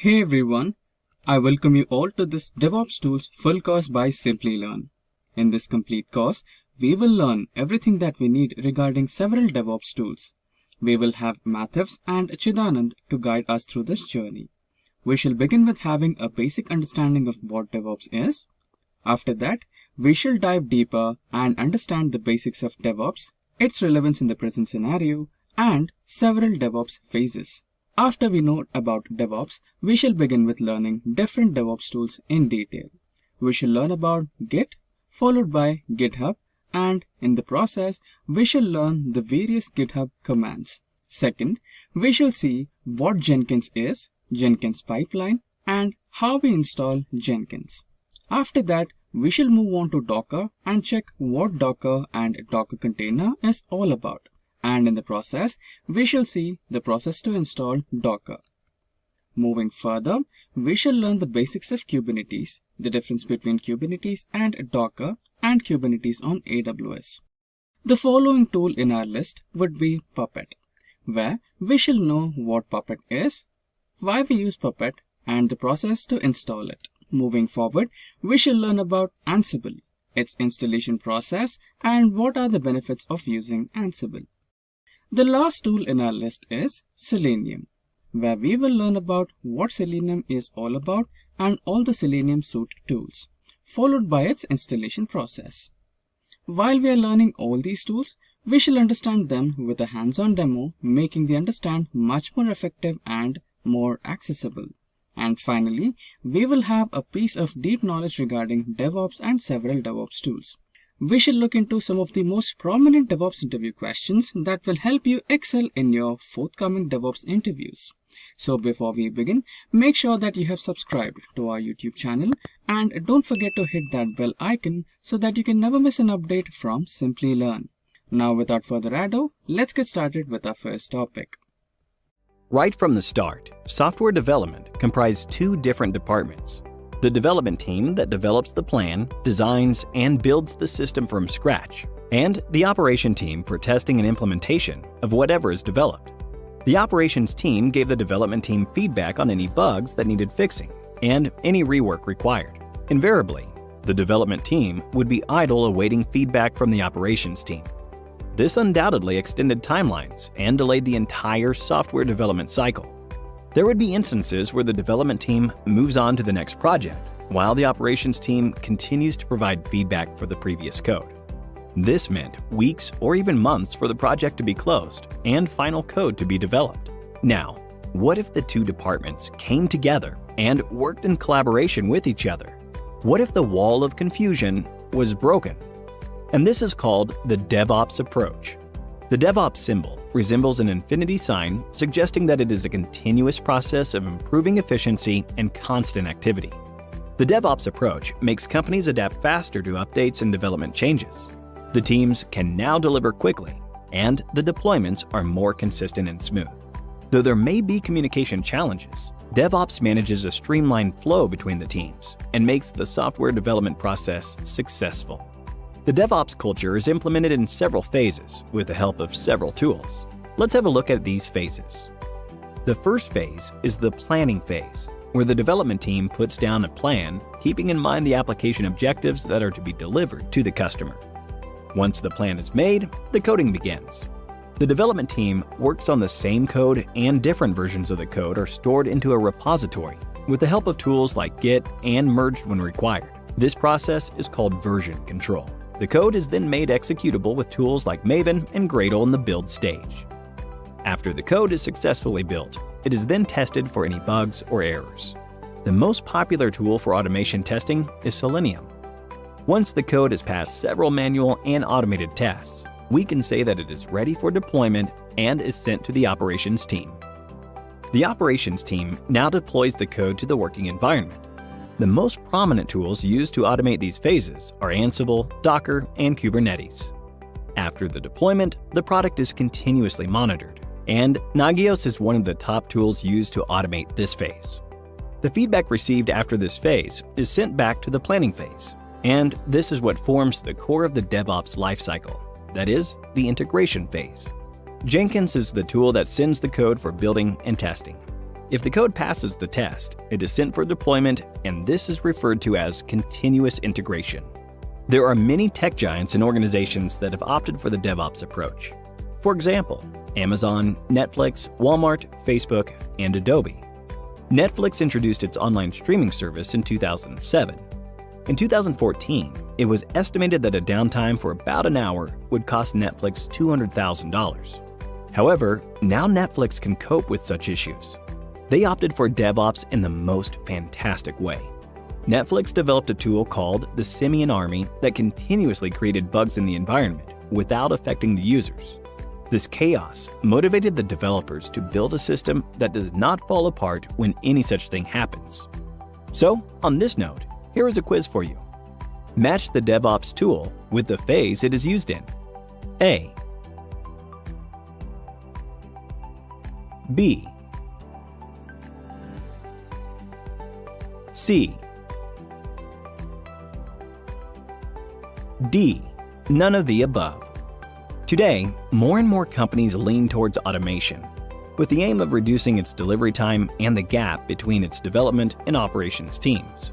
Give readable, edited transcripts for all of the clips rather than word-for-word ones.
Hey everyone, I welcome you all to this DevOps Tools full course by Simplilearn. In this complete course, we will learn everything that we need regarding several DevOps tools. We will have Mathavs and Chidanand to guide us through this journey. We shall begin with having a basic understanding of what DevOps is. After that, we shall dive deeper and understand the basics of DevOps, its relevance in the present scenario, and several DevOps phases. After we know about DevOps, we shall begin with learning different DevOps tools in detail. We shall learn about Git, followed by GitHub, and in the process, we shall learn the various GitHub commands. Second, we shall see what Jenkins is, Jenkins Pipeline, and how we install Jenkins. After that, we shall move on to Docker and check what Docker and Docker container is all about. And in the process, we shall see the process to install Docker. Moving further, we shall learn the basics of Kubernetes, the difference between Kubernetes and Docker, and Kubernetes on AWS. The following tool in our list would be Puppet, where we shall know what Puppet is, why we use Puppet, and the process to install it. Moving forward, we shall learn about Ansible, its installation process, and what are the benefits of using Ansible. The last tool in our list is Selenium, where we will learn about what Selenium is all about and all the Selenium suite tools, followed by its installation process. While we are learning all these tools, we shall understand them with a hands-on demo, making the understand much more effective and more accessible. And finally, we will have a piece of deep knowledge regarding DevOps and several DevOps tools. We shall look into some of the most prominent DevOps interview questions that will help you excel in your forthcoming DevOps interviews. So before we begin, make sure that you have subscribed to our YouTube channel and don't forget to hit that bell icon so that you can never miss an update from Simplilearn. Now without further ado, let's get started with our first topic. Right from the start, software development comprised two different departments. The development team that develops the plan, designs, and builds the system from scratch, and the operation team for testing and implementation of whatever is developed. The operations team gave the development team feedback on any bugs that needed fixing and any rework required. Invariably, the development team would be idle awaiting feedback from the operations team. This undoubtedly extended timelines and delayed the entire software development cycle. There would be instances where the development team moves on to the next project, while the operations team continues to provide feedback for the previous code. This meant weeks or even months for the project to be closed and final code to be developed. Now, what if the two departments came together and worked in collaboration with each other? What if the wall of confusion was broken? And this is called the DevOps approach. The DevOps symbol resembles an infinity sign, suggesting that it is a continuous process of improving efficiency and constant activity. The DevOps approach makes companies adapt faster to updates and development changes. The teams can now deliver quickly, and the deployments are more consistent and smooth. Though there may be communication challenges, DevOps manages a streamlined flow between the teams and makes the software development process successful. The DevOps culture is implemented in several phases with the help of several tools. Let's have a look at these phases. The first phase is the planning phase, where the development team puts down a plan, keeping in mind the application objectives that are to be delivered to the customer. Once the plan is made, the coding begins. The development team works on the same code, and different versions of the code are stored into a repository with the help of tools like Git and merged when required. This process is called version control. The code is then made executable with tools like Maven and Gradle in the build stage. After the code is successfully built, it is then tested for any bugs or errors. The most popular tool for automation testing is Selenium. Once the code has passed several manual and automated tests, we can say that it is ready for deployment and is sent to the operations team. The operations team now deploys the code to the working environment. The most prominent tools used to automate these phases are Ansible, Docker, and Kubernetes. After the deployment, the product is continuously monitored, and Nagios is one of the top tools used to automate this phase. The feedback received after this phase is sent back to the planning phase, and this is what forms the core of the DevOps lifecycle, that is, the integration phase. Jenkins is the tool that sends the code for building and testing. If the code passes the test, it is sent for deployment, and this is referred to as continuous integration. There are many tech giants and organizations that have opted for the DevOps approach. For example, Amazon, Netflix, Walmart, Facebook, and Adobe. Netflix introduced its online streaming service in 2007. In 2014, it was estimated that a downtime for about an hour would cost Netflix $200,000. However, now Netflix can cope with such issues. They opted for DevOps in the most fantastic way. Netflix developed a tool called the Simian Army that continuously created bugs in the environment without affecting the users. This chaos motivated the developers to build a system that does not fall apart when any such thing happens. So, on this note, here is a quiz for you. Match the DevOps tool with the phase it is used in. A. B. C. D. None of the above. Today, more and more companies lean towards automation, with the aim of reducing its delivery time and the gap between its development and operations teams.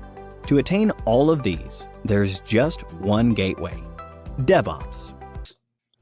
To attain all of these, there's just one gateway: DevOps.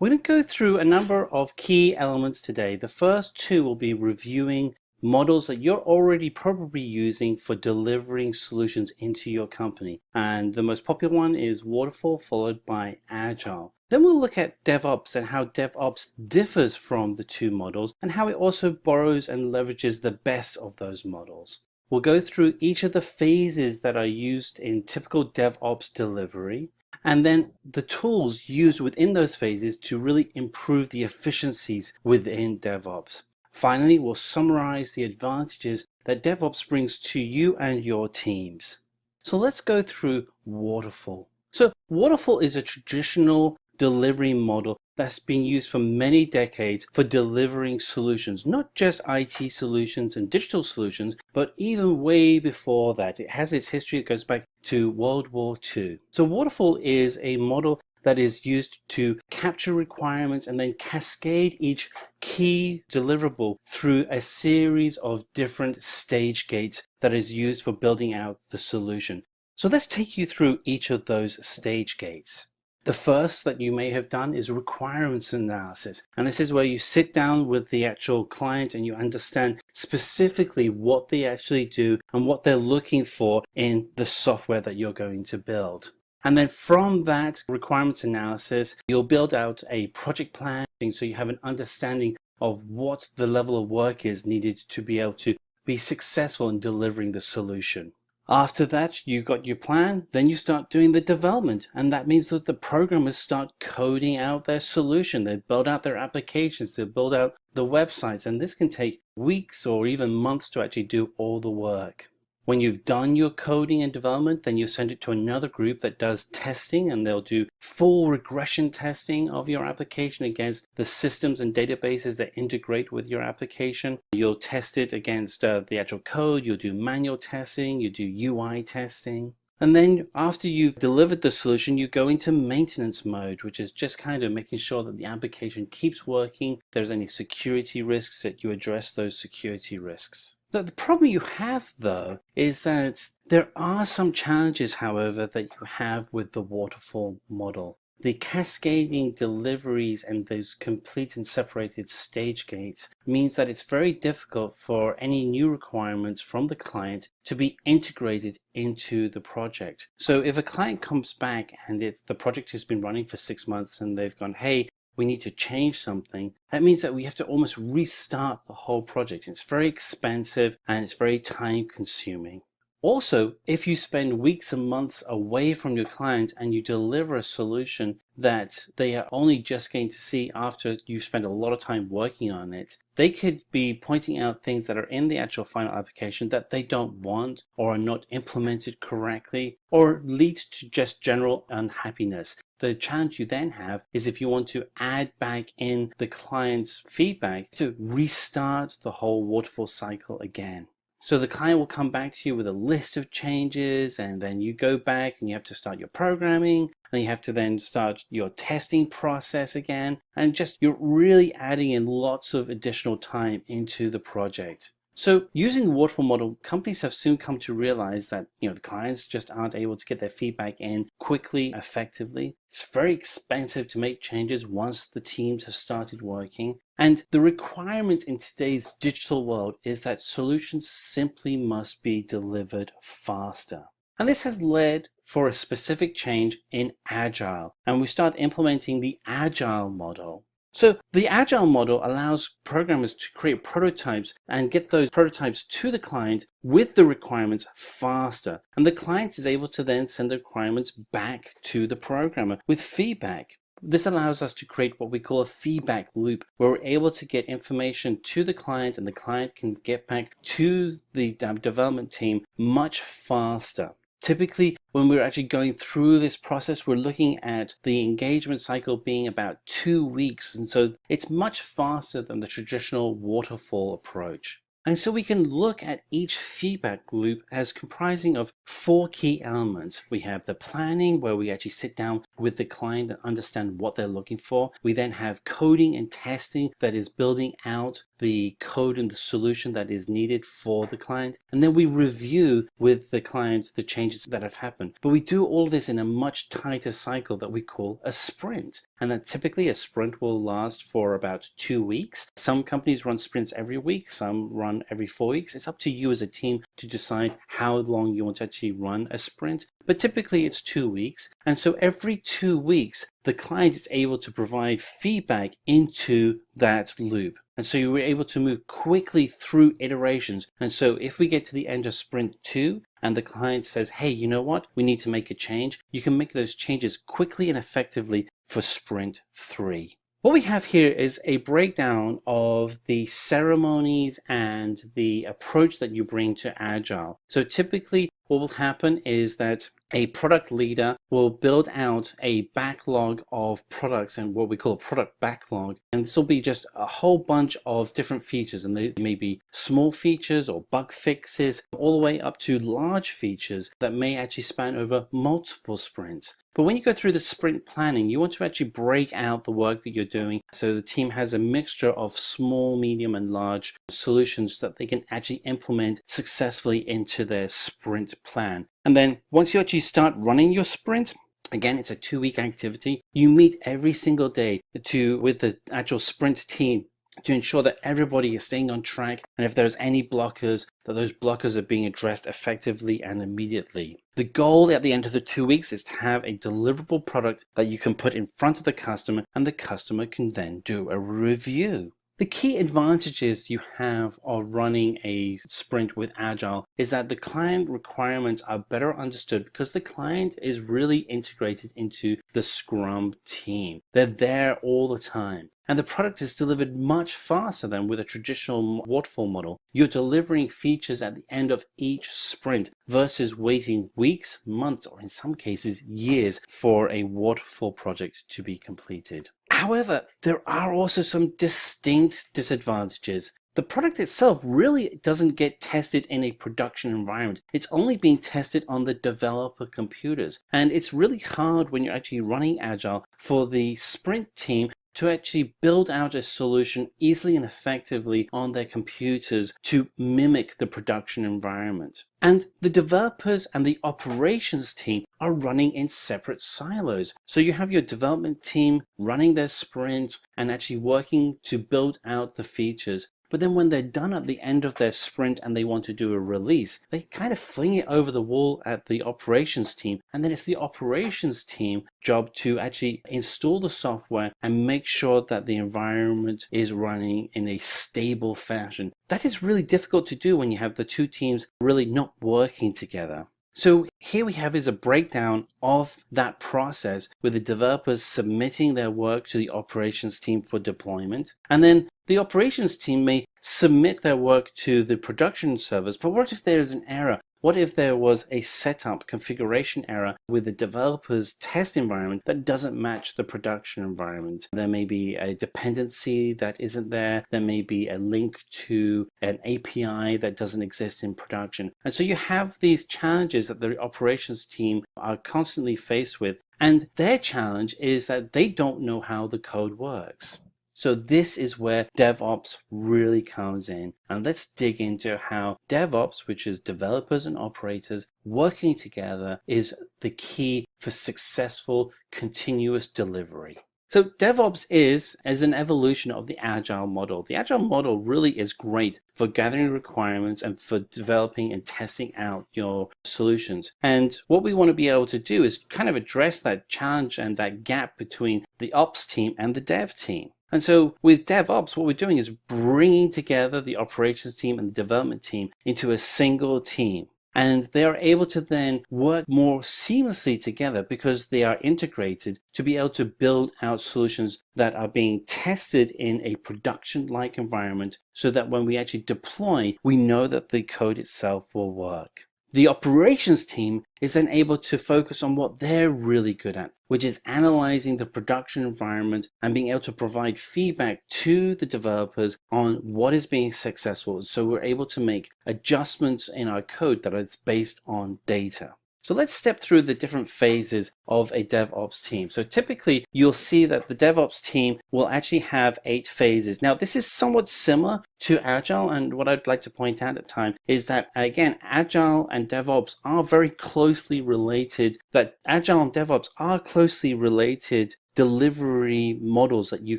We're going to go through a number of key elements today. The first two will be reviewing models that you're already probably using for delivering solutions into your company. And the most popular one is Waterfall, followed by Agile. Then we'll look at DevOps and how DevOps differs from the two models and how it also borrows and leverages the best of those models. We'll go through each of the phases that are used in typical DevOps delivery, and then the tools used within those phases to really improve the efficiencies within DevOps. Finally, we'll summarize the advantages that DevOps brings to you and your teams. So let's go through Waterfall. So Waterfall is a traditional delivery model that's been used for many decades for delivering solutions, not just IT solutions and digital solutions, but even way before that. It has its history that goes back to World War II. So Waterfall is a model that is used to capture requirements and then cascade each key deliverable through a series of different stage gates that is used for building out the solution. So let's take you through each of those stage gates. The first that you may have done is requirements analysis. And this is where you sit down with the actual client and you understand specifically what they actually do and what they're looking for in the software that you're going to build. And then from that requirements analysis, you'll build out a project plan so you have an understanding of what the level of work is needed to be able to be successful in delivering the solution. After that, you've got your plan, then you start doing the development, and that means that the programmers start coding out their solution. They build out their applications, they build out the websites, and this can take weeks or even months to actually do all the work. When you've done your coding and development, then you send it to another group that does testing, and they'll do full regression testing of your application against the systems and databases that integrate with your application. You'll test it against the actual code, you'll do manual testing, you do UI testing. And then after you've delivered the solution, you go into maintenance mode, which is just kind of making sure that the application keeps working. If there's any security risks, that you address those security risks. The problem you have, though, is that there are some challenges, however, that you have with the waterfall model. The cascading deliveries and those complete and separated stage gates means that it's very difficult for any new requirements from the client to be integrated into the project. So if a client comes back and the project has been running for 6 months and they've gone, hey, we need to change something, that means that we have to almost restart the whole project. It's very expensive and it's very time consuming. Also, if you spend weeks and months away from your client and you deliver a solution that they are only just going to see after you spend a lot of time working on it, they could be pointing out things that are in the actual final application that they don't want or are not implemented correctly or lead to just general unhappiness. The challenge you then have is if you want to add back in the client's feedback to restart the whole waterfall cycle again. So the client will come back to you with a list of changes, and then you go back and you have to start your programming, and you have to then start your testing process again, and just you're really adding in lots of additional time into the project. So using the waterfall model, companies have soon come to realize that, the clients just aren't able to get their feedback in quickly, effectively. It's very expensive to make changes once the teams have started working. And the requirement in today's digital world is that solutions simply must be delivered faster. And this has led for a specific change in Agile. And we start implementing the Agile model. So the Agile model allows programmers to create prototypes and get those prototypes to the client with the requirements faster. And the client is able to then send the requirements back to the programmer with feedback. This allows us to create what we call a feedback loop, where we're able to get information to the client and the client can get back to the development team much faster. Typically, when we're actually going through this process, we're looking at the engagement cycle being about 2 weeks. And so it's much faster than the traditional waterfall approach. And so we can look at each feedback loop as comprising of 4 key elements. We have the planning, where we actually sit down with the client and understand what they're looking for. We then have coding and testing, that is building out the code and the solution that is needed for the client. And then we review with the client the changes that have happened. But we do all this in a much tighter cycle that we call a sprint. And then typically a sprint will last for about 2 weeks. Some companies run sprints every week, some run every 4 weeks. It's up to you as a team to decide how long you want to actually run a sprint. But typically it's 2 weeks. And so every 2 weeks, the client is able to provide feedback into that loop. And so you were able to move quickly through iterations. And so if we get to the end of sprint 2 and the client says, hey, you know what, we need to make a change, you can make those changes quickly and effectively for sprint 3. What we have here is a breakdown of the ceremonies and the approach that you bring to Agile. So typically what will happen is that a product leader will build out a backlog of products and what we call a product backlog. And this will be just a whole bunch of different features, and they may be small features or bug fixes, all the way up to large features that may actually span over multiple sprints. But when you go through the sprint planning, you want to actually break out the work that you're doing so the team has a mixture of small, medium, and large solutions that they can actually implement successfully into their sprint plan. And then once you actually start running your sprint, again, it's a 2-week activity. You meet every single day with the actual sprint team to ensure that everybody is staying on track, and if there's any blockers, that those blockers are being addressed effectively and immediately. The goal at the end of the 2 weeks is to have a deliverable product that you can put in front of the customer, and the customer can then do a review. The key advantages you have of running a sprint with Agile is that the client requirements are better understood because the client is really integrated into the Scrum team. They're there all the time. And the product is delivered much faster than with a traditional waterfall model. You're delivering features at the end of each sprint versus waiting weeks, months, or in some cases years for a waterfall project to be completed. However, there are also some distinct disadvantages. The product itself really doesn't get tested in a production environment. It's only being tested on the developer computers. And it's really hard when you're actually running Agile for the sprint team to actually build out a solution easily and effectively on their computers to mimic the production environment. And the developers and the operations team are running in separate silos. So you have your development team running their sprint and actually working to build out the features. But then when they're done at the end of their sprint and they want to do a release, they kind of fling it over the wall at the operations team. And then it's the operations team job to actually install the software and make sure that the environment is running in a stable fashion. That is really difficult to do when you have the two teams really not working together. So here we have is a breakdown of that process with the developers submitting their work to the operations team for deployment. And then the operations team may submit their work to the production servers. But what if there is an error? What if there was a setup configuration error with the developer's test environment that doesn't match the production environment? There may be a dependency that isn't there. There may be a link to an API that doesn't exist in production. And so you have these challenges that the operations team are constantly faced with. And their challenge is that they don't know how the code works. So this is where DevOps really comes in. And let's dig into how DevOps, which is developers and operators working together, is the key for successful continuous delivery. So DevOps is an evolution of the Agile model. The Agile model really is great for gathering requirements and for developing and testing out your solutions. And what we want to be able to do is kind of address that challenge and that gap between the ops team and the dev team. And so with DevOps, what we're doing is bringing together the operations team and the development team into a single team. And they are able to then work more seamlessly together because they are integrated to be able to build out solutions that are being tested in a production-like environment so that when we actually deploy, we know that the code itself will work. The operations team is then able to focus on what they're really good at, which is analyzing the production environment and being able to provide feedback to the developers on what is being successful. So we're able to make adjustments in our code that is based on data. So let's step through the different phases of a DevOps team. So typically you'll see that the DevOps team will actually have 8 phases. Now this is somewhat similar to Agile, and what I'd like to point out at the time is that again, Agile and DevOps are very closely related, that Agile and DevOps are closely related delivery models that you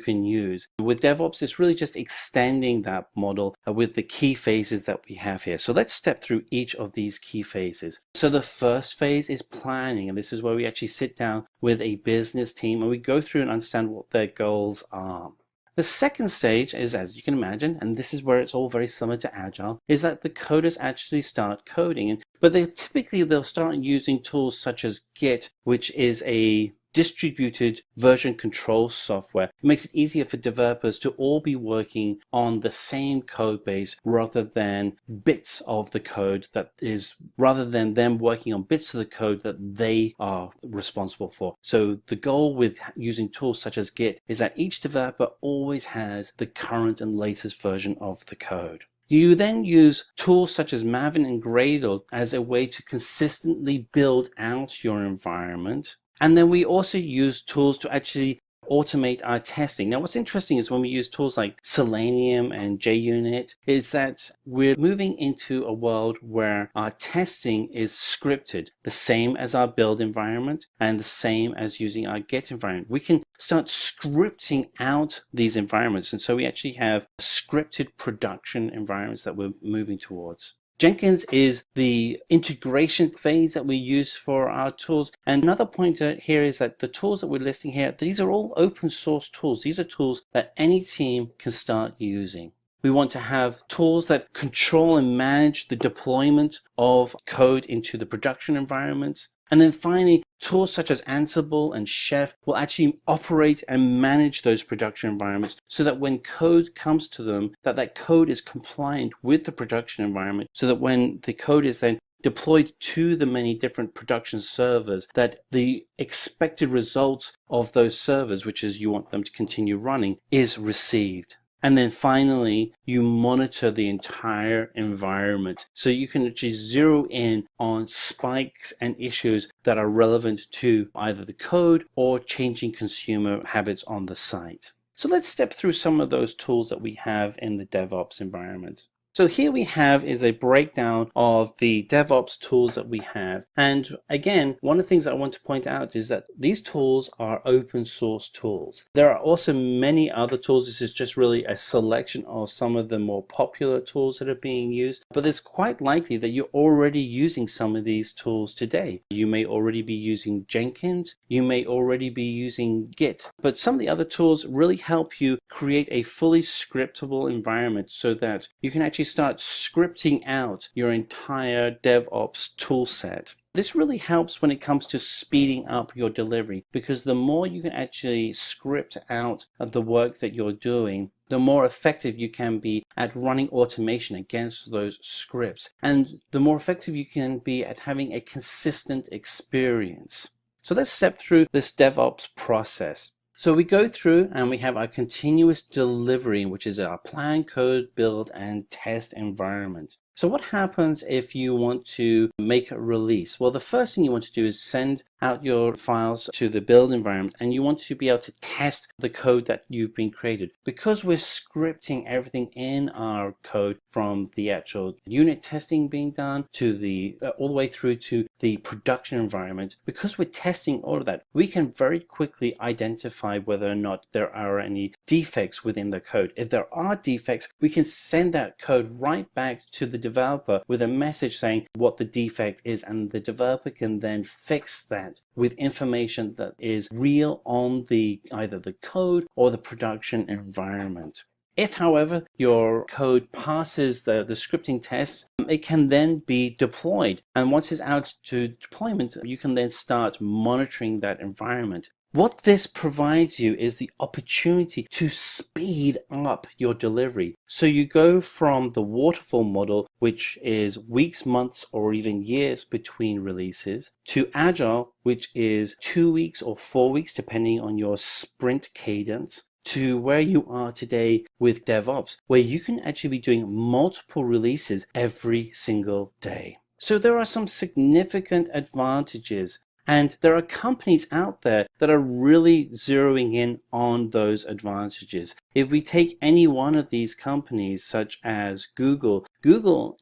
can use. With DevOps, it's really just extending that model with the key phases that we have here. So let's step through each of these key phases. So the first phase is planning, and this is where we actually sit down with a business team and we go through and understand what their goals are. The second stage is, as you can imagine, and this is where it's all very similar to Agile, is that the coders actually start coding. But they'll start using tools such as Git, which is a distributed version control software. It makes it easier for developers to all be working on the same code base rather than bits of the code rather than them working on bits of the code that they are responsible for. So the goal with using tools such as Git is that each developer always has the current and latest version of the code. You then use tools such as Maven and Gradle as a way to consistently build out your environment. And then we also use tools to actually automate our testing. Now, what's interesting is when we use tools like Selenium and JUnit is that we're moving into a world where our testing is scripted, the same as our build environment and the same as using our Git environment. We can start scripting out these environments. And so we actually have scripted production environments that we're moving towards. Jenkins is the integration phase that we use for our tools. And another point here is that the tools that we're listing here, these are all open source tools. These are tools that any team can start using. We want to have tools that control and manage the deployment of code into the production environments. And then finally, tools such as Ansible and Chef will actually operate and manage those production environments so that when code comes to them, that code is compliant with the production environment, so that when the code is then deployed to the many different production servers, that the expected results of those servers, which is you want them to continue running, is received. And then finally, you monitor the entire environment so you can actually zero in on spikes and issues that are relevant to either the code or changing consumer habits on the site. So let's step through some of those tools that we have in the DevOps environment. So here we have is a breakdown of the DevOps tools that we have. And again, one of the things I want to point out is that these tools are open source tools. There are also many other tools. This is just really a selection of some of the more popular tools that are being used. But it's quite likely that you're already using some of these tools today. You may already be using Jenkins. You may already be using Git. But some of the other tools really help you create a fully scriptable environment so that you can actually start scripting out your entire DevOps tool set. This really helps when it comes to speeding up your delivery, because the more you can actually script out the work that you're doing, the more effective you can be at running automation against those scripts, and the more effective you can be at having a consistent experience. So let's step through this DevOps process. So we go through and we have our continuous delivery, which is our plan, code, build, and test environment. So what happens if you want to make a release? Well, the first thing you want to do is send out your files to the build environment and you want to be able to test the code that you've been created. Because we're scripting everything in our code from the actual unit testing being done to the all the way through to the production environment, because we're testing all of that, we can very quickly identify whether or not there are any defects within the code. If there are defects, we can send that code right back to the developer with a message saying what the defect is, and the developer can then fix that with information that is real on the either the code or the production environment. If, however, your code passes the scripting tests, it can then be deployed. And once it's out to deployment, you can then start monitoring that environment. What this provides you is the opportunity to speed up your delivery. So you go from the waterfall model, which is weeks, months, or even years between releases, to Agile, which is 2 weeks or 4 weeks, depending on your sprint cadence, to where you are today with DevOps, where you can actually be doing multiple releases every single day. So there are some significant advantages. And there are companies out there that are really zeroing in on those advantages. If we take any one of these companies, such as Google,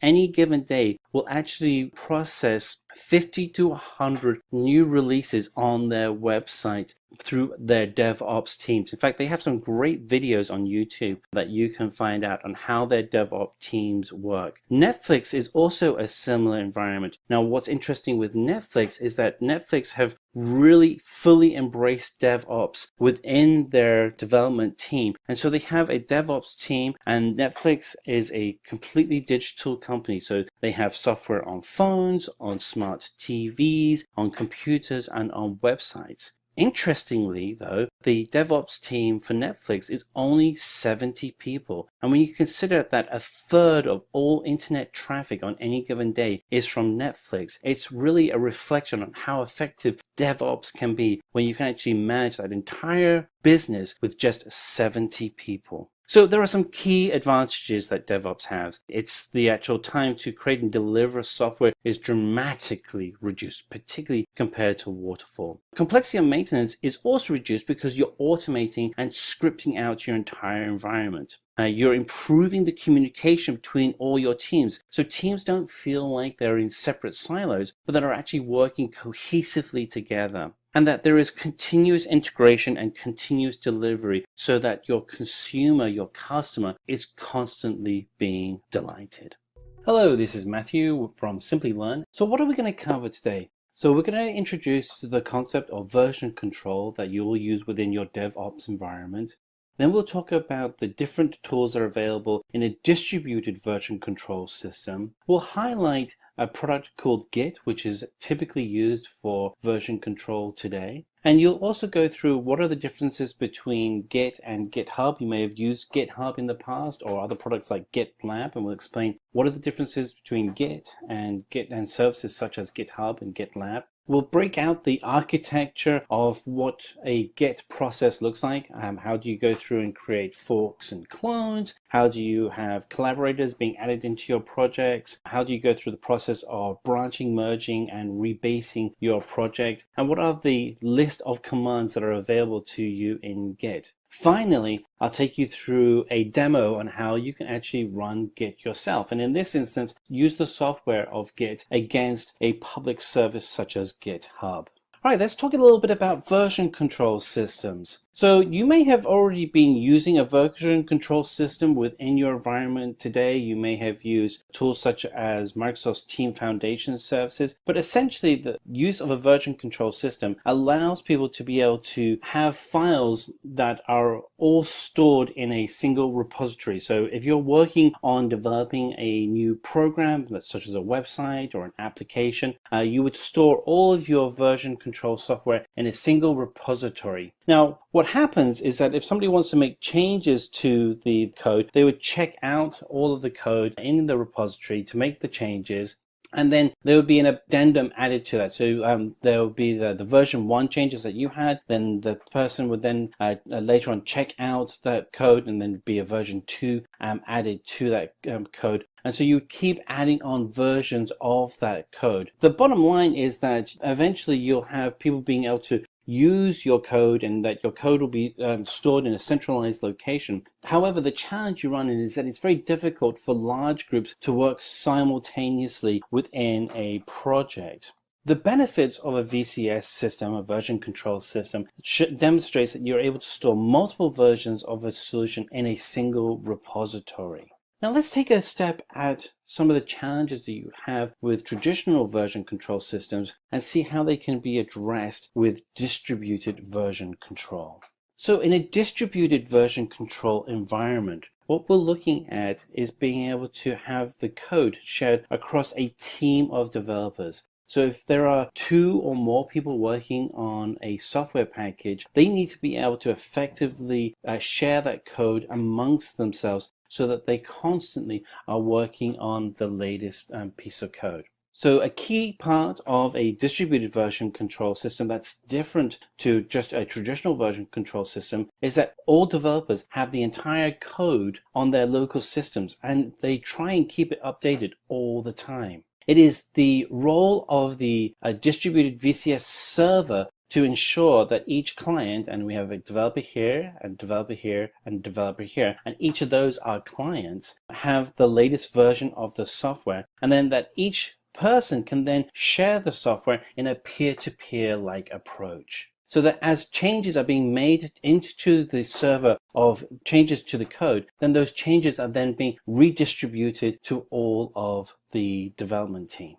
any given day will actually process 50 to 100 new releases on their website through their DevOps teams. In fact, they have some great videos on YouTube that you can find out on how their DevOps teams work. Netflix is also a similar environment. Now, what's interesting with Netflix is that Netflix have really fully embraced DevOps within their development team. And so they have a DevOps team, and Netflix is a completely digital company. So they have software on phones, on smart TVs, on computers, and on websites. Interestingly, though, the DevOps team for Netflix is only 70 people. And when you consider that a third of all internet traffic on any given day is from Netflix, it's really a reflection on how effective DevOps can be when you can actually manage that entire business with just 70 people. So there are some key advantages that DevOps has. It's the actual time to create and deliver software is dramatically reduced, particularly compared to waterfall. Complexity of maintenance is also reduced because you're automating and scripting out your entire environment. You're improving the communication between all your teams. So teams don't feel like they're in separate silos, but that are actually working cohesively together. And that there is continuous integration and continuous delivery so that your consumer, your customer, is constantly being delighted. Hello, this is Matthew from Simplilearn. So what are we going to cover today? So we're going to introduce the concept of version control that you will use within your DevOps environment. Then we'll talk about the different tools that are available in a distributed version control system. We'll highlight a product called Git, which is typically used for version control today. And you'll also go through what are the differences between Git and GitHub. You may have used GitHub in the past or other products like GitLab, and we'll explain what are the differences between Git and services such as GitHub and GitLab. We'll break out the architecture of what a Git process looks like. How do you go through and create forks and clones? How do you have collaborators being added into your projects? How do you go through the process of branching, merging, and rebasing your project? And what are the list of commands that are available to you in Git? Finally, I'll take you through a demo on how you can actually run Git yourself. And in this instance, use the software of Git against a public service such as GitHub. All right, let's talk a little bit about version control systems. So you may have already been using a version control system within your environment today. You may have used tools such as Microsoft's Team Foundation services, but essentially the use of a version control system allows people to be able to have files that are all stored in a single repository. So if you're working on developing a new program, such as a website or an application, you would store all of your version control software in a single repository. Now, what happens is that if somebody wants to make changes to the code, they would check out all of the code in the repository to make the changes. And then there would be an addendum added to that. So there would be the version 1 changes that you had. Then the person would then later on check out that code, and then be a version 2 added to that code. And so you keep adding on versions of that code. The bottom line is that eventually you'll have people being able to use your code, and that your code will be stored in a centralized location. However, the challenge you run into is that it's very difficult for large groups to work simultaneously within a project. The benefits of a VCS system, a version control system, demonstrates that you're able to store multiple versions of a solution in a single repository. Now let's take a step at some of the challenges that you have with traditional version control systems and see how they can be addressed with distributed version control. So in a distributed version control environment, what we're looking at is being able to have the code shared across a team of developers. So if there are 2 or more people working on a software package, they need to be able to effectively share that code amongst themselves, so that they constantly are working on the latest piece of code. So a key part of a distributed version control system that's different to just a traditional version control system is that all developers have the entire code on their local systems, and they try and keep it updated all the time. It is the role of the distributed VCS server to ensure that each client, and we have a developer here, and developer here, and developer here, and each of those are clients, have the latest version of the software, and then that each person can then share the software in a peer-to-peer like approach. So that as changes are being made into the server of changes to the code, then those changes are then being redistributed to all of the development team.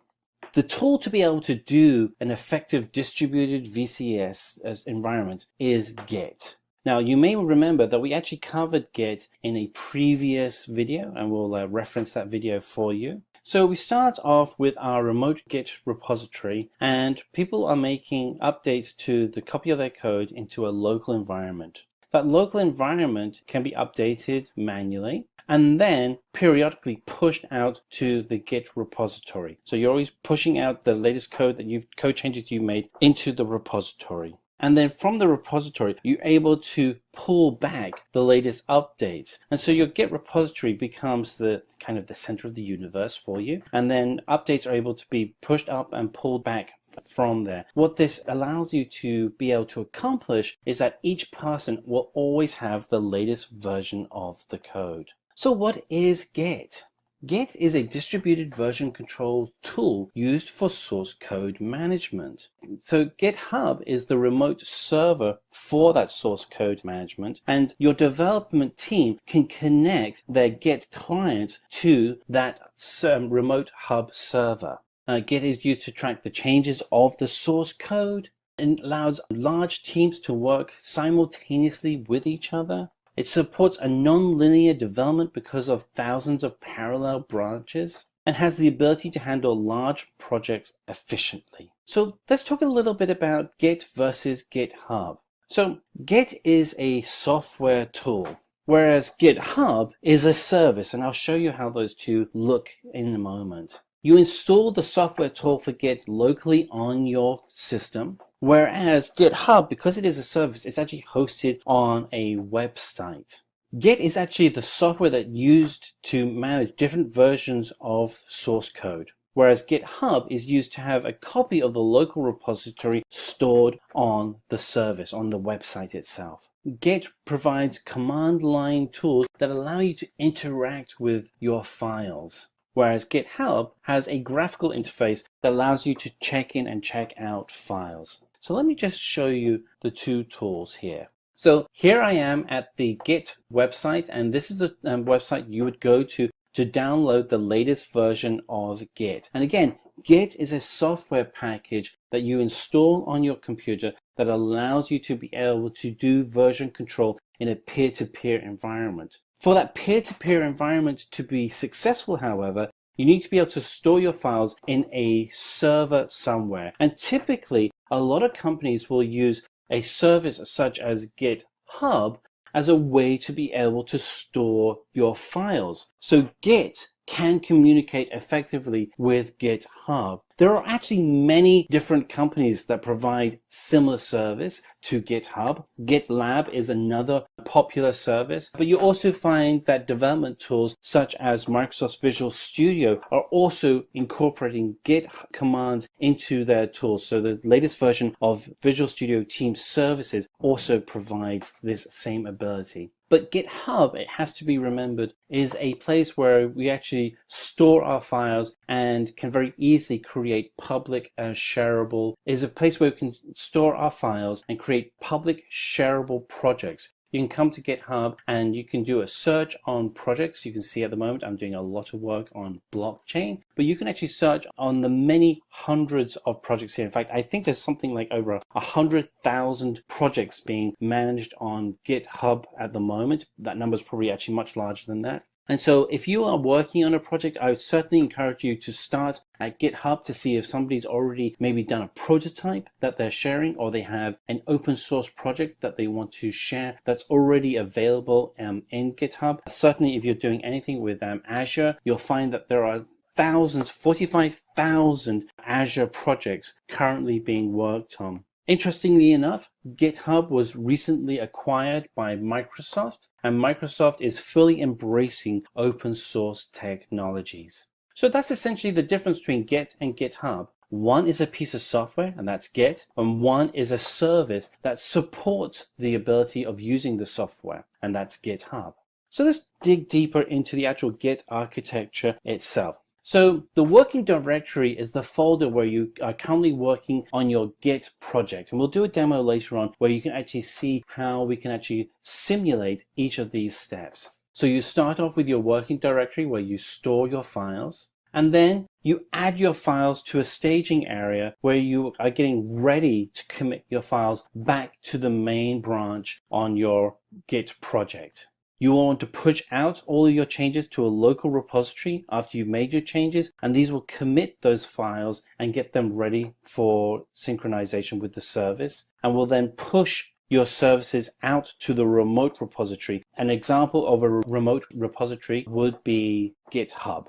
The tool to be able to do an effective distributed VCS environment is Git. Now, you may remember that we actually covered Git in a previous video, and we'll reference that video for you. So we start off with our remote Git repository, and people are making updates to the copy of their code into a local environment. That local environment can be updated manually and then periodically pushed out to the Git repository. So you're always pushing out the latest code changes you've made into the repository. And then from the repository, you're able to pull back the latest updates. And so your Git repository becomes the kind of the center of the universe for you. And then updates are able to be pushed up and pulled back from there. What this allows you to be able to accomplish is that each person will always have the latest version of the code. So what is Git? Git is a distributed version control tool used for source code management. So GitHub is the remote server for that source code management, and your development team can connect their Git clients to that remote hub server. Git is used to track the changes of the source code and allows large teams to work simultaneously with each other. It supports a non-linear development because of thousands of parallel branches, and has the ability to handle large projects efficiently. So let's talk a little bit about Git versus GitHub. So Git is a software tool, whereas GitHub is a service, and I'll show you how those two look in a moment. You install the software tool for Git locally on your system, whereas GitHub, because it is a service, it's actually hosted on a website. Git is actually the software that's used to manage different versions of source code, whereas GitHub is used to have a copy of the local repository stored on the service, on the website itself. Git provides command line tools that allow you to interact with your files, whereas GitHub has a graphical interface that allows you to check in and check out files. So let me just show you the two tools here. So here I am at the Git website, and this is the website you would go to download the latest version of Git. And again, Git is a software package that you install on your computer that allows you to be able to do version control in a peer-to-peer environment. For that peer-to-peer environment to be successful, however, you need to be able to store your files in a server somewhere. And typically, a lot of companies will use a service such as GitHub as a way to be able to store your files. So Git can communicate effectively with GitHub. There are actually many different companies that provide similar service to GitHub. GitLab is another popular service, but you also find that development tools such as Microsoft Visual Studio are also incorporating Git commands into their tools. So the latest version of Visual Studio Team Services also provides this same ability. But GitHub, it has to be remembered, is a place where we actually store our files and can very easily create public shareable, is a place where we can store our files and create public shareable projects. You can come to GitHub and you can do a search on projects. You can see at the moment I'm doing a lot of work on blockchain, but you can actually search on the many hundreds of projects here. In fact, I think there's something like over 100,000 projects being managed on GitHub at the moment. That number is probably actually much larger than that. And so if you are working on a project, I would certainly encourage you to start at GitHub to see if somebody's already maybe done a prototype that they're sharing, or they have an open source project that they want to share that's already available in GitHub. Certainly if you're doing anything with Azure, you'll find that there are thousands, 45,000 Azure projects currently being worked on. Interestingly enough, GitHub was recently acquired by Microsoft, and Microsoft is fully embracing open source technologies. So that's essentially the difference between Git and GitHub. One is a piece of software, and that's Git, and one is a service that supports the ability of using the software, and that's GitHub. So let's dig deeper into the actual Git architecture itself. So the working directory is the folder where you are currently working on your Git project. And we'll do a demo later on where you can actually see how we can actually simulate each of these steps. So you start off with your working directory where you store your files, and then you add your files to a staging area where you are getting ready to commit your files back to the main branch on your Git project. You want to push out all of your changes to a local repository after you've made your changes, and these will commit those files and get them ready for synchronization with the service, and will then push your services out to the remote repository. An example of a remote repository would be GitHub.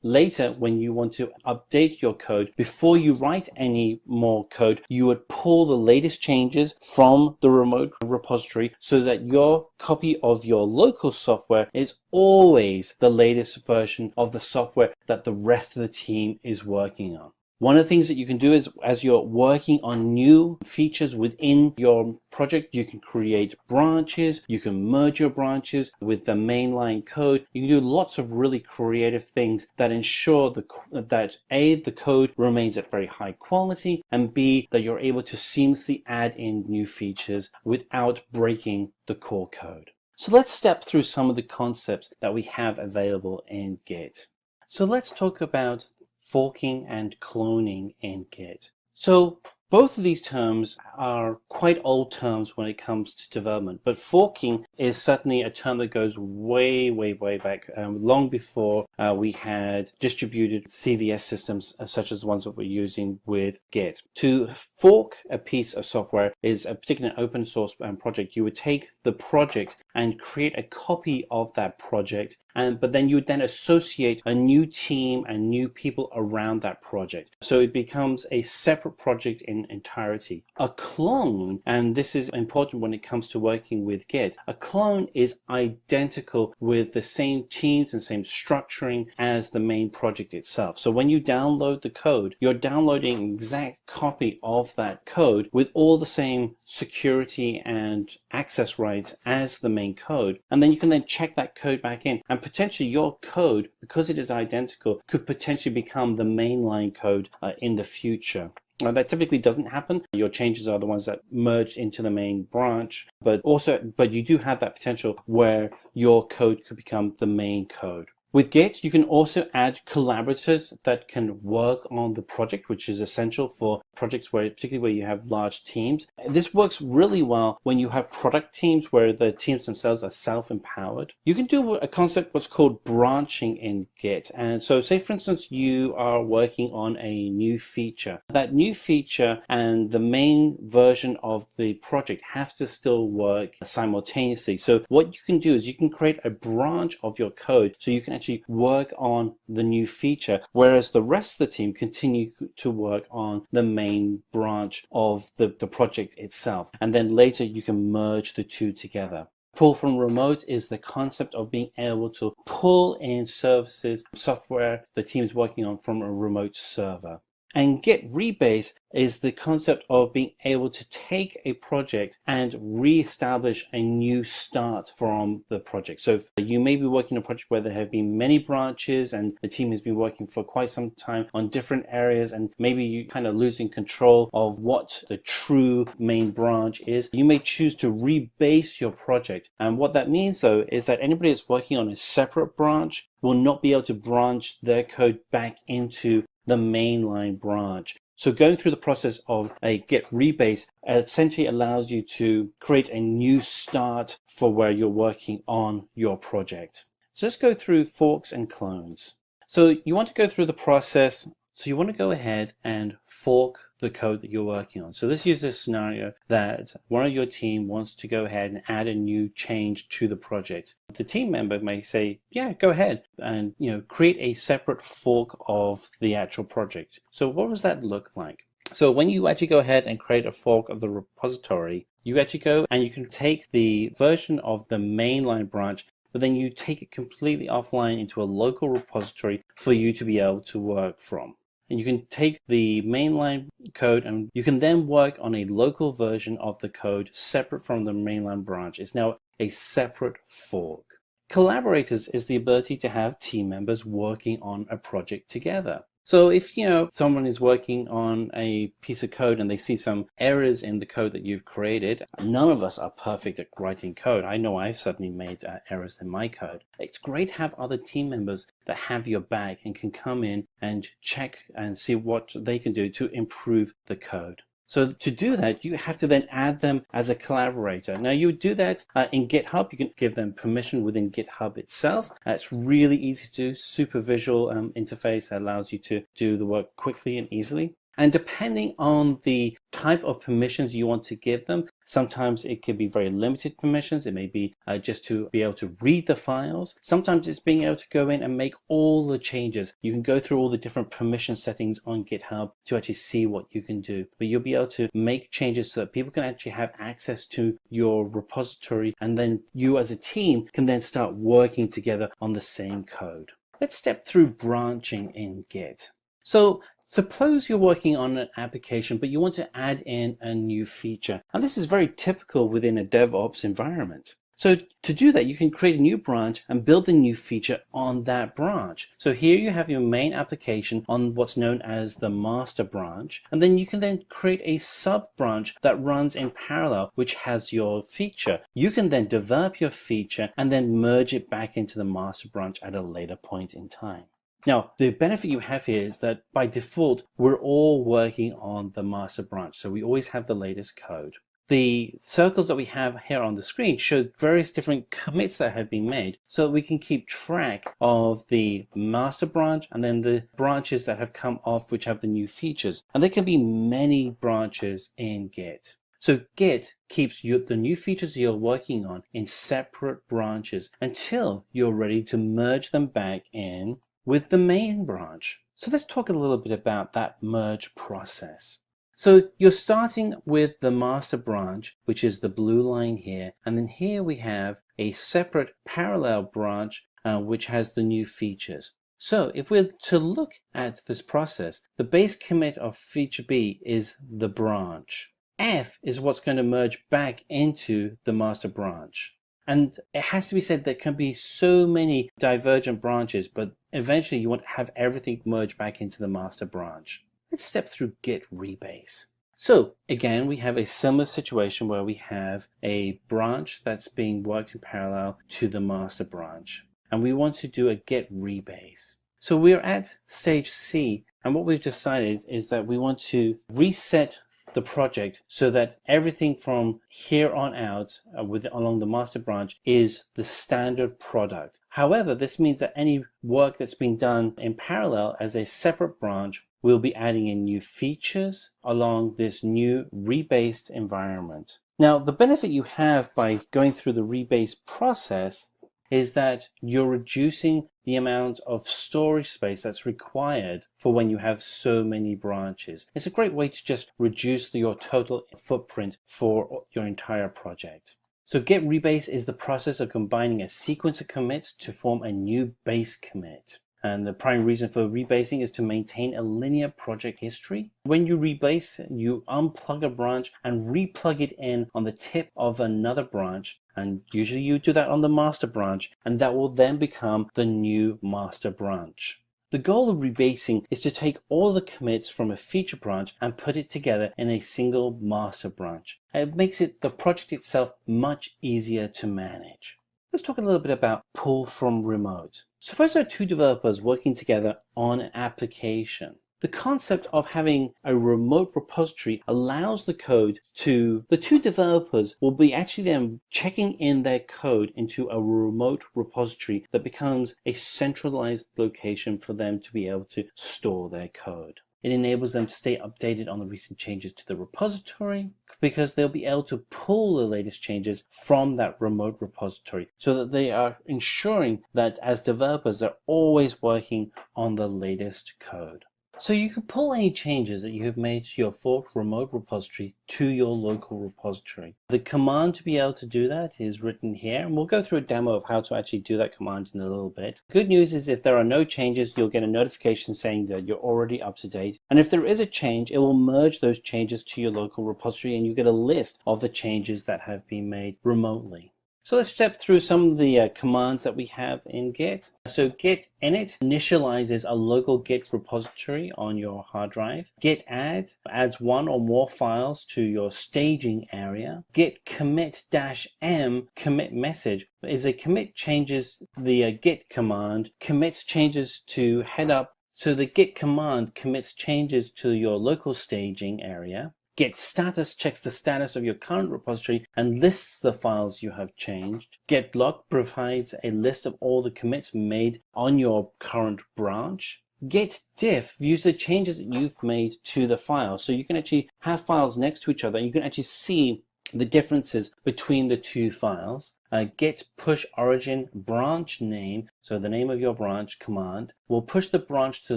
Later, when you want to update your code, before you write any more code, you would pull the latest changes from the remote repository so that your copy of your local software is always the latest version of the software that the rest of the team is working on. One of the things that you can do is, as you're working on new features within your project, you can create branches, you can merge your branches with the mainline code. You can do lots of really creative things that ensure that A, the code remains at very high quality, and B, that you're able to seamlessly add in new features without breaking the core code. So let's step through some of the concepts that we have available in Git. So let's talk about forking and cloning in Git. So both of these terms are quite old terms when it comes to development, but forking is certainly a term that goes way, way, way back, long before we had distributed CVS systems such as the ones that we're using with Git. To fork a piece of software is a particular open source project. You would take the project and create a copy of that project, but then you would then associate a new team and new people around that project. So it becomes a separate project in entirety. A clone, and this is important when it comes to working with Git, a clone is identical with the same teams and same structuring as the main project itself. So when you download the code, you're downloading an exact copy of that code with all the same security and access rights as the main code. And then you can then check that code back in, and potentially your code, because it is identical, could potentially become the mainline code in the future. Now, that typically doesn't happen. Your changes are the ones that merge into the main branch, but you do have that potential where your code could become the main code. With Git, you can also add collaborators that can work on the project, which is essential for projects particularly where you have large teams. This works really well when you have product teams where the teams themselves are self-empowered. You can do a concept what's called branching in Git. And so say, for instance, you are working on a new feature. That new feature and the main version of the project have to still work simultaneously. So what you can do is you can create a branch of your code so you can actually essentially work on the new feature, whereas the rest of the team continue to work on the main branch of the project itself. And then later you can merge the two together. Pull from remote is the concept of being able to pull in services, software the team is working on from a remote server. And Git rebase is the concept of being able to take a project and reestablish a new start from the project. So you may be working on a project where there have been many branches and the team has been working for quite some time on different areas, and maybe you kind of losing control of what the true main branch is. You may choose to rebase your project. And what that means though is that anybody that's working on a separate branch will not be able to branch their code back into the mainline branch. So going through the process of a Git rebase essentially allows you to create a new start for where you're working on your project. So let's go through forks and clones. So you want to go through the process. So you want to go ahead and fork the code that you're working on. So let's use this scenario that one of your team wants to go ahead and add a new change to the project. The team member may say, yeah, go ahead and create a separate fork of the actual project. So what does that look like? So when you actually go ahead and create a fork of the repository, you actually go and you can take the version of the mainline branch, but then you take it completely offline into a local repository for you to be able to work from. And you can take the mainline code and you can then work on a local version of the code separate from the mainline branch. It's now a separate fork. Collaborators is the ability to have team members working on a project together. So if someone is working on a piece of code and they see some errors in the code that you've created, none of us are perfect at writing code. I know I've certainly made errors in my code. It's great to have other team members that have your back and can come in and check and see what they can do to improve the code. So to do that, you have to then add them as a collaborator. Now you would do that in GitHub. You can give them permission within GitHub itself. It's really easy to do, super visual interface that allows you to do the work quickly and easily. And depending on the type of permissions you want to give them, sometimes it can be very limited permissions. It may be just to be able to read the files. Sometimes it's being able to go in and make all the changes. You can go through all the different permission settings on GitHub to actually see what you can do. But you'll be able to make changes so that people can actually have access to your repository, and then you as a team can then start working together on the same code. Let's step through branching in Git. So suppose you're working on an application, but you want to add in a new feature. And this is very typical within a DevOps environment. So to do that, you can create a new branch and build a new feature on that branch. So here you have your main application on what's known as the master branch. And then you can then create a sub branch that runs in parallel, which has your feature. You can then develop your feature and then merge it back into the master branch at a later point in time. Now, the benefit you have here is that by default, we're all working on the master branch. So we always have the latest code. The circles that we have here on the screen show various different commits that have been made so that we can keep track of the master branch and then the branches that have come off which have the new features. And there can be many branches in Git. So Git keeps the new features you're working on in separate branches until you're ready to merge them back in with the main branch. So let's talk a little bit about that merge process. So you're starting with the master branch, which is the blue line here. And then here we have a separate parallel branch, which has the new features. So if we're to look at this process, the base commit of feature B is the branch. F is what's going to merge back into the master branch. And it has to be said there can be so many divergent branches, but eventually you want to have everything merge back into the master branch. Let's step through Git rebase. So again, we have a similar situation where we have a branch that's being worked in parallel to the master branch. And we want to do a Git rebase. So we're at stage C, and what we've decided is that we want to reset the project so that everything from here on out along the master branch is the standard product. However, this means that any work that's been done in parallel as a separate branch will be adding in new features along this new rebased environment. Now, the benefit you have by going through the rebase process is that you're reducing the amount of storage space that's required for when you have so many branches. It's a great way to just reduce your total footprint for your entire project. So git rebase is the process of combining a sequence of commits to form a new base commit. And the primary reason for rebasing is to maintain a linear project history. When you rebase, you unplug a branch and replug it in on the tip of another branch. And usually you do that on the master branch, and that will then become the new master branch. The goal of rebasing is to take all the commits from a feature branch and put it together in a single master branch. And it makes the project itself much easier to manage. Let's talk a little bit about pull from remote. Suppose there are two developers working together on an application. The concept of having a remote repository allows the two developers will be actually then checking in their code into a remote repository that becomes a centralized location for them to be able to store their code. It enables them to stay updated on the recent changes to the repository because they'll be able to pull the latest changes from that remote repository so that they are ensuring that as developers, they're always working on the latest code. So you can pull any changes that you have made to your forked remote repository to your local repository. The command to be able to do that is written here, and we'll go through a demo of how to actually do that command in a little bit. Good news is if there are no changes, you'll get a notification saying that you're already up to date. And if there is a change, it will merge those changes to your local repository and you get a list of the changes that have been made remotely. So let's step through some of the commands that we have in Git. So git init initializes a local Git repository on your hard drive. Git add adds one or more files to your staging area. Git commit -m commit message is a commit changes the Git command, commits changes to head up. So the Git command commits changes to your local staging area. Git status checks the status of your current repository and lists the files you have changed. Git log provides a list of all the commits made on your current branch. Git diff views the changes that you've made to the file. So you can actually have files next to each other and you can actually see the differences between the two files. Git push origin branch name, so the name of your branch command, will push the branch to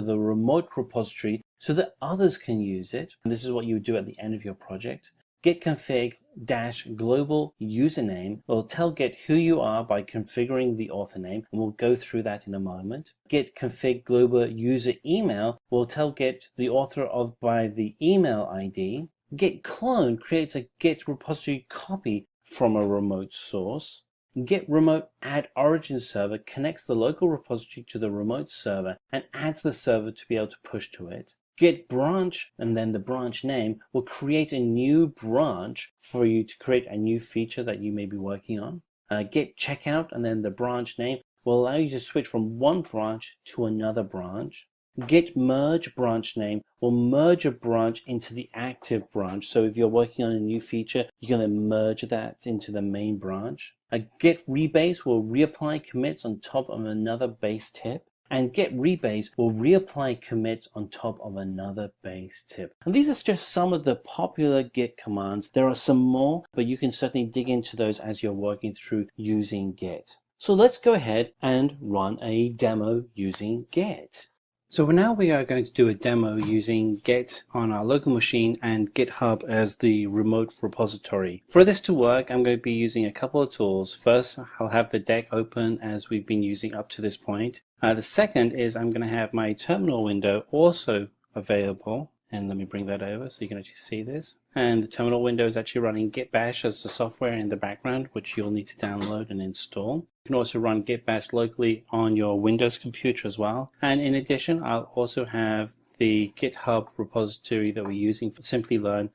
the remote repository so that others can use it. And this is what you would do at the end of your project. Git config -global username will tell Git who you are by configuring the author name, and we'll go through that in a moment. Git config global user email will tell Git the author by the email ID. Git clone creates a Git repository copy from a remote source. Git remote add origin server connects the local repository to the remote server and adds the server to be able to push to it. Git branch and then the branch name will create a new branch for you to create a new feature that you may be working on. Git checkout and then the branch name will allow you to switch from one branch to another branch. Git merge branch name will merge a branch into the active branch. So if you're working on a new feature, you're going to merge that into the main branch. A Git rebase will reapply commits on top of another base tip. And Git rebase will reapply commits on top of another base tip. And these are just some of the popular Git commands. There are some more, but you can certainly dig into those as you're working through using Git. So let's go ahead and run a demo using Git. So now we are going to do a demo using Git on our local machine and GitHub as the remote repository. For this to work, I'm going to be using a couple of tools. First, I'll have the deck open as we've been using up to this point. The second is I'm going to have my terminal window also available. And let me bring that over so you can actually see this. And the terminal window is actually running Git Bash as the software in the background, which you'll need to download and install. You can also run Git Bash locally on your Windows computer as well. And in addition, I'll also have the GitHub repository that we're using for Simplilearn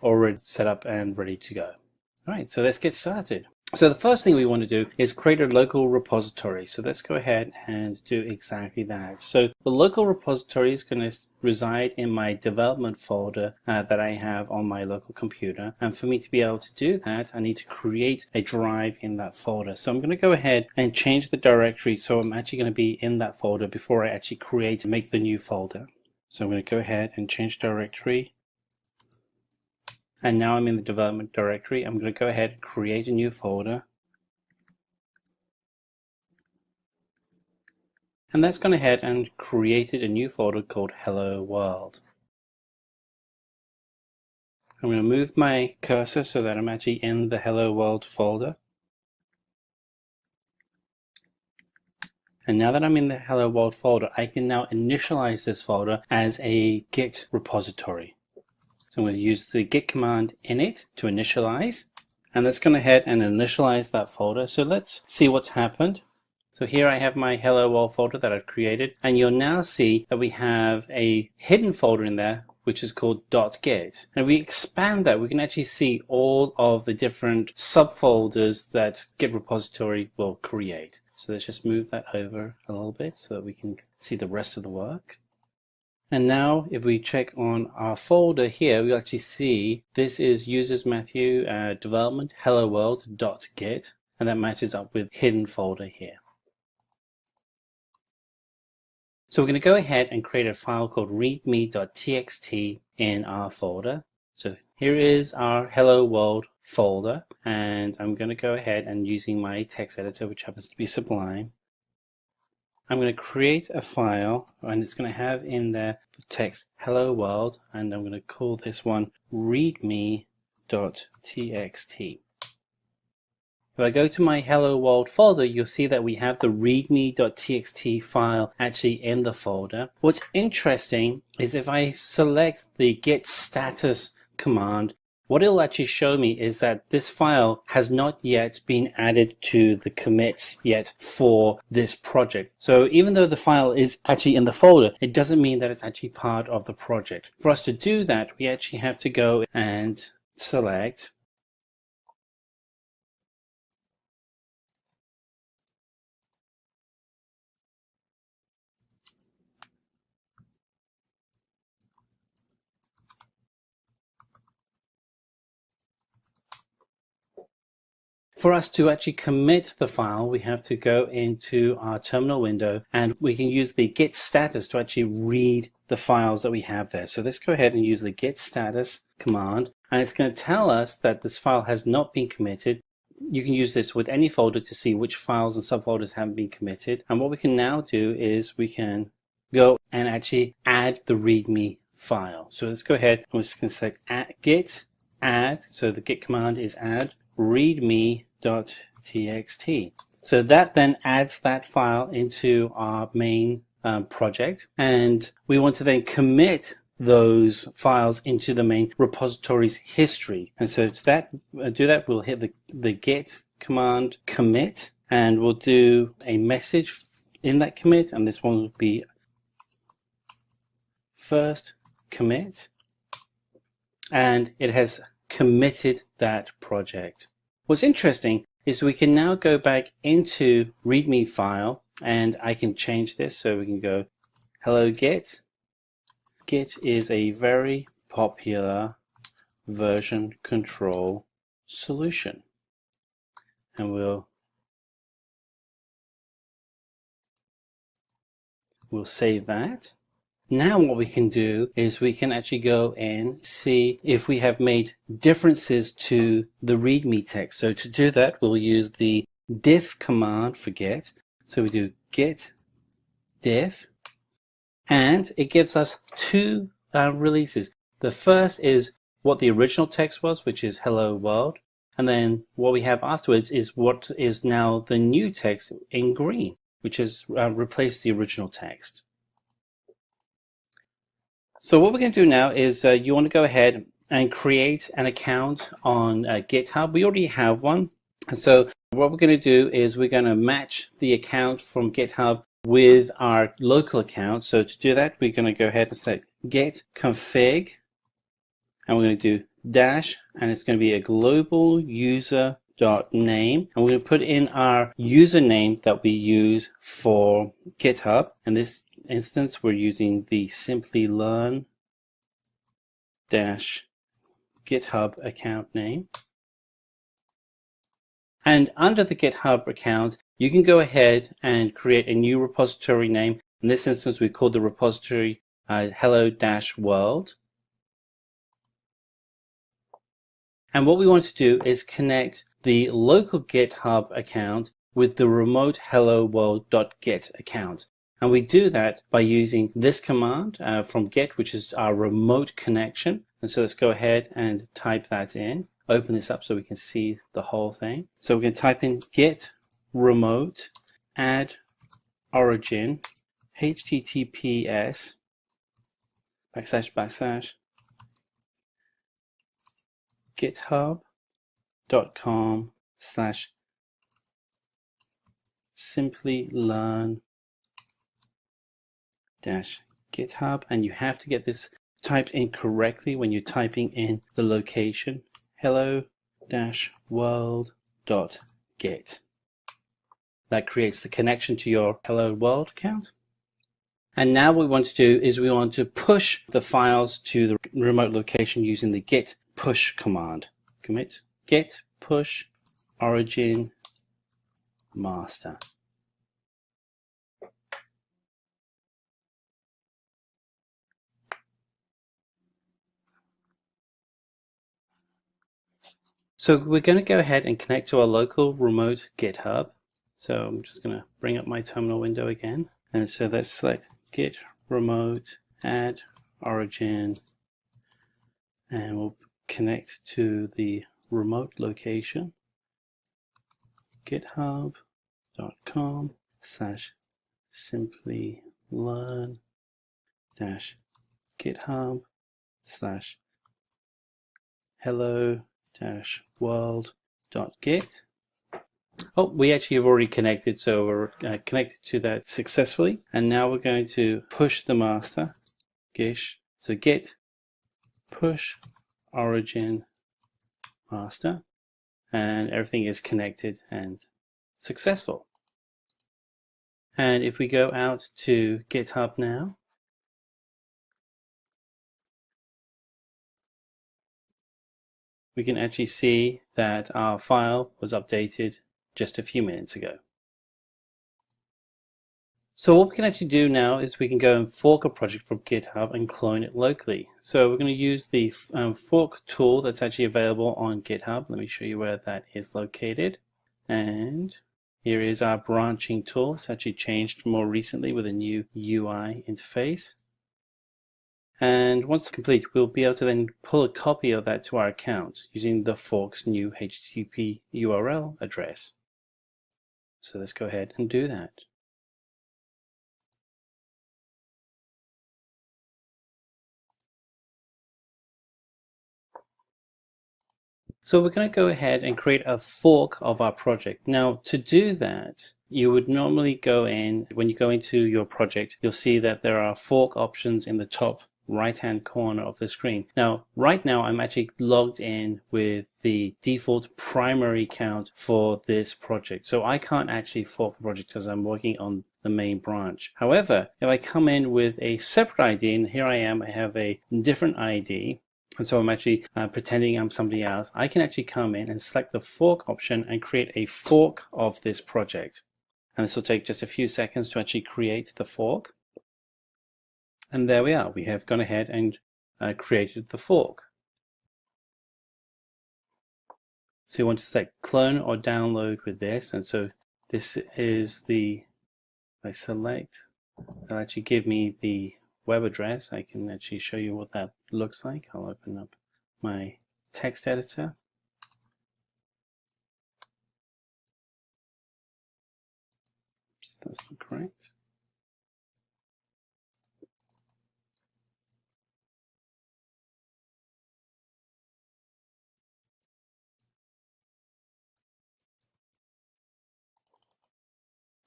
already set up and ready to go. All right, so let's get started. So the first thing we want to do is create a local repository. So let's go ahead and do exactly that. So the local repository is going to reside in my development folder that I have on my local computer. And for me to be able to do that, I need to create a drive in that folder. So I'm going to go ahead and change the directory. So I'm actually going to be in that folder before I actually create and make the new folder. So I'm going to go ahead and change directory. And now I'm in the development directory. I'm going to go ahead and create a new folder. And that's gone ahead and created a new folder called Hello World. I'm going to move my cursor so that I'm actually in the Hello World folder. And now that I'm in the Hello World folder, I can now initialize this folder as a Git repository. So I'm going to use the Git command init to initialize. And that's going ahead and initialize that folder. So let's see what's happened. So here I have my Hello World folder that I've created. And you'll now see that we have a hidden folder in there, which is called .git. And if we expand that, we can actually see all of the different subfolders that Git repository will create. So let's just move that over a little bit so that we can see the rest of the work. And now if we check on our folder here, we actually see this is users Matthew development hello world.git, and that matches up with hidden folder here. So we're going to go ahead and create a file called readme.txt in our folder. So here is our hello world folder, and I'm going to go ahead and using my text editor, which happens to be Simplilearn, I'm going to create a file, and it's going to have in there the text hello world, and I'm going to call this one readme.txt. If I go to my hello world folder, you'll see that we have the readme.txt file actually in the folder. What's interesting is if I select the git status command, what it'll actually show me is that this file has not yet been added to the commits yet for this project. So even though the file is actually in the folder, it doesn't mean that it's actually part of the project. For us to do that, we actually have to go and select For us to actually commit the file, we have to go into our terminal window, and we can use the git status to actually read the files that we have there. So let's go ahead and use the git status command, and it's going to tell us that this file has not been committed. You can use this with any folder to see which files and subfolders haven't been committed. And what we can now do is we can go and actually add the readme file. So let's go ahead and we're just going to select git add. So the git command is add readme.txt. So that then adds that file into our main project, and we want to then commit those files into the main repository's history. And so to do that, we'll hit the git command commit, and we'll do a message in that commit, and this one will be first commit, and it has committed that project. What's interesting is we can now go back into readme file, and I can change this. So we can go hello Git. Git is a very popular version control solution, and we'll save that. Now what we can do is we can actually go and see if we have made differences to the readme text. So to do that, we'll use the diff command for git. So we do git diff, and it gives us two releases. The first is what the original text was, which is hello world. And then what we have afterwards is what is now the new text in green, which has replaced the original text. So what we're going to do now is you want to go ahead and create an account on GitHub. We already have one. So what we're going to do is we're going to match the account from GitHub with our local account. So to do that, we're going to go ahead and select git config, and we're going to do dash, and it's going to be a global user name, and we're going to put in our username that we use for GitHub. In this instance, we're using the Simplilearn -GitHub account name. And under the GitHub account, you can go ahead and create a new repository name. In this instance, we call the repository hello-world. And what we want to do is connect the local GitHub account with the remote hello world.git account. And we do that by using this command from Git, which is our remote connection. And so let's go ahead and type that in. Open this up so we can see the whole thing. So we're going to type in git remote add origin https / github.com / Simplilearn -GitHub, and you have to get this typed in correctly when you're typing in the location hello-world.git. That creates the connection to your Hello World account. And now what we want to do is we want to push the files to the remote location using the git push command. Commit git push origin master. So we're going to go ahead and connect to our local remote GitHub. So I'm just going to bring up my terminal window again. And so let's select git remote add origin, and we'll connect to the remote location github.com / Simplilearn -GitHub / hello-world.git. Oh, we actually have already connected, so we're connected to that successfully. And now we're going to push the master, gish. So git push origin master, and everything is connected and successful. And if we go out to GitHub now, we can actually see that our file was updated just a few minutes ago. So what we can actually do now is we can go and fork a project from GitHub and clone it locally. So we're going to use the fork tool that's actually available on GitHub. Let me show you where that is located. And here is our branching tool. It's actually changed more recently with a new UI interface. And once complete, we'll be able to then pull a copy of that to our account using the fork's new HTTP URL address. So let's go ahead and do that. So we're going to go ahead and create a fork of our project. Now, to do that, you would normally go in, when you go into your project, you'll see that there are fork options in the top right-hand corner of the screen. Now, right now, I'm actually logged in with the default primary account for this project. So I can't actually fork the project as I'm working on the main branch. However, if I come in with a separate ID, and here I am, I have a different ID, and so I'm actually pretending I'm somebody else, I can actually come in and select the fork option and create a fork of this project. And this will take just a few seconds to actually create the fork. And there we are. We have gone ahead and created the fork. So you want to select clone or download with this. And so this is the, I select, that'll actually give me the web address. I can actually show you what that looks like. I'll open up my text editor. Oops, that's not correct.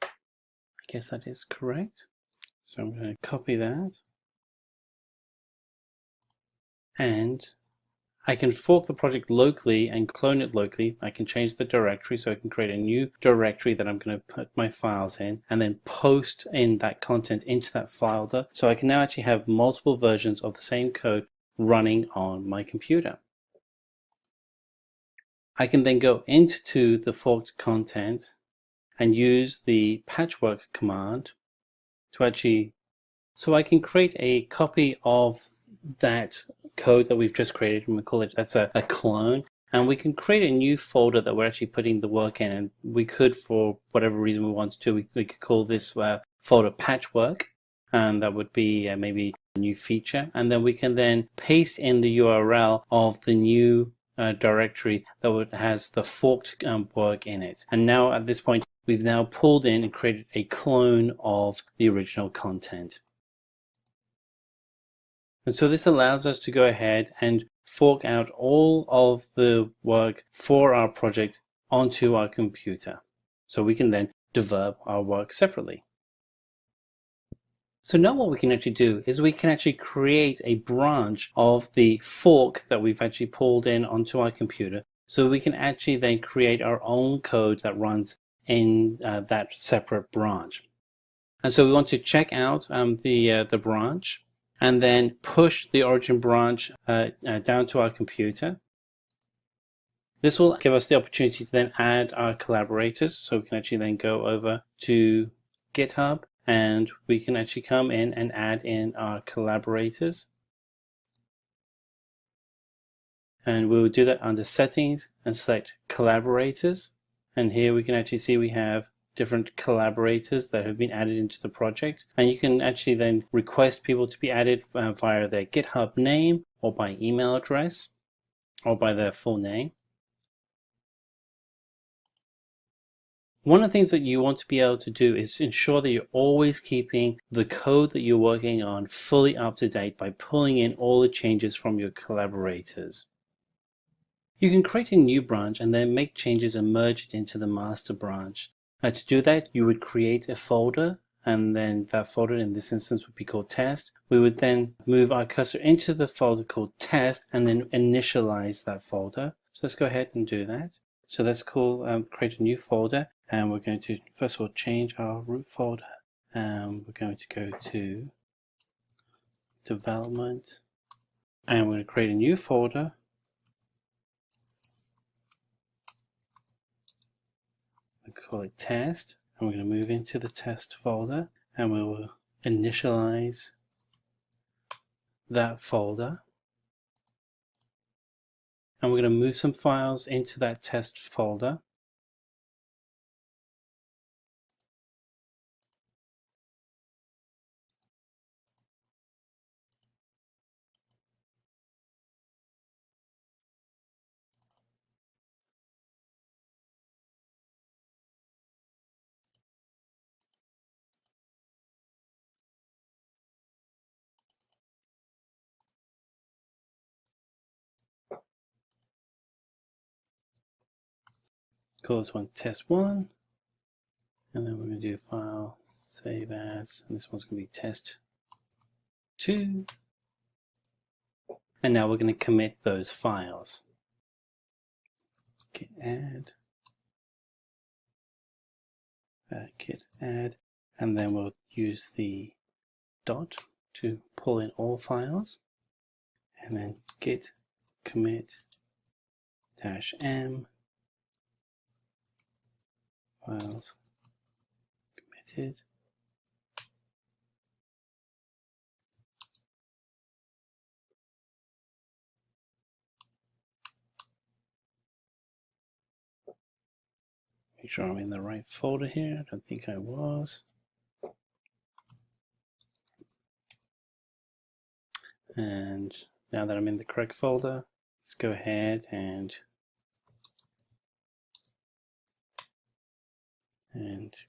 I guess that is correct. So I'm going to copy that. And I can fork the project locally and clone it locally. I can change the directory, so I can create a new directory that I'm going to put my files in and then post in that content into that folder. So I can now actually have multiple versions of the same code running on my computer. I can then go into the forked content and use the patchwork command to actually, so I can create a copy of that code that we've just created, and we call it, that's a clone, and we can create a new folder that we're actually putting the work in, and we could, for whatever reason we want to, we could call this folder patchwork, and that would be maybe a new feature. And then we can then paste in the URL of the new directory that has the forked work in it. And now at this point, we've now pulled in and created a clone of the original content. And so this allows us to go ahead and fork out all of the work for our project onto our computer. So we can then develop our work separately. So now what we can actually do is we can actually create a branch of the fork that we've actually pulled in onto our computer. So we can actually then create our own code that runs in that separate branch. And so we want to check out the branch and then push the origin branch down to our computer. This will give us the opportunity to then add our collaborators. So we can actually then go over to GitHub and we can actually come in and add in our collaborators. And we will do that under settings and select collaborators. And here we can actually see we have different collaborators that have been added into the project. And you can actually then request people to be added via their GitHub name or by email address or by their full name. One of the things that you want to be able to do is to ensure that you're always keeping the code that you're working on fully up to date by pulling in all the changes from your collaborators. You can create a new branch and then make changes and merge it into the master branch. To do that, you would create a folder, and then that folder in this instance would be called test. We would then move our cursor into the folder called test and then initialize that folder. So let's go ahead and do that. So let's create a new folder, and we're going to first of all change our root folder. We're going to go to development, and we're going to create a new folder. We call it test, and we're going to move into the test folder, and we will initialize that folder. And we're going to move some files into that test folder. Call this one test1, and then we're going to do file save as, and this one's going to be test2, and now we're going to commit those files. Git add, git add, and then we'll use the dot to pull in all files, and then git commit -m files committed. Make sure I'm in the right folder here. I don't think I was. And now that I'm in the correct folder, let's go ahead and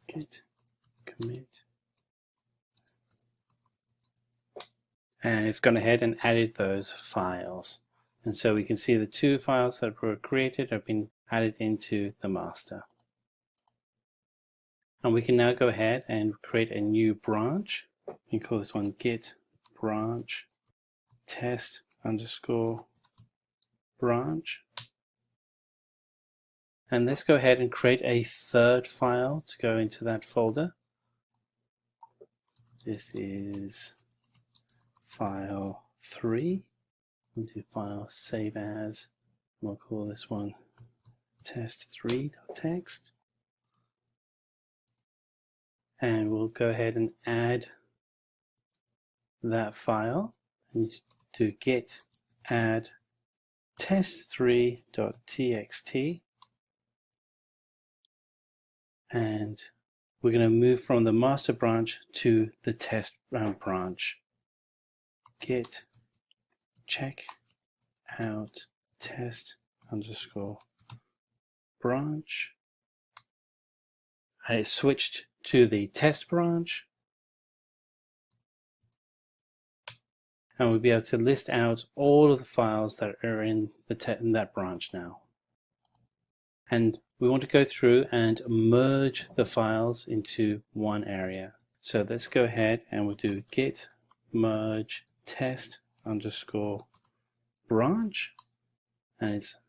git commit, and it's gone ahead and added those files, and so we can see the two files that were created have been added into the master. And we can now go ahead and create a new branch. You can call this one git branch test _ branch. And let's go ahead and create a third file to go into that folder. This is file 3. We'll do file save as. We'll call this one test3.txt. And we'll go ahead and add that file. And do git add test3.txt. And we're going to move from the master branch to the test branch. Git check out test underscore branch. And it switched to the test branch. And we'll be able to list out all of the files that are in that branch now. And we want to go through and merge the files into one area. So let's go ahead and we'll do git merge test underscore branch. And it's,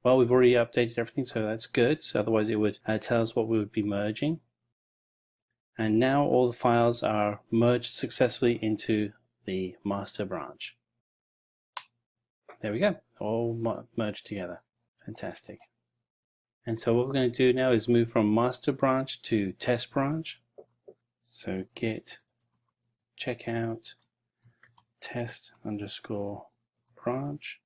well, we've already updated everything, so that's good. So otherwise it would tell us what we would be merging. And now all the files are merged successfully into the master branch. There we go, all merged together. Fantastic. And so what we're going to do now is move from master branch to test branch. So git checkout test underscore branch.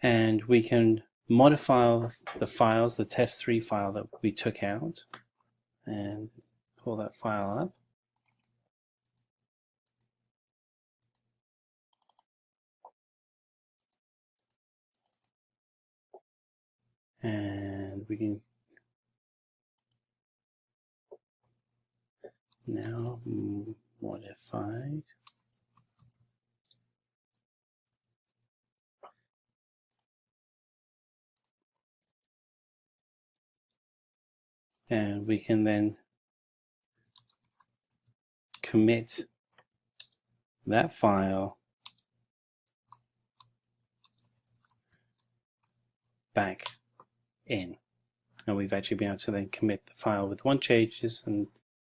And we can modify the files, the test3 file that we took out, and pull that file up. And we can now modify it. And we can then commit that file back in. And we've actually been able to then commit the file with one changes, and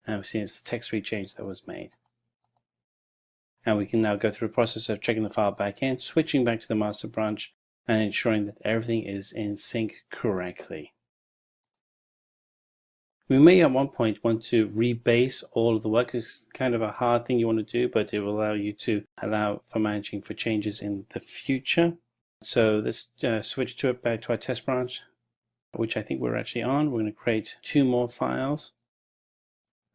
we see it's the text-free change that was made. And we can now go through the process of checking the file back in, switching back to the master branch, and ensuring that everything is in sync correctly. We may at one point want to rebase all of the work. It's kind of a hard thing you want to do, but it will allow you to allow for managing for changes in the future. So let's switch to it back to our test branch, which I think we're actually on. We're going to create 2 more files.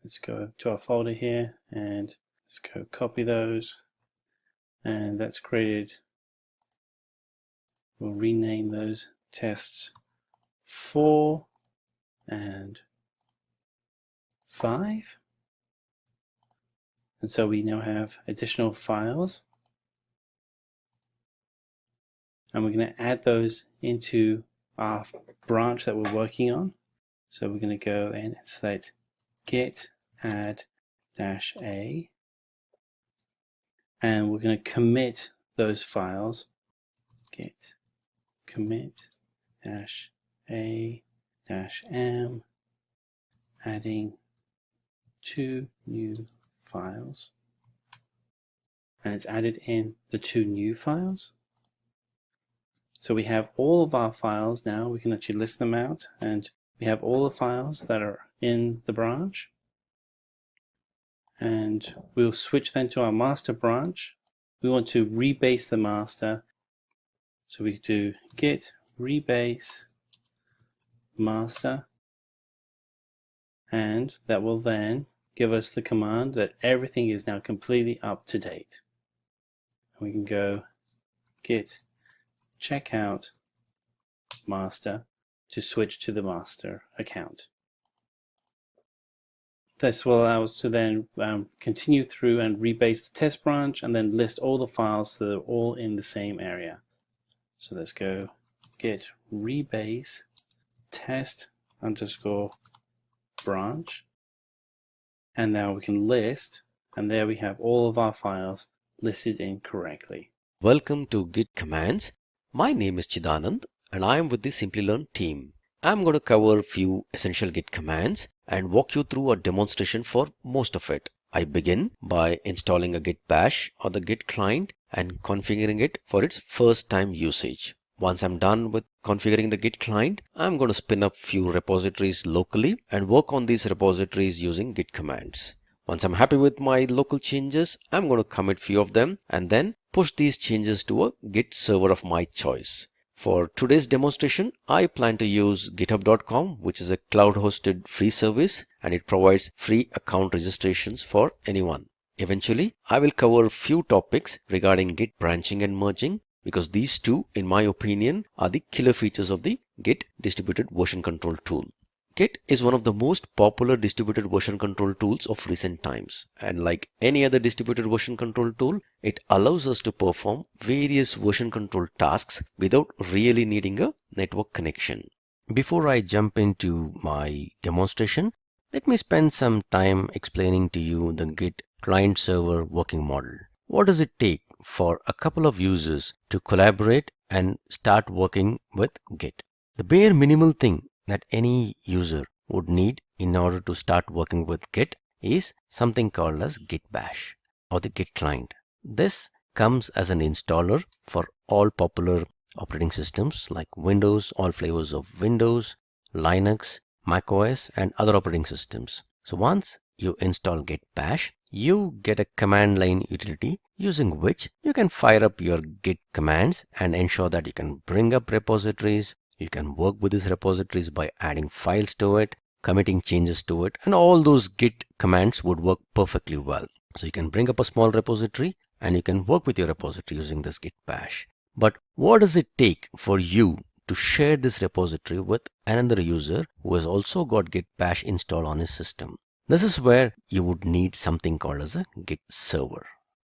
Let's go to our folder here and let's go copy those. And that's created. We'll rename those tests 4 and 5. And so we now have additional files. And we're going to add those into our branch that we're working on. So we're going to go in and select git add -a, and we're going to commit those files. Git commit -a -m, adding 2 new files, and it's added in the 2 new files. So we have all of our files now. We can actually list them out, and we have all the files that are in the branch. And we'll switch then to our master branch. We want to rebase the master, so we do git rebase master, and that will then give us the command that everything is now completely up to date. And we can go git checkout master to switch to the master account. This will allow us to then continue through and rebase the test branch and then list all the files so they're all in the same area. So let's go git rebase test underscore branch, and now we can list, and there we have all of our files listed in correctly. Welcome to Git Commands. My name is Chidanand and I am with the Simplilearn team. I'm going to cover a few essential Git commands and walk you through a demonstration for most of it. I begin by installing a Git bash or the Git client and configuring it for its first time usage. Once I'm done with configuring the Git client, I'm going to spin up few repositories locally and work on these repositories using Git commands. Once I'm happy with my local changes, I'm going to commit few of them and then push these changes to a Git server of my choice. For today's demonstration, I plan to use github.com, which is a cloud-hosted free service, and it provides free account registrations for anyone. Eventually, I will cover a few topics regarding Git branching and merging, because these two, in my opinion, are the killer features of the Git distributed version control tool. Git is one of the most popular distributed version control tools of recent times, and like any other distributed version control tool, it allows us to perform various version control tasks without really needing a network connection. Before I jump into my demonstration, let me spend some time explaining to you the Git client-server working model. What does it take for a couple of users to collaborate and start working with Git? The bare minimal thing that any user would need in order to start working with Git is something called as Git Bash or the Git client. This comes as an installer for all popular operating systems like Windows, all flavors of Windows, Linux, macOS, and other operating systems. So once you install Git Bash, you get a command line utility using which you can fire up your Git commands and ensure that you can bring up repositories. You can work with these repositories by adding files to it, committing changes to it, and all those Git commands would work perfectly well. So you can bring up a small repository and you can work with your repository using this Git Bash. But what does it take for you to share this repository with another user who has also got Git Bash installed on his system? This is where you would need something called as a Git server.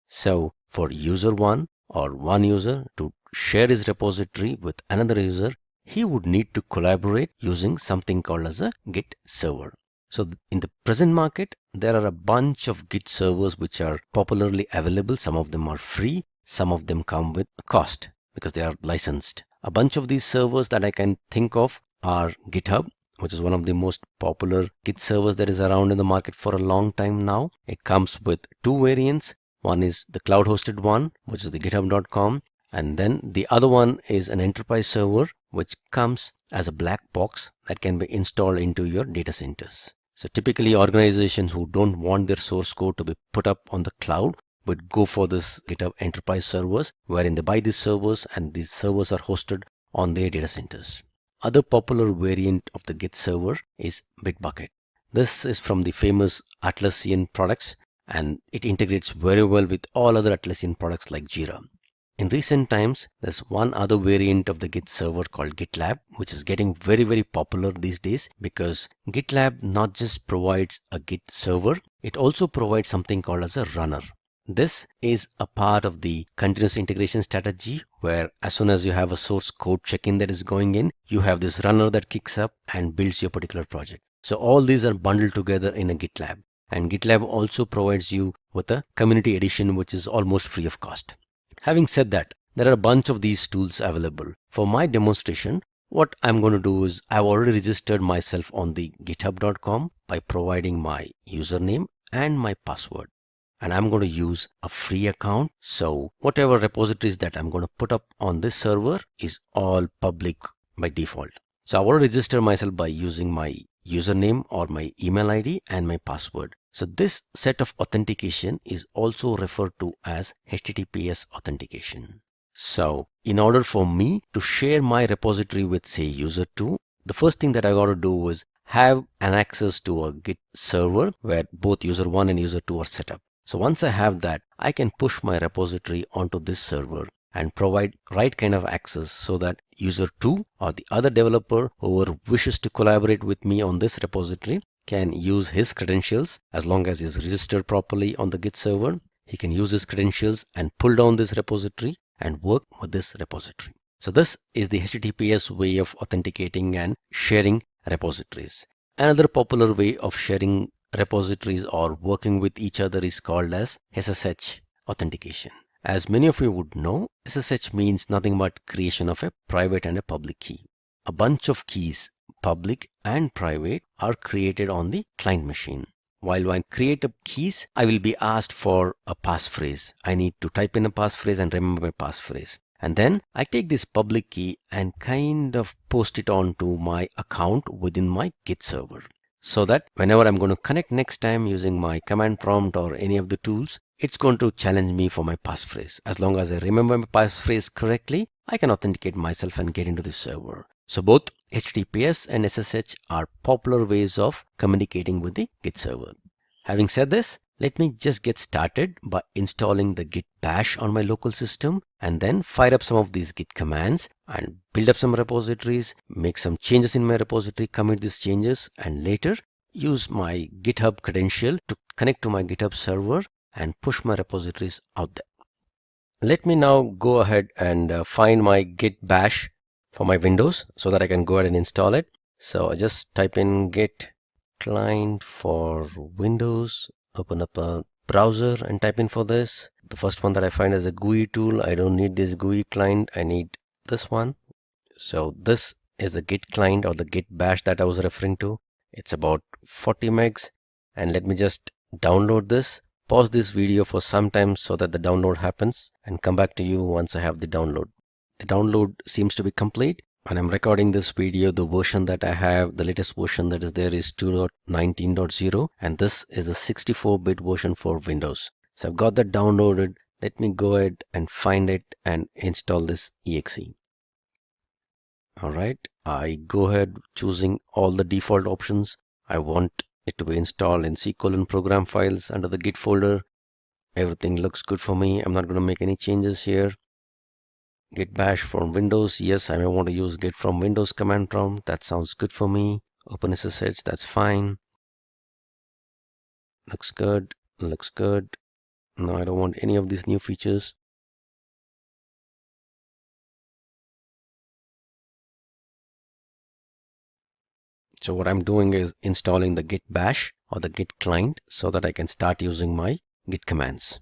So for user one or one user to share his repository with another user, he would need to collaborate using something called as a Git server. So in the present market, there are a bunch of Git servers which are popularly available. Some of them are free. Some of them come with a cost because they are licensed. A bunch of these servers that I can think of are GitHub, which is one of the most popular Git servers that is around in the market for a long time now. It comes with two variants. One is the cloud hosted one, which is the github.com. And then the other one is an enterprise server, which comes as a black box that can be installed into your data centers. So typically organizations who don't want their source code to be put up on the cloud would go for this GitHub enterprise servers, wherein they buy these servers and these servers are hosted on their data centers. Other popular variant of the Git server is Bitbucket. This is from the famous Atlassian products and it integrates very well with all other Atlassian products like Jira. In recent times, there's one other variant of the Git server called GitLab, which is getting very popular these days because GitLab not just provides a Git server, it also provides something called as a runner. This is a part of the continuous integration strategy where as soon as you have a source code check-in that is going in, you have this runner that kicks up and builds your particular project. So all these are bundled together in a GitLab. And GitLab also provides you with a community edition, which is almost free of cost. Having said that, there are a bunch of these tools available. For my demonstration, what I'm going to do is I've already registered myself on the github.com by providing my username and my password. And I'm going to use a free account. So whatever repositories that I'm going to put up on this server is all public by default. So I've already registered myself by using my username or my email ID and my password. So this set of authentication is also referred to as HTTPS authentication. So in order for me to share my repository with say user 2, the first thing that I got to do is have an access to a Git server where both user 1 and user 2 are set up. So once I have that, I can push my repository onto this server and provide right kind of access so that user 2 or the other developer who wishes to collaborate with me on this repository can use his credentials as long as he's registered properly on the Git server. He can use his credentials and pull down this repository and work with this repository. So this is the HTTPS way of authenticating and sharing repositories. Another popular way of sharing repositories or working with each other is called as SSH authentication. As many of you would know, SSH means nothing but creation of a private and a public key. A bunch of keys, public and private, are created on the client machine. While I create keys, I will be asked for a passphrase. I need to type in a passphrase and remember my passphrase. And then I take this public key and kind of post it onto my account within my Git server. So that whenever I'm going to connect next time using my command prompt or any of the tools, it's going to challenge me for my passphrase. As long as I remember my passphrase correctly, I can authenticate myself and get into the server. So both HTTPS and SSH are popular ways of communicating with the Git server. Having said this, let me just get started by installing the Git bash on my local system and then fire up some of these Git commands and build up some repositories, make some changes in my repository, commit these changes, and later use my GitHub credential to connect to my GitHub server and push my repositories out there. Let me now go ahead and find my Git bash for my Windows so that I can go ahead and install it. So I just type in Git client for Windows, open up a browser and type in for this. The first one that I find is a GUI tool. I don't need this GUI client. I need this one. So this is the Git client or the Git bash that I was referring to. It's about 40 megs. And let me just download this. Pause this video for some time so that the download happens and come back to you once I have the download. The download seems to be complete. When I'm recording this video, the version that I have, the latest version that is there is 2.19.0, and this is a 64-bit version for Windows. So I've got that downloaded. Let me go ahead and find it and install this exe. All right, I go ahead choosing all the default options. I want it to be installed in C: program files under the Git folder. Everything looks good for me. I'm not going to make any changes here. Git bash from Windows. Yes, I may want to use git from Windows command prompt. That sounds good for me. OpenSSH, that's fine. Looks good. Looks good. No, I don't want any of these new features. So what I'm doing is installing the Git bash or the Git client so that I can start using my Git commands.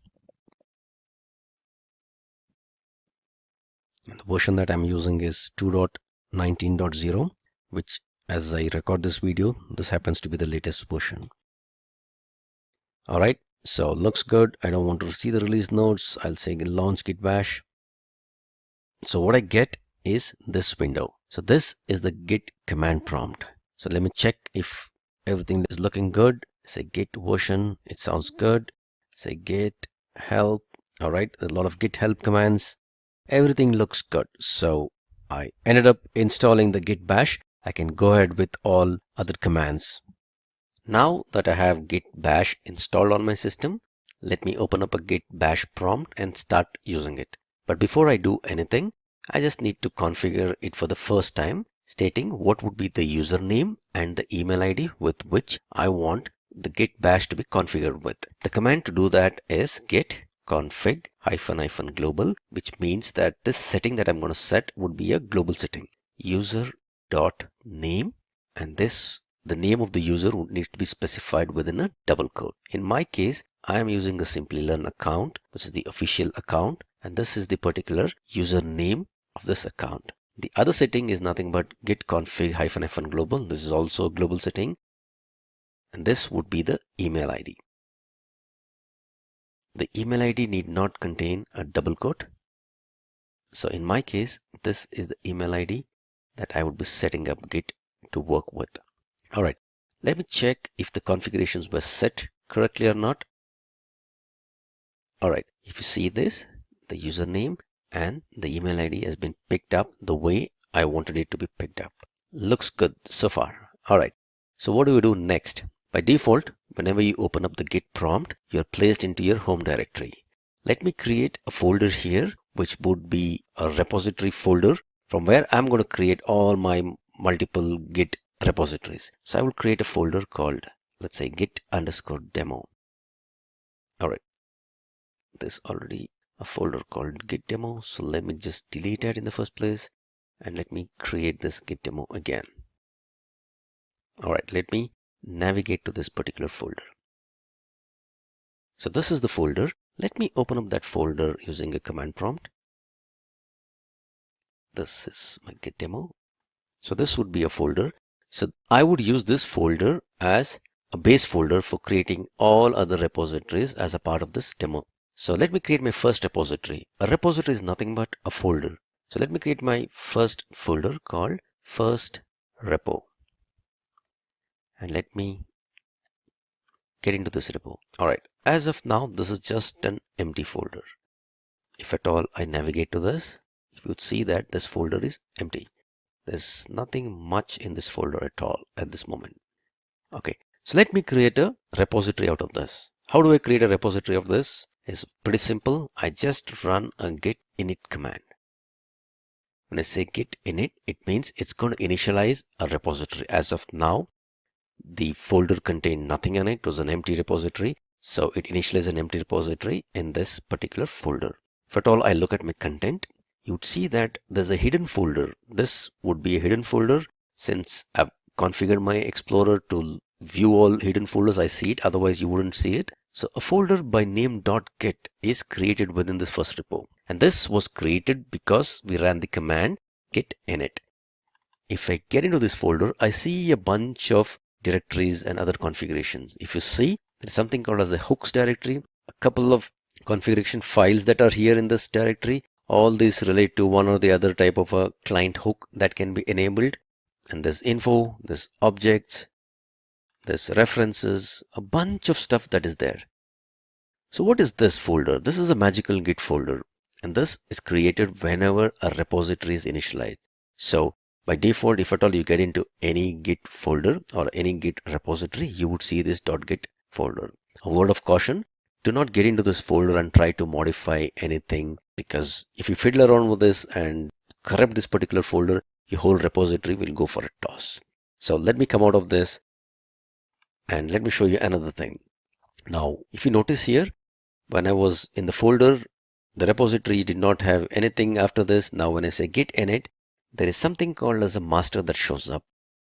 And the version that I'm using is 2.19.0, which as I record this video, this happens to be the latest version. All right, so looks good. I don't want to see the release notes. I'll say launch Git bash. So what I get is this window. So this is the Git command prompt. So let me check if everything is looking good. Say Git version, it sounds good. Say Git help. All right, a lot of Git help commands. Everything looks good. So I ended up installing the Git bash. I can go ahead with all other commands. Now that I have Git bash installed on my system, let me open up a Git bash prompt and start using it. But before I do anything, I just need to configure it for the first time, stating what would be the username and the email ID with which I want the Git bash to be configured with. The command to do that is git config -- global, which means that this setting that I'm going to set would be a global setting. User.name, and the name of the user would need to be specified within a double quote. In my case, I am using a Simplilearn account, which is the official account, and this is the particular username of this account. The other setting is nothing but git config -- global. This is also a global setting, and this would be the email ID. The email ID need not contain a double quote. So in my case, this is the email ID that I would be setting up Git to work with. All right, let me check if the configurations were set correctly or not. All right, if you see this, the username and the email ID has been picked up the way I wanted it to be picked up. Looks good so far. All right, so what do we do next? By default, whenever you open up the Git prompt, you're placed into your home directory. Let me create a folder here, which would be a repository folder from where I'm going to create all my multiple Git repositories. So I will create a folder called, let's say, git_demo. All right, there's already a folder called git demo. So let me just delete it in the first place and let me create this git demo again. All right, let me navigate to this particular folder. So this is the folder. Let me open up that folder using a command prompt. This is my git demo. So this would be a folder. So I would use this folder as a base folder for creating all other repositories as a part of this demo. So let me create my first repository. A repository is nothing but a folder. So let me create my first folder called first repo. And let me get into this repo. All right, as of now, this is just an empty folder. If at all I navigate to this, you would see that this folder is empty. There's nothing much in this folder at all at this moment. Okay, so let me create a repository out of this. How do I create a repository of this? It's pretty simple. I just run a git init command. When I say git init, it means it's going to initialize a repository. As of now, the folder contained nothing in it. It was an empty repository. So it initializes an empty repository in this particular folder. If at all I look at my content, you would see that there's a hidden folder. This would be a hidden folder since I've configured my Explorer to view all hidden folders. I see it, otherwise you wouldn't see it. So a folder by name .git is created within this first repo. And this was created because we ran the command git init. If I get into this folder, I see a bunch of directories and other configurations. If you see, there's something called as a hooks directory, a couple of configuration files that are here in this directory. All these relate to one or the other type of a client hook that can be enabled. And there's info, there's objects, there's references, a bunch of stuff that is there. So what is this folder? This is a magical Git folder, and this is created whenever a repository is initialized. So by default, if at all you get into any Git folder or any Git repository, you would see this .git folder. A word of caution, do not get into this folder and try to modify anything, because if you fiddle around with this and corrupt this particular folder, your whole repository will go for a toss. So let me come out of this and let me show you another thing. Now, if you notice here, when I was in the folder, the repository did not have anything after this. Now, when I say git init, there is something called as a master that shows up.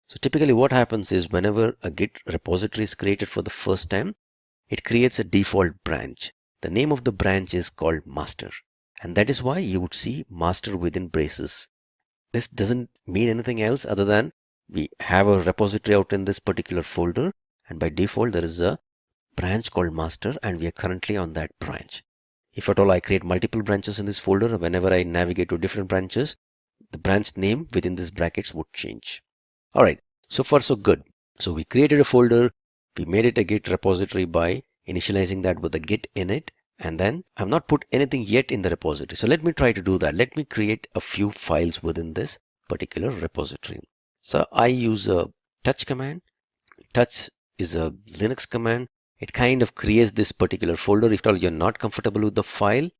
So typically what happens is whenever a Git repository is created for the first time, it creates a default branch. The name of the branch is called master. And that is why you would see master within braces. This doesn't mean anything else other than we have a repository out in this particular folder. And by default, there is a branch called master, and we are currently on that branch. If at all I create multiple branches in this folder, whenever I navigate to different branches, the branch name within these brackets would change. All right, so far so good. So we created a folder, we made it a Git repository by initializing that with a git init, and then I've not put anything yet in the repository. So let me try to do that. Let me create a few files within this particular repository. So I use a touch command. Touch is a Linux command. It kind of creates this particular folder. If at all you're not comfortable with the file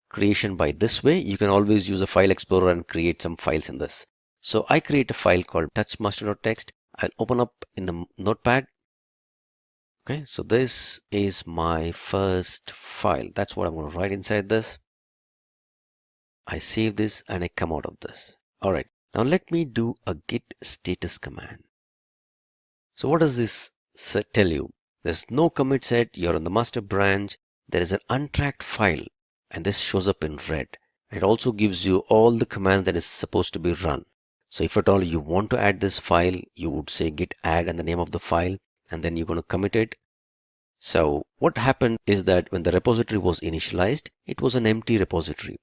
creation by this way, you can always use a file explorer and create some files in this. So I create a file called touchmaster.txt. I'll open up in the notepad. Okay, so this is my first file. That's what I'm going to write inside this. I save this and I come out of this. All right, now let me do a git status command. So what does this tell you? There's no commit set, you're on the master branch, there is an untracked file, and this shows up in red. It also gives you all the commands that is supposed to be run. So if at all you want to add this file, you would say git add and the name of the file, and then you're going to commit it. So what happened is that when the repository was initialized, it was an empty repository.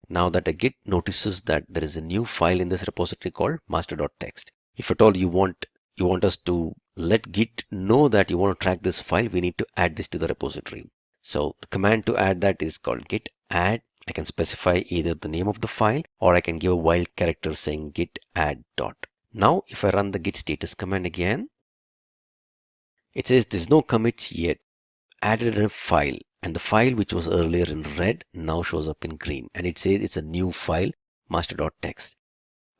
Now that a git notices that there is a new file in this repository called master.txt. If at all you want us to let Git know that you want to track this file, we need to add this to the repository. So the command to add that is called git add. I can specify either the name of the file or I can give a wild character saying git add dot. Now if I run the git status command again, it says there's no commits yet. Added a file, and the file which was earlier in red now shows up in green, and it says it's a new file, master.txt.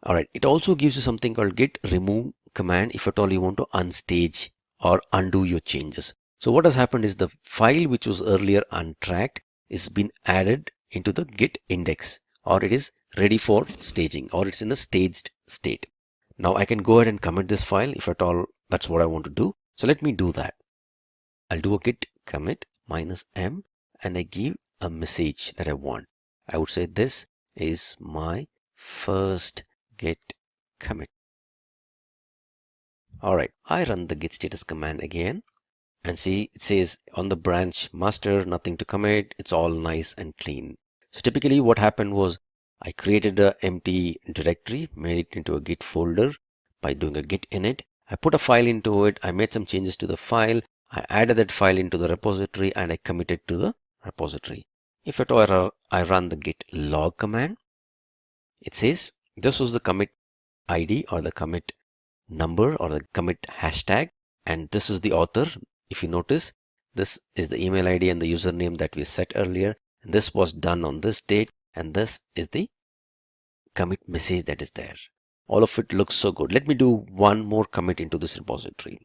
All right, it also gives you something called git remove command if at all you want to unstage or undo your changes. So what has happened is the file which was earlier untracked is been added into the git index, or it is ready for staging, or it's in a staged state. Now I can go ahead and commit this file if at all that's what I want to do. So let me do that. I'll do a git commit -m and I give a message that I want. I would say this is my first git commit. All right, I run the git status command again and see it says on the branch master, nothing to commit. It's all nice and clean. So typically what happened was I created an empty directory, made it into a git folder by doing a git init. I put a file into it. I made some changes to the file. I added that file into the repository and I committed to the repository. If at all I run the git log command, It says this was the commit ID or the commit number or the commit hashtag, and this is the author. If you notice, this is the email ID and the username that we set earlier, and this was done on this date, and this is the commit message that is there. All of it looks so good. Let me do one more commit into this repository.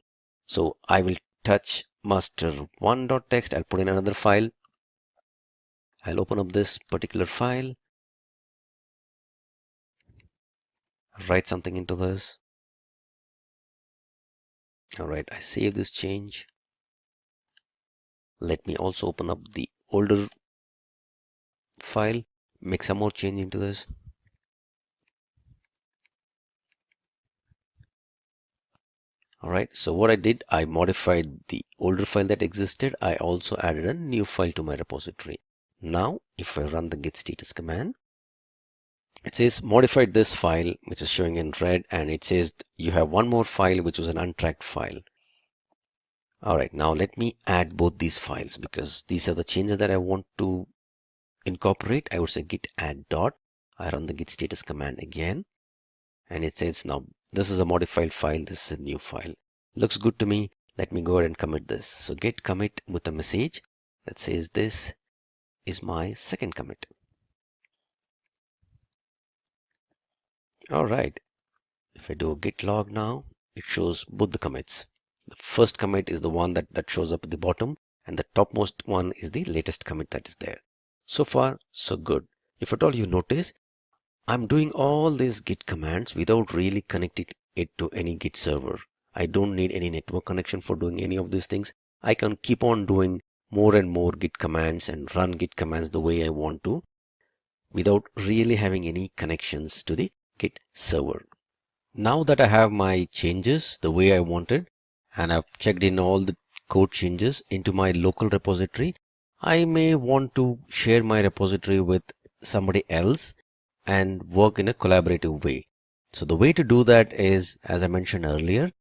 So I will touch master1.txt. I'll put in another file. I'll open up this particular file, write something into this. All right, I save this change. Let me also open up the older file, make some more change into this. All right, so what I did, I modified the older file that existed. I also added a new file to my repository. Now, if I run the git status command, it says modified this file, which is showing in red, and it says you have one more file, which was an untracked file. All right, now let me add both these files because these are the changes that I want to incorporate. I would say git add dot. I run the git status command again, and it says now this is a modified file, this is a new file. Looks good to me. Let me go ahead and commit this. So git commit with a message that says this is my second commit. All right, if I do a git log now, it shows both the commits. The first commit is the one that shows up at the bottom, and the topmost one is the latest commit that is there. So far, so good. If at all you notice, I'm doing all these git commands without really connecting it to any git server. I don't need any network connection for doing any of these things. I can keep on doing more and more git commands and run git commands the way I want to without really having any connections to the git server. Now that I have my changes the way I wanted, and I've checked in all the code changes into my local repository, I may want to share my repository with somebody else and work in a collaborative way. So the way to do that is, as I mentioned earlier,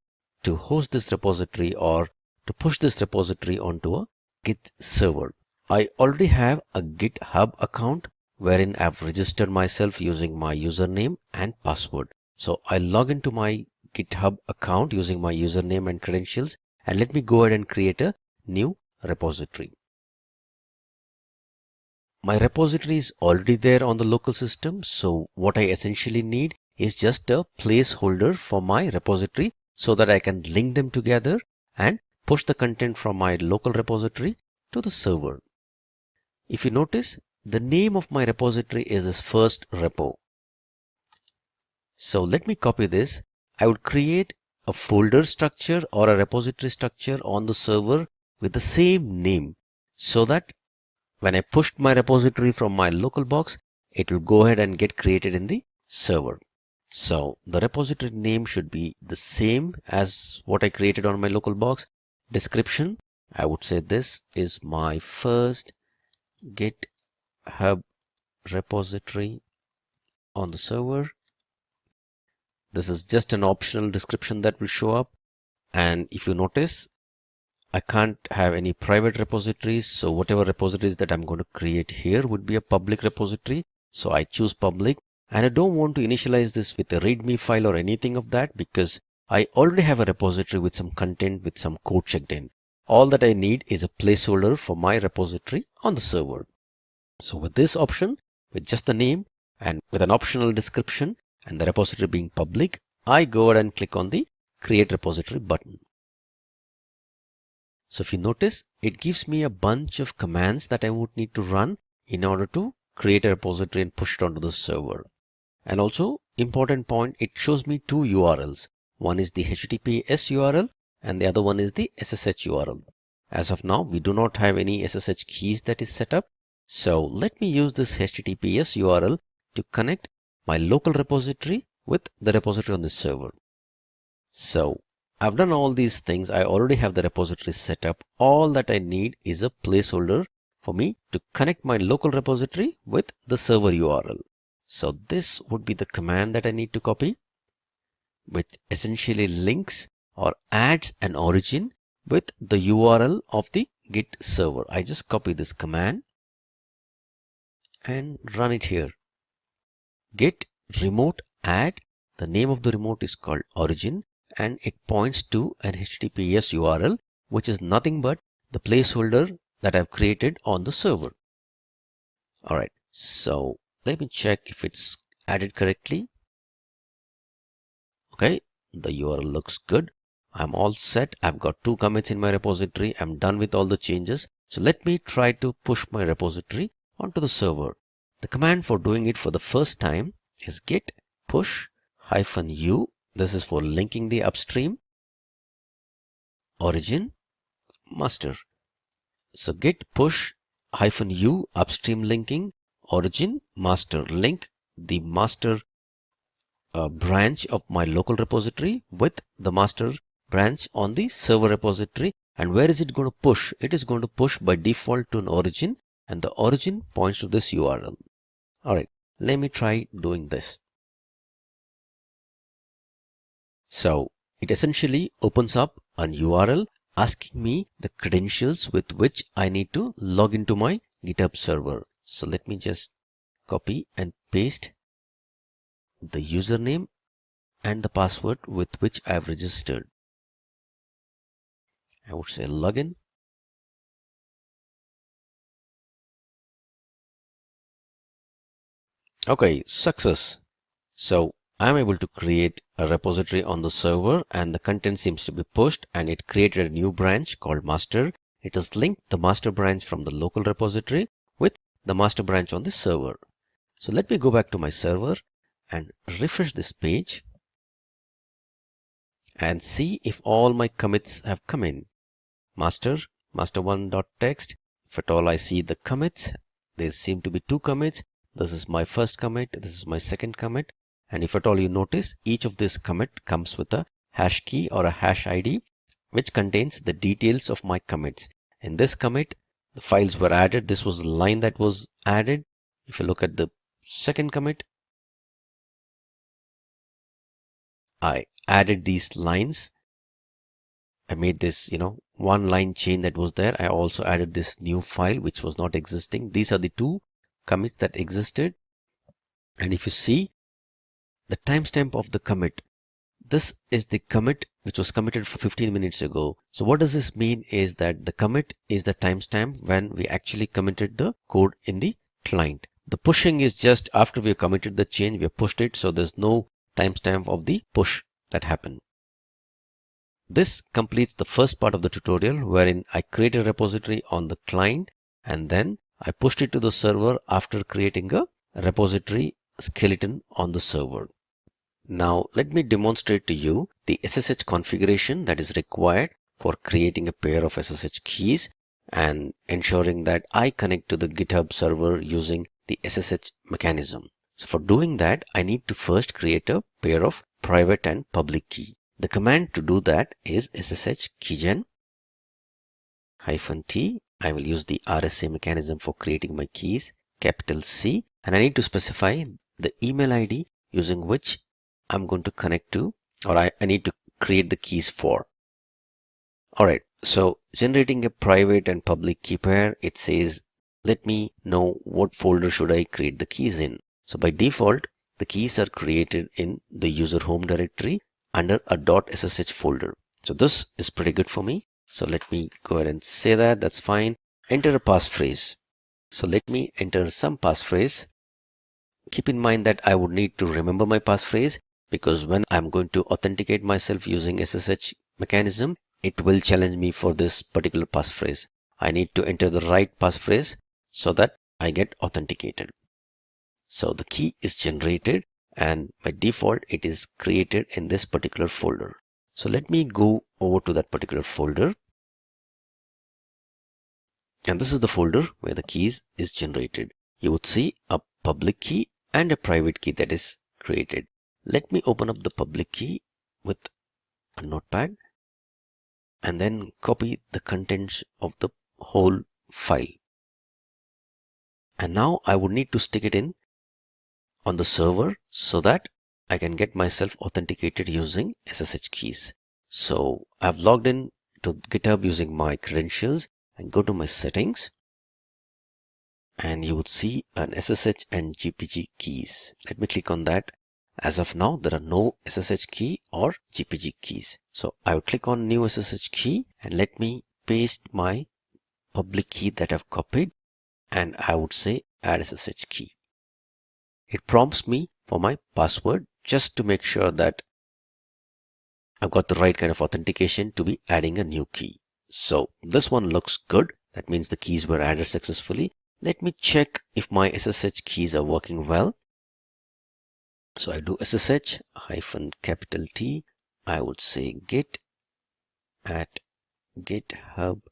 to host this repository or to push this repository onto a Git server. I already have a GitHub account wherein I've registered myself using my username and password. So I log into my GitHub account using my username and credentials, and let me go ahead and create a new repository. My repository is already there on the local system, so what I essentially need is just a placeholder for my repository so that I can link them together and push the content from my local repository to the server. If you notice, the name of my repository is this first repo. So let me copy this. I would create a folder structure or a repository structure on the server with the same name so that when I pushed my repository from my local box, it will go ahead and get created in the server. So the repository name should be the same as what I created on my local box. Description, I would say this is my first GitHub repository on the server. This is just an optional description that will show up. And if you notice, I can't have any private repositories. So whatever repositories that I'm going to create here would be a public repository. So I choose public, and I don't want to initialize this with a README file or anything of that because I already have a repository with some content with some code checked in. All that I need is a placeholder for my repository on the server. So with this option, with just the name and with an optional description and the repository being public, I go ahead and click on the Create Repository button. So if you notice, it gives me a bunch of commands that I would need to run in order to create a repository and push it onto the server. And also, important point, it shows me two URLs. One is the HTTPS URL and the other one is the SSH URL. As of now, we do not have any SSH keys that is set up. So let me use this HTTPS URL to connect my local repository with the repository on the server. So I've done all these things. I already have the repository set up. All that I need is a placeholder for me to connect my local repository with the server URL. So this would be the command that I need to copy, which essentially links or adds an origin with the URL of the Git server. I just copy this command and run it here. Git remote add. The name of the remote is called origin, and it points to an HTTPS URL, which is nothing but the placeholder that I've created on the server. Alright, so let me check if it's added correctly. Okay, the URL looks good. I'm all set. I've got 2 commits in my repository. I'm done with all the changes. So let me try to push my repository onto the server. The command for doing it for the first time is git push -u. This is for linking the upstream origin master. So git push -u upstream linking origin master, link the master branch of my local repository with the master branch on the server repository. And where is it going to push? It is going to push by default to an origin, and the origin points to this URL. Alright, let me try doing this. So it essentially opens up an URL asking me the credentials with which I need to log into my GitHub server. So let me just copy and paste the username and the password with which I have registered. I would say login. Okay, success. So I'm able to create a repository on the server, and the content seems to be pushed, and it created a new branch called master. It has linked the master branch from the local repository with the master branch on the server. So let me go back to my server and refresh this page and see if all my commits have come in. master1.txt. If at all I see the commits, there seem to be 2 commits. This is my first commit, this is my second commit. And if at all you notice, each of this commit comes with a hash key or a hash ID, which contains the details of my commits. In this commit, the files were added. This was the line that was added. If you look at the second commit, I added these lines. I made this, one line chain that was there. I also added this new file which was not existing. These are the 2 commits that existed. And if you see the timestamp of the commit, this is the commit which was committed 15 minutes ago. So what does this mean is that the commit is the timestamp when we actually committed the code in the client. The pushing is just after we have committed the change, we have pushed it. So there's no timestamp of the push that happened. This completes the first part of the tutorial, wherein I created a repository on the client and then I pushed it to the server after creating a repository skeleton on the server. Now let me demonstrate to you the SSH configuration that is required for creating a pair of SSH keys and ensuring that I connect to the GitHub server using the SSH mechanism. So for doing that, I need to first create a pair of private and public key. The command to do that is ssh keygen -t. I will use the RSA mechanism for creating my keys, capital C, and I need to specify the email ID using which I'm going to connect to, or I need to create the keys for. Alright, so generating a private and public key pair, it says, let me know what folder should I create the keys in. So by default, the keys are created in the user home directory under a .ssh folder. So this is pretty good for me. So let me go ahead and say that. That's fine. Enter a passphrase. So let me enter some passphrase. Keep in mind that I would need to remember my passphrase, because when I'm going to authenticate myself using SSH mechanism, it will challenge me for this particular passphrase. I need to enter the right passphrase so that I get authenticated. So the key is generated, and by default it is created in this particular folder. So let me go over to that particular folder, and this is the folder where the keys is generated. You would see a public key and a private key that is created. Let me open up the public key with a notepad and then copy the contents of the whole file. And now I would need to stick it in on the server so that I can get myself authenticated using SSH keys. So I've logged in to GitHub using my credentials and go to my settings. and you would see an SSH and GPG keys. Let me click on that. As of now, there are no SSH key or GPG keys. So I would click on new SSH key and let me paste my public key that I've copied, and I would say add SSH key. It prompts me for my password just to make sure that I've got the right kind of authentication to be adding a new key. So this one looks good. That means the keys were added successfully. Let me check if my SSH keys are working well. So I do SSH -T. I would say git at github.com.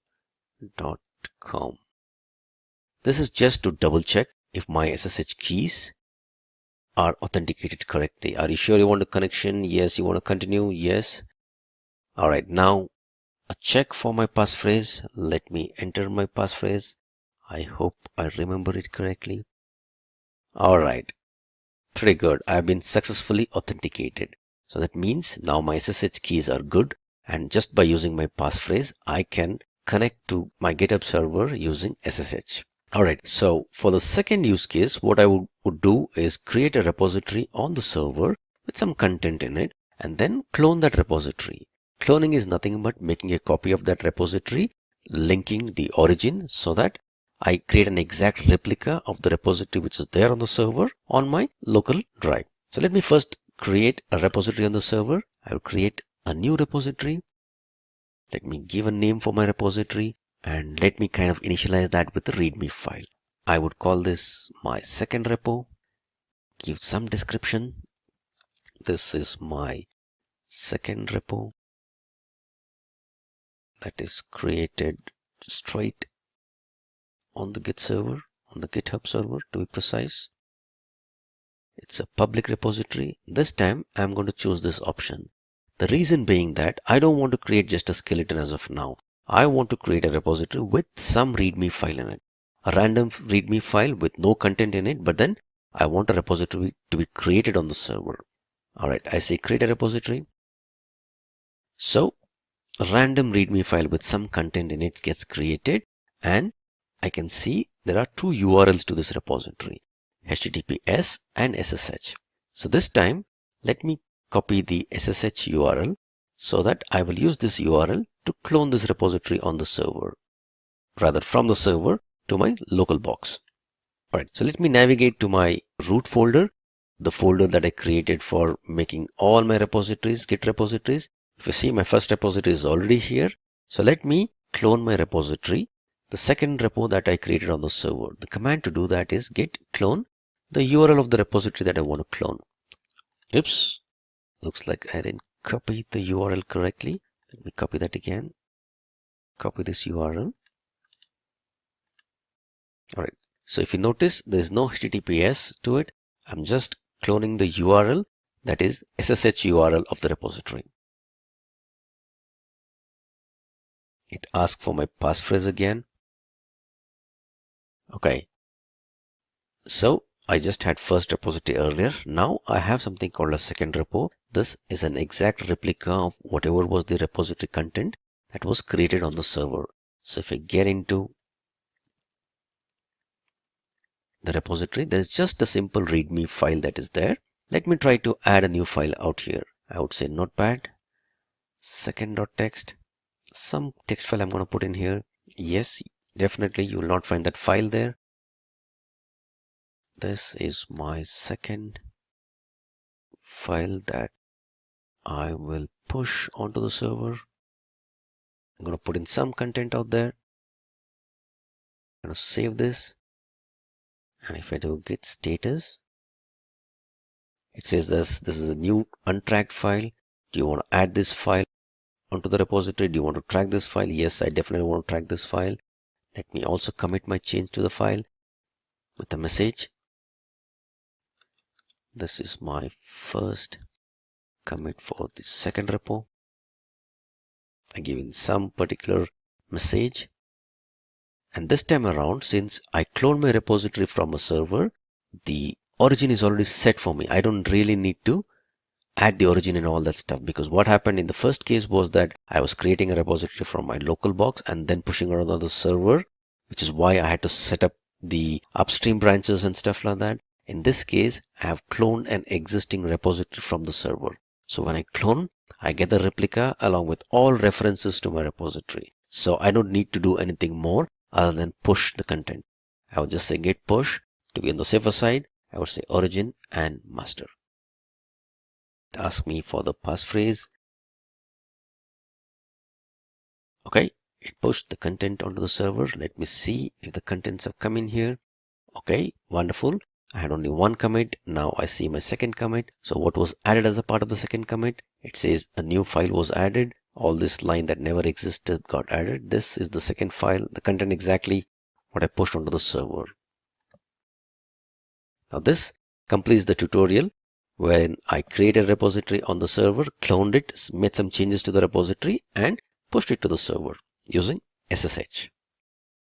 This is just to double check if my SSH keys are authenticated correctly. Are you sure you want a connection? Yes. You want to continue? Yes. All right. Now a check for my passphrase. Let me enter my passphrase. I hope I remember it correctly. All right. Pretty good. I've been successfully authenticated. So that means now my SSH keys are good. And just by using my passphrase, I can connect to my GitHub server using SSH. All right. So for the second use case, what I would do is create a repository on the server with some content in it and then clone that repository. Cloning is nothing but making a copy of that repository, linking the origin so that I create an exact replica of the repository which is there on the server on my local drive. So let me first create a repository on the server. I will create a new repository. Let me give a name for my repository and let me kind of initialize that with a README file. I would call this my second repo. Give some description. This is my second repo that is created straight on the Git server, on the GitHub server to be precise. It's a public repository. This time I'm going to choose this option. The reason being that I don't want to create just a skeleton as of now. I want to create a repository with some README file in it. A random README file with no content in it, but then I want a repository to be created on the server. All right, I say create a repository. So a random README file with some content in it gets created, and I can see there are two URLs to this repository, HTTPS and SSH. So this time, let me copy the SSH URL so that I will use this URL to clone this repository on the server, rather from the server to my local box. All right, so let me navigate to my root folder, the folder that I created for making all my repositories, Git repositories. If you see, my first repository is already here. So let me clone my repository, the second repo that I created on the server. The command to do that is git clone the URL of the repository that I want to clone. Oops, looks like I didn't copy the URL correctly. Let me copy that again. Copy this URL. All right. So if you notice, there is no HTTPS to it. I'm just cloning the URL, that is SSH URL of the repository. It asks for my passphrase again. Okay. So I just had first repository earlier. Now I have something called a second repo. This is an exact replica of whatever was the repository content that was created on the server. So if I get into the repository, there is just a simple README file that is there. Let me try to add a new file out here. I would say notepad, second.txt, some text file I'm going to put in here. Yes, definitely you will not find that file there. This is my second file that I will push onto the server. I'm going to put in some content out there. I'm going to save this. And if I do git status, it says this is a new untracked file. Do you want to add this file onto the repository? Do you want to track this file? Yes, I definitely want to track this file. Let me also commit my change to the file with a message. This is my first commit for the second repo. I give in some particular message. And this time around, since I cloned my repository from a server, the origin is already set for me. I don't really need to add the origin and all that stuff, because what happened in the first case was that I was creating a repository from my local box and then pushing it on the server, which is why I had to set up the upstream branches and stuff like that. In this case, I have cloned an existing repository from the server. So when I clone, I get the replica along with all references to my repository. So I don't need to do anything more other than push the content. I would just say git push. To be on the safer side, I would say origin and master. Ask me for the passphrase. Okay, it pushed the content onto the server. Let me see if the contents have come in here. Okay, wonderful. I had only one commit. Now I see my second commit. So what was added as a part of the second commit? It says a new file was added. All this line that never existed got added. This is the second file, the content exactly what I pushed onto the server. Now this completes the tutorial when I created a repository on the server, cloned it, made some changes to the repository and pushed it to the server using SSH.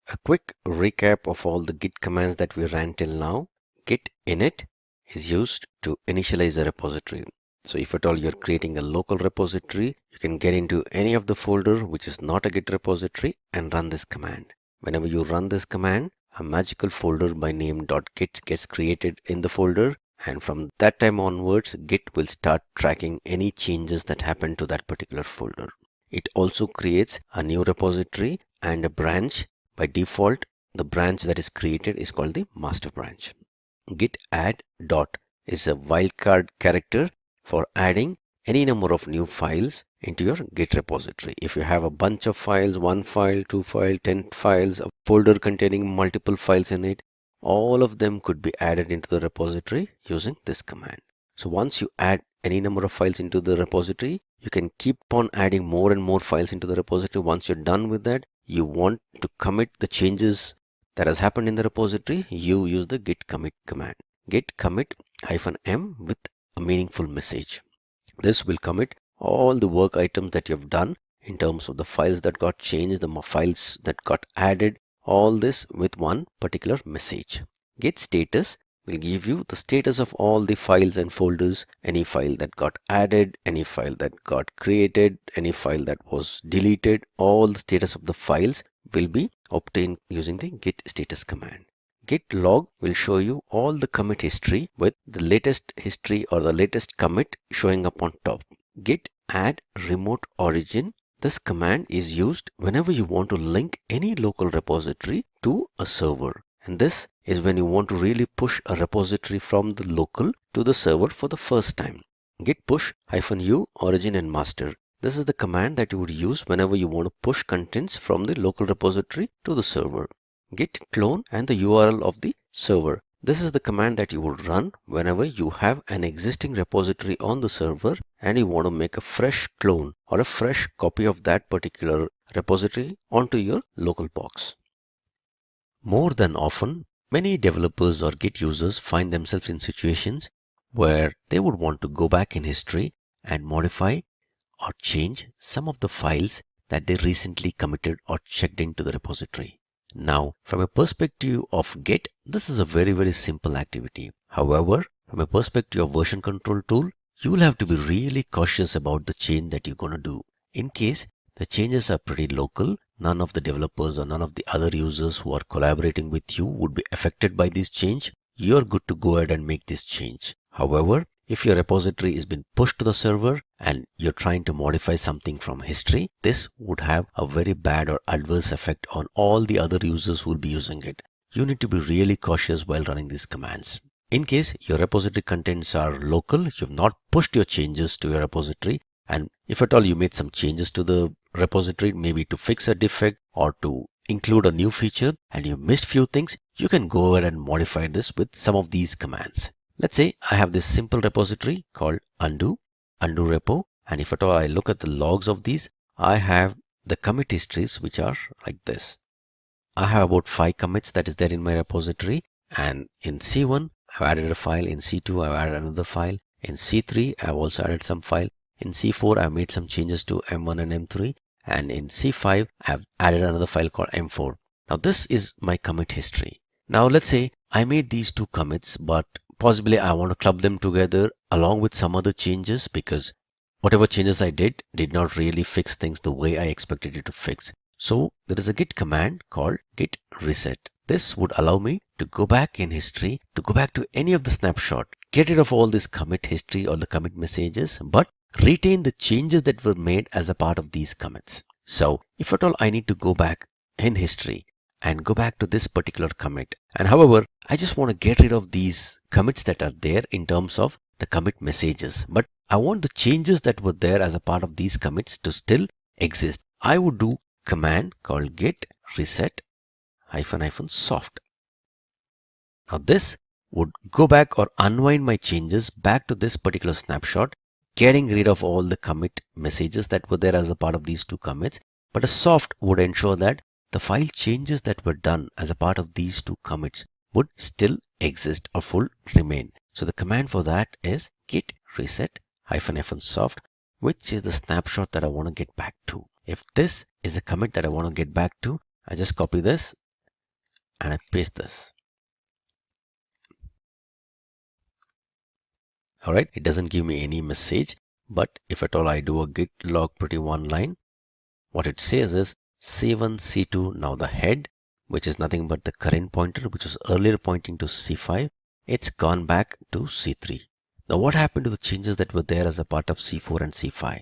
A quick recap of all the Git commands that we ran till now. Git init is used to initialize a repository. So if at all you're creating a local repository, you can get into any of the folder which is not a Git repository and run this command. Whenever you run this command, a magical folder by name .git gets created in the folder, and from that time onwards, Git will start tracking any changes that happen to that particular folder. It also creates a new repository and a branch. By default, the branch that is created is called the master branch. Git add dot is a wildcard character for adding any number of new files into your Git repository. If you have a bunch of files, 1 file, 2 files, 10 files, a folder containing multiple files in it, all of them could be added into the repository using this command. So once you add any number of files into the repository, you can keep on adding more and more files into the repository. Once you're done with that, you want to commit the changes that has happened in the repository, you use the git commit command. Git commit -m with a meaningful message. This will commit all the work items that you've done in terms of the files that got changed, the files that got added, all this with one particular message. Git status will give you the status of all the files and folders, any file that got added, any file that got created, any file that was deleted, all the status of the files will be obtained using the git status command. Git log will show you all the commit history with the latest history or the latest commit showing up on top. Git add remote origin. This command is used whenever you want to link any local repository to a server. And this is when you want to really push a repository from the local to the server for the first time. Git push -u origin and master. This is the command that you would use whenever you want to push contents from the local repository to the server. Git clone and the URL of the server. This is the command that you would run whenever you have an existing repository on the server and you want to make a fresh clone or a fresh copy of that particular repository onto your local box. More than often, many developers or Git users find themselves in situations where they would want to go back in history and modify or change some of the files that they recently committed or checked into the repository. Now, from a perspective of Git, this is a very simple activity. However, from a perspective of version control tool, you will have to be really cautious about the change that you're going to do. In case the changes are pretty local, none of the developers or none of the other users who are collaborating with you would be affected by this change. You're good to go ahead and make this change. However, if your repository has been pushed to the server and you're trying to modify something from history, this would have a very bad or adverse effect on all the other users who will be using it. You need to be really cautious while running these commands. In case your repository contents are local, you've not pushed your changes to your repository, and if at all you made some changes to the repository, maybe to fix a defect or to include a new feature, and you missed few things, you can go ahead and modify this with some of these commands. Let's say I have this simple repository called undo repo, and if at all I look at the logs of these, I have the commit histories which are like this. I have about 5 commits that is there in my repository, and in C1 I've added a file, in C2 I've added another file, in C3 I've also added some file, in C4 I've made some changes to M1 and M3, and in C5 I've added another file called M4. Now this is my commit history. Now let's say I made these 2 commits, but possibly I want to club them together along with some other changes because whatever changes I did not really fix things the way I expected it to fix. So there is a Git command called git reset. This would allow me to go back in history, to go back to any of the snapshot, get rid of all this commit history or the commit messages, but retain the changes that were made as a part of these commits. So if at all I need to go back in history and go back to this particular commit, and however, I just want to get rid of these commits that are there in terms of the commit messages, but I want the changes that were there as a part of these commits to still exist. I would do command called git reset --soft. Now this would go back or unwind my changes back to this particular snapshot, getting rid of all the commit messages that were there as a part of these two commits. But a soft would ensure that the file changes that were done as a part of these two commits would still exist or full remain. So the command for that is git reset -soft, which is the snapshot that I want to get back to. If this is the commit that I want to get back to, I just copy this and I paste this. All right, it doesn't give me any message, but if at all I do a git log pretty one line, what it says is C1, C2, now the head, which is nothing but the current pointer, which was earlier pointing to C5, it's gone back to C3. Now what happened to the changes that were there as a part of C4 and C5?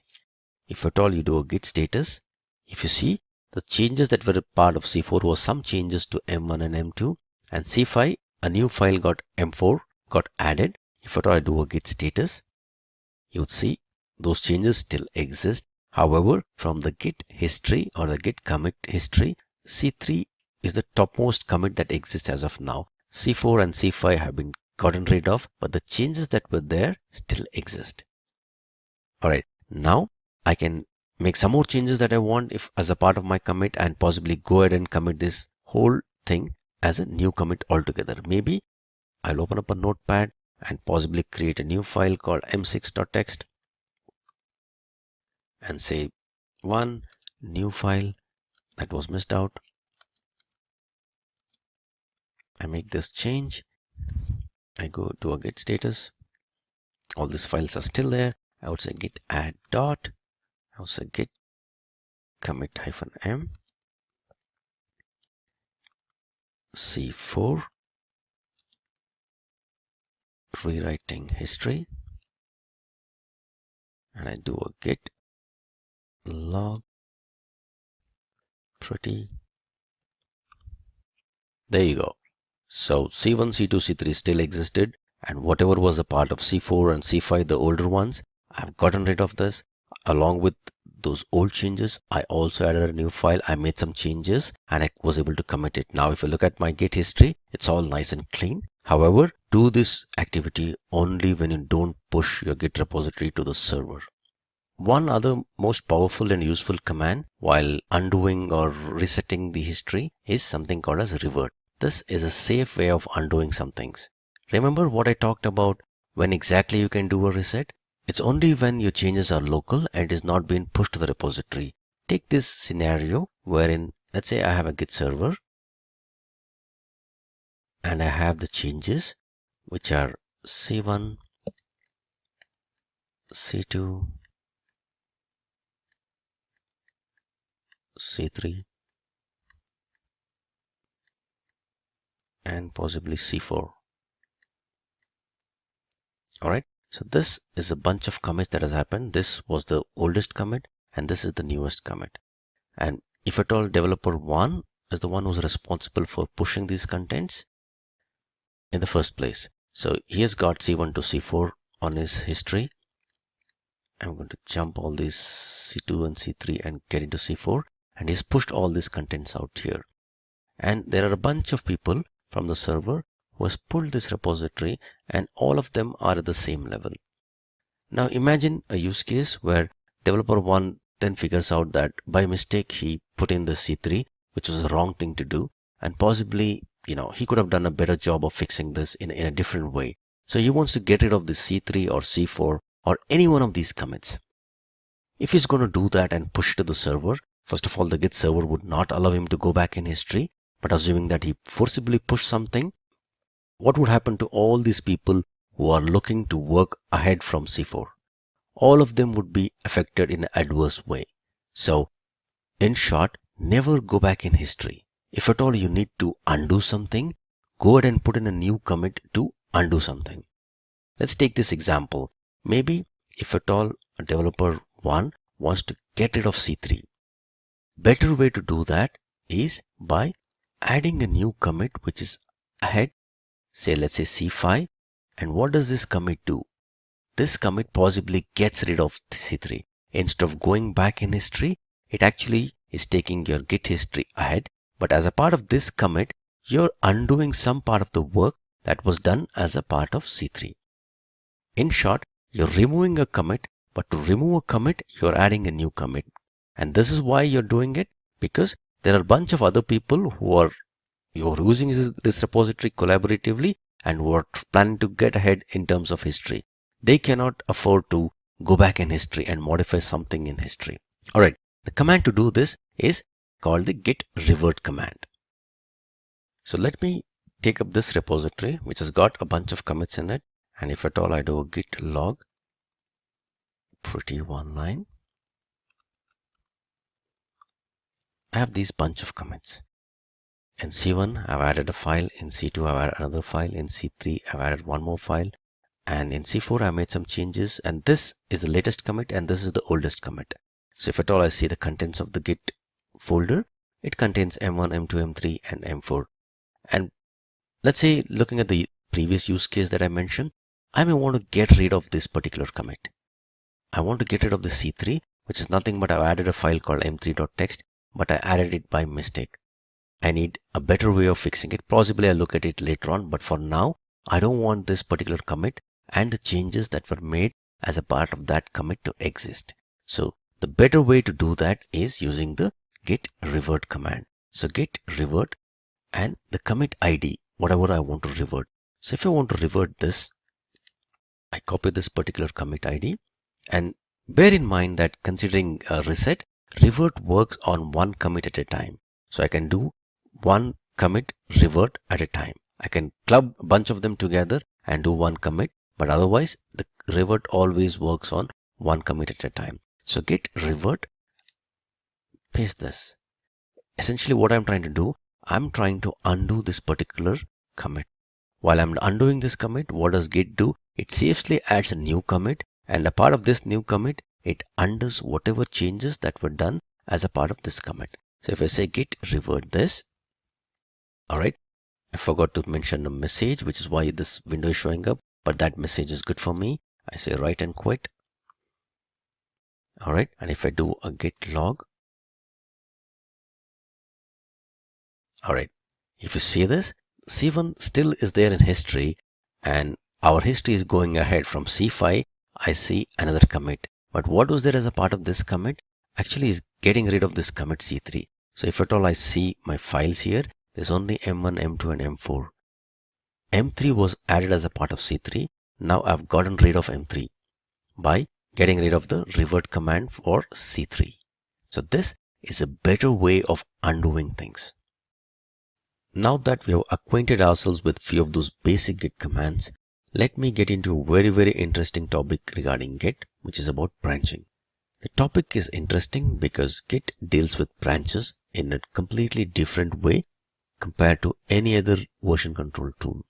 If at all you do a git status, if you see the changes that were a part of C4 was some changes to M1 and M2, and C5, a new file got M4 got added. If at all I do a git status, you would see those changes still exist. However, from the git history or the git commit history, C3 is the topmost commit that exists as of now. C4 and C5 have been gotten rid of, but the changes that were there still exist. All right, now I can make some more changes that I want if as a part of my commit and possibly go ahead and commit this whole thing as a new commit altogether. Maybe I'll open up a notepad and possibly create a new file called m6.txt and say one new file that was missed out. I make this change. I go to a git status. All these files are still there. I would say git add dot. I would say git commit -m C4 rewriting history, and I do a git log pretty. There you go. So C1, C2, C3 still existed, and whatever was a part of C4 and C5, the older ones, I've gotten rid of this. Along with those old changes, I also added a new file. I made some changes and I was able to commit it. Now if you look at my git history, it's all nice and clean. However, do this activity only when you don't push your git repository to the server. One other most powerful and useful command while undoing or resetting the history is something called as revert. This is a safe way of undoing some things. Remember what I talked about when exactly you can do a reset? It's only when your changes are local and is not being pushed to the repository. Take this scenario wherein, let's say I have a Git server and I have the changes which are C1, C2, C3, and possibly C4. All right. So this is a bunch of commits that has happened. This was the oldest commit and this is the newest commit. And if at all developer 1 is the one who's responsible for pushing these contents in the first place. So he has got C1 to C4 on his history. I'm going to jump all these C2 and C3 and get into C4, and he's pushed all these contents out here. And there are a bunch of people from the server who has pulled this repository, and all of them are at the same level. Now imagine a use case where developer 1 then figures out that by mistake he put in the C3, which was the wrong thing to do, and possibly he could have done a better job of fixing this in a different way. So he wants to get rid of the C3 or C4 or any one of these commits. If he's going to do that and push it to the server, first of all, the Git server would not allow him to go back in history. But assuming that he forcibly pushed something, what would happen to all these people who are looking to work ahead from C4? All of them would be affected in an adverse way. So in short, never go back in history. If at all you need to undo something, go ahead and put in a new commit to undo something. Let's take this example. Maybe if at all a developer 1 wants to get rid of C3. Better way to do that is by adding a new commit which is ahead, say let's say C5. And what does this commit do? This commit possibly gets rid of C3. Instead of going back in history, it actually is taking your Git history ahead. But as a part of this commit, you're undoing some part of the work that was done as a part of C3. In short, you're removing a commit, but to remove a commit, you're adding a new commit. And this is why you're doing it, because there are a bunch of other people you're using this repository collaboratively and who are planning to get ahead in terms of history. They cannot afford to go back in history and modify something in history. All right, the command to do this is called the git revert command. So let me take up this repository, which has got a bunch of commits in it. And if at all I do a git log, pretty one line, I have these bunch of commits. In C1, I've added a file. In C2, I've added another file. In C3, I've added one more file. And in C4, I made some changes. And this is the latest commit, and this is the oldest commit. So if at all I see the contents of the Git folder, it contains M1, M2, M3, and M4. And let's say, looking at the previous use case that I mentioned, I may want to get rid of this particular commit. I want to get rid of the C3, which is nothing but I've added a file called m3.txt, but I added it by mistake. I need a better way of fixing it. Possibly I'll look at it later on, but for now, I don't want this particular commit and the changes that were made as a part of that commit to exist. So the better way to do that is using the git revert command. So git revert and the commit ID, whatever I want to revert. So if I want to revert this, I copy this particular commit ID, and bear in mind that considering a reset, revert works on one commit at a time. So I can do one commit revert at a time. I can club a bunch of them together and do one commit, but otherwise the revert always works on one commit at a time. So git revert, paste this. Essentially what I'm trying to do, I'm trying to undo this particular commit. While I'm undoing this commit, what does Git do? It safely adds a new commit, and a part of this new commit, it undoes whatever changes that were done as a part of this commit. So if I say git revert this, all right, I forgot to mention a message, which is why this window is showing up, but that message is good for me. I say write and quit. All right, and if I do a git log, all right, if you see this, C1 still is there in history, and our history is going ahead from C5. I see another commit, but what was there as a part of this commit actually is getting rid of this commit C3. So if at all I see my files here, there's only M1, M2, and M4. M3 was added as a part of C3. Now I've gotten rid of M3 by getting rid of the revert command for C3. So this is a better way of undoing things. Now that we have acquainted ourselves with few of those basic Git commands, let me get into a very interesting topic regarding Git, which is about branching. The topic is interesting because Git deals with branches in a completely different way compared to any other version control tool.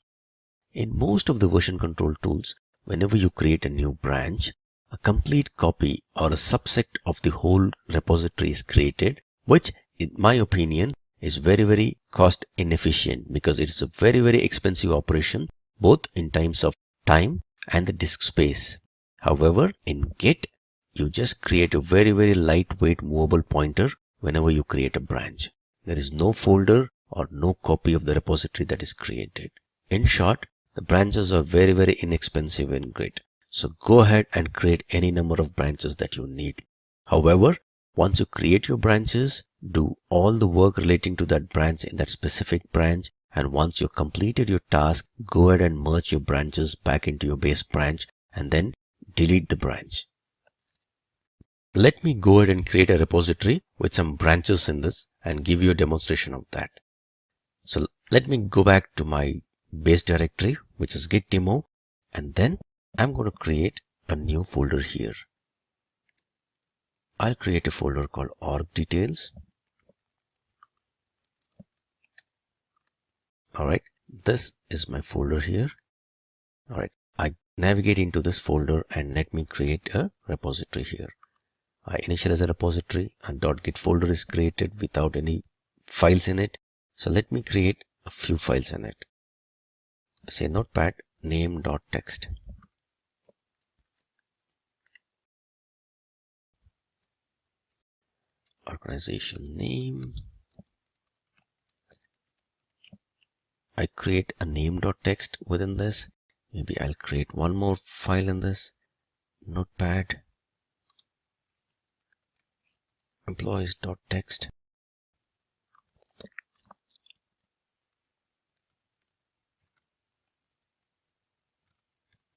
In most of the version control tools, whenever you create a new branch, a complete copy or a subset of the whole repository is created, which in my opinion is very cost inefficient because it is a very expensive operation, both in terms of time and the disk space. However, in Git, you just create a very lightweight movable pointer whenever you create a branch. There is no folder or no copy of the repository that is created. In short, the branches are very inexpensive in Git. So go ahead and create any number of branches that you need. However, once you create your branches, do all the work relating to that branch in that specific branch, and once you've completed your task, go ahead and merge your branches back into your base branch and then delete the branch. Let me go ahead and create a repository with some branches in this and give you a demonstration of that. So let me go back to my base directory, which is git demo, and then I'm going to create a new folder here. I'll create a folder called org details. Alright, this is my folder here. Alright, I navigate into this folder and let me create a repository here. I initialize a repository and .git folder is created without any files in it. So let me create a few files in it. Say notepad name.txt. Organization name. I create a name.txt within this. Maybe I'll create one more file in this. Notepad employees.txt.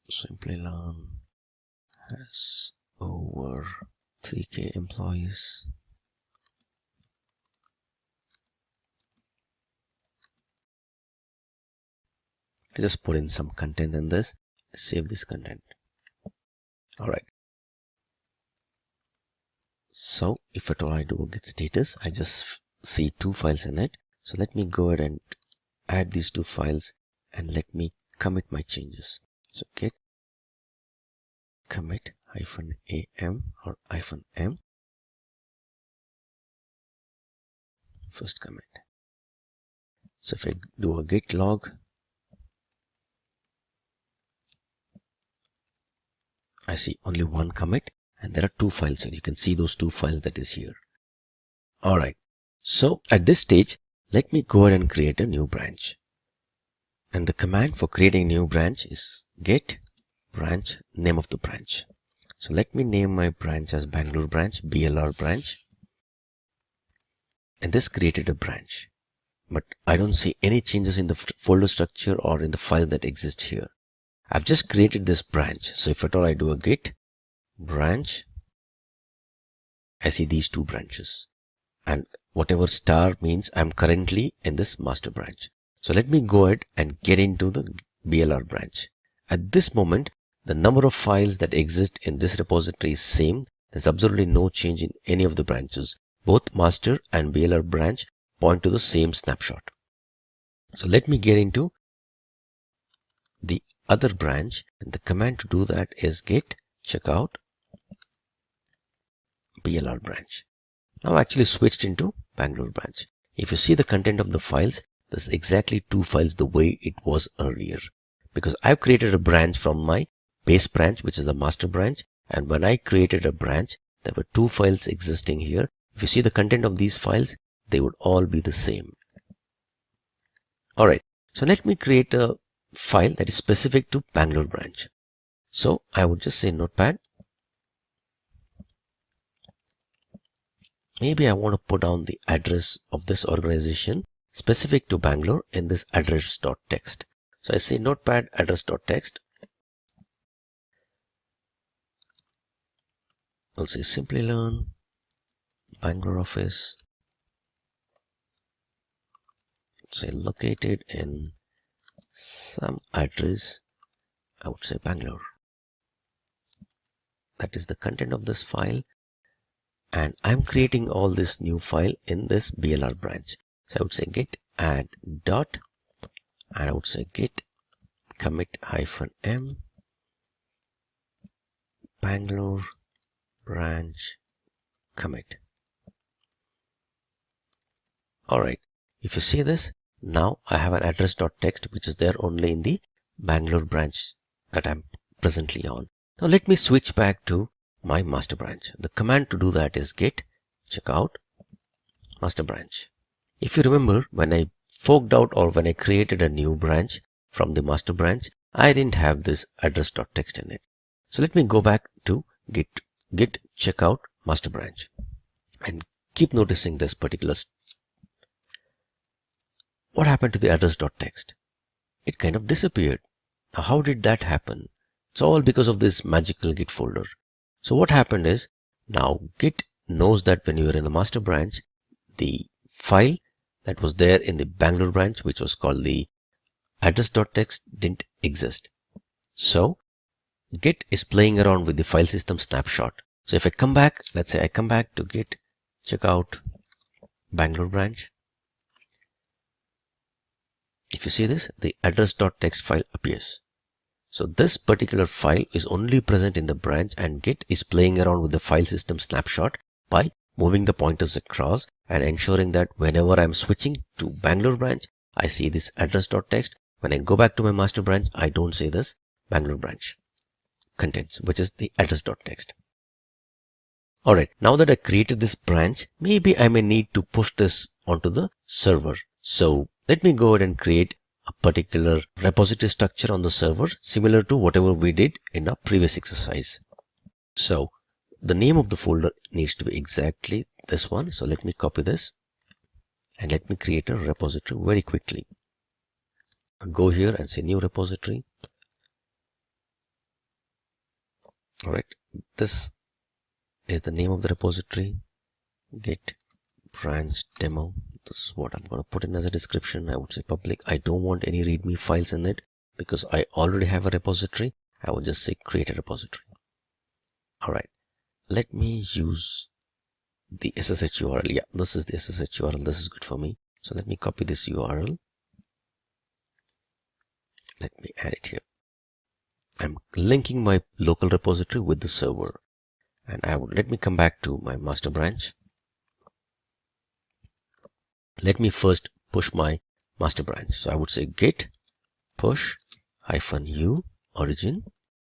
Simplilearn has over 3K employees. I just put in some content in this. Save this content. Alright. So if at all I do a git status, I just see two files in it. So let me go ahead and add these two files and let me commit my changes. So git commit -am or -m. First commit. So if I do a git log, I see only one commit and there are two files and you can see those two files that is here. Alright, so at this stage, let me go ahead and create a new branch. And the command for creating a new branch is git branch name of the branch. So let me name my branch as Bangalore branch, BLR branch. And this created a branch. But I don't see any changes in the folder structure or in the file that exists here. I've just created this branch. So if at all I do a git branch, I see these two branches. And whatever star means I'm currently in this master branch. So let me go ahead and get into the BLR branch. At this moment, the number of files that exist in this repository is same. There's absolutely no change in any of the branches. Both master and BLR branch point to the same snapshot. So let me get into the other branch, and the command to do that is git checkout BLR branch. Now I actually switched into Bangalore branch. If you see the content of the files, there's exactly two files the way it was earlier. Because I've created a branch from my base branch, which is the master branch. And when I created a branch, there were two files existing here. If you see the content of these files, they would all be the same. Alright, so let me create a file that is specific to Bangalore branch. So I would just say notepad. Maybe I want to put down the address of this organization specific to Bangalore in this address.txt. So I say notepad address.txt. I'll say Simplilearn Bangalore office. Say located in some address. I would say Bangalore. That is the content of this file. And I'm creating all this new file in this BLR branch. So I would say git add dot, and I would say git commit -m Bangalore branch commit. Alright, if you see this, now I have an address.txt which is there only in the Bangalore branch that I'm presently on. Now let me switch back to my master branch. The command to do that is git checkout master branch. If you remember, when I forked out or when I created a new branch from the master branch, I didn't have this address.txt in it. So let me go back to git checkout master branch and keep noticing this particular. What happened to the address.txt? It kind of disappeared. Now how did that happen? It's all because of this magical git folder. So what happened is, now git knows that when you are in the master branch, the file that was there in the Bangalore branch, which was called the address.txt, didn't exist. So git is playing around with the file system snapshot. So if I come back, let's say I come back to git checkout Bangalore branch. If you see this, the address.txt file appears. So this particular file is only present in the branch, and Git is playing around with the file system snapshot by moving the pointers across and ensuring that whenever I'm switching to Bangalore branch, I see this address.txt. When I go back to my master branch, I don't see this Bangalore branch contents, which is the address.txt. Alright, now that I created this branch, maybe I may need to push this onto the server. So let me go ahead and create a particular repository structure on the server, similar to whatever we did in our previous exercise. So the name of the folder needs to be exactly this one. So let me copy this and let me create a repository very quickly. I'll go here and say new repository. Alright, this is the name of the repository, Git branch demo. This is what I'm going to put in as a description. I would say public. I don't want any readme files in it because I already have a repository. I would just say create a repository. Alright, let me use the SSH URL. Yeah, this is the SSH URL. This is good for me. So let me copy this URL. Let me add it here. I'm linking my local repository with the server. And let me come back to my master branch. Let me first push my master branch. So I would say git push -u origin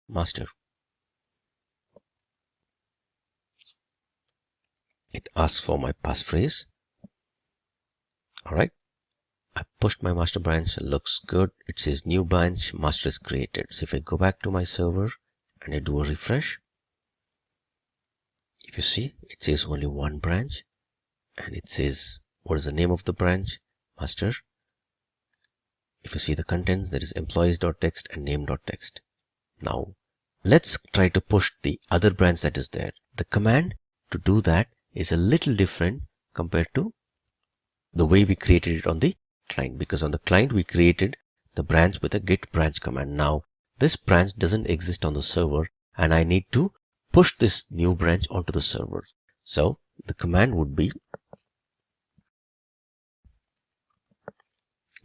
master. It asks for my passphrase. Alright, I pushed my master branch. It looks good. It says new branch, master is created. So if I go back to my server and I do a refresh, if you see, it says only one branch, and it says what is the name of the branch, master. If you see the contents, there is employees.txt and name.txt. Now let's try to push the other branch that is there. The command to do that is a little different compared to the way we created it on the client, because on the client we created the branch with a git branch command. Now this branch doesn't exist on the server, and I need to push this new branch onto the server. So the command would be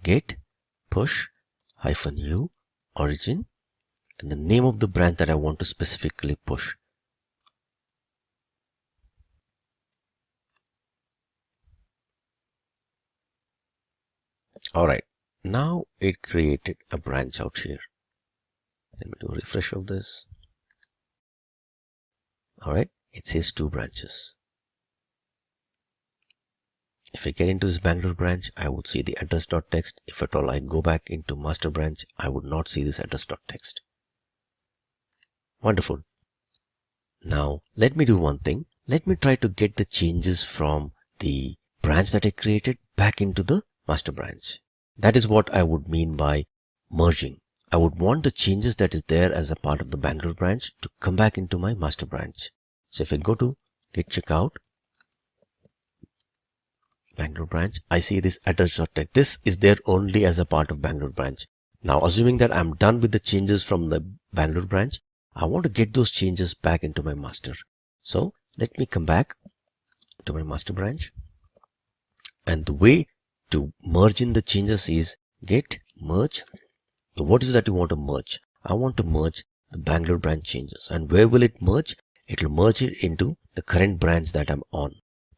git push -u origin and the name of the branch that I want to specifically push. Alright, now it created a branch out here. Let me do a refresh of this. Alright, it says 2 branches. If I get into this Bangalore branch, I would see the address.txt. If at all I go back into master branch, I would not see this address.txt. Wonderful. Now let me do one thing. Let me try to get the changes from the branch that I created back into the master branch. That is what I would mean by merging. I would want the changes that is there as a part of the Bangalore branch to come back into my master branch. So if I go to git checkout, Bangalore branch, I see this address.txt. This is there only as a part of Bangalore branch. Now assuming that I'm done with the changes from the Bangalore branch, I want to get those changes back into my master. So let me come back to my master branch. And the way to merge in the changes is git merge. So what is it that you want to merge? I want to merge the Bangalore branch changes. And where will it merge? It will merge it into the current branch that I'm on.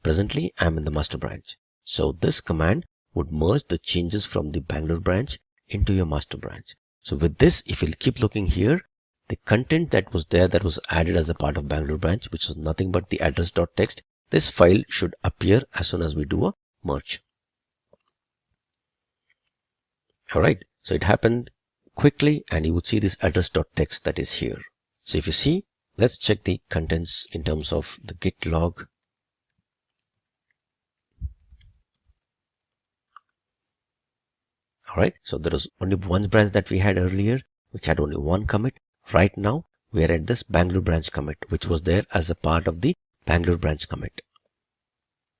Presently, I'm in the master branch. So this command would merge the changes from the Bangalore branch into your master branch. So with this, if you'll keep looking here, the content that was there that was added as a part of Bangalore branch, which was nothing but the address.txt, this file should appear as soon as we do a merge. Alright, so it happened quickly, and you would see this address.txt that is here. So if you see, let's check the contents in terms of the git log. Alright, so there was only one branch that we had earlier, which had only one commit. Right now, we are at this Bangalore branch commit, which was there as a part of the Bangalore branch commit.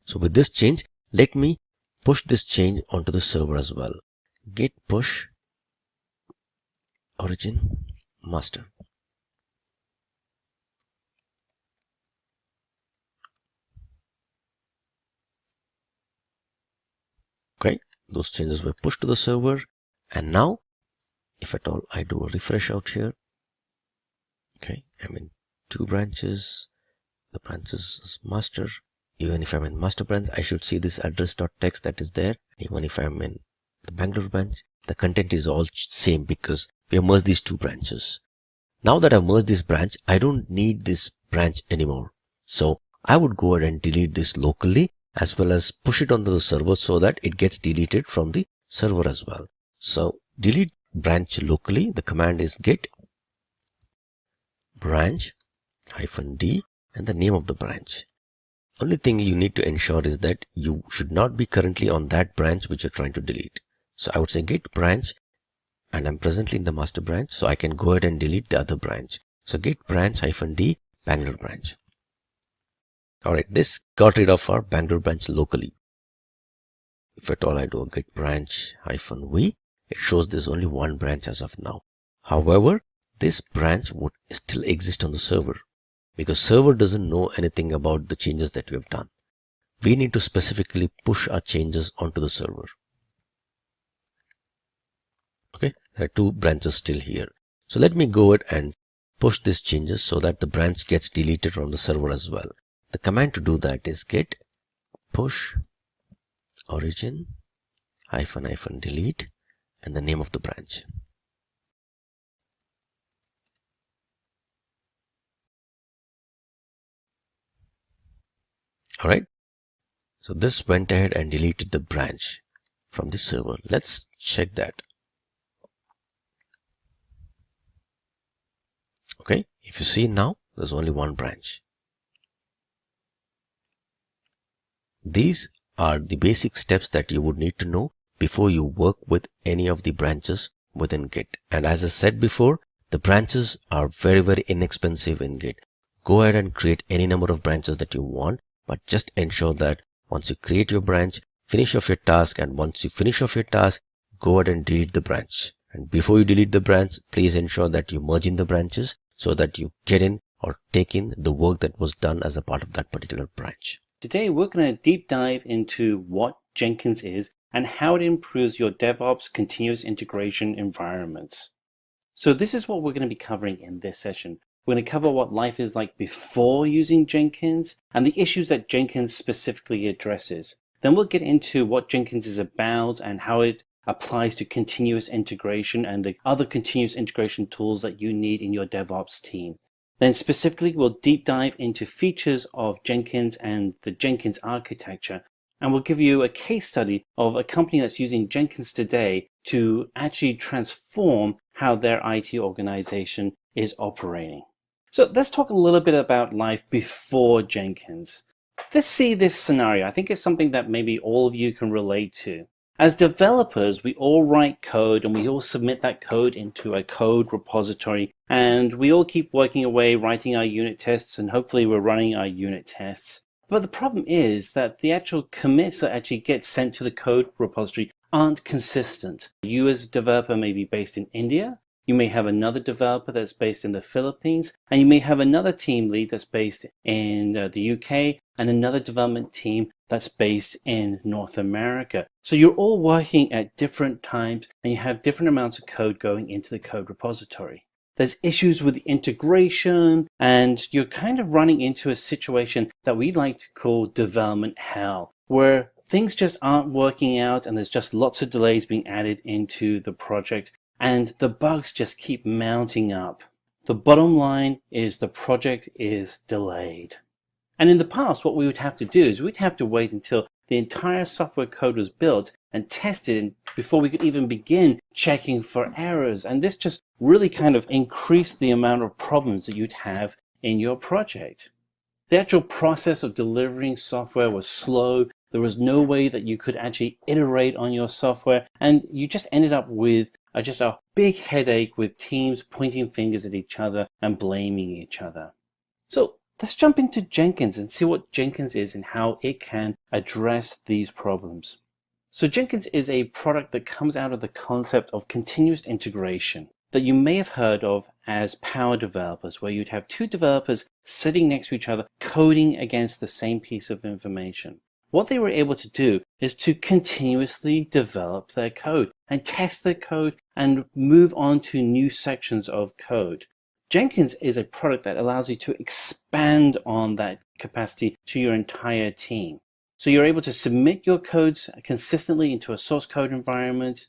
So with this change, let me push this change onto the server as well. Git push origin master. Okay, those changes were pushed to the server. And now, if at all I do a refresh out here, okay, I'm in 2 branches. The branches is master. Even if I'm in master branch, I should see this address.txt that is there. Even if I'm in the Bangalore branch, the content is all same because we have merged these 2 branches. Now that I've merged this branch, I don't need this branch anymore. So I would go ahead and delete this locally as well as push it onto the server so that it gets deleted from the server as well. So delete branch locally. The command is git branch -d and the name of the branch. Only thing you need to ensure is that you should not be currently on that branch which you're trying to delete. So I would say git branch, and I'm presently in the master branch, so I can go ahead and delete the other branch. So git branch -d Bangalore branch. Alright, this got rid of our Bangalore branch locally. If at all I do a git branch -v, it shows there's only one branch as of now. However, this branch would still exist on the server because server doesn't know anything about the changes that we have done. We need to specifically push our changes onto the server. Okay, there are 2 branches still here. So let me go ahead and push these changes so that the branch gets deleted from the server as well. The command to do that is git push origin -delete and the name of the branch. Alright, so this went ahead and deleted the branch from the server. Let's check that. Okay, if you see now, there's only one branch. These are the basic steps that you would need to know before you work with any of the branches within Git. And as I said before, the branches are very, very inexpensive in Git. Go ahead and create any number of branches that you want, but just ensure that once you create your branch, finish off your task, and once you finish off your task, go ahead and delete the branch. And before you delete the branch, please ensure that you merge in the branches so that you get in or take in the work that was done as a part of that particular branch. Today, we're going to deep dive into what Jenkins is and how it improves your DevOps continuous integration environments. So this is what we're going to be covering in this session. We're going to cover what life is like before using Jenkins and the issues that Jenkins specifically addresses. Then we'll get into what Jenkins is about and how it applies to continuous integration and the other continuous integration tools that you need in your DevOps team. Then specifically, we'll deep dive into features of Jenkins and the Jenkins architecture. And we'll give you a case study of a company that's using Jenkins today to actually transform how their IT organization is operating. So let's talk a little bit about life before Jenkins. Let's see this scenario. I think it's something that maybe all of you can relate to. As developers, we all write code and we all submit that code into a code repository, and we all keep working away, writing our unit tests, and hopefully we're running our unit tests. But the problem is that the actual commits that actually get sent to the code repository aren't consistent. You as a developer may be based in India, you may have another developer that's based in the Philippines, and you may have another team lead that's based in the UK, and another development team that's based in North America. So you're all working at different times and you have different amounts of code going into the code repository. There's issues with the integration, and you're kind of running into a situation that we like to call development hell, where things just aren't working out and there's just lots of delays being added into the project and the bugs just keep mounting up. The bottom line is the project is delayed. And in the past, what we would have to do is we'd have to wait until the entire software code was built and tested before we could even begin checking for errors. And this just really kind of increased the amount of problems that you'd have in your project. The actual process of delivering software was slow. There was no way that you could actually iterate on your software. And you just ended up with just a big headache with teams pointing fingers at each other and blaming each other. So let's jump into Jenkins and see what Jenkins is and how it can address these problems. So Jenkins is a product that comes out of the concept of continuous integration that you may have heard of as power developers, where you'd have 2 developers sitting next to each other coding against the same piece of information. what they were able to do is to continuously develop their code and test their code and move on to new sections of code. Jenkins is a product that allows you to expand on that capacity to your entire team. So you're able to submit your codes consistently into a source code environment.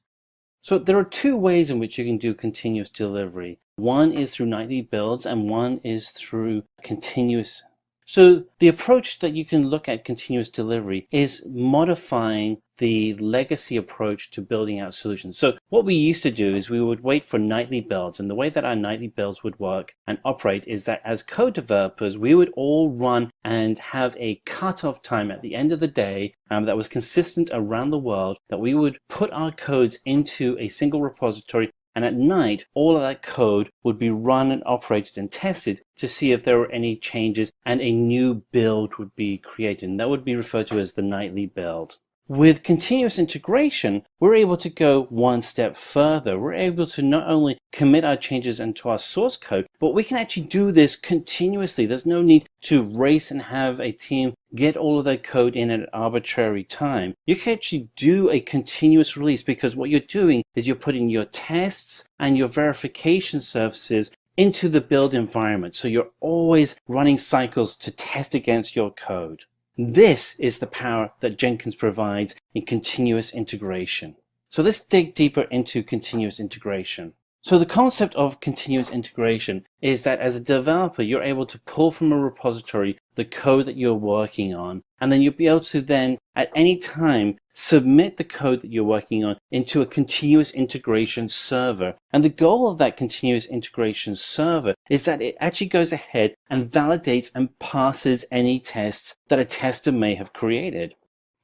So there are two ways in which you can do continuous delivery. One is through nightly builds and one is through continuous. So the approach that you can look at continuous delivery is modifying the legacy approach to building out solutions. So what we used to do is we would wait for nightly builds, and the way that our nightly builds would work and operate is that as code developers, we would all run and have a cutoff time at the end of the day that was consistent around the world, that we would put our codes into a single repository. And at night, all of that code would be run and operated and tested to see if there were any changes, and a new build would be created. And that would be referred to as the nightly build. With continuous integration, we're able to go one step further. We're able to not only commit our changes into our source code, but we can actually do this continuously. There's no need to race and have a team get all of their code in at an arbitrary time. You can actually do a continuous release, because what you're doing is you're putting your tests and your verification services into the build environment. So you're always running cycles to test against your code. This is the power that Jenkins provides in continuous integration. So let's dig deeper into continuous integration. So the concept of continuous integration is that as a developer, you're able to pull from a repository the code that you're working on, and then you'll be able to then at any time submit the code that you're working on into a continuous integration server. And the goal of that continuous integration server is that it actually goes ahead and validates and passes any tests that a tester may have created.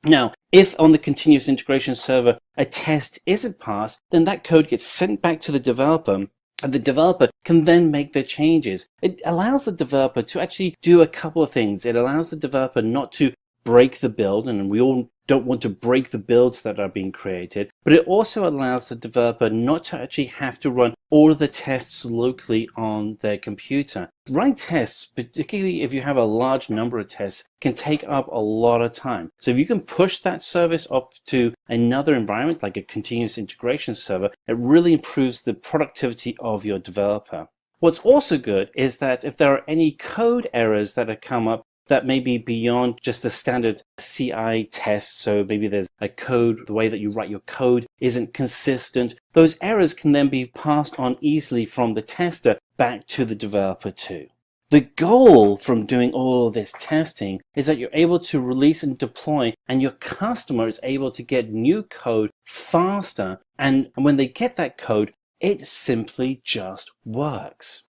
Now, if on the continuous integration server a test isn't passed, then that code gets sent back to the developer, and the developer can then make their changes. It allows the developer to actually do a couple of things. It allows the developer not to break the build, and we all don't want to break the builds that are being created, but it also allows the developer not to actually have to run all of the tests locally on their computer. Running tests, particularly if you have a large number of tests, can take up a lot of time. So if you can push that service off to another environment, like a continuous integration server, it really improves the productivity of your developer. What's also good is that if there are any code errors that have come up that may be beyond just the standard CI test, so maybe there's a code, the way that you write your code isn't consistent, those errors can then be passed on easily from the tester back to the developer too. The goal from doing all of this testing is that you're able to release and deploy, and your customer is able to get new code faster, and when they get that code, it simply just works.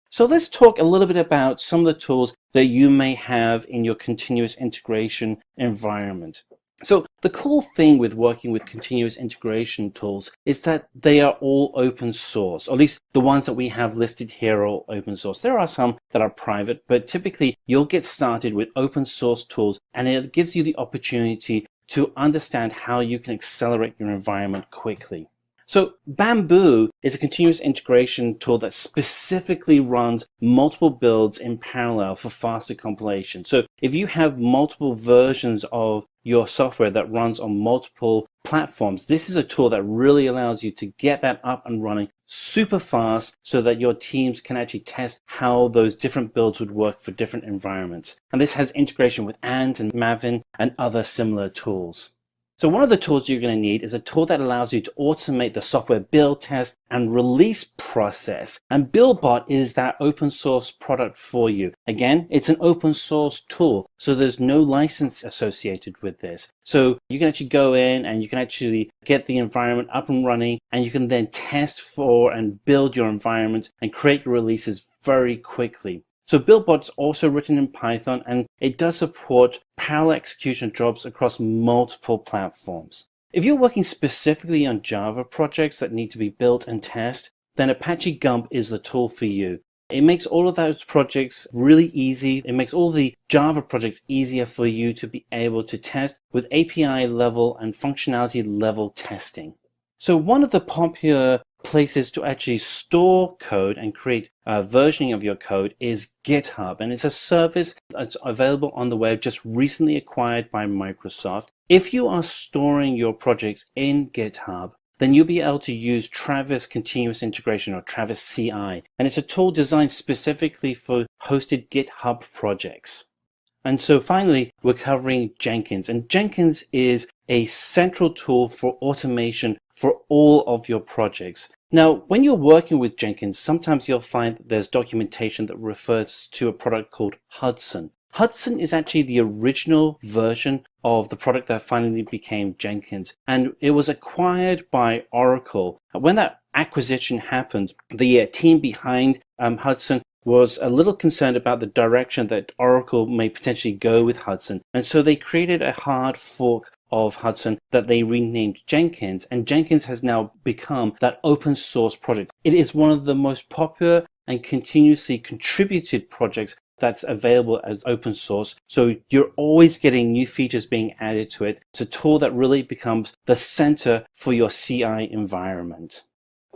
So let's talk a little bit about some of the tools that you may have in your continuous integration environment. So the cool thing with working with continuous integration tools is that they are all open source, or at least the ones that we have listed here are all open source. There are some that are private, but typically you'll get started with open source tools, and it gives you the opportunity to understand how you can accelerate your environment quickly. So Bamboo is a continuous integration tool that specifically runs multiple builds in parallel for faster compilation. So if you have multiple versions of your software that runs on multiple platforms, this is a tool that really allows you to get that up and running super fast so that your teams can actually test how those different builds would work for different environments. And this has integration with Ant and Maven and other similar tools. So one of the tools you're going to need is a tool that allows you to automate the software build, test, and release process. And BuildBot is that open source product for you. Again, it's an open source tool, so there's no license associated with this. So you can actually go in and you can actually get the environment up and running, and you can then test for and build your environment and create your releases very quickly. So BuildBot's also written in Python, and it does support parallel execution jobs across multiple platforms. If you're working specifically on Java projects that need to be built and tested, then Apache Gump is the tool for you. It makes all of those projects really easy. It makes all the Java projects easier for you to be able to test with API level and functionality level testing. So one of the popular places to actually store code and create versioning of your code is GitHub. And it's a service that's available on the web, just recently acquired by Microsoft. If you are storing your projects in GitHub, then you'll be able to use Travis Continuous Integration, or Travis CI. And it's a tool designed specifically for hosted GitHub projects. And so finally, we're covering Jenkins. And Jenkins is a central tool for automation for all of your projects. Now, when you're working with Jenkins, sometimes you'll find that there's documentation that refers to a product called Hudson. Hudson is actually the original version of the product that finally became Jenkins, and it was acquired by Oracle. When that acquisition happened, the team behind Hudson was a little concerned about the direction that Oracle may potentially go with Hudson, and so they created a hard fork of Hudson that they renamed Jenkins, and Jenkins has now become that open source project. It is one of the most popular and continuously contributed projects that's available as open source. So you're always getting new features being added to it. It's a tool that really becomes the center for your CI environment.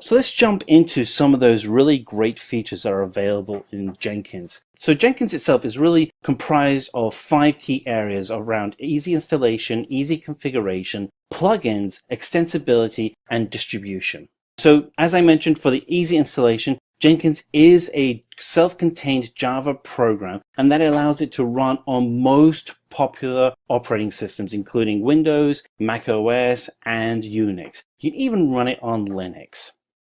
So let's jump into some of those really great features that are available in Jenkins. So Jenkins itself is really comprised of 5 key areas around easy installation, easy configuration, plugins, extensibility, and distribution. So as I mentioned, for the easy installation, Jenkins is a self-contained Java program, and that allows it to run on most popular operating systems, including Windows, Mac OS, and Unix. You can even run it on Linux.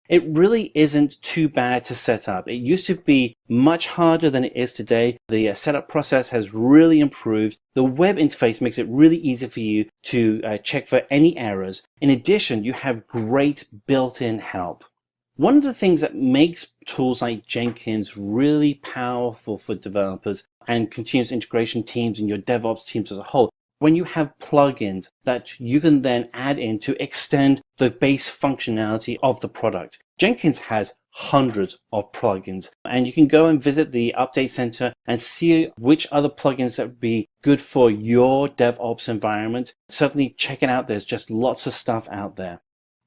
It really isn't too bad to set up. It used to be much harder than it is today. The setup process has really improved. The web interface makes it really easy for you to check for any errors. In addition, you have great built-in help. One of the things that makes tools like Jenkins really powerful for developers and continuous integration teams and your DevOps teams as a whole, when you have plugins that you can then add in to extend the base functionality of the product. Jenkins has hundreds of plugins, and you can go and visit the Update Center and see which other plugins that would be good for your DevOps environment. Certainly check it out. There's just lots of stuff out there.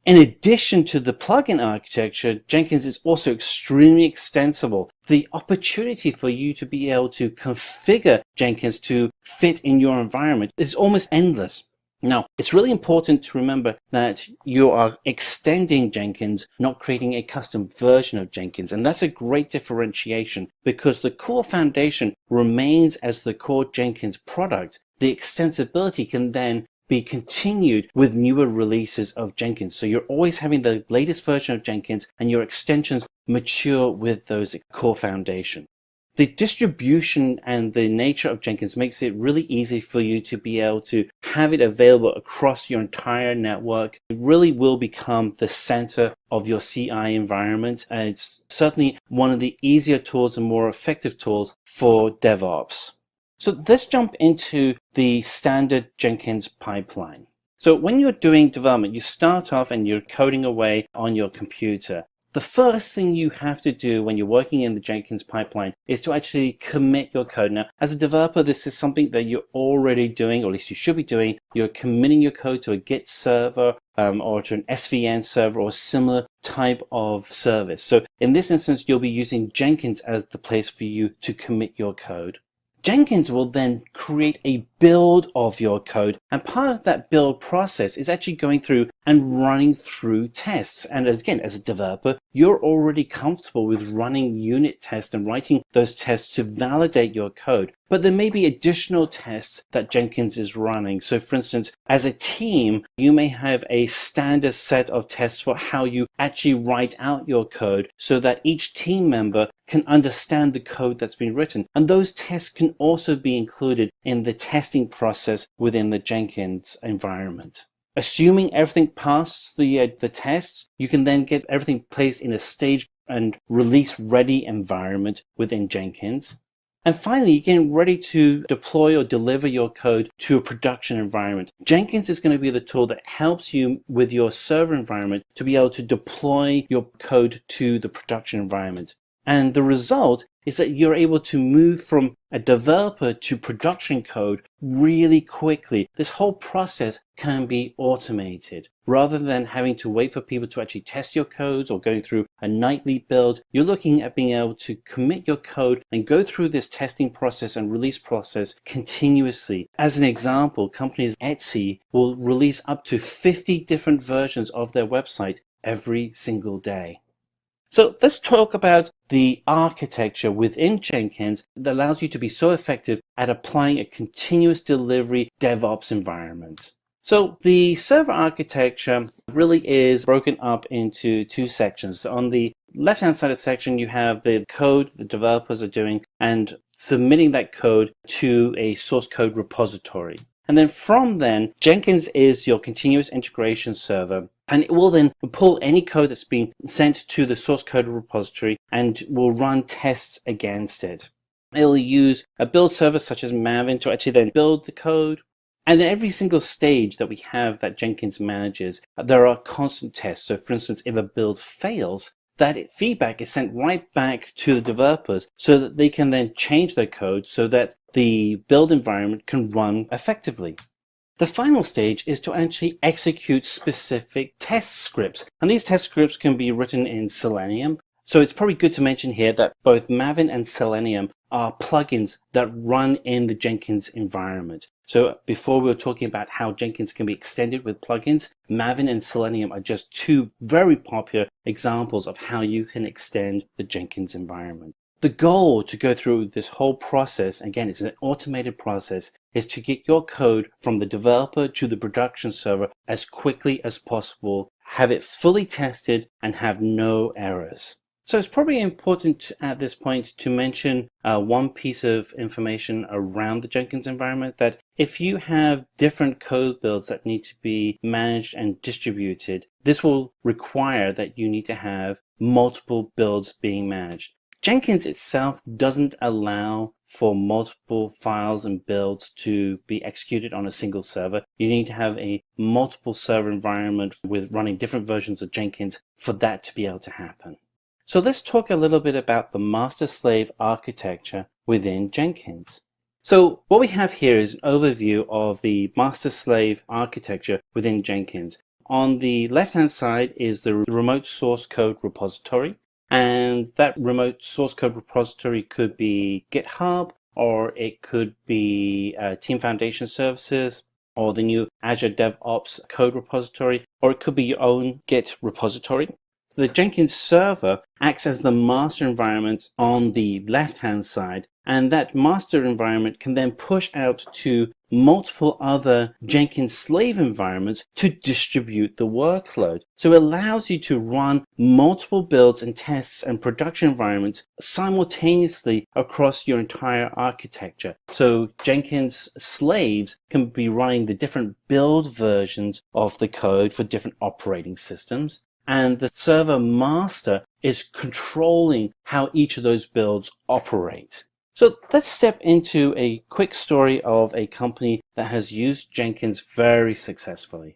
In addition to the plugin architecture, Jenkins is also extremely extensible. The opportunity for you to be able to configure Jenkins to fit in your environment is almost endless. Now, it's really important to remember that you are extending Jenkins, not creating a custom version of Jenkins. And that's a great differentiation because the core foundation remains as the core Jenkins product. The extensibility can then be continued with newer releases of Jenkins. So you're always having the latest version of Jenkins and your extensions mature with those core foundation. The distribution and the nature of Jenkins makes it really easy for you to be able to have it available across your entire network. It really will become the center of your CI environment, and it's certainly one of the easier tools and more effective tools for DevOps. So let's jump into the standard Jenkins pipeline. So when you're doing development, you start off and you're coding away on your computer. The first thing you have to do when you're working in the Jenkins pipeline is to actually commit your code. Now, as a developer, this is something that you're already doing, or at least you should be doing. You're committing your code to a Git server or to an SVN server or a similar type of service. So in this instance, you'll be using Jenkins as the place for you to commit your code. Jenkins will then create a build of your code, and part of that build process is actually going through and running through tests. And again, as a developer, you're already comfortable with running unit tests and writing those tests to validate your code. But there may be additional tests that Jenkins is running. So for instance, as a team, you may have a standard set of tests for how you actually write out your code so that each team member can understand the code that's been written. And those tests can also be included in the testing process within the Jenkins environment. Assuming everything passes the tests, you can then get everything placed in a stage and release ready environment within Jenkins. And finally, you're getting ready to deploy or deliver your code to a production environment. Jenkins is going to be the tool that helps you with your server environment to be able to deploy your code to the production environment. And the result is that you're able to move from a developer to production code really quickly. This whole process can be automated. Rather than having to wait for people to actually test your codes or going through a nightly build, you're looking at being able to commit your code and go through this testing process and release process continuously. As an example, companies Etsy will release up to 50 different versions of their website every single day. So let's talk about the architecture within Jenkins that allows you to be so effective at applying a continuous delivery DevOps environment. So the server architecture really is broken up into two sections. On the left-hand side of the section, you have the code the developers are doing and submitting that code to a source code repository. And then from then, Jenkins is your continuous integration server. And it will then pull any code that's being sent to the source code repository and will run tests against it. It'll use a build service such as Maven to actually then build the code. And at every single stage that we have that Jenkins manages, there are constant tests. So for instance, if a build fails, that feedback is sent right back to the developers so that they can then change their code so that the build environment can run effectively. The final stage is to actually execute specific test scripts. And these test scripts can be written in Selenium. So it's probably good to mention here that both Maven and Selenium are plugins that run in the Jenkins environment. So before we were talking about how Jenkins can be extended with plugins, Maven and Selenium are just two very popular examples of how you can extend the Jenkins environment. The goal to go through this whole process, again, it's an automated process, is to get your code from the developer to the production server as quickly as possible, have it fully tested, and have no errors. So it's probably important at this point to mention one piece of information around the Jenkins environment, that if you have different code builds that need to be managed and distributed, this will require that you need to have multiple builds being managed. Jenkins itself doesn't allow for multiple files and builds to be executed on a single server. You need to have a multiple server environment with running different versions of Jenkins for that to be able to happen. So let's talk a little bit about the master-slave architecture within Jenkins. So what we have here is an overview of the master-slave architecture within Jenkins. On the left-hand side is the remote source code repository. And that remote source code repository could be GitHub, or it could be Team Foundation Services, or the new Azure DevOps code repository, or it could be your own Git repository. The Jenkins server acts as the master environment on the left-hand side, and that master environment can then push out to multiple other Jenkins slave environments to distribute the workload. So it allows you to run multiple builds and tests and production environments simultaneously across your entire architecture. So Jenkins slaves can be running the different build versions of the code for different operating systems, and the server master is controlling how each of those builds operate. So let's step into a quick story of a company that has used Jenkins very successfully.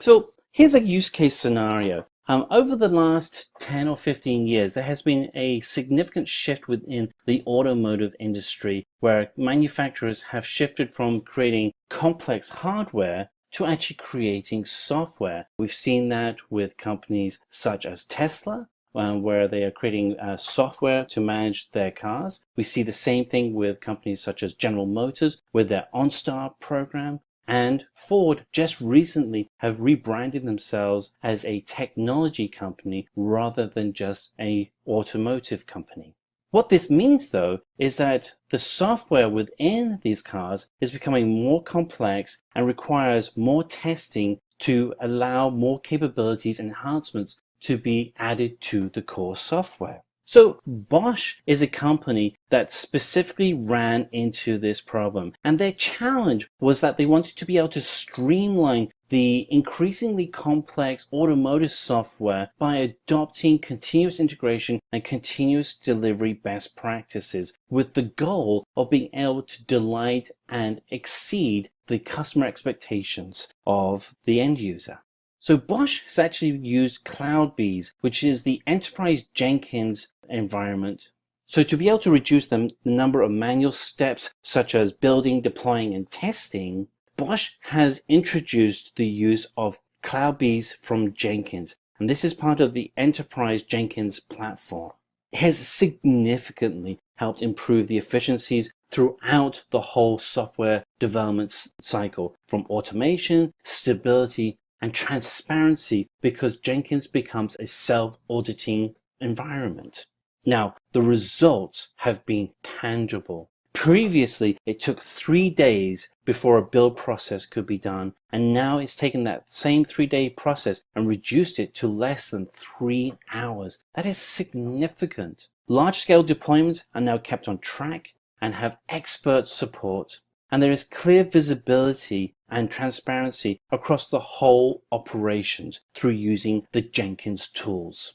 So here's a use case scenario. Over the last 10 or 15 years, there has been a significant shift within the automotive industry where manufacturers have shifted from creating complex hardware to actually creating software. We've seen that with companies such as Tesla, where they are creating software to manage their cars. We see the same thing with companies such as General Motors with their OnStar program. And Ford just recently have rebranded themselves as a technology company rather than just an automotive company. What this means, though, is that the software within these cars is becoming more complex and requires more testing to allow more capabilities and enhancements to be added to the core software. So Bosch is a company that specifically ran into this problem, and their challenge was that they wanted to be able to streamline the increasingly complex automotive software by adopting continuous integration and continuous delivery best practices, with the goal of being able to delight and exceed the customer expectations of the end user. So Bosch has actually used CloudBees, which is the enterprise Jenkins environment. So to be able to reduce the number of manual steps such as building, deploying, and testing, Bosch has introduced the use of CloudBees from Jenkins. And this is part of the enterprise Jenkins platform. It has significantly helped improve the efficiencies throughout the whole software development cycle, from automation, stability, and transparency, because Jenkins becomes a self-auditing environment. Now, the results have been tangible. Previously, it took 3 days before a build process could be done, and now it's taken that same 3-day process and reduced it to less than 3 hours. That is significant. Large-scale deployments are now kept on track and have expert support, and there is clear visibility and transparency across the whole operations through using the Jenkins tools.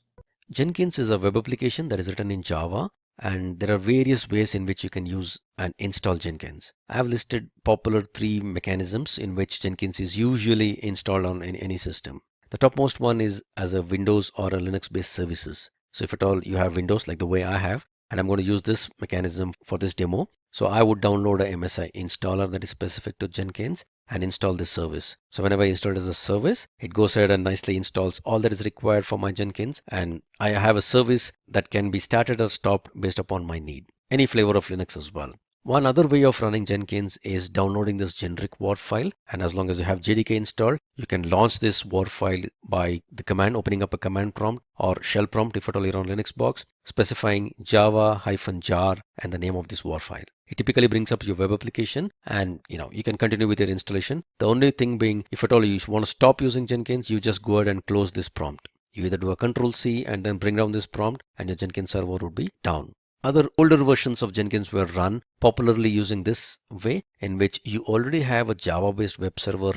Jenkins is a web application that is written in Java, and there are various ways in which you can use and install Jenkins. I have listed popular 3 mechanisms in which Jenkins is usually installed on any system. The topmost one is as a Windows or a Linux based services. So if at all you have Windows like the way I have, and I'm going to use this mechanism for this demo. So I would download a MSI installer that is specific to Jenkins and install this service. So whenever I install it as a service, it goes ahead and nicely installs all that is required for my Jenkins. And I have a service that can be started or stopped based upon my need. Any flavor of Linux as well. One other way of running Jenkins is downloading this generic WAR file, and as long as you have JDK installed, you can launch this WAR file by the command, opening up a command prompt or shell prompt if at all you're on Linux box, specifying java-jar and the name of this WAR file. It typically brings up your web application, and you can continue with your installation. The only thing being, if at all you want to stop using Jenkins, you just go ahead and close this prompt. You either do a Control-C and then bring down this prompt, and your Jenkins server would be down. Other older versions of Jenkins were run popularly using this way, in which you already have a Java-based web server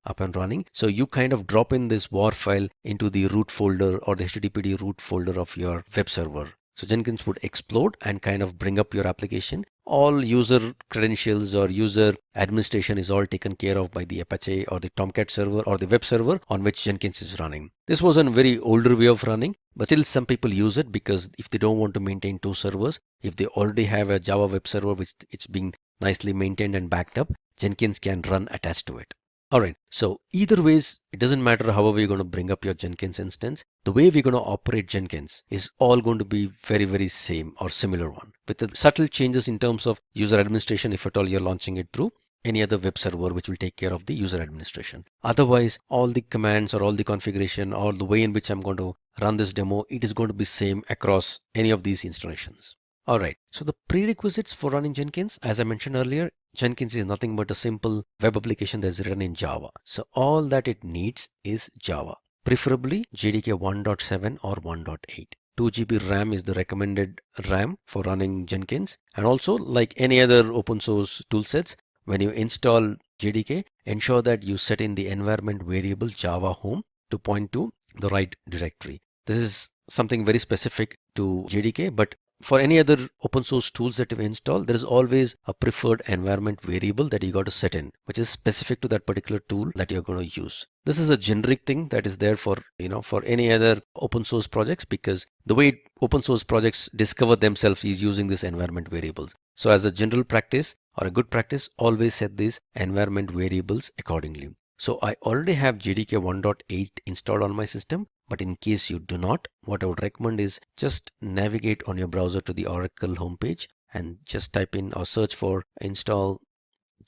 up and running. So you kind of drop in this WAR file into the root folder or the HTTPD root folder of your web server. So Jenkins would explode and kind of bring up your application. All user credentials or user administration is all taken care of by the Apache or the Tomcat server or the web server on which Jenkins is running. This was a very older way of running, but still some people use it because if they don't want to maintain 2 servers, if they already have a Java web server which it's being nicely maintained and backed up, Jenkins can run attached to it. Alright, so either ways, it doesn't matter however you're going to bring up your Jenkins instance. The way we're going to operate Jenkins is all going to be very same or similar one, with the subtle changes in terms of user administration if at all you're launching it through any other web server which will take care of the user administration. Otherwise, all the commands or all the configuration or the way in which I'm going to run this demo, it is going to be same across any of these installations. Alright, so the prerequisites for running Jenkins, as I mentioned earlier, Jenkins is nothing but a simple web application that's written in Java. So all that it needs is Java, preferably JDK 1.7 or 1.8. 2 GB RAM is the recommended RAM for running Jenkins. And also, like any other open source toolsets, when you install JDK, ensure that you set in the environment variable Java home to point to the right directory. This is something very specific to JDK, but for any other open source tools that you install, there is always a preferred environment variable that you got to set in, which is specific to that particular tool that you're going to use. This is a generic thing that is there for, for any other open source projects, because the way open source projects discover themselves is using this environment variables. So as a general practice or a good practice, always set these environment variables accordingly. So I already have JDK 1.8 installed on my system, but in case you do not, what I would recommend is just navigate on your browser to the Oracle homepage and just type in or search for install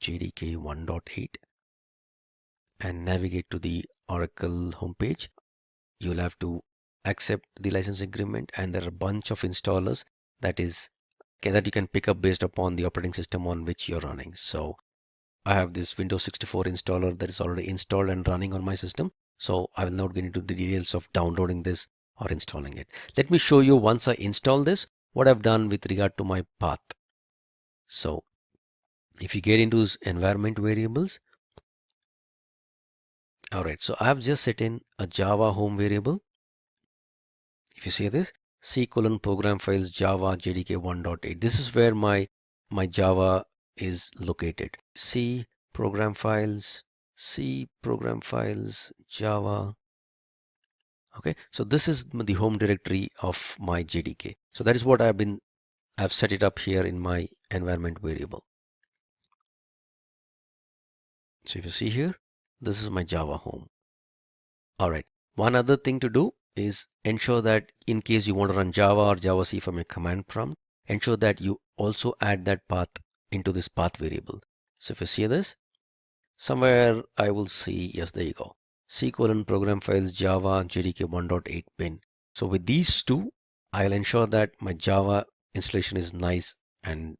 JDK 1.8 and navigate to the Oracle homepage. You'll have to accept the license agreement, and there are a bunch of installers that you can pick up based upon the operating system on which you're running. So I have this Windows 64 installer that is already installed and running on my system. So I will not get into the details of downloading this or installing it. Let me show you once I install this, what I've done with regard to my path. So if you get into this environment variables, alright, so I've just set in a Java home variable. If you see this, C:\program files Java JDK 1.8. This is where my Java is located. C program files Java Okay, so this is the home directory of my JDK. So that is what I've set it up here in my environment variable. So if you see here, this is my Java home. All right. One other thing to do is ensure that in case you want to run Java or JavaC from a command prompt, ensure that you also add that path into this path variable. So if you see this, somewhere I will see, yes, there you go. C: program files Java JDK 1.8 bin. So with these two, I'll ensure that my Java installation is nice and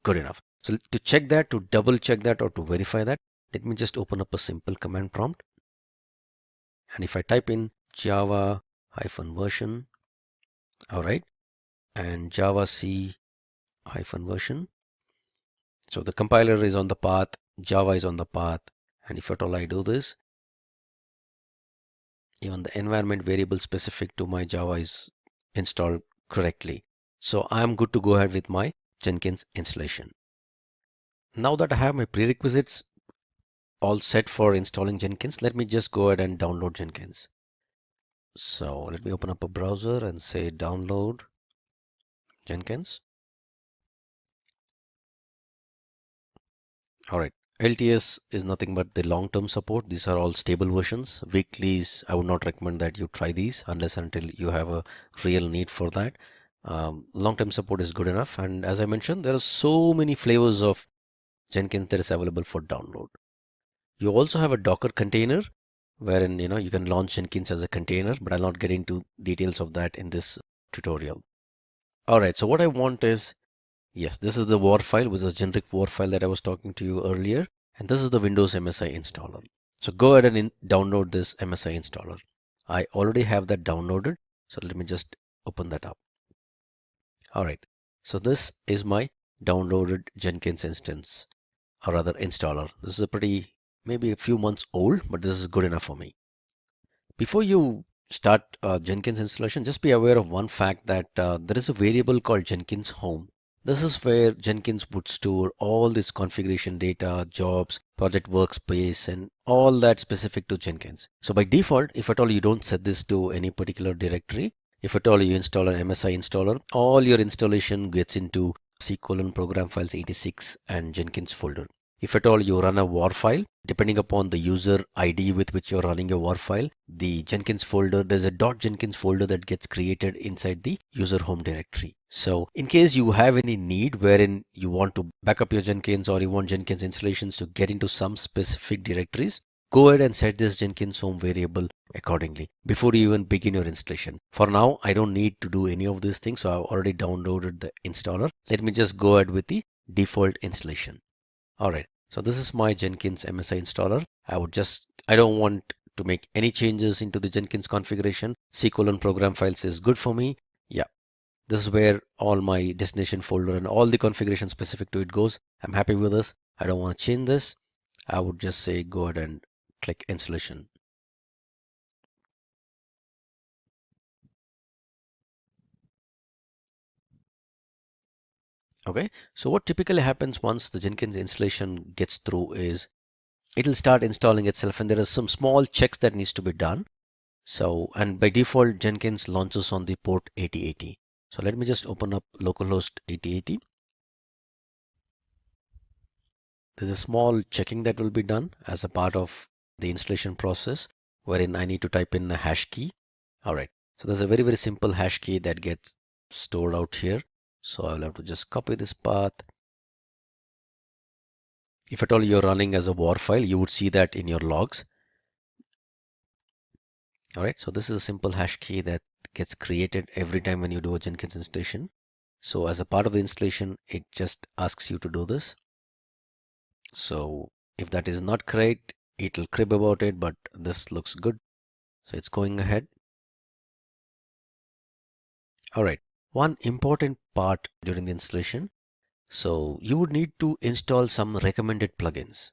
good enough. So to check that, to double check that, or to verify that, let me just open up a simple command prompt. And if I type in Java -version, all right, and Java C -version, so the compiler is on the path, Java is on the path, and if at all I do this, even the environment variable specific to my Java is installed correctly. So I'm good to go ahead with my Jenkins installation. Now that I have my prerequisites all set for installing Jenkins, let me just go ahead and download Jenkins. So let me open up a browser and say download Jenkins. All right. LTS is nothing but the long-term support. These are all stable versions. Weeklies, I would not recommend that you try these unless until you have a real need for that. Long-term support is good enough. And as I mentioned, there are so many flavors of Jenkins that is available for download. You also have a Docker container wherein you can launch Jenkins as a container, but I'll not get into details of that in this tutorial. All right. So what I want is, yes, this is the WAR file, which is a generic WAR file that I was talking to you earlier. And this is the Windows MSI installer. So go ahead and download this MSI installer. I already have that downloaded. So let me just open that up. All right. So this is my downloaded Jenkins instance, or rather installer. This is a pretty, maybe a few months old, but this is good enough for me. Before you start Jenkins installation, just be aware of one fact that there is a variable called Jenkins Home. This is where Jenkins would store all this configuration data, jobs, project workspace, and all that specific to Jenkins. So by default, if at all you don't set this to any particular directory, if at all you install an MSI installer, all your installation gets into C: program files 86 and Jenkins folder. If at all you run a WAR file, depending upon the user ID with which you're running your WAR file, the Jenkins folder, there's a .jenkins folder that gets created inside the user home directory. So in case you have any need wherein you want to back up your Jenkins or you want Jenkins installations to get into some specific directories, go ahead and set this Jenkins home variable accordingly before you even begin your installation. For now, I don't need to do any of these things, so I've already downloaded the installer. Let me just go ahead with the default installation. All right, so this is my Jenkins MSI installer. I don't want to make any changes into the Jenkins configuration. C: program files is good for me. Yeah, this is where all my destination folder and all the configuration specific to it goes. I'm happy with this. I don't want to change this. I would just say go ahead and click installation. Okay, so what typically happens once the Jenkins installation gets through is it'll start installing itself, and there are some small checks that needs to be done. So, and by default, Jenkins launches on the port 8080. So let me just open up localhost 8080. There's a small checking that will be done as a part of the installation process, wherein I need to type in a hash key. All right. So there's a very, very simple hash key that gets stored out here. So I'll have to just copy this path. If at all you're running as a WAR file, you would see that in your logs. All right, so this is a simple hash key that gets created every time when you do a Jenkins installation. So as a part of the installation, it just asks you to do this. So if that is not correct, it will crib about it, but this looks good. So it's going ahead. All right, one important part during the installation. So you would need to install some recommended plugins.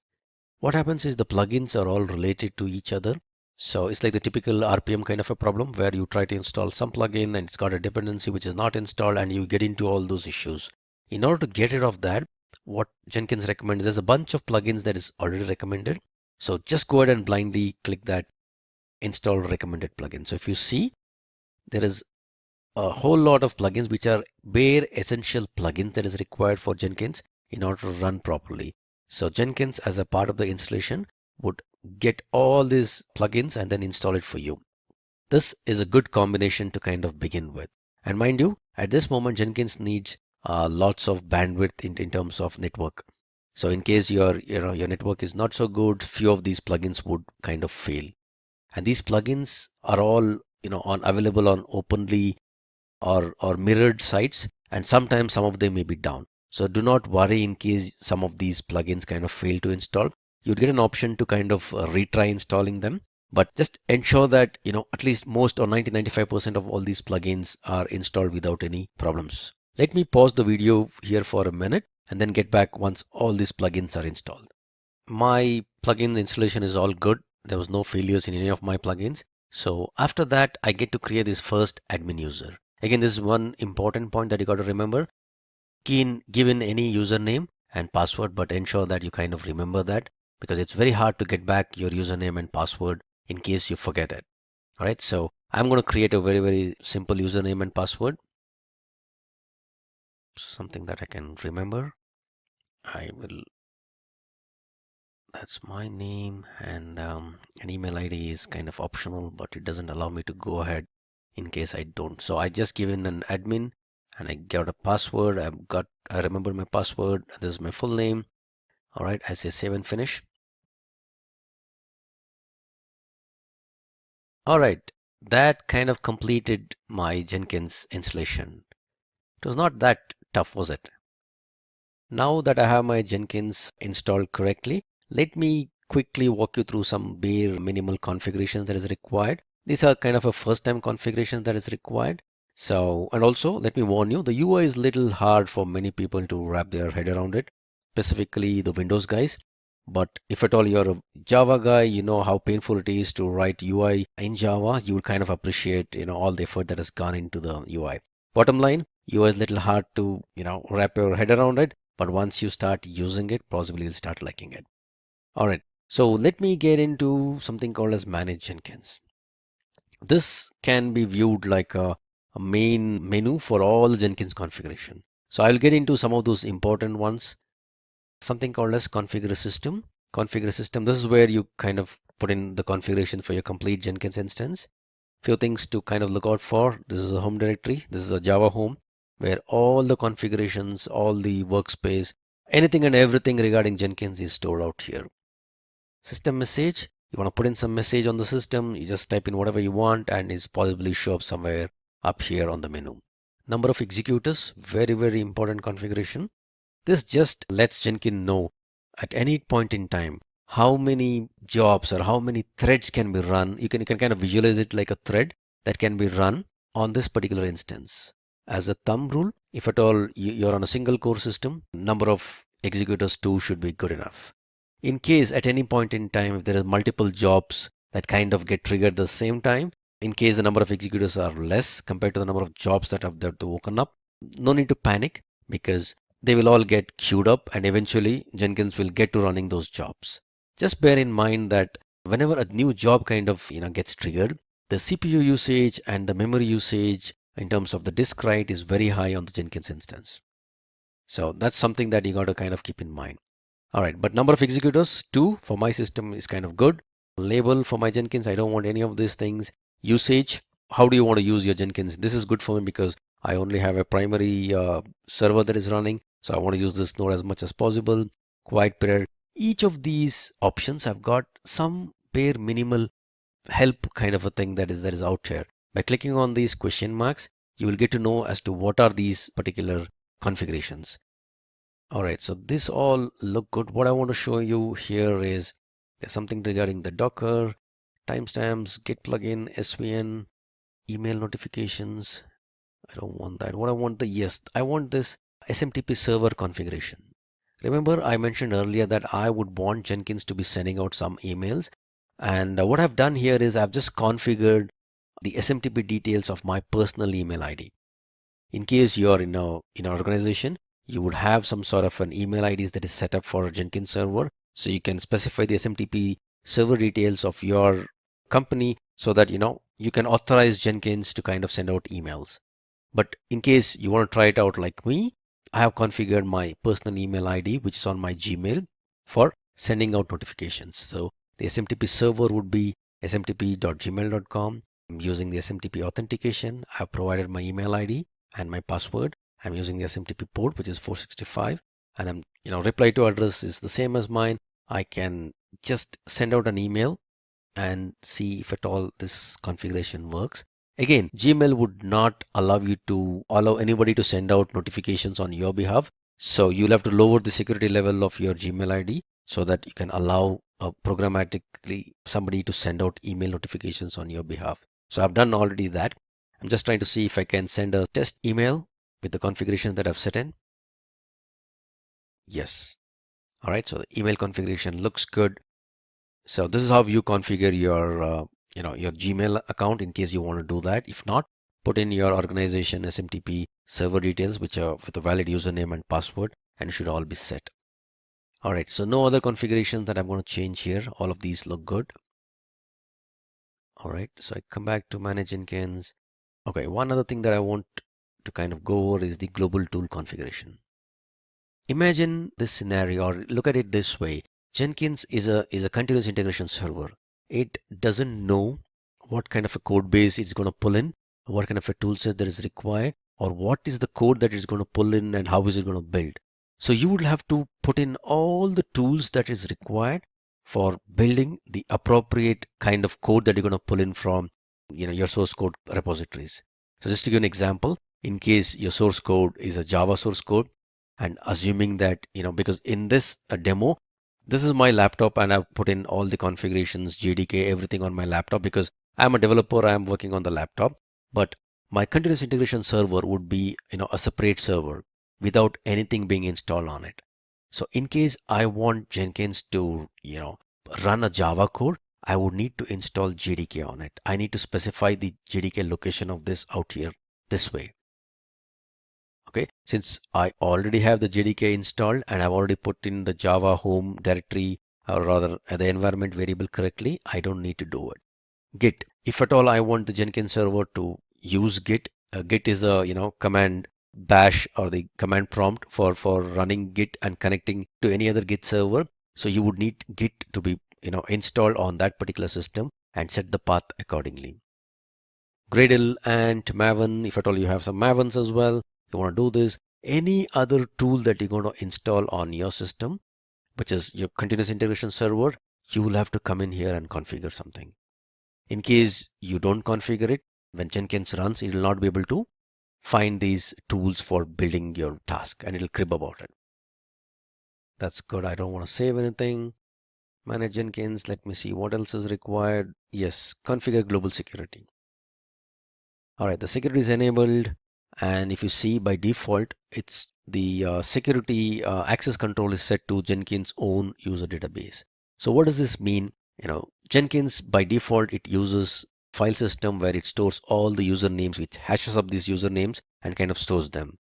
What happens is the plugins are all related to each other. So it's like the typical RPM kind of a problem where you try to install some plugin and it's got a dependency which is not installed and you get into all those issues. In order to get rid of that, what Jenkins recommends, there's a bunch of plugins that is already recommended. So just go ahead and blindly click that install recommended plugins. So if you see, there is a whole lot of plugins which are bare essential plugins that is required for Jenkins in order to run properly. So Jenkins, as a part of the installation, would get all these plugins and then install it for you. This is a good combination to kind of begin with. And mind you, at this moment, Jenkins needs lots of bandwidth in terms of network. So in case your network is not so good, few of these plugins would kind of fail. And these plugins are all available on openly or mirrored sites, and sometimes some of them may be down. So do not worry in case some of these plugins kind of fail to install. You'd get an option to kind of retry installing them, but just ensure that at least most or 90-95% of all these plugins are installed without any problems. Let me pause the video here for a minute and then get back once all these plugins are installed. My plugin installation is all good. There was no failures in any of my plugins. So after that, I get to create this first admin user. Again, this is one important point that you got to remember. Give in any username and password, but ensure that you kind of remember that, because it's very hard to get back your username and password in case you forget it. All right, so I'm going to create a very, very simple username and password. Something that I can remember. That's my name, and an email ID is kind of optional, but it doesn't allow me to go ahead in case I don't. So I just give in an admin and I got a password. I remember my password. This is my full name. All right, I say save and finish. All right, that kind of completed my Jenkins installation. It was not that tough, was it? Now that I have my Jenkins installed correctly, let me quickly walk you through some bare minimal configurations that is required. These are kind of a first time configuration that is required. So, and also let me warn you, the UI is little hard for many people to wrap their head around it, specifically the Windows guys. But if at all you're a Java guy, you know how painful it is to write UI in Java, you will kind of appreciate, all the effort that has gone into the UI. Bottom line, UI is little hard to, wrap your head around it. But once you start using it, possibly you'll start liking it. All right, so let me get into something called as Manage Jenkins. This can be viewed like a main menu for all Jenkins configuration. So I'll get into some of those important ones. Something called as Configure System. Configure System, this is where you kind of put in the configuration for your complete Jenkins instance. Few things to kind of look out for. This is a home directory. This is a Java home, where all the configurations, all the workspace, anything and everything regarding Jenkins is stored out here. System message, you want to put in some message on the system, you just type in whatever you want and it's possibly show up somewhere up here on the menu. Number of executors, very, very important configuration. This just lets Jenkins know at any point in time how many jobs or how many threads can be run. You can kind of visualize it like a thread that can be run on this particular instance. As a thumb rule, if at all you're on a single core system, number of executors 2 should be good enough. In case at any point in time, if there are multiple jobs that kind of get triggered at the same time, in case the number of executors are less compared to the number of jobs that have woken up, no need to panic, because they will all get queued up and eventually Jenkins will get to running those jobs. Just bear in mind that whenever a new job kind of gets triggered, the CPU usage and the memory usage in terms of the disk write is very high on the Jenkins instance. So that's something that you got to kind of keep in mind. All right, but number of executors 2 for my system is kind of good. Label for my Jenkins, I don't want any of these things. Usage, how do you want to use your Jenkins? This is good for me because I only have a primary server that is running. So I want to use this node as much as possible. Quiet period. Each of these options have got some bare minimal help kind of a thing that is out here. By clicking on these question marks, you will get to know as to what are these particular configurations. All right, so this all look good. What I want to show you here is there's something regarding the Docker, timestamps, Git plugin, SVN, email notifications. I don't want that. What I want I want this SMTP server configuration. Remember, I mentioned earlier that I would want Jenkins to be sending out some emails. And what I've done here is I've just configured the SMTP details of my personal email ID. In case you're in an organization, you would have some sort of an email ID that is set up for a Jenkins server. So you can specify the SMTP server details of your company so that you can authorize Jenkins to kind of send out emails. But in case you want to try it out like me, I have configured my personal email ID, which is on my Gmail, for sending out notifications. So the SMTP server would be smtp.gmail.com. I'm using the SMTP authentication. I've provided my email ID and my password. I'm using the SMTP port, which is 465, and reply to address is the same as mine. I can just send out an email and see if at all this configuration works. Again, Gmail would not allow you to allow anybody to send out notifications on your behalf. So you'll have to lower the security level of your Gmail ID so that you can allow programmatically somebody to send out email notifications on your behalf. So I've done already that. I'm just trying to see if I can send a test email with the configurations that I've set in. Yes. All right. So the email configuration looks good. So this is how you configure your your Gmail account in case you want to do that. If not, put in your organization SMTP server details, which are with a valid username and password, and it should all be set. All right, so no other configurations that I'm going to change here. All of these look good. All right, so I come back to manage Jenkins. Okay, one other thing that I want to kind of go over is the global tool configuration. Imagine this scenario, or look at it this way. Jenkins is a continuous integration server. It doesn't know what kind of a code base it's going to pull in, what kind of a tool set that is required, or what is the code that it's going to pull in and how is it going to build. So you would have to put in all the tools that is required for building the appropriate kind of code that you're going to pull in from your source code repositories. So just to give an example, in case your source code is a Java source code, and assuming that because in this demo, this is my laptop and I've put in all the configurations, JDK, everything on my laptop because I'm a developer, I'm working on the laptop. But my continuous integration server would be a separate server without anything being installed on it. So in case I want Jenkins to run a Java code, I would need to install JDK on it. I need to specify the JDK location of this out here this way. Okay, since I already have the JDK installed and I've already put in the Java home directory, or rather the environment variable correctly, I don't need to do it. Git, if at all I want the Jenkins server to use Git, Git is the command bash or the command prompt for running Git and connecting to any other Git server. So you would need Git to be installed on that particular system and set the path accordingly. Gradle and Maven, if at all you have some Mavens as well, you want to do this. Any other tool that you're going to install on your system, which is your continuous integration server, you will have to come in here and configure something. In case you don't configure it, when Jenkins runs, it will not be able to find these tools for building your task and it'll crib about it. That's good. I don't want to save anything. Manage Jenkins. Let me see what else is required. Yes, configure global security. All right, the security is enabled. And if you see by default, it's the security access control is set to Jenkins own user database. So what does this mean? Jenkins by default, it uses file system where it stores all the usernames, which hashes up these usernames and kind of stores them.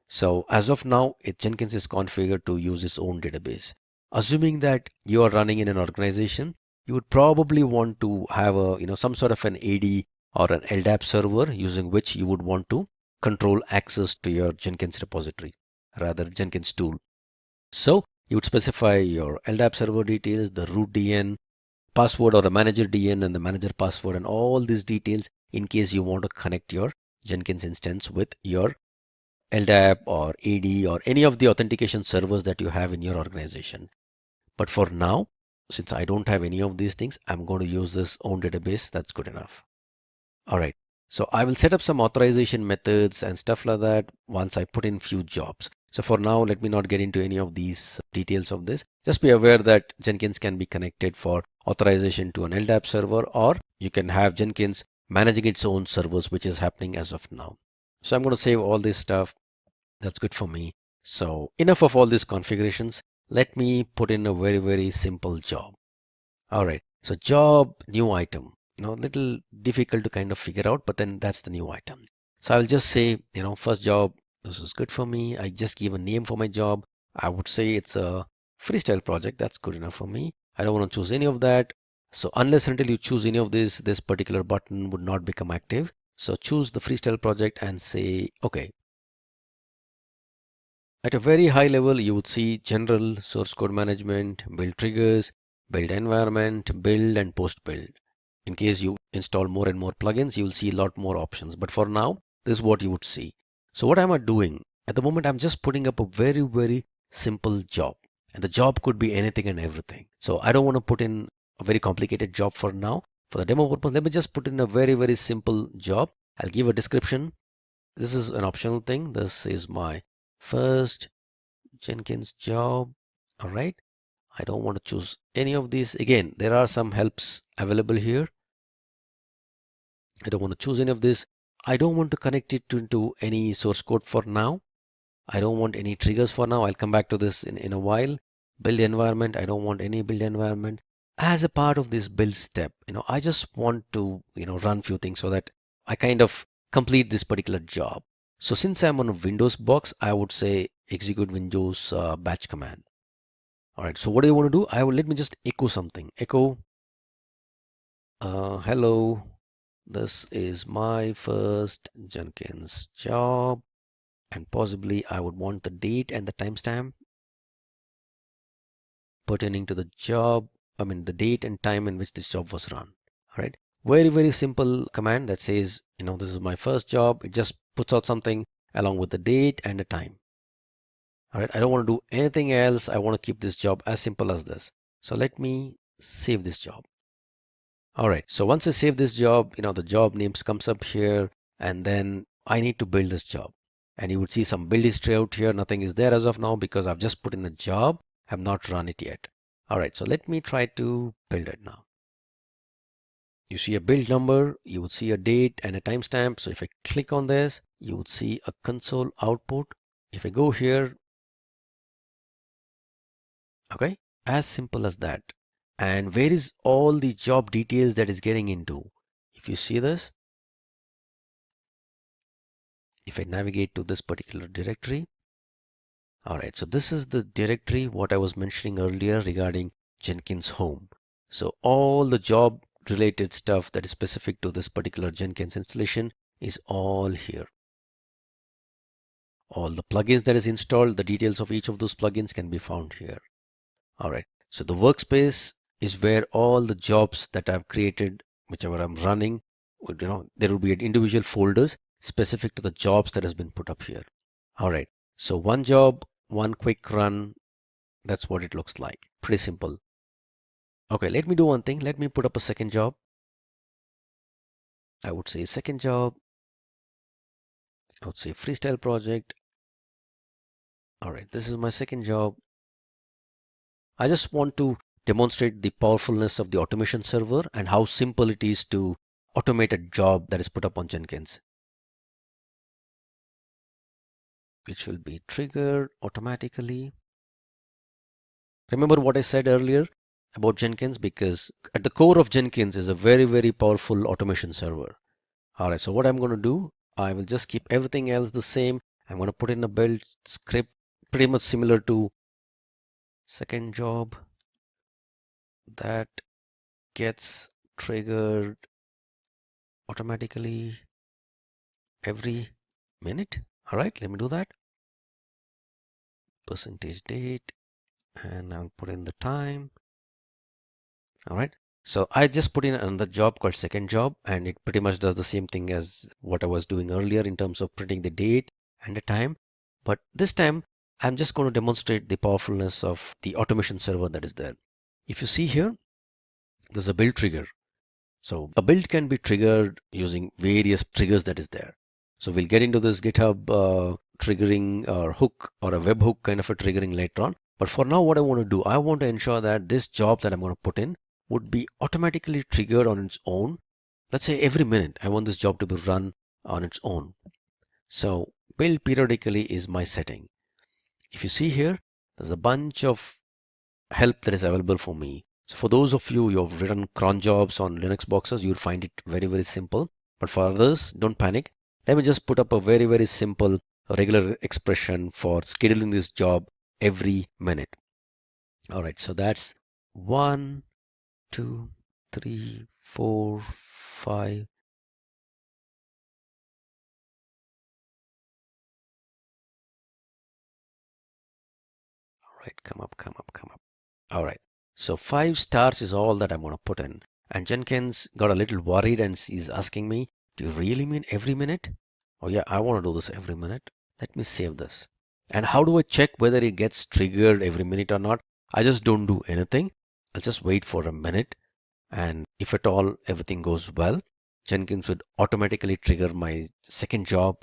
So as of now, Jenkins is configured to use its own database. Assuming that you are running in an organization, you would probably want to have a some sort of an AD or an LDAP server using which you would want to control access to your Jenkins repository, rather Jenkins tool. So you would specify your LDAP server details, the root DN, password or the manager DN and the manager password and all these details in case you want to connect your Jenkins instance with your LDAP or AD or any of the authentication servers that you have in your organization. But for now, since I don't have any of these things, I'm going to use this own database. That's good enough. All right. So I will set up some authorization methods and stuff like that once I put in few jobs. So for now, let me not get into any of these details of this. Just be aware that Jenkins can be connected for authorization to an LDAP server, or you can have Jenkins managing its own servers, which is happening as of now. So I'm going to save all this stuff. That's good for me. So enough of all these configurations. Let me put in a very, very simple job. All right. So job, new item. Little difficult to kind of figure out, but then that's the new item. So I'll just say, first job, this is good for me. I just give a name for my job. I would say it's a freestyle project. That's good enough for me. I don't want to choose any of that. So unless until you choose any of this particular button would not become active. So choose the freestyle project and say OK. At a very high level, you would see general, source code management, build triggers, build environment, build and post build. In case you install more and more plugins, you will see a lot more options. But for now, this is what you would see. So what am I doing? At the moment, I'm just putting up a very, very simple job. And the job could be anything and everything. So I don't want to put in a very complicated job for now. For the demo purpose, let me just put in a very, very simple job. I'll give a description. This is an optional thing. This is my first Jenkins job. All right. I don't want to choose any of these. Again, there are some helps available here. I don't want to choose any of this. I don't want to connect it into any source code for now. I don't want any triggers for now. I'll come back to this in a while. Build environment. I don't want any build environment. As a part of this build step, I just want to, run few things so that I kind of complete this particular job. So since I'm on a Windows box, I would say execute Windows batch command. All right. So what do you want to do? Let me just echo something. Echo. Hello. This is my first Jenkins job, and possibly I would want the date and the timestamp pertaining to the job. I mean, the date and time in which this job was run. All right. Very, very simple command that says, this is my first job. It just puts out something along with the date and the time. All right. I don't want to do anything else. I want to keep this job as simple as this. So let me save this job. All right. So once I save this job, the job names comes up here, and then I need to build this job. And you would see some build history out here. Nothing is there as of now because I've just put in a job. Have not run it yet. All right. So let me try to build it now. You see a build number, you would see a date and a timestamp. So if I click on this, you would see a console output. If I go here, okay, as simple as that. And where is all the job details that is getting into? If you see this, if I navigate to this particular directory, all right, so this is the directory what I was mentioning earlier regarding Jenkins home. So all the job related stuff that is specific to this particular Jenkins installation is all here. All the plugins that is installed, the details of each of those plugins can be found here. All right, so the workspace is where all the jobs that I've created, whichever I'm running, there will be individual folders specific to the jobs that has been put up here. All right, so one job, one quick run. That's what it looks like. Pretty simple. Okay, let me do one thing. Let me put up a second job. I would say second job. I would say freestyle project. All right, this is my second job. I just want to demonstrate the powerfulness of the automation server and how simple it is to automate a job that is put up on Jenkins, which will be triggered automatically. Remember what I said earlier about Jenkins, because at the core of Jenkins is a very, very powerful automation server. All right, so what I'm going to do, I will just keep everything else the same. I'm going to put in a build script pretty much similar to second job that gets triggered automatically every minute. All right, let me do that. Percentage date, and I'll put in the time. All right, so I just put in another job called second job, and it pretty much does the same thing as what I was doing earlier in terms of printing the date and the time. But this time I'm just going to demonstrate the powerfulness of the automation server that is there. If you see here, there's a build trigger. So a build can be triggered using various triggers that is there. So we'll get into this GitHub triggering or hook or a webhook kind of a triggering later on. But for now, what I want to do, I want to ensure that this job that I'm going to put in would be automatically triggered on its own. Let's say every minute, I want this job to be run on its own. So build periodically is my setting. If you see here, there's a bunch of help that is available for me. So for those of you who have written cron jobs on Linux boxes, you'll find it very, very simple. But for others, don't panic. Let me just put up a very, very simple regular expression for scheduling this job every minute. All right, so that's 1, 2, 3, 4, 5. All right, come up, come up, come up. All right. So 5 stars is all that I'm going to put in. And Jenkins got a little worried and is asking me, do you really mean every minute? Oh yeah, I want to do this every minute. Let me save this. And how do I check whether it gets triggered every minute or not? I just don't do anything. I'll just wait for a minute. And if at all everything goes well, Jenkins would automatically trigger my second job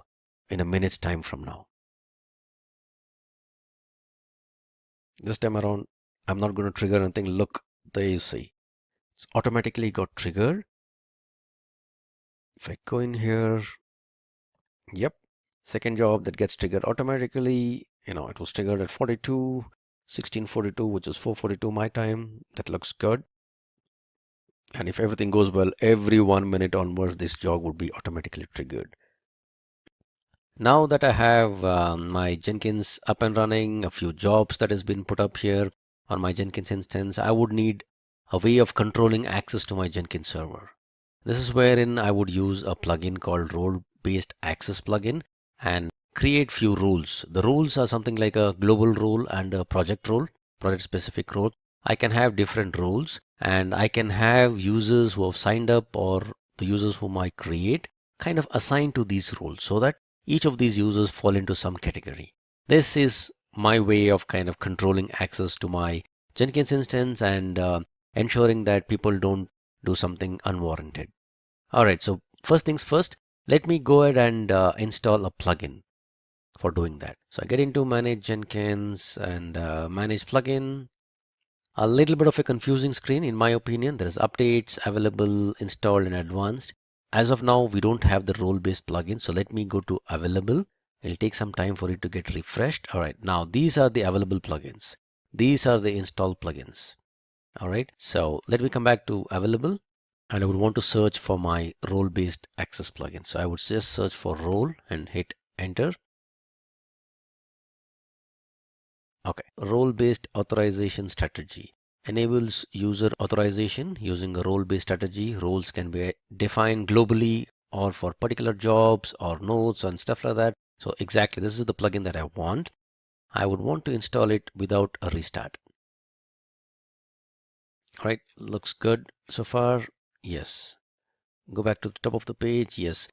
in a minute's time from now. This time around, I'm not going to trigger anything. Look, there you see. It's automatically got triggered. If I go in here, yep, second job that gets triggered automatically. It was triggered at 1642, which is 4:42 my time. That looks good. And if everything goes well, every 1 minute onwards, this job would be automatically triggered. Now that I have my Jenkins up and running, a few jobs that has been put up here on my Jenkins instance, I would need a way of controlling access to my Jenkins server. This is wherein I would use a plugin called role-based access plugin and create few rules. The rules are something like a global role and a project role, project specific role. I can have different roles and I can have users who have signed up or the users whom I create kind of assigned to these roles so that each of these users fall into some category. This is my way of kind of controlling access to my Jenkins instance and ensuring that people don't do something unwarranted. All right, so first things first, let me go ahead and install a plugin for doing that. So I get into manage Jenkins and manage plugin. A little bit of a confusing screen in my opinion. There is updates available, installed and advanced. As of now, we don't have the role-based plugin. So let me go to available. It'll take some time for it to get refreshed. All right, now these are the available plugins. These are the installed plugins. All right, so let me come back to available and I would want to search for my role-based access plugin. So I would just search for role and hit enter. Okay, role-based authorization strategy enables user authorization using a role-based strategy. Roles can be defined globally or for particular jobs or nodes and stuff like that. So exactly, this is the plugin that I want. I would want to install it without a restart. All right, looks good so far. Yes. Go back to the top of the page. Yes.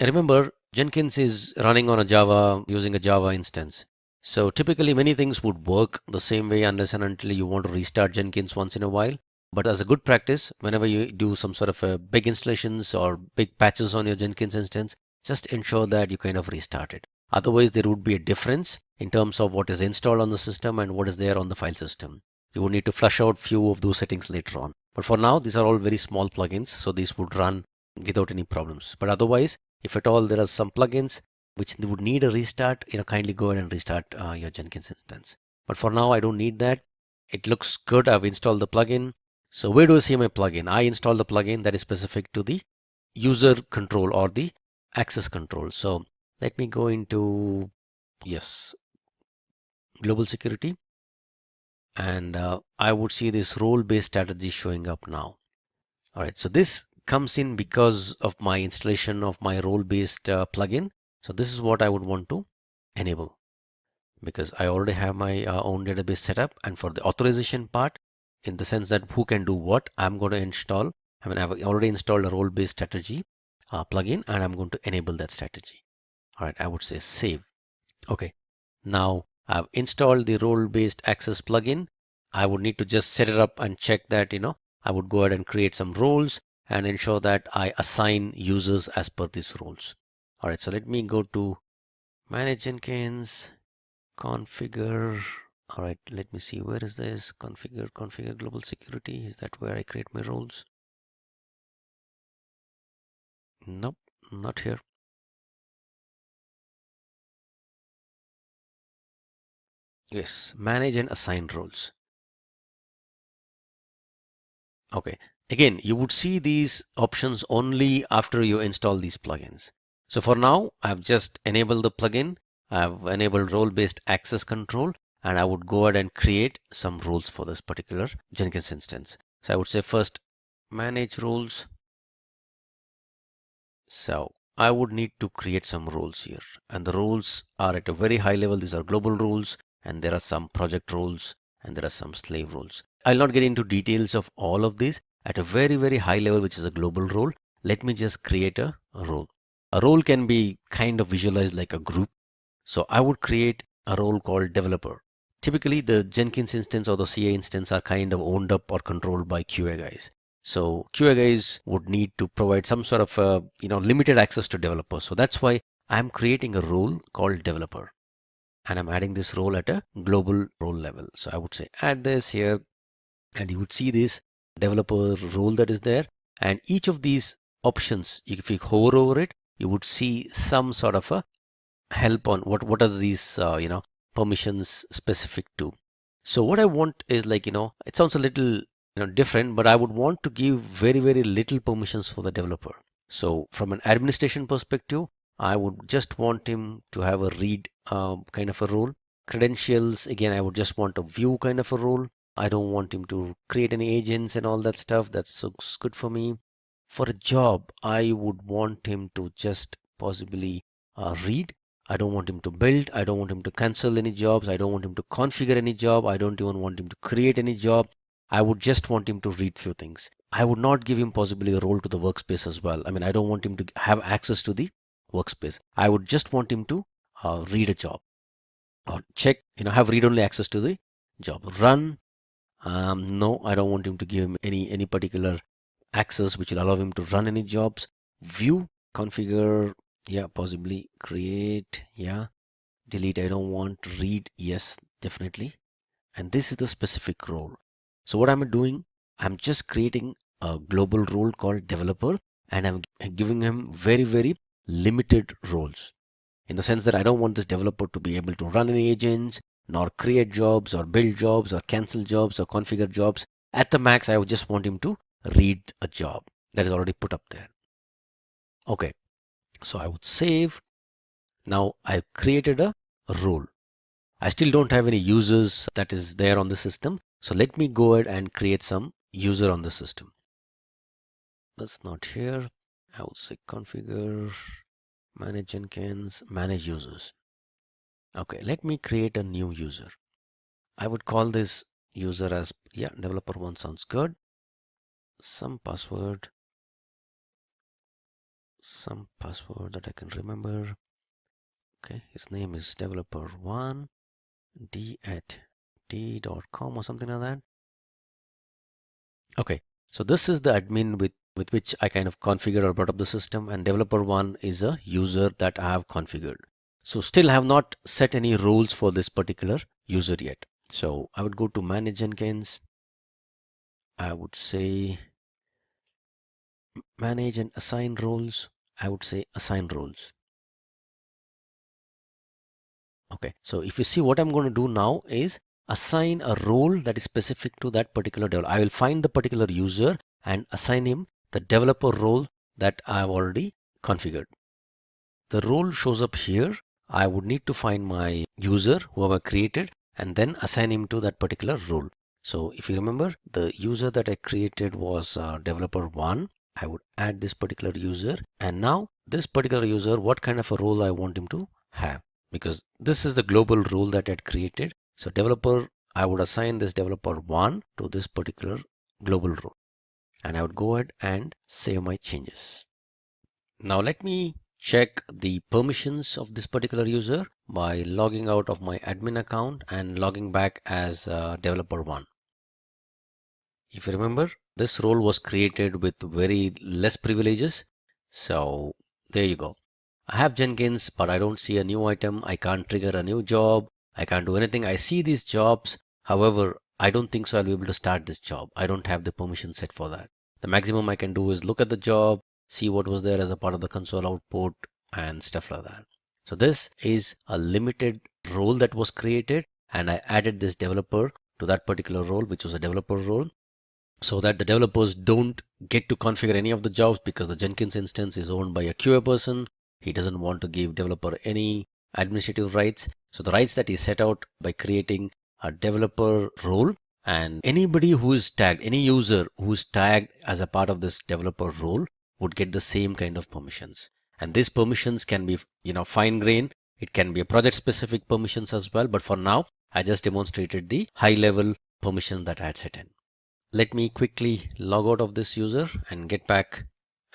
Remember, Jenkins is running on a Java using a Java instance. So typically many things would work the same way unless and until you want to restart Jenkins once in a while. But as a good practice, whenever you do some sort of a big installations or big patches on your Jenkins instance, just ensure that you kind of restart it. Otherwise, there would be a difference in terms of what is installed on the system and what is there on the file system. You would need to flush out few of those settings later on. But for now, these are all very small plugins, so these would run without any problems. But otherwise, if at all there are some plugins which would need a restart, kindly go ahead and restart your Jenkins instance. But for now, I don't need that. It looks good. I've installed the plugin. So where do I see my plugin? I installed the plugin that is specific to the user control or the access control. So let me go into, yes, global security. And I would see this role-based strategy showing up now. All right, so this comes in because of my installation of my role-based plugin. So this is what I would want to enable because I already have my own database set up. And for the authorization part, in the sense that who can do what, I'm going to install. I mean, I've already installed a role-based strategy plugin and I'm going to enable that strategy. All right, I would say save. Okay, now I've installed the role-based access plugin. I would need to just set it up and check that, I would go ahead and create some roles and ensure that I assign users as per these roles. All right, so let me go to manage Jenkins, configure. All right, let me see, where is this? Configure global security. Is that where I create my roles? Nope, not here. Yes, manage and assign roles. Okay, again, you would see these options only after you install these plugins. So for now, I've just enabled the plugin. I've enabled role-based access control, and I would go ahead and create some rules for this particular Jenkins instance. So I would say first manage roles. So I would need to create some roles here, and the roles are at a very high level. These are global roles, and there are some project roles, and there are some slave roles. I'll not get into details of all of these. At a very high level, which is a global role, let me just create a role. A role can be kind of visualized like a group. So I would create a role called developer. Typically, the Jenkins instance or the CA instance are kind of owned up or controlled by QA guys. So QA guys would need to provide some sort of limited access to developers. So that's why I'm creating a role called developer, and I'm adding this role at a global role level. So I would say add this here, and you would see this developer role that is there. And each of these options, if you hover over it, you would see some sort of a help on what are these permissions specific to. So what I want is it sounds a little different, but I would want to give very little permissions for the developer. So from an administration perspective, I would just want him to have a read kind of a role. Credentials, again, I would just want a view kind of a role. I don't want him to create any agents and all that stuff. That's good for me. For a job, I would want him to just possibly read. I don't want him to build. I don't want him to cancel any jobs. I don't want him to configure any job. I don't even want him to create any job. I would just want him to read few things. I would not give him possibly a role to the workspace as well. I mean, I don't want him to have access to the workspace. I would just want him to read a job or check, have read-only access to the job. Run. No, I don't want him to give him any particular access which will allow him to run any jobs. View, configure, yeah, possibly create, yeah, delete. I don't want read, yes, definitely. And this is the specific role. So what I'm doing, I'm just creating a global role called developer, and I'm giving him very limited roles, in the sense that I don't want this developer to be able to run any agents, nor create jobs, or build jobs, or cancel jobs, or configure jobs. At the max, I would just want him to read a job that is already put up there. Okay, so I would save. Now I've created a role. I still don't have any users that is there on the system. So let me go ahead and create some user on the system. That's not here. I would say configure, manage Jenkins, manage users. Okay, let me create a new user. I would call this user as, yeah, developer one sounds good. Some password that I can remember. Okay, his name is developer1 d@d.com or something like that. Okay, so this is the admin with which I kind of configured or brought up the system, and developer1 is a user that I have configured. So still have not set any roles for this particular user yet. So I would go to manage Jenkins. I would say manage and assign roles. I would say assign roles. Okay, so if you see, what I'm going to do now is assign a role that is specific to that particular developer. I will find the particular user and assign him the developer role that I've already configured. The role shows up here. I would need to find my user, whoever I created, and then assign him to that particular role. So if you remember, the user that I created was developer1. I would add this particular user, and now this particular user, what kind of a role I want him to have, because this is the global role that I had created. So developer, I would assign this developer1 to this particular global role, and I would go ahead and save my changes. Now let me check the permissions of this particular user by logging out of my admin account and logging back as developer1. If you remember, this role was created with very less privileges. So there you go. I have Jenkins, but I don't see a new item. I can't trigger a new job. I can't do anything. I see these jobs. However, I don't think so I'll be able to start this job. I don't have the permission set for that. The maximum I can do is look at the job, see what was there as a part of the console output and stuff like that. So this is a limited role that was created, and I added this developer to that particular role, which was a developer role, so that the developers don't get to configure any of the jobs, because the Jenkins instance is owned by a QA person. He doesn't want to give developer any administrative rights. So the rights that he set out by creating a developer role And anybody who is tagged, any user who is tagged as a part of this developer role would get the same kind of permissions. And these permissions can be, fine grained. It can be a project specific permissions as well. But for now, I just demonstrated the high level permission that I had set in. Let me quickly log out of this user and get back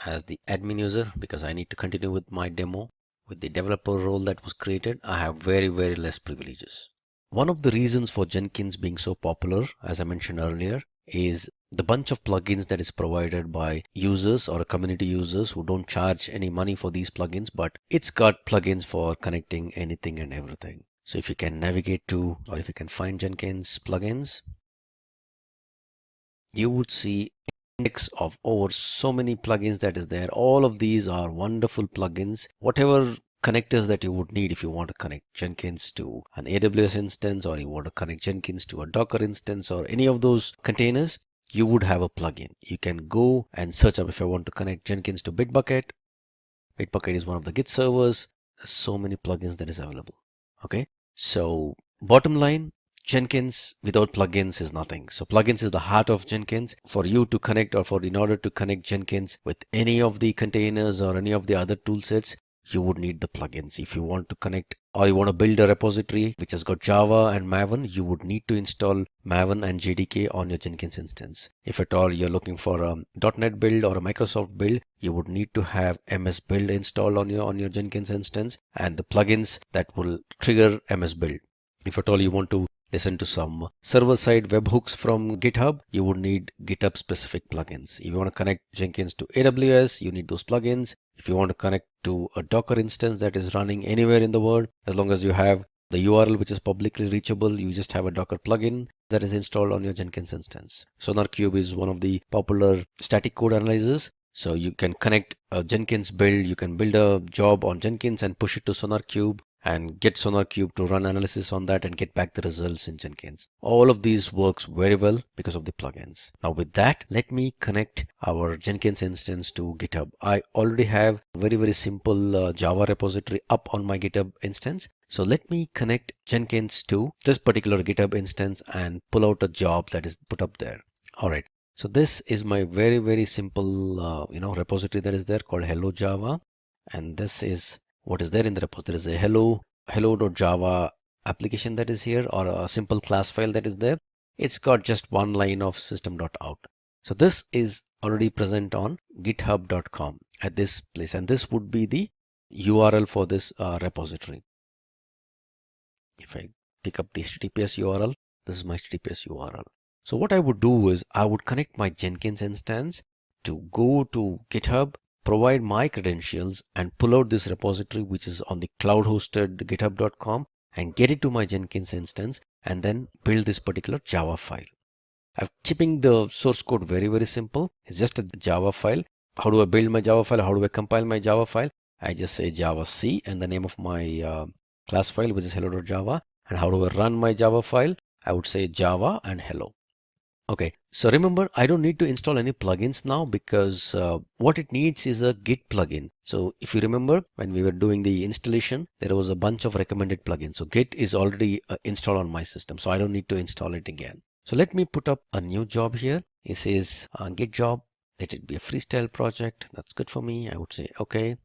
as the admin user because I need to continue with my demo. With the developer role that was created, I have very, very less privileges. One of the reasons for Jenkins being so popular, as I mentioned earlier, is the bunch of plugins that is provided by users or community users who don't charge any money for these plugins, but it's got plugins for connecting anything and everything. So if you can navigate to, or if you can find Jenkins plugins, you would see index of over so many plugins that is there. All of these are wonderful plugins. Whatever connectors that you would need if you want to connect Jenkins to an AWS instance, or you want to connect Jenkins to a Docker instance, or any of those containers, you would have a plugin. You can go and search up. If I want to connect Jenkins to Bitbucket, Bitbucket is one of the Git servers. There's so many plugins that is available. Okay, so bottom line, Jenkins without plugins is nothing. So plugins is the heart of Jenkins. For you to connect, or in order to connect Jenkins with any of the containers or any of the other tool sets, you would need the plugins. If you want to connect, or you want to build a repository which has got Java and Maven, you would need to install Maven and JDK on your Jenkins instance. If at all you're looking for a .NET build or a Microsoft build, you would need to have MS Build installed on your Jenkins instance, and the plugins that will trigger MS Build. If at all you want to listen to some server-side webhooks from GitHub, you would need GitHub specific plugins. If you want to connect Jenkins to AWS, you need those plugins. If you want to connect to a Docker instance that is running anywhere in the world, as long as you have the URL which is publicly reachable, you just have a Docker plugin that is installed on your Jenkins instance. SonarQube is one of the popular static code analyzers. So you can connect a Jenkins build, you can build a job on Jenkins and push it to SonarQube and get SonarQube to run analysis on that and get back the results in Jenkins. All of these works very well because of the plugins. Now with that, let me connect our Jenkins instance to GitHub. I already have a very, very simple Java repository up on my GitHub instance. So let me connect Jenkins to this particular GitHub instance and pull out a job that is put up there. All right. So this is my very, very simple, repository that is there called Hello Java. And this is what is there in the repository. There is a hello.java application that is here, or a simple class file that is there. It's got just one line of system.out. So this is already present on github.com at this place, and this would be the URL for this repository. If I pick up the HTTPS URL, this is my HTTPS URL. So what I would do is I would connect my Jenkins instance to go to GitHub, provide my credentials, and pull out this repository which is on the cloud hosted github.com and get it to my Jenkins instance, and then build this particular Java file. I'm keeping the source code very, very simple. It's just a Java file. How do I build my Java file? How do I compile my Java file? I just say Java C and the name of my class file, which is hello.java. And how do I run my Java file? I would say Java and hello. Okay, so remember, I don't need to install any plugins now because what it needs is a Git plugin. So if you remember, when we were doing the installation, there was a bunch of recommended plugins. So Git is already installed on my system, so I don't need to install it again. So let me put up a new job here. It says Git job. Let it be a freestyle project. That's good for me. I would say okay.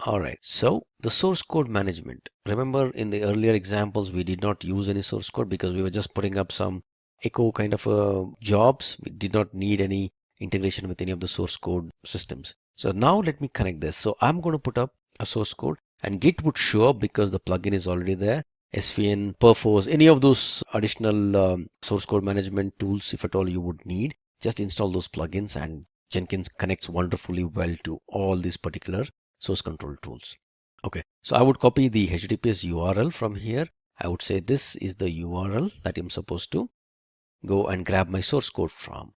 All right, so the source code management. Remember, in the earlier examples, we did not use any source code because we were just putting up some echo kind of jobs. We did not need any integration with any of the source code systems. So now let me connect this. So I'm going to put up a source code, and Git would show up because the plugin is already there. SVN, Perforce, any of those additional source code management tools, if at all you would need, just install those plugins, and Jenkins connects wonderfully well to all these particular source control tools. Okay, so I would copy the HTTPS URL from here. I would say this is the URL that I'm supposed to go and grab my source code from.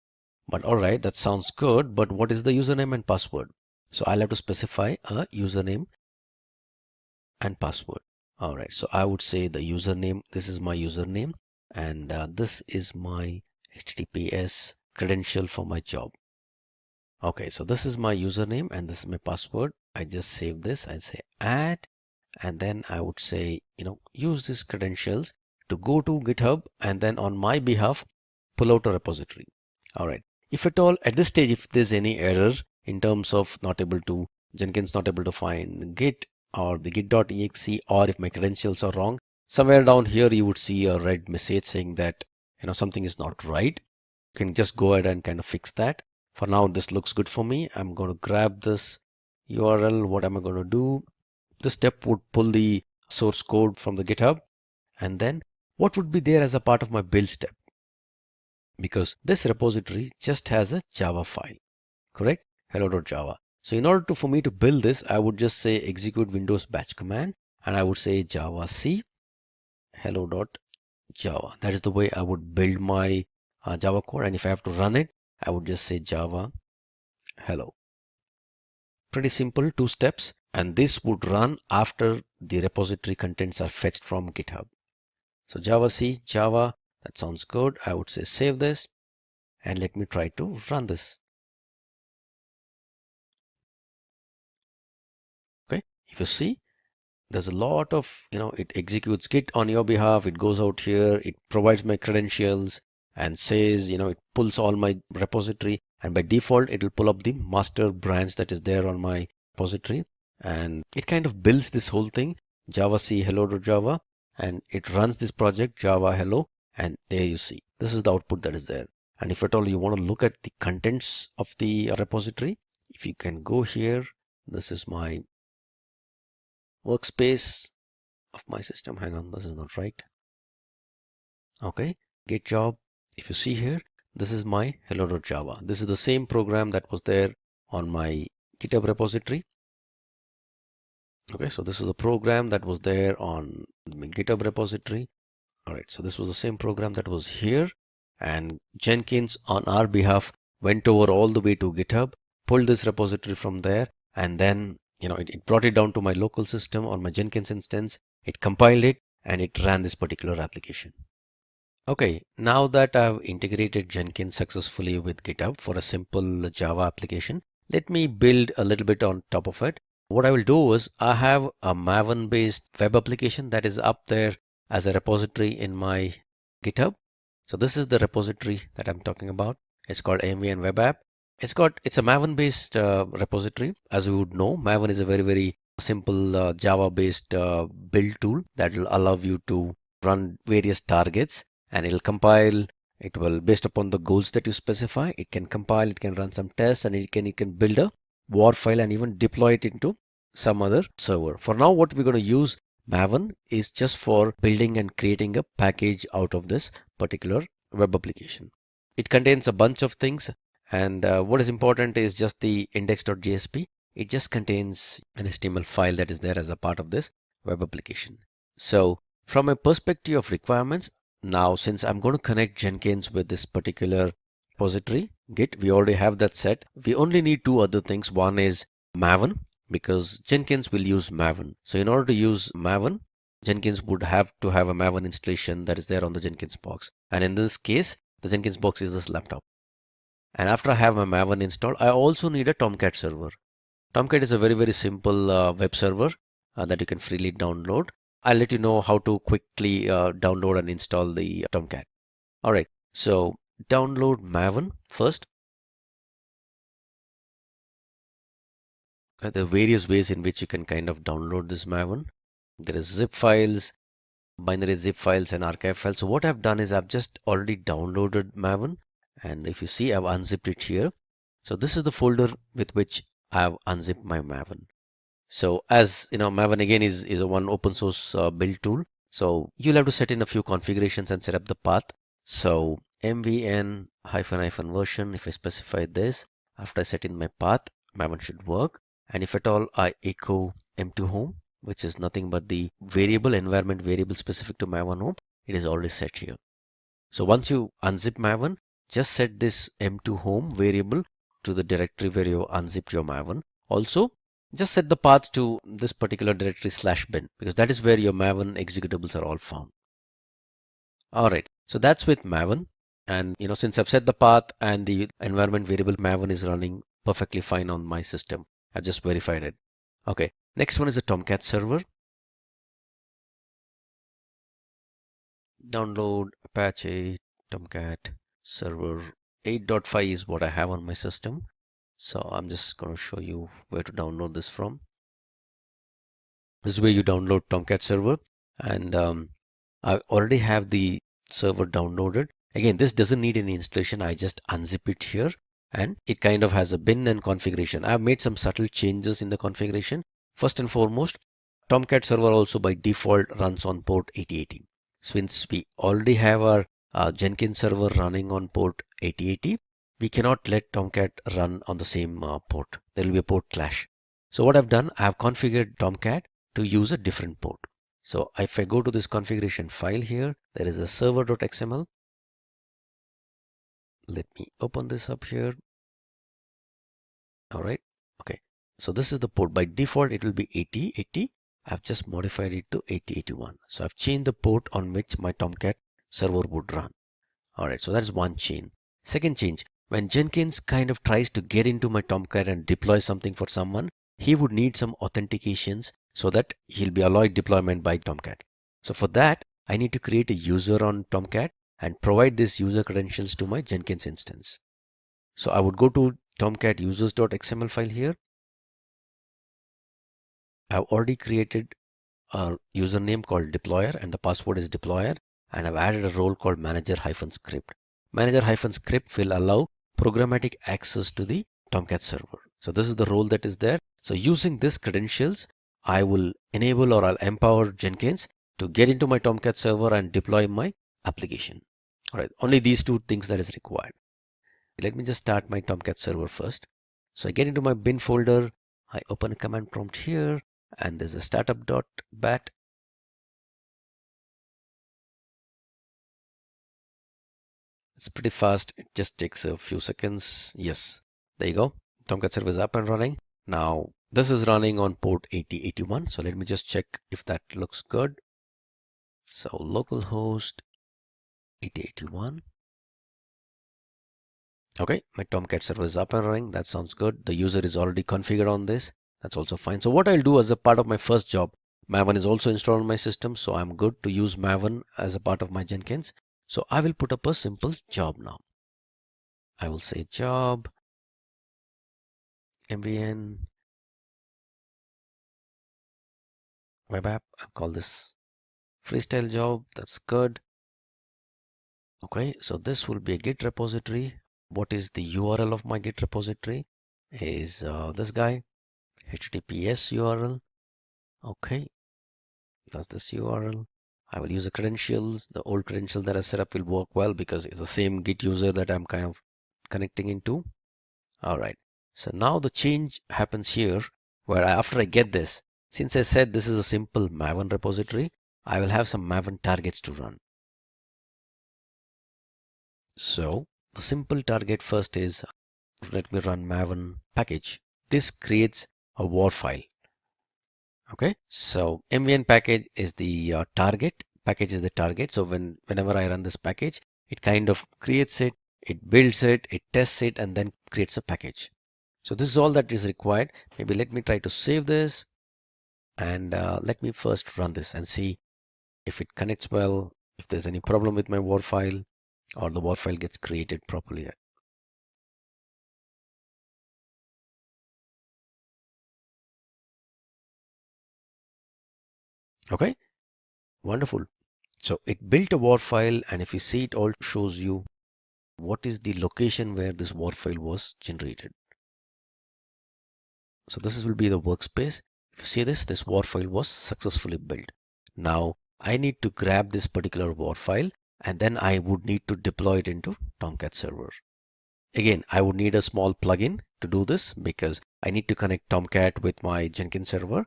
But all right, that sounds good. But what is the username and password? So I'll have to specify a username and password. All right, so I would say the username, this is my username, and this is my HTTPS credential for my job. Okay, so this is my username and this is my password. I just save this. I say add, and then I would say, use these credentials to go to GitHub and then on my behalf pull out a repository. All right. If at all at this stage, if there's any error in terms of Jenkins not able to find Git or the git.exe, or if my credentials are wrong, somewhere down here you would see a red message saying that something is not right. You can just go ahead and kind of fix that. For now, this looks good for me. I'm going to grab this URL. What am I going to do? This step would pull the source code from the GitHub, and then what would be there as a part of my build step? Because this repository just has a Java file, correct? Hello.java. So in order for me to build this, I would just say execute Windows batch command, and I would say Java C hello.java. That is the way I would build my Java code. And if I have to run it, I would just say Java hello. Pretty simple, 2 steps. And this would run after the repository contents are fetched from GitHub. So Java C, Java, that sounds good. I would say save this and let me try to run this. Okay, if you see, there's a lot of, it executes Git on your behalf. It goes out here, it provides my credentials and says, it pulls all my repository, and by default, it will pull up the master branch that is there on my repository. And it kind of builds this whole thing, Java C hello.java, and it runs this project Java hello. And there you see, this is the output that is there. And if at all you want to look at the contents of the repository, if you can go here, this is my workspace of my system. Hang on, this is not right. Okay, git job. If you see here, this is my hello.java. This is the same program that was there on my GitHub repository. Okay, so this is a program that was there on my GitHub repository. All right, so this was the same program that was here, and Jenkins on our behalf went over all the way to GitHub, pulled this repository from there, and then it brought it down to my local system on my Jenkins instance. It compiled it and it ran this particular application. Okay, now that I've integrated Jenkins successfully with GitHub for a simple Java application, let me build a little bit on top of it. What I will do is I have a Maven based web application that is up there as a repository in my GitHub. So this is the repository that I'm talking about. It's called MVN web app. It's a Maven based repository. As you would know, Maven is a very simple Java based build tool that will allow you to run various targets, and it'll compile. It will, based upon the goals that you specify, it can compile, it can run some tests, and it can build a WAR file and even deploy it into some other server. For now, what we're going to use Maven is just for building and creating a package out of this particular web application. It contains a bunch of things, and what is important is just the index.jsp. It just contains an HTML file that is there as a part of this web application. So from a perspective of requirements, now since I'm going to connect Jenkins with this particular repository, Git, we already have that set. We only need 2 other things. One is Maven, because Jenkins will use Maven. So in order to use Maven, Jenkins would have to have a Maven installation that is there on the Jenkins box. And in this case, the Jenkins box is this laptop. And after I have my Maven installed, I also need a Tomcat server. Tomcat is a very simple web server that you can freely download. I'll let you know how to quickly download and install the Tomcat. All right, so download Maven first. There are various ways in which you can kind of download this Maven. There is zip files, binary zip files, and archive files. So what I've done is I've just already downloaded Maven, and if you see, I've unzipped it here. So this is the folder with which I've unzipped my Maven. So as you know, Maven again is a one open source build tool. So you'll have to set in a few configurations and set up the path. So mvn -- version, if I specify this, after I set in my path, Maven should work. And if at all I echo m2 home, which is nothing but the environment variable specific to Maven home, it is already set here. So once you unzip Maven, just set this m2 home variable to the directory where you unzipped your Maven. Also, just set the path to this particular directory /bin, because that is where your Maven executables are all found. All right, so that's with Maven. And since I've set the path and the environment variable Maven is running perfectly fine on my system, I've just verified it. Okay, next one is the Tomcat server. download Apache Tomcat server 8.5 is what I have on my system. So I'm just going to show you where to download this from. This is where you download Tomcat server, and I already have the server downloaded. Again, this doesn't need any installation. I just unzip it here, and it kind of has a bin and configuration. I've made some subtle changes in the configuration. First and foremost, Tomcat server also by default runs on port 8080. Since we already have our Jenkins server running on port 8080, we cannot let Tomcat run on the same port. There will be a port clash. So what I've done, I've configured Tomcat to use a different port. So if I go to this configuration file here, there is a server.xml. Let me open this up here. All right. Okay. So this is the port. By default, it will be 8080. I've just modified it to 8081. So I've changed the port on which my Tomcat server would run. All right. So that's one change. Second change, when Jenkins kind of tries to get into my Tomcat and deploy something for someone, he would need some authentications so that he'll be allowed deployment by Tomcat. So for that, I need to create a user on Tomcat and provide this user credentials to my Jenkins instance. So I would go to Tomcat users.xml file here. I've already created a username called deployer and the password is deployer, and I've added a role called manager-script. Manager-script will allow programmatic access to the Tomcat server. So this is the role that is there. So using this credentials, I will enable or I'll empower Jenkins to get into my Tomcat server and deploy my application. All right, only these two things that is required. Let me just start my Tomcat server first. So I get into my bin folder, I open a command prompt here, and there's a startup.bat. It's pretty fast. It just takes a few seconds. Yes, there you go. Tomcat server is up and running. Now this is running on port 8081. So let me just check if that looks good. So localhost 8081. Okay, my Tomcat server is up and running. That sounds good. The user is already configured on this. That's also fine. So what I'll do as a part of my first job, Maven is also installed on my system. So I'm good to use Maven as a part of my Jenkins. So I will put up a simple job now. I will say job, MVN, web app. I'll call this freestyle job. That's good. Okay, so this will be a Git repository. What is the URL of my Git repository? Is this guy, HTTPS URL. Okay, that's this URL. I will use the credentials. The old credentials that I set up will work well because it's the same Git user that I'm kind of connecting into. All right, so now the change happens here where after I get this, since I said this is a simple Maven repository, I will have some Maven targets to run. So the simple target first is, let me run Maven package. This creates a war file. Okay, so MVN package is the target. Package is the target. So whenever I run this package, it kind of creates it, it builds it, it tests it, and then creates a package. So this is all that is required. Maybe let me try to save this, and let me first run this and see if it connects well, if there's any problem with my war file, or the war file gets created properly. Okay, wonderful. So it built a war file, and if you see, it all shows you what is the location where this war file was generated. So this will be the workspace. If you see this war file was successfully built. Now I need to grab this particular war file, and then I would need to deploy it into Tomcat server. Again, I would need a small plugin to do this because I need to connect Tomcat with my Jenkins server.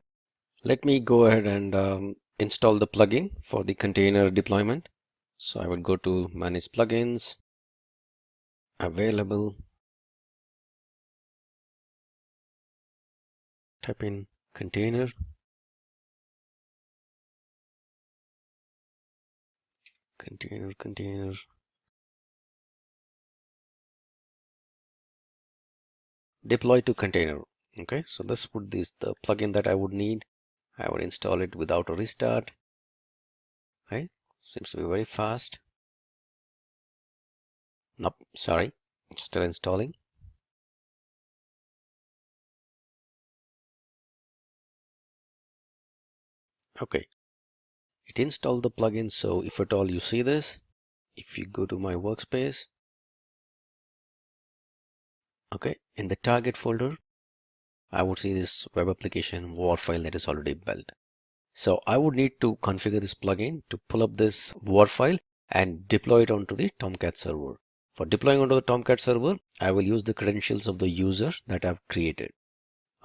Let me go ahead and install the plugin for the container deployment. So I would go to manage plugins, available, type in container, container, deploy to container. Okay, so this would is the plugin that I would need. I would install it without a restart. Right, Seems to be very fast. Nope, sorry, it's still installing. Okay, it installed the plugin. So if at all you see this, if you go to my workspace, okay, in the target folder, I would see this web application WAR file that is already built. So I would need to configure this plugin to pull up this WAR file and deploy it onto the Tomcat server. For deploying onto the Tomcat server, I will use the credentials of the user that I've created.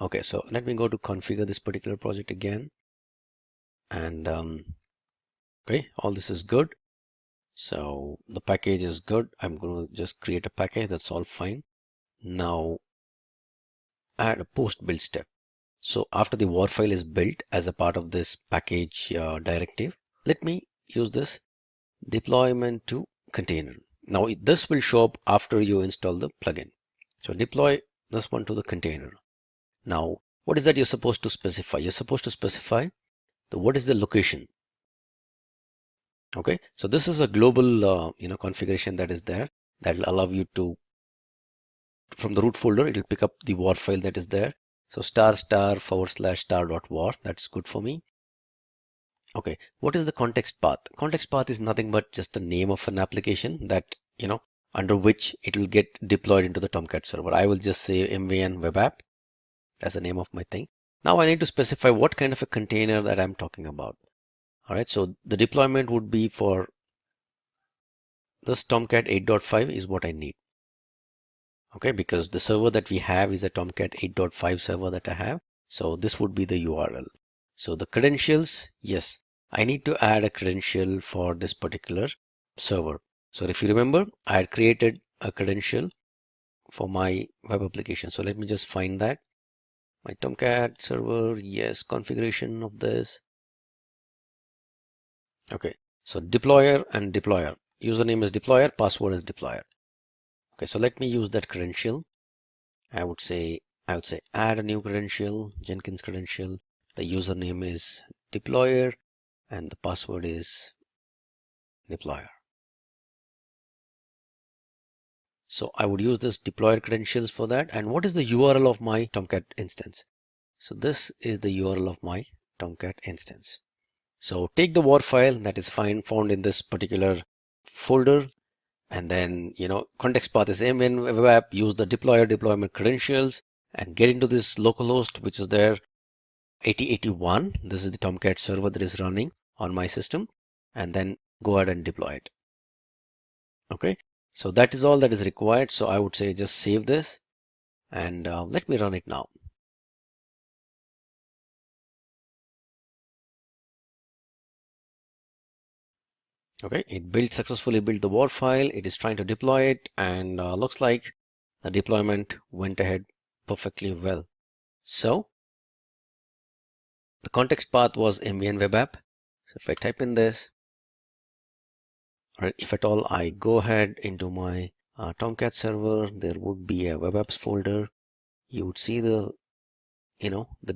Okay, so let me go to configure this particular project again. And okay, all this is good. So the package is good. I'm going to just create a package. That's all fine. Now add a post build step. So after the WAR file is built as a part of this package directive, let me use this deployment to container. Now this will show up after you install the plugin. So deploy this one to the container. Now what is that you're supposed to specify? You're supposed to specify what is the location. Okay, so this is a global configuration that is there that will allow you to, from the root folder, it will pick up the WAR file that is there. So *****war, that's good for me. Okay, what is the context path? Context path is nothing but just the name of an application that, under which it will get deployed into the Tomcat server. I will just say MVN web app. That's the name of my thing. Now I need to specify what kind of a container that I'm talking about. All right, so the deployment would be for this Tomcat 8.5 is what I need. Okay, because the server that we have is a Tomcat 8.5 server that I have. So this would be the URL. So the credentials, yes, I need to add a credential for this particular server. So if you remember, I had created a credential for my web application. So let me just find that. My Tomcat server, yes, configuration of this. Okay, so deployer and deployer. Username is deployer, password is deployer. Okay, so let me use that credential. I would say add a new credential, Jenkins credential. The username is deployer and the password is deployer. So I would use this deployer credentials for that. And what is the URL of my Tomcat instance? So this is the URL of my Tomcat instance. So take the WAR file that is found in this particular folder. And then, context path is MN web app, use the deployer deployment credentials and get into this localhost, which is there 8081. This is the Tomcat server that is running on my system, and then go ahead and deploy it. Okay, so that is all that is required. So I would say just save this and let me run it now. Okay, it successfully built the WAR file. It is trying to deploy it, and looks like the deployment went ahead perfectly well. So the context path was MVN web app. So if I type in this, right, if at all I go ahead into my Tomcat server, there would be a web apps folder. You would see the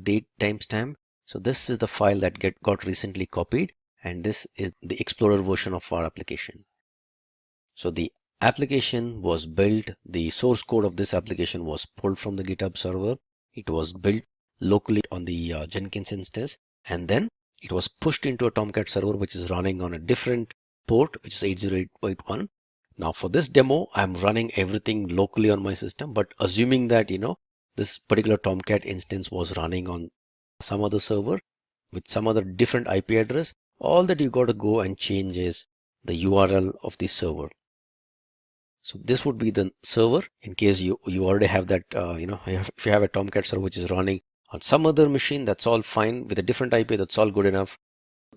date timestamp. So this is the file that got recently copied, and this is the Explorer version of our application. So the application was built, the source code of this application was pulled from the GitHub server. It was built locally on the Jenkins instance, and then it was pushed into a Tomcat server which is running on a different port, which is 80881. Now for this demo, I'm running everything locally on my system, but assuming that this particular Tomcat instance was running on some other server with some other different IP address, all that you got to go and change is the URL of the server. So this would be the server in case you already have that, if you have a Tomcat server which is running on some other machine, that's all fine. With a different IP, that's all good enough.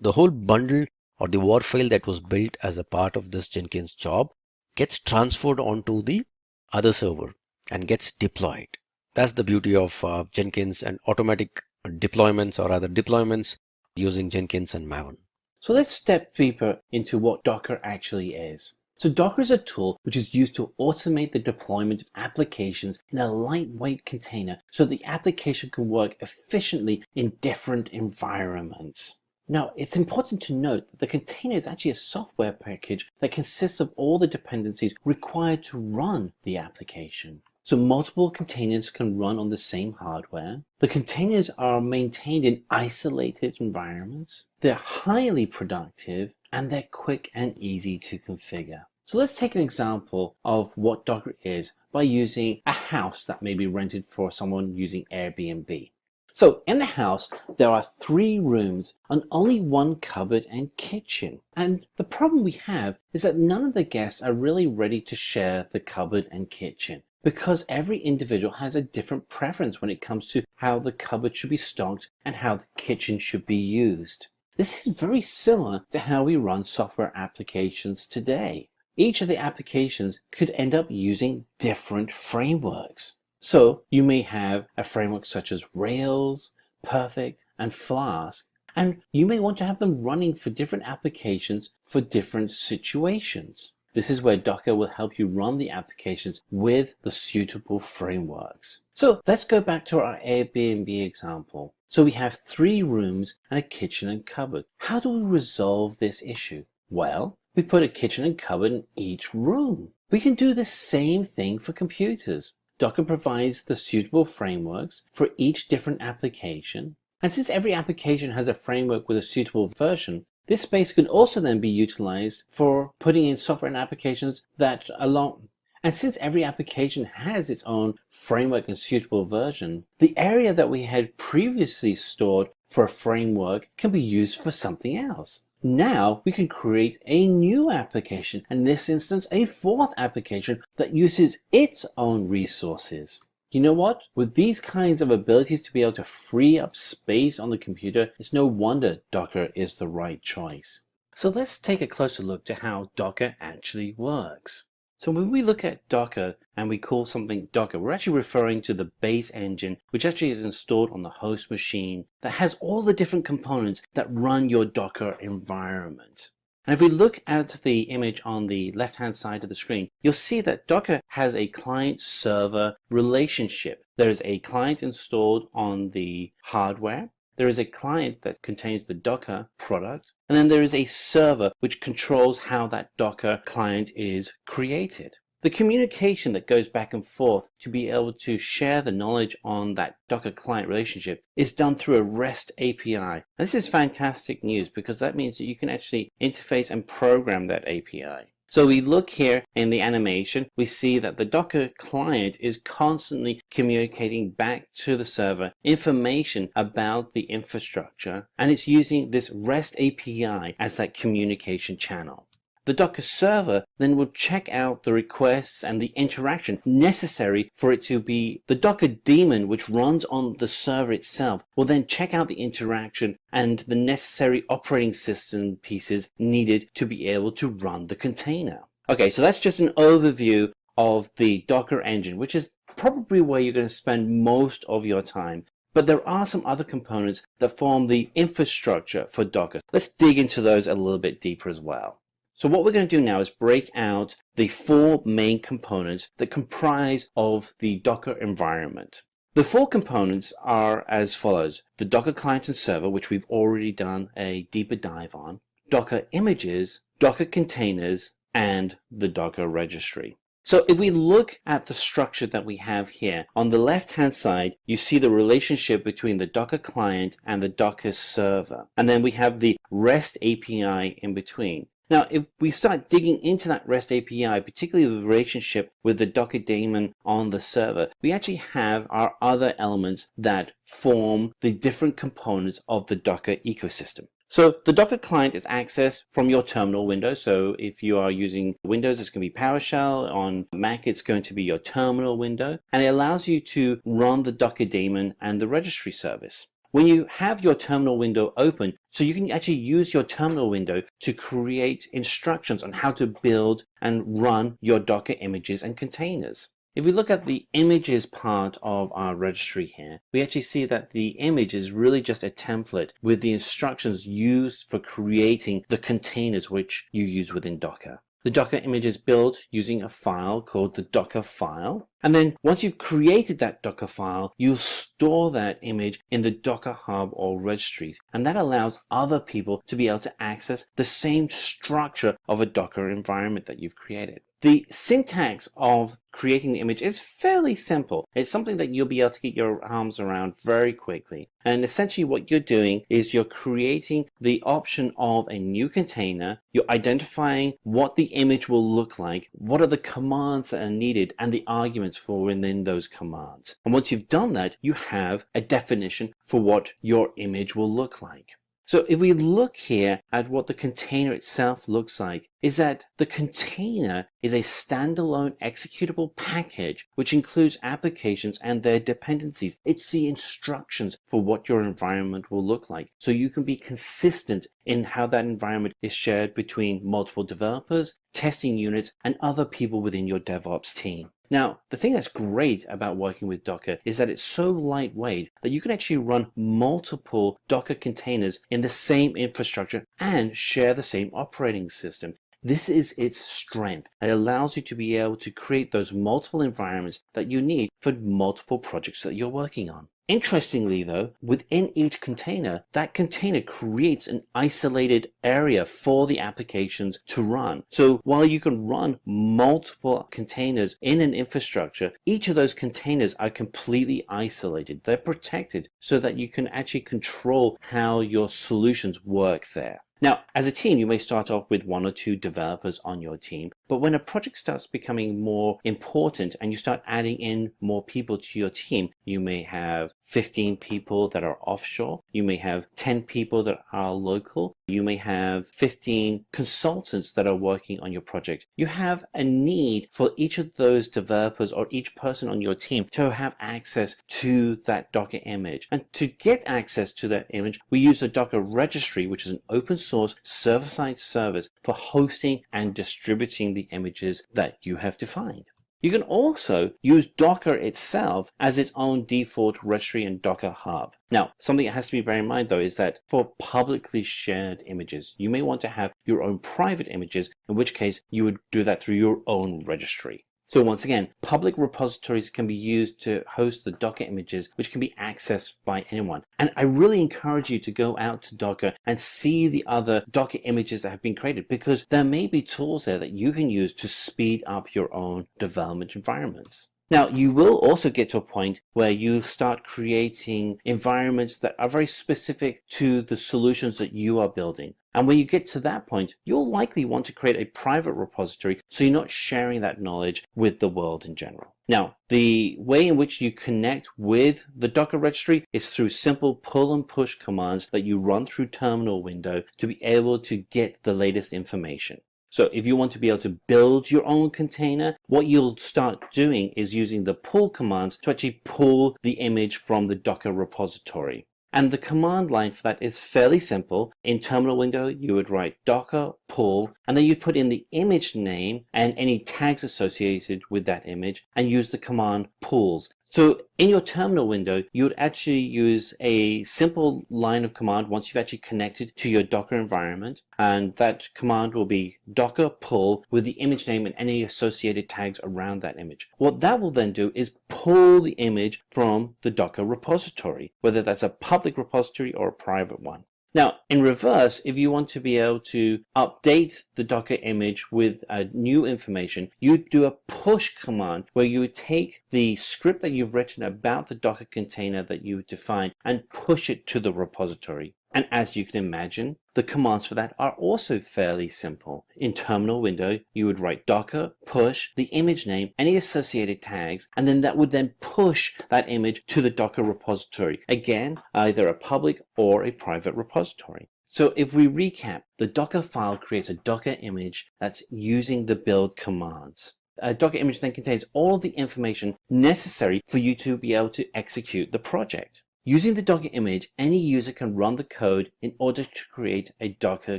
The whole bundle or the WAR file that was built as a part of this Jenkins job gets transferred onto the other server and gets deployed. That's the beauty of Jenkins and automatic deployments, or rather deployments using Jenkins and Maven. So let's step deeper into what Docker actually is. So Docker is a tool which is used to automate the deployment of applications in a lightweight container so the application can work efficiently in different environments. Now, it's important to note that the container is actually a software package that consists of all the dependencies required to run the application. So multiple containers can run on the same hardware. The containers are maintained in isolated environments. They're highly productive, and they're quick and easy to configure. So let's take an example of what Docker is by using a house that may be rented for someone using Airbnb. So in the house, there are 3 rooms and only 1 cupboard and kitchen. And the problem we have is that none of the guests are really ready to share the cupboard and kitchen, because every individual has a different preference when it comes to how the cupboard should be stocked and how the kitchen should be used. This is very similar to how we run software applications today. Each of the applications could end up using different frameworks. So you may have a framework such as Rails, Perfect, and Flask, and you may want to have them running for different applications for different situations. This is where Docker will help you run the applications with the suitable frameworks. So let's go back to our Airbnb example. So we have 3 rooms and a kitchen and cupboard. How do we resolve this issue? Well, we put a kitchen and cupboard in each room. We can do the same thing for computers. Docker provides the suitable frameworks for each different application. And since every application has a framework with a suitable version, this space can also then be utilized for putting in software and applications that along. And since every application has its own framework and suitable version, the area that we had previously stored for a framework can be used for something else. Now we can create a new application, in this instance a 4th application that uses its own resources. You know what? With these kinds of abilities to be able to free up space on the computer, it's no wonder Docker is the right choice. So let's take a closer look to how Docker actually works. So when we look at Docker and we call something Docker, we're actually referring to the base engine, which actually is installed on the host machine that has all the different components that run your Docker environment. And if we look at the image on the left-hand side of the screen, you'll see that Docker has a client-server relationship. There is a client installed on the hardware. There is a client that contains the Docker product, and then there is a server which controls how that Docker client is created. The communication that goes back and forth to be able to share the knowledge on that Docker client relationship is done through a REST API. And this is fantastic news because that means that you can actually interface and program that API. So we look here in the animation, we see that the Docker client is constantly communicating back to the server information about the infrastructure, and it's using this REST API as that communication channel. The Docker server then will check out the requests and the interaction necessary for it to be the Docker daemon, which runs on the server itself, will then check out the interaction and the necessary operating system pieces needed to be able to run the container. Okay, so that's just an overview of the Docker engine, which is probably where you're going to spend most of your time. But there are some other components that form the infrastructure for Docker. Let's dig into those a little bit deeper as well. So what we're going to do now is break out the 4 main components that comprise of the Docker environment. The 4 components are as follows: the Docker client and server, which we've already done a deeper dive on, Docker images, Docker containers, and the Docker registry. So if we look at the structure that we have here, on the left-hand side, you see the relationship between the Docker client and the Docker server. And then we have the REST API in between. Now, if we start digging into that REST API, particularly the relationship with the Docker daemon on the server, we actually have our other elements that form the different components of the Docker ecosystem. So the Docker client is accessed from your terminal window. So if you are using Windows, it's going to be PowerShell. On Mac, it's going to be your terminal window. And it allows you to run the Docker daemon and the registry service. When you have your terminal window open, so you can actually use your terminal window to create instructions on how to build and run your Docker images and containers. If we look at the images part of our registry here, we actually see that the image is really just a template with the instructions used for creating the containers which you use within Docker. The Docker image is built using a file called the Docker file. And then once you've created that Docker file, you'll store that image in the Docker Hub or registry. And that allows other people to be able to access the same structure of a Docker environment that you've created. The syntax of creating the image is fairly simple. It's something that you'll be able to get your arms around very quickly. And essentially what you're doing is you're creating the option of a new container. You're identifying what the image will look like, what are the commands that are needed, and the arguments for within those commands. And once you've done that, you have a definition for what your image will look like. So if we look here at what the container itself looks like, is that the container is a standalone executable package which includes applications and their dependencies. It's the instructions for what your environment will look like. So you can be consistent in how that environment is shared between multiple developers, testing units, and other people within your DevOps team. Now, the thing that's great about working with Docker is that it's so lightweight that you can actually run multiple Docker containers in the same infrastructure and share the same operating system. This is its strength. It allows you to be able to create those multiple environments that you need for multiple projects that you're working on. Interestingly though, within each container, that container creates an isolated area for the applications to run. So while you can run multiple containers in an infrastructure, each of those containers are completely isolated. They're protected so that you can actually control how your solutions work there. Now, as a team, you may start off with 1 or 2 developers on your team, but when a project starts becoming more important and you start adding in more people to your team, you may have 15 people that are offshore, you may have 10 people that are local, you may have 15 consultants that are working on your project. You have a need for each of those developers or each person on your team to have access to that Docker image. And to get access to that image, we use the Docker registry, which is an open source server-side service for hosting and distributing the images that you have defined. You can also use Docker itself as its own default registry in Docker Hub. Now, something that has to be very in mind though is that for publicly shared images, you may want to have your own private images, in which case you would do that through your own registry. So once again, public repositories can be used to host the Docker images, which can be accessed by anyone. And I really encourage you to go out to Docker and see the other Docker images that have been created, because there may be tools there that you can use to speed up your own development environments. Now, you will also get to a point where you start creating environments that are very specific to the solutions that you are building. And when you get to that point, you'll likely want to create a private repository so you're not sharing that knowledge with the world in general. Now, the way in which you connect with the Docker registry is through simple pull and push commands that you run through terminal window to be able to get the latest information. So if you want to be able to build your own container, what you'll start doing is using the pull commands to actually pull the image from the Docker repository. And the command line for that is fairly simple. In terminal window, you would write docker pull, and then you put in the image name and any tags associated with that image and use the command pulls. So in your terminal window, you would actually use a simple line of command once you've actually connected to your Docker environment. And that command will be docker pull with the image name and any associated tags around that image. What that will then do is pull the image from the Docker repository, whether that's a public repository or a private one. Now, in reverse, if you want to be able to update the Docker image with new information, you do a push command where you would take the script that you've written about the Docker container that you defined and push it to the repository. And as you can imagine, the commands for that are also fairly simple. In terminal window, you would write docker push the image name, any associated tags, and then that would then push that image to the Docker repository. Again, either a public or a private repository. So if we recap, the Docker file creates a Docker image that's using the build commands. A Docker image then contains all of the information necessary for you to be able to execute the project. Using the Docker image, any user can run the code in order to create a Docker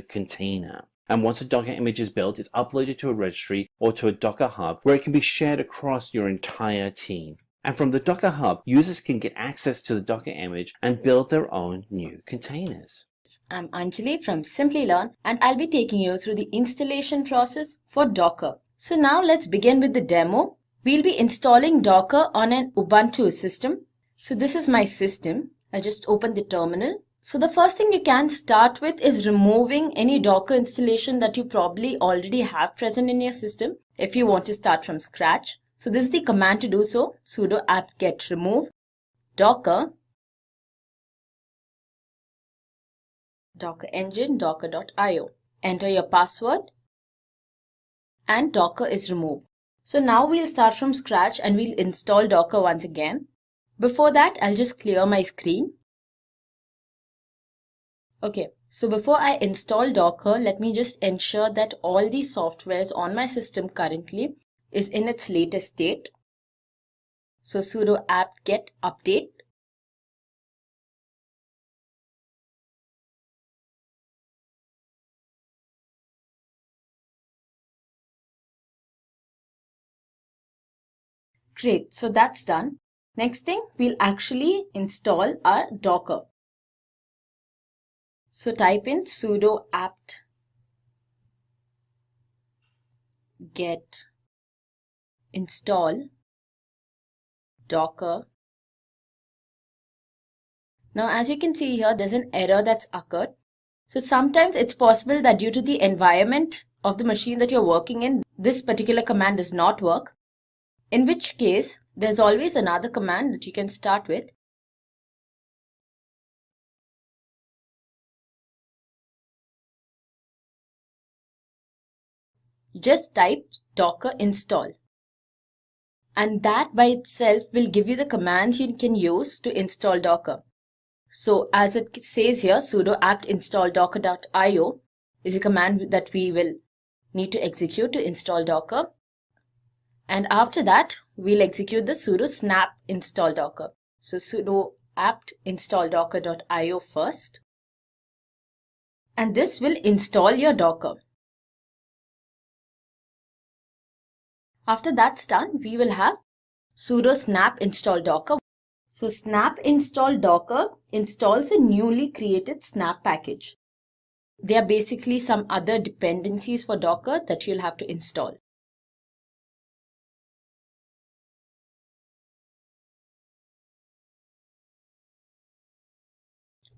container. And once a Docker image is built, it's uploaded to a registry or to a Docker Hub where it can be shared across your entire team. And from the Docker Hub, users can get access to the Docker image and build their own new containers. I'm Anjali from Simplilearn, and I'll be taking you through the installation process for Docker. So now let's begin with the demo. We'll be installing Docker on an Ubuntu system. So this is my system. I'll just open the terminal. So the first thing you can start with is removing any Docker installation that you probably already have present in your system if you want to start from scratch. So this is the command to do so. Sudo apt-get remove Docker, Docker engine, docker.io. Enter your password and Docker is removed. So now we'll start from scratch and we'll install Docker once again. Before that, I'll just clear my screen. Okay, so before I install Docker, let me just ensure that all the softwares on my system currently is in its latest state. So sudo apt-get update. Great, so that's done. Next thing, we'll actually install our Docker. So type in sudo apt get install Docker. Now as you can see here, there's an error that's occurred. So sometimes it's possible that due to the environment of the machine that you're working in, this particular command does not work. In which case, there's always another command that you can start with. Just type docker install. And that by itself will give you the command you can use to install Docker. So as it says here, sudo apt install docker.io is a command that we will need to execute to install Docker. And after that, we'll execute the sudo snap install docker. So sudo apt install docker.io first. And this will install your Docker. After that's done, we will have sudo snap install docker. So snap install docker installs a newly created snap package. They are basically some other dependencies for Docker that you'll have to install.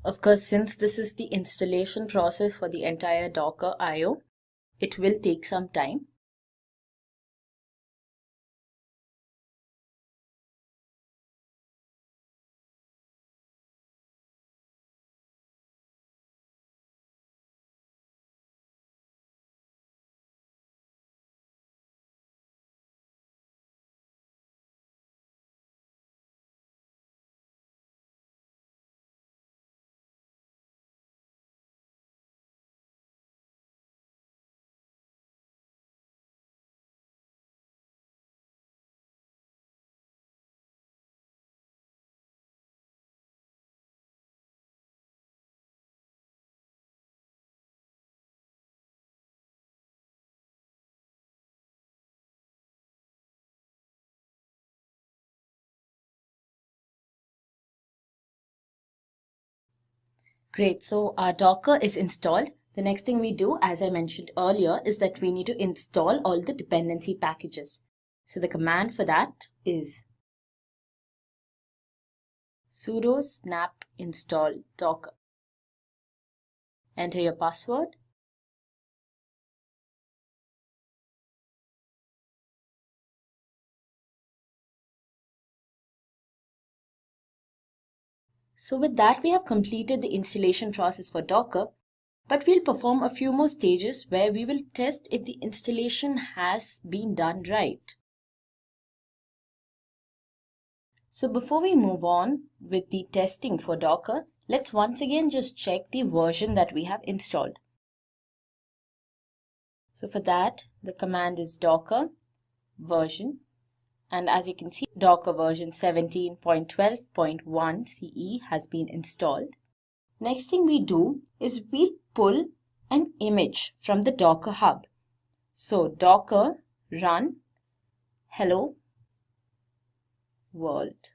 Of course, since this is the installation process for the entire Docker IO, it will take some time. Great, so our Docker is installed. The next thing we do, as I mentioned earlier, is that we need to install all the dependency packages. So the command for that is sudo snap install docker. Enter your password. So with that, we have completed the installation process for Docker, but we'll perform a few more stages where we will test if the installation has been done right. So before we move on with the testing for Docker, let's once again just check the version that we have installed. So for that, the command is docker version. And as you can see, Docker version 17.12.1 CE has been installed. Next thing we do is we pull an image from the Docker hub. So docker run hello world.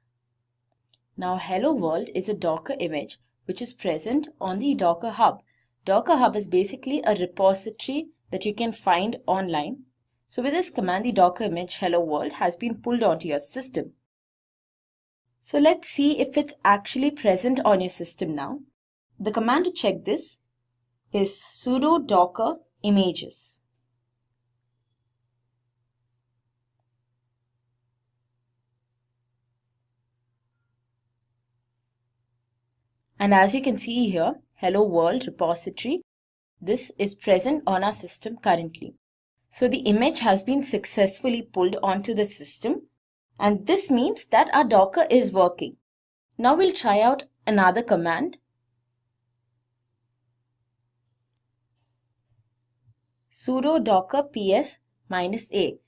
Now hello world is a Docker image which is present on the Docker Hub. Docker Hub is basically a repository that you can find online. So with this command, the Docker image hello world has been pulled onto your system. So let's see if it's actually present on your system now. The command to check this is sudo docker images. And as you can see here, hello world repository, this is present on our system currently. So the image has been successfully pulled onto the system, and this means that our Docker is working. Now we'll try out another command. Sudo docker ps -a.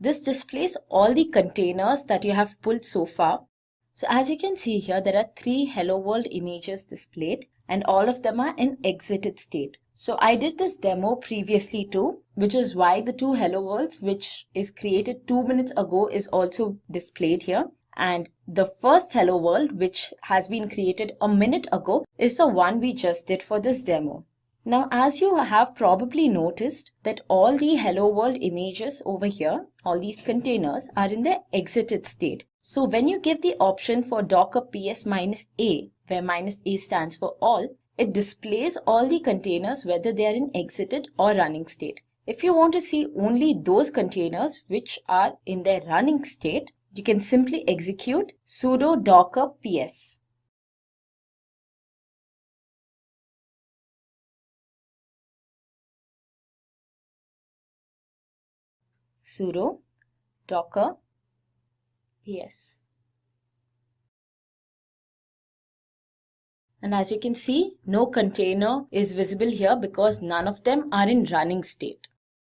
This displays all the containers that you have pulled so far. So as you can see here, there are 3 hello world images displayed and all of them are in exited state. So I did this demo previously too, which is why the 2 hello worlds which is created 2 minutes ago is also displayed here. And the first hello world which has been created a minute ago is the one we just did for this demo. Now, as you have probably noticed that all the hello world images over here, all these containers are in the exited state. So when you give the option for docker ps -a, where -a stands for all, it displays all the containers whether they are in exited or running state. If you want to see only those containers which are in their running state, you can simply execute sudo docker ps. Sudo docker ps. And as you can see, no container is visible here because none of them are in running state.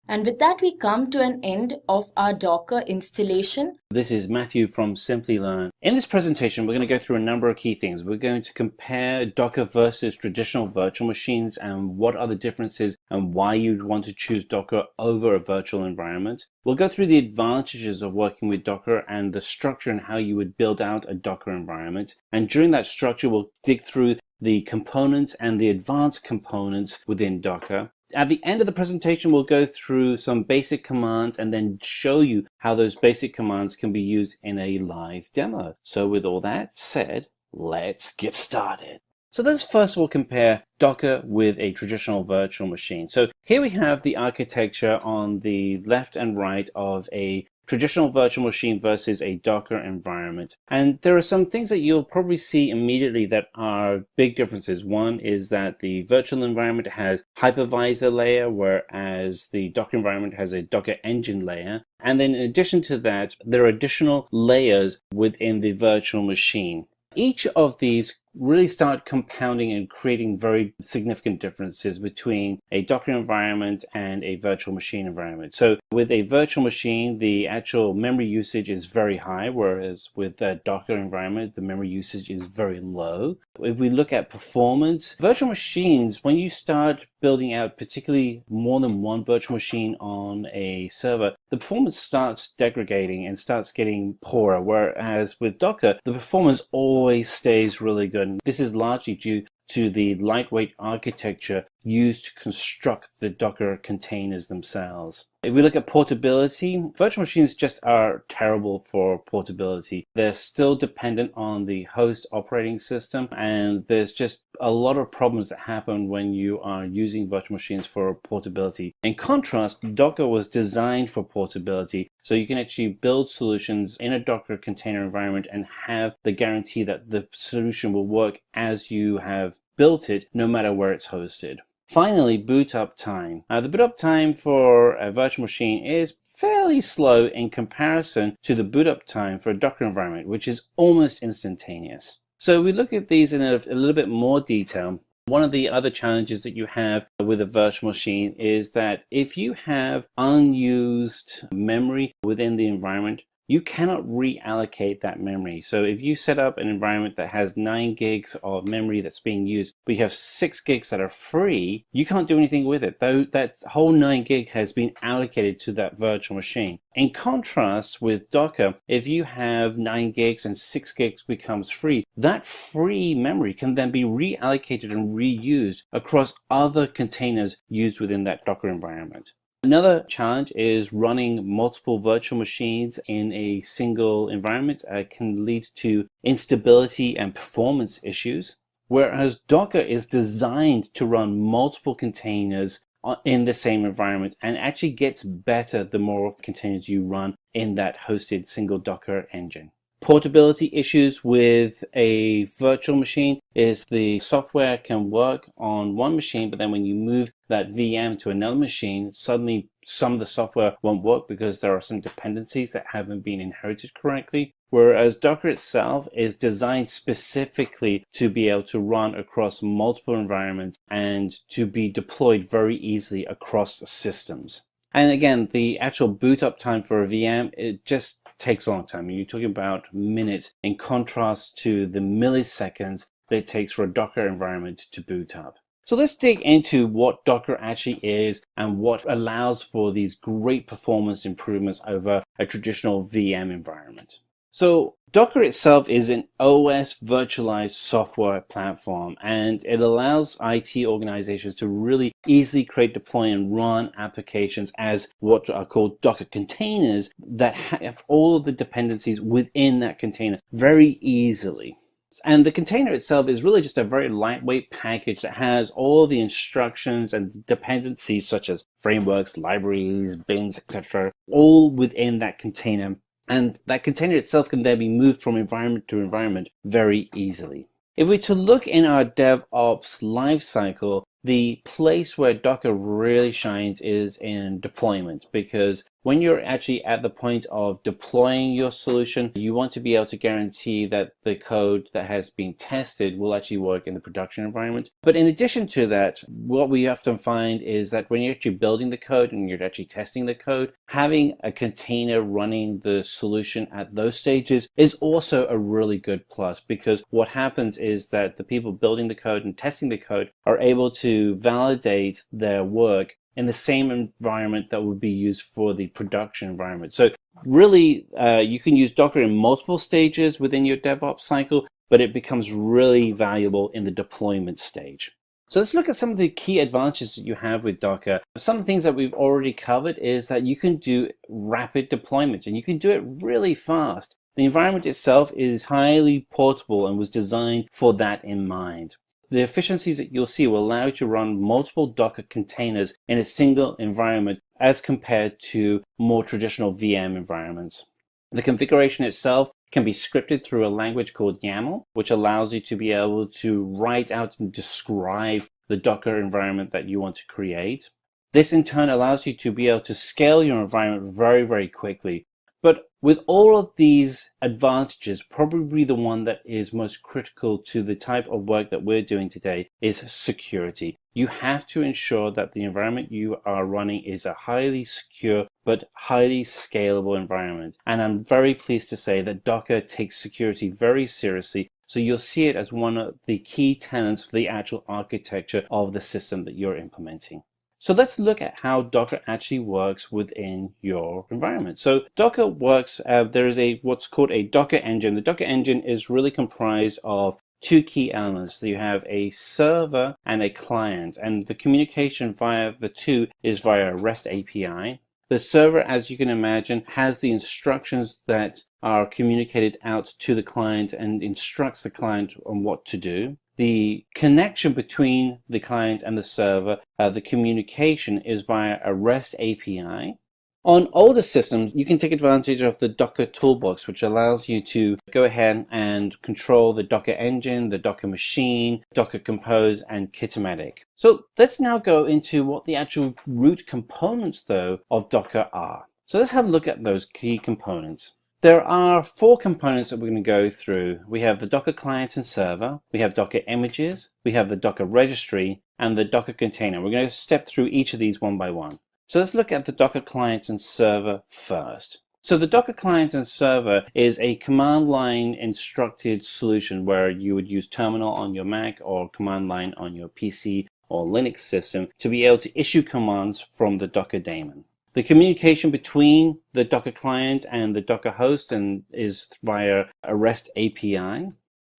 And with that, we come to an end of our Docker installation. This is Matthew from Simplilearn. In this presentation, we're going to go through a number of key things. We're going to compare Docker versus traditional virtual machines and what are the differences and why you'd want to choose Docker over a virtual environment. We'll go through the advantages of working with Docker and the structure and how you would build out a Docker environment. And during that structure, we'll dig through the components and the advanced components within Docker. At the end of the presentation, we'll go through some basic commands and then show you how those basic commands can be used in a live demo. So with all that said, let's get started. So let's first of all compare Docker with a traditional virtual machine. So here we have the architecture on the left and right of a traditional virtual machine versus a Docker environment. And there are some things that you'll probably see immediately that are big differences. One is that the virtual environment has hypervisor layer, whereas the Docker environment has a Docker engine layer. And then in addition to that, there are additional layers within the virtual machine. Each of these really start compounding and creating very significant differences between a Docker environment and a virtual machine environment. So with a virtual machine, the actual memory usage is very high, whereas with a Docker environment, the memory usage is very low. If we look at performance, virtual machines, when you start building out particularly more than one virtual machine on a server, the performance starts degrading and starts getting poorer, whereas with Docker, the performance always stays really good. This is largely due to the lightweight architecture used to construct the Docker containers themselves. If we look at portability, virtual machines just are terrible for portability. They're still dependent on the host operating system, and there's just a lot of problems that happen when you are using virtual machines for portability. In contrast, Docker was designed for portability, so you can actually build solutions in a Docker container environment and have the guarantee that the solution will work as you have built it, no matter where it's hosted. Finally, boot up time. The boot up time for a virtual machine is fairly slow in comparison to the boot up time for a Docker environment, which is almost instantaneous. So we look at these in a little bit more detail. One of the other challenges that you have with a virtual machine is that if you have unused memory within the environment, you cannot reallocate that memory. So if you set up an environment that has 9 gigs of memory that's being used, but you have 6 gigs that are free, you can't do anything with it. Though that whole 9 gig has been allocated to that virtual machine. In contrast with Docker, if you have 9 gigs and 6 gigs becomes free, that free memory can then be reallocated and reused across other containers used within that Docker environment. Another challenge is running multiple virtual machines in a single environment can lead to instability and performance issues, whereas Docker is designed to run multiple containers in the same environment and actually gets better the more containers you run in that hosted single Docker engine. Portability issues with a virtual machine is the software can work on one machine, but then when you move that VM to another machine, suddenly some of the software won't work because there are some dependencies that haven't been inherited correctly. Whereas Docker itself is designed specifically to be able to run across multiple environments and to be deployed very easily across systems. And again, the actual boot up time for a VM, it just takes a long time. You're talking about minutes in contrast to the milliseconds that it takes for a Docker environment to boot up. So let's dig into what Docker actually is and what allows for these great performance improvements over a traditional VM environment. So Docker itself is an OS virtualized software platform, and it allows IT organizations to really easily create, deploy, and run applications as what are called Docker containers that have all of the dependencies within that container very easily. And the container itself is really just a very lightweight package that has all the instructions and dependencies such as frameworks, libraries, bins, etc., all within that container. And that container itself can then be moved from environment to environment very easily. If we were to look in our DevOps lifecycle, the place where Docker really shines is in deployment, because when you're actually at the point of deploying your solution, you want to be able to guarantee that the code that has been tested will actually work in the production environment. But in addition to that, what we often find is that when you're actually building the code and you're actually testing the code, having a container running the solution at those stages is also a really good plus, because what happens is that the people building the code and testing the code are able to validate their work in the same environment that would be used for the production environment. So really, you can use Docker in multiple stages within your DevOps cycle, but it becomes really valuable in the deployment stage. So let's look at some of the key advantages that you have with Docker. Some of the things that we've already covered is that you can do rapid deployment, and you can do it really fast. The environment itself is highly portable and was designed for that in mind. The efficiencies that you'll see will allow you to run multiple Docker containers in a single environment as compared to more traditional VM environments. The configuration itself can be scripted through a language called YAML, which allows you to be able to write out and describe the Docker environment that you want to create. This in turn allows you to be able to scale your environment very, very quickly. But with all of these advantages, probably the one that is most critical to the type of work that we're doing today is security. You have to ensure that the environment you are running is a highly secure but highly scalable environment. And I'm very pleased to say that Docker takes security very seriously. So you'll see it as one of the key tenets of the actual architecture of the system that you're implementing. So let's look at how Docker actually works within your environment. So Docker works, there is what's called a Docker engine. The Docker engine is really comprised of two key elements. So you have a server and a client, and the communication via the two is via a REST API. The server, as you can imagine, has the instructions that are communicated out to the client and instructs the client on what to do. The connection between the client and the server, the communication is via a REST API. On older systems, you can take advantage of the Docker toolbox, which allows you to go ahead and control the Docker engine, the Docker machine, Docker Compose, and Kitomatic. So let's now go into what the actual root components, though, of Docker are. So let's have a look at those key components. There are 4 components that we're going to go through. We have the Docker client and server, we have Docker images, we have the Docker registry, and the Docker container. We're going to step through each of these one by one. So let's look at the Docker client and server first. So the Docker client and server is a command line instructed solution where you would use terminal on your Mac or command line on your PC or Linux system to be able to issue commands from the Docker daemon. The communication between the Docker client and the Docker host is via a REST API.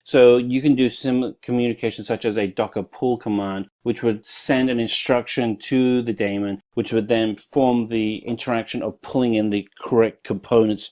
So you can do similar communication such as a Docker pull command, which would send an instruction to the daemon, which would then form the interaction of pulling in the correct components,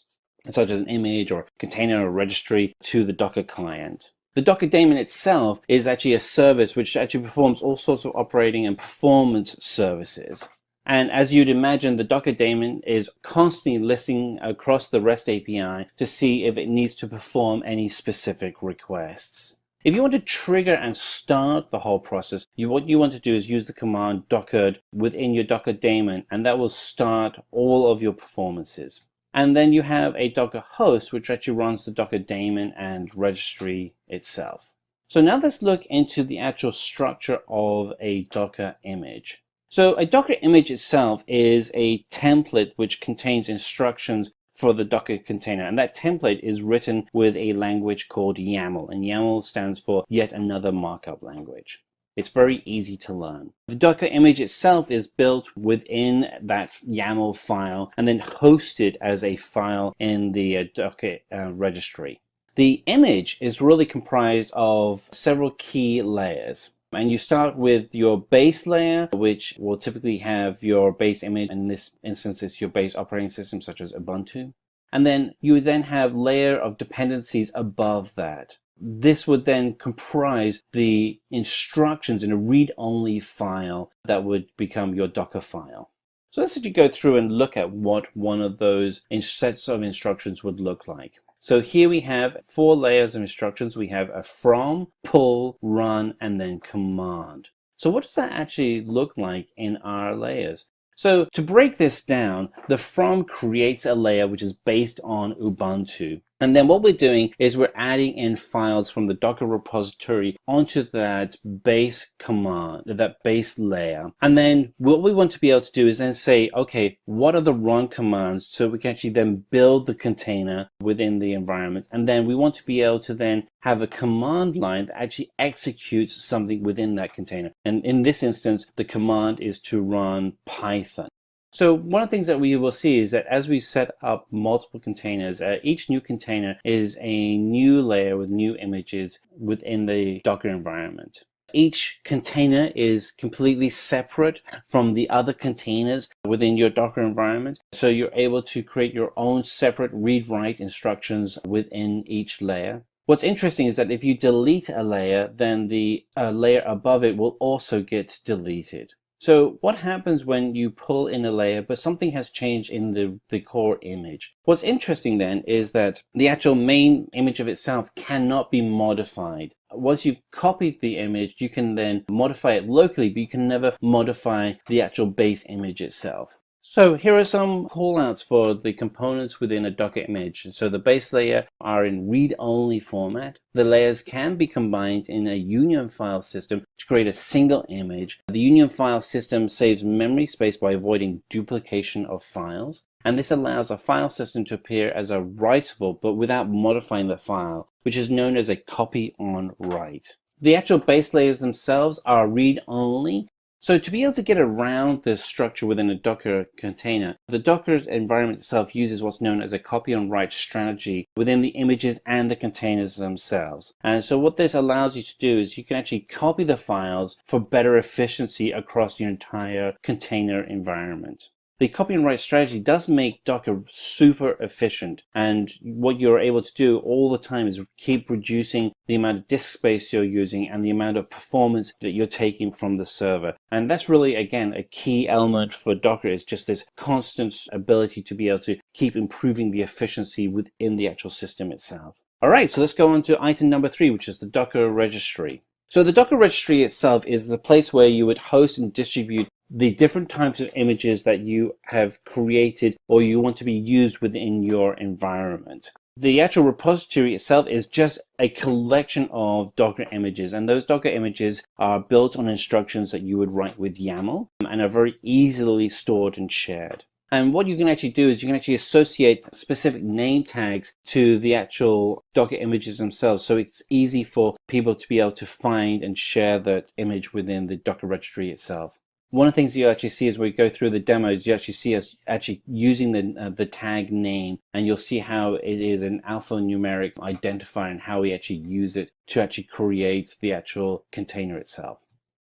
such as an image or container or registry, to the Docker client. The Docker daemon itself is actually a service which actually performs all sorts of operating and performance services. And as you'd imagine, the Docker daemon is constantly listening across the REST API to see if it needs to perform any specific requests. If you want to trigger and start the whole process, what you want to do is use the command dockered within your Docker daemon, and that will start all of your performances. And then you have a Docker host, which actually runs the Docker daemon and registry itself. So now let's look into the actual structure of a Docker image. So a Docker image itself is a template which contains instructions for the Docker container. And that template is written with a language called YAML. And YAML stands for yet another markup language. It's very easy to learn. The Docker image itself is built within that YAML file and then hosted as a file in the Docker registry. The image is really comprised of several key layers. And you start with your base layer, which will typically have your base image. In this instance, it's your base operating system, such as Ubuntu. And then you would then have layer of dependencies above that. This would then comprise the instructions in a read-only file that would become your Docker file. So let's actually go through and look at what one of those sets of instructions would look like. So here we have 4 layers of instructions. We have a from, pull, run, and then command. So what does that actually look like in our layers? So to break this down, the from creates a layer which is based on Ubuntu. And then what we're doing is we're adding in files from the Docker repository onto that base command, that base layer. And then what we want to be able to do is then say, okay, what are the run commands so we can actually then build the container within the environment. And then we want to be able to then have a command line that actually executes something within that container. And in this instance, the command is to run Python. So one of the things that we will see is that as we set up multiple containers, each new container is a new layer with new images within the Docker environment. Each container is completely separate from the other containers within your Docker environment. So you're able to create your own separate read-write instructions within each layer. What's interesting is that if you delete a layer, then the layer above it will also get deleted. So what happens when you pull in a layer, but something has changed in the core image? What's interesting then is that the actual main image of itself cannot be modified. Once you've copied the image, you can then modify it locally, but you can never modify the actual base image itself. So here are some callouts for the components within a Docker image. So the base layer are in read-only format. The layers can be combined in a union file system to create a single image. The union file system saves memory space by avoiding duplication of files. And this allows a file system to appear as a writable, but without modifying the file, which is known as a copy on write. The actual base layers themselves are read-only. So to be able to get around this structure within a Docker container, the Docker environment itself uses what's known as a copy on write strategy within the images and the containers themselves. And so what this allows you to do is you can actually copy the files for better efficiency across your entire container environment. The copy and write strategy does make Docker super efficient, and what you're able to do all the time is keep reducing the amount of disk space you're using and the amount of performance that you're taking from the server. And that's really, again, a key element for Docker, is just this constant ability to be able to keep improving the efficiency within the actual system itself. All right, so let's go on to item number 3, which is the Docker registry. So the Docker registry itself is the place where you would host and distribute the different types of images that you have created or you want to be used within your environment. The actual repository itself is just a collection of Docker images, and those Docker images are built on instructions that you would write with YAML and are very easily stored and shared. And what you can actually do is you can actually associate specific name tags to the actual Docker images themselves. So it's easy for people to be able to find and share that image within the Docker registry itself. One of the things you actually see as we go through the demos, you actually see us actually using the tag name, and you'll see how it is an alphanumeric identifier and how we actually use it to actually create the actual container itself.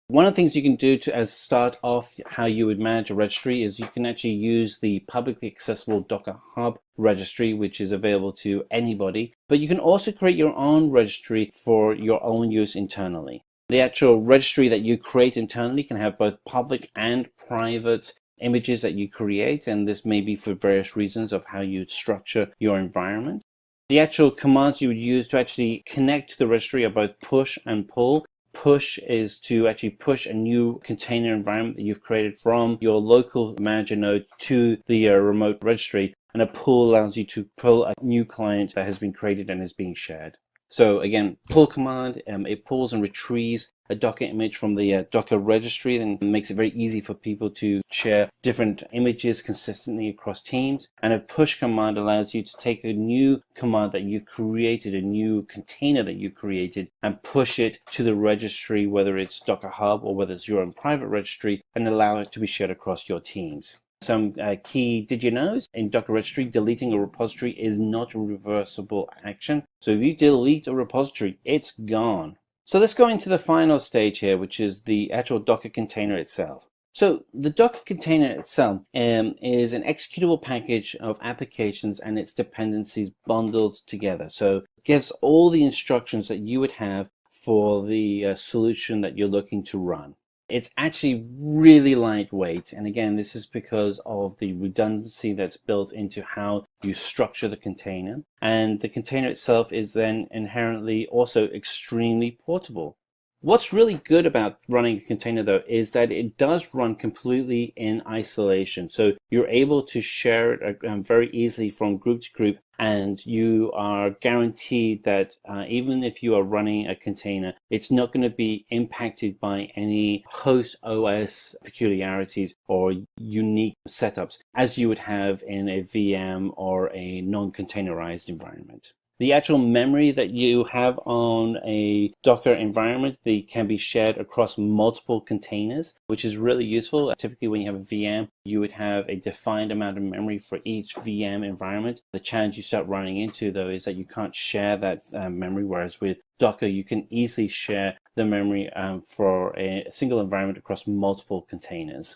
One of the things you can do to as start off how you would manage a registry is you can actually use the publicly accessible Docker Hub registry, which is available to anybody, but you can also create your own registry for your own use internally. The actual registry that you create internally can have both public and private images that you create, and this may be for various reasons of how you structure your environment. The actual commands you would use to actually connect to the registry are both push and pull. Push is to actually push a new container environment that you've created from your local manager node to the remote registry, and a pull allows you to pull a new client that has been created and is being shared. So again, pull command, it pulls and retrieves a Docker image from the Docker registry and makes it very easy for people to share different images consistently across teams. And a push command allows you to take a new command that you've created, a new container that you've created, and push it to the registry, whether it's Docker Hub or whether it's your own private registry, and allow it to be shared across your teams. Some key did you knows in Docker registry, deleting a repository is not a reversible action. So if you delete a repository, it's gone. So let's go into the final stage here, which is the actual Docker container itself. So the Docker container itself is an executable package of applications and its dependencies bundled together. So it gives all the instructions that you would have for the solution that you're looking to run. It's actually really lightweight, and again, this is because of the redundancy that's built into how you structure the container, and the container itself is then inherently also extremely portable. What's really good about running a container though is that it does run completely in isolation, so you're able to share it very easily from group to group, and you are guaranteed that even if you are running a container, it's not going to be impacted by any host OS peculiarities or unique setups as you would have in a VM or a non-containerized environment. The actual memory that you have on a Docker environment, they can be shared across multiple containers, which is really useful. Typically, when you have a VM, you would have a defined amount of memory for each VM environment. The challenge you start running into, though, is that you can't share that memory, whereas with Docker, you can easily share the memory for a single environment across multiple containers.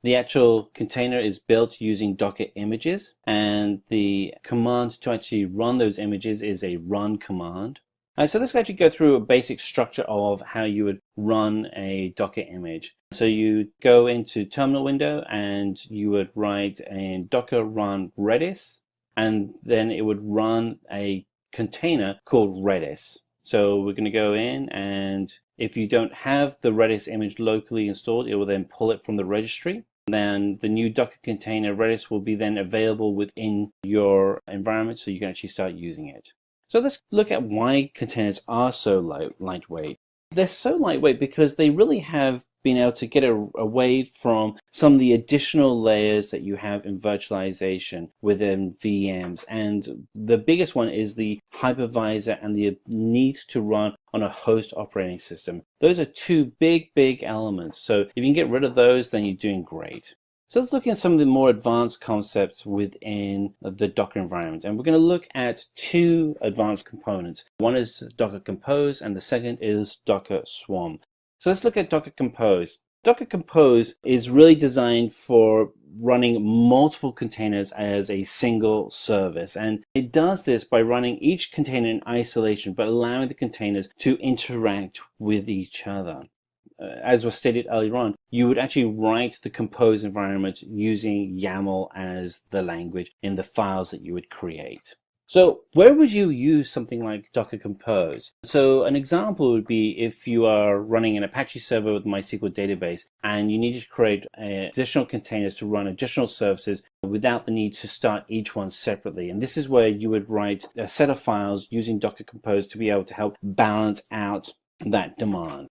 The actual container is built using Docker images, and the command to actually run those images is a run command. So let's actually go through a basic structure of how you would run a Docker image. So you go into terminal window and you would write in Docker run Redis, and then it would run a container called Redis. So we're going to go in, and if you don't have the Redis image locally installed, it will then pull it from the registry. Then the new Docker container Redis will be then available within your environment, so you can actually start using it. So let's look at why containers are so lightweight. They're so lightweight because they really have been able to get away from some of the additional layers that you have in virtualization within VMs. And the biggest one is the hypervisor and the need to run on a host operating system. Those are two big elements. So if you can get rid of those, then you're doing great. So let's look at some of the more advanced concepts within the Docker environment. And we're going to look at two advanced components. One is Docker Compose, and the second is Docker Swarm. So let's look at Docker Compose. Docker Compose is really designed for running multiple containers as a single service. And it does this by running each container in isolation, but allowing the containers to interact with each other. As was stated earlier on, you would actually write the Compose environment using YAML as the language in the files that you would create. So where would you use something like Docker Compose? So an example would be if you are running an Apache server with MySQL database and you need to create additional containers to run additional services without the need to start each one separately. And this is where you would write a set of files using Docker Compose to be able to help balance out that demand.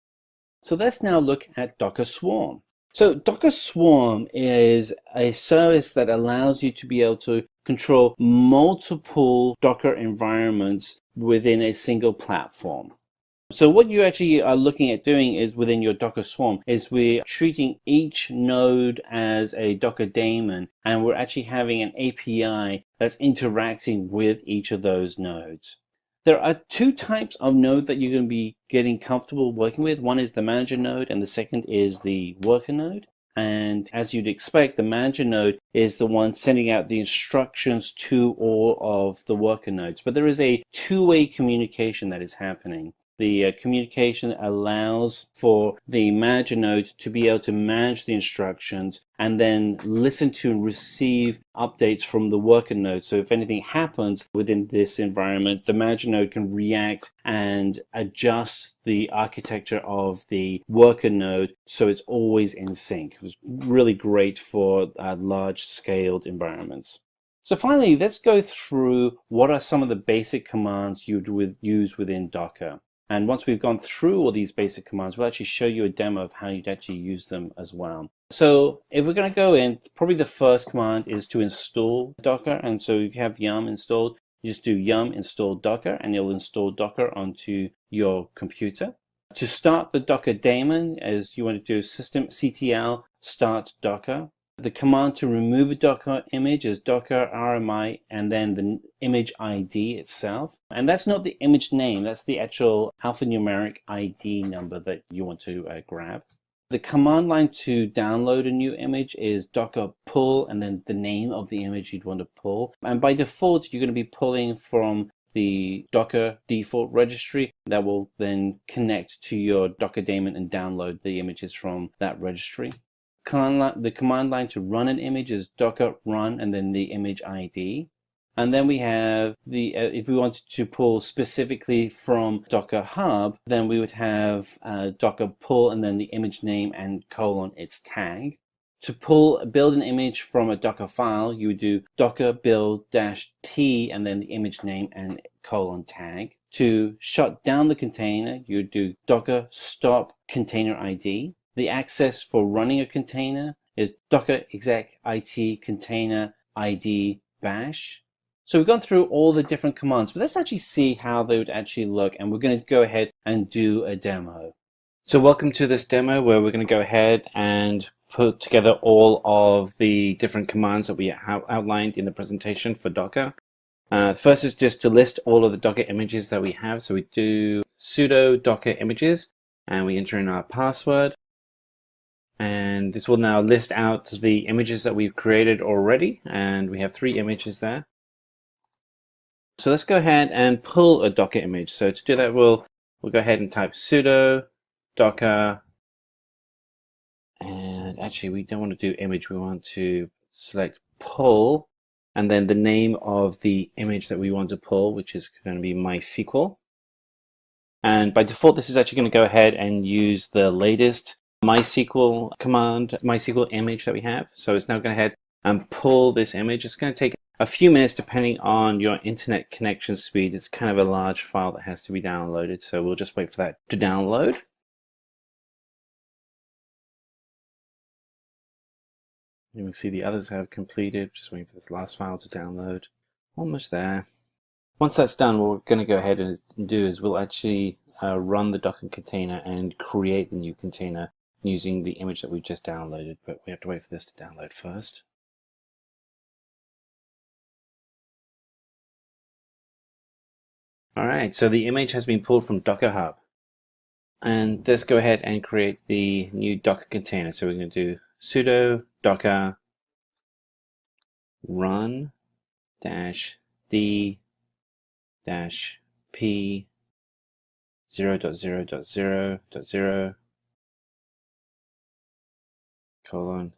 So let's now look at Docker Swarm. So Docker Swarm is a service that allows you to be able to control multiple Docker environments within a single platform. So what you actually are looking at doing is within your Docker Swarm is we're treating each node as a Docker daemon, and we're actually having an API that's interacting with each of those nodes. There are two types of node that you're going to be getting comfortable working with. One is the manager node and the second is the worker node. And as you'd expect, the manager node is the one sending out the instructions to all of the worker nodes. But there is a two-way communication that is happening. The communication allows for the manager node to be able to manage the instructions and then listen to and receive updates from the worker node. So if anything happens within this environment, the manager node can react and adjust the architecture of the worker node so it's always in sync. It was really great for large scaled environments. So finally, let's go through what are some of the basic commands you'd use within Docker. And once we've gone through all these basic commands, we'll actually show you a demo of how you'd actually use them as well. So if we're going to go in, probably the first command is to install Docker. And so if you have yum installed, you just do yum install Docker and it'll install Docker onto your computer. To start the Docker daemon, as you want to do systemctl start Docker. The command to remove a Docker image is docker rmi and then the image ID itself. And that's not the image name, that's the actual alphanumeric ID number that you want to grab. The command line to download a new image is docker pull and then the name of the image you'd want to pull. And by default, you're going to be pulling from the Docker default registry that will then connect to your Docker daemon and download the images from that registry. The command line to run an image is docker run and then the image ID. And then we have the, if we wanted to pull specifically from Docker Hub, then we would have docker pull and then the image name and colon its tag. To build an image from a Docker file, you would do docker build-t and then the image name and colon tag. To shut down the container, you would do docker stop container ID. The access for running a container is docker exec it container ID bash. So we've gone through all the different commands, but let's actually see how they would actually look, and we're going to go ahead and do a demo. So welcome to this demo where we're going to go ahead and put together all of the different commands that we have outlined in the presentation for Docker. First is just to list all of the Docker images that we have. So we do sudo docker images and we enter in our password. And this will now list out the images that we've created already. And we have 3 images there. So let's go ahead and pull a Docker image. So to do that, we'll go ahead and type sudo docker. And actually, we don't want to do image. We want to select pull. And then the name of the image that we want to pull, which is going to be MySQL. And by default, this is actually going to go ahead and use the latest MySQL command, MySQL image that we have. So it's now going to head and pull this image. It's going to take a few minutes depending on your internet connection speed. It's kind of a large file that has to be downloaded. So we'll just wait for that to download. You can see the others have completed. Just waiting for this last file to download. Almost there. Once that's done, what we're going to go ahead and do is we'll actually run the Docker container and create the new container using the image that we just downloaded, but we have to wait for this to download first. Alright, so the image has been pulled from Docker Hub. And let's go ahead and create the new Docker container. So we're going to do sudo docker run -d -p 0.0.0.0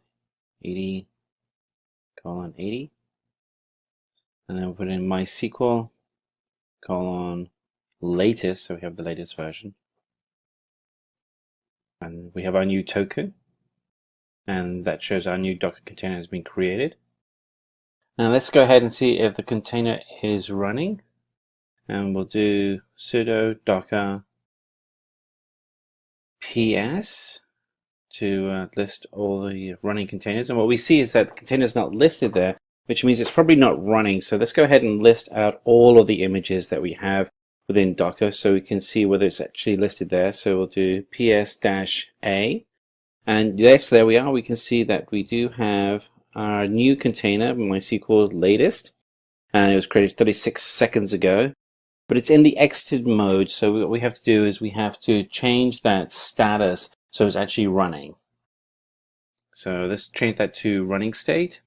:80 :80, and then we'll put in MySQL latest, so we have the latest version, and we have our new token, and that shows our new Docker container has been created. Now let's go ahead and see if the container is running, and we'll do sudo docker ps to list all the running containers. And what we see is that the container is not listed there, which means it's probably not running. So let's go ahead and list out all of the images that we have within Docker so we can see whether it's actually listed there. So we'll do ps-a. And yes, there we are. We can see that we do have our new container, MySQL latest, and it was created 36 seconds ago. But it's in the exited mode, so what we have to do is we have to change that status so it's actually running. So let's change that to running state.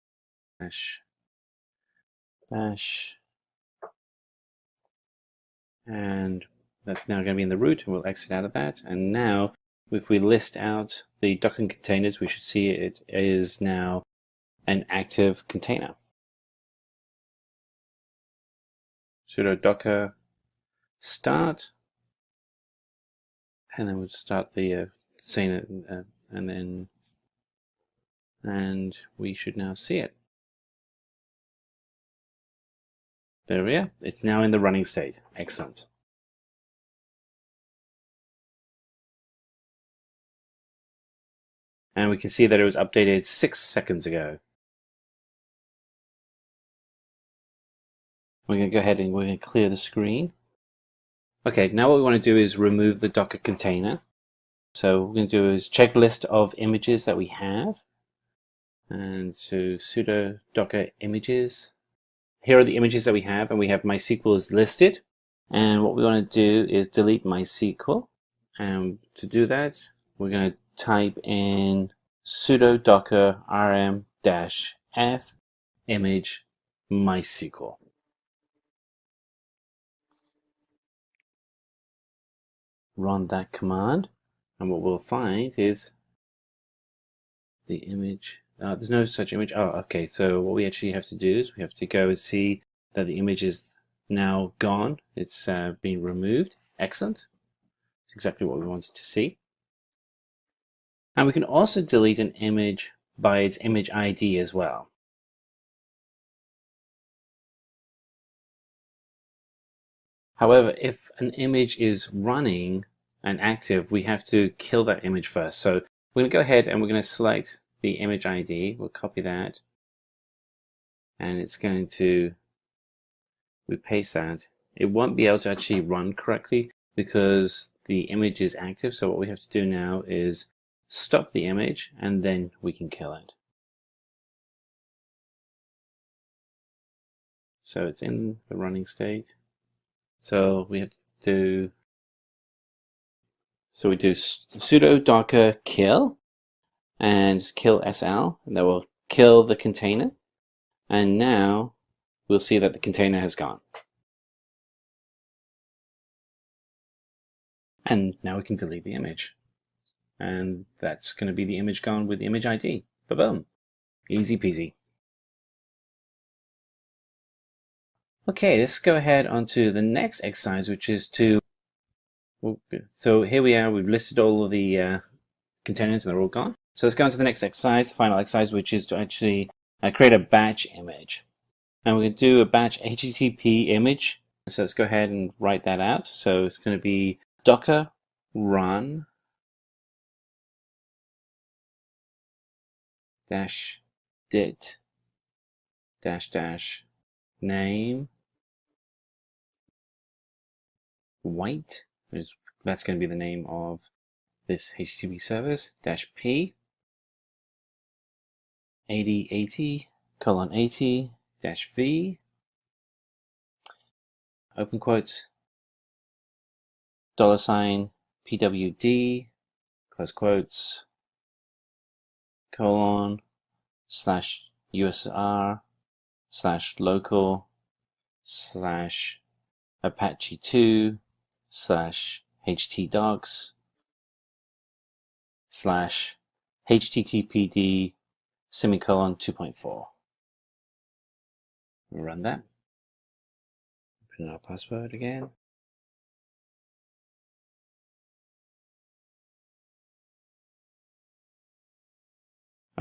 Dash. And that's now going to be in the root, and we'll exit out of that. And now, if we list out the Docker containers, we should see it is now an active container. Sudo docker start, and then we'll start the and we should now see it. There we are. It's now in the running state. Excellent. And we can see that it was updated 6 seconds ago. We're going to go ahead and we're going to clear the screen. Okay, now what we want to do is remove the Docker container. So what we're going to do is check list of images that we have. And so sudo docker images. Here are the images that we have, and we have MySQL is listed. And what we want to do is delete MySQL. And to do that, we're going to type in sudo docker rm-f image MySQL. Run that command, and what we'll find is the image. There's no such image. Oh, okay. So what we actually have to do is we have to go and see that the image is now gone. It's been removed. Excellent. It's exactly what we wanted to see. And we can also delete an image by its image ID as well. However, if an image is running and active, we have to kill that image first. So we're going to go ahead and we're going to select the image ID. We'll copy that. And it's going to, we paste that. It won't be able to actually run correctly because the image is active. So what we have to do now is stop the image and then we can kill it. So it's in the running state. So we have to do, so we do sudo docker kill and just kill SL, and that will kill the container. And now we'll see that the container has gone. And now we can delete the image. And that's going to be the image gone with the image ID. Ba-boom. Easy peasy. Okay, let's go ahead onto the next exercise, which is to, so here we are, we've listed all of the containers and they're all gone. So let's go on to the next exercise, the final exercise, which is to actually create a batch image. And we're going to do a batch HTTP image. So let's go ahead and write that out. So it's going to be docker run -dit -name white, that's going to be the name of this HTTP service, -p 8080:80-v open quotes $pwd close quotes $/apache2/httpd:2.4. Run that. Put in our password again.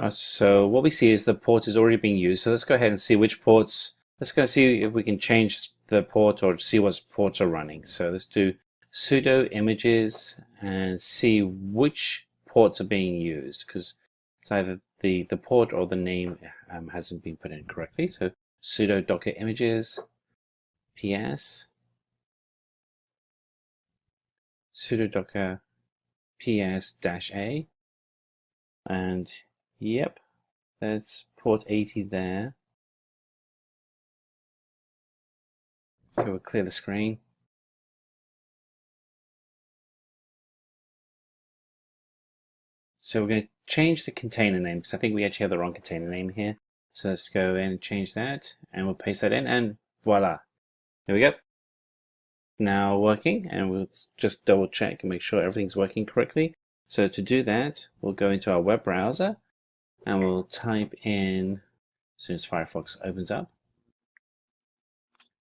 So what we see is the port is already being used. So let's go ahead and see which ports. Let's go see if we can change the port or see what ports are running. So let's do sudo images and see which ports are being used, because it's either the port or the name hasn't been put in correctly. So sudo docker images ps sudo docker ps-a, and yep, there's port 80 there. So we'll clear the screen. So we're going to change the container name, because I think we actually have the wrong container name here. So let's go in and change that, and we'll paste that in, and voila. There we go. Now working, and we'll just double check and make sure everything's working correctly. So to do that, we'll go into our web browser, and we'll type in, as soon as Firefox opens up,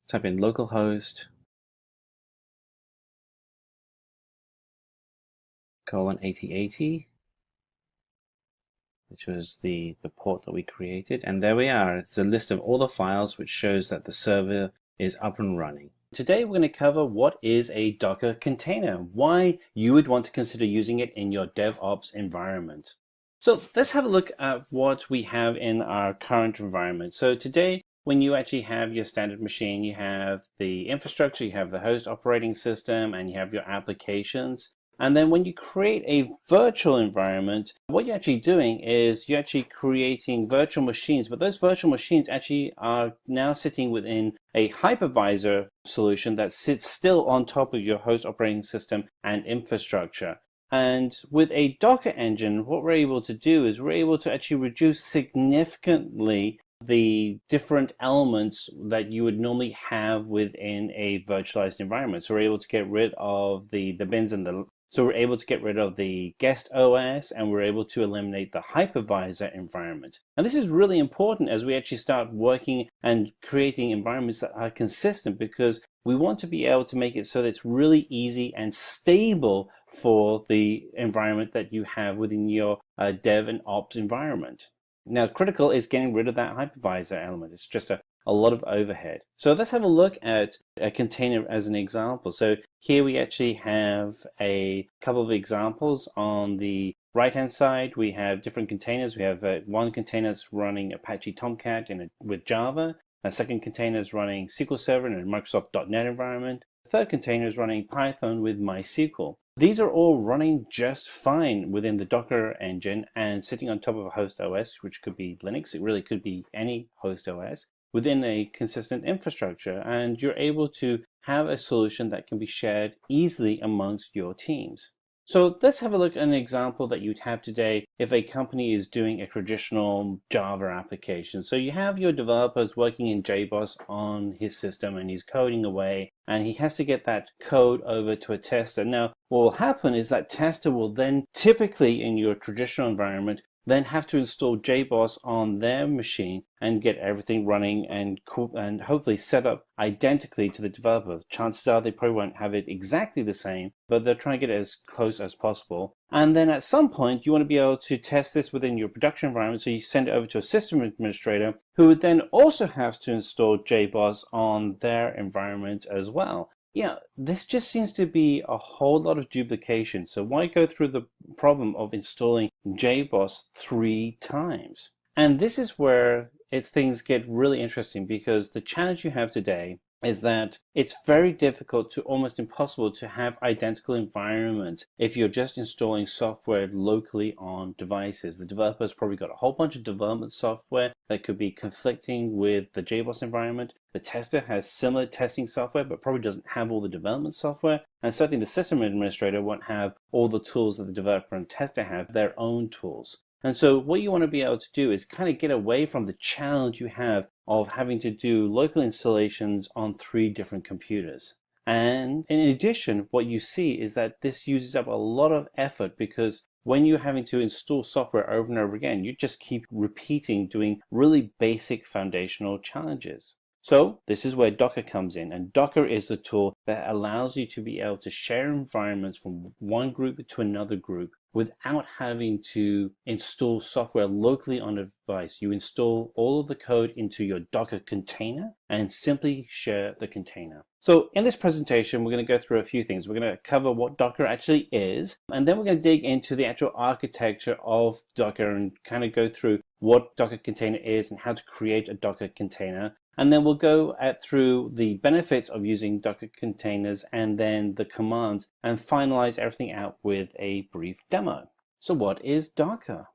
type in localhost :8080, which was the port that we created. And there we are. It's a list of all the files, which shows that the server is up and running. Today we're going to cover what is a Docker container, why you would want to consider using it in your DevOps environment. So let's have a look at what we have in our current environment. So today, when you actually have your standard machine, you have the infrastructure, you have the host operating system, and you have your applications. And then when you create a virtual environment, what you're actually doing is you're actually creating virtual machines, but those virtual machines actually are now sitting within a hypervisor solution that sits still on top of your host operating system and infrastructure. And with a Docker engine, what we're able to do is we're able to actually reduce significantly the different elements that you would normally have within a virtualized environment. So we're able to get rid of the bins and so we're able to get rid of the guest OS, and we're able to eliminate the hypervisor environment. And this is really important as we actually start working and creating environments that are consistent, because we want to be able to make it so that it's really easy and stable for the environment that you have within your dev and ops environment. Now, critical is getting rid of that hypervisor element. It's just a lot of overhead. So let's have a look at a container as an example. So here we actually have a couple of examples. On the right-hand side, we have different containers. We have one container that's running Apache Tomcat with Java. A second container is running SQL Server in a Microsoft.NET environment. The third container is running Python with MySQL. These are all running just fine within the Docker engine and sitting on top of a host OS, which could be Linux. It really could be any host OS within a consistent infrastructure. And you're able to have a solution that can be shared easily amongst your teams. So let's have a look at an example that you'd have today if a company is doing a traditional Java application. So you have your developers working in JBoss on his system, and he's coding away, and he has to get that code over to a tester. Now, what will happen is that tester will then typically in your traditional environment then have to install JBoss on their machine and get everything running and hopefully set up identically to the developer. Chances are they probably won't have it exactly the same, but they'll try and get it as close as possible. And then at some point, you want to be able to test this within your production environment, so you send it over to a system administrator who would then also have to install JBoss on their environment as well. Yeah, this just seems to be a whole lot of duplication. So why go through the problem of installing JBoss 3 times? And this is where things get really interesting, because the challenge you have today is that it's very difficult to almost impossible to have identical environments if you're just installing software locally on devices. The developer's probably got a whole bunch of development software that could be conflicting with the JBoss environment. The tester has similar testing software, but probably doesn't have all the development software. And certainly the system administrator won't have all the tools that the developer and tester have, their own tools. And so what you want to be able to do is kind of get away from the challenge you have of having to do local installations on 3 different computers. And in addition, what you see is that this uses up a lot of effort, because when you're having to install software over and over again, you just keep repeating doing really basic foundational challenges. So this is where Docker comes in, and Docker is the tool that allows you to be able to share environments from one group to another group without having to install software locally on a device. You install all of the code into your Docker container and simply share the container. So in this presentation, we're going to go through a few things. We're going to cover what Docker actually is, and then we're going to dig into the actual architecture of Docker and kind of go through what Docker container is and how to create a Docker container. And then we'll go through the benefits of using Docker containers and then the commands and finalize everything out with a brief demo. So what is Docker?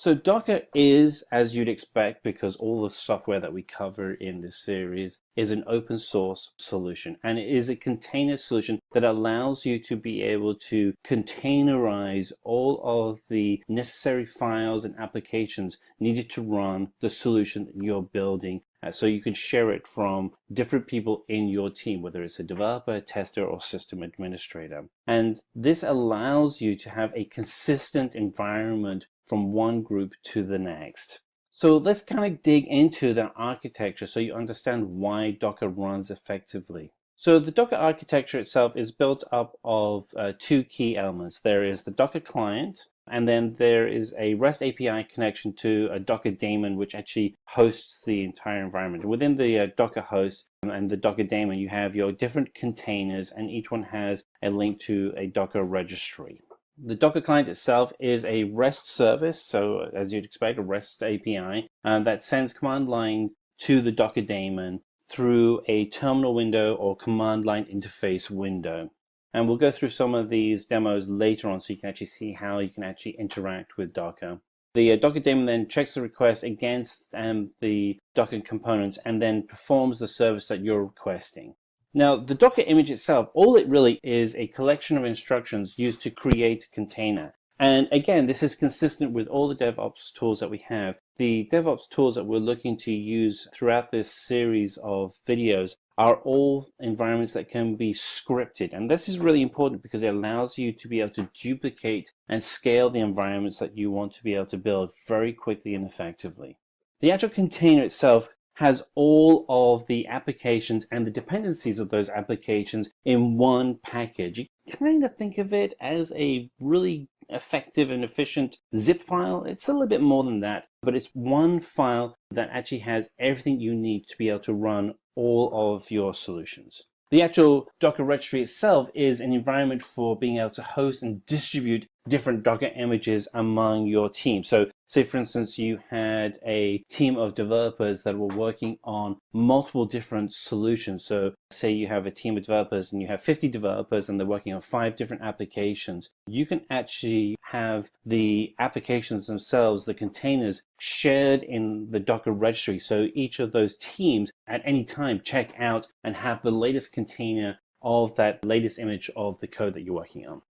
So Docker is, as you'd expect, because all the software that we cover in this series is an open source solution, and it is a container solution that allows you to be able to containerize all of the necessary files and applications needed to run the solution that you're building. So you can share it from different people in your team, whether it's a developer, tester, or system administrator. And this allows you to have a consistent environment from one group to the next. So let's kind of dig into the architecture so you understand why Docker runs effectively. So the Docker architecture itself is built up of two key elements. There is the Docker client, and then there is a REST API connection to a Docker daemon, which actually hosts the entire environment. Within the Docker host and the Docker daemon, you have your different containers, and each one has a link to a Docker registry. The Docker client itself is a REST service, so as you'd expect, a REST API, that sends command line to the Docker daemon through a terminal window or command line interface window. And we'll go through some of these demos later on so you can actually see how you can actually interact with Docker. The Docker daemon then checks the request against the Docker components and then performs the service that you're requesting. Now, the Docker image itself, all it really is a collection of instructions used to create a container. And again, this is consistent with all the DevOps tools that we have. The DevOps tools that we're looking to use throughout this series of videos are all environments that can be scripted. And this is really important because it allows you to be able to duplicate and scale the environments that you want to be able to build very quickly and effectively. The actual container itself has all of the applications and the dependencies of those applications in one package. You kind of think of it as a really effective and efficient zip file. It's a little bit more than that, but it's one file that actually has everything you need to be able to run all of your solutions. The actual Docker registry itself is an environment for being able to host and distribute different Docker images among your team. So say, for instance, you had a team of developers that were working on multiple different solutions. So say you have a team of developers and you have 50 developers and they're working on 5 different applications. You can actually have the applications themselves, the containers, shared in the Docker registry. So each of those teams at any time check out and have the latest container of that latest image of the code that you're working on.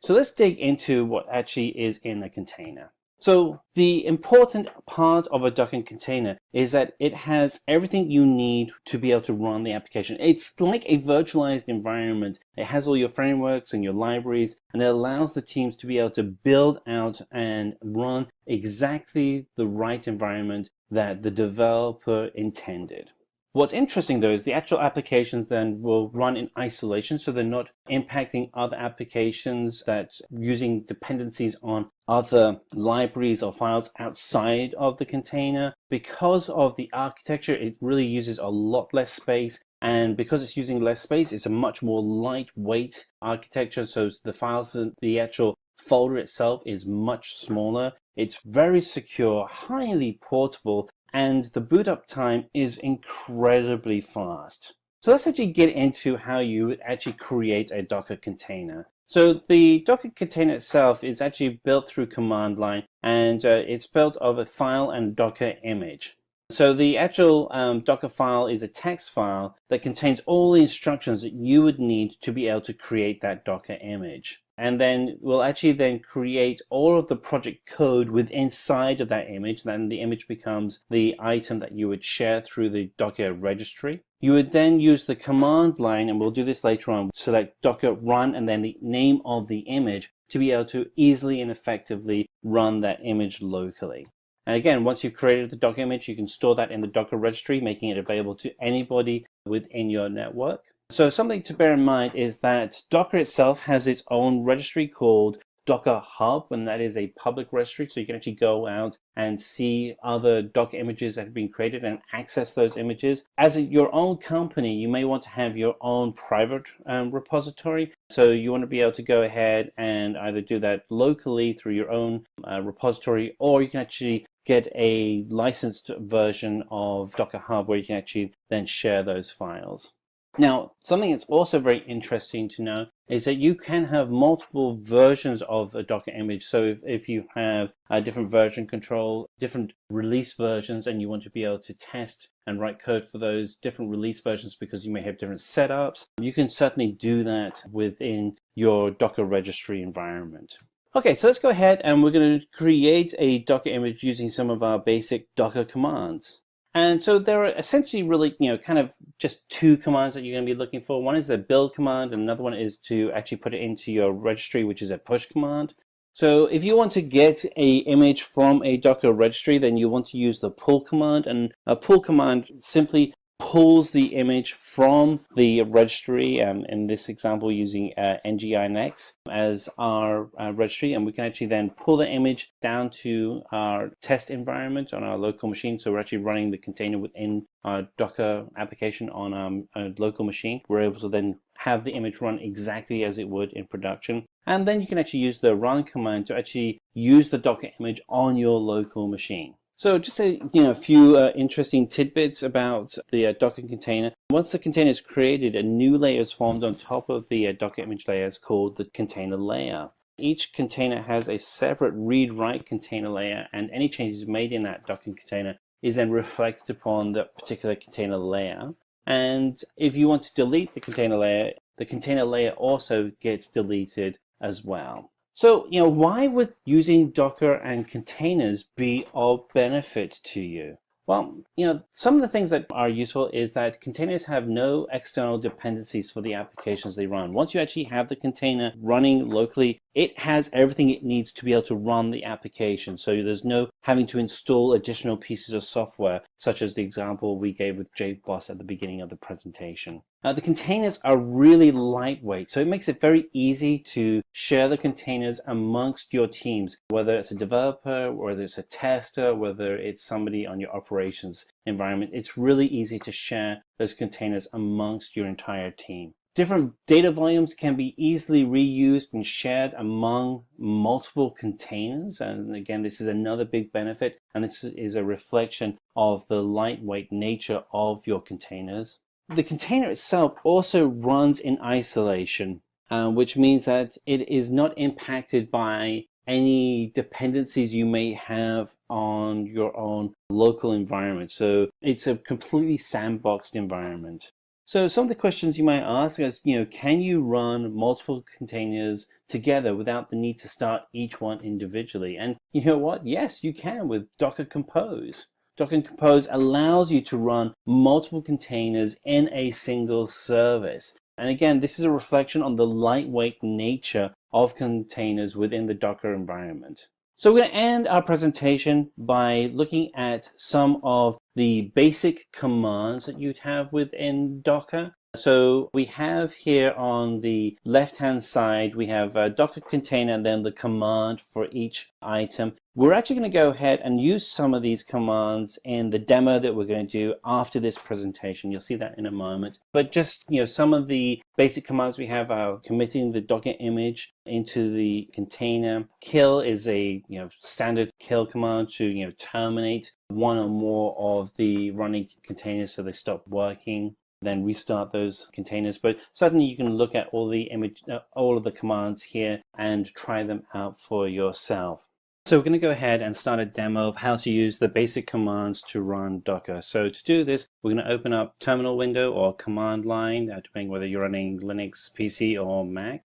So let's dig into what actually is in a container. So the important part of a Docker container is that it has everything you need to be able to run the application. It's like a virtualized environment. It has all your frameworks and your libraries, and it allows the teams to be able to build out and run exactly the right environment that the developer intended. What's interesting though is the actual applications then will run in isolation, so they're not impacting other applications that's using dependencies on other libraries or files outside of the container. Because of the architecture, it really uses a lot less space, and because it's using less space, it's a much more lightweight architecture, so the files, the actual folder itself is much smaller. It's very secure, highly portable, and the boot up time is incredibly fast. So let's actually get into how you would actually create a Docker container. So the Docker container itself is actually built through command line, and it's built of a file and Docker image. So the actual Docker file is a text file that contains all the instructions that you would need to be able to create that Docker image. And then we'll actually then create all of the project code within inside of that image. Then the image becomes the item that you would share through the Docker registry. You would then use the command line, and we'll do this later on, select Docker run and then the name of the image to be able to easily and effectively run that image locally. And again, once you've created the Docker image, you can store that in the Docker registry, making it available to anybody within your network. So something to bear in mind is that Docker itself has its own registry called Docker Hub, and that is a public registry, so you can actually go out and see other Docker images that have been created and access those images. As your own company, you may want to have your own private repository, so you want to be able to go ahead and either do that locally through your own repository, or you can actually get a licensed version of Docker Hub where you can actually then share those files. Now, something that's also very interesting to know is that you can have multiple versions of a Docker image. So if you have a different version control, different release versions, and you want to be able to test and write code for those different release versions because you may have different setups, you can certainly do that within your Docker registry environment. Okay, so let's go ahead and we're going to create a Docker image using some of our basic Docker commands. And so there are essentially really, kind of just two commands that you're going to be looking for. One is the build command, and another one is to actually put it into your registry, which is a push command. So if you want to get a image from a Docker registry, then you want to use the pull command, and a pull command simply pulls the image from the registry, in this example using nginx as our registry, and we can actually then pull the image down to our test environment on our local machine. So we're actually running the container within our Docker application on a local machine. We're able to then have the image run exactly as it would in production. And then you can actually use the run command to actually use the Docker image on your local machine. So just a few interesting tidbits about the Docker container. Once the container is created, a new layer is formed on top of the Docker image layer. It's called the container layer. Each container has a separate read-write container layer, and any changes made in that Docker container is then reflected upon the particular container layer. And if you want to delete the container layer also gets deleted as well. So, why would using Docker and containers be of benefit to you? Well, some of the things that are useful is that containers have no external dependencies for the applications they run. Once you actually have the container running locally, it has everything it needs to be able to run the application. So there's no having to install additional pieces of software, such as the example we gave with JBoss at the beginning of the presentation. The containers are really lightweight, so it makes it very easy to share the containers amongst your teams, whether it's a developer, whether it's a tester, whether it's somebody on your operations environment. It's really easy to share those containers amongst your entire team. Different data volumes can be easily reused and shared among multiple containers. And again, this is another big benefit, and this is a reflection of the lightweight nature of your containers. The container itself also runs in isolation, which means that it is not impacted by any dependencies you may have on your own local environment. So it's a completely sandboxed environment. So some of the questions you might ask is, can you run multiple containers together without the need to start each one individually? And you know what? Yes, you can with Docker Compose. Docker Compose allows you to run multiple containers in a single service. And again, this is a reflection on the lightweight nature of containers within the Docker environment. So we're going to end our presentation by looking at some of the basic commands that you'd have within Docker. So we have here on the left-hand side, we have a Docker container and then the command for each item. We're actually going to go ahead and use some of these commands in the demo that we're going to do after this presentation. You'll see that in a moment. But just, some of the basic commands we have are committing the Docker image into the container. Kill is a standard kill command to terminate one or more of the running containers so they stop working. Then restart those containers. But certainly you can look at all of the commands here and try them out for yourself. So we're going to go ahead and start a demo of how to use the basic commands to run Docker. So to do this, we're going to open up terminal window or command line, depending whether you're running Linux, PC, or Mac.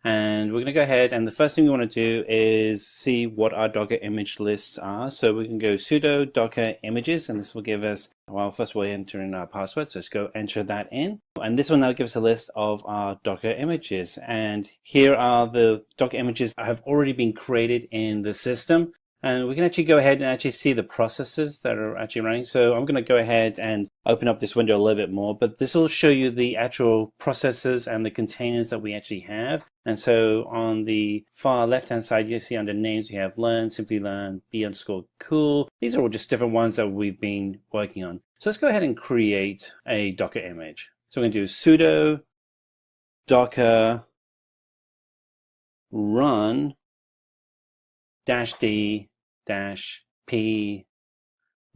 And we're going to go ahead, and the first thing we want to do is see what our Docker image lists are. So we can go sudo docker images, and this will give us, well, first we'll enter in our password. So let's go enter that in. And this will now give us a list of our Docker images. And here are the Docker images that have already been created in the system. And we can actually go ahead and actually see the processes that are actually running. So I'm going to go ahead and open up this window a little bit more, but this will show you the actual processes and the containers that we actually have. And so on the far left-hand side, you see under names, we have learn, Simplilearn, b_cool. These are all just different ones that we've been working on. So let's go ahead and create a Docker image. So we're going to do sudo docker run -d -p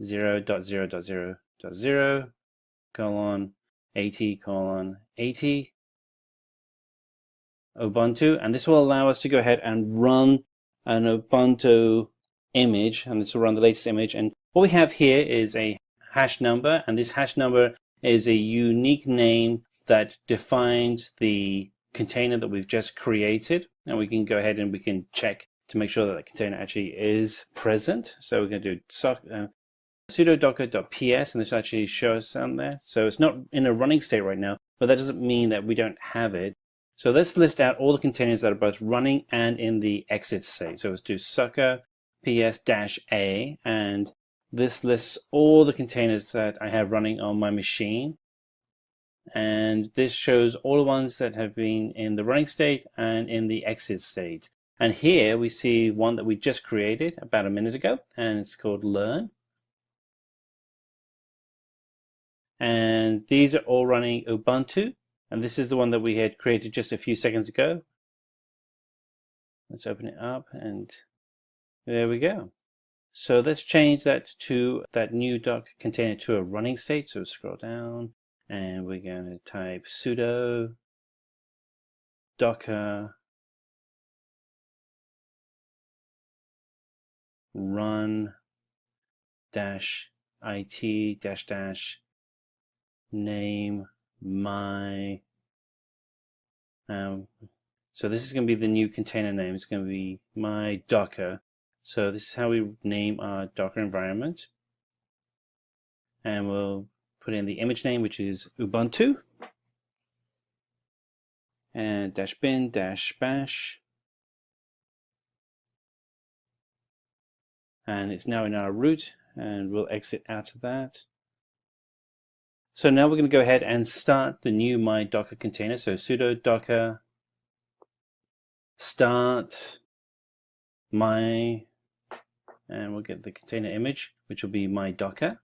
0.0.0.0 :80:80 Ubuntu, and this will allow us to go ahead and run an Ubuntu image, and this will run the latest image. And what we have here is a hash number, and this hash number is a unique name that defines the container that we've just created, and we can go ahead and we can check to make sure that the container actually is present. So we're going to do sudo docker.ps, and this will actually show us on there. So it's not in a running state right now, but that doesn't mean that we don't have it. So let's list out all the containers that are both running and in the exit state. So let's do sucker ps-a, and this lists all the containers that I have running on my machine. And this shows all the ones that have been in the running state and in the exit state. And here we see one that we just created about a minute ago, and it's called learn. And these are all running Ubuntu, and this is the one that we had created just a few seconds ago. Let's open it up, and there we go. So let's change that to that new Docker container to a running state. So scroll down, and we're going to type sudo docker run -it -name my. So this is going to be the new container name. It's going to be my Docker. So this is how we name our Docker environment. And we'll put in the image name, which is Ubuntu. And -bin -bash. And it's now in our root, and we'll exit out of that. So now we're going to go ahead and start the new my Docker container. So sudo docker start my, and we'll get the container image, which will be my Docker,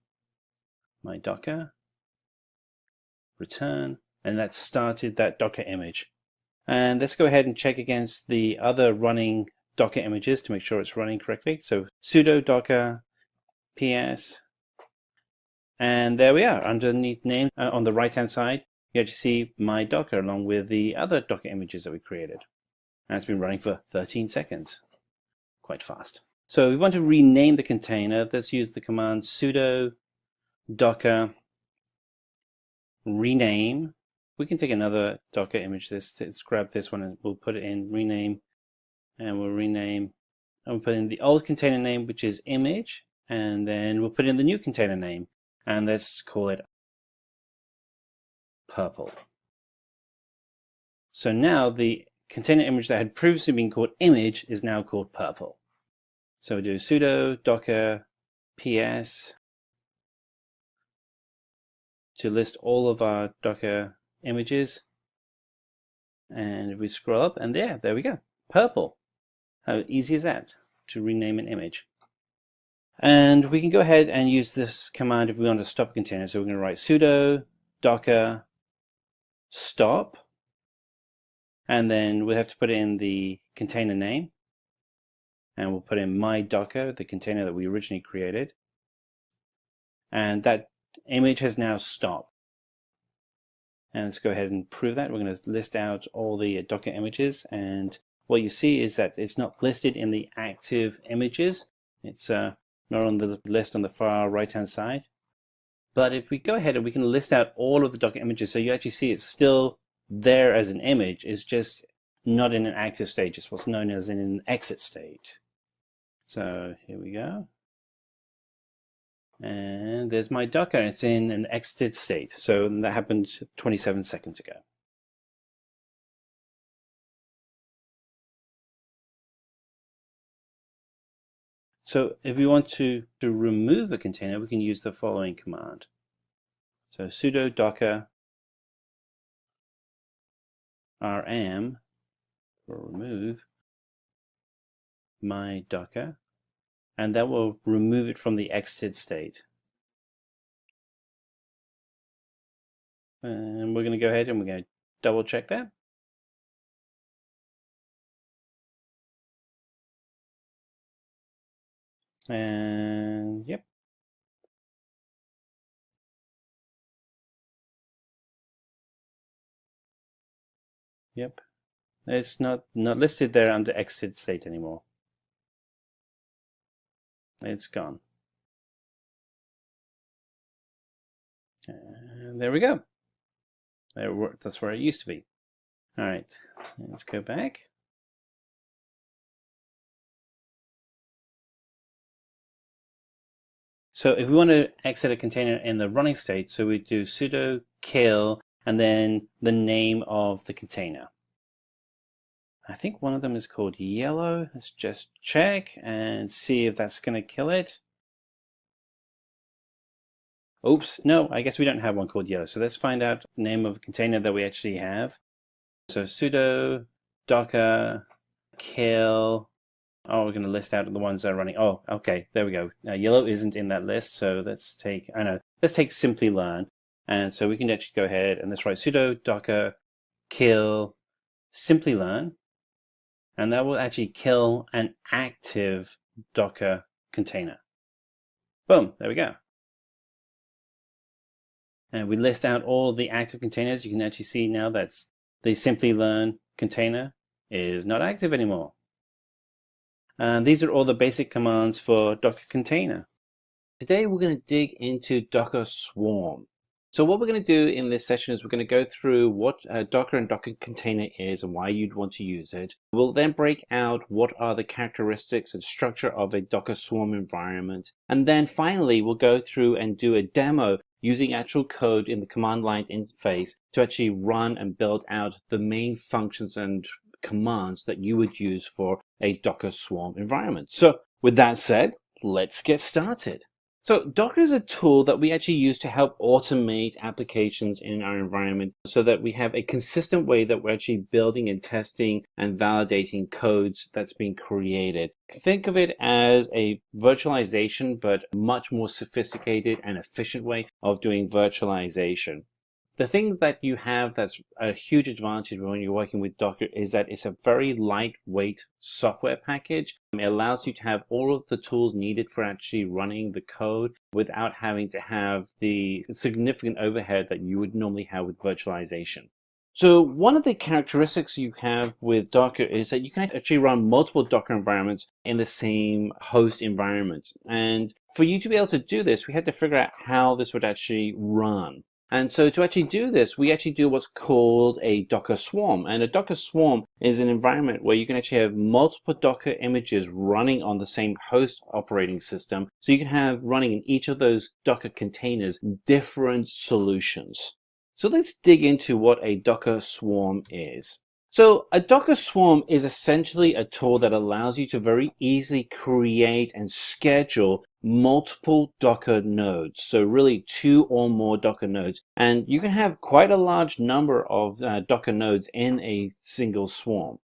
return, and that started that Docker image. And let's go ahead and check against the other running Docker images to make sure it's running correctly. So sudo docker ps, and there we are. Underneath name on the right hand side, you actually see my Docker along with the other Docker images that we created. And it's been running for 13 seconds. Quite fast. So we want to rename the container. Let's use the command sudo docker rename. We can take another Docker image. Let's grab this one and we'll put it in rename. And we'll rename, and we'll put in the old container name, which is image, and then we'll put in the new container name, and let's call it purple. So now the container image that had previously been called image is now called purple. So we do sudo docker ps to list all of our Docker images, and if we scroll up, and there we go, purple. How easy is that to rename an image? And we can go ahead and use this command if we want to stop a container. So we're going to write sudo docker stop, and then we'll have to put in the container name, and we'll put in my Docker, the container that we originally created, and that image has now stopped. And let's go ahead and prove that. We're going to list out all the Docker images, and what you see is that it's not listed in the active images. It's not on the list on the far right hand side. But if we go ahead and we can list out all of the Docker images, so you actually see it's still there as an image, it's just not in an active state, just what's known as in an exit state. So here we go. And there's my Docker. It's in an exited state. So that happened 27 seconds ago. So if we want to remove a container, we can use the following command. So sudo docker rm for remove my Docker, and that will remove it from the exited state. And we're going to go ahead and we're going to double check that. And yep. Yep. It's not listed there under exit state anymore. It's gone. And there we go. That's where it used to be. All right, let's go back. So if we want to exit a container in the running state, so we do sudo kill and then the name of the container. I think one of them is called yellow. Let's just check and see if that's going to kill it. Oops, no, I guess we don't have one called yellow. So let's find out the name of a container that we actually have. So sudo docker kill. Oh, we're going to list out the ones that are running. Oh, okay, there we go. Yellow isn't in that list, so let's take Simplilearn. And so we can actually go ahead and let's write sudo docker kill Simplilearn. And that will actually kill an active Docker container. Boom, there we go. And we list out all the active containers. You can actually see now that the Simplilearn container is not active anymore. And these are all the basic commands for Docker container. Today we're going to dig into Docker Swarm. So what we're going to do in this session is we're going to go through what Docker and Docker container is and why you'd want to use it. We'll then break out what are the characteristics and structure of a Docker Swarm environment. And then finally, we'll go through and do a demo using actual code in the command line interface to actually run and build out the main functions and commands that you would use for a Docker Swarm environment. So with that said, let's get started. So Docker is a tool that we actually use to help automate applications in our environment so that we have a consistent way that we're actually building and testing and validating codes that's being created. Think of it as a virtualization, but much more sophisticated and efficient way of doing virtualization. The thing that you have that's a huge advantage when you're working with Docker is that it's a very lightweight software package. It allows you to have all of the tools needed for actually running the code without having to have the significant overhead that you would normally have with virtualization. So one of the characteristics you have with Docker is that you can actually run multiple Docker environments in the same host environment. And for you to be able to do this, we had to figure out how this would actually run. And so to actually do this, we actually do what's called a Docker Swarm. And a Docker Swarm is an environment where you can actually have multiple Docker images running on the same host operating system. So you can have running in each of those Docker containers different solutions. So let's dig into what a Docker Swarm is. So a Docker Swarm is essentially a tool that allows you to very easily create and schedule multiple Docker nodes. So really 2 or more Docker nodes. And you can have quite a large number of Docker nodes in a single swarm.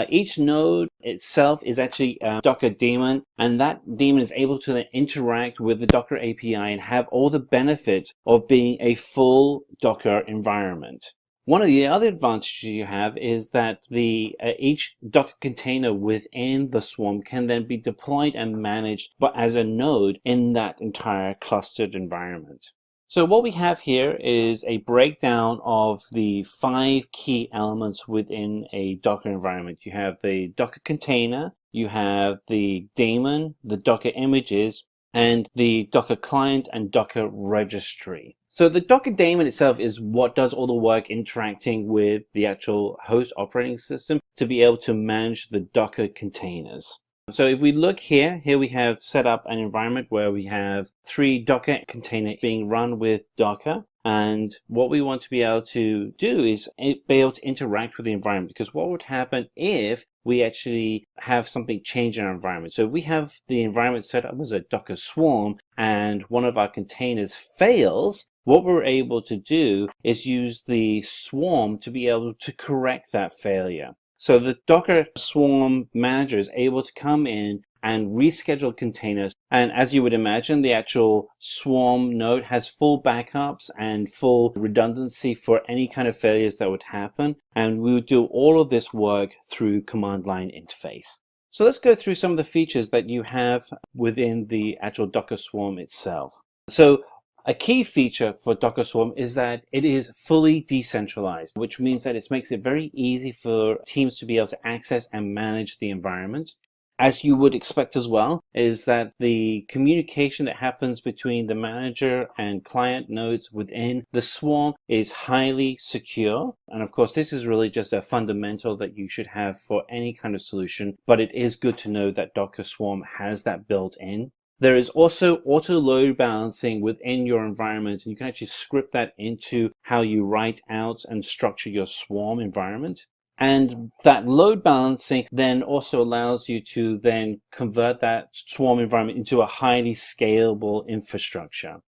Each node itself is actually a Docker daemon, and that daemon is able to then interact with the Docker API and have all the benefits of being a full Docker environment. One of the other advantages you have is that each Docker container within the swarm can then be deployed and managed as a node in that entire clustered environment. So what we have here is a breakdown of the 5 key elements within a Docker environment. You have the Docker container, you have the daemon, the Docker images, and the Docker client and Docker registry. So the Docker daemon itself is what does all the work interacting with the actual host operating system to be able to manage the Docker containers. So if we look here we have set up an environment where we have 3 Docker containers being run with Docker. And what we want to be able to do is be able to interact with the environment, because what would happen if we actually have something change in our environment? So if we have the environment set up as a Docker swarm and one of our containers fails, what we're able to do is use the swarm to be able to correct that failure. So the Docker Swarm Manager is able to come in and reschedule containers. And as you would imagine, the actual Swarm node has full backups and full redundancy for any kind of failures that would happen. And we would do all of this work through command line interface. So let's go through some of the features that you have within the actual Docker Swarm itself. So a key feature for Docker Swarm is that it is fully decentralized, which means that it makes it very easy for teams to be able to access and manage the environment. As you would expect as well, is that the communication that happens between the manager and client nodes within the swarm is highly secure. And of course, this is really just a fundamental that you should have for any kind of solution, but it is good to know that Docker Swarm has that built in. There is also auto load balancing within your environment, and you can actually script that into how you write out and structure your swarm environment. And that load balancing then also allows you to then convert that swarm environment into a highly scalable infrastructure.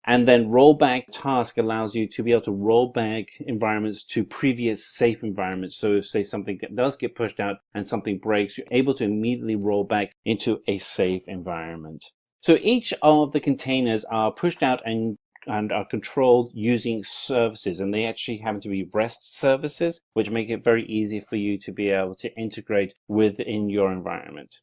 And then rollback task allows you to be able to roll back environments to previous safe environments. So if, say, something does get pushed out and something breaks, you're able to immediately roll back into a safe environment. So each of the containers are pushed out and are controlled using services, and they actually happen to be REST services, which make it very easy for you to be able to integrate within your environment.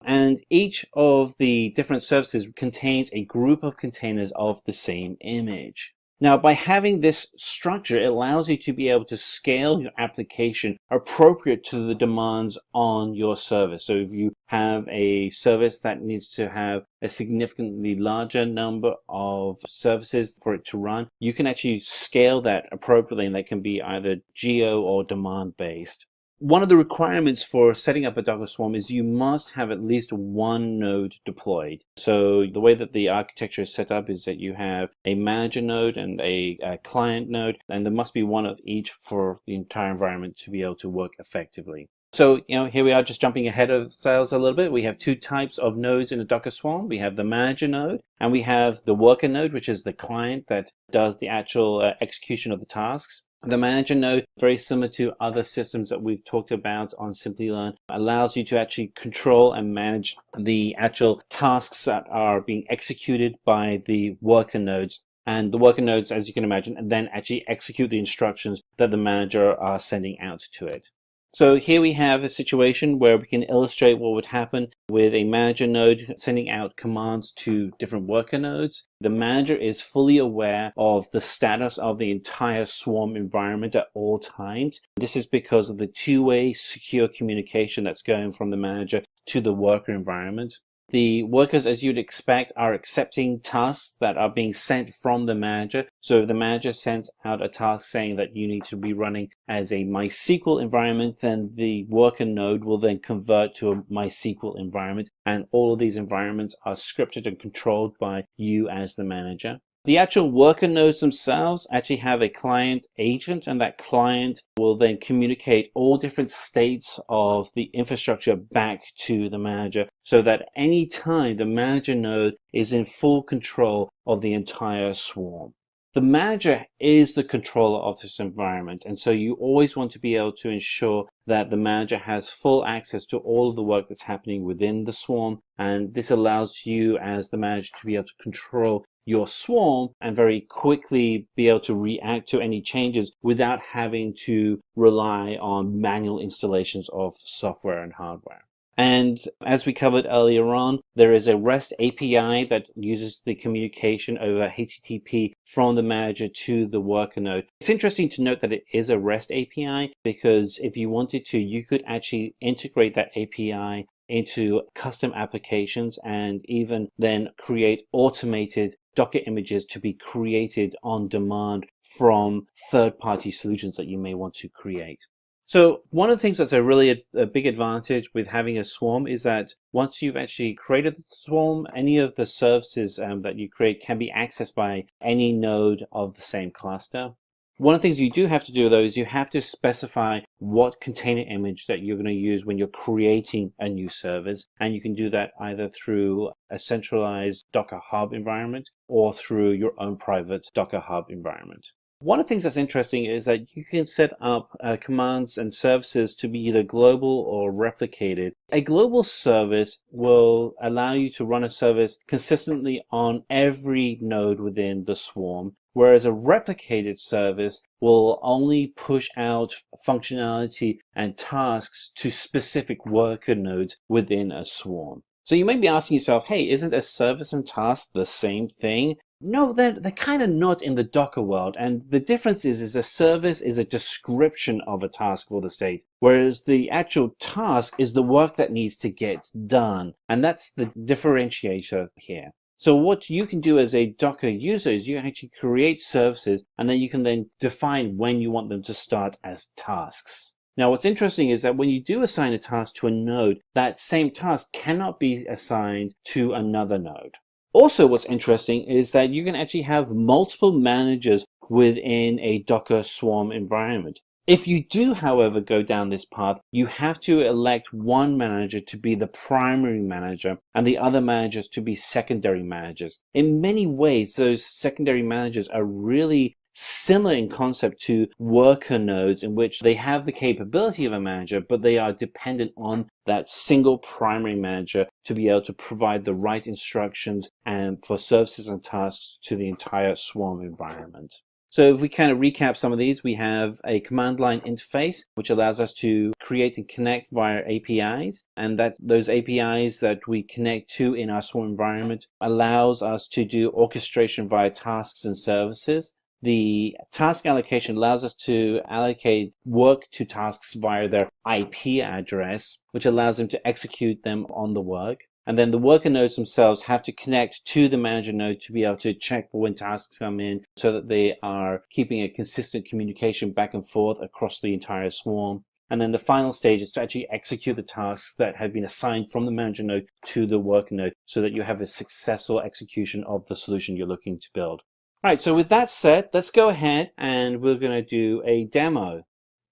And each of the different services contains a group of containers of the same image. Now, by having this structure, it allows you to be able to scale your application appropriate to the demands on your service. So if you have a service that needs to have a significantly larger number of services for it to run, you can actually scale that appropriately, and that can be either geo or demand based. One of the requirements for setting up a Docker Swarm is you must have at least one node deployed. So the way that the architecture is set up is that you have a manager node and a client node, and there must be one of each for the entire environment to be able to work effectively. So, here we are just jumping ahead of ourselves a little bit. We have two types of nodes in a Docker Swarm. We have the manager node, and we have the worker node, which is the client that does the actual execution of the tasks. The manager node, very similar to other systems that we've talked about on Simplilearn, allows you to actually control and manage the actual tasks that are being executed by the worker nodes. And the worker nodes, as you can imagine, then actually execute the instructions that the manager are sending out to it. So here we have a situation where we can illustrate what would happen with a manager node sending out commands to different worker nodes. The manager is fully aware of the status of the entire swarm environment at all times. This is because of the two-way secure communication that's going from the manager to the worker environment. The workers, as you'd expect, are accepting tasks that are being sent from the manager. So if the manager sends out a task saying that you need to be running as a MySQL environment, then the worker node will then convert to a MySQL environment. And all of these environments are scripted and controlled by you as the manager. The actual worker nodes themselves actually have a client agent, and that client will then communicate all different states of the infrastructure back to the manager, so that any time the manager node is in full control of the entire swarm. The manager is the controller of this environment, and so you always want to be able to ensure that the manager has full access to all of the work that's happening within the swarm, and this allows you as the manager to be able to control your swarm and very quickly be able to react to any changes without having to rely on manual installations of software and hardware. And as we covered earlier on, there is a REST API that uses the communication over HTTP from the manager to the worker node. It's interesting to note that it is a REST API, because if you wanted to, you could actually integrate that API into custom applications and even then create automated Docker images to be created on demand from third-party solutions that you may want to create. So one of the things that's a big advantage with having a swarm is that once you've actually created the swarm, any of the services that you create can be accessed by any node of the same cluster. One of the things you do have to do, though, is you have to specify what container image that you're going to use when you're creating a new service. And you can do that either through a centralized Docker Hub environment or through your own private Docker Hub environment. One of the things that's interesting is that you can set up commands and services to be either global or replicated. A global service will allow you to run a service consistently on every node within the swarm, whereas a replicated service will only push out functionality and tasks to specific worker nodes within a swarm. So you may be asking yourself, hey, isn't a service and task the same thing? No, they're kind of not in the Docker world. And the difference is a service is a description of a task or the state, whereas the actual task is the work that needs to get done. And that's the differentiator here. So what you can do as a Docker user is you actually create services, and then you can then define when you want them to start as tasks. Now, what's interesting is that when you do assign a task to a node, that same task cannot be assigned to another node. Also, what's interesting is that you can actually have multiple managers within a Docker Swarm environment. If you do, however, go down this path, you have to elect one manager to be the primary manager and the other managers to be secondary managers. In many ways, those secondary managers are really similar in concept to worker nodes, in which they have the capability of a manager, but they are dependent on that single primary manager to be able to provide the right instructions and for services and tasks to the entire Swarm environment. So if we kind of recap some of these, we have a command line interface, which allows us to create and connect via APIs. And that those APIs that we connect to in our Swarm environment allows us to do orchestration via tasks and services. The task allocation allows us to allocate work to tasks via their IP address, which allows them to execute them on the work. And then the worker nodes themselves have to connect to the manager node to be able to check for when tasks come in so that they are keeping a consistent communication back and forth across the entire swarm. And then the final stage is to actually execute the tasks that have been assigned from the manager node to the worker node so that you have a successful execution of the solution you're looking to build. All right, so with that said, let's go ahead and we're going to do a demo.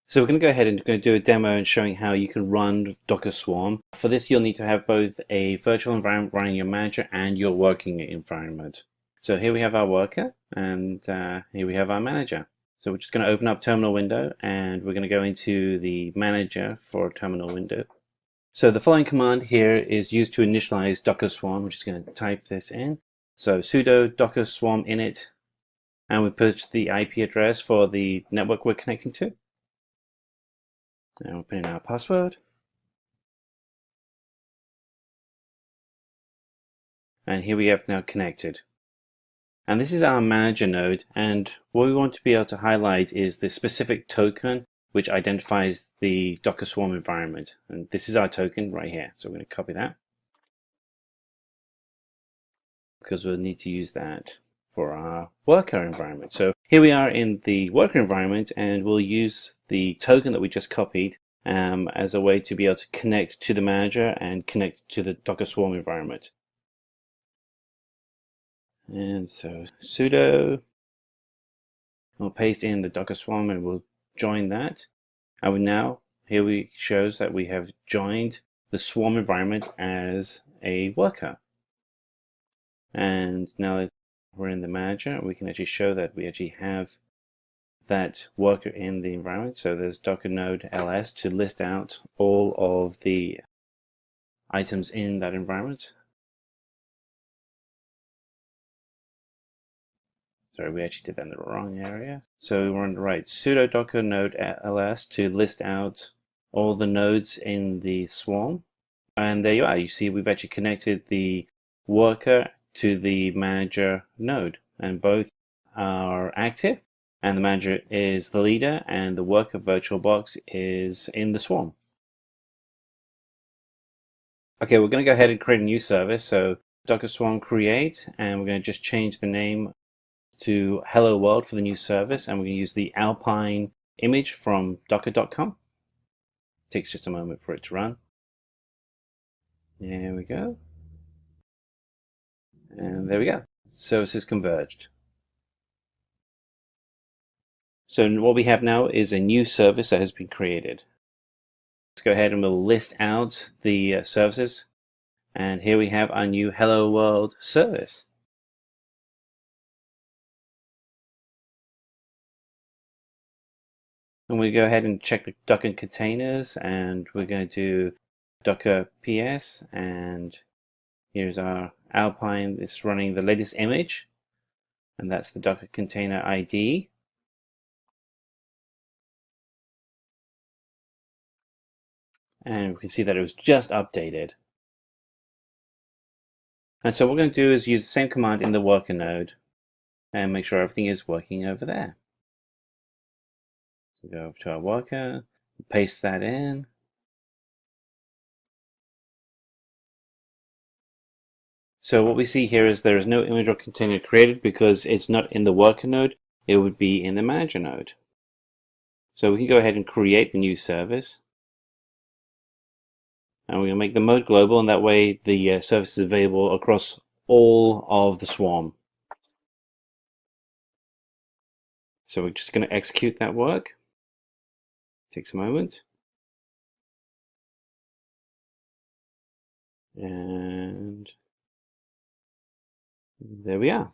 So we're going to go ahead and do a demo and showing how you can run Docker Swarm. For this, you'll need to have both a virtual environment running your manager and your working environment. So here we have our worker and here we have our manager. So we're just going to open up terminal window and we're going to go into the manager for terminal window. So the following command here is used to initialize Docker Swarm. We're just going to type this in. So sudo docker swarm init. And we put the IP address for the network we're connecting to. And we'll put in our password. And here we have now connected. And this is our manager node. And what we want to be able to highlight is the specific token which identifies the Docker Swarm environment. And this is our token right here. So we're going to copy that, because we'll need to use that for our worker environment. So here we are in the worker environment, and we'll use the token that we just copied as a way to be able to connect to the manager and connect to the Docker Swarm environment. And so sudo, we'll paste in the Docker Swarm and we'll join that. And now here we shows that we have joined the Swarm environment as a worker. And now that we're in the manager, we can actually show that we actually have that worker in the environment. So there's docker node ls to list out all of the items in that environment. Sorry, we actually did that in the wrong area. So we're on the right, sudo docker node ls to list out all the nodes in the swarm. And there you are. You see we've actually connected the worker to the manager node, and both are active, and the manager is the leader and the worker VirtualBox is in the swarm. Okay, we're going to go ahead and create a new service. So Docker Swarm create, and we're going to just change the name to Hello World for the new service, and we're going to use the Alpine image from docker.com. Takes just a moment for it to run. There we go. And there we go. Services converged. So what we have now is a new service that has been created. Let's go ahead and we'll list out the services. And here we have our new Hello World service. And we go ahead and check the Docker containers, and we're going to do Docker PS, and here's our Alpine. It's running the latest image, and that's the Docker container ID. And we can see that it was just updated. And so what we're going to do is use the same command in the worker node and make sure everything is working over there. So go over to our worker, paste that in. So what we see here is there is no image or container created because it's not in the worker node. It would be in the manager node. So we can go ahead and create the new service. And we're going to make the mode global, and that way the service is available across all of the swarm. So we're just going to execute that work. Takes a moment. And there we are.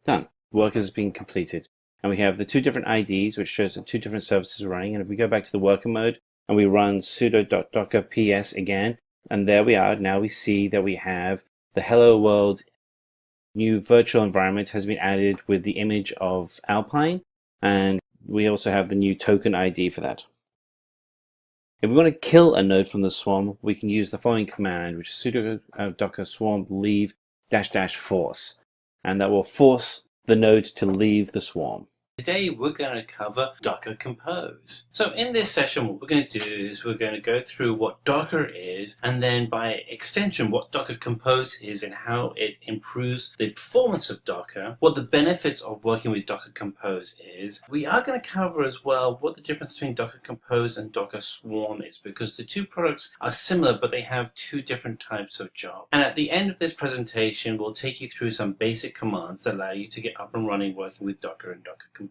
Done. Work has been completed. And we have the two different IDs, which shows the two different services running. And if we go back to the worker mode and we run sudo.docker ps again, and there we are. Now we see that we have the Hello World new virtual environment has been added with the image of Alpine. And we also have the new token ID for that. If we want to kill a node from the swarm, we can use the following command, which is sudo docker swarm leave -- force. And that will force the node to leave the swarm. Today we're going to cover Docker Compose. So in this session what we're going to do is we're going to go through what Docker is, and then by extension what Docker Compose is and how it improves the performance of Docker, what the benefits of working with Docker Compose is. We are going to cover as well what the difference between Docker Compose and Docker Swarm is, because the two products are similar but they have two different types of job. And at the end of this presentation we'll take you through some basic commands that allow you to get up and running working with Docker and Docker Compose.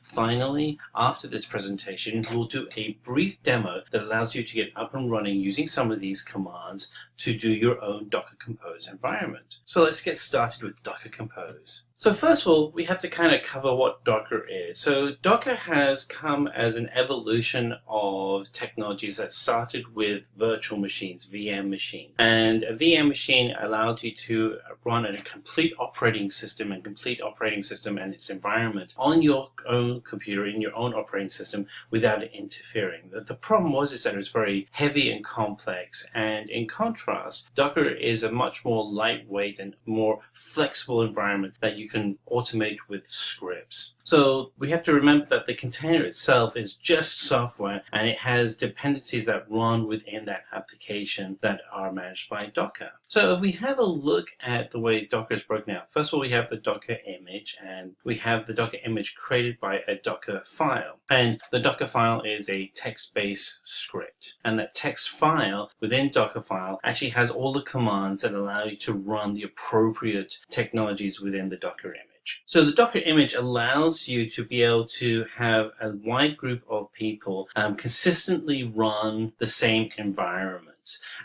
Finally, after this presentation, we'll do a brief demo that allows you to get up and running using some of these commands to do your own Docker Compose environment. So let's get started with Docker Compose. So first of all, we have to kind of cover what Docker is. So Docker has come as an evolution of technologies that started with virtual machines, VM machines. And a VM machine allowed you to run a complete operating system and its environment on your own computer, in your own operating system, without it interfering. The problem is that it was very heavy and complex, and in contrast, Docker is a much more lightweight and more flexible environment that you can automate with scripts. So we have to remember that the container itself is just software, and it has dependencies that run within that application that are managed by Docker. So if we have a look at the way Docker is broken out, first of all we have the Docker image, and we have the Docker image created by a Docker file. And the Docker file is a text-based script. And that text file within Docker file actually has all the commands that allow you to run the appropriate technologies within the Docker image. So the Docker image allows you to be able to have a wide group of people consistently run the same environment.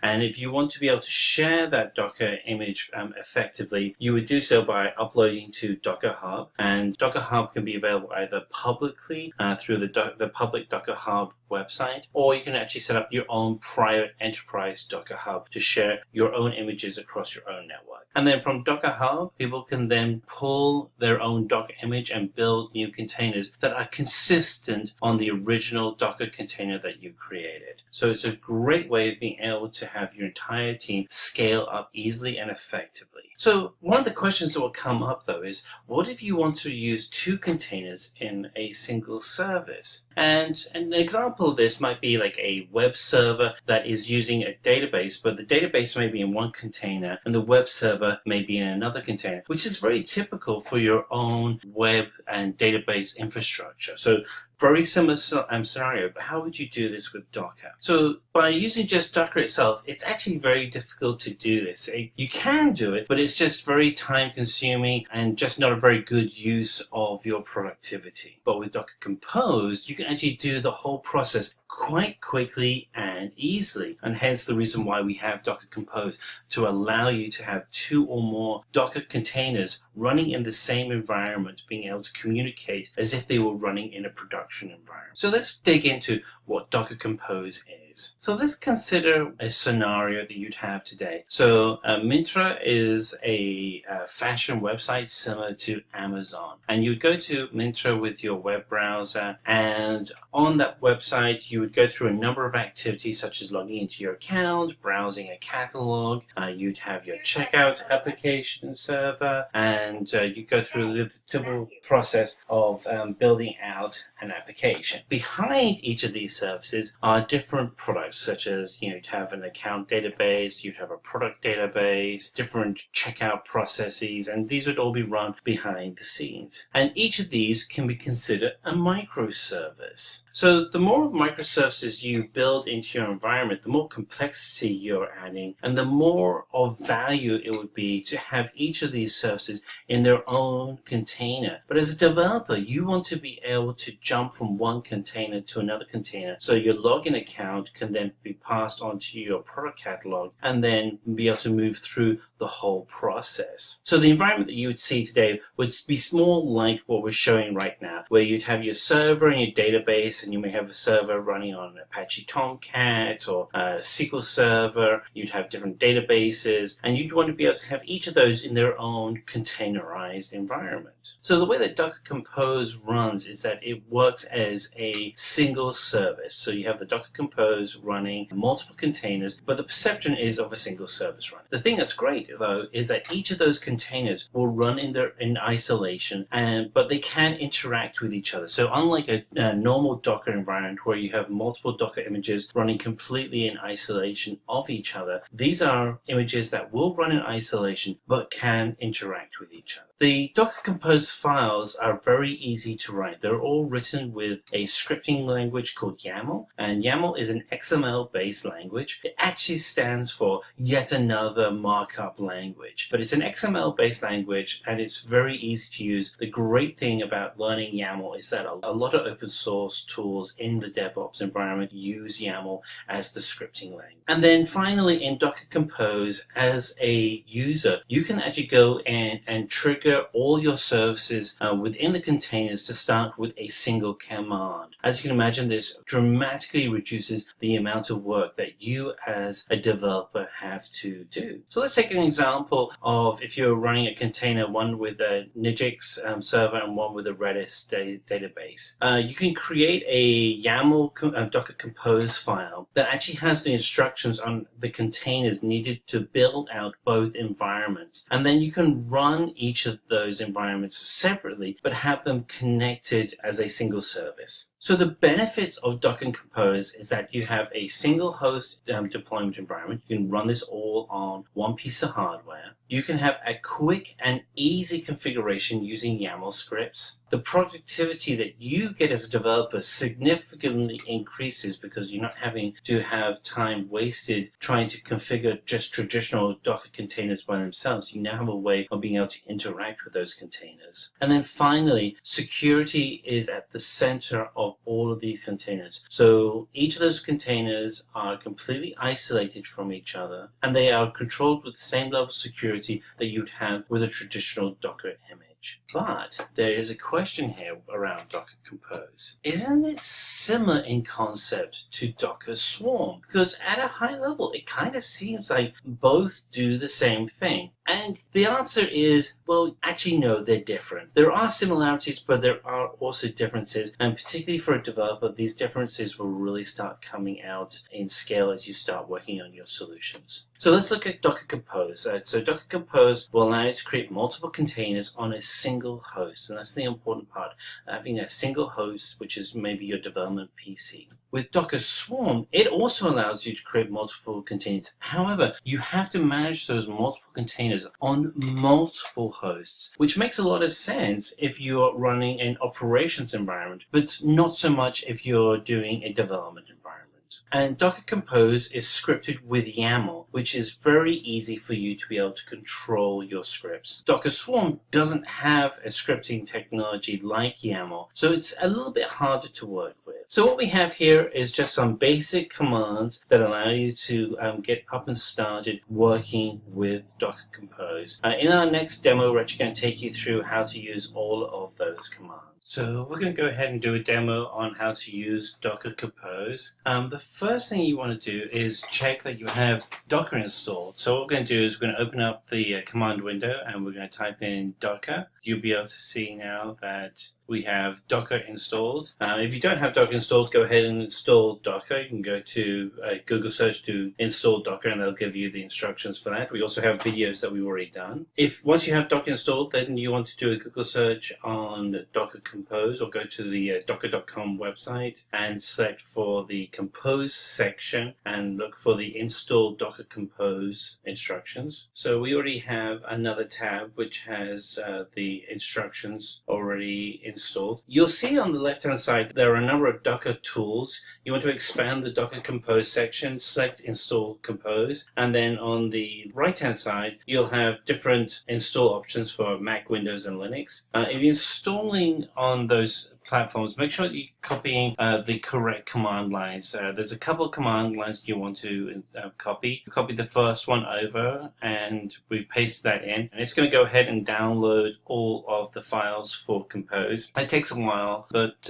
And if you want to be able to share that Docker image effectively, you would do so by uploading to Docker Hub. And Docker Hub can be available either publicly through the public Docker Hub website, or you can actually set up your own private enterprise Docker Hub to share your own images across your own network. And then from Docker Hub, people can then pull their own Docker image and build new containers that are consistent on the original Docker container that you created. So it's a great way of being able to have your entire team scale up easily and effectively. So one of the questions that will come up though is, what if you want to use two containers in a single service? And an example of this might be like a web server that is using a database, but the database may be in one container and the web server may be in another container, which is very typical for your own web and database infrastructure. So very similar scenario, but how would you do this with Docker? So by using just Docker itself, it's actually very difficult to do this. You can do it, but it's just very time consuming and just not a very good use of your productivity. But with Docker Compose, you can actually do the whole process quite quickly and easily, and hence the reason why we have Docker Compose, to allow you to have 2 or more Docker containers running in the same environment, being able to communicate as if they were running in a production environment. So let's dig into what Docker Compose is. So let's consider a scenario that you'd have today. So Myntra is a fashion website similar to Amazon, and you would go to Myntra with your web browser, and on that website you would go through a number of activities such as logging into your account, browsing a catalog, you'd have your checkout application server, and you go through the typical process of building out an application. Behind each of these services are different products, such as you'd have an account database, you'd have a product database, different checkout processes, and these would all be run behind the scenes. And each of these can be considered a microservice. So the more microservices you build into your environment, the more complexity you're adding, and the more of value it would be to have each of these services in their own container. But as a developer, you want to be able to jump from one container to another container, so your login account can then be passed onto your product catalog and then be able to move through the whole process. So the environment that you would see today would be more like what we're showing right now, where you'd have your server and your database, and you may have a server running on Apache Tomcat or SQL Server. You'd have different databases, and you'd want to be able to have each of those in their own containerized environment. So the way that Docker Compose runs is that it works as a single service. So you have the Docker Compose running multiple containers, but the perception is of a single service running. The thing that's great though is that each of those containers will run in isolation, but they can interact with each other. So unlike a normal Docker environment where you have multiple Docker images running completely in isolation of each other, these are images that will run in isolation but can interact with each other. The Docker Compose files are very easy to write. They're all written with a scripting language called YAML, and YAML is an XML-based language. It actually stands for yet another markup language, but it's an XML-based language and it's very easy to use. The great thing about learning YAML is that a lot of open source tools in the DevOps environment use YAML as the scripting language. And then finally, in Docker Compose, as a user, you can actually go in and trigger all your services within the containers to start with a single command. As you can imagine, this dramatically reduces the amount of work that you as a developer have to do. So let's take an example of if you're running a container, one with a Nginx server and one with a Redis database. You can create a YAML Docker Compose file that actually has the instructions on the containers needed to build out both environments. And then you can run each of those environments separately, but have them connected as a single service. So the benefits of Docker Compose is that you have a single host deployment environment. You can run this all on one piece of hardware. You can have a quick and easy configuration using YAML scripts. The productivity that you get as a developer significantly increases because you're not having to have time wasted trying to configure just traditional Docker containers by themselves. You now have a way of being able to interact with those containers. And then finally, security is at the center of all of these containers. So each of those containers are completely isolated from each other, and they are controlled with the same level of security that you'd have with a traditional Docker image. But there is a question here around Docker Compose. Isn't it similar in concept to Docker Swarm? Because at a high level, it kind of seems like both do the same thing. And the answer is, well, actually, no, they're different. There are similarities, but there are also differences. And particularly for a developer, these differences will really start coming out in scale as you start working on your solutions. So let's look at Docker Compose. So Docker Compose will allow you to create multiple containers on a single host. And that's the important part, having a single host, which is maybe your development PC. With Docker Swarm, it also allows you to create multiple containers. However, you have to manage those multiple containers on multiple hosts, which makes a lot of sense if you're running an operations environment, but not so much if you're doing a development environment. And Docker Compose is scripted with YAML, which is very easy for you to be able to control your scripts. Docker Swarm doesn't have a scripting technology like YAML, so it's a little bit harder to work with. So what we have here is just some basic commands that allow you to get up and started working with Docker Compose. In our next demo, we're actually going to take you through how to use all of those commands. So we're going to go ahead and do a demo on how to use Docker Compose. The first thing you want to do is check that you have Docker installed. So what we're going to do is we're going to open up the command window and we're going to type in Docker. You'll be able to see now that we have Docker installed. If you don't have Docker installed, go ahead and install Docker. You can go to Google search to install Docker and they'll give you the instructions for that. We also have videos that we've already done. If once you have Docker installed, then you want to do a Google search on Docker Compose or go to the docker.com website and select for the Compose section and look for the install Docker Compose instructions. So we already have another tab which has the instructions already installed. You'll see on the left hand side there are a number of Docker tools. You want to expand the Docker Compose section, select install Compose, and then on the right hand side you'll have different install options for Mac, Windows and Linux. If you're installing on those platforms, make sure that you're copying the correct command lines. There's a couple of command lines you want to copy. You copy the first one over and we paste that in, and it's going to go ahead and download all of the files for Compose. It takes a while, but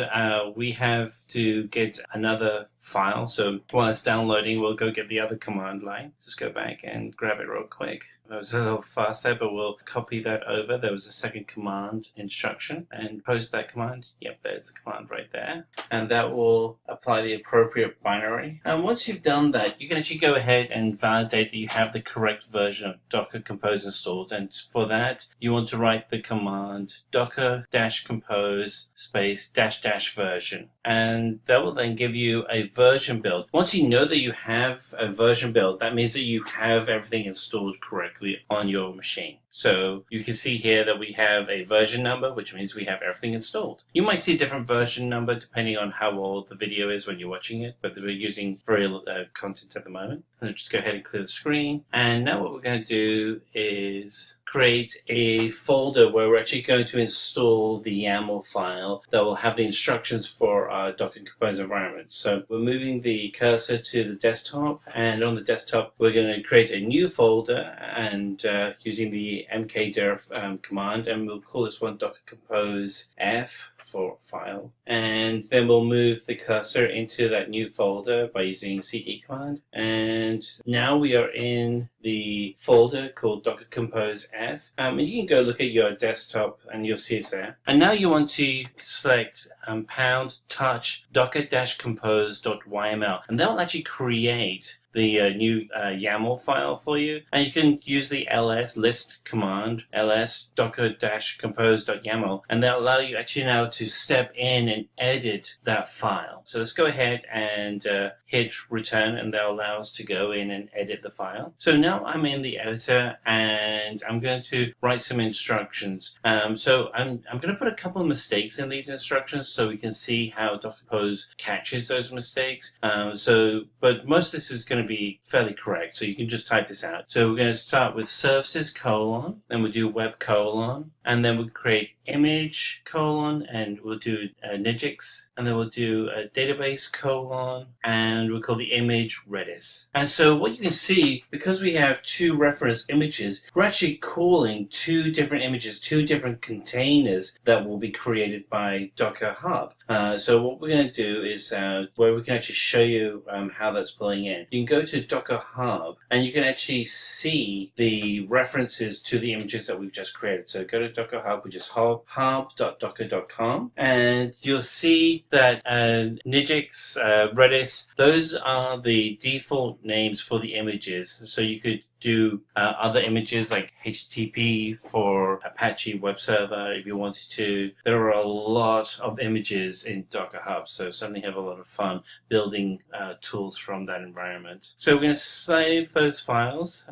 we have to get another file, so while it's downloading we'll go get the other command line. Just go back and grab it real quick. That was a little fast there, but we'll copy that over. There was a second command instruction and post that command. Yep, there's the command right there. And that will apply the appropriate binary. And once you've done that, you can actually go ahead and validate that you have the correct version of Docker Compose installed. And for that, you want to write the command docker-compose space -- version. And that will then give you a version build. Once you know that you have a version build, that means that you have everything installed correctly on your machine. So you can see here that we have a version number, which means we have everything installed. You might see a different version number depending on how old the video is when you're watching it, but we're using very content at the moment. And just go ahead and clear the screen. And now what we're going to do is create a folder where we're actually going to install the YAML file that will have the instructions for our Docker Compose environment. So we're moving the cursor to the desktop, and on the desktop we're going to create a new folder and using the mkdir command, and we'll call this one Docker Compose F for file. And then we'll move the cursor into that new folder by using cd command. And now we are in the folder called Docker Compose F. And you can go look at your desktop and you'll see it's there. And now you want to select #touch docker-compose.yml, and that will actually create the new YAML file for you, and you can use the ls list command, ls docker-compose.yaml, and that'll allow you actually now to step in and edit that file. So let's go ahead and hit return, and that'll allow us to go in and edit the file. So now I'm in the editor and I'm going to write some instructions. So I'm going to put a couple of mistakes in these instructions so we can see how Docker Compose catches those mistakes. But most of this is going to be fairly correct, so you can just type this out. So we're going to start with services : then we'll do web : and then we'll create image : and we'll do Nginx, and then we'll do a database : and we'll call the image Redis. And so what you can see, because we have two reference images, we're actually calling two different images, two different containers that will be created by Docker Hub. So what we're going to do is where we can actually show you how that's pulling in. You can go to Docker Hub and you can actually see the references to the images that we've just created. So go to Docker Hub, which is hub.docker.com, and you'll see that Nginx, Redis, those are the default names for the images. So you could do other images like HTTP for Apache web server if you wanted to. There are a lot of images in Docker Hub, so certainly have a lot of fun building tools from that environment. So we're going to save those files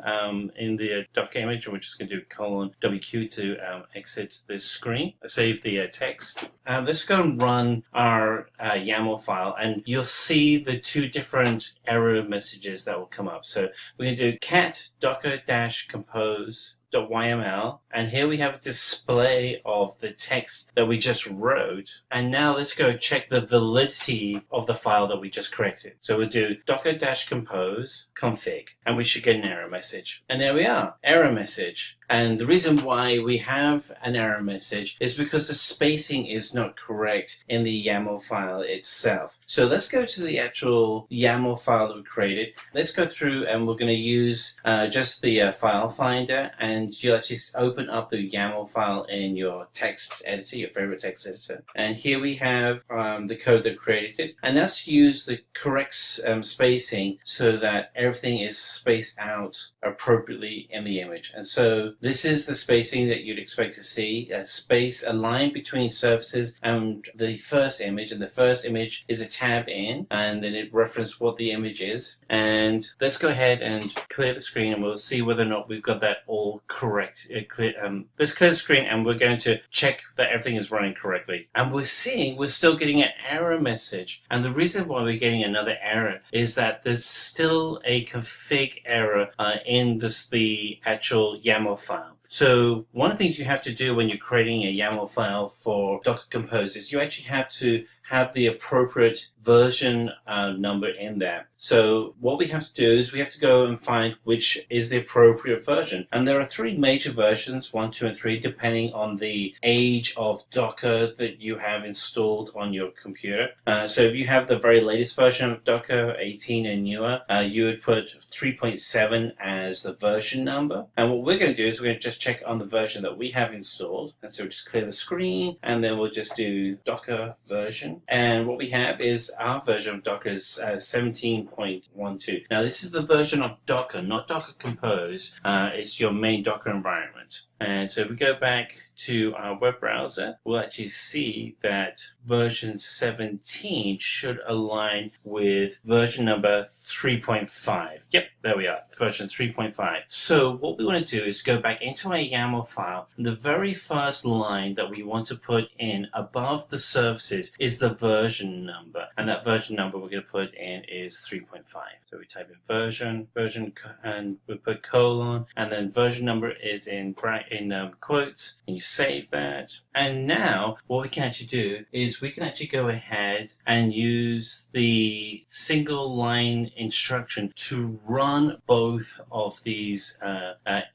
in the Docker image, and we're just going to do :WQ to exit this screen, save the text. Let's go and run our YAML file, and you'll see the two different error messages that will come up. So we're going to do cat docker-compose.yml, and here we have a display of the text that we just wrote. And now let's go check the validity of the file that we just created. So we'll do docker-compose config, and we should get an error message. And there we are, error message. And the reason why we have an error message is because the spacing is not correct in the YAML file itself. So let's go to the actual YAML file that we created. Let's go through, and we're going to use just the file finder, and you'll actually open up the YAML file in your text editor, your favorite text editor. And here we have the code that created it. And let's use the correct spacing so that everything is spaced out appropriately in the image. And so this is the spacing that you'd expect to see, a line between surfaces and the first image, and the first image is a tab in, and then it references what the image is. And let's go ahead and clear the screen, and we'll see whether or not we've got that all correct. Let's clear the screen, and we're going to check that everything is running correctly. And we're still getting an error message, and the reason why we're getting another error is that there's still a config error in the actual YAML file. So one of the things you have to do when you're creating a YAML file for Docker Compose is you actually have to have the appropriate version number in there. So what we have to do is we have to go and find which is the appropriate version. And there are three major versions, 1, 2, and 3, depending on the age of Docker that you have installed on your computer. So if you have the very latest version of Docker, 18 and newer, you would put 3.7 as the version number. And what we're going to do is we're going to just check on the version that we have installed. And so we'll just clear the screen, and then we'll just do Docker version. And what we have is our version of Docker is 17.12. Now this is the version of Docker, not Docker Compose. It's your main Docker environment. And so if we go back to our web browser, we'll actually see that version 17 should align with version number 3.5. Yep, there we are, version 3.5. So what we want to do is go back into our YAML file. And the very first line that we want to put in above the services is the version number. And that version number we're going to put in is 3.5. So we type in version, and we put colon, and then version number is in quotes, and you save that. And now what we can actually do is we can actually go ahead and use the single line instruction to run both of these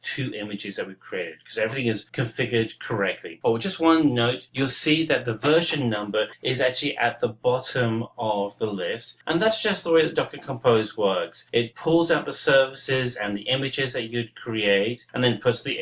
two images that we've created, because everything is configured correctly. But with just one note, you'll see that the version number is actually at the bottom of the list, and that's just the way that Docker Compose works. It pulls out the services and the images that you'd create, and then puts the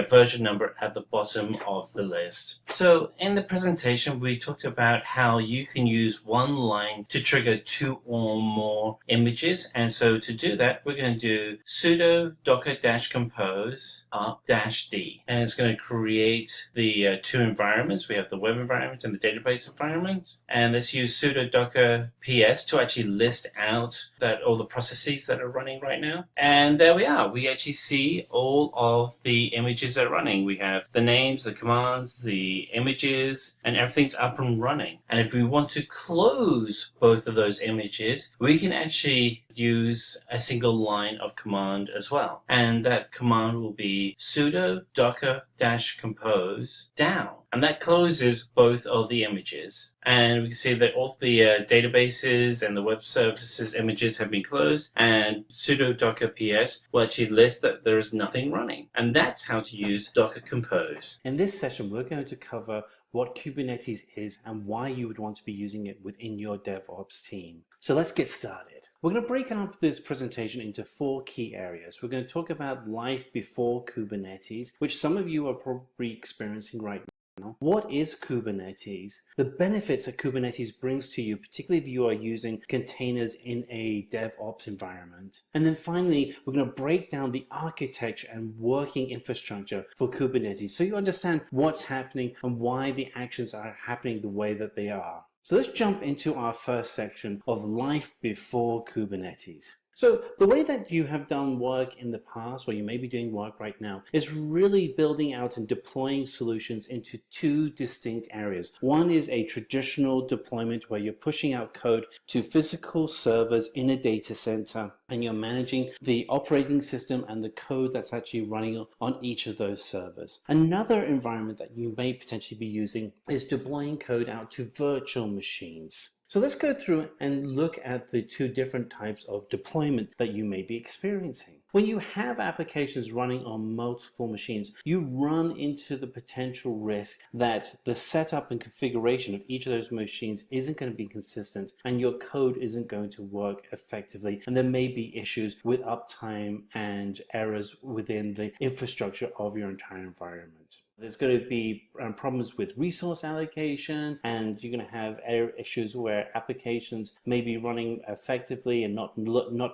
version number at the bottom of the list. So in the presentation, we talked about how you can use one line to trigger 2 or more images. And so to do that, we're going to do sudo docker-compose up-d. And it's going to create the two environments. We have the web environment and the database environment. And let's use sudo docker ps to actually list out all the processes that are running right now. And there we are. We actually see all of the images that are running. We have the names, the commands, the images, and everything's up and running. And if we want to close both of those images, we can actually use a single line of command as well. And that command will be sudo docker-compose down. And that closes both of the images. And we can see that all the databases and the web services images have been closed, and sudo docker ps will actually list that there is nothing running. And that's how to use Docker Compose. In this session, we're going to cover what Kubernetes is and why you would want to be using it within your DevOps team. So let's get started. We're going to break up this presentation into 4 key areas. We're going to talk about life before Kubernetes, which some of you are probably experiencing right now. What is Kubernetes? The benefits that Kubernetes brings to you, particularly if you are using containers in a DevOps environment. And then finally, we're going to break down the architecture and working infrastructure for Kubernetes so you understand what's happening and why the actions are happening the way that they are. So let's jump into our first section of life before Kubernetes. So the way that you have done work in the past, or you may be doing work right now, is really building out and deploying solutions into two distinct areas. One is a traditional deployment where you're pushing out code to physical servers in a data center, and you're managing the operating system and the code that's actually running on each of those servers. Another environment that you may potentially be using is deploying code out to virtual machines. So let's go through and look at the two different types of deployment that you may be experiencing. When you have applications running on multiple machines, you run into the potential risk that the setup and configuration of each of those machines isn't going to be consistent and your code isn't going to work effectively, and there may be issues with uptime and errors within the infrastructure of your entire environment. There's going to be problems with resource allocation, and you're going to have issues where applications may be running effectively and not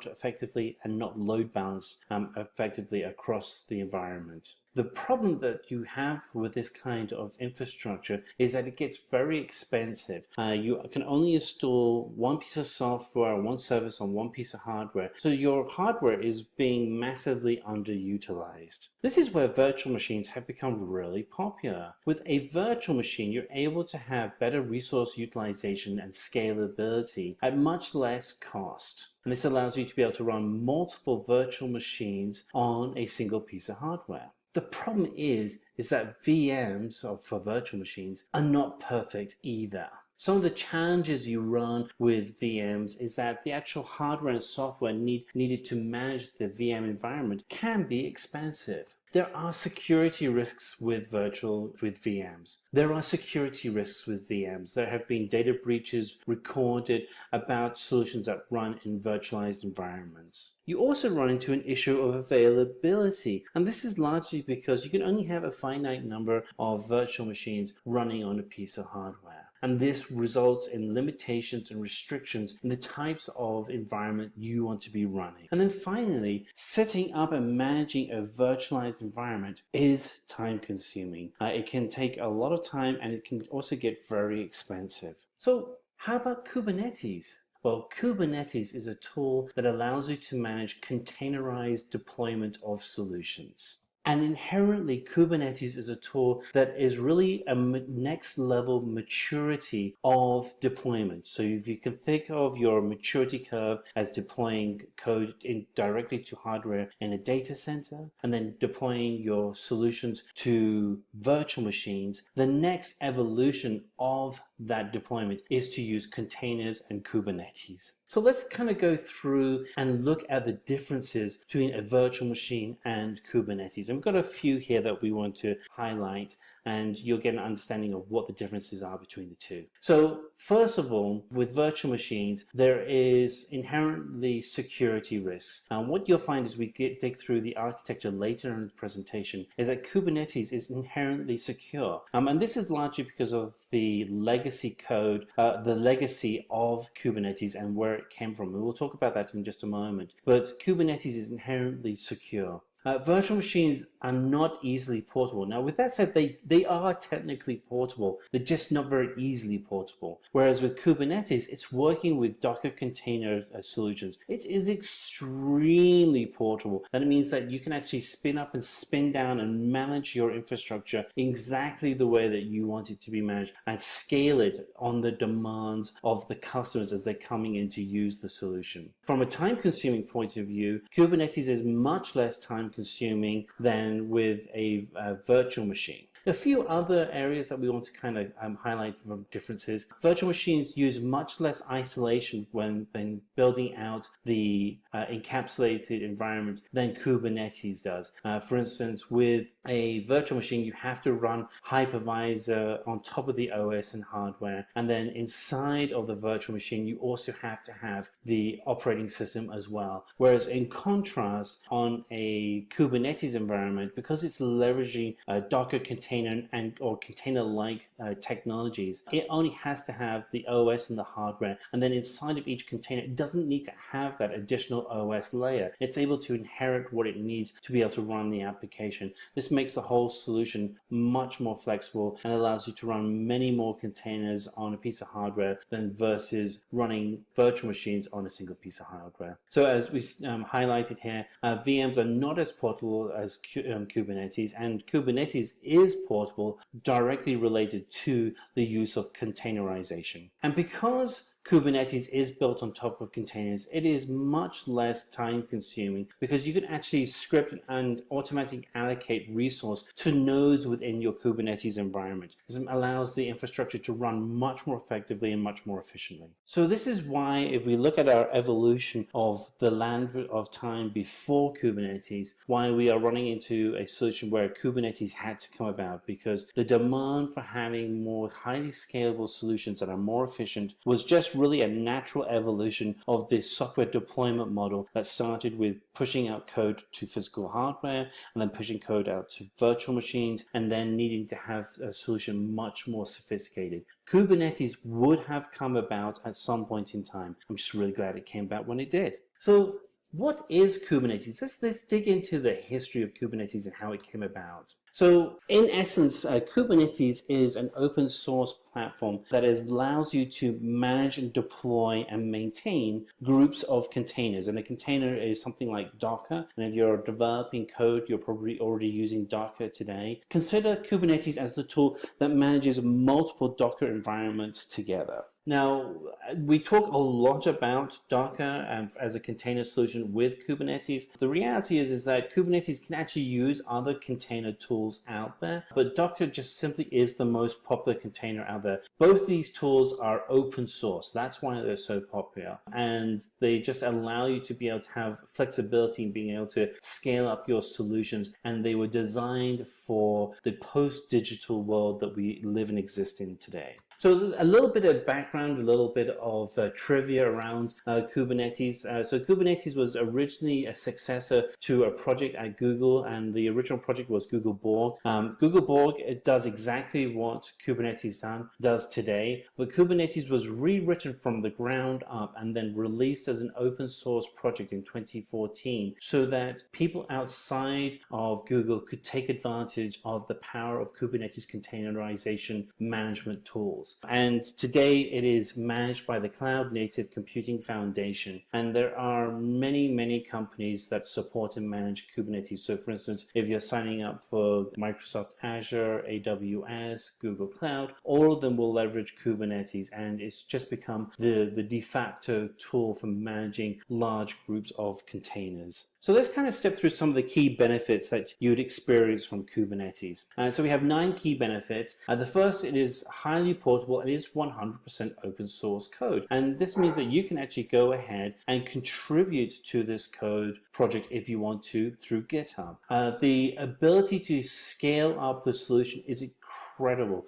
effectively, and not load balanced effectively across the environment. The problem that you have with this kind of infrastructure is that it gets very expensive. You can only install one piece of software, one service on one piece of hardware, so your hardware is being massively underutilized. This is where virtual machines have become really popular. With a virtual machine, you're able to have better resource utilization and scalability at much less cost. And this allows you to be able to run multiple virtual machines on a single piece of hardware. The problem is that VMs, for virtual machines, are not perfect either. Some of the challenges you run with VMs is that the actual hardware and software needed to manage the VM environment can be expensive. There are security risks with VMs. There are security risks with VMs. There have been data breaches recorded about solutions that run in virtualized environments. You also run into an issue of availability, and this is largely because you can only have a finite number of virtual machines running on a piece of hardware. And this results in limitations and restrictions in the types of environment you want to be running. And then finally, setting up and managing a virtualized environment is time consuming. It can take a lot of time, and it can also get very expensive. So how about Kubernetes? Well, Kubernetes is a tool that allows you to manage containerized deployment of solutions. And inherently, Kubernetes is a tool that is really a next level maturity of deployment. So if you can think of your maturity curve as deploying code directly to hardware in a data center, and then deploying your solutions to virtual machines, the next evolution of that deployment is to use containers and Kubernetes. So let's kind of go through and look at the differences between a virtual machine and Kubernetes. And we've got a few here that we want to highlight, and you'll get an understanding of what the differences are between the two. So first of all, with virtual machines, there is inherently security risks. And what you'll find as we dig through the architecture later in the presentation is that Kubernetes is inherently secure. And this is largely because of the legacy code, the legacy of Kubernetes and where it came from. And we'll talk about that in just a moment. But Kubernetes is inherently secure. Virtual machines are not easily portable. Now, with that said, they are technically portable. They're just not very easily portable. Whereas with Kubernetes, it's working with Docker container solutions. It is extremely portable. That means that you can actually spin up and spin down and manage your infrastructure exactly the way that you want it to be managed, and scale it on the demands of the customers as they're coming in to use the solution. From a time-consuming point of view, Kubernetes is much less time-consuming than with a virtual machine. A few other areas that we want to kind of highlight from differences. Virtual machines use much less isolation when building out the encapsulated environment than Kubernetes does. For instance, with a virtual machine, you have to run hypervisor on top of the OS and hardware. And then inside of the virtual machine, you also have to have the operating system as well. Whereas in contrast, on a Kubernetes environment, because it's leveraging Docker containers container or container-like technologies, it only has to have the OS and the hardware, and then inside of each container, it doesn't need to have that additional OS layer. It's able to inherit what it needs to be able to run the application. This makes the whole solution much more flexible and allows you to run many more containers on a piece of hardware than versus running virtual machines on a single piece of hardware. So as we highlighted here, VMs are not as portable as Kubernetes, and Kubernetes is portable, directly related to the use of containerization. And because Kubernetes is built on top of containers, it is much less time consuming because you can actually script and automatically allocate resource to nodes within your Kubernetes environment. This allows the infrastructure to run much more effectively and much more efficiently. So this is why, if we look at our evolution of the land of time before Kubernetes, why we are running into a solution where Kubernetes had to come about, because the demand for having more highly scalable solutions that are more efficient was just really a natural evolution of this software deployment model that started with pushing out code to physical hardware and then pushing code out to virtual machines and then needing to have a solution much more sophisticated. Kubernetes would have come about at some point in time. I'm just really glad it came about when it did. So what is Kubernetes? Let's dig into the history of Kubernetes and how it came about. So in essence, Kubernetes is an open source platform that allows you to manage and deploy and maintain groups of containers. And a container is something like Docker. And if you're developing code, you're probably already using Docker today. Consider Kubernetes as the tool that manages multiple Docker environments together. Now, we talk a lot about Docker as a container solution with Kubernetes. The reality is that Kubernetes can actually use other container tools out there, but Docker just simply is the most popular container out there. Both these tools are open source. That's why they're so popular. And they just allow you to be able to have flexibility in being able to scale up your solutions. And they were designed for the post-digital world that we live and exist in today. So a little bit of background, a little bit of trivia around Kubernetes. So Kubernetes was originally a successor to a project at Google, and the original project was Google Borg. Google Borg, it does exactly what Kubernetes does today, but Kubernetes was rewritten from the ground up and then released as an open source project in 2014 so that people outside of Google could take advantage of the power of Kubernetes containerization management tools. And today it is managed by the Cloud Native Computing Foundation. And there are many companies that support and manage Kubernetes. So for instance, if you're signing up for Microsoft Azure, AWS, Google Cloud, all of them will leverage Kubernetes. And it's just become the de facto tool for managing large groups of containers. So let's kind of step through some of the key benefits that you'd experience from Kubernetes. So we have 9 key benefits. The first, it is highly portable and it is 100% open source code. And this means that you can actually go ahead and contribute to this code project if you want to through GitHub. The ability to scale up the solution is incredible.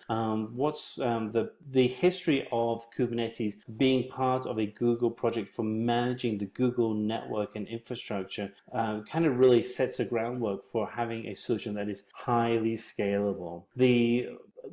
What's the history of Kubernetes being part of a Google project for managing the Google network and infrastructure kind of really sets the groundwork for having a solution that is highly scalable.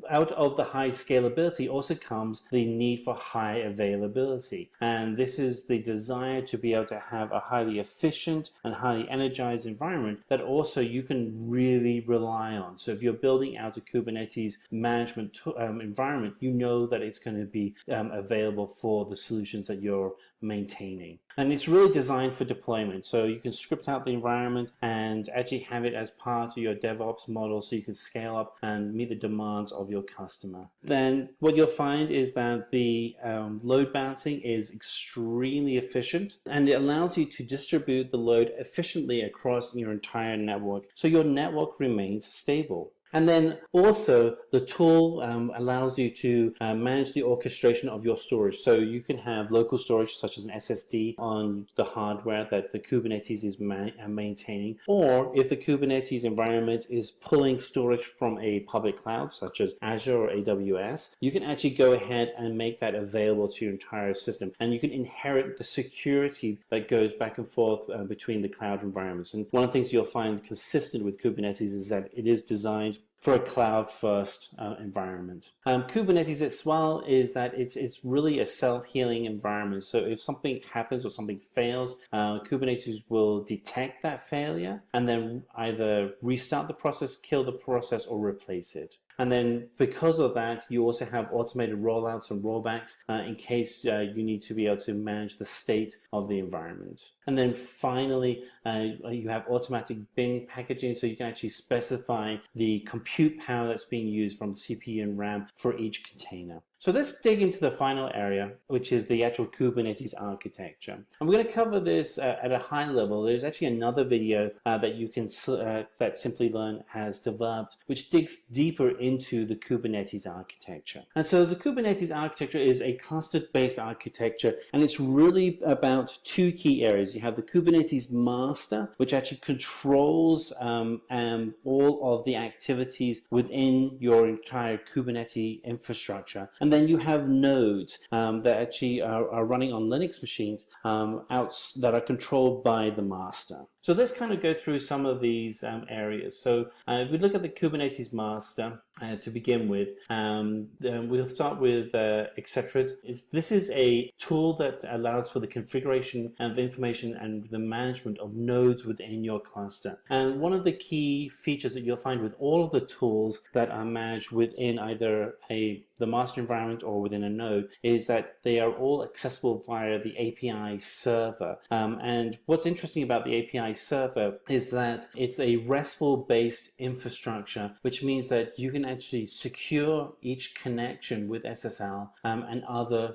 Out of the high scalability also comes the need for high availability. And this is the desire to be able to have a highly efficient and highly energized environment that also you can really rely on. So if you're building out a Kubernetes management environment, you know that it's going to be available for the solutions that you're maintaining. And it's really designed for deployment. So you can script out the environment and actually have it as part of your DevOps model so you can scale up and meet the demands of your customer. Then what you'll find is that the load balancing is extremely efficient, and it allows you to distribute the load efficiently across your entire network so your network remains stable. And then also the tool allows you to manage the orchestration of your storage. So you can have local storage such as an SSD on the hardware that the Kubernetes is maintaining. Or if the Kubernetes environment is pulling storage from a public cloud such as Azure or AWS, you can actually go ahead and make that available to your entire system. And you can inherit the security that goes back and forth between the cloud environments. And one of the things you'll find consistent with Kubernetes is that it is designed for a cloud-first environment. Kubernetes as well is that it's really a self-healing environment. So if something happens or something fails, Kubernetes will detect that failure and then either restart the process, kill the process, or replace it. And then because of that, you also have automated rollouts and rollbacks in case you need to be able to manage the state of the environment. And then finally, you have automatic bin packaging, so you can actually specify the compute power that's being used from CPU and RAM for each container. So let's dig into the final area, which is the actual Kubernetes architecture. And we're going to cover this at a high level. There's actually another video that you can that Simplilearn has developed, which digs deeper into the Kubernetes architecture. And so the Kubernetes architecture is a cluster-based architecture, and it's really about two key areas. You have the Kubernetes master, which actually controls all of the activities within your entire Kubernetes infrastructure. And then you have nodes that actually are running on Linux machines that are controlled by the master. So let's kind of go through some of these areas. So if we look at the Kubernetes master to begin with, we'll start with etc. This is a tool that allows for the configuration of information and the management of nodes within your cluster. And one of the key features that you'll find with all of the tools that are managed within either the master environment or within a node is that they are all accessible via the API server. And what's interesting about the API server is that it's a RESTful based infrastructure, which means that you can actually secure each connection with SSL and other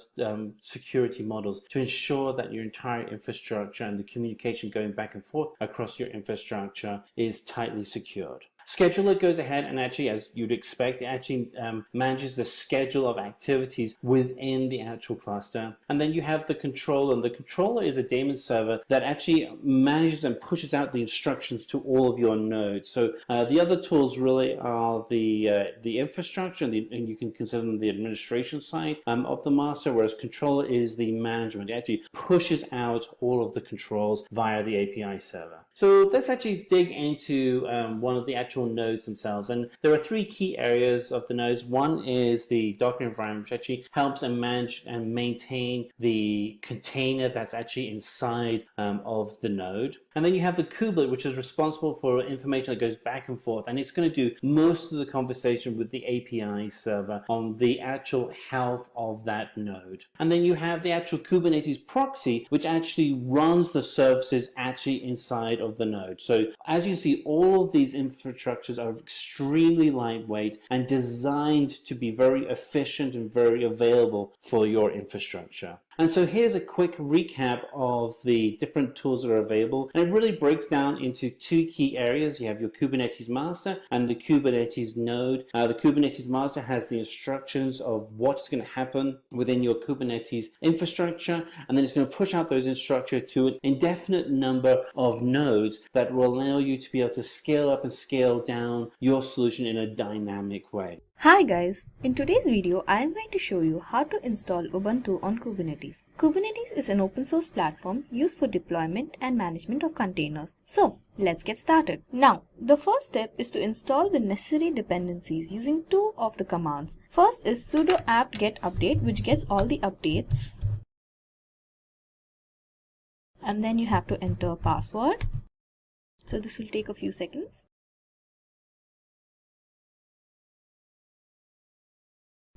security models to ensure that your entire infrastructure and the communication going back and forth across your infrastructure is tightly secured. Scheduler goes ahead and actually, as you'd expect, it actually manages the schedule of activities within the actual cluster. And then you have the controller, and the controller is a daemon server that actually manages and pushes out the instructions to all of your nodes. So the other tools really are the infrastructure, and you can consider them the administration side of the master, whereas controller is the management. It actually pushes out all of the controls via the API server. So let's actually dig into one of the actual nodes themselves, and there are three key areas of the nodes. One is the Docker environment, which actually helps and manage and maintain the container that's actually inside of the node. And then you have the kubelet, which is responsible for information that goes back and forth, and it's going to do most of the conversation with the API server on the actual health of that node. And then you have the actual Kubernetes proxy, which actually runs the services actually inside of the node. So as you see, all of these infrastructures are extremely lightweight and designed to be very efficient and very available for your infrastructure. And so here's a quick recap of the different tools that are available. And it really breaks down into two key areas. You have your Kubernetes master and the Kubernetes node. The Kubernetes master has the instructions of what's going to happen within your Kubernetes infrastructure. And then it's going to push out those instructions to an indefinite number of nodes that will allow you to be able to scale up and scale down your solution in a dynamic way. Hi guys, in today's video I am going to show you how to install Ubuntu on Kubernetes. Kubernetes is an open source platform used for deployment and management of containers. So let's get started. Now the first step is to install the necessary dependencies using two of the commands. First is sudo apt get update, which gets all the updates, and then you have to enter a password. So this will take a few seconds.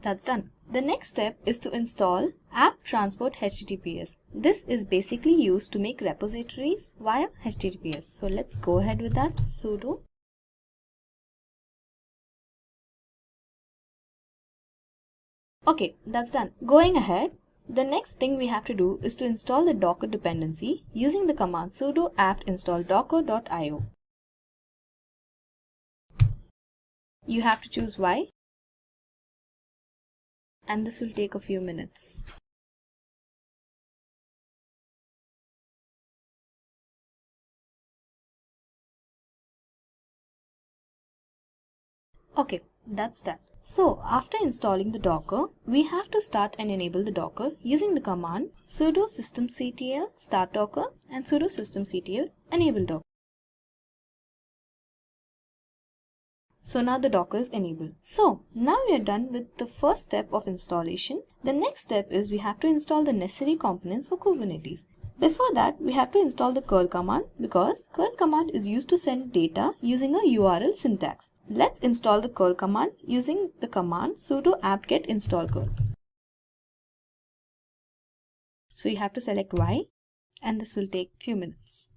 That's done. The next step is to install apt transport HTTPS. This is basically used to make repositories via HTTPS. So let's go ahead with that. Sudo. Okay, that's done. Going ahead, the next thing we have to do is to install the Docker dependency using the command sudo apt install docker.io. You have to choose Y, and this will take a few minutes. Okay, that's done. So after installing the Docker, we have to start and enable the Docker using the command sudo systemctl start docker and sudo systemctl enable docker. So now the Docker is enabled. So now we are done with the first step of installation. The next step is we have to install the necessary components for Kubernetes. Before that, we have to install the curl command because curl command is used to send data using a URL syntax. Let's install the curl command using the command sudo apt-get install curl. So you have to select Y, and this will take few minutes.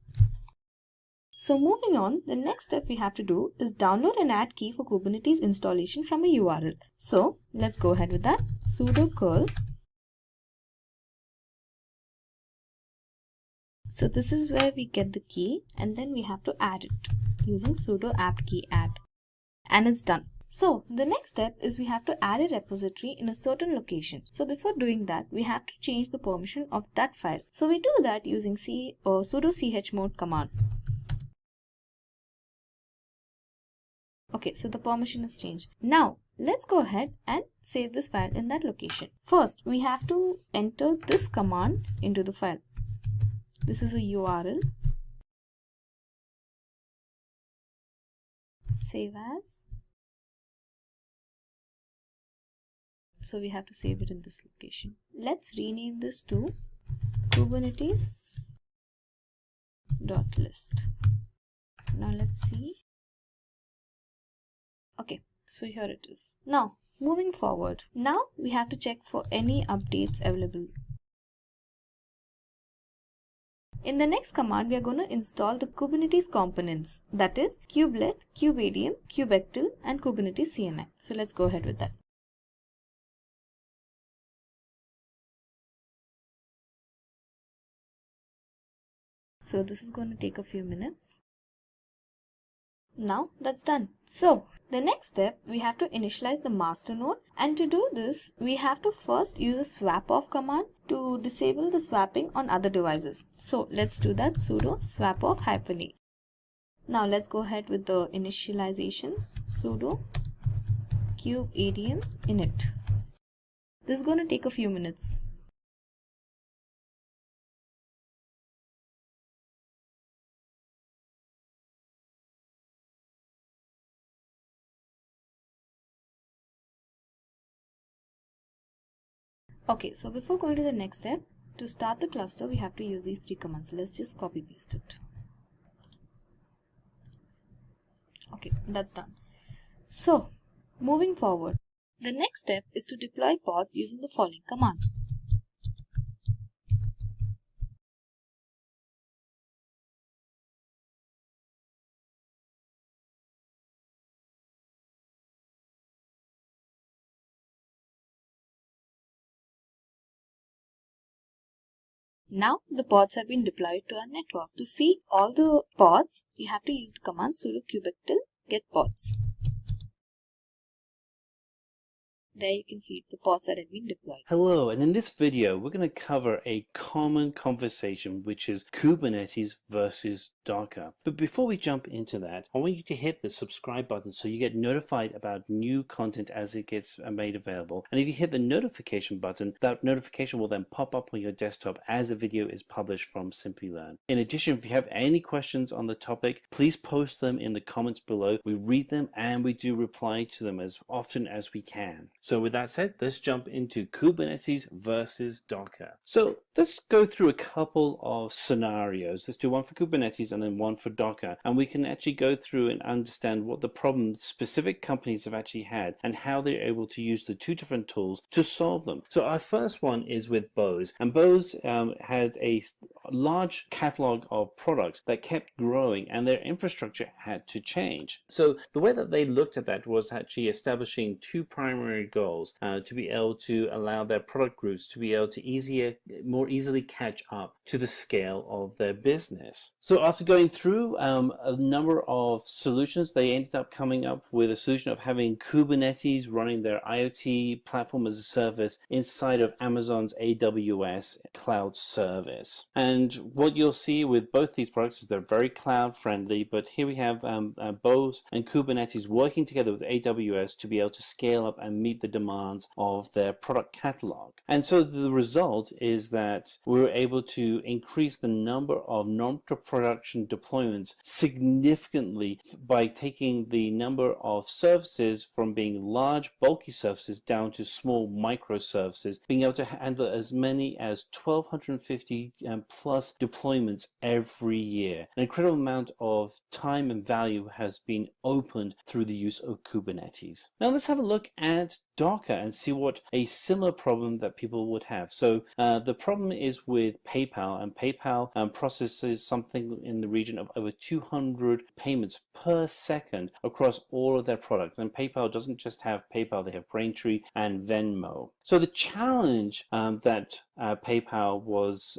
So moving on, the next step we have to do is download and add key for Kubernetes installation from a URL. So let's go ahead with that. Sudo curl. So this is where we get the key, and then we have to add it using sudo apt-get add. And it's done. So the next step is we have to add a repository in a certain location. So before doing that, we have to change the permission of that file. So we do that using sudo chmod command. Okay, so the permission is changed. Now let's go ahead and save this file in that location. First, we have to enter this command into the file. This is a URL. Save as. So we have to save it in this location. Let's rename this to Kubernetes.list. Now let's see. Okay, so here it is. Now moving forward, now we have to check for any updates available. In the next command, we are going to install the Kubernetes components, that is kubelet, kubeadm, kubectl, and Kubernetes CNI. So let's go ahead with that. So this is going to take a few minutes. Now that's done. So the next step, we have to initialize the master node, and to do this we have to first use a swap off command to disable the swapping on other devices. So let's do that. Sudo swap off -a. Now let's go ahead with the initialization. Sudo kubeadm init. This is going to take a few minutes. Okay, so before going to the next step, to start the cluster, we have to use these three commands. Let's just copy paste it. Okay, that's done. So, moving forward, the next step is to deploy pods using the following command. Now the pods have been deployed to our network. To see all the pods, you have to use the command sudo kubectl get pods. There you can see the pods that have been deployed. Hello, and in this video we're going to cover a common conversation, which is Kubernetes versus Docker. But before we jump into that, I want you to hit the subscribe button so you get notified about new content as it gets made available. And if you hit the notification button, that notification will then pop up on your desktop as a video is published from Simplilearn. In addition, if you have any questions on the topic, please post them in the comments below. We read them and we do reply to them as often as we can. So with that said, let's jump into Kubernetes versus Docker. So let's go through a couple of scenarios. Let's do one for Kubernetes and then one for Docker. And we can actually go through and understand what the problems specific companies have actually had and how they're able to use the two different tools to solve them. So our first one is with Bose. And Bose had a large catalog of products that kept growing and their infrastructure had to change. So the way that they looked at that was actually establishing two primary goals to be able to allow their product groups to be able to more easily catch up to the scale of their business. So after going through a number of solutions, they ended up coming up with a solution of having Kubernetes running their IoT platform as a service inside of Amazon's AWS cloud service. And what you'll see with both these products is they're very cloud friendly, but here we have Bose and Kubernetes working together with AWS to be able to scale up and meet the demands of their product catalog. And so the result is that we were able to to increase the number of non-production deployments significantly by taking the number of services from being large, bulky services down to small microservices, being able to handle as many as 1,250 plus deployments every year. An incredible amount of time and value has been opened through the use of Kubernetes. Now let's have a look at Docker and see what a similar problem that people would have. So the problem is with PayPal, and PayPal processes something in the region of over 200 payments per second across all of their products. And PayPal doesn't just have PayPal, they have Braintree and Venmo. So the challenge that PayPal was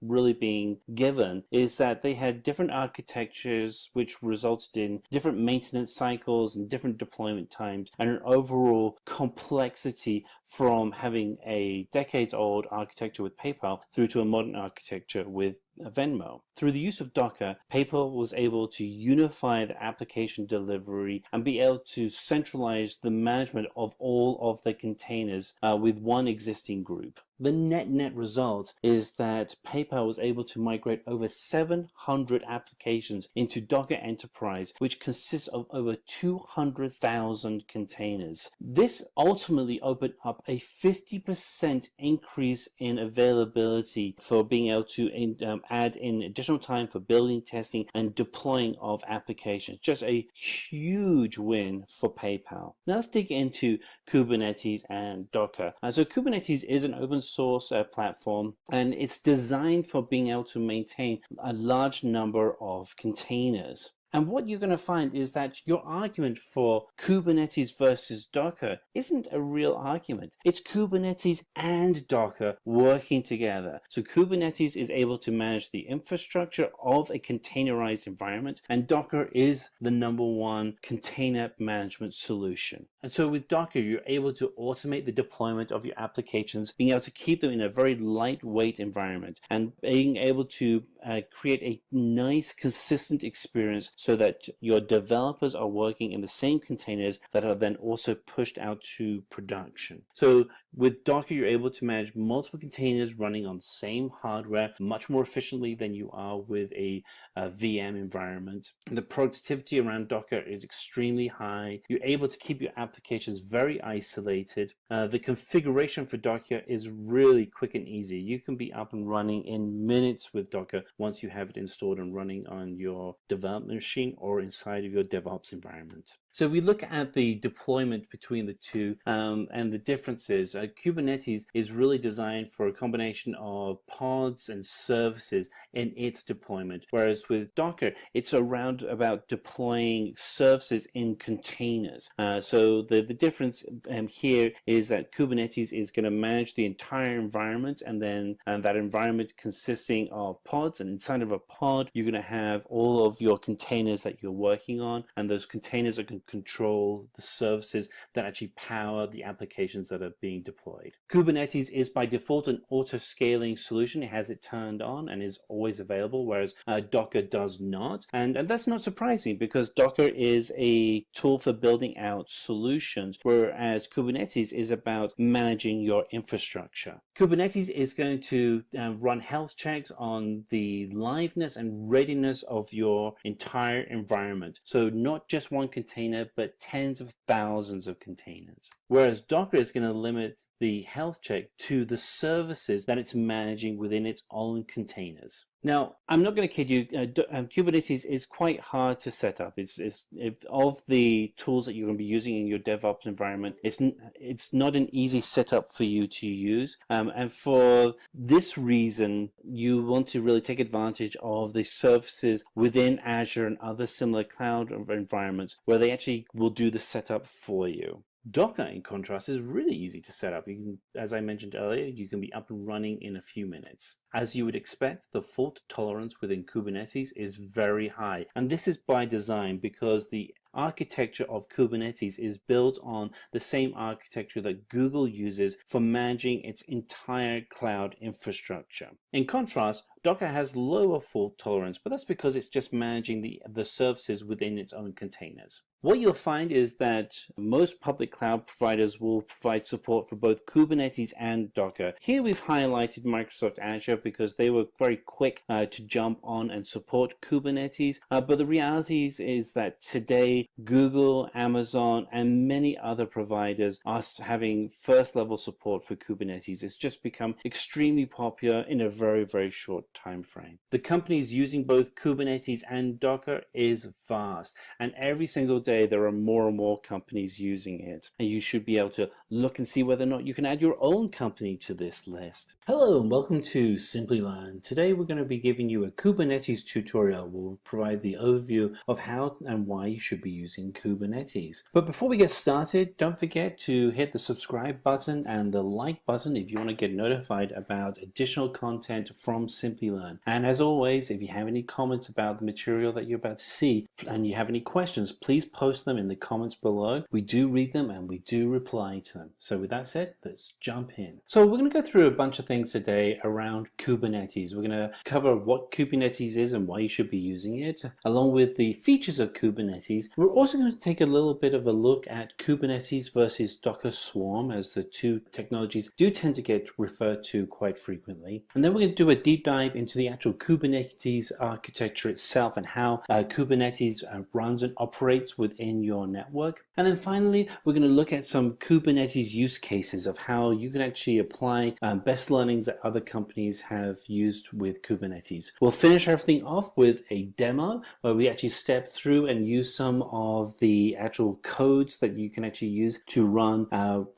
really being given is that they had different architectures which resulted in different maintenance cycles and different deployment times and an overall complexity from having a decades-old architecture with PayPal through to a modern architecture with Venmo. Through the use of Docker, PayPal was able to unify the application delivery and be able to centralize the management of all of the containers with one existing group. The net result is that PayPal was able to migrate over 700 applications into Docker Enterprise, which consists of over 200,000 containers. This ultimately opened up a 50% increase in availability for being able to add in additional time for building, testing, and deploying of applications. Just a huge win for PayPal. Now let's dig into Kubernetes and Docker. So Kubernetes is an open source platform, and it's designed for being able to maintain a large number of containers. And what you're going to find is that your argument for Kubernetes versus Docker isn't a real argument. It's Kubernetes and Docker working together. So Kubernetes is able to manage the infrastructure of a containerized environment, and Docker is the #1 container management solution. And so with Docker, you're able to automate the deployment of your applications, being able to keep them in a very lightweight environment, and being able to create a nice, consistent experience so that your developers are working in the same containers that are then also pushed out to production. So with Docker, you're able to manage multiple containers running on the same hardware much more efficiently than you are with a VM environment. The productivity around Docker is extremely high. You're able to keep your applications very isolated. The configuration for Docker is really quick and easy. You can be up and running in minutes with Docker once you have it installed and running on your development machine or inside of your DevOps environment. So we look at the deployment between the two and the differences. Kubernetes is really designed for a combination of pods and services in its deployment, whereas with Docker, it's around about deploying services in containers. So the difference here is that Kubernetes is going to manage the entire environment, and then that environment consisting of pods, and inside of a pod, you're going to have all of your containers that you're working on, and those containers are going to control the services that actually power the applications that are being deployed. Kubernetes is by default an auto-scaling solution. It has it turned on and is always available, whereas Docker does not. And that's not surprising, because Docker is a tool for building out solutions, whereas Kubernetes is about managing your infrastructure. Kubernetes is going to run health checks on the liveness and readiness of your entire environment. So not just one container, but tens of thousands of containers. Whereas Docker is going to limit the health check to the services that it's managing within its own containers. Now, I'm not going to kid you, Kubernetes is quite hard to set up. It's of the tools that you're going to be using in your DevOps environment, it's not an easy setup for you to use. And for this reason, you want to really take advantage of the services within Azure and other similar cloud environments where they actually will do the setup for you. Docker, in contrast, is really easy to set up. You can, as I mentioned earlier, you can be up and running in a few minutes. As you would expect, the fault tolerance within Kubernetes is very high. And this is by design, because the architecture of Kubernetes is built on the same architecture that Google uses for managing its entire cloud infrastructure. In contrast, Docker has lower fault tolerance, but that's because it's just managing the services within its own containers. What you'll find is that most public cloud providers will provide support for both Kubernetes and Docker. Here we've highlighted Microsoft Azure because they were very quick to jump on and support Kubernetes. But the reality is that today Google, Amazon, and many other providers are having first level support for Kubernetes. It's just become extremely popular in a very, very short time frame. The companies using both Kubernetes and Docker is vast, and every single day there are more and more companies using it, and you should be able to look and see whether or not you can add your own company to this list. Hello and welcome to Simplilearn. Today we're going to be giving you a Kubernetes tutorial. We'll provide the overview of how and why you should be using Kubernetes. But before we get started, don't forget to hit the subscribe button and the like button if you want to get notified about additional content from Simplilearn. And as always, if you have any comments about the material that you're about to see and you have any questions, please post them in the comments below. We do read them and we do reply to them. So with that said, let's jump in. So we're going to go through a bunch of things today around Kubernetes. We're going to cover what Kubernetes is and why you should be using it, along with the features of Kubernetes. We're also going to take a little bit of a look at Kubernetes versus Docker Swarm, as the two technologies do tend to get referred to quite frequently. And then we're going to do a deep dive into the actual Kubernetes architecture itself and how Kubernetes runs and operates within your network. And then finally, we're going to look at some Kubernetes use cases of how you can actually apply best learnings that other companies have used with Kubernetes. We'll finish everything off with a demo where we actually step through and use some of the actual codes that you can actually use to run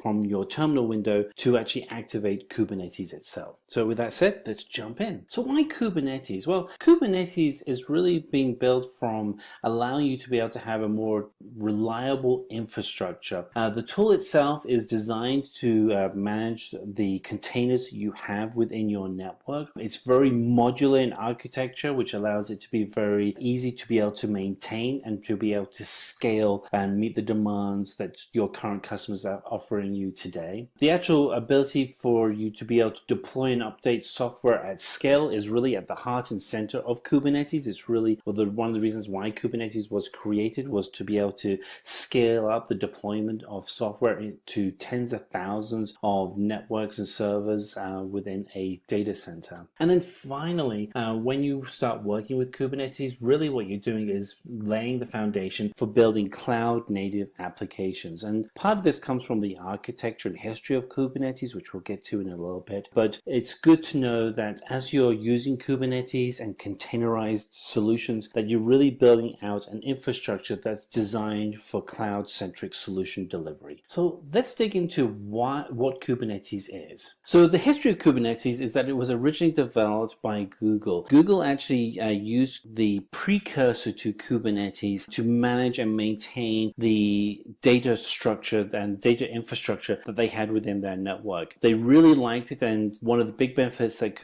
from your terminal window to actually activate Kubernetes itself. So with that said, let's jump in. So why Kubernetes? Well, Kubernetes is really being built from allowing you to be able to have a more reliable infrastructure. The tool itself is designed to manage the containers you have within your network. It's very modular in architecture, which allows it to be very easy to be able to maintain and to be able to scale and meet the demands that your current customers are offering you today. The actual ability for you to be able to deploy and update software at scale is really at the heart and center of Kubernetes. It's really one of the reasons why Kubernetes was created, was to be able to scale up the deployment of software to tens of thousands of networks and servers within a data center. And then finally, when you start working with Kubernetes, really what you're doing is laying the foundation for building cloud native applications. And part of this comes from the architecture and history of Kubernetes, which we'll get to in a little bit. But it's good to know that as you're using Kubernetes and containerized solutions, that you're really building out an infrastructure that's designed for cloud-centric solution delivery. So let's dig into what Kubernetes is. So the history of Kubernetes is that it was originally developed by Google. Google actually used the precursor to Kubernetes to manage and maintain the data structure and data infrastructure that they had within their network. They really liked it, and one of the big benefits that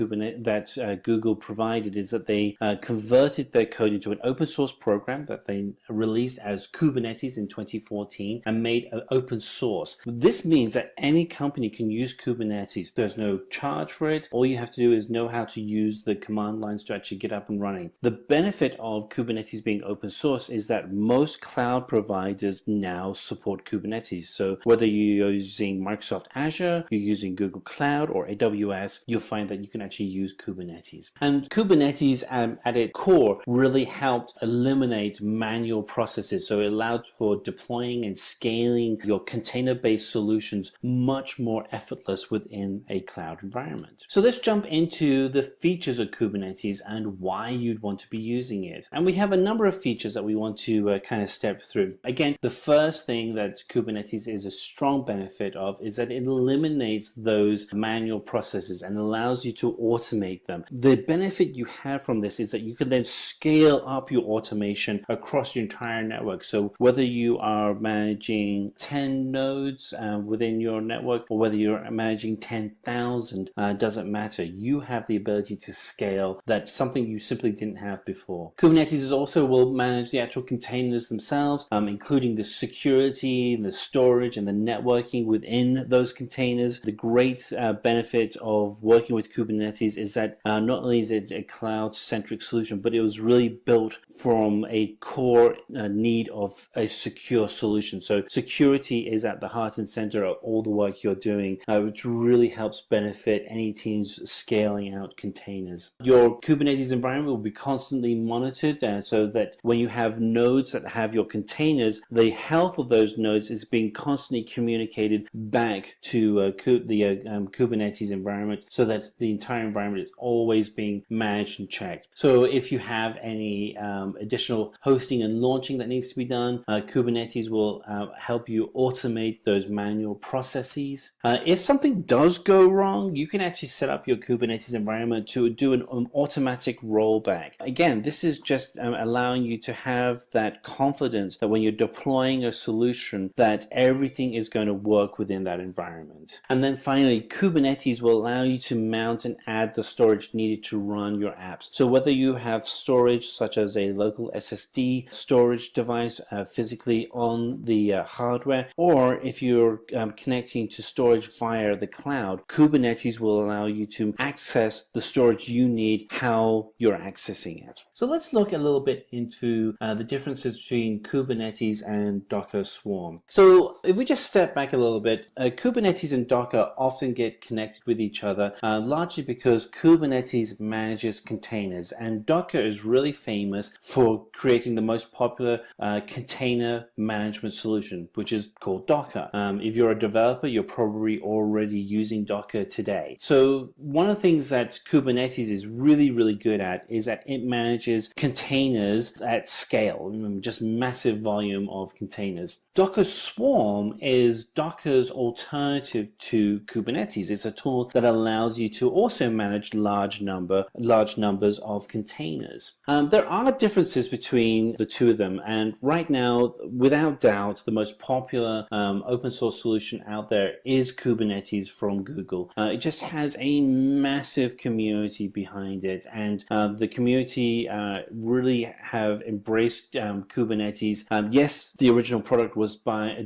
Google provided is that they converted their code into an open source program that they released as Kubernetes in 2014 and made it open source. This means that any company can use Kubernetes. There's no charge for it. All you have to do is know how to use the command lines to actually get up and running. The benefit of Kubernetes being open source is that most cloud providers now support Kubernetes. So whether you're using Microsoft Azure, you're using Google Cloud or AWS, you'll find that you can actually use Kubernetes. And Kubernetes at its core really helped eliminate manual processes. So it allowed for deploying and scaling your container-based solutions much more effortless within a cloud environment. So let's jump into the features of Kubernetes and why you'd want to be using it. And we have a number of features that we want to kind of step through. Again, the first thing that Kubernetes is a strong benefit of is that it eliminates those manual processes and allows you to automate them. The benefit you have from this is that you can then scale up your automation across your entire network. So whether you are managing 10 nodes within your network or whether you're managing 10,000, doesn't matter. You have the ability to scale. That's something you simply didn't have before. Kubernetes will manage the actual containers themselves, including the security, the storage, and the networking within those containers. The great benefit of working with Kubernetes is that not only is it a cloud-centric solution, but it was really built from a core need need of a secure solution. So security is at the heart and center of all the work you're doing, which really helps benefit any teams scaling out containers. Your Kubernetes environment will be constantly monitored, so that when you have nodes that have your containers, the health of those nodes is being constantly communicated back to the Kubernetes environment, so that the entire environment is always being managed and checked. So if you have any additional hosting and launching that needs to be done, Kubernetes will help you automate those manual processes. If something does go wrong, you can actually set up your Kubernetes environment to do an automatic rollback. Again, this is just allowing you to have that confidence that when you're deploying a solution, that everything is going to work within that environment. And then finally, Kubernetes will allow you to mount and add the storage needed to run your apps. So whether you have storage such as a local SSD storage device physically on the hardware, or if you're connecting to storage via the cloud, Kubernetes will allow you to access the storage you need how you're accessing it. So let's look a little bit into the differences between Kubernetes and Docker Swarm. So if we just step back a little bit, Kubernetes and Docker often get connected with each other, largely because Kubernetes manages containers, and Docker is really famous for creating the most popular container management solution, which is called Docker. If you're a developer, you're probably already using Docker today. So one of the things that Kubernetes is really, really good at is that it manages containers at scale, just massive volume of containers. Docker Swarm is Docker's alternative to Kubernetes. It's a tool that allows you to also manage large numbers of containers. There are differences between the two of them, and right now, without doubt, the most popular open source solution out there is Kubernetes from Google. It just has a massive community behind it, and the community really have embraced Kubernetes. Yes, the original product was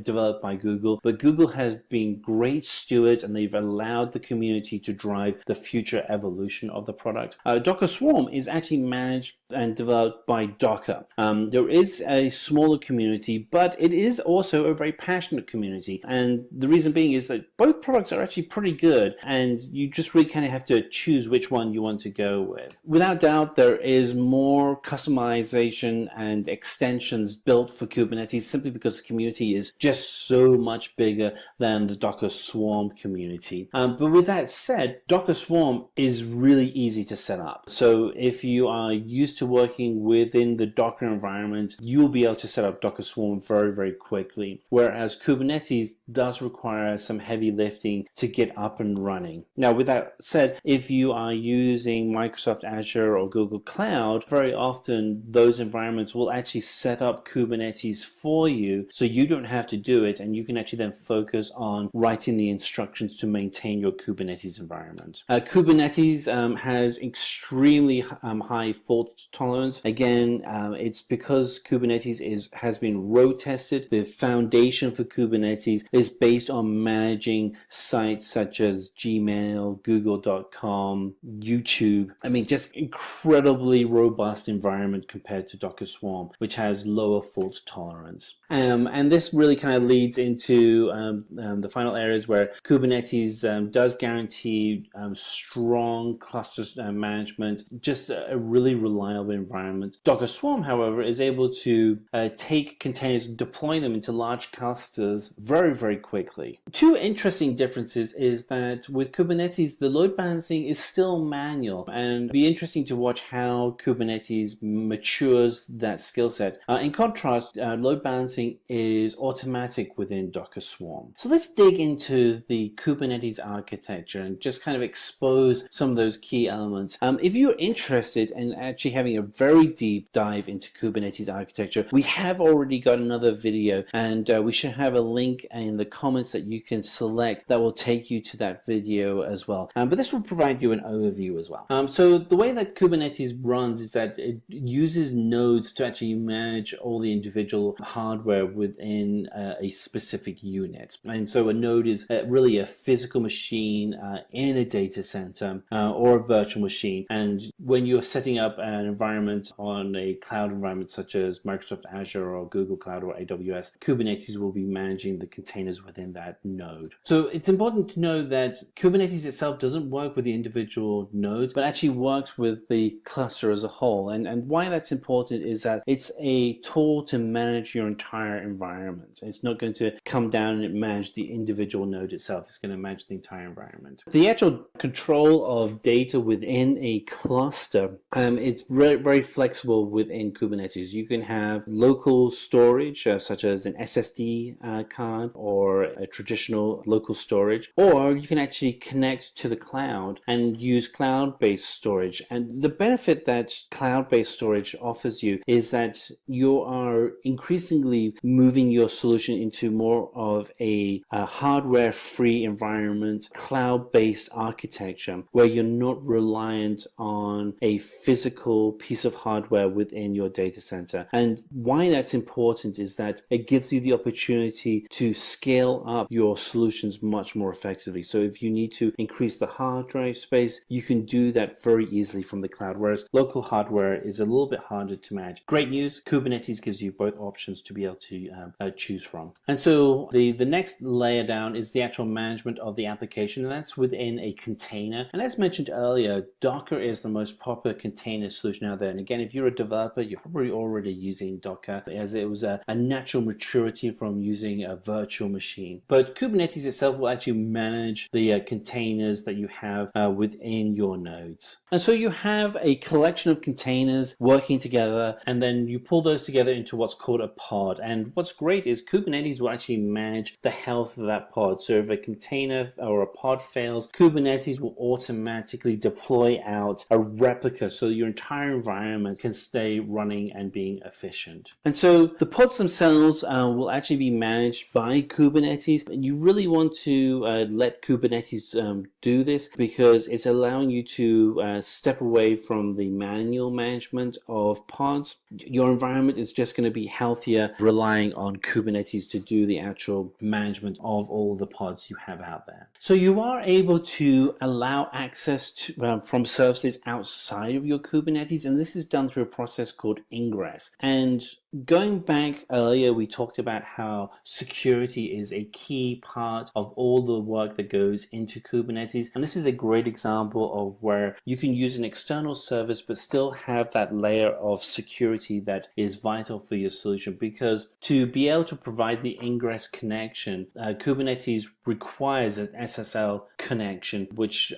developed by Google, but Google has been great stewards, and they've allowed the community to drive the future evolution of the product. Docker Swarm is actually managed and developed by Docker. There is a smaller community, but it is also a very passionate community, and the reason being is that both products are actually pretty good, and you just really kind of have to choose which one you want to go with. Without doubt, there is more customization and extensions built for Kubernetes simply because the community is just so much bigger than the Docker Swarm community. But with that said, Docker Swarm is really easy to set up. So if you are used to working within the Docker environment, you'll be able to set up Docker Swarm very, very quickly. Whereas Kubernetes does require some heavy lifting to get up and running. Now, with that said, if you are using Microsoft Azure or Google Cloud, very often those environments will actually set up Kubernetes for you, so you don't have to do it, and you can actually then focus on writing the instructions to maintain your Kubernetes environment. Kubernetes has extremely high fault tolerance. Again, it's because Kubernetes has been road tested. The foundation for Kubernetes is based on managing sites such as Gmail, Google.com, YouTube. I mean, just incredibly robust environment compared to Docker Swarm, which has lower fault tolerance. And this really kind of leads into the final areas where Kubernetes does guarantee strong clusters management, just a really reliable environment. Docker Swarm, however, is able to take containers and deploy them into large clusters very, very quickly. Two interesting differences is that with Kubernetes, the load balancing is still manual, and it'll be interesting to watch how Kubernetes matures that skill set. In contrast, load balancing is automatic within Docker Swarm. So let's dig into the Kubernetes architecture and just kind of expose some of those key elements. If you're interested in actually having a very deep dive into Kubernetes architecture, we have already got another video, and we should have a link in the comments that you can select that will take you to that video as well. But this will provide you an overview as well. So the way that Kubernetes runs is that it uses nodes to actually manage all the individual hardware within a specific unit. And so a node is really a physical machine in a data center or a virtual machine. And when you're setting up an environment on a cloud environment such as Microsoft Azure or Google Cloud or AWS, Kubernetes will be managing the containers within that node. So it's important to know that Kubernetes itself doesn't work with the individual nodes, but actually works with the cluster as a whole. And why that's important is that it's a tool to manage your entire environment. It's not going to come down and manage the individual node itself. It's going to manage the entire environment. The actual control of data within a cluster is very flexible within Kubernetes. You can have local storage, such as an SSD card or a traditional local storage, or you can actually connect to the cloud and use cloud-based storage. And the benefit that cloud-based storage offers you is that you are increasingly moving your solution into more of a hardware-free environment, cloud-based architecture, where you're not reliant on a physical piece of hardware within your data center. And why that's important is that it gives you the opportunity to scale up your solutions much more effectively. So if you need to increase the hard drive space, you can do that very easily from the cloud, whereas local hardware is a little bit harder to manage. Great news, Kubernetes gives you both options to be able to choose from. And so the next layer down is the actual management of the application, and that's within a container. And as mentioned earlier, Docker is the most popular container solution out there. And again, if you're a developer, you're probably already using Docker, as it was a natural maturity from using a virtual machine. But Kubernetes itself will actually manage the containers that you have within your nodes. And so you have a collection of containers working together, and then you pull those together into what's called a pod. And what's great is Kubernetes will actually manage the health of that pod. So if a container or a pod fails, Kubernetes will automatically deploy out a replica so your entire environment can stay running and being efficient. And so the pods themselves will actually be managed by Kubernetes. And you really want to let Kubernetes do this, because it's allowing you to step away from the manual management of pods. Your environment is just going to be healthier relying on Kubernetes to do the actual management of all the pods you have out there. So you are able to allow access to, from services outside of your Kubernetes, and this is done through a process called ingress. And going back earlier, we talked about how security is a key part of all the work that goes into Kubernetes. And this is a great example of where you can use an external service but still have that layer of security that is vital for your solution. Because to be able to provide the ingress connection, Kubernetes requires an SSL connection, which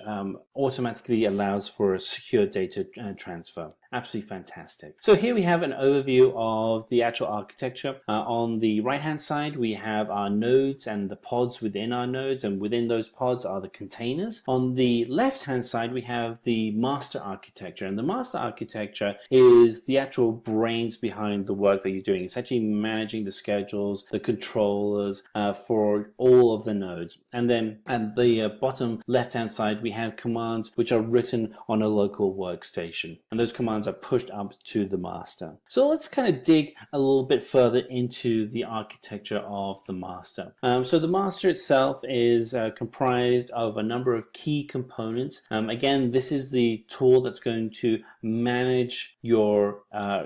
automatically allows for a secure data transfer. Absolutely fantastic. So here we have an overview of the actual architecture. On the right-hand side, we have our nodes and the pods within our nodes, and within those pods are the containers. On the left-hand side, we have the master architecture, and the master architecture is the actual brains behind the work that you're doing. It's actually managing the schedules, the controllers for all of the nodes. And then at the bottom left-hand side, we have commands which are written on a local workstation, and those commands are pushed up to the master. So let's kind of dig a little bit further into the architecture of the master. So the master itself is comprised of a number of key components. Again, this is the tool that's going to manage your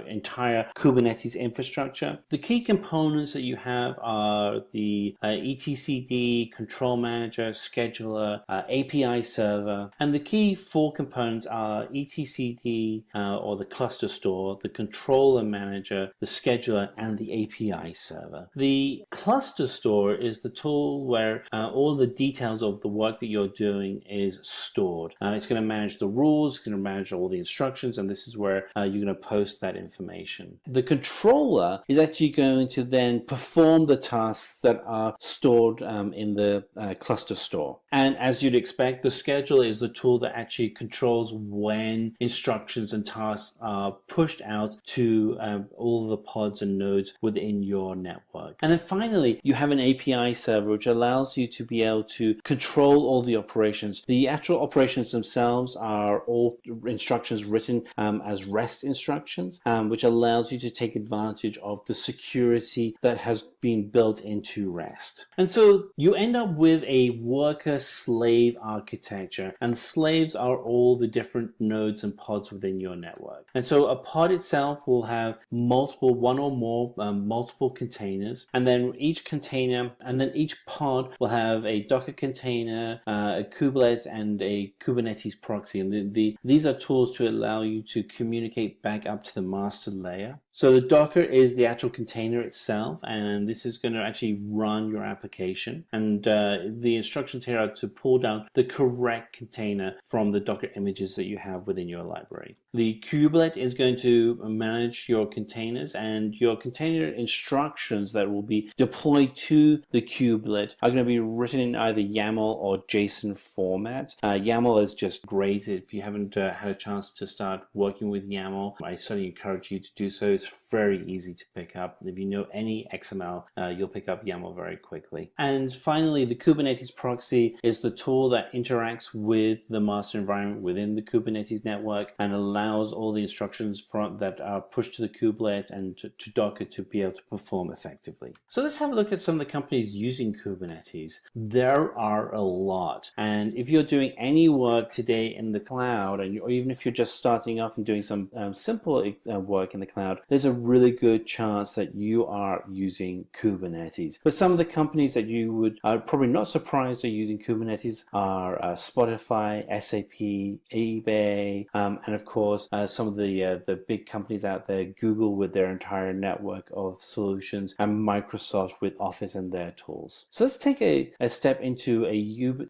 entire Kubernetes infrastructure. The key components that you have are the etcd, control manager, scheduler, API server, and the key four components are etcd, or the cluster store, the controller manager, the scheduler, and the API server. The cluster store is the tool where all the details of the work that you're doing is stored. It's going to manage the rules, it's going to manage all the instructions, and this is where you're going to post that information. The controller is actually going to then perform the tasks that are stored in the cluster store. And as you'd expect, the scheduler is the tool that actually controls when instructions and tasks are pushed out to all the pods and nodes within your network. And then finally, you have an API server which allows you to be able to control all the operations. The actual operations themselves are all instructions written as REST instructions, which allows you to take advantage of the security that has been built into REST. And so you end up with a worker-slave architecture, and slaves are all the different nodes and pods within your network. network. And so a pod itself will have one or more multiple containers, and then each pod will have a Docker container, a kubelet, and a Kubernetes proxy. And these are tools to allow you to communicate back up to the master layer. So the Docker is the actual container itself, and this is going to actually run your application. And the instructions here are to pull down the correct container from the Docker images that you have within your library. The kubelet is going to manage your containers, and your container instructions that will be deployed to the kubelet are going to be written in either YAML or JSON format. YAML is just great. If you haven't had a chance to start working with YAML, I certainly encourage you to do so. It's very easy to pick up. If you know any XML, you'll pick up YAML very quickly. And finally, the Kubernetes proxy is the tool that interacts with the master environment within the Kubernetes network and allows all the instructions that are pushed to the kubelet and to Docker to be able to perform effectively. So let's have a look at some of the companies using Kubernetes. There are a lot. And if you're doing any work today in the cloud, or even if you're just starting off and doing some simple work in the cloud, there's a really good chance that you are using Kubernetes. But some of the companies that you would probably not surprised are using Kubernetes are Spotify, SAP, eBay, and of course some of the big companies out there, Google with their entire network of solutions, and Microsoft with Office and their tools. So let's take a step into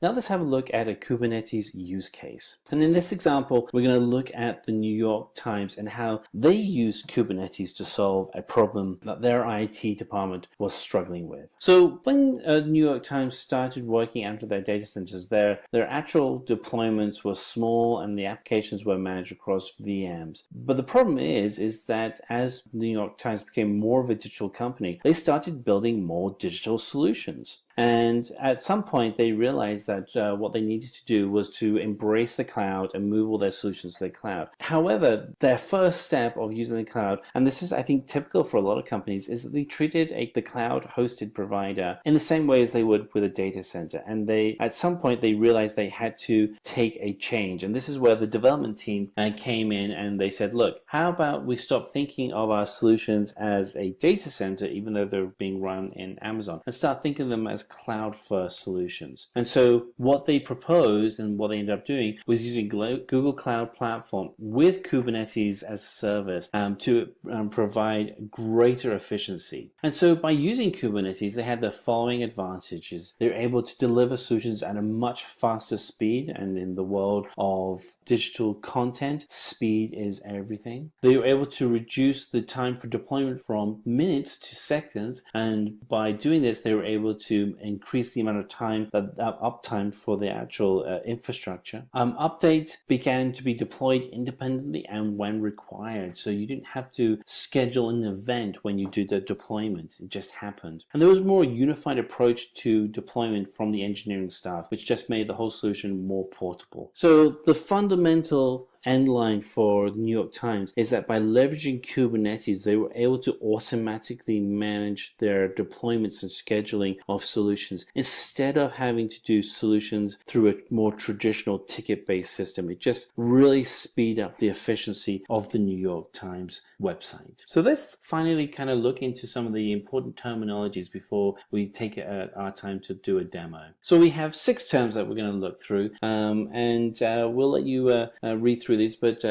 now let's have a look at a Kubernetes use case. And in this example, we're going to look at the New York Times and how they use Kubernetes to solve a problem that their IT department was struggling with. So when New York Times started working out of their data centers, their actual deployments were small and the applications were managed across VMs. But the problem is that as New York Times became more of a digital company, they started building more digital solutions. And at some point, they realized that what they needed to do was to embrace the cloud and move all their solutions to the cloud. However, their first step of using the cloud, and this is, I think, typical for a lot of companies, is that they treated the cloud-hosted provider in the same way as they would with a data center. And at some point, they realized they had to take a change. And this is where the development team came in and they said, look, how about we stop thinking of our solutions as a data center, even though they're being run in Amazon, and start thinking of them as cloud-first solutions. And so what they proposed and what they ended up doing was using Google Cloud Platform with Kubernetes as a service to provide greater efficiency. And so by using Kubernetes, they had the following advantages. They're able to deliver solutions at a much faster speed, and in the world of digital content, speed is everything. They were able to reduce the time for deployment from minutes to seconds, and by doing this, they were able to increase the amount of time, uptime for the actual infrastructure. Updates began to be deployed independently and when required, so you didn't have to schedule an event when you do the deployment. It just happened. And there was a more unified approach to deployment from the engineering staff, which just made the whole solution more portable. So the fundamental end line for the New York Times is that by leveraging Kubernetes, they were able to automatically manage their deployments and scheduling of solutions instead of having to do solutions through a more traditional ticket-based system. It just really speed up the efficiency of the New York Times website. So let's finally kind of look into some of the important terminologies before we take our time to do a demo. So we have 6 terms that we're going to look through, and we'll let you read through these, but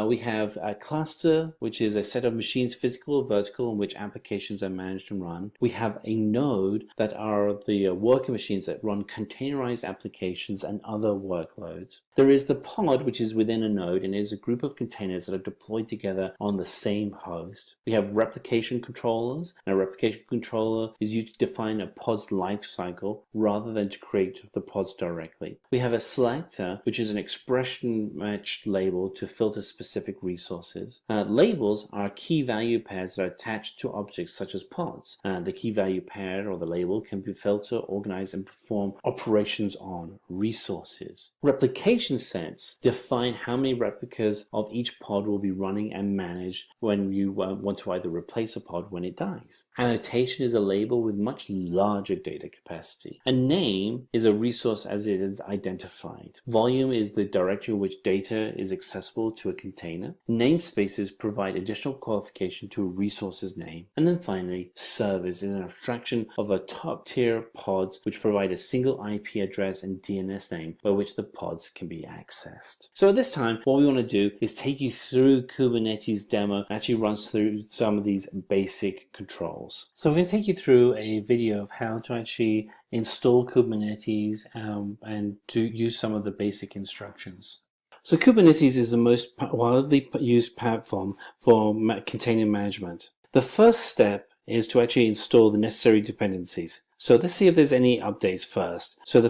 we have a cluster, which is a set of machines, physical or vertical, in which applications are managed and run. We have a node, that are the worker machines that run containerized applications and other workloads. There is the pod, which is within a node and is a group of containers that are deployed together on the same host. We have replication controllers, and a replication controller is used to define a pod's life cycle rather than to create the pods directly. We have a selector, which is an expression matched label to filter specific resources. Labels are key value pairs that are attached to objects such as pods. The key value pair or the label can be filtered, organized, and perform operations on resources. Replication sets define how many replicas of each pod will be running and managed when you want to either replace a pod when it dies. Annotation is a label with much larger data capacity. A name is a resource as it is identified. Volume is the directory in which data is accessible to a container. Namespaces provide additional qualification to a resource's name. And then finally, servers is an abstraction of a top-tier pods which provide a single IP address and DNS name by which the pods can be accessed. So at this time, what we want to do is take you through Kubernetes demo, actually runs through some of these basic controls. So we're going to take you through a video of how to actually install Kubernetes and to use some of the basic instructions. So Kubernetes is the most widely used platform for container management. The first step is to actually install the necessary dependencies. So let's see if there's any updates first. So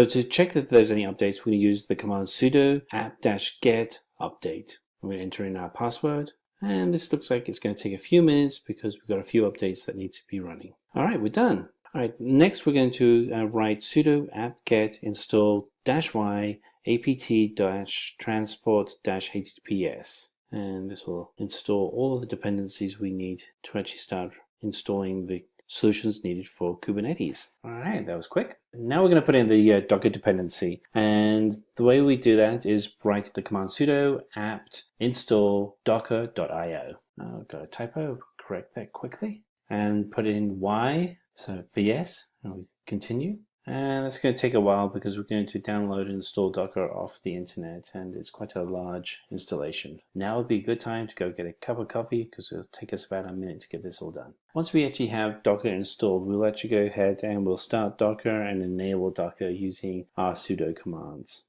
to check if there's any updates, we're going to use the command sudo apt-get update. We're going to enter in our password, and this looks like it's going to take a few minutes because we've got a few updates that need to be running. All right, we're done. All right, next we're going to write sudo apt-get install -y apt-transport-https, and this will install all of the dependencies we need to actually start installing the solutions needed for Kubernetes. All right, that was quick. Now we're going to put in the Docker dependency, and the way we do that is write the command sudo apt install docker.io. Got a typo, correct that quickly, and put in y, so for yes, and we continue. And that's going to take a while because we're going to download and install Docker off the internet, and it's quite a large installation. Now would be a good time to go get a cup of coffee because it'll take us about a minute to get this all done. Once we actually have Docker installed, we'll actually go ahead and we'll start Docker and enable Docker using our sudo commands.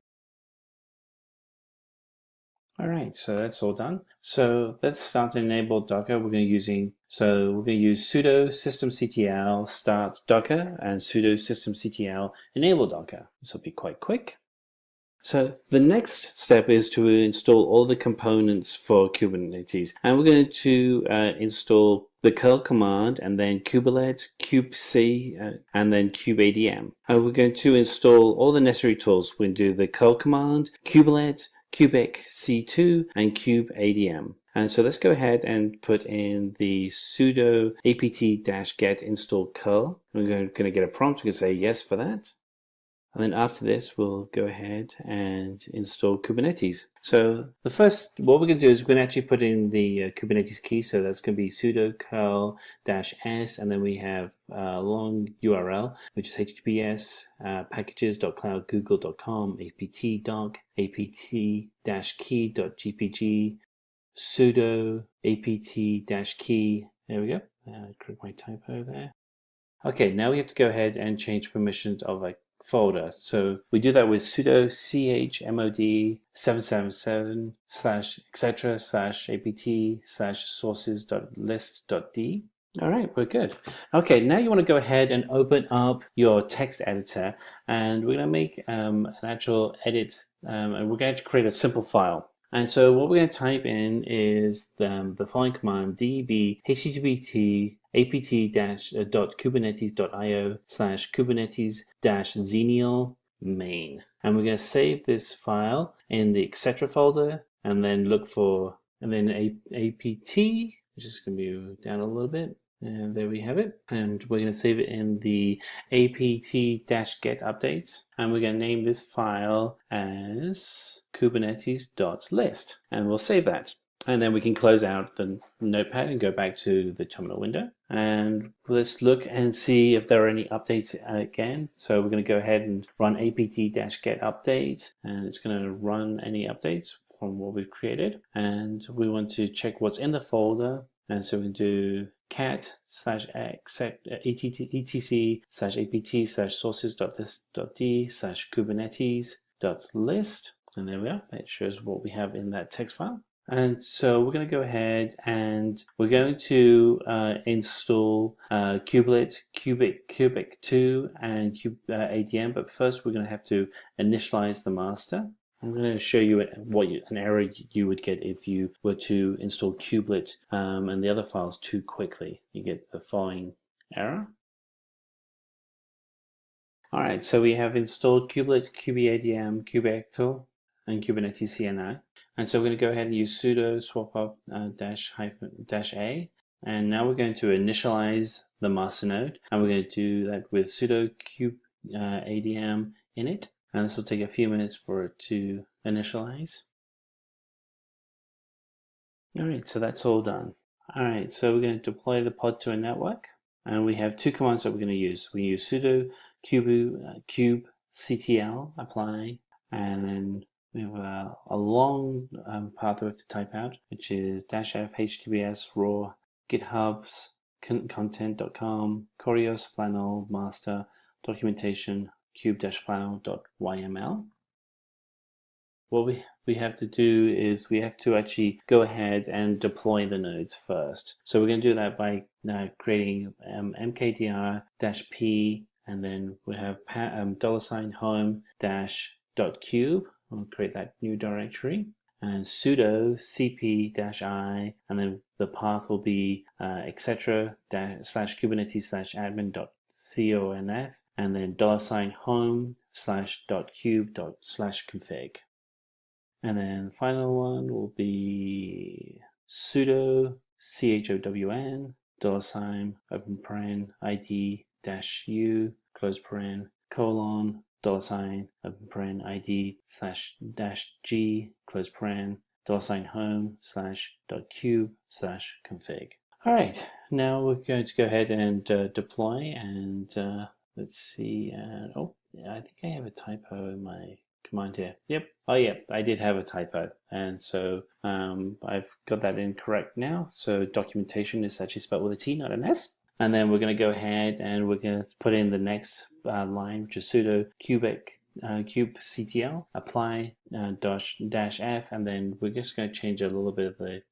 All right, so that's all done. So let's start to enable Docker. We're going to use sudo systemctl start Docker and sudo systemctl enable Docker. This will be quite quick. So the next step is to install all the components for Kubernetes, and we're going to install the curl command and then kubelet, kubec, and then kubeadm. And we're going to install all the necessary tools. We're going to do the curl command, kubelet, kubec-c2, and kubeadm. And so let's go ahead and put in the sudo apt-get install curl. We're going to get a prompt. We can say yes for that. And then after this, we'll go ahead and install Kubernetes. So what we're going to do is we're going to actually put in the Kubernetes key. So that's going to be sudo curl-s, and then we have a long URL, which is https packages.cloudgoogle.com apt-doc apt-key.gpg sudo apt-key. There we go. Correct my typo there. Okay, now we have to go ahead and change permissions of a folder. So we do that with sudo chmod 777 /etc /apt/sources.list.d. All right, we're good. Okay, now you want to go ahead and open up your text editor, and we're going to make an actual edit, and we're going to create a simple file. And so what we're going to type in is the following command: db http apt-kubernetes.io /kubernetes-xenial main. And we're going to save this file in the etc folder, and then look for, and then apt, which is going to be down a little bit. And there we have it. And we're going to save it in the apt-get updates. And we're going to name this file as kubernetes.list. And we'll save that. And then we can close out the notepad and go back to the terminal window. And let's look and see if there are any updates again. So we're going to go ahead and run apt-get update. And it's going to run any updates from what we've created. And we want to check what's in the folder. And so we can do cat /etc/apt/sources.list.d/kubernetes.list. And there we are. It shows what we have in that text file. And so we're going to go ahead and we're going to install kubelet, kubec2, and kubeadm. But first, we're going to have to initialize the master. I'm going to show you an error you would get if you were to install kubelet and the other files too quickly. You get the following error. All right, so we have installed kubelet, kubeadm, kubectl, and Kubernetes CNI. And so we're going to go ahead and use sudo swap-up -a. And now we're going to initialize the master node. And we're going to do that with sudo kubeadm init. And this will take a few minutes for it to initialize. All right, so that's all done. All right, so we're going to deploy the pod to a network, and we have two commands that we're going to use. We use sudo kubectl apply, and then we have a long path we have to type out, which is -f https raw githubs content.com corios flannel master documentation cube-file.yml. What we have to do is we have to actually go ahead and deploy the nodes first. So we're going to do that by creating mkdir-p, and then we have $home-.cube. We'll create that new directory, and sudo cp-i, and then the path will be etc/kubernetes/admin.conf, and then $home/.cube/config. And then the final one will be sudo chown $open paren id -u close paren colon $open paren id /g close paren $home/.cube/config. All right, now we're going to go ahead and deploy, and let's see. Oh, I think I have a typo in my command here. Yep. Oh, yeah, I did have a typo, and so I've got that incorrect now. So documentation is actually spelled with a T, not an S. And then we're going to go ahead and we're going to put in the next line, which is sudo kubectl apply -f, and then we're just going to change a little bit of the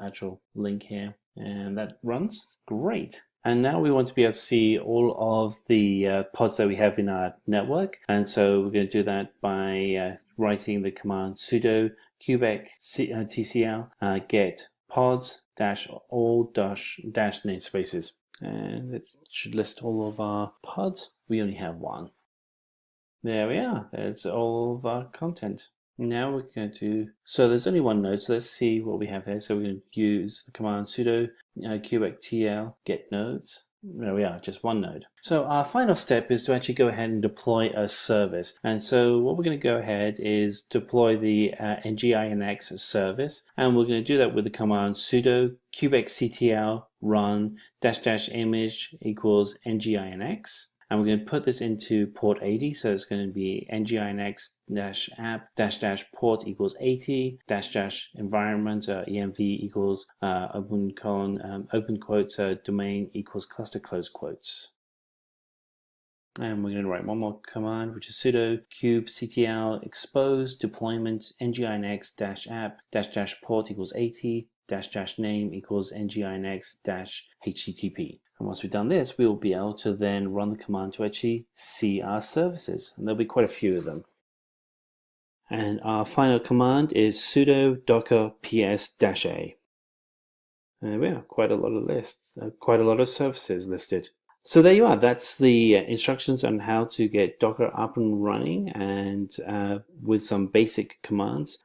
actual link here, and that runs great. And now we want to be able to see all of the pods that we have in our network. And so we're going to do that by writing the command sudo kubectl get pods -all -namespaces. And it should list all of our pods. We only have one. There we are. There's all of our content. Now we're going to, so there's only one node, so let's see what we have here. So we're going to use the command sudo kubectl get nodes. There we are, just one node. So our final step is to actually go ahead and deploy a service. And so what we're going to go ahead is deploy the nginx service, and we're going to do that with the command sudo kubectl run --image equals nginx. And we're going to put this into port 80, so it's going to be nginx-app --port equals 80 --environment env equals open quotes domain equals cluster close quotes. And we're going to write one more command, which is sudo kubectl expose deployment nginx-app --port equals 80 --name equals nginx-http. And once we've done this, we'll be able to then run the command to actually see our services. And there'll be quite a few of them. And our final command is sudo docker ps-a. There we are, quite a lot of lists, quite a lot of services listed. So there you are. That's the instructions on how to get Docker up and running, and with some basic commands.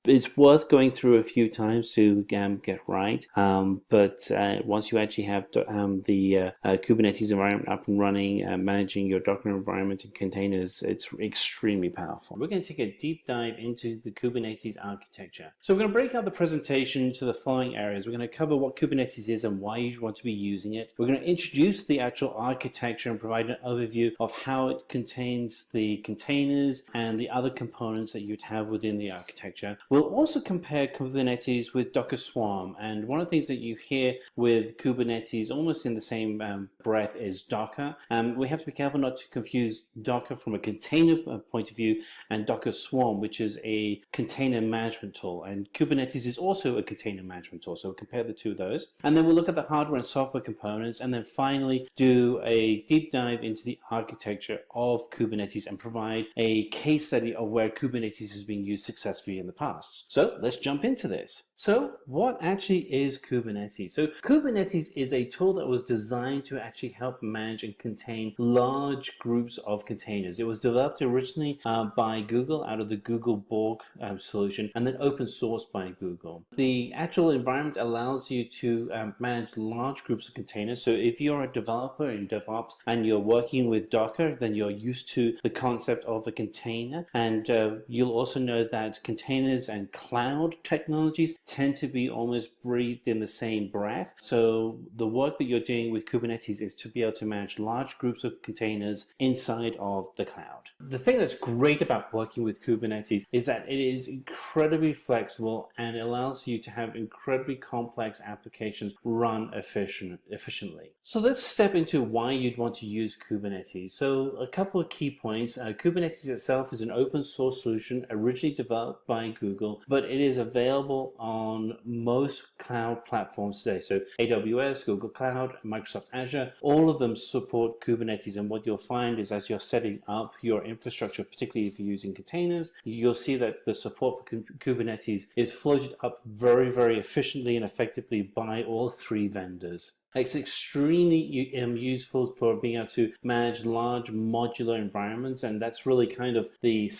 It's worth going through a few times to get right, but once you actually have the Kubernetes environment up and running, managing your Docker environment and containers, it's extremely powerful. We're going to take a deep dive into the Kubernetes architecture. So we're going to break out the presentation to the following areas. We're going to cover what Kubernetes is and why you want to be using it. We're going to introduce the actual architecture and provide an overview of how it contains the containers and the other components that you'd have within the architecture. We'll also compare Kubernetes with Docker Swarm, and one of the things that you hear with Kubernetes almost in the same breath is Docker. We have to be careful not to confuse Docker from a container point of view and Docker Swarm, which is a container management tool, and Kubernetes is also a container management tool, so we'll compare the two of those. And then we'll look at the hardware and software components, and then finally do a deep dive into the architecture of Kubernetes and provide a case study of where Kubernetes has been used successfully in the past. So let's jump into this. So what actually is Kubernetes? So Kubernetes is a tool that was designed to actually help manage and contain large groups of containers. It was developed originally by Google out of the Google Borg solution, and then open sourced by Google. The actual environment allows you to manage large groups of containers. So if you're a developer in DevOps and you're working with Docker, then you're used to the concept of a container, and you'll also know that containers containers and cloud technologies tend to be almost breathed in the same breath. So the work that you're doing with Kubernetes is to be able to manage large groups of containers inside of the cloud. The thing that's great about working with Kubernetes is that it is incredibly flexible and it allows you to have incredibly complex applications run efficiently. So let's step into why you'd want to use Kubernetes. So a couple of key points. Kubernetes itself is an open source solution originally developed by Google, but it is available on most cloud platforms today. So AWS, Google Cloud, Microsoft Azure, all of them support Kubernetes. And what you'll find is as you're setting up your infrastructure, particularly if you're using containers, you'll see that the support for Kubernetes is floated up very, very efficiently and effectively by all three vendors. It's extremely useful for being able to manage large modular environments, and that's really kind of the,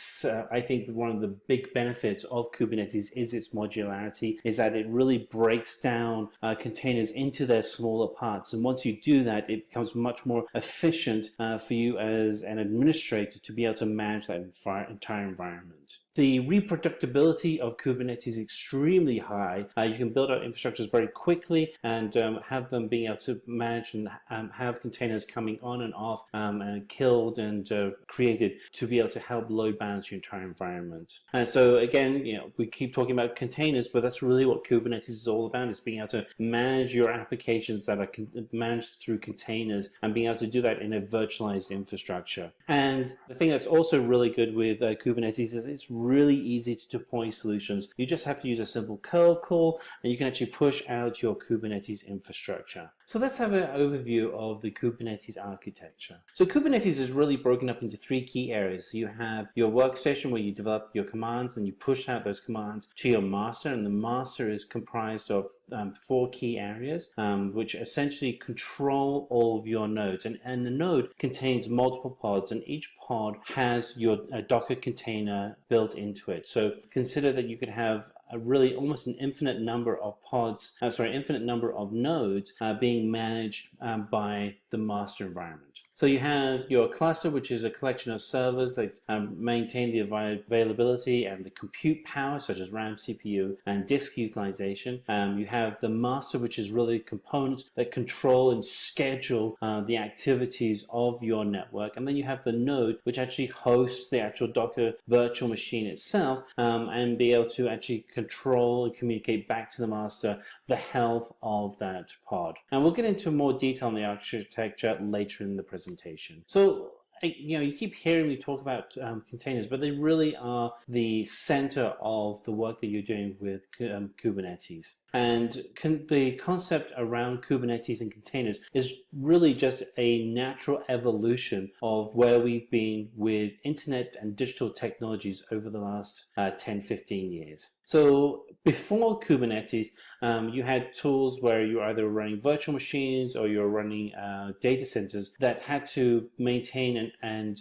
I think one of the big benefits of Kubernetes is its modularity, is that it really breaks down containers into their smaller parts. And once you do that, it becomes much more efficient for you as an administrator to be able to manage that entire environment. The reproducibility of Kubernetes is extremely high. You can build out infrastructures very quickly and have them being able to manage and have containers coming on and off and killed and created to be able to help load balance your entire environment. And so again, we keep talking about containers, but that's really what Kubernetes is all about, is being able to manage your applications that are managed through containers and being able to do that in a virtualized infrastructure. And the thing that's also really good with Kubernetes is it's really easy to deploy solutions. You just have to use a simple curl call and you can actually push out your Kubernetes infrastructure. So let's have an overview of the Kubernetes architecture. So Kubernetes is really broken up into three key areas. You have your workstation where you develop your commands and you push out those commands to your master, and the master is comprised of 4 key areas which essentially control all of your nodes, and the node contains multiple pods, and each pod has your Docker container built into it. So consider that you could have really almost an infinite number of infinite number of nodes being managed by the master environment. So you have your cluster, which is a collection of servers that maintain the availability and the compute power, such as RAM, CPU, and disk utilization. You have the master, which is really components that control and schedule the activities of your network. And then you have the node, which actually hosts the actual Docker virtual machine itself and be able to actually control and communicate back to the master the health of that pod. And we'll get into more detail on the architecture later in the presentation. So you keep hearing me talk about containers, but they really are the center of the work that you're doing with Kubernetes. And the concept around Kubernetes and containers is really just a natural evolution of where we've been with internet and digital technologies over the last 10-15 years. So before Kubernetes, you had tools where you were either running virtual machines or you're running data centers that had to maintain and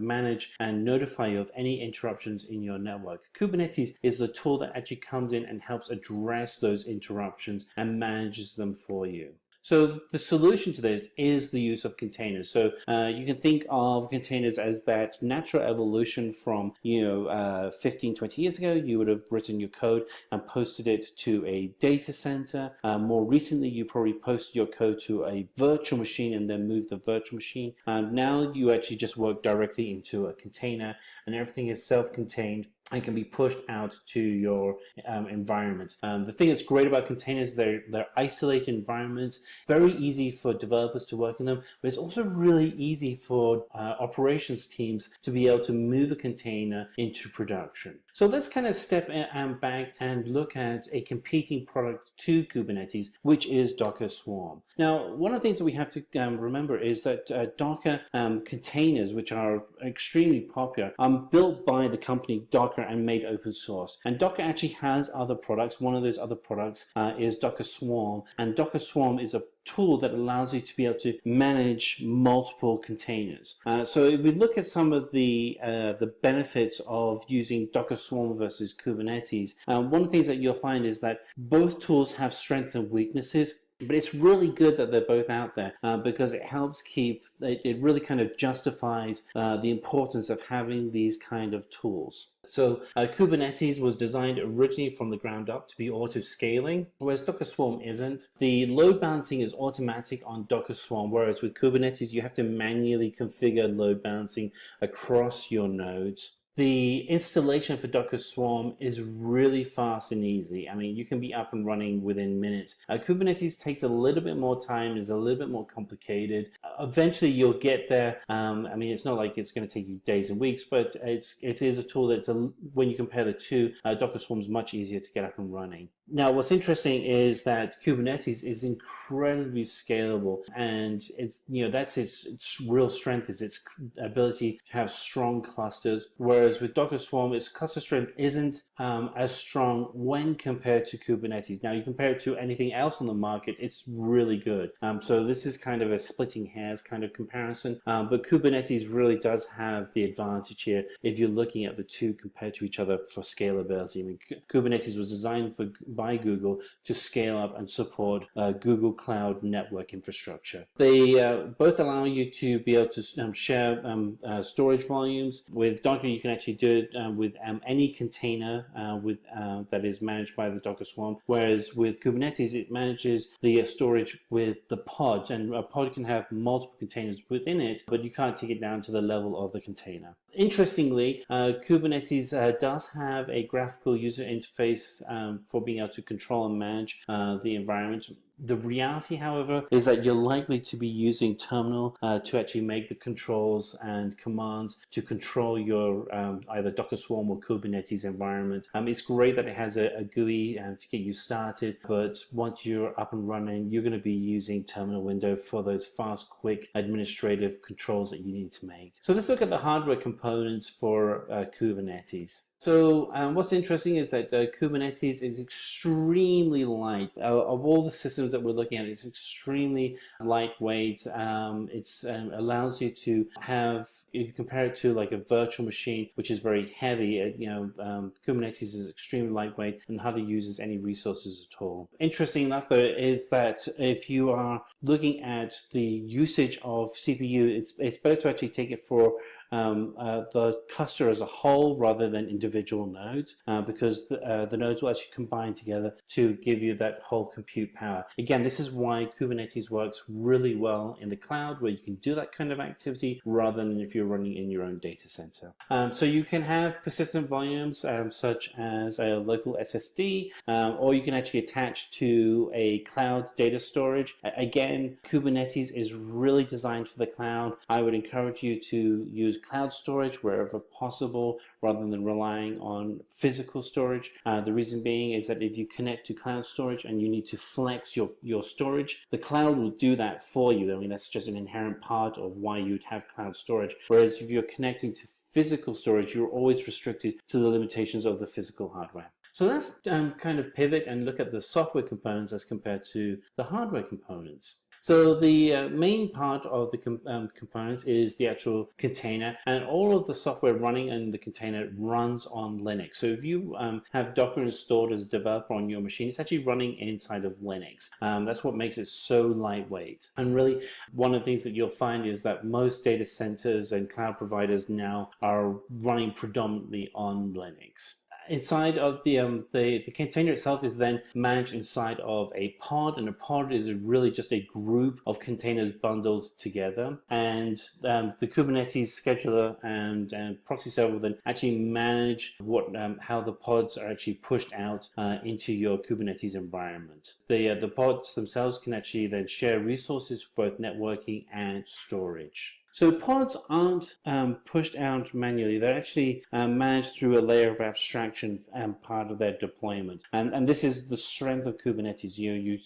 manage and notify you of any interruptions in your network. Kubernetes is the tool that actually comes in and helps address those interruptions and manages them for you. So the solution to this is the use of containers. So you can think of containers as that natural evolution from 15, 20 years ago. You would have written your code and posted it to a data center. More recently, you probably posted your code to a virtual machine and then moved the virtual machine. Now you actually just work directly into a container, and everything is self-contained and can be pushed out to your environment. The thing that's great about containers, they're isolated environments, very easy for developers to work in them, but it's also really easy for operations teams to be able to move a container into production. So let's kind of step back and look at a competing product to Kubernetes, which is Docker Swarm. Now, one of the things that we have to remember is that Docker containers, which are extremely popular, are built by the company Docker and made open source. And Docker actually has other products. One of those other products is Docker Swarm. And Docker Swarm is a tool that allows you to be able to manage multiple containers. So if we look at some of the benefits of using Docker Swarm versus Kubernetes, one of the things that you'll find is that both tools have strengths and weaknesses. But it's really good that they're both out there because it helps it really kind of justifies the importance of having these kind of tools. So Kubernetes was designed originally from the ground up to be auto-scaling, whereas Docker Swarm isn't. The load balancing is automatic on Docker Swarm, whereas with Kubernetes you have to manually configure load balancing across your nodes. The installation for Docker Swarm is really fast and easy. I mean, you can be up and running within minutes. Kubernetes takes a little bit more time, is a little bit more complicated. Eventually you'll get there. I mean, it's not like it's going to take you days and weeks, but it is a tool that's, when you compare the two, Docker Swarm is much easier to get up and running. Now, what's interesting is that Kubernetes is incredibly scalable, and that's its real strength, is its ability to have strong clusters. Whereas with Docker Swarm, its cluster strength isn't as strong when compared to Kubernetes. Now, you compare it to anything else on the market, it's really good. So this is kind of a splitting hairs kind of comparison, but Kubernetes really does have the advantage here if you're looking at the two compared to each other for scalability. I mean, Kubernetes was designed by Google to scale up and support Google Cloud network infrastructure. They both allow you to be able to share storage volumes. With Docker, you can actually do it with any container that is managed by the Docker Swarm, whereas with Kubernetes, it manages the storage with the pods, and a pod can have multiple containers within it, but you can't take it down to the level of the container. Interestingly, Kubernetes does have a graphical user interface for being able to control and manage the environment. The reality, however, is that you're likely to be using terminal to actually make the controls and commands to control your either Docker Swarm or Kubernetes environment. It's great that it has a GUI to get you started, but once you're up and running, you're going to be using terminal window for those fast, quick administrative controls that you need to make. So let's look at the hardware components for Kubernetes. So what's interesting is that Kubernetes is extremely light. Of all the systems that we're looking at, it's extremely lightweight. It allows you to have, if you compare it to like a virtual machine, which is very heavy, Kubernetes is extremely lightweight and hardly uses any resources at all. Interesting enough, though, is that if you are looking at the usage of CPU, it's better to actually take it for the cluster as a whole rather than individual nodes, because the nodes will actually combine together to give you that whole compute power. Again, this is why Kubernetes works really well in the cloud, where you can do that kind of activity rather than if you're running in your own data center. So you can have persistent volumes such as a local SSD, or you can actually attach to a cloud data storage. Again, Kubernetes is really designed for the cloud. I would encourage you to use cloud storage wherever possible rather than relying on physical storage. The reason being is that if you connect to cloud storage and you need to flex your storage, the cloud will do that for you. I mean, that's just an inherent part of why you'd have cloud storage. Whereas if you're connecting to physical storage, you're always restricted to the limitations of the physical hardware. So let's kind of pivot and look at the software components as compared to the hardware components. So the main part of the components is the actual container, and all of the software running in the container runs on Linux. So if you have Docker installed as a developer on your machine, it's actually running inside of Linux. That's what makes it so lightweight. And really, one of the things that you'll find is that most data centers and cloud providers now are running predominantly on Linux. Inside of the container itself is then managed inside of a pod, and a pod is really just a group of containers bundled together. And the Kubernetes scheduler and proxy server will then actually manage how the pods are actually pushed out into your Kubernetes environment. The pods themselves can actually then share resources for both networking and storage. So pods aren't pushed out manually. They're actually managed through a layer of abstraction and part of their deployment. And this is the strength of Kubernetes. You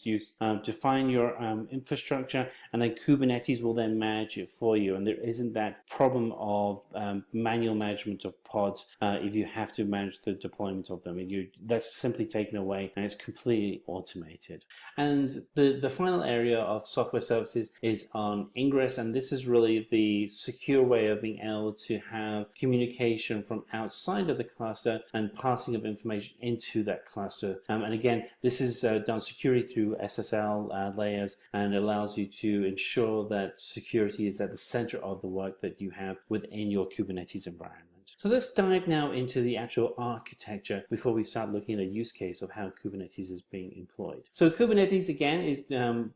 define your infrastructure, and then Kubernetes will then manage it for you. And there isn't that problem of manual management of pods if you have to manage the deployment of them. That's simply taken away, and it's completely automated. And the final area of software services is on Ingress, and this is really the the secure way of being able to have communication from outside of the cluster and passing of information into that cluster. And again, this is done securely through SSL layers, and allows you to ensure that security is at the center of the work that you have within your Kubernetes environment. So let's dive now into the actual architecture before we start looking at a use case of how Kubernetes is being employed. So Kubernetes, again, is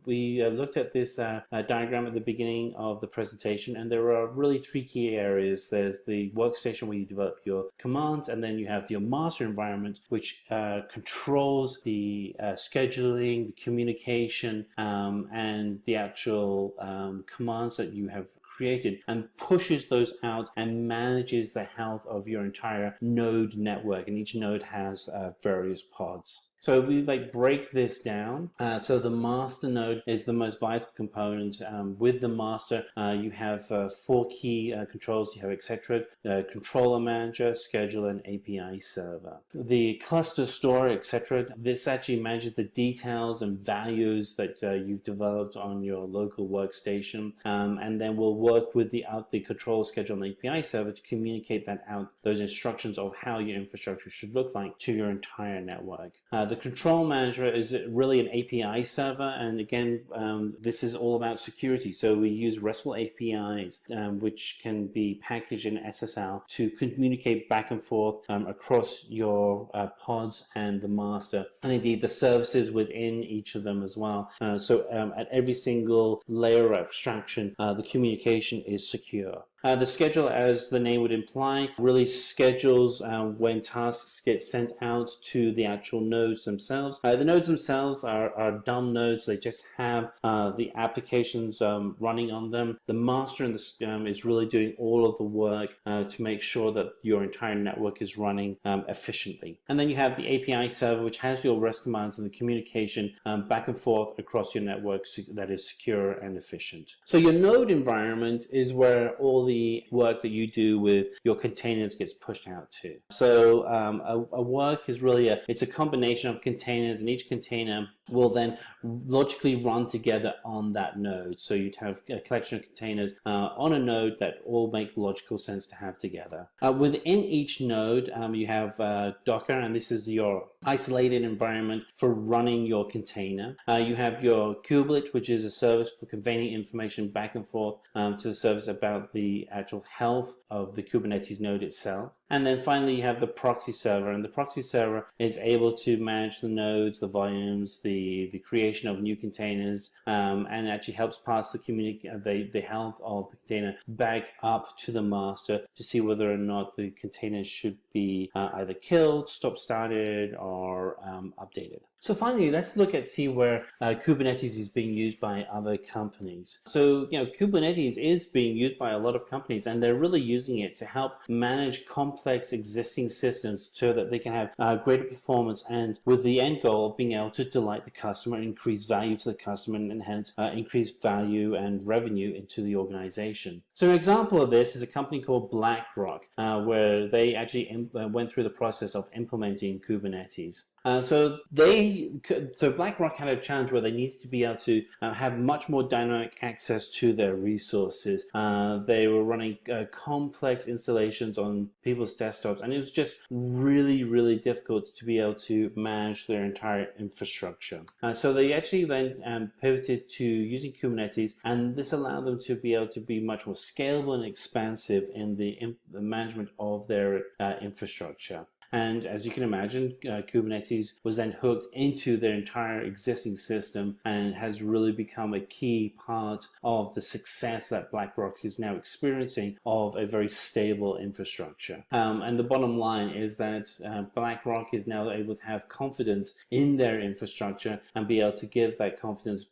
we looked at this diagram at the beginning of the presentation, and there are really three key areas. There's the workstation where you develop your commands, and then you have your master environment, which controls the scheduling, the communication, and the actual commands that you have created, and pushes those out and manages the health of your entire node network. And each node has various pods. So we break this down. So the master node is the most vital component. With the master, you have four key controls. You have etc., controller manager, scheduler, and API server. The cluster store, etc., this actually manages the details and values that you've developed on your local workstation, and then will work with the controller, schedule, and API server to communicate that out, those instructions of how your infrastructure should look like to your entire network. The control manager is really an API server, and again, this is all about security. So we use RESTful APIs, which can be packaged in SSL to communicate back and forth across your pods and the master, and indeed the services within each of them as well. So at every single layer of abstraction, the communication is secure. The schedule, as the name would imply, really schedules when tasks get sent out to the actual nodes themselves. The nodes themselves are dumb nodes. They just have the applications running on them. The master is really doing all of the work to make sure that your entire network is running efficiently. And then you have the API server, which has your REST commands and the communication back and forth across your network that is secure and efficient. So your node environment is where all the work that you do with your containers gets pushed out to. So a work is really it's a combination of containers, and each container will then logically run together on that node. So you'd have a collection of containers on a node that all make logical sense to have together. Within each node, you have Docker, and this is your isolated environment for running your container. You have your kubelet, which is a service for conveying information back and forth to the service about the actual health of the Kubernetes node itself. And then finally, you have the proxy server, and the proxy server is able to manage the nodes, the volumes, the creation of new containers, and actually helps pass the health of the container back up to the master to see whether or not the container should be either killed, stop started, or updated. So finally, let's look at see where Kubernetes is being used by other companies. So Kubernetes is being used by a lot of companies, and they're really using it to help manage complex existing systems so that they can have greater performance, and with the end goal of being able to delight the customer, increase value to the customer, and hence increase value and revenue into the organization. So an example of this is a company called BlackRock, where they actually went through the process of implementing Kubernetes. So BlackRock had a challenge where they needed to be able to have much more dynamic access to their resources. They were running complex installations on people's desktops, and it was just really, really difficult to be able to manage their entire infrastructure. So they actually then pivoted to using Kubernetes, and this allowed them to be able to be much more scalable and expansive in the management of their infrastructure. And as you can imagine, Kubernetes was then hooked into their entire existing system, and has really become a key part of the success that BlackRock is now experiencing of a very stable infrastructure. And the bottom line is that BlackRock is now able to have confidence in their infrastructure and be able to give that confidence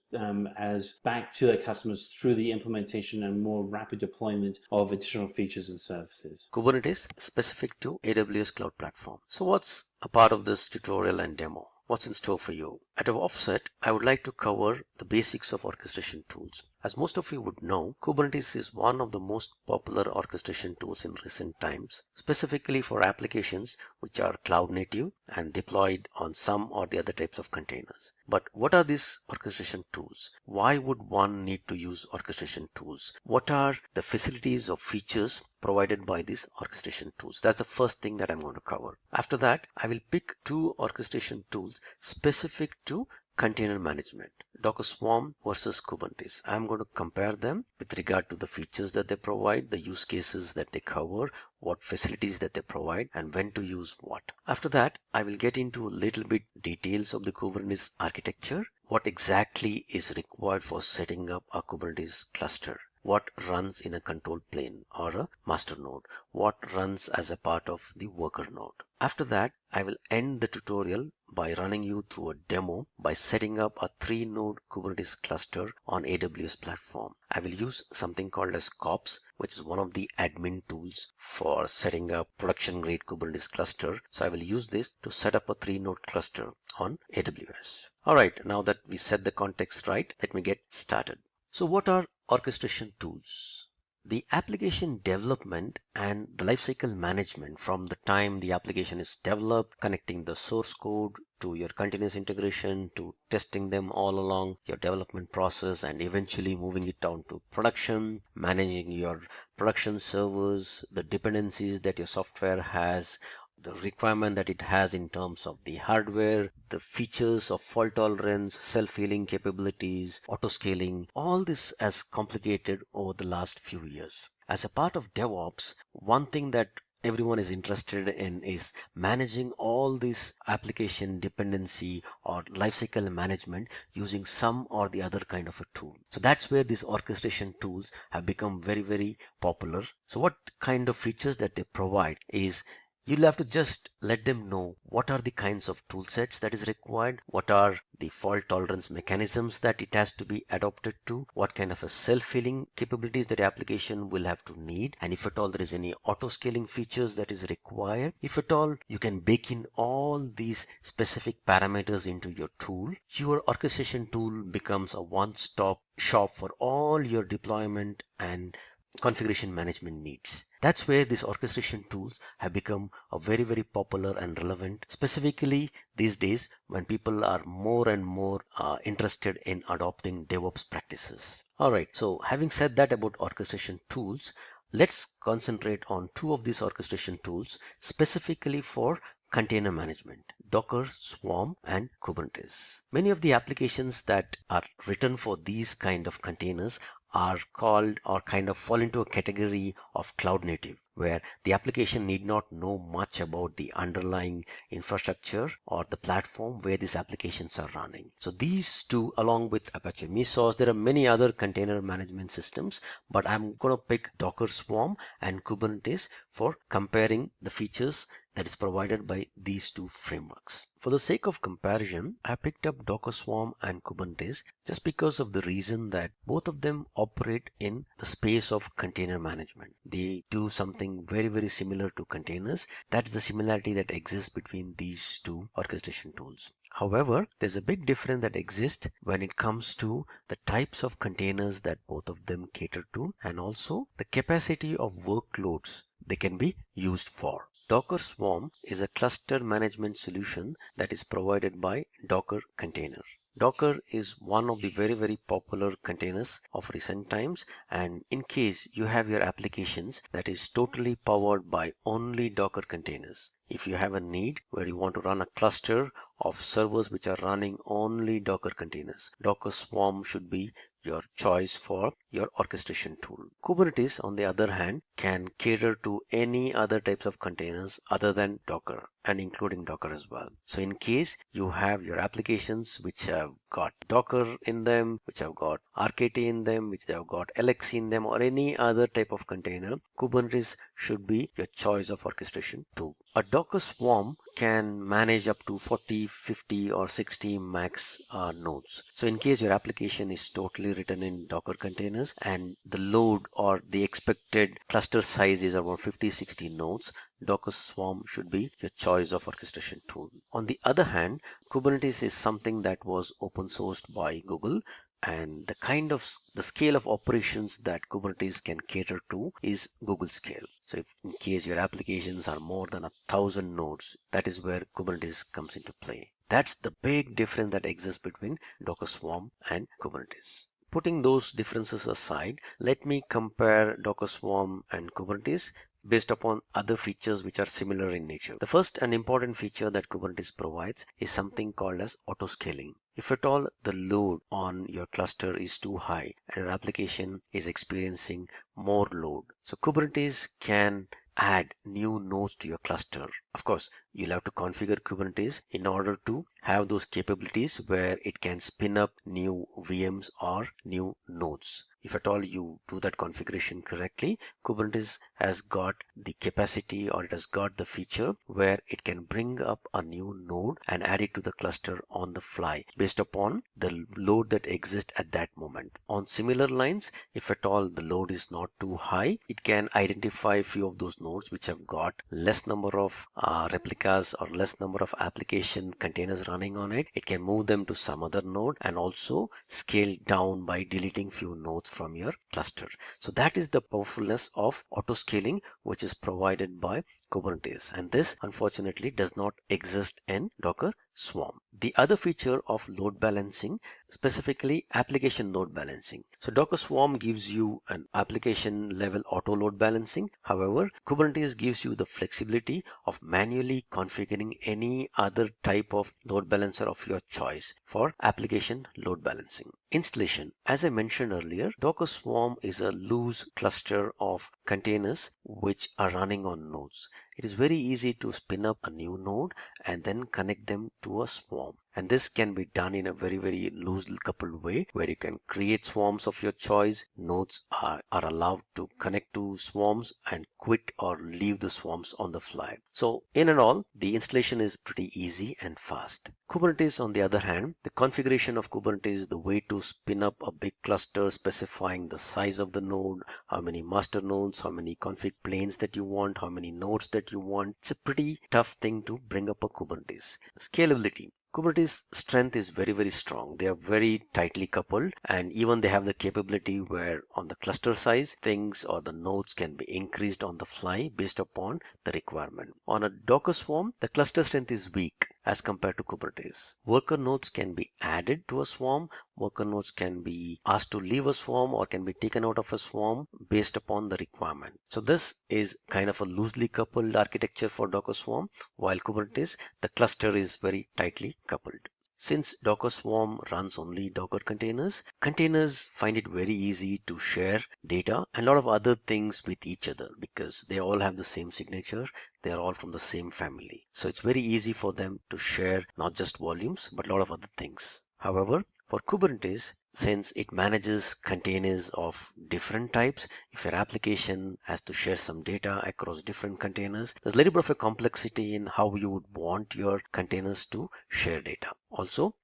as back to their customers through the implementation and more rapid deployment of additional features and services. Kubernetes specific to AWS Cloud Platform. So what's a part of this tutorial and demo? What's in store for you? At our offset, I would like to cover the basics of orchestration tools. As most of you would know, Kubernetes is one of the most popular orchestration tools in recent times, specifically for applications which are cloud native and deployed on some or the other types of containers. But what are these orchestration tools? Why would one need to use orchestration tools? What are the facilities or features provided by these orchestration tools? That's the first thing that I'm going to cover. After that, I will pick two orchestration tools specific to container management, Docker Swarm versus Kubernetes. I'm going to compare them with regard to the features that they provide, the use cases that they cover, what facilities that they provide, and when to use what. After that, I will get into a little bit details of the Kubernetes architecture, what exactly is required for setting up a Kubernetes cluster, what runs in a control plane or a master node, what runs as a part of the worker node. After that, I will end the tutorial by running you through a demo by setting up a 3-node Kubernetes cluster on AWS platform. I will use something called as kops, which is one of the admin tools for setting up production grade Kubernetes cluster. So I will use this to set up a 3-node cluster on AWS. All right, now that we set the context right, let me get started. So what are orchestration tools? The application development and the lifecycle management from the time the application is developed, connecting the source code to your continuous integration, to testing them all along your development process, and eventually moving it down to production, managing your production servers, the dependencies that your software has, the requirement that it has in terms of the hardware, the features of fault tolerance, self-healing capabilities, auto-scaling, all this has complicated over the last few years. As a part of DevOps, one thing that everyone is interested in is managing all this application dependency or lifecycle management using some or the other kind of a tool. So that's where these orchestration tools have become very, very popular. So what kind of features that they provide is you'll have to just let them know what are the kinds of tool sets that is required, what are the fault tolerance mechanisms that it has to be adopted to, what kind of a self-healing capabilities that application will have to need, and if at all there is any auto-scaling features that is required. If at all you can bake in all these specific parameters into your tool, your orchestration tool becomes a one-stop shop for all your deployment and configuration management needs. That's where these orchestration tools have become a very, very popular and relevant, specifically these days when people are more and more interested in adopting DevOps practices. All right, so having said that about orchestration tools, let's concentrate on two of these orchestration tools specifically for container management, Docker, Swarm, and Kubernetes. Many of the applications that are written for these kind of containers are called or kind of fall into a category of cloud native, where the application need not know much about the underlying infrastructure or the platform where these applications are running. So these two, along with Apache Mesos, there are many other container management systems, but I'm going to pick Docker, Swarm, and Kubernetes for comparing the features that is provided by these two frameworks. For the sake of comparison, I picked up Docker Swarm and Kubernetes just because of the reason that both of them operate in the space of container management. They do something very, very similar to containers. That's the similarity that exists between these two orchestration tools. However, there's a big difference that exists when it comes to the types of containers that both of them cater to, and also the capacity of workloads they can be used for. Docker Swarm is a cluster management solution that is provided by Docker Container. Docker is one of the very, very popular containers of recent times, and in case you have your applications that is totally powered by only Docker containers, if you have a need where you want to run a cluster of servers which are running only Docker containers, Docker Swarm should be your choice for your orchestration tool. Kubernetes, on the other hand, can cater to any other types of containers other than Docker, and including Docker as well. So in case you have your applications which have got Docker in them, which have got RKT in them, which they have got LX in them, or any other type of container, Kubernetes should be your choice of orchestration tool. A Docker Swarm can manage up to 40, 50 or 60 max nodes. So in case your application is totally written in Docker containers and the load or the expected cluster size is about 50-60 nodes, Docker Swarm should be your choice of orchestration tool. On the other hand, Kubernetes is something that was open sourced by Google and the scale of operations that Kubernetes can cater to is Google scale. So if in case your applications are more than 1,000 nodes, that is where Kubernetes comes into play. That's the big difference that exists between Docker Swarm and Kubernetes. Putting those differences aside, let me compare Docker Swarm and Kubernetes based upon other features which are similar in nature. The first and important feature that Kubernetes provides is something called as auto scaling. If at all the load on your cluster is too high and your application is experiencing more load, so Kubernetes can add new nodes to your cluster. Of course, you'll have to configure Kubernetes in order to have those capabilities where it can spin up new VMs or new nodes. If at all you do that configuration correctly, Kubernetes has got the capacity, or it has got the feature where it can bring up a new node and add it to the cluster on the fly based upon the load that exists at that moment. On similar lines, if at all the load is not too high, it can identify a few of those nodes which have got less number of replicas or less number of application containers running on it. It can move them to some other node and also scale down by deleting few nodes from your cluster. So that is the powerfulness of auto scaling which is provided by Kubernetes, and this unfortunately does not exist in Docker Swarm. The other feature of load balancing, specifically application load balancing. So Docker Swarm gives you an application level auto load balancing. However, Kubernetes gives you the flexibility of manually configuring any other type of load balancer of your choice for application load balancing. Installation. As I mentioned earlier, Docker Swarm is a loose cluster of containers which are running on nodes. It is very easy to spin up a new node and then connect them to a swarm. And this can be done in a very loosely coupled way where you can create swarms of your choice. Nodes are allowed to connect to swarms and quit or leave the swarms on the fly. So in and all, the installation is pretty easy and fast. Kubernetes, on the other hand, the configuration of Kubernetes, the way to spin up a big cluster specifying the size of the node, how many master nodes, how many config planes that you want, how many nodes that you want. It's a pretty tough thing to bring up a Kubernetes. Scalability. Kubernetes strength is very strong. They are very tightly coupled, and even they have the capability where on the cluster size things or the nodes can be increased on the fly based upon the requirement. On a Docker Swarm, the cluster strength is weak as compared to Kubernetes. Worker nodes can be added to a swarm. Worker nodes can be asked to leave a swarm or can be taken out of a swarm based upon the requirement. So this is kind of a loosely coupled architecture for Docker Swarm, while Kubernetes, the cluster is very tightly coupled. Since Docker Swarm runs only Docker containers, containers find it very easy to share data and a lot of other things with each other because they all have the same signature. They are all from the same family. So it's very easy for them to share not just volumes, but a lot of other things. However, for Kubernetes, since it manages containers of different types, if your application has to share some data across different containers, there's a little bit of a complexity in how you would want your containers to share data. Also,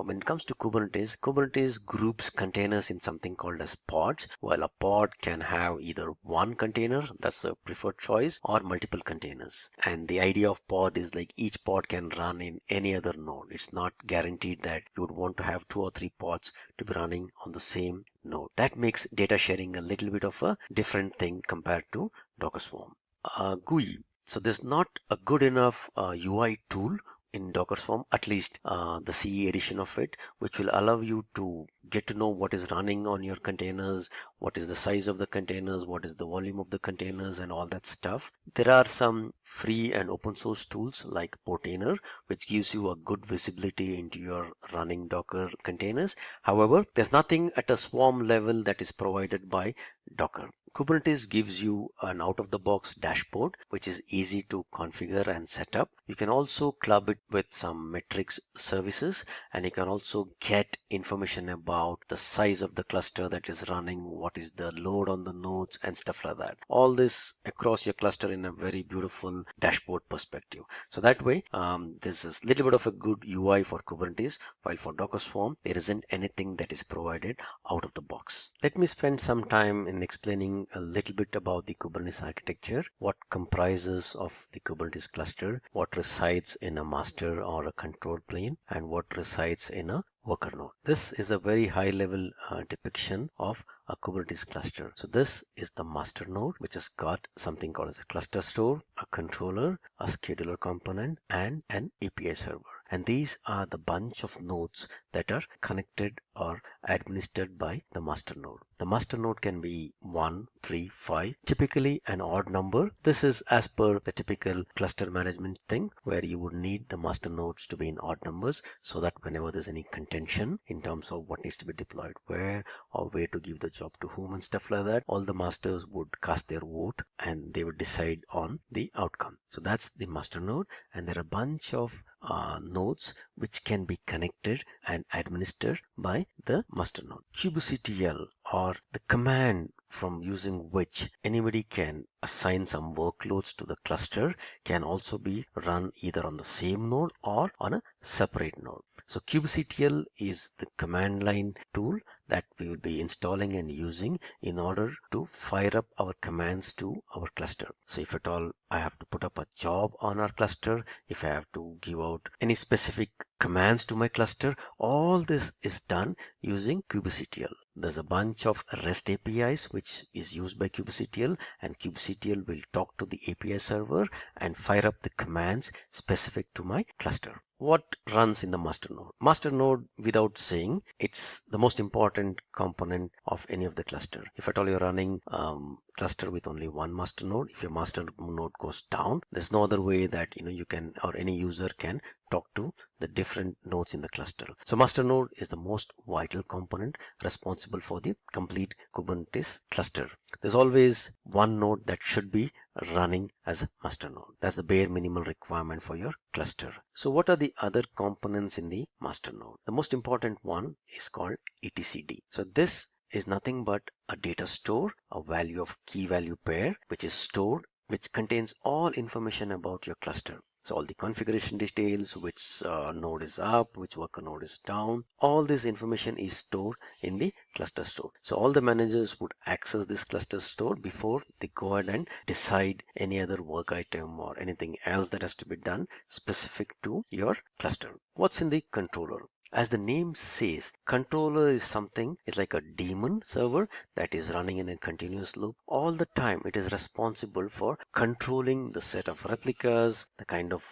when it comes to Kubernetes groups containers in something called as pods. While a pod can have either one container, that's the preferred choice, or multiple containers. And the idea of pod is like each pod can run in any other node. It's not guaranteed that you would want to have 2 or 3 pods to be running on the same node. That makes data sharing a little bit of a different thing compared to Docker Swarm. GUI. So there's not a good enough UI tool in Docker Swarm, at least the CE edition of it, which will allow you to get to know what is running on your containers, what is the size of the containers, what is the volume of the containers, and all that stuff. There are some free and open source tools like Portainer, which gives you a good visibility into your running Docker containers. However, there's nothing at a swarm level that is provided by Docker. Kubernetes gives you an out-of-the-box dashboard, which is easy to configure and set up. You can also club it with some metrics services, and you can also get information about the size of the cluster that is running, what is the load on the nodes, and stuff like that. All this across your cluster in a very beautiful dashboard perspective. So that way, this is a little bit of a good UI for Kubernetes, while for Docker Swarm, there isn't anything that is provided out of the box. Let me spend some time in explaining a little bit about the Kubernetes architecture, what comprises of the Kubernetes cluster, what resides in a master or a control plane and what resides in a worker node. This is a very high level depiction of a Kubernetes cluster. So this is the master node, which has got something called as a cluster store, a controller, a scheduler component, and an API server. And these are the bunch of nodes that are connected or administered by the master node. The master node can be 1, 3, 5, typically an odd number. This is as per the typical cluster management thing where you would need the master nodes to be in odd numbers so that whenever there's any contention in terms of what needs to be deployed where or where to give the job to whom and stuff like that, all the masters would cast their vote and they would decide on the outcome. So that's the master node, and there are a bunch of nodes which can be connected and administered by the master node. kubectl, or the command from using which anybody can assign some workloads to the cluster, can also be run either on the same node or on a separate node. So kubectl is the command line tool that we will be installing and using in order to fire up our commands to our cluster. So if at all I have to put up a job on our cluster, if I have to give out any specific commands to my cluster, all this is done using kubectl. There's a bunch of REST APIs which is used by kubectl, and kubectl will talk to the API server and fire up the commands specific to my cluster. What runs in the master node? Master node, without saying, it's the most important component of any of the cluster. If at all you're running cluster with only one master node, if your master node goes down, there's no other way that you can, or any user can talk to the different nodes in the cluster. So master node is the most vital component responsible for the complete Kubernetes cluster. There's always one node that should be running as a master node. That's the bare minimal requirement for your cluster. So what are the other components in the master node? The most important one is called etcd. So this is nothing but a data store, a value of key value pair, which is stored, which contains all information about your cluster. So all the configuration details, which node is up, which worker node is down, all this information is stored in the cluster store. So all the managers would access this cluster store before they go ahead and decide any other work item or anything else that has to be done specific to your cluster. What's in the controller? As the name says, controller is something, it's like a daemon server that is running in a continuous loop. All the time it is responsible for controlling the set of replicas, the kind of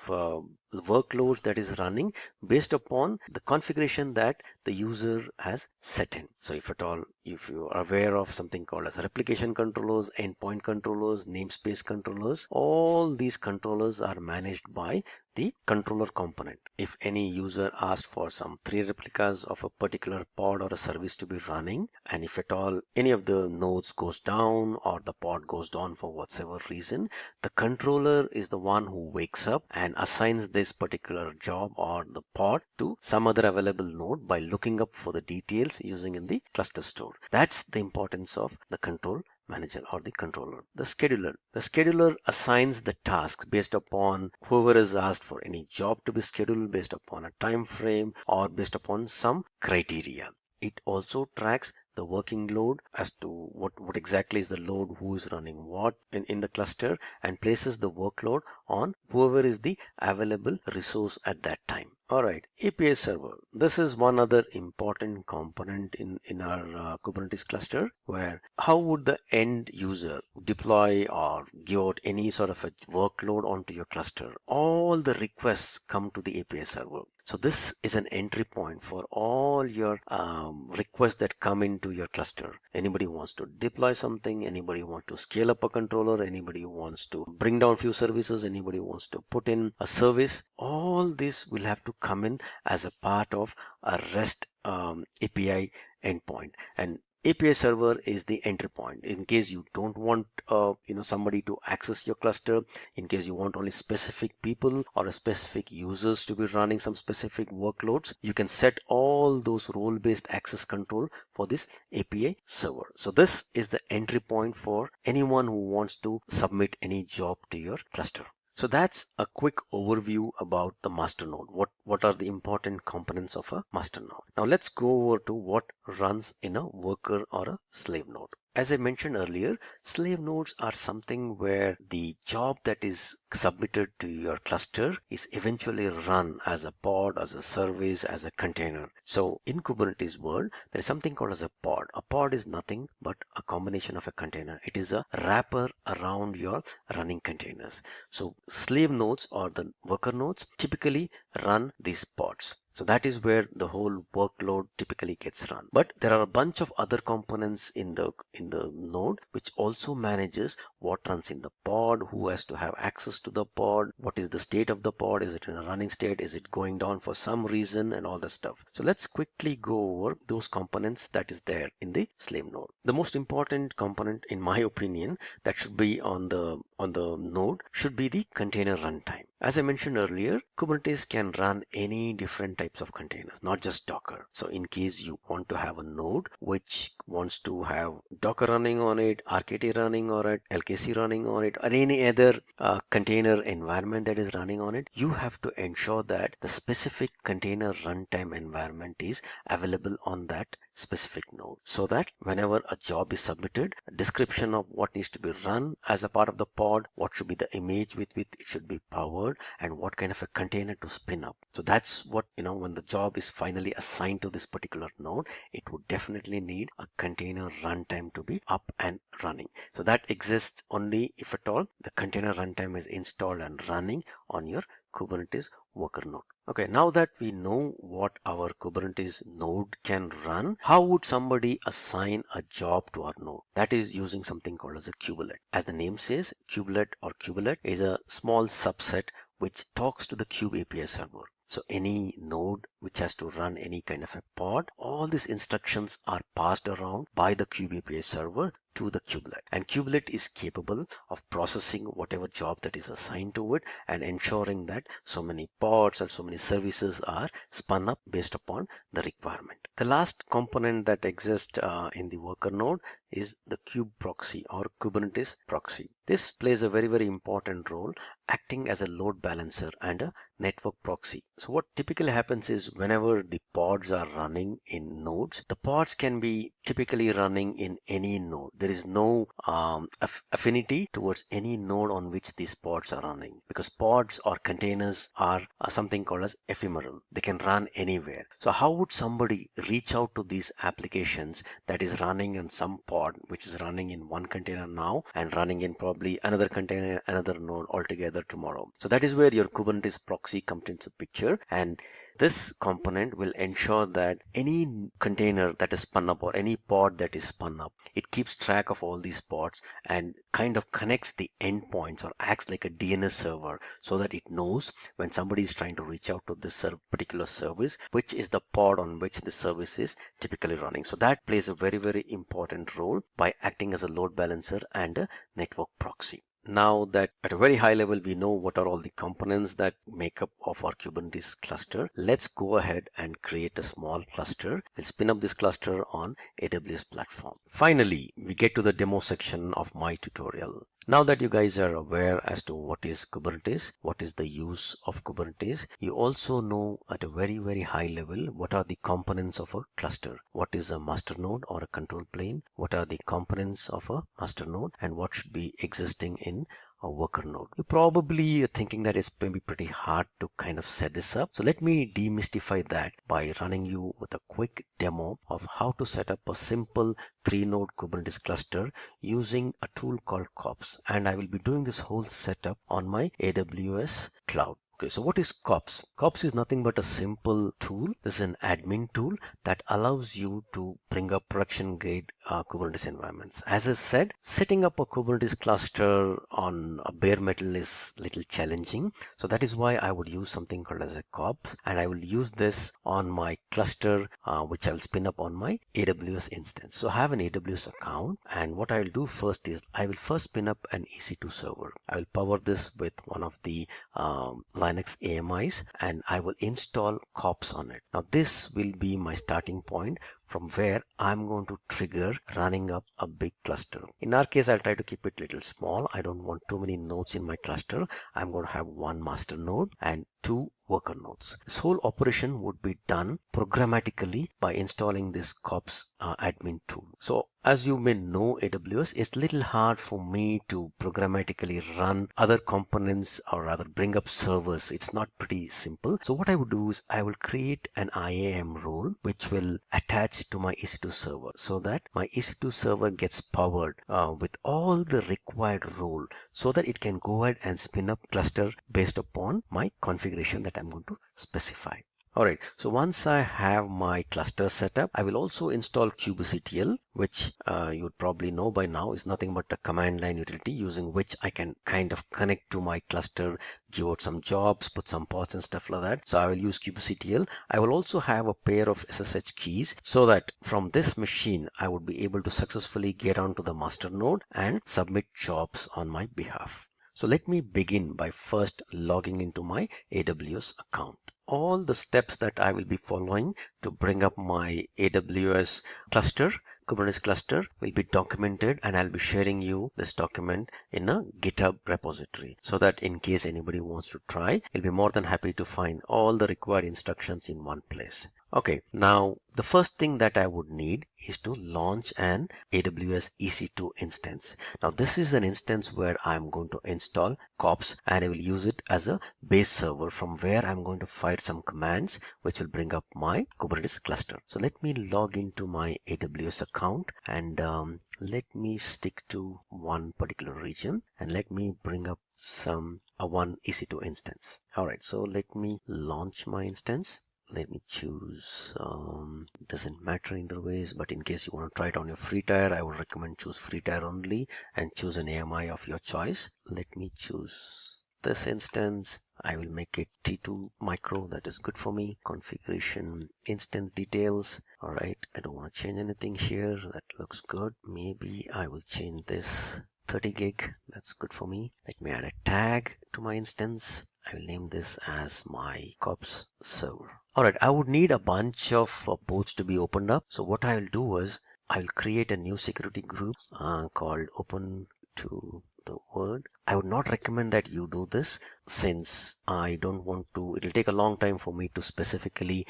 workloads that is running based upon the configuration that the user has set in. So if at all, if you are aware of something called as replication controllers, endpoint controllers, namespace controllers, all these controllers are managed by the controller component. If any user asked for some 3 replicas of a particular pod or a service to be running, and if at all any of the nodes goes down or the pod goes down for whatever reason, the controller is the one who wakes up and assigns this particular job or the pod to some other available node by looking up for the details using in the cluster store. That's the importance of the control manager or the controller. The scheduler assigns the tasks based upon whoever is asked for any job to be scheduled, based upon a time frame or based upon some criteria. It also tracks the working load as to what exactly is the load, who is running what in the cluster, and places the workload on whoever is the available resource at that time. Alright, API server. This is one other important component in our Kubernetes cluster, where how would the end user deploy or give out any sort of a workload onto your cluster? All the requests come to the API server. So this is an entry point for all your requests that come into your cluster. Anybody wants to deploy something, anybody wants to scale up a controller, anybody wants to bring down few services, anybody wants to put in a service, all this will have to come in as a part of a REST API endpoint. And API server is the entry point. In case you don't want somebody to access your cluster, in case you want only specific people or specific users to be running some specific workloads, you can set all those role-based access control for this API server. So this is the entry point for anyone who wants to submit any job to your cluster. So that's a quick overview about the master node. What are the important components of a master node? Now let's go over to what runs in a worker or a slave node. As I mentioned earlier, slave nodes are something where the job that is submitted to your cluster is eventually run as a pod, as a service, as a container. So in Kubernetes world, there is something called as a pod. A pod is nothing but a combination of a container. It is a wrapper around your running containers. So slave nodes or the worker nodes typically run these pods. So that is where the whole workload typically gets run. But there are a bunch of other components in the node which also manages what runs in the pod, who has to have access to the pod, what is the state of the pod, is it in a running state, is it going down for some reason, and all that stuff. So let's quickly go over those components that is there in the slave node. The most important component, in my opinion, that should be on the node should be the container runtime. As I mentioned earlier, Kubernetes can run any different types of containers, not just Docker. So in case you want to have a node which wants to have Docker running on it, RKT running on it, LKC running on it, or any other container environment that is running on it, you have to ensure that the specific container runtime environment is available on that specific node, so that whenever a job is submitted, a description of what needs to be run as a part of the pod, what should be the image with which it should be powered, and what kind of a container to spin up. So that's what, when the job is finally assigned to this particular node, it would definitely need a container runtime to be up and running. So that exists only if at all the container runtime is installed and running on your Kubernetes worker node. Okay, now that we know what our Kubernetes node can run, how would somebody assign a job to our node? That is using something called as a kubelet. As the name says, kubelet is a small subset which talks to the kube API server. So any node which has to run any kind of a pod, all these instructions are passed around by the kube API server to the kubelet. And kubelet is capable of processing whatever job that is assigned to it and ensuring that so many pods and so many services are spun up based upon the requirement. The last component that exists in the worker node is the kube proxy or Kubernetes proxy. This plays a very, very important role, acting as a load balancer and a network proxy. So what typically happens is whenever the pods are running in nodes, the pods can be typically running in any node. There is no affinity towards any node on which these pods are running, because pods or containers are something called as ephemeral. They can run anywhere. So how would somebody reach out to these applications that is running in some pod which is running in one container now and running in probably another container, another node altogether tomorrow? So that is where your Kubernetes proxy comes into picture, and this component will ensure that any container that is spun up or any pod that is spun up, it keeps track of all these pods and kind of connects the endpoints or acts like a DNS server, so that it knows when somebody is trying to reach out to this particular service, which is the pod on which the service is typically running. So that plays a very, very important role by acting as a load balancer and a network proxy. Now that at a very high level we know what are all the components that make up of our Kubernetes cluster, let's go ahead and create a small cluster. We'll spin up this cluster on AWS platform. Finally, we get to the demo section of my tutorial. Now that you guys are aware as to what is Kubernetes, what is the use of Kubernetes, you also know at a very, very high level what are the components of a cluster. What is a master node or a control plane? What are the components of a master node, and what should be existing in a worker node? You're probably thinking that it's maybe pretty hard to kind of set this up. So let me demystify that by running you with a quick demo of how to set up a simple 3-node Kubernetes cluster using a tool called kops. And I will be doing this whole setup on my AWS cloud. Okay, so what is kops? Kops is nothing but a simple tool. This is an admin tool that allows you to bring up production grade Kubernetes environments. As I said, setting up a Kubernetes cluster on a bare metal is a little challenging. So that is why I would use something called as a kops, and I will use this on my cluster, which I will spin up on my AWS instance. So I have an AWS account, and what I will do first is I will first spin up an EC2 server. I will power this with one of the Linux AMIs, and I will install kops on it. Now this will be my starting point from where I'm going to trigger running up a big cluster. In our case, I'll try to keep it little small. I don't want too many nodes in my cluster. I'm going to have one master node and 2 worker nodes. This whole operation would be done programmatically by installing this kops admin tool. So as you may know, AWS, it's a little hard for me to programmatically run other components or rather bring up servers. It's not pretty simple. So what I would do is I will create an IAM role which will attach to my EC2 server so that my EC2 server gets powered with all the required role so that it can go ahead and spin up cluster based upon my configuration that I'm going to specify. Alright, so once I have my cluster set up, I will also install kubectl, which you would probably know by now is nothing but a command line utility using which I can kind of connect to my cluster, give out some jobs, put some pods and stuff like that. So I will use kubectl. I will also have a pair of SSH keys so that from this machine, I would be able to successfully get onto the master node and submit jobs on my behalf. So let me begin by first logging into my AWS account. All the steps that I will be following to bring up my AWS cluster, Kubernetes cluster, will be documented, and I'll be sharing you this document in a GitHub repository so that in case anybody wants to try, you'll be more than happy to find all the required instructions in one place. Okay, now the first thing that I would need is to launch an AWS EC2 instance. Now this is an instance where I'm going to install kops and I will use it as a base server from where I'm going to fire some commands which will bring up my Kubernetes cluster. So let me log into my AWS account and let me stick to one particular region and let me bring up one EC2 instance. Alright, so let me launch my instance. Let me choose, doesn't matter either ways, but in case you want to try it on your free tier, I would recommend choose free tier only and choose an AMI of your choice. Let me choose this instance. I will make it T2 micro. That is good for me. Configuration, instance details. All right. I don't want to change anything here. That looks good. Maybe I will change this 30 gig. That's good for me. Let me add a tag to my instance. I will name this as my kops server. Alright, I would need a bunch of ports to be opened up. So what I will do is I will create a new security group called open to the word. I would not recommend that you do this since I don't want to, it will take a long time for me to specifically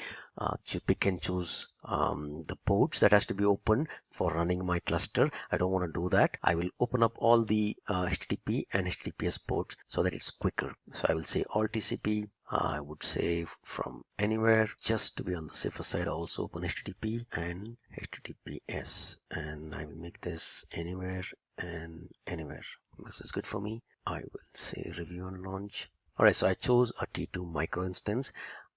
pick and choose the ports that has to be open for running my cluster. I don't want to do that. I will open up all the HTTP and HTTPS ports so that it's quicker. So I will say all TCP. I would say from anywhere, just to be on the safer side. I also open HTTP and HTTPS, and I will make this anywhere and anywhere. This is good for me. I will say review and launch. Alright, so I chose a T2 micro instance.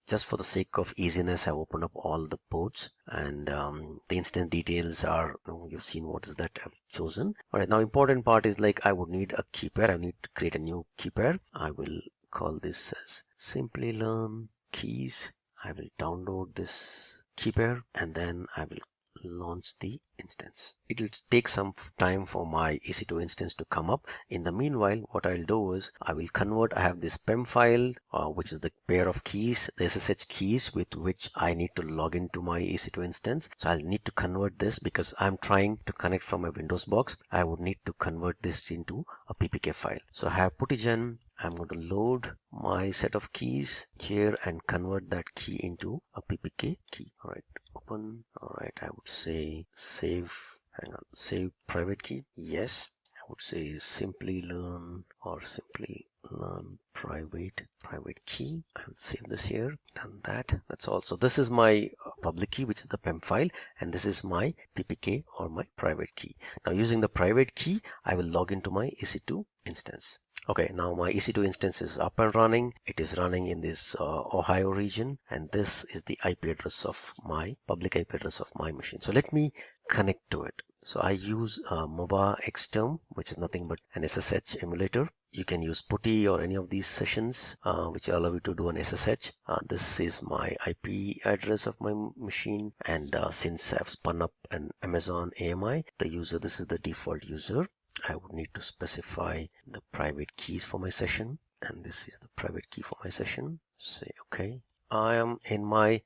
Just for the sake of easiness, I've opened up all the ports, and the instance details are, you've seen what is that I've chosen. Alright, now important part is like I would need a key pair. I need to create a new key pair. I will call this as Simplilearn keys. I will download this key pair and then I will launch the instance. It will take some time for my EC2 instance to come up. In the meanwhile, what I'll do is I will convert. I have this PEM file, which is the pair of keys, the SSH keys with which I need to log into my EC2 instance. So I'll need to convert this because I'm trying to connect from my Windows box. I would need to convert this into a PPK file. So I have puttigen. I'm going to load my set of keys here and convert that key into a PPK key. All right, open. All right, I would say save. Hang on, save private key. Yes, I would say Simplilearn or Simplilearn private key. I'll save this here. Done that. That's all. So this is my public key, which is the PEM file, and this is my PPK or my private key. Now using the private key, I will log into my EC2 instance. Okay, now my EC2 instance is up and running. It is running in this Ohio region, and this is the IP address of my public IP address of my machine. So let me connect to it. So I use MOBA Xterm, which is nothing but an SSH emulator. You can use PuTTY or any of these sessions which allow you to do an SSH. This is my IP address of my machine, and since I've spun up an Amazon AMI, this is the default user. I would need to specify the private keys for my session, and this is the private key for my session. Say OK. I am in my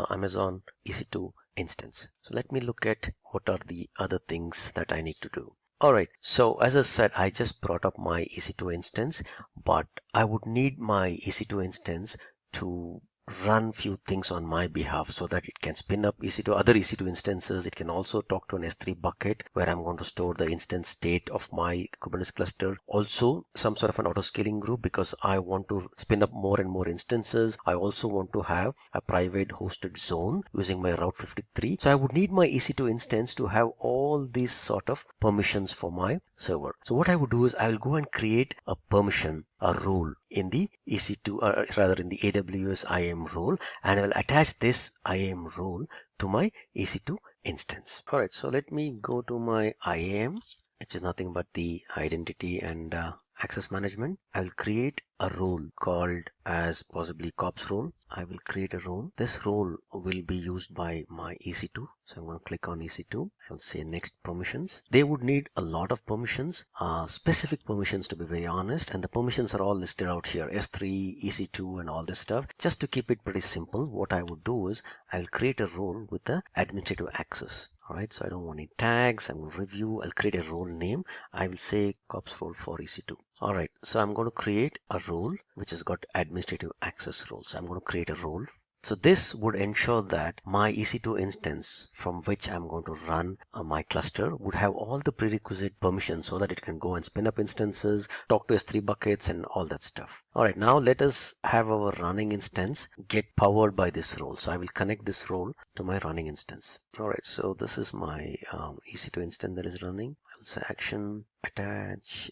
Amazon EC2 instance. So let me look at what are the other things that I need to do. Alright, so as I said, I just brought up my EC2 instance, but I would need my EC2 instance to run few things on my behalf so that it can spin up other EC2 instances. It can also talk to an S3 bucket where I'm going to store the instance state of my Kubernetes cluster. Also some sort of an auto scaling group because I want to spin up more and more instances. I also want to have a private hosted zone using my Route 53. So I would need my EC2 instance to have all these sort of permissions for my server. So what I would do is I will go and create a permission, a role in the EC2, rather in the AWS IAM role, and I will attach this IAM role to my EC2 instance. All right, so let me go to my IAM, which is nothing but the identity and access management. I will create a role called as possibly COPS role. I will create a role. This role will be used by my EC2. So I'm going to click on EC2. I will say next permissions. They would need a lot of permissions, specific permissions to be very honest. And the permissions are all listed out here, S3, EC2 and all this stuff. Just to keep it pretty simple, what I would do is I will create a role with the administrative access. All right, so I don't want any tags. I'm going to review. I'll create a role name. I will say COPS role for EC2. All right, so I'm going to create a role which has got administrative access roles. I'm going to create a role. So this would ensure that my EC2 instance from which I'm going to run my cluster would have all the prerequisite permissions so that it can go and spin up instances, talk to S3 buckets and all that stuff. All right, now let us have our running instance get powered by this role. So I will connect this role to my running instance. All right, so this is my EC2 instance that is running. I will say action, attach,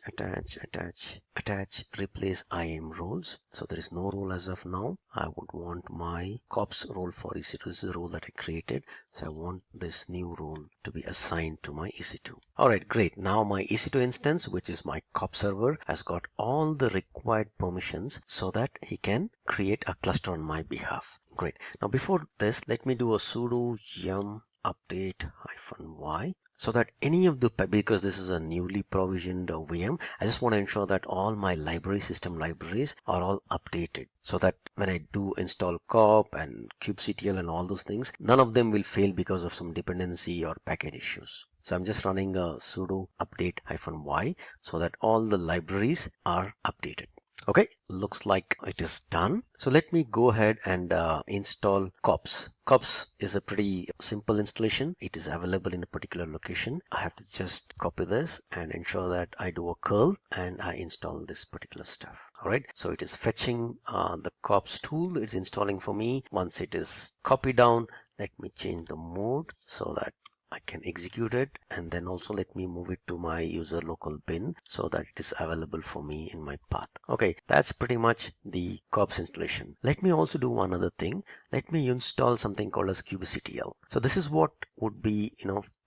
replace IAM roles. So there is no role as of now. I would want my COPS role for EC2. This is the role that I created. So I want this new role to be assigned to my EC2. All right, great. Now my EC2 instance, which is my COPS server, has got all the required permissions so that he can create a cluster on my behalf. Great. Now before this, let me do a sudo yum update -y. So that any of the, because this is a newly provisioned VM, I just want to ensure that all my system libraries are all updated. So that when I do install COP and kubectl and all those things, none of them will fail because of some dependency or package issues. So I'm just running a sudo update -y so that all the libraries are updated. Okay, looks like it is done. So let me go ahead and install COPS. COPS is a pretty simple installation. It is available in a particular location. I have to just copy this and ensure that I do a curl and I install this particular stuff. All right, so it is fetching the COPS tool. It's installing for me. Once it is copied down, let me change the mode so that I can execute it, and then also let me move it to my user local bin so that it is available for me in my path. Okay, that's pretty much the COPS installation. Let me also do one other thing. Let me install something called as kubectl. So this is what would be,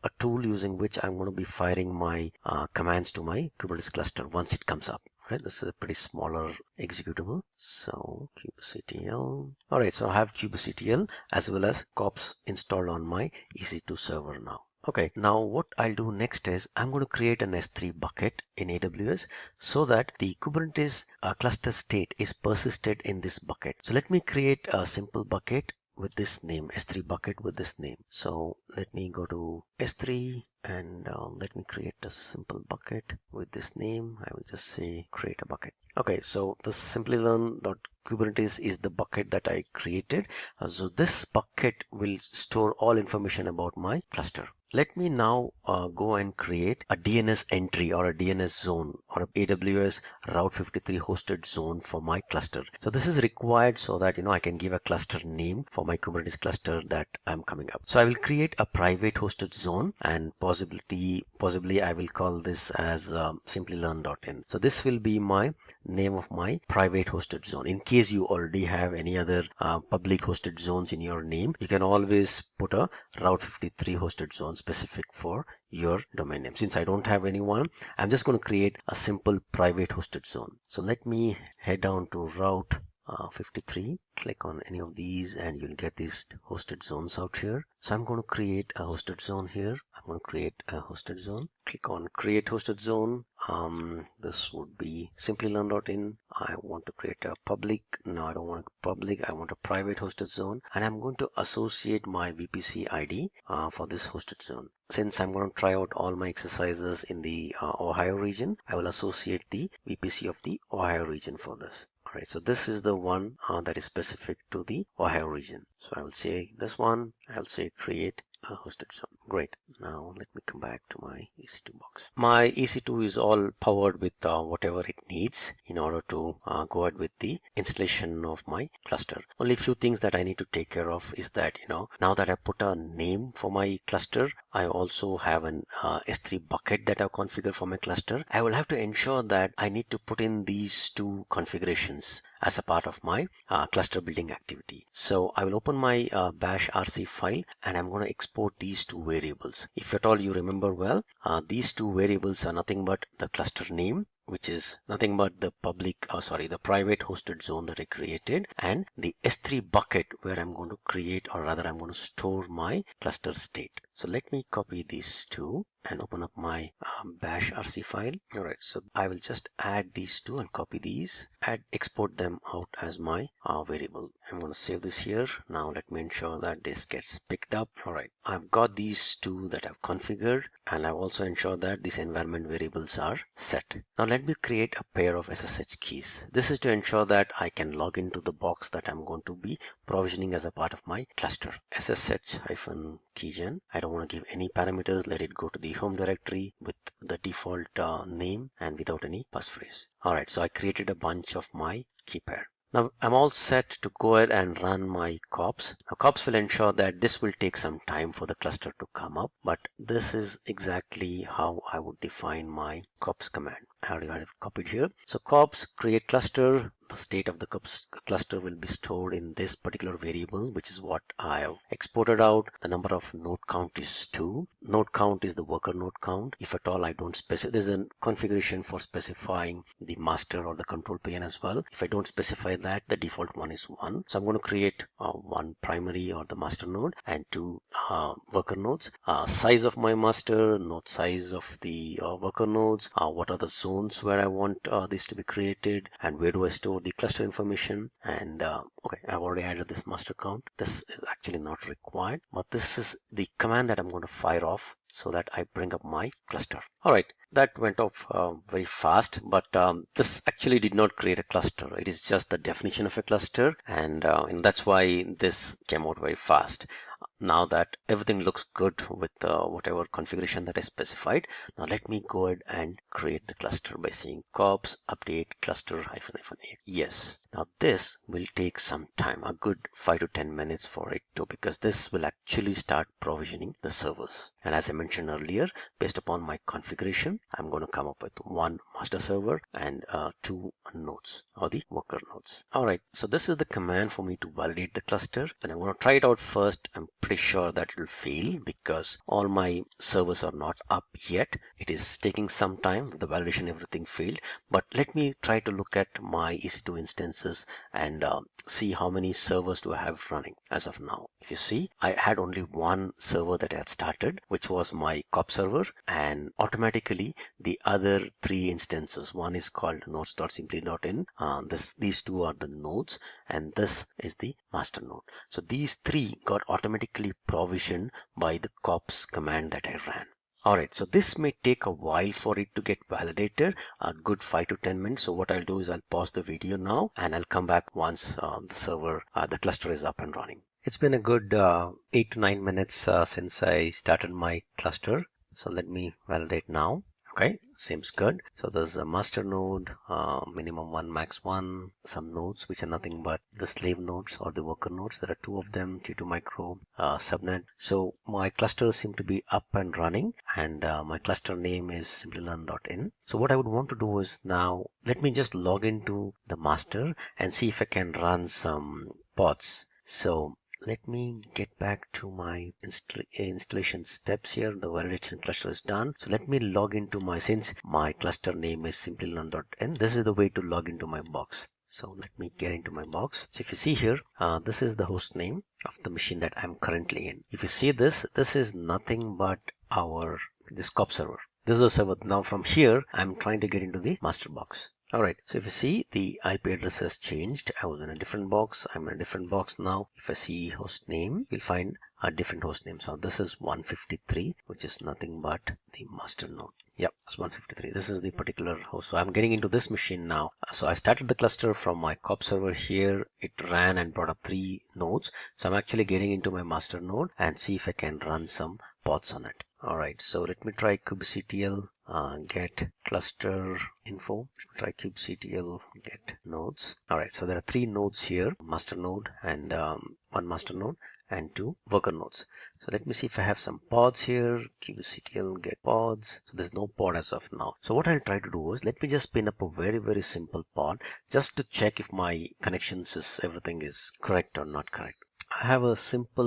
a tool using which I'm going to be firing my commands to my Kubernetes cluster once it comes up. Right, this is a pretty smaller executable. So kubectl. All right, so I have kubectl as well as COPS installed on my EC2 server now. Okay, now what I'll do next is I'm going to create an S3 bucket in AWS so that the Kubernetes cluster state is persisted in this bucket. So let me create a simple bucket with this name, S3 bucket with this name. So let me go to S3 and let me create a simple bucket with this name. I will just say create a bucket. Okay, so the Simplilearn.Kubernetes is the bucket that I created. So this bucket will store all information about my cluster. Let me now go and create a DNS entry or a DNS zone or a AWS Route 53 hosted zone for my cluster. So this is required so that I can give a cluster name for my Kubernetes cluster that I'm coming up. So I will create a private hosted zone and possibly I will call this as Simplilearn.in. So this will be my name of my private hosted zone. In case you already have any other public hosted zones in your name, you can always put a Route 53 hosted zone specific for your domain name. Since I don't have anyone, I'm just going to create a simple private hosted zone. So let me head down to Route 53, click on any of these and you'll get these hosted zones out here. So I'm going to create a hosted zone here. I'm going to create a hosted zone. Click on create hosted zone. This would be Simplilearn.in. I want to create a public. No, I don't want a public. I want a private hosted zone, and I'm going to associate my VPC ID for this hosted zone. Since I'm going to try out all my exercises in the Ohio region, I will associate the VPC of the Ohio region for this. Alright, so this is the one that is specific to the Ohio region. So I will say this one, I'll say create a hosted zone. Great. Now let me come back to my EC2 box. My EC2 is all powered with whatever it needs in order to go ahead with the installation of my cluster. Only few things that I need to take care of is that, now that I put a name for my cluster, I also have an S3 bucket that I've configured for my cluster. I will have to ensure that I need to put in these two configurations as a part of my cluster building activity. So I will open my bash rc file and I'm going to export these two variables. If at all you remember well, these two variables are nothing but the cluster name, which is nothing but the the private hosted zone that I created, and the S3 bucket where I'm going to create, or rather I'm going to store my cluster state. So let me copy these two and open up my bash rc file. Alright, so I will just add these two and copy these and export them out as my variable. I'm going to save this here. Now let me ensure that this gets picked up. Alright, I've got these two that I've configured, and I've also ensured that these environment variables are set. Now let me create a pair of SSH keys. This is to ensure that I can log into the box that I'm going to be provisioning as a part of my cluster. SSH-keygen. I don't want to give any parameters. Let it go to the home directory with the default name and without any passphrase. Alright, so I created a bunch of my key pair. Now I'm all set to go ahead and run my kops. Now kops will ensure that this will take some time for the cluster to come up, but this is exactly how I would define my kops command. I already got it copied here. So kops create cluster. The state of the cluster will be stored in this particular variable, which is what I have exported out. The number of node count is 2. Node count is the worker node count. If at all I don't specify, there's a configuration for specifying the master or the control plane as well. If I don't specify that, the default one is 1. So I'm going to create one primary or the master node and two worker nodes. Size of my master, node size of the worker nodes, what are the zones where I want this to be created, and where do I store the cluster information. And okay, I've already added this master count. This is actually not required, but this is the command that I'm going to fire off so that I bring up my cluster. All right, that went off very fast, but this actually did not create a cluster. It is just the definition of a cluster, and that's why this came out very fast. Now that everything looks good with whatever configuration that I specified, now let me go ahead and create the cluster by saying kops update cluster -a. Yes. Now this will take some time, a good 5 to 10 minutes for it to, because this will actually start provisioning the servers. And as I mentioned earlier, based upon my configuration, I'm going to come up with one master server and two nodes, or the worker nodes. All right, so this is the command for me to validate the cluster, and I'm going to try it out first. I'm pretty sure that it will fail because all my servers are not up yet. It is taking some time. The validation, everything failed. But let me try to look at my EC2 instances and see how many servers do I have running as of now. If you see, I had only one server that I had started, which was my cop server, and automatically the other three instances, one is called nodes.simply.in, these two are the nodes, and this is the master node. So these three got automatically provisioned by the kops command that I ran. Alright, so this may take a while for it to get validated, a good 5 to 10 minutes. So what I'll do is I'll pause the video now and I'll come back once the cluster is up and running. It's been a good 8 to 9 minutes since I started my cluster. So let me validate now. Okay, seems good. So there's a master node, minimum 1, max 1, some nodes which are nothing but the slave nodes or the worker nodes. There are two of them, T2 micro, subnet. So my clusters seem to be up and running, and my cluster name is Simplilearn.in. So what I would want to do is now let me just log into the master and see if I can run some pods. So let me get back to my installation steps here. The validation cluster is done. So let me log into since my cluster name is Simplilearn.in, this is the way to log into my box. So let me get into my box. So if you see here, this is the host name of the machine that I'm currently in. If you see this is nothing but this cop server. This is a server. Now from here, I'm trying to get into the master box. All right, so if you see, the IP address has changed. I was in a different box. I'm in a different box now. If I see host name, you'll find a different host name. So this is 153, which is nothing but the master node. Yep, it's 153. This is the particular host. So I'm getting into this machine now. So I started the cluster from my COP server here. It ran and brought up 3 nodes. So I'm actually getting into my master node and see if I can run some pods on it. All right, so let me try kubectl get cluster info. Try kubectl get nodes. All right, so there are 3 nodes here, master node and 1 master node and 2 worker nodes. So let me see if I have some pods here. Kubectl get pods. So there's no pod as of now. So what I'll try to do is, let me just spin up a very simple pod just to check if my connections is everything is correct or not correct. I have a simple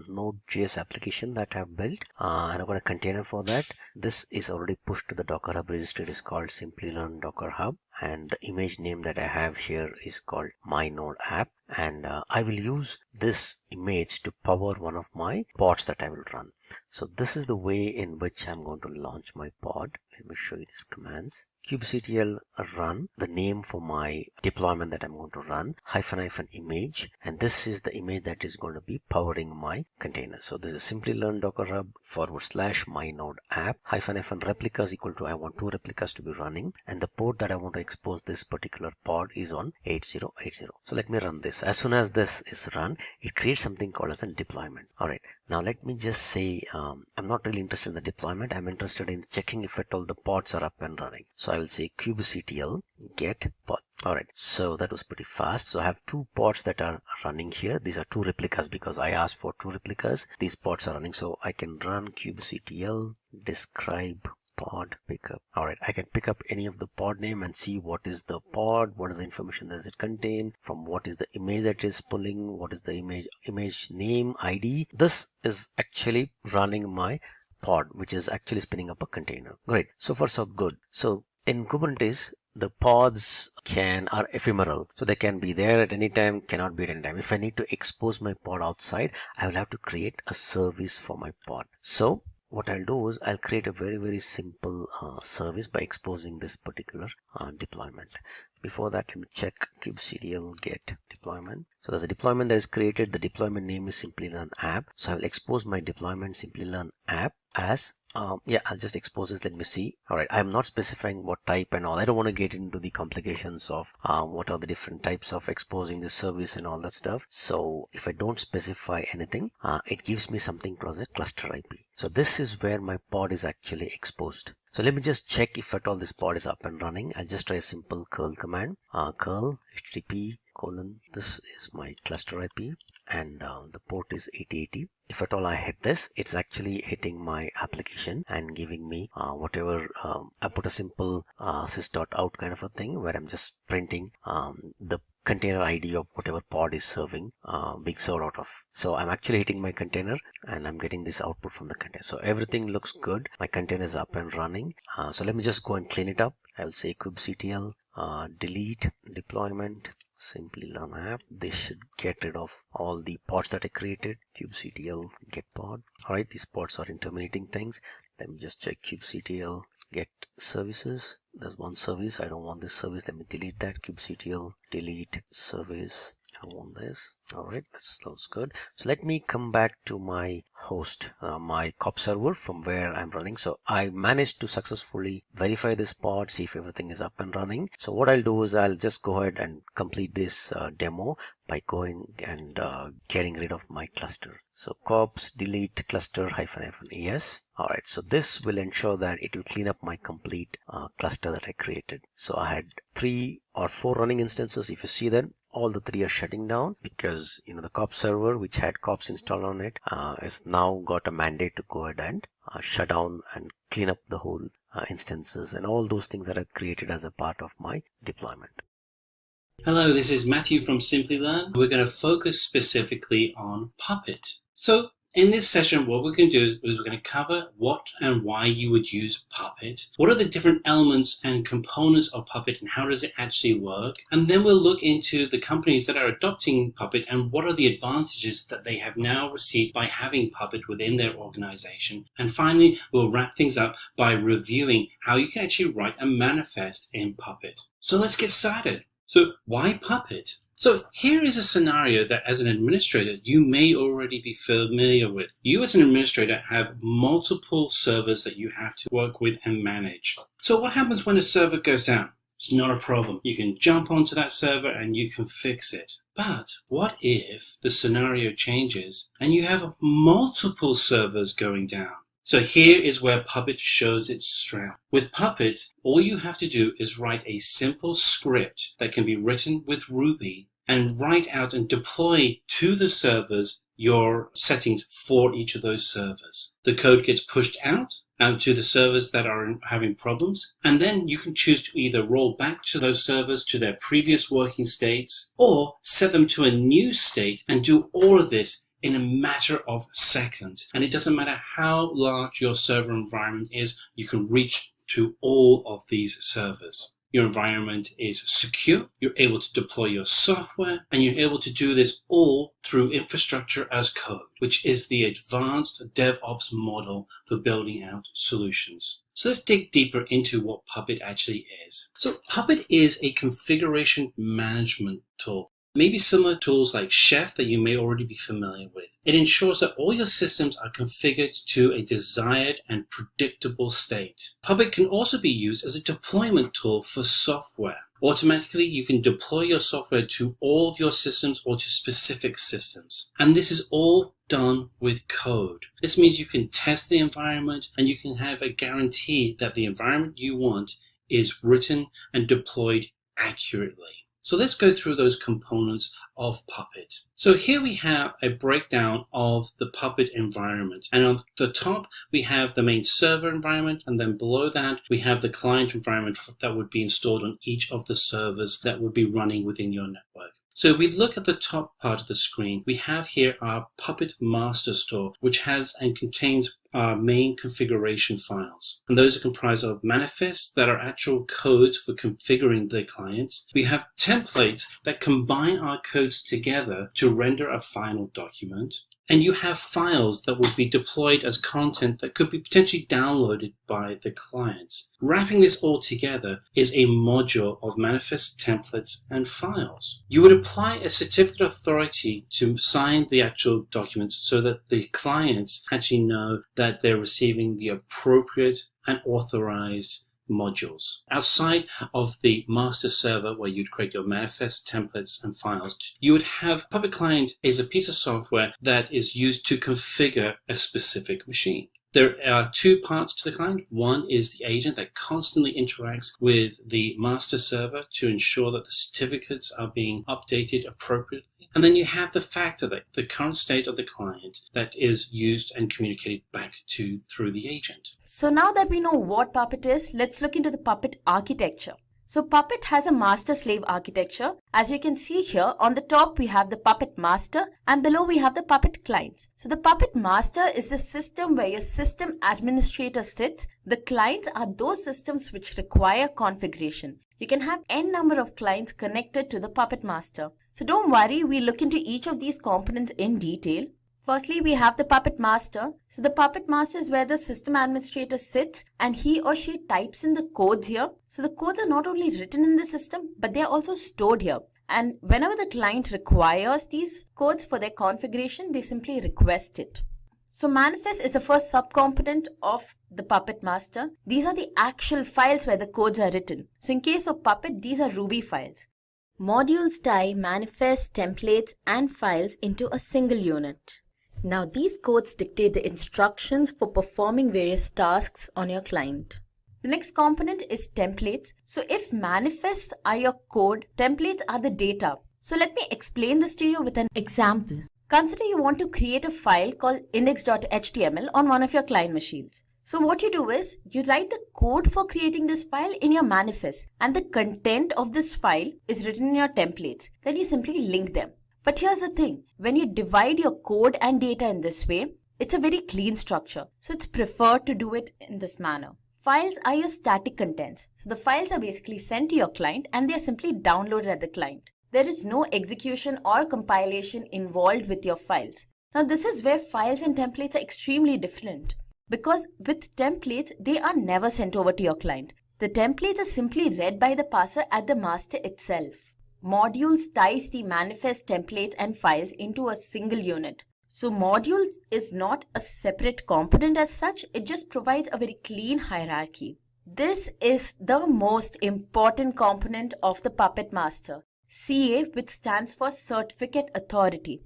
Node.js application that I've built and I've got a container for that. This is already pushed to the Docker Hub registry. It is called Simplilearn Docker Hub, and the image name that I have here is called my node app, and I will use this image to power one of my pods that I will run. So this is the way in which I'm going to launch my pod. Let me show you these commands. Kubectl run, the name for my deployment that I'm going to run, -- image, and this is the image that is going to be powering my container. So this is Simplilearn Docker Hub / my node app -- replicas equal to, I want 2 replicas to be running, and the port that I want to expose this particular pod is on 8080. So let me run this. As soon as this is run, it creates something called as a deployment. All right, now let me just say I'm not really interested in the deployment. I'm interested in checking if at all the pods are up and running. So I will say kubectl get pod. All right, so that was pretty fast. So I have 2 pods that are running here. These are 2 replicas because I asked for 2 replicas. These pods are running, so I can run kubectl describe pod pickup. All right, I can pick up any of the pod name and see what is the pod, what is the information does it contain, from what is the image that is pulling, what is the image name ID. This is actually running my pod, which is actually spinning up a container. Great, so far so good. So in Kubernetes, the pods are ephemeral, so they can be there at any time, cannot be at any time. If I need to expose my pod outside, I will have to create a service for my pod. So what I'll do is I'll create a very simple service by exposing this particular deployment. Before that, let me check kubectl get deployment. So there's a deployment that is created. The deployment name is Simplilearn app. So I will expose my deployment Simplilearn app as I'll just expose this. Let me see. All right, I'm not specifying what type and all. I don't want to get into the complications of what are the different types of exposing this service and all that stuff. So if I don't specify anything, it gives me something called a cluster IP. So this is where my pod is actually exposed. So let me just check if at all this pod is up and running. I'll just try a simple curl command. Curl http : this is my cluster IP, and the port is 8080. If at all I hit this, it's actually hitting my application and giving me whatever. I put a simple sys.out kind of a thing where I'm just printing the container ID of whatever pod is serving being served out of. So I'm actually hitting my container and I'm getting this output from the container. So everything looks good. My container is up and running. So let me just go and clean it up. I will say kubectl delete deployment Simplilearn app. This should get rid of all the pods that I created. Kubectl get pod. All right, these pods are interminating things. Let me just check kubectl get services. There's one service. I don't want this service. Let me delete that. Kubectl delete service. I want this. All right, that sounds good. So let me come back to my host, my COP server from where I'm running. So I managed to successfully verify this pod, see if everything is up and running. So what I'll do is I'll just go ahead and complete this demo by going and getting rid of my cluster. So cops delete cluster --es. All right, so this will ensure that it will clean up my complete cluster that I created. So I had 3 or 4 running instances. If you see that, all the 3 are shutting down because the COP server, which had COPS installed on it, has now got a mandate to go ahead and shut down and clean up the whole instances and all those things that are created as a part of my deployment. Hello, this is Matthew from Simplilearn. We're going to focus specifically on Puppet. So In this session, what we're going to do is we're going to cover what and why you would use Puppet, what are the different elements and components of Puppet and how does it actually work, and then we'll look into the companies that are adopting Puppet and what are the advantages that they have now received by having Puppet within their organization. And finally, we'll wrap things up by reviewing how you can actually write a manifest in Puppet. So let's get started. So why Puppet? So here is a scenario that as an administrator, you may already be familiar with. You as an administrator have multiple servers that you have to work with and manage. So what happens when a server goes down? It's not a problem. You can jump onto that server and you can fix it. But what if the scenario changes and you have multiple servers going down? So here is where Puppet shows its strength. With Puppet, all you have to do is write a simple script that can be written with Ruby and write out and deploy to the servers your settings for each of those servers. The code gets pushed out to the servers that are having problems, and then you can choose to either roll back to those servers to their previous working states or set them to a new state and do all of this in a matter of seconds. And it doesn't matter how large your server environment is, you can reach to all of these servers. Your environment is secure, you're able to deploy your software, and you're able to do this all through infrastructure as code, which is the advanced DevOps model for building out solutions. So let's dig deeper into what Puppet actually is. So Puppet is a configuration management tool. Maybe similar tools like Chef that you may already be familiar with. It ensures that all your systems are configured to a desired and predictable state. Puppet can also be used as a deployment tool for software. Automatically, you can deploy your software to all of your systems or to specific systems. And this is all done with code. This means you can test the environment and you can have a guarantee that the environment you want is written and deployed accurately. So let's go through those components of Puppet. So here we have a breakdown of the Puppet environment. And on the top, we have the main server environment. And then below that, we have the client environment that would be installed on each of the servers that would be running within your network. So if we look at the top part of the screen, we have here our Puppet master store, which has and contains our main configuration files. And those are comprised of manifests that are actual codes for configuring the clients. We have templates that combine our codes together to render a final document. And you have files that would be deployed as content that could be potentially downloaded by the clients. Wrapping this all together is a module of manifests, templates, and files. You would apply a certificate authority to sign the actual documents so that the clients actually know that they're receiving the appropriate and authorized modules. Outside of the master server where you'd create your manifests, templates, and files, you would have Puppet Client is a piece of software that is used to configure a specific machine. There are two parts to the client. One is the agent that constantly interacts with the master server to ensure that the certificates are being updated appropriately. And then you have the factor, that the current state of the client that is used and communicated back to through the agent. So now that we know what Puppet is, let's look into the Puppet architecture. So Puppet has a master-slave architecture. As you can see here, on the top we have the Puppet master and below we have the Puppet clients. So the Puppet master is the system where your system administrator sits. The clients are those systems which require configuration. You can have n number of clients connected to the Puppet master. So don't worry, we look into each of these components in detail. Firstly, we have the Puppet master. So the Puppet master is where the system administrator sits and he or she types in the codes here. So the codes are not only written in the system, but they are also stored here. And whenever the client requires these codes for their configuration, they simply request it. So manifest is the first subcomponent of the Puppet master. These are the actual files where the codes are written. So in case of Puppet, these are Ruby files. Modules tie manifests, templates, and files into a single unit. Now these codes dictate the instructions for performing various tasks on your client. The next component is templates. So if manifests are your code, templates are the data. So let me explain this to you with an example. Consider you want to create a file called index.html on one of your client machines. So what you do is, you write the code for creating this file in your manifest and the content of this file is written in your templates. Then you simply link them. But here's the thing, when you divide your code and data in this way, It's a very clean structure, so it's preferred to do it in this manner. Files are your static contents. So the files are basically sent to your client and they are simply downloaded at the client. There is no execution or compilation involved with your files. Now this is where files and templates are extremely different, because with templates, they are never sent over to your client. The templates are simply read by the parser at the master itself. Modules ties the manifest templates and files into a single unit. So modules is not a separate component as such, it just provides a very clean hierarchy. This is the most important component of the Puppet Master, CA, which stands for Certificate Authority.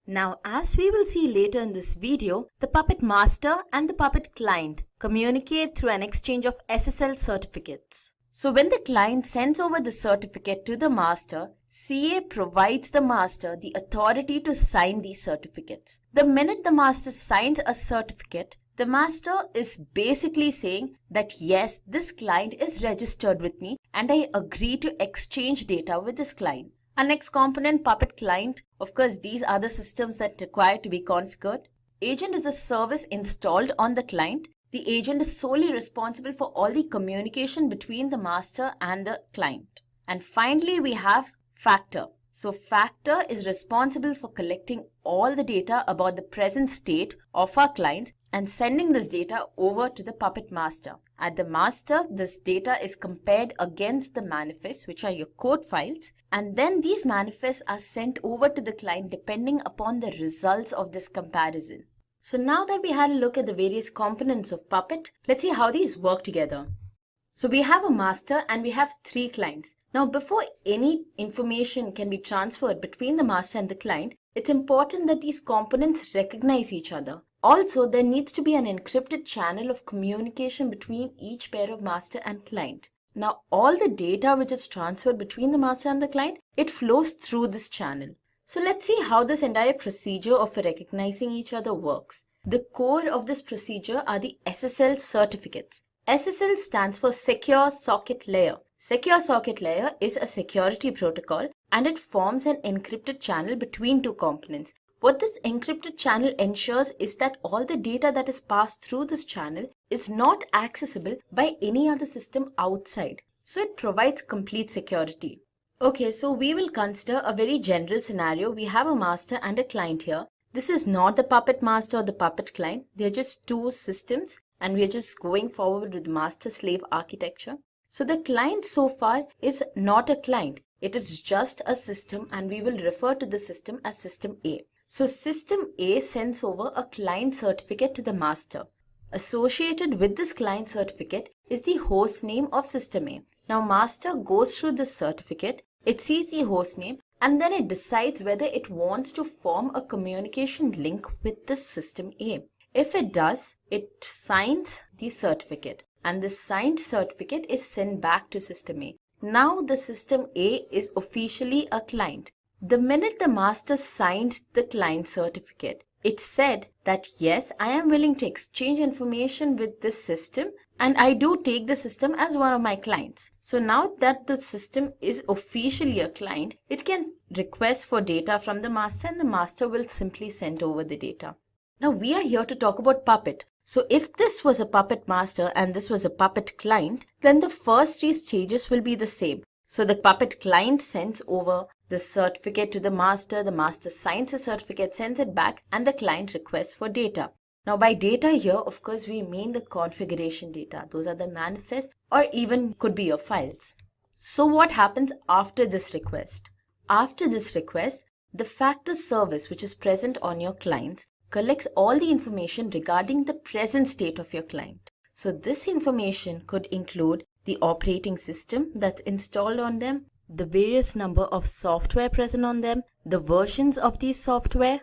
Now, as we will see later in this video, the Puppet Master and the Puppet Client communicate through an exchange of SSL certificates. So when the client sends over the certificate to the master, CA provides the master the authority to sign these certificates. The minute the master signs a certificate, the master is basically saying that yes, this client is registered with me and I agree to exchange data with this client. Our next component, Puppet Client, of course these are the systems that require to be configured. Agent is a service installed on the client. The agent is solely responsible for all the communication between the master and the client. And finally we have Factor. So Factor is responsible for collecting all the data about the present state of our clients and sending this data over to the Puppet Master. At the master, this data is compared against the manifests, which are your code files, and then these manifests are sent over to the client depending upon the results of this comparison. So now that we had a look at the various components of Puppet, let's see how these work together. So we have a master and we have 3 clients. Now before any information can be transferred between the master and the client, it's important that these components recognize each other. Also, there needs to be an encrypted channel of communication between each pair of master and client. Now all the data which is transferred between the master and the client, it flows through this channel. So let's see how this entire procedure of recognizing each other works. The core of this procedure are the SSL certificates. SSL stands for Secure Socket Layer. Secure Socket Layer is a security protocol and it forms an encrypted channel between 2 components. What this encrypted channel ensures is that all the data that is passed through this channel is not accessible by any other system outside. So it provides complete security. Okay, so we will consider a very general scenario. We have a master and a client here. This is not the Puppet Master or the Puppet Client. They are just 2 systems and we are just going forward with master-slave architecture. So the client so far is not a client. It is just a system and we will refer to the system as System A. So System A sends over a client certificate to the master. Associated with this client certificate is the host name of System A. Now master goes through this certificate, it sees the host name and then it decides whether it wants to form a communication link with the System A. If it does, it signs the certificate and the signed certificate is sent back to System A. Now the System A is officially a client. The minute the master signed the client certificate, it said that yes, I am willing to exchange information with this system and I do take the system as one of my clients. So now that the system is officially a client, it can request for data from the master and the master will simply send over the data. Now we are here to talk about Puppet. So if this was a Puppet Master and this was a Puppet Client, then the first 3 stages will be the same. So the Puppet Client sends over the certificate to the master signs the certificate, sends it back, and the client requests for data. Now by data here, of course, we mean the configuration data. Those are the manifest or even could be your files. So what happens after this request? After this request, the Factor service which is present on your clients collects all the information regarding the present state of your client. So this information could include the operating system that's installed on them, the various number of software present on them, the versions of these software.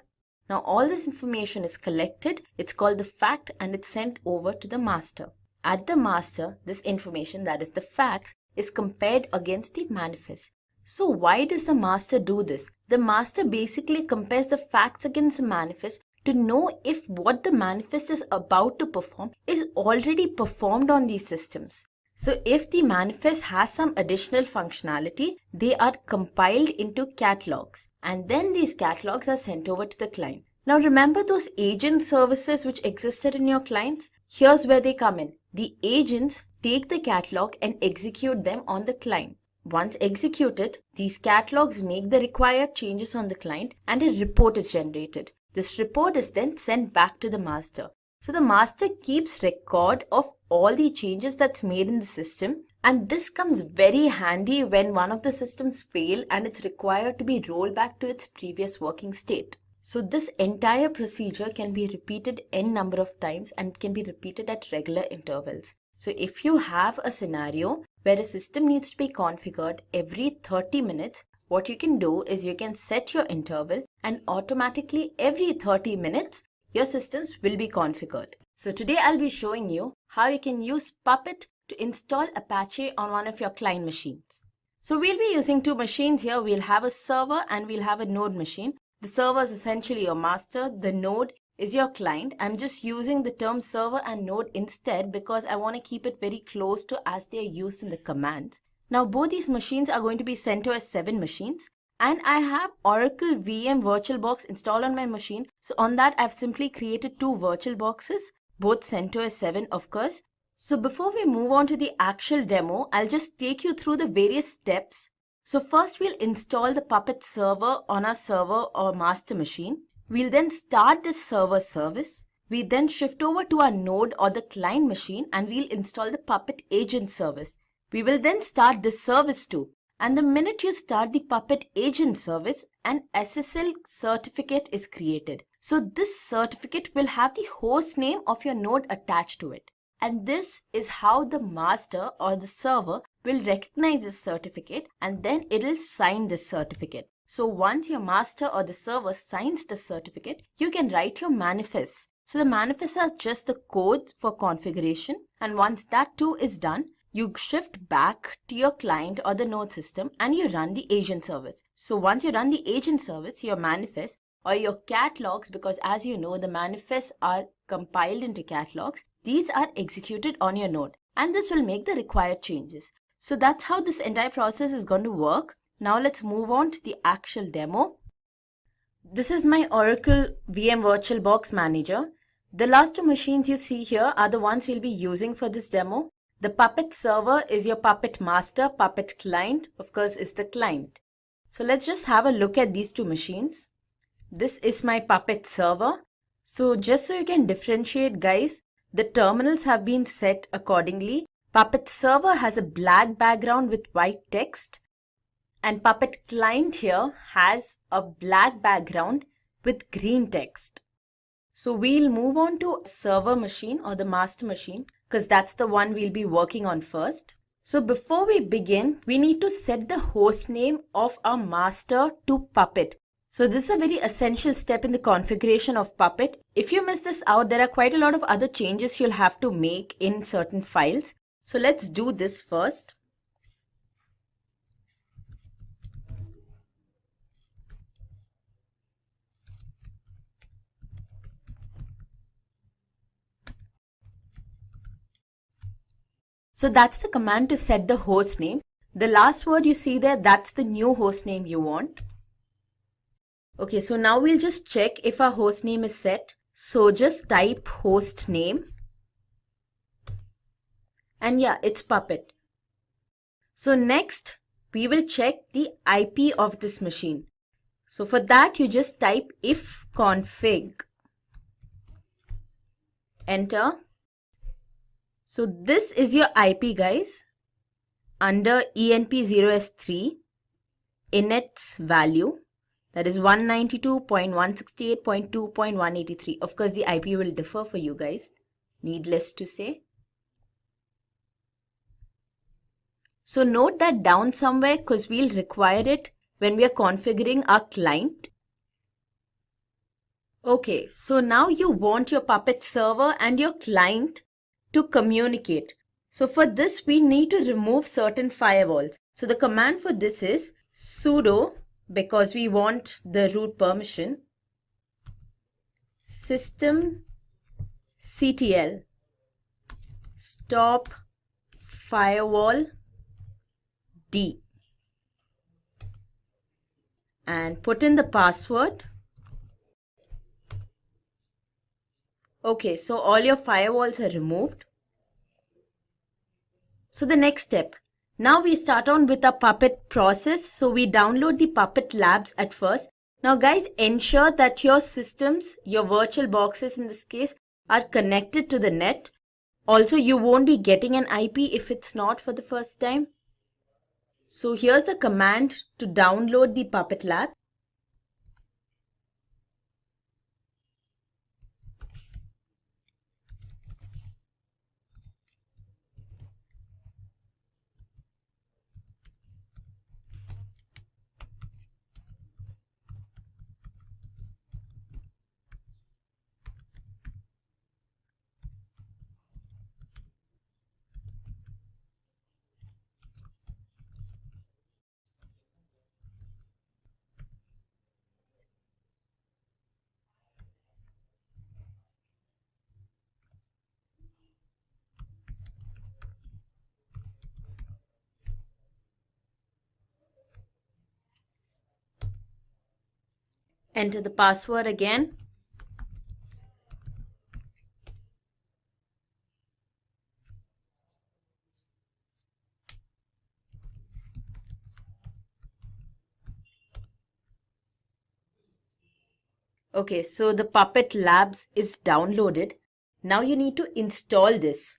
Now all this information is collected, it's called the fact and it's sent over to the master. At the master, this information, that is the facts, is compared against the manifest. So why does the master do this? The master basically compares the facts against the manifest to know if what the manifest is about to perform is already performed on these systems. So if the manifest has some additional functionality, they are compiled into catalogs and then these catalogs are sent over to the client. Now remember those agent services which existed in your clients? Here's where they come in. The agents take the catalog and execute them on the client. Once executed, these catalogs make the required changes on the client and a report is generated. This report is then sent back to the master. So the master keeps record of all the changes that's made in the system, and this comes very handy when one of the systems fail and it's required to be rolled back to its previous working state. So this entire procedure can be repeated n number of times and can be repeated at regular intervals. So if you have a scenario where a system needs to be configured every 30 minutes, what you can do is you can set your interval and automatically every 30 minutes, your systems will be configured. So today I'll be showing you how you can use Puppet to install Apache on one of your client machines. So we'll be using two machines here. We'll have a server and we'll have a node machine. The server is essentially your master. The node is your client. I'm just using the term server and node instead because I want to keep it very close to as they are used in the commands. Now both these machines are going to be CentOS 7 machines, and I have Oracle VM VirtualBox installed on my machine. So on that I've simply created two virtual boxes, both CentOS 7 of course. So before we move on to the actual demo, I'll just take you through the various steps. So first we'll install the Puppet server on our server or master machine. We'll then start this server service. We then shift over to our node or the client machine and we'll install the Puppet agent service. We will then start this service too. And the minute you start the Puppet agent service, an SSL certificate is created. So this certificate will have the host name of your node attached to it. And this is how the master or the server will recognize this certificate and then it will sign this certificate. So once your master or the server signs the certificate, you can write your manifest. So the manifest has just the code for configuration, and once that too is done, you shift back to your client or the node system and you run the agent service. So once you run the agent service, your manifest or your catalogs, because as you know the manifests are compiled into catalogs, these are executed on your node and this will make the required changes. So that's how this entire process is going to work. Now let's move on to the actual demo. This is my Oracle VM VirtualBox Manager. The last two machines you see here are the ones we'll be using for this demo. The Puppet server is your Puppet master, Puppet client, of course, is the client. So let's just have a look at these two machines. This is my Puppet server. So just so you can differentiate, guys, the terminals have been set accordingly. Puppet server has a black background with white text, and Puppet client here has a black background with green text. So we'll move on to server machine or the master machine because that's the one we'll be working on first. So before we begin, we need to set the host name of our master to Puppet. So this is a very essential step in the configuration of Puppet. If you miss this out, there are quite a lot of other changes you'll have to make in certain files. So let's do this first. So that's the command to set the host name. The last word you see there, that's the new host name you want. Okay, so now we'll just check if our host name is set. So just type host name. And yeah, it's Puppet. So next, we will check the IP of this machine. So for that, you just type ifconfig. Enter. So this is your IP, guys, under ENP0S3 init's value, that is 192.168.2.183. Of course, the IP will differ for you guys, needless to say. So note that down somewhere because we'll require it when we are configuring our client. Okay, so now you want your Puppet server and your client to communicate. So for this, we need to remove certain firewalls. So the command for this is sudo, because we want the root permission, systemctl stop firewall d and put in the password. Okay, so all your firewalls are removed. So the next step. Now we start on with our Puppet process. So we download the Puppet labs at first. Now guys, ensure that your systems, your virtual boxes in this case, are connected to the net. Also, you won't be getting an IP if it's not for the first time. So here's the command to download the Puppet lab. Enter the password again. Okay, so the Puppet Labs is downloaded. Now you need to install this.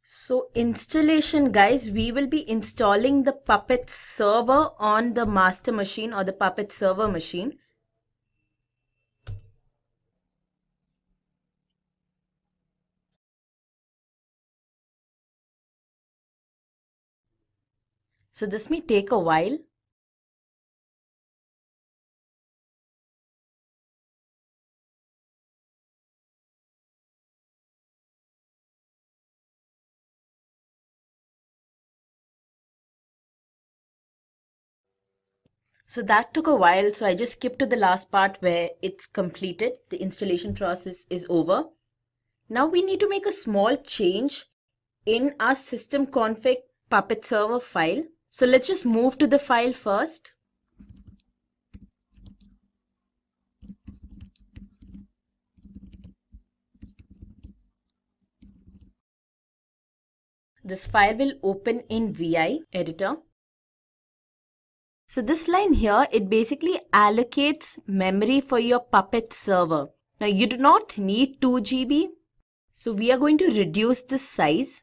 So installation guys, we will be installing the Puppet server on the master machine or the Puppet server machine. So this may take a while. So that took a while, so I just skipped to the last part where it's completed. The installation process is over. Now we need to make a small change in our system config Puppet server file. So let's just move to the file first. This file will open in VI editor. So this line here, it basically allocates memory for your Puppet server. Now you do not need 2 GB. So we are going to reduce this size.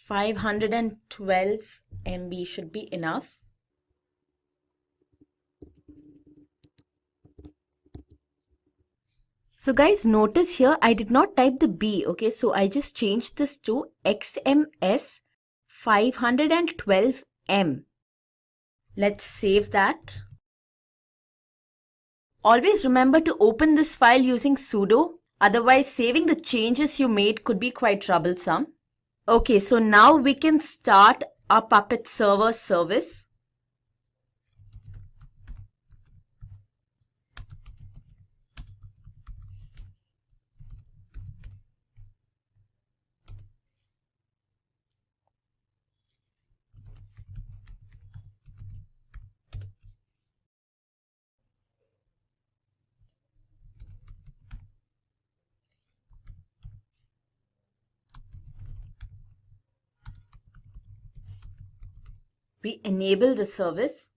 .512 MB should be enough. So guys, notice here I did not type the B, okay? So I just changed this to XMS 512M. Let's save that. Always remember to open this file using sudo. Otherwise, saving the changes you made could be quite troublesome. Okay, so now we can start our Puppet server service. We enable the service.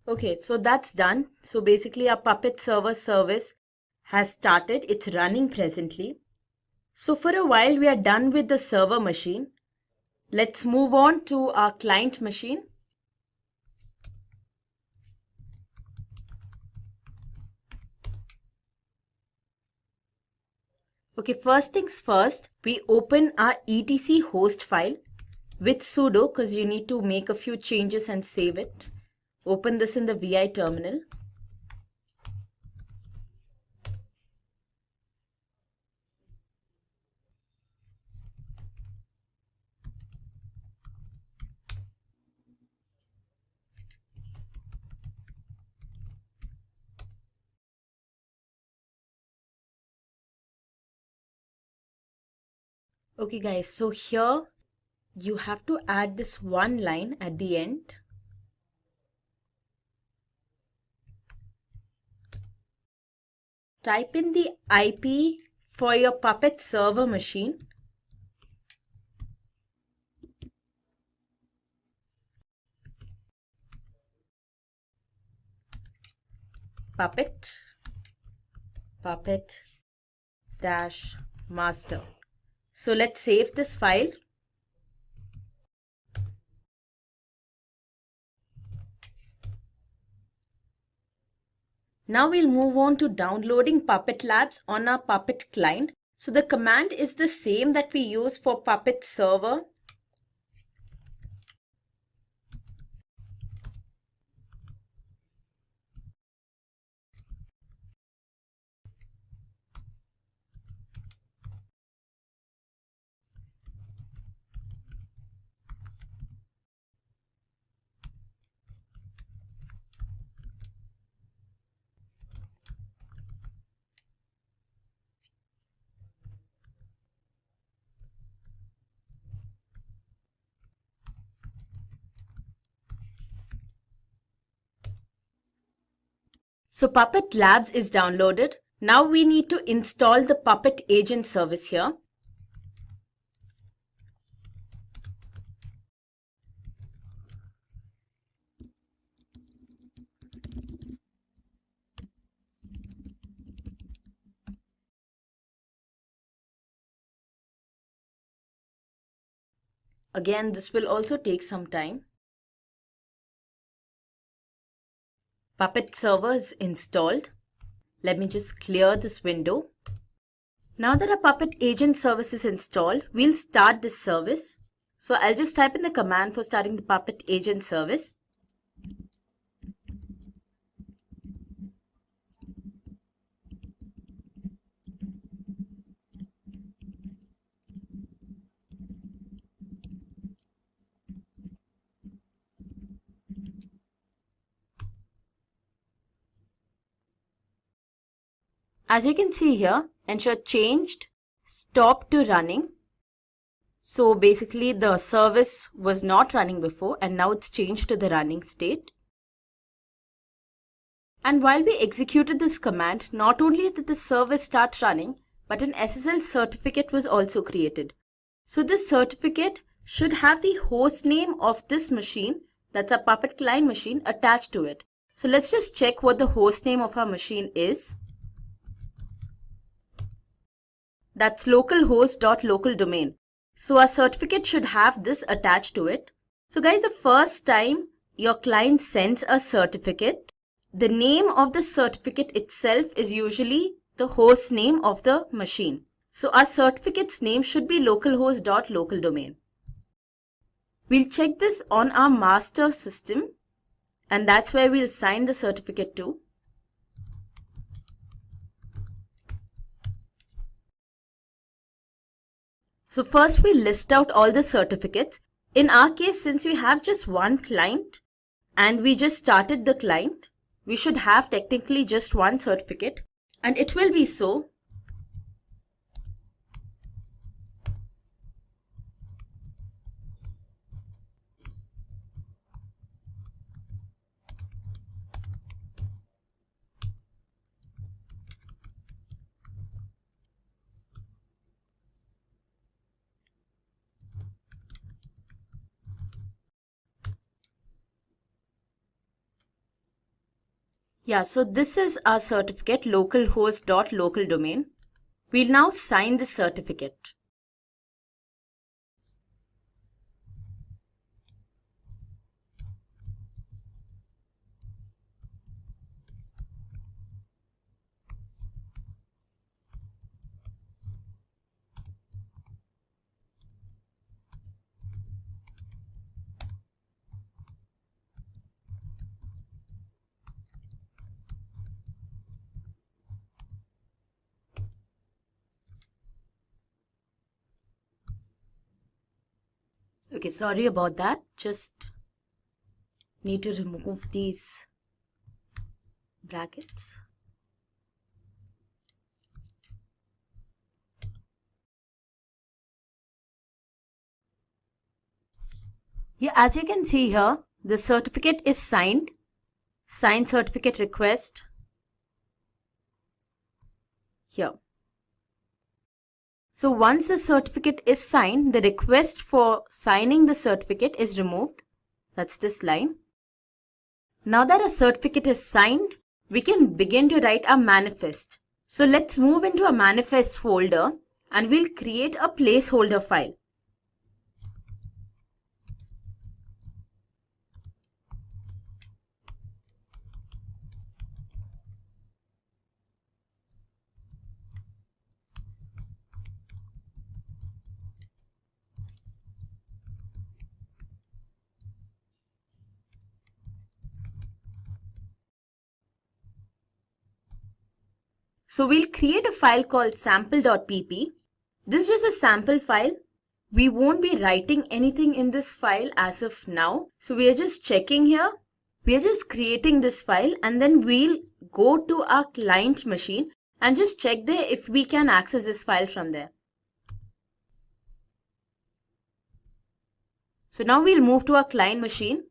Okay, so that's done. So basically our Puppet server service has started. It's running presently. So for a while we are done with the server machine. Let's move on to our client machine. Okay, first things first, we open our etc host file with sudo because you need to make a few changes and save it. Open this in the VI terminal. Okay guys, so here you have to add this one line at the end. Type in the IP for your Puppet server machine. Puppet dash master. So let's save this file. Now we'll move on to downloading Puppet Labs on our Puppet client. So the command is the same that we use for Puppet server. So Puppet Labs is downloaded. Now we need to install the Puppet agent service here. Again, this will also take some time. Puppet server is installed. Let me just clear this window. Now that our Puppet agent service is installed, we'll start this service. So I'll just type in the command for starting the Puppet agent service. As you can see here, ensure changed stop to running. So basically the service was not running before and now it's changed to the running state. And while we executed this command, not only did the service start running, but an SSL certificate was also created. So this certificate should have the host name of this machine, that's a Puppet client machine, attached to it. So let's just check what the host name of our machine is. That's localhost.localdomain. So our certificate should have this attached to it. So guys, the first time your client sends a certificate, the name of the certificate itself is usually the host name of the machine. So our certificate's name should be localhost.localdomain. We'll check this on our master system, and that's where we'll sign the certificate to. So first we list out all the certificates. In our case, since we have just one client and we just started the client, we should have technically just one certificate, and it will be so. Yeah, so this is our certificate, localhost.localdomain. We'll now sign the certificate. Okay, sorry about that. Just need to remove these brackets. Yeah, as you can see here, the certificate is signed. Signed certificate request. Here. So once the certificate is signed, the request for signing the certificate is removed. That's this line. Now that a certificate is signed, we can begin to write our manifest. So let's move into a manifest folder and we'll create a placeholder file. So we'll create a file called sample.pp. This is a sample file. We won't be writing anything in this file as of now. So we are just checking here. We are just creating this file and then we'll go to our client machine and just check there if we can access this file from there. So now we'll move to our client machine.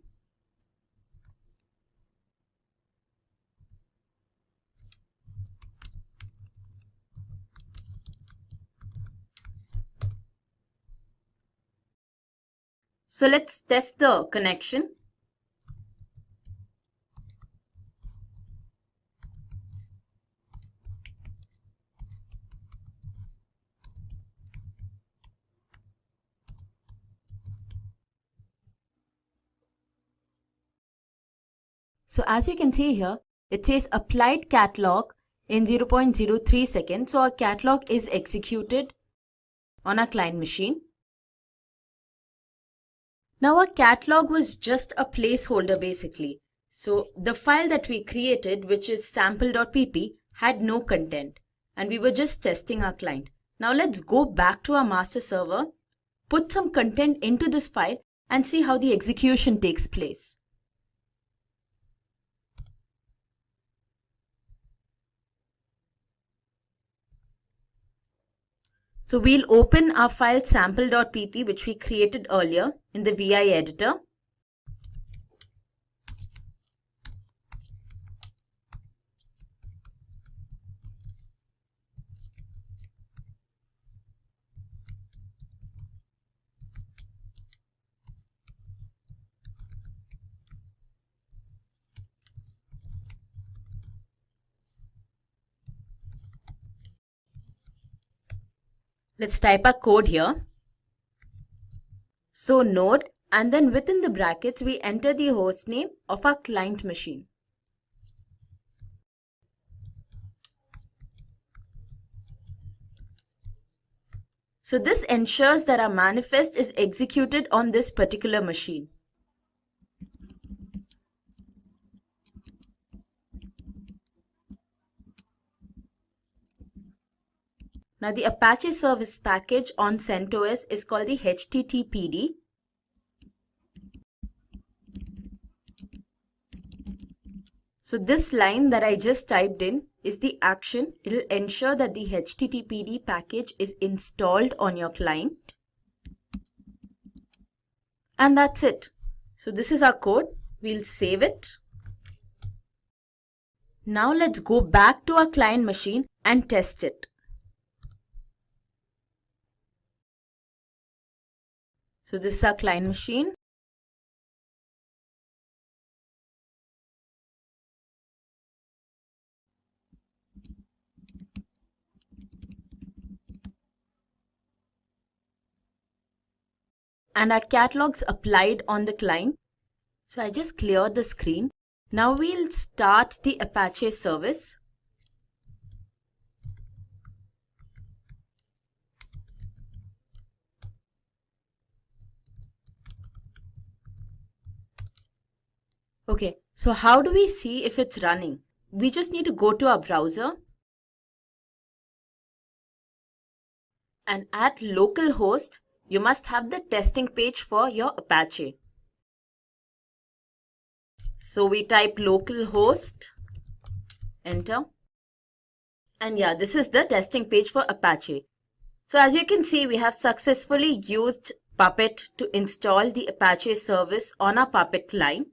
So let's test the connection. So as you can see here, it says applied catalog in 0.03 seconds. So our catalog is executed on our client machine. Now our catalog was just a placeholder basically. So the file that we created, which is sample.pp, had no content and we were just testing our client. Now let's go back to our master server, put some content into this file and see how the execution takes place. So we'll open our file sample.pp, which we created earlier in the VI editor. Let's type our code here. So node, and then within the brackets we enter the host name of our client machine. So this ensures that our manifest is executed on this particular machine. Now the Apache service package on CentOS is called the HTTPD. So this line that I just typed in is the action. It will ensure that the HTTPD package is installed on your client. And that's it. So this is our code. We'll save it. Now let's go back to our client machine and test it. So this is our client machine. And our catalog's applied on the client. So I just cleared the screen. Now we'll start the Apache service. Okay, so how do we see if it's running? We just need to go to our browser and at localhost, you must have the testing page for your Apache. So we type localhost, enter. And yeah, this is the testing page for Apache. So as you can see, we have successfully used Puppet to install the Apache service on our Puppet client.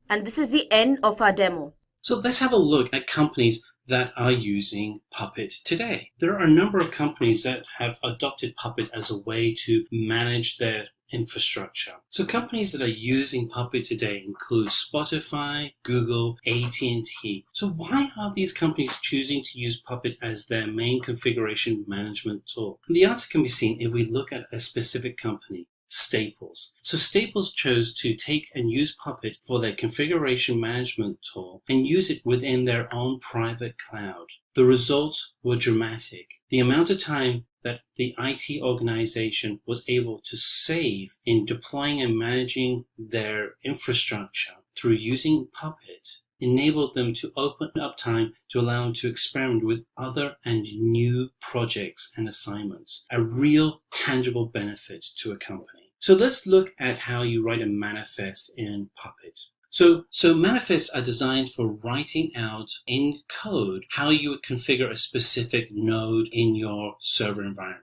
And this is the end of our demo. So let's have a look at companies that are using Puppet today. There are a number of companies that have adopted Puppet as a way to manage their infrastructure. So companies that are using Puppet today include Spotify, Google, AT&T. So why are these companies choosing to use Puppet as their main configuration management tool? And the answer can be seen if we look at a specific company. Staples. So Staples chose to take and use Puppet for their configuration management tool and use it within their own private cloud. The results were dramatic. The amount of time that the IT organization was able to save in deploying and managing their infrastructure through using Puppet enabled them to open up time to allow them to experiment with other and new projects and assignments, a real tangible benefit to a company. So let's look at how you write a manifest in Puppet. So manifests are designed for writing out in code how you would configure a specific node in your server environment.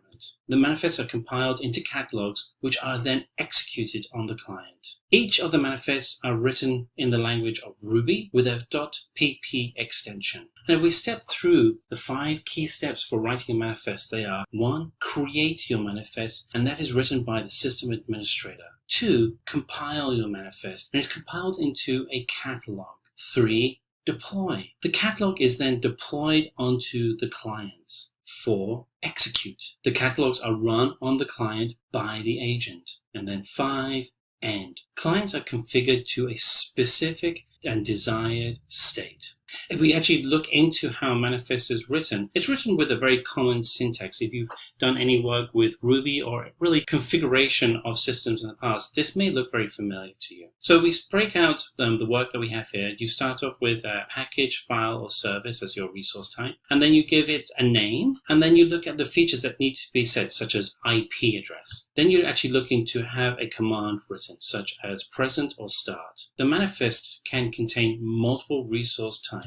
The manifests are compiled into catalogs, which are then executed on the client. Each of the manifests are written in the language of Ruby with a .pp extension. And if we step through the 5 key steps for writing a manifest, they are: 1. Create your manifest, and that is written by the system administrator. 2. Compile your manifest, and it's compiled into a catalog. 3. Deploy. The catalog is then deployed onto the clients. 4. Execute. The catalogs are run on the client by the agent. And then 5. End. Clients are configured to a specific and desired state. If we actually look into how a manifest is written, it's written with a very common syntax. If you've done any work with Ruby or really configuration of systems in the past, this may look very familiar to you. So we break out the work that we have here. You start off with a package, file, or service as your resource type, and then you give it a name, and then you look at the features that need to be set, such as IP address. Then you're actually looking to have a command written, such as present or start. The manifest can contain multiple resource types.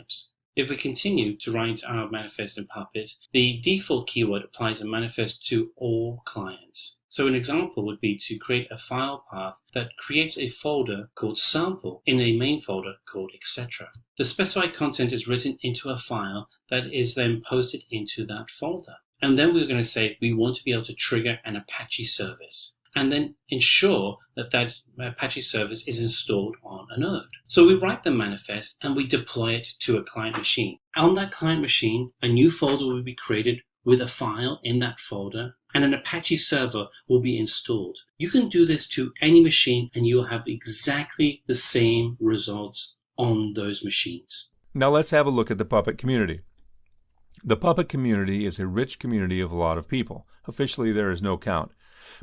If we continue to write our manifest in Puppet, the default keyword applies a manifest to all clients. So an example would be to create a file path that creates a folder called sample in a main folder called etc. The specified content is written into a file that is then posted into that folder. And then we're going to say we want to be able to trigger an Apache service, and then ensure that that Apache service is installed on a node. So we write the manifest and we deploy it to a client machine. On that client machine, a new folder will be created with a file in that folder, and an Apache server will be installed. You can do this to any machine and you'll have exactly the same results on those machines. Now let's have a look at the Puppet community. The Puppet community is a rich community of a lot of people. Officially, there is no count.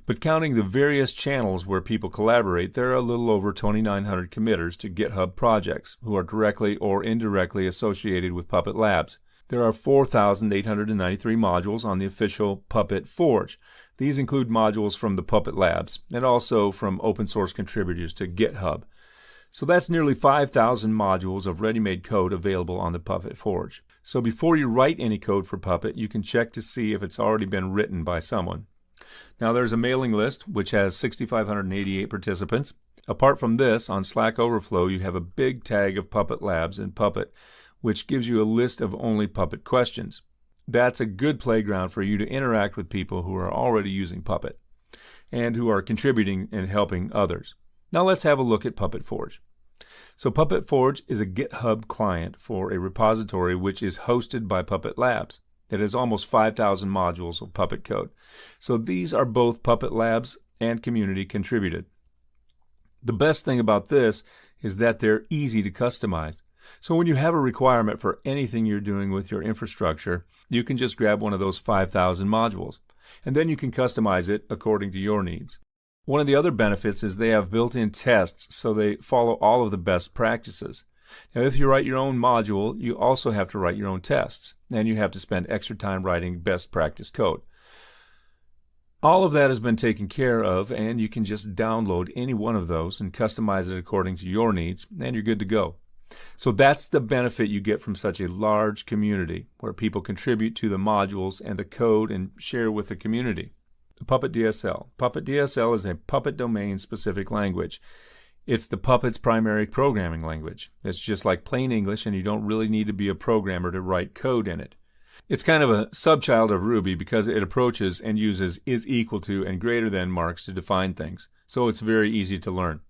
But counting the various channels where people collaborate, there are a little over 2,900 committers to GitHub projects who are directly or indirectly associated with Puppet Labs. There are 4,893 modules on the official Puppet Forge. These include modules from the Puppet Labs and also from open source contributors to GitHub. So that's nearly 5,000 modules of ready-made code available on the Puppet Forge. So before you write any code for Puppet, you can check to see if it's already been written by someone. Now there's a mailing list which has 6,588 participants. Apart from this, on Slack Overflow you have a big tag of Puppet Labs in Puppet, which gives you a list of only Puppet questions. That's a good playground for you to interact with people who are already using Puppet and who are contributing and helping others. Now let's have a look at Puppet Forge. So Puppet Forge is a GitHub client for a repository which is hosted by Puppet Labs. It has almost 5,000 modules of Puppet code. So these are both Puppet Labs and community contributed. The best thing about this is that they're easy to customize. So when you have a requirement for anything you're doing with your infrastructure, you can just grab one of those 5,000 modules, and then you can customize it according to your needs. One of the other benefits is they have built-in tests, so they follow all of the best practices. Now, if you write your own module, you also have to write your own tests, and you have to spend extra time writing best practice code. All of that has been taken care of, and you can just download any one of those and customize it according to your needs, and you're good to go. So that's the benefit you get from such a large community, where people contribute to the modules and the code and share with the community. Puppet DSL. Puppet DSL is a Puppet domain-specific language. It's the Puppet's primary programming language. It's just like plain English, and you don't really need to be a programmer to write code in it. It's kind of a subchild of Ruby because it approaches and uses is equal to and greater than marks to define things. So it's very easy to learn.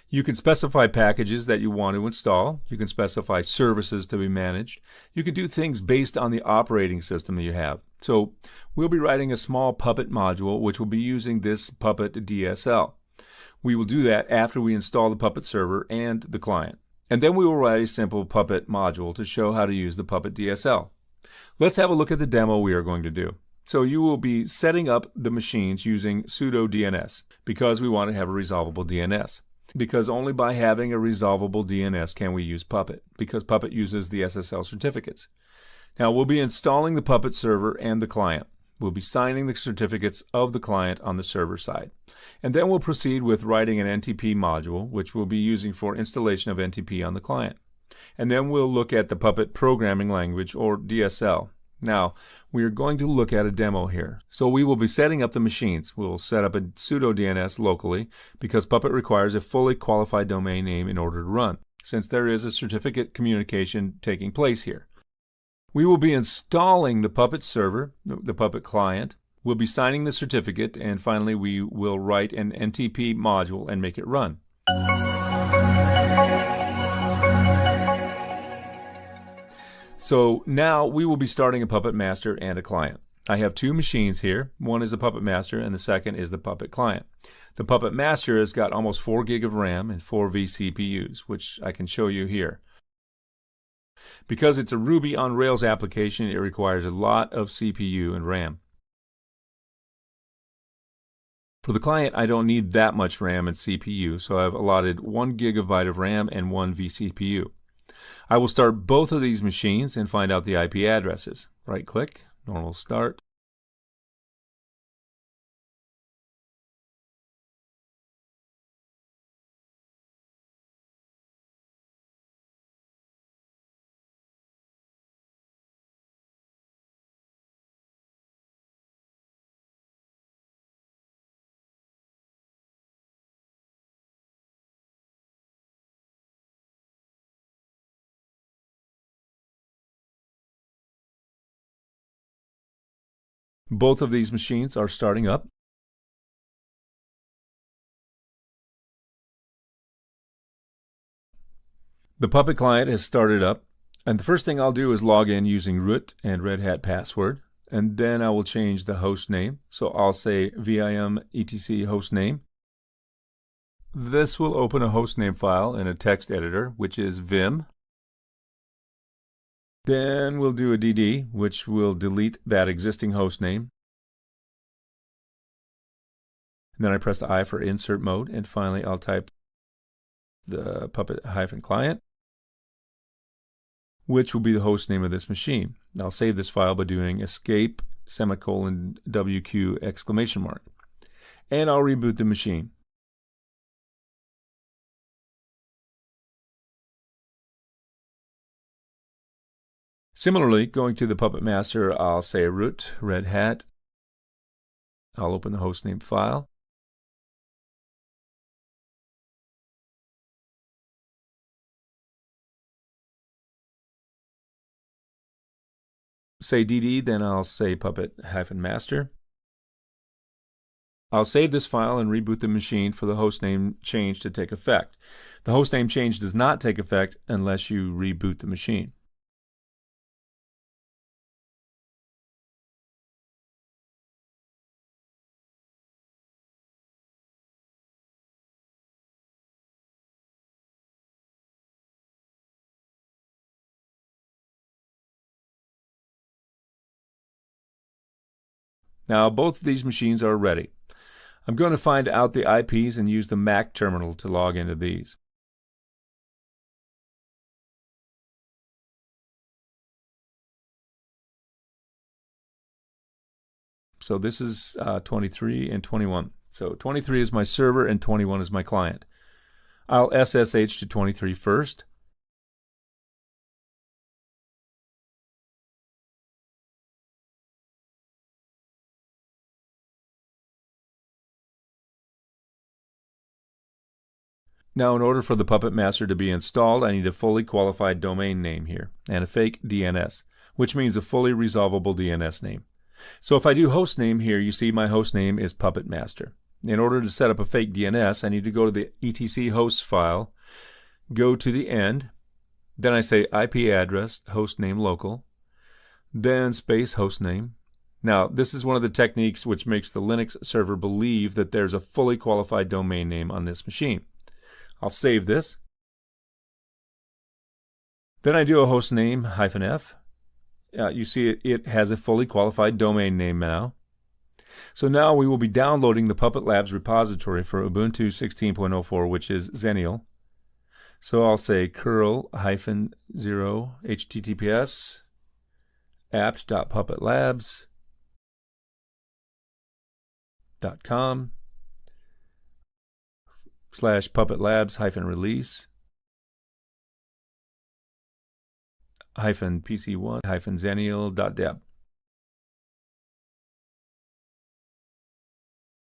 You can specify packages that you want to install. You can specify services to be managed. You can do things based on the operating system that you have. So we'll be writing a small Puppet module which will be using this Puppet DSL. We will do that after we install the Puppet server and the client. And then we will write a simple Puppet module to show how to use the Puppet DSL. Let's have a look at the demo we are going to do. So you will be setting up the machines using sudo DNS because we want to have a resolvable DNS. Because only by having a resolvable DNS can we use Puppet, because Puppet uses the SSL certificates. Now we'll be installing the Puppet server and the client. We'll be signing the certificates of the client on the server side. And then we'll proceed with writing an NTP module, which we'll be using for installation of NTP on the client. And then we'll look at the Puppet programming language, or DSL. Now, we are going to look at a demo here. So we will be setting up the machines. We'll set up a sudo DNS locally because Puppet requires a fully qualified domain name in order to run, since there is a certificate communication taking place here. We will be installing the Puppet server, the Puppet client. We'll be signing the certificate, and finally we will write an NTP module and make it run. So now we will be starting a Puppet master and a client. I have two machines here. One is the Puppet master and the second is the Puppet client. The Puppet master has got almost 4 gig of RAM and 4 vCPUs, which I can show you here. Because it's a Ruby on Rails application, it requires a lot of CPU and RAM. For the client, I don't need that much RAM and CPU, so I've allotted 1 gigabyte of RAM and 1 vCPU. I will start both of these machines and find out the IP addresses. Right-click, normal start. Both of these machines are starting up. The Puppet client has started up, and the first thing I'll do is log in using root and Red Hat password, and then I will change the host name. So I'll say vim etc host name. This will open a hostname file in a text editor, which is vim. Then we'll do a dd, which will delete that existing host name. And then I press the I for insert mode, and finally I'll type the Puppet-client, which will be the host name of this machine. I'll save this file by doing escape semicolon WQ exclamation mark. And I'll reboot the machine. Similarly, going to the Puppet master, I'll say root Red Hat. I'll open the hostname file. Say dd, then I'll say Puppet-master. I'll save this file and reboot the machine for the hostname change to take effect. The hostname change does not take effect unless you reboot the machine. Now both of these machines are ready. I'm going to find out the IPs and use the Mac terminal to log into these. So this is 23 and 21. So 23 is my server and 21 is my client. I'll SSH to 23 first. Now, in order for the Puppet Master to be installed, I need a fully qualified domain name here and a fake DNS, which means a fully resolvable DNS name. So if I do host name here, you see my host name is Puppet Master. In order to set up a fake DNS, I need to go to the etc host file, go to the end, then I say IP address, host name local, then space host name. Now, this is one of the techniques which makes the Linux server believe that there's a fully qualified domain name on this machine. I'll save this. Then I do a host name -f. You see it has a fully qualified domain name now. So now we will be downloading the Puppet Labs repository for Ubuntu 16.04, which is Xennial. So I'll say curl -0 https apt.puppetlabs.com /puppetlabs-release -pc1 -xennial.deb.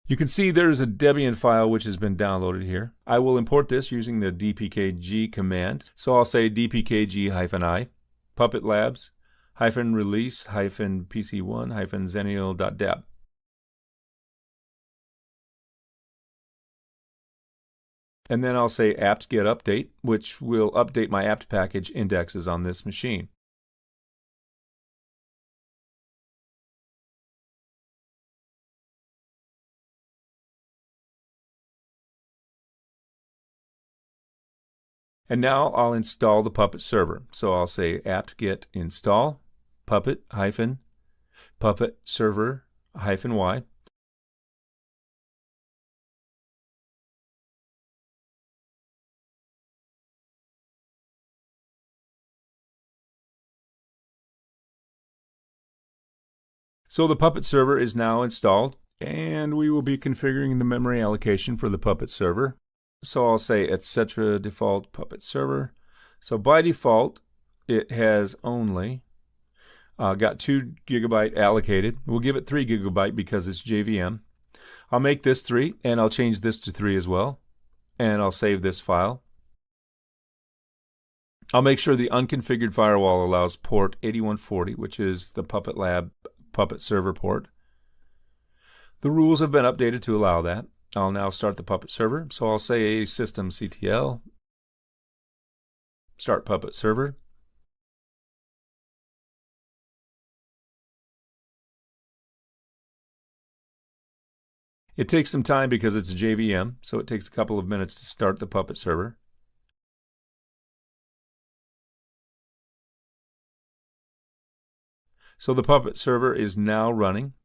You can see there's a Debian file which has been downloaded here. I will import this using the dpkg command. So I'll say dpkg-i puppetlabs-release -pc1 -xennial.deb. And then I'll say apt-get update, which will update my apt package indexes on this machine. And now I'll install the Puppet server. So I'll say apt-get install puppet server -y. So the Puppet server is now installed, and we will be configuring the memory allocation for the Puppet server. So I'll say etc default Puppet server. So by default, it has only got 2 GB allocated. We'll give it 3 GB because it's JVM. I'll make this 3, and I'll change this to 3 as well. And I'll save this file. I'll make sure the unconfigured firewall allows port 8140, which is the Puppet Lab Puppet server port. The rules have been updated to allow that. I'll now start the Puppet server. So I'll say systemctl start Puppet server. It takes some time because it's a JVM, so it takes a couple of minutes to start the Puppet server. So the Puppet server is now running.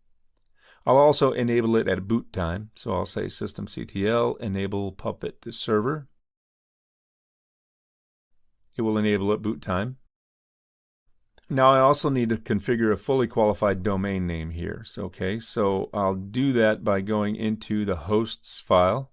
I'll also enable it at boot time. So I'll say systemctl enable Puppet server. It will enable at boot time. Now I also need to configure a fully qualified domain name here. So I'll do that by going into the hosts file.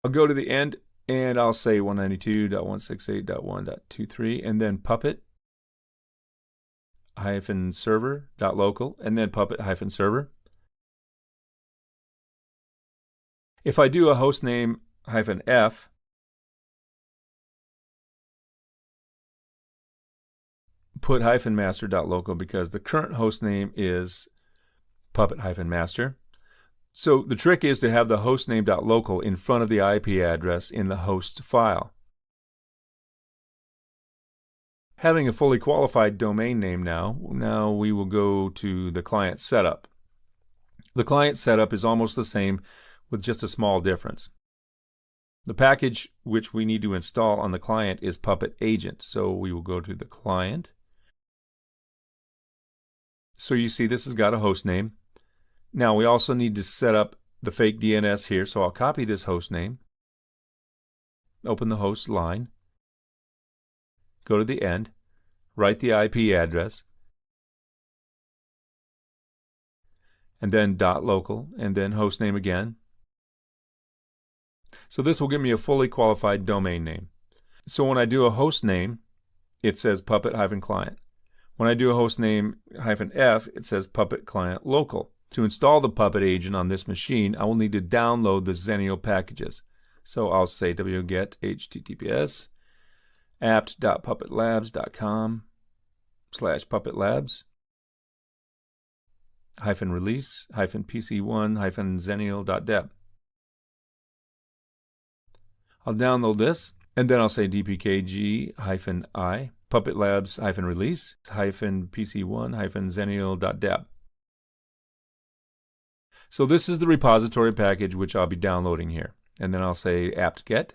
I'll go to the end and I'll say 192.168.1.23 and then puppet-server.local and then puppet-server. If I do a hostname -f, put -master.local because the current hostname is puppet-master. So the trick is to have the hostname.local in front of the IP address in the host file. Having a fully qualified domain name now we will go to the client setup. The client setup is almost the same with just a small difference. The package which we need to install on the client is Puppet Agent. So we will go to the client. So you see this has got a host name. Now we also need to set up the fake DNS here. So I'll copy this host name, open the host line, go to the end, write the IP address, and then .local, and then host name again. So this will give me a fully qualified domain name. So when I do a host name, it says puppet-client. When I do a hostname -f, it says Puppet Client Local. To install the Puppet agent on this machine, I will need to download the Xenio packages. So I'll say wget https apt.puppetlabs.com/puppetlabs -release -pc1 -xenio.deb. I'll download this, and then I'll say dpkg-i puppetlabs-release -pc1 -xenio.deb. So this is the repository package which I'll be downloading here. And then I'll say apt-get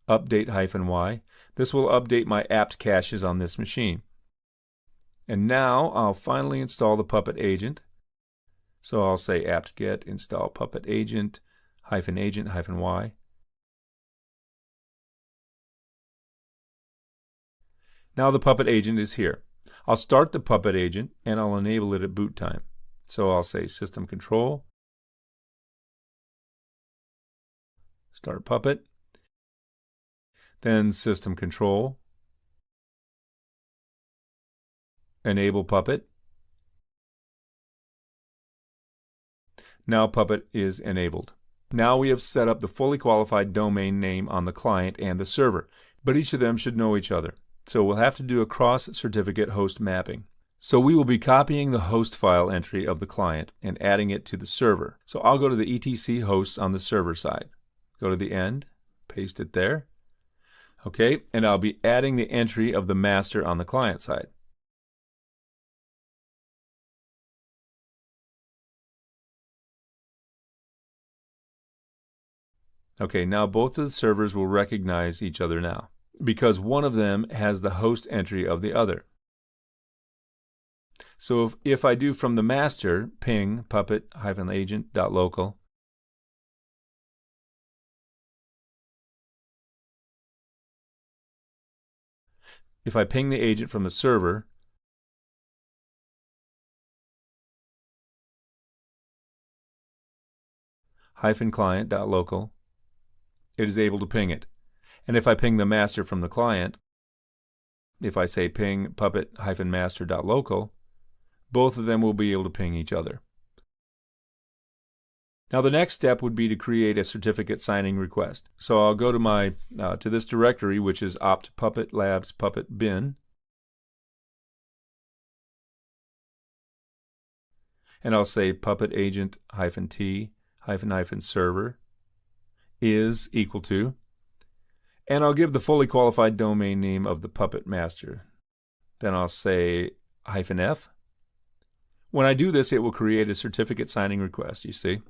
update-y. This will update my apt caches on this machine. And now I'll finally install the Puppet agent. So I'll say apt-get install Puppet agent -y. Now the Puppet agent is here. I'll start the Puppet agent and I'll enable it at boot time. So I'll say system control, start Puppet, then system control, enable Puppet. Now Puppet is enabled. Now we have set up the fully qualified domain name on the client and the server, but each of them should know each other. So we'll have to do a cross-certificate host mapping. So we will be copying the host file entry of the client and adding it to the server. So I'll go to the etc hosts on the server side. Go to the end, paste it there. Okay, and I'll be adding the entry of the master on the client side. Okay, now both of the servers will recognize each other now, because one of them has the host entry of the other. So if I do from the master ping puppet-agent.local, if I ping the agent from the server, -client.local, it is able to ping it. And if I ping the master from the client, if I say ping puppet-master.local, both of them will be able to ping each other. Now the next step would be to create a certificate signing request. So I'll go to my to this directory, which is opt puppet labs puppet bin, and I'll say puppet agent -t -server is equal to, and I'll give the fully qualified domain name of the Puppet master. Then I'll say -f. When I do this, it will create a certificate signing request, you see.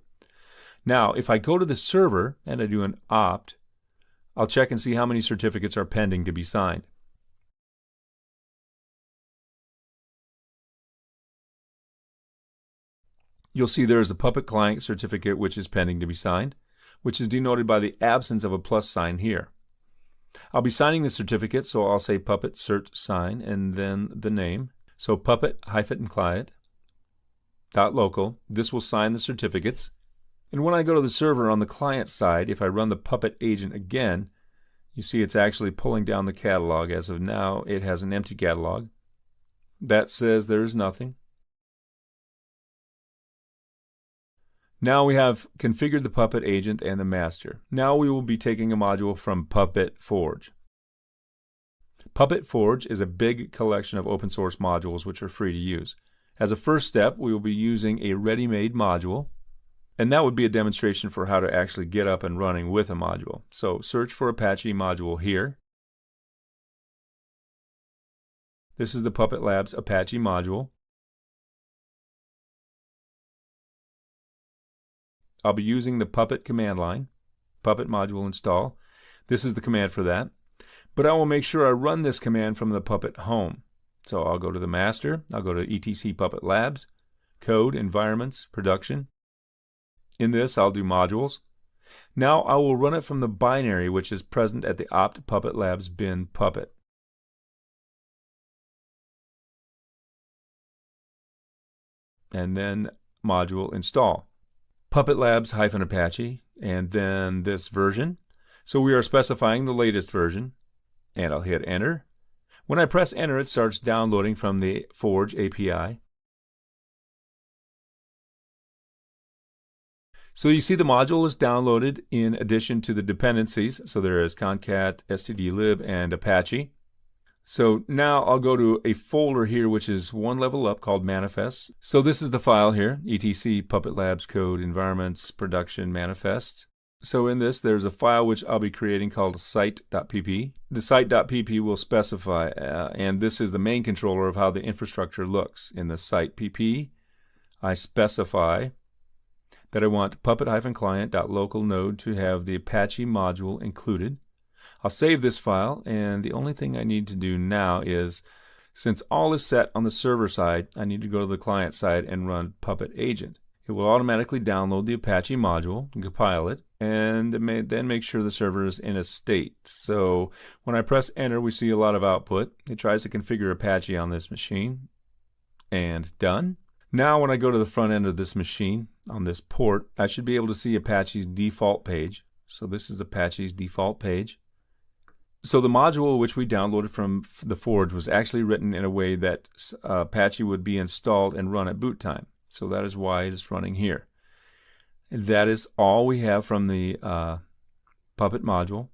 Now, if I go to the server and I do an opt, I'll check and see how many certificates are pending to be signed. You'll see there is a Puppet client certificate which is pending to be signed, which is denoted by the absence of a plus sign here. I'll be signing the certificate, so I'll say Puppet cert sign and then the name. So puppet-client.local, this will sign the certificates. And when I go to the server on the client side, if I run the Puppet agent again, you see it's actually pulling down the catalog. As of now, it has an empty catalog. That says there is nothing. Now we have configured the Puppet agent and the master. Now we will be taking a module from Puppet Forge. Puppet Forge is a big collection of open source modules which are free to use. As a first step, we will be using a ready-made module, and that would be a demonstration for how to actually get up and running with a module. So search for Apache module here. This is the Puppet Labs Apache module. I'll be using the Puppet command line, Puppet module install. This is the command for that. But I will make sure I run this command from the Puppet home. So I'll go to the master, I'll go to etc Puppet Labs, code, environments, production. In this, I'll do modules. Now I will run it from the binary which is present at the opt Puppet Labs bin Puppet. And then module install. Puppet Labs -Apache, and then this version. So we are specifying the latest version, and I'll hit enter. When I press enter, it starts downloading from the Forge API. So you see the module is downloaded in addition to the dependencies. So there is concat, stdlib, and Apache. So now I'll go to a folder here which is one level up called manifests. So this is the file here, etc Puppet Labs code environments production manifests. So in this there's a file which I'll be creating called site.pp. The site.pp will specify, and this is the main controller of how the infrastructure looks. In the site.pp, I specify that I want puppet-client.local node to have the Apache module included. I'll save this file, and the only thing I need to do now is, since all is set on the server side, I need to go to the client side and run Puppet Agent. It will automatically download the Apache module and compile it, and then make sure the server is in a state. So when I press enter, we see a lot of output. It tries to configure Apache on this machine, and done. Now when I go to the front end of this machine, on this port, I should be able to see Apache's default page. So this is Apache's default page. So the module which we downloaded from the Forge was actually written in a way that Apache would be installed and run at boot time. So that is why it is running here. And that is all we have from the Puppet module.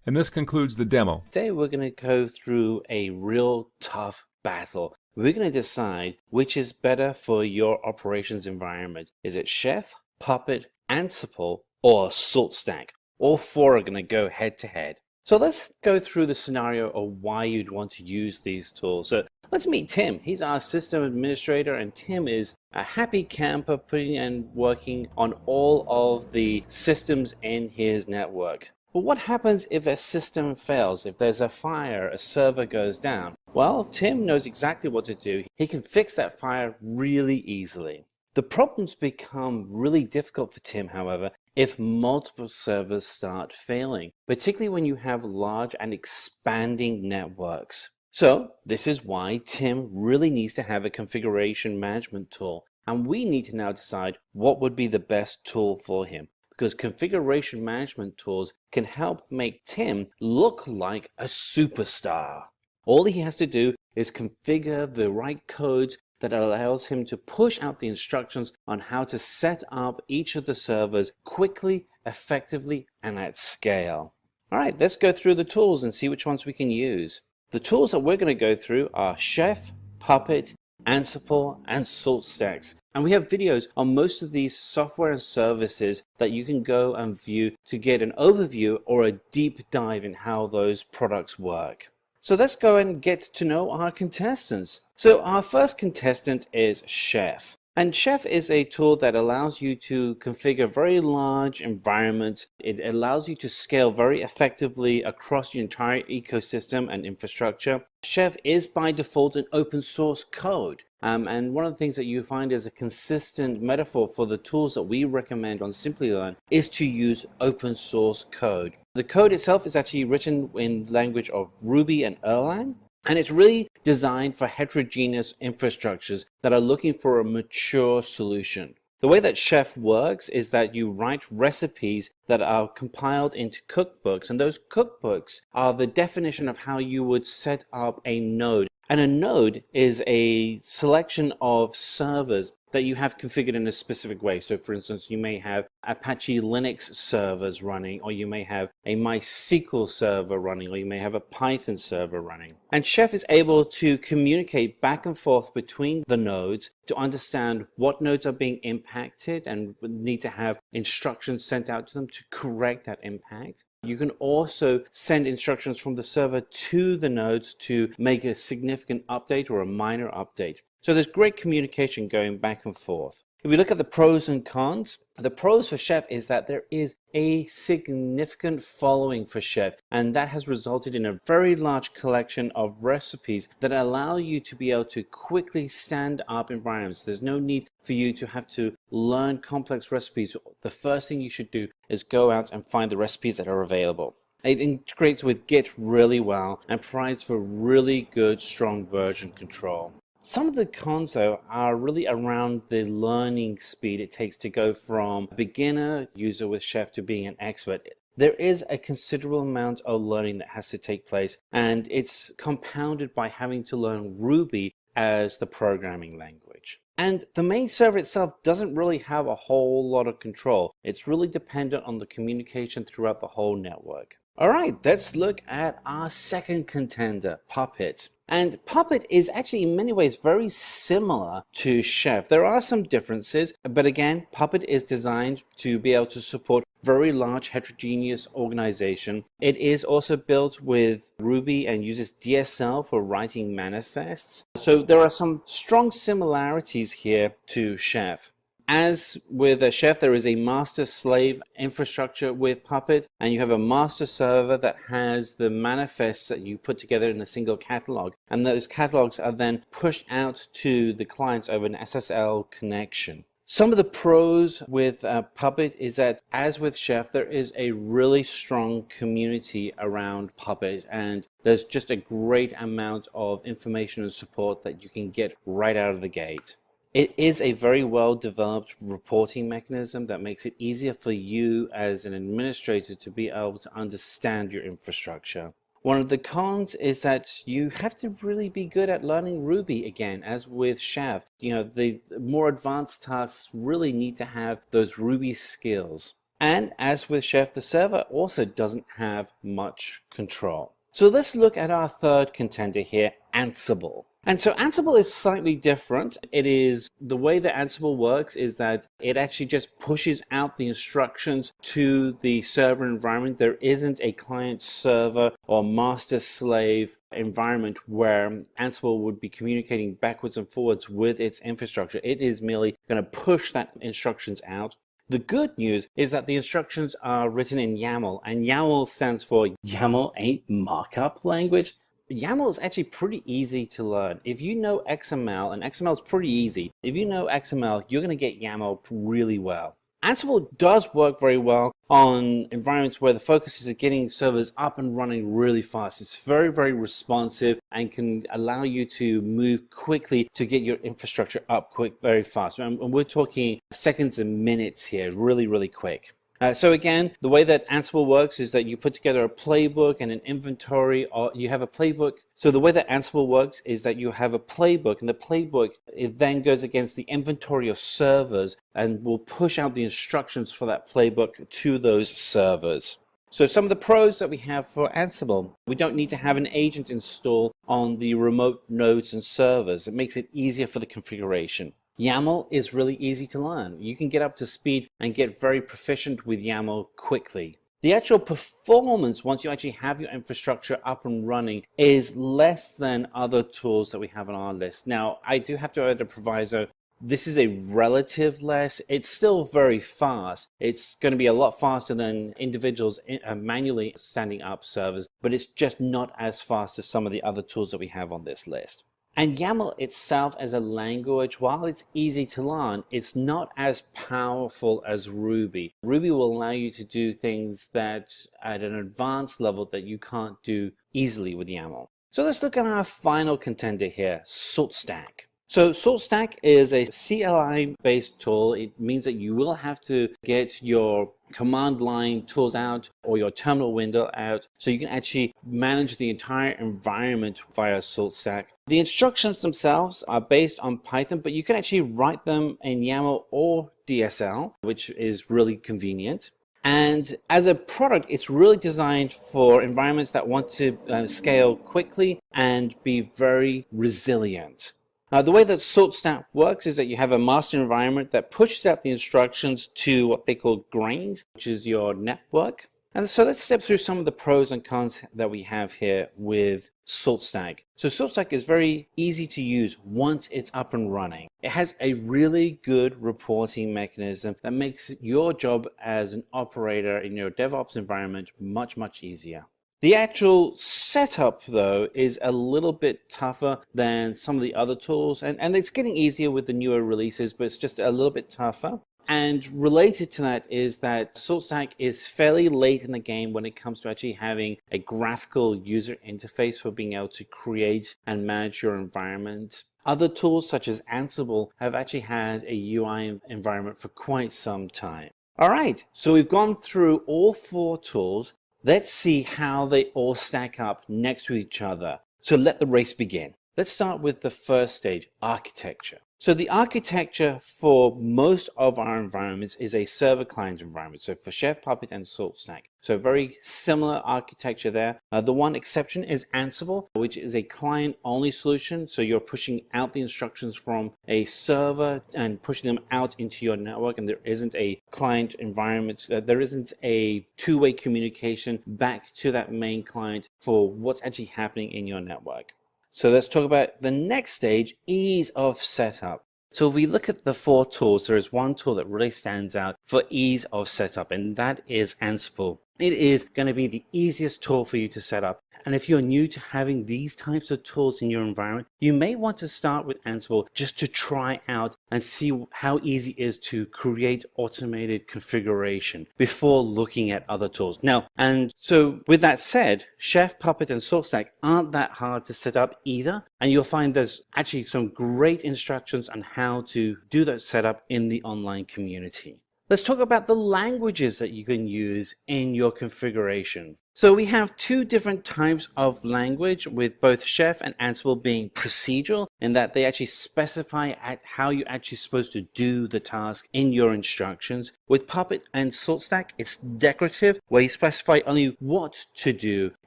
And this concludes the demo. Today we're going to go through a real tough battle. We're going to decide which is better for your operations environment. Is it Chef, Puppet, Ansible, or SaltStack? All four are going to go head to head. So let's go through the scenario of why you'd want to use these tools. So let's meet Tim. He's our system administrator, and Tim is a happy camper putting and working on all of the systems in his network. But what happens if a system fails? If there's a fire, a server goes down? Well, Tim knows exactly what to do. He can fix that fire really easily. The problems become really difficult for Tim, however, if multiple servers start failing, particularly when you have large and expanding networks. So this is why Tim really needs to have a configuration management tool, and we need to now decide what would be the best tool for him, because configuration management tools can help make Tim look like a superstar. All he has to do is configure the right codes that allows him to push out the instructions on how to set up each of the servers quickly, effectively, and at scale. All right, let's go through the tools and see which ones we can use. The tools that we're going to go through are Chef, Puppet, Ansible, and SaltStack. And we have videos on most of these software and services that you can go and view to get an overview or a deep dive in how those products work. So let's go and get to know our contestants. So our first contestant is Chef. And Chef is a tool that allows you to configure very large environments. It allows you to scale very effectively across your entire ecosystem and infrastructure. Chef is by default an open source code. And one of the things that you find as a consistent metaphor for the tools that we recommend on Simplilearn is to use open source code. The code itself is actually written in language of Ruby and Erlang, and it's really designed for heterogeneous infrastructures that are looking for a mature solution. The way that Chef works is that you write recipes that are compiled into cookbooks, and those cookbooks are the definition of how you would set up a node. And a node is a selection of servers that you have configured in a specific way. So for instance, you may have Apache Linux servers running, or you may have a MySQL server running, or you may have a Python server running. And Chef is able to communicate back and forth between the nodes to understand what nodes are being impacted and need to have instructions sent out to them to correct that impact. You can also send instructions from the server to the nodes to make a significant update or a minor update. So there's great communication going back and forth. If we look at the pros and cons, the pros for Chef is that there is a significant following for Chef, and that has resulted in a very large collection of recipes that allow you to be able to quickly stand up environments. There's no need for you to have to learn complex recipes. The first thing you should do is go out and find the recipes that are available. It integrates with Git really well and provides for really good, strong version control. Some of the cons, though, are really around the learning speed it takes to go from a beginner user with Chef to being an expert. there is a considerable amount of learning that has to take place, and it's compounded by having to learn Ruby as the programming language. And the main server itself doesn't really have a whole lot of control. It's really dependent on the communication throughout the whole network. All right, let's look at our second contender, Puppet. And Puppet is actually in many ways very similar to Chef. There are some differences, but again, Puppet is designed to be able to support very large heterogeneous organization. It is also built with Ruby and uses DSL for writing manifests. So there are some strong similarities here to Chef. As with a Chef, there is a master-slave infrastructure with Puppet, and you have a master server that has the manifests that you put together in a single catalog, and those catalogs are then pushed out to the clients over an SSL connection. Some of the pros with Puppet is that, as with Chef, there is a really strong community around Puppet, and there's just a great amount of information and support that you can get right out of the gate. It is a very well developed reporting mechanism that makes it easier for you as an administrator to be able to understand your infrastructure. One of the cons is that you have to really be good at learning Ruby again, as with Chef. The more advanced tasks really need to have those Ruby skills. And as with Chef, the server also doesn't have much control. So let's look at our third contender here, Ansible. And so Ansible is slightly different. It is, the way that Ansible works is that it actually just pushes out the instructions to the server environment. There isn't a client server or master slave environment where Ansible would be communicating backwards and forwards with its infrastructure. It is merely going to push that instructions out. The good news is that the instructions are written in YAML, and YAML stands for YAML Ain't Markup Language. YAML is actually pretty easy to learn. If you know XML, and XML is pretty easy, if you know XML, you're going to get YAML really well. Ansible does work very well on environments where the focus is getting servers up and running really fast. It's very, very responsive and can allow you to move quickly to get your infrastructure up very fast. And we're talking seconds and minutes here, really, really quick. So again, the way that Ansible works is that you put together a playbook and an inventory, or you have a playbook. So the way that Ansible works is that you have a playbook, and the playbook, it then goes against the inventory of servers and will push out the instructions for that playbook to those servers. So some of the pros that we have for Ansible: we don't need to have an agent installed on the remote nodes and servers. It makes it easier for the configuration. YAML is really easy to learn. You can get up to speed and get very proficient with YAML quickly. The actual performance, once you actually have your infrastructure up and running, is less than other tools that we have on our list. Now, I do have to add a proviso. This is a relative less. It's still very fast. It's going to be a lot faster than individuals manually standing up servers, but it's just not as fast as some of the other tools that we have on this list. And YAML itself as a language, while it's easy to learn, it's not as powerful as Ruby. Ruby will allow you to do things that at an advanced level that you can't do easily with YAML. So let's look at our final contender here, SaltStack. So SaltStack is a CLI-based tool. It means that you will have to get your command line tools out or your terminal window out so you can actually manage the entire environment via SaltStack. The instructions themselves are based on Python, but you can actually write them in YAML or DSL, which is really convenient. And as a product, it's really designed for environments that want to scale quickly and be very resilient. The way that SaltStack works is that you have a master environment that pushes out the instructions to what they call grains, which is your network. And so let's step through some of the pros and cons that we have here with SaltStack. So SaltStack is very easy to use once it's up and running. It has a really good reporting mechanism that makes your job as an operator in your DevOps environment much, much easier. The actual setup, though, is a little bit tougher than some of the other tools, and it's getting easier with the newer releases, but it's just a little bit tougher. And related to that is that SaltStack is fairly late in the game when it comes to actually having a graphical user interface for being able to create and manage your environment. Other tools such as Ansible have actually had a UI environment for quite some time. All right, so we've gone through all 4 tools. Let's see how they all stack up next to each other. So let the race begin. Let's start with the first stage, architecture. So the architecture for most of our environments is a server-client environment. So for Chef, Puppet, and SaltStack. So very similar architecture there. The one exception is Ansible, which is a client-only solution. So you're pushing out the instructions from a server and pushing them out into your network. And there isn't a client environment. There isn't a two-way communication back to that main client for what's actually happening in your network. So let's talk about the next stage, ease of setup. So if we look at the 4 tools, there is one tool that really stands out for ease of setup, and that is Ansible. It is going to be the easiest tool for you to set up. And if you're new to having these types of tools in your environment, you may want to start with Ansible just to try out and see how easy it is to create automated configuration before looking at other tools. Now, and so with that said, Chef, Puppet, and SaltStack aren't that hard to set up either. And you'll find there's actually some great instructions on how to do that setup in the online community. Let's talk about the languages that you can use in your configuration. So we have 2 different types of language, with both Chef and Ansible being procedural in that they actually specify how you're actually supposed to do the task in your instructions. With Puppet and SaltStack, it's decorative, where you specify only what to do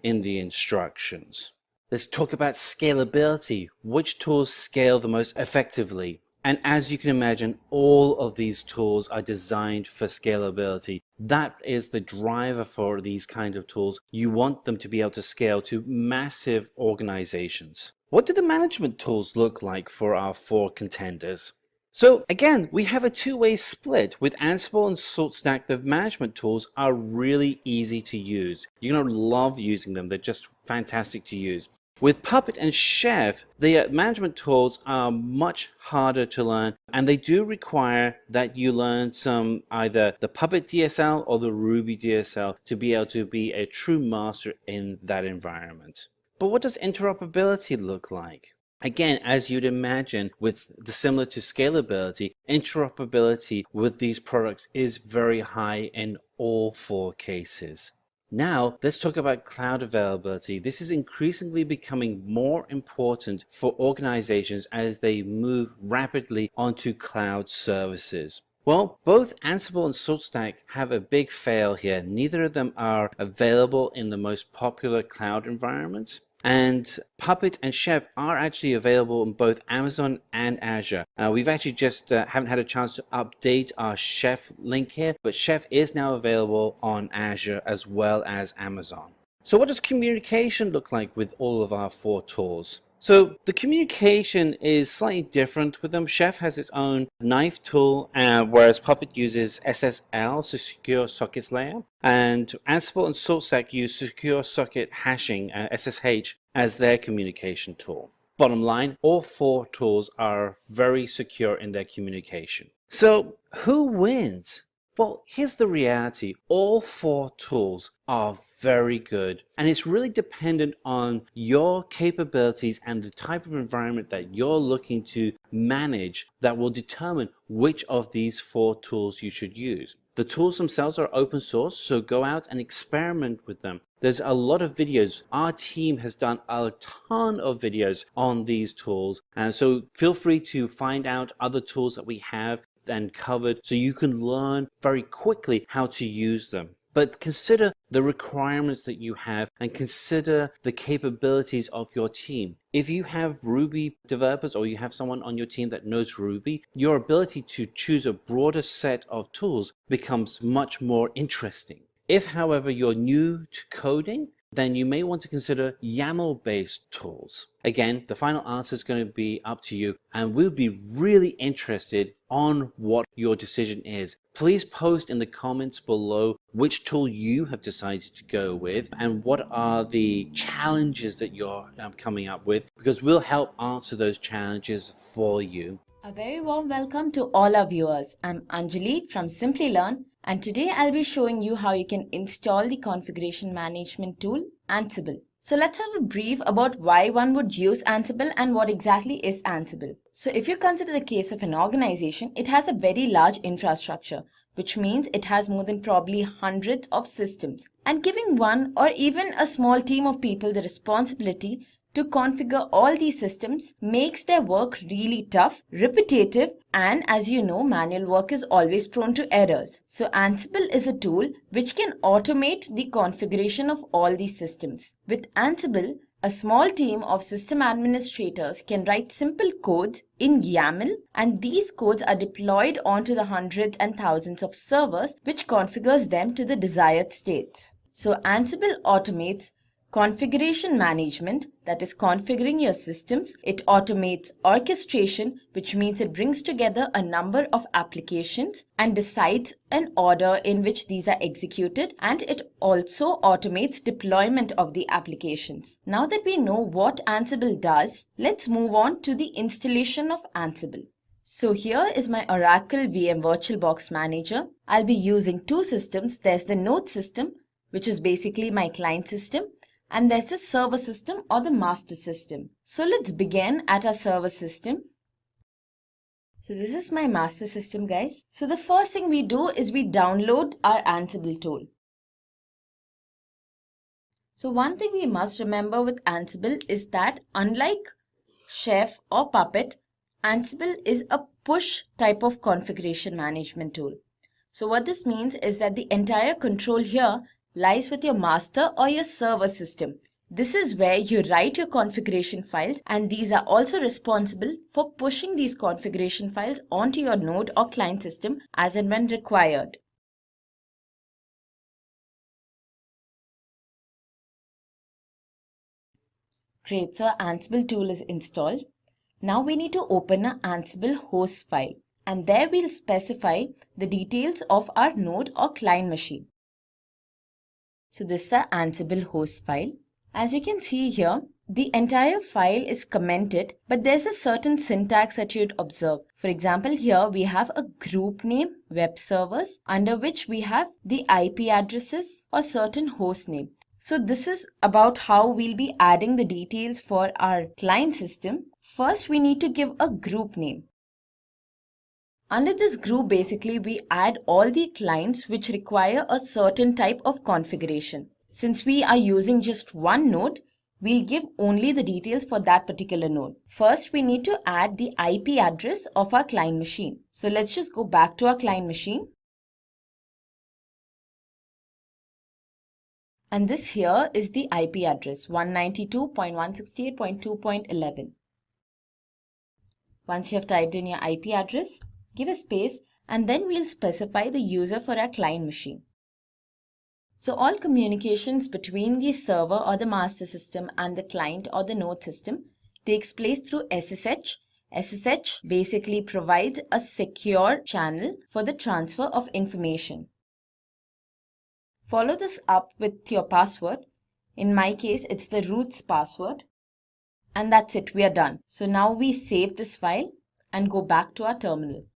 in the instructions. Let's talk about scalability. Which tools scale the most effectively? And as you can imagine, all of these tools are designed for scalability. That is the driver for these kind of tools. You want them to be able to scale to massive organizations. What do the management tools look like for our 4 contenders? So again, we have a 2-way split. With Ansible and SaltStack, the management tools are really easy to use. You're going to love using them. They're just fantastic to use. With Puppet and Chef, the management tools are much harder to learn, and they do require that you learn some either the Puppet DSL or the Ruby DSL to be able to be a true master in that environment. But what does interoperability look like? Again, as you'd imagine, with the similar to scalability, interoperability with these products is very high in all 4 cases. Now, let's talk about cloud availability. This is increasingly becoming more important for organizations as they move rapidly onto cloud services. Well, both Ansible and SaltStack have a big fail here. Neither of them are available in the most popular cloud environments. And Puppet and Chef are actually available in both Amazon and Azure. We've actually just haven't had a chance to update our Chef link here, but Chef is now available on Azure as well as Amazon. So what does communication look like with all of our 4 tools? So the communication is slightly different with them. Chef has its own knife tool, whereas Puppet uses SSL, so Secure Sockets Layer, and Ansible and SaltStack use Secure Socket Hashing, SSH, as their communication tool. Bottom line, all 4 tools are very secure in their communication. So who wins? Well, here's the reality. All 4 tools are very good, and it's really dependent on your capabilities and the type of environment that you're looking to manage that will determine which of these 4 tools you should use. The tools themselves are open source, so go out and experiment with them. There's a lot of videos. Our team has done a ton of videos on these tools, and so feel free to find out other tools that we have and covered so you can learn very quickly how to use them. But consider the requirements that you have and consider the capabilities of your team. If you have Ruby developers or you have someone on your team that knows Ruby, your ability to choose a broader set of tools becomes much more interesting. If, however, you're new to coding, then you may want to consider YAML-based tools. Again, the final answer is going to be up to you, and we'll be really interested on what your decision is. Please post in the comments below which tool you have decided to go with and what are the challenges that you're coming up with, because we'll help answer those challenges for you. A very warm welcome to all our viewers. I'm Anjali from Simplilearn, and today I'll be showing you how you can install the configuration management tool Ansible. So let's have a brief about why one would use Ansible and what exactly is Ansible. So if you consider the case of an organization, it has a very large infrastructure, which means it has more than probably hundreds of systems. And giving one or even a small team of people the responsibility to configure all these systems makes their work really tough, repetitive, and as you know, manual work is always prone to errors. So Ansible is a tool which can automate the configuration of all these systems. With Ansible, a small team of system administrators can write simple codes in YAML, and these codes are deployed onto the hundreds and thousands of servers, which configures them to the desired states. So Ansible automates configuration management, that is configuring your systems. It automates orchestration, which means it brings together a number of applications and decides an order in which these are executed, and it also automates deployment of the applications. Now that we know what Ansible does, let's move on to the installation of Ansible. So here is my Oracle VM VirtualBox Manager. I'll be using two systems. There's the node system, which is basically my client system, and there's the server system or the master system. So let's begin at our server system. So this is my master system, guys. So the first thing we do is we download our Ansible tool. So one thing we must remember with Ansible is that unlike Chef or Puppet, Ansible is a push type of configuration management tool. So what this means is that the entire control here lies with your master or your server system. This is where you write your configuration files, and these are also responsible for pushing these configuration files onto your node or client system as and when required. Great, so our Ansible tool is installed. Now we need to open an Ansible host file, and there we'll specify the details of our node or client machine. So this is our Ansible host file. As you can see here, the entire file is commented, but there's a certain syntax that you'd observe. For example, here we have a group name, web servers, under which we have the IP addresses or certain host name. So this is about how we'll be adding the details for our client system. First, we need to give a group name. Under this group, basically, we add all the clients which require a certain type of configuration. Since we are using just one node, we'll give only the details for that particular node. First, we need to add the IP address of our client machine. So let's just go back to our client machine. And this here is the IP address, 192.168.2.11. Once you have typed in your IP address, give a space, and then we'll specify the user for our client machine. So all communications between the server or the master system and the client or the node system takes place through SSH. SSH basically provides a secure channel for the transfer of information. Follow this up with your password. In my case, it's the root's password. And that's it, we are done. So now we save this file and go back to our terminal.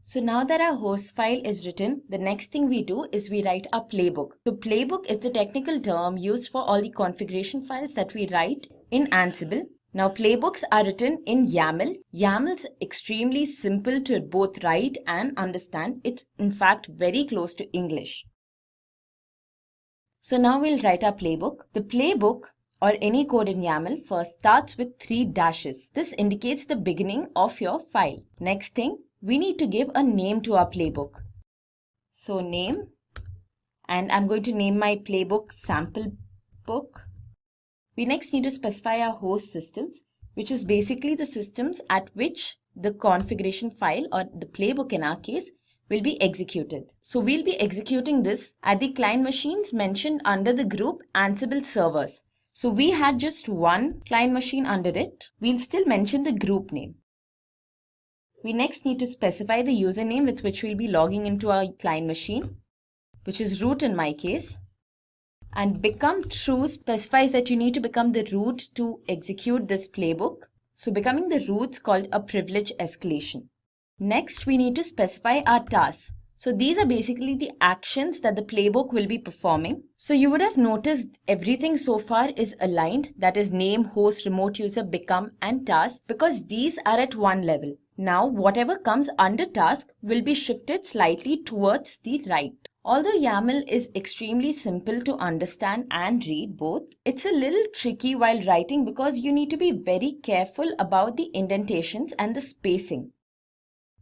So now that our host file is written, the next thing we do is we write our playbook. So playbook is the technical term used for all the configuration files that we write in Ansible. Now playbooks are written in YAML. YAML is extremely simple to both write and understand. It's in fact very close to English. So now we'll write our playbook. The playbook or any code in YAML first starts with 3 dashes. This indicates the beginning of your file. Next thing, we need to give a name to our playbook. So name, and I'm going to name my playbook sample book. We next need to specify our host systems, which is basically the systems at which the configuration file or the playbook in our case will be executed. So we'll be executing this at the client machines mentioned under the group Ansible servers. So we had just one client machine under it. We'll still mention the group name. We next need to specify the username with which we'll be logging into our client machine, which is root in my case. And become true specifies that you need to become the root to execute this playbook. So becoming the root's called a privilege escalation. Next, we need to specify our tasks. So these are basically the actions that the playbook will be performing. So you would have noticed everything so far is aligned, that is name, host, remote user, become and task, because these are at one level. Now whatever comes under task will be shifted slightly towards the right. Although YAML is extremely simple to understand and read both, it's a little tricky while writing because you need to be very careful about the indentations and the spacing.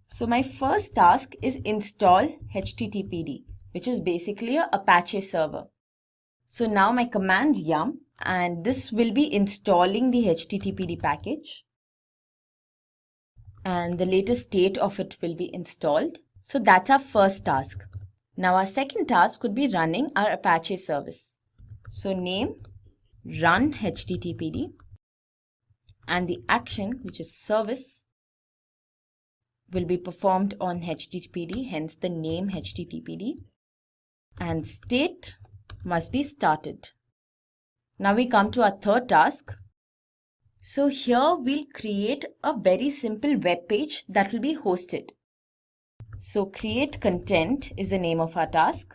So my first task is install HTTPD, which is basically a Apache server. So now my command's yum, and this will be installing the HTTPD package. And the latest state of it will be installed. So that's our first task. Now our second task would be running our Apache service. So name run HTTPD, and the action, which is service, will be performed on HTTPD, hence the name HTTPD, and state must be started. Now we come to our third task. So here we'll create a very simple web page that will be hosted. So create content is the name of our task.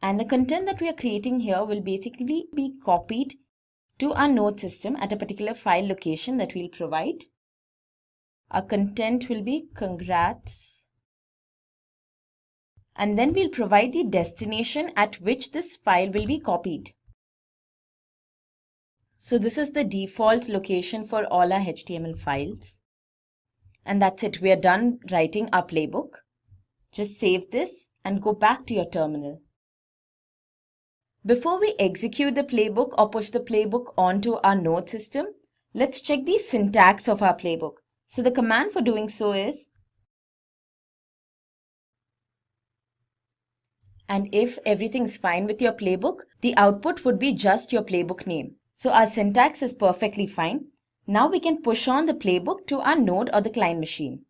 And the content that we are creating here will basically be copied to our node system at a particular file location that we'll provide. Our content will be congrats. And then we'll provide the destination at which this file will be copied. So this is the default location for all our HTML files. And that's it. We are done writing our playbook. Just save this and go back to your terminal. Before we execute the playbook or push the playbook onto our node system, let's check the syntax of our playbook. So the command for doing so is, and if everything's fine with your playbook, the output would be just your playbook name. So our syntax is perfectly fine. Now we can push on the playbook to our node or the client machine.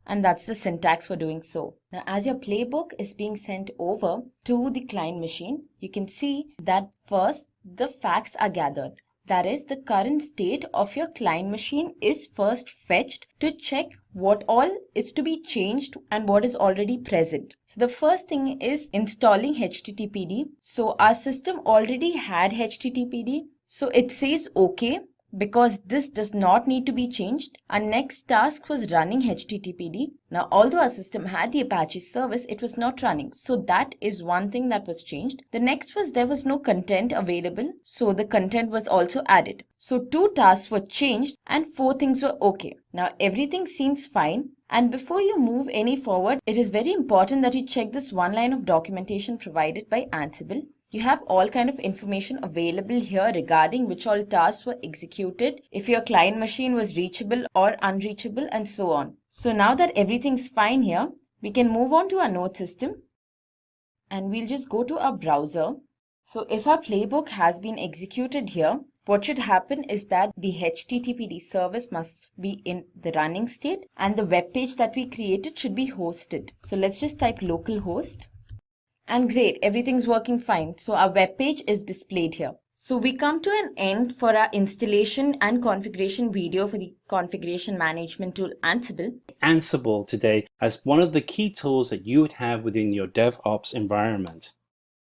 And that's the syntax for doing so. Now, as your playbook is being sent over to the client machine, you can see that first the facts are gathered. That is, the current state of your client machine is first fetched to check what all is to be changed and what is already present. So the first thing is installing HTTPD. So our system already had HTTPD. So it says OK, because this does not need to be changed. Our next task was running HTTPD. Now, although our system had the Apache service, it was not running. So that is one thing that was changed. The next was there was no content available. So the content was also added. So 2 tasks were changed and 4 things were okay. Now everything seems fine. And before you move any forward, it is very important that you check this one line of documentation provided by Ansible. You have all kind of information available here regarding which all tasks were executed, if your client machine was reachable or unreachable, and so on. So now that everything's fine here, we can move on to our node system and we'll just go to our browser. So if our playbook has been executed here, what should happen is that the HTTPD service must be in the running state and the web page that we created should be hosted. So let's just type localhost. And great, everything's working fine. So our web page is displayed here. So we come to an end for our installation and configuration video for the configuration management tool Ansible. Ansible today as one of the key tools that you would have within your DevOps environment.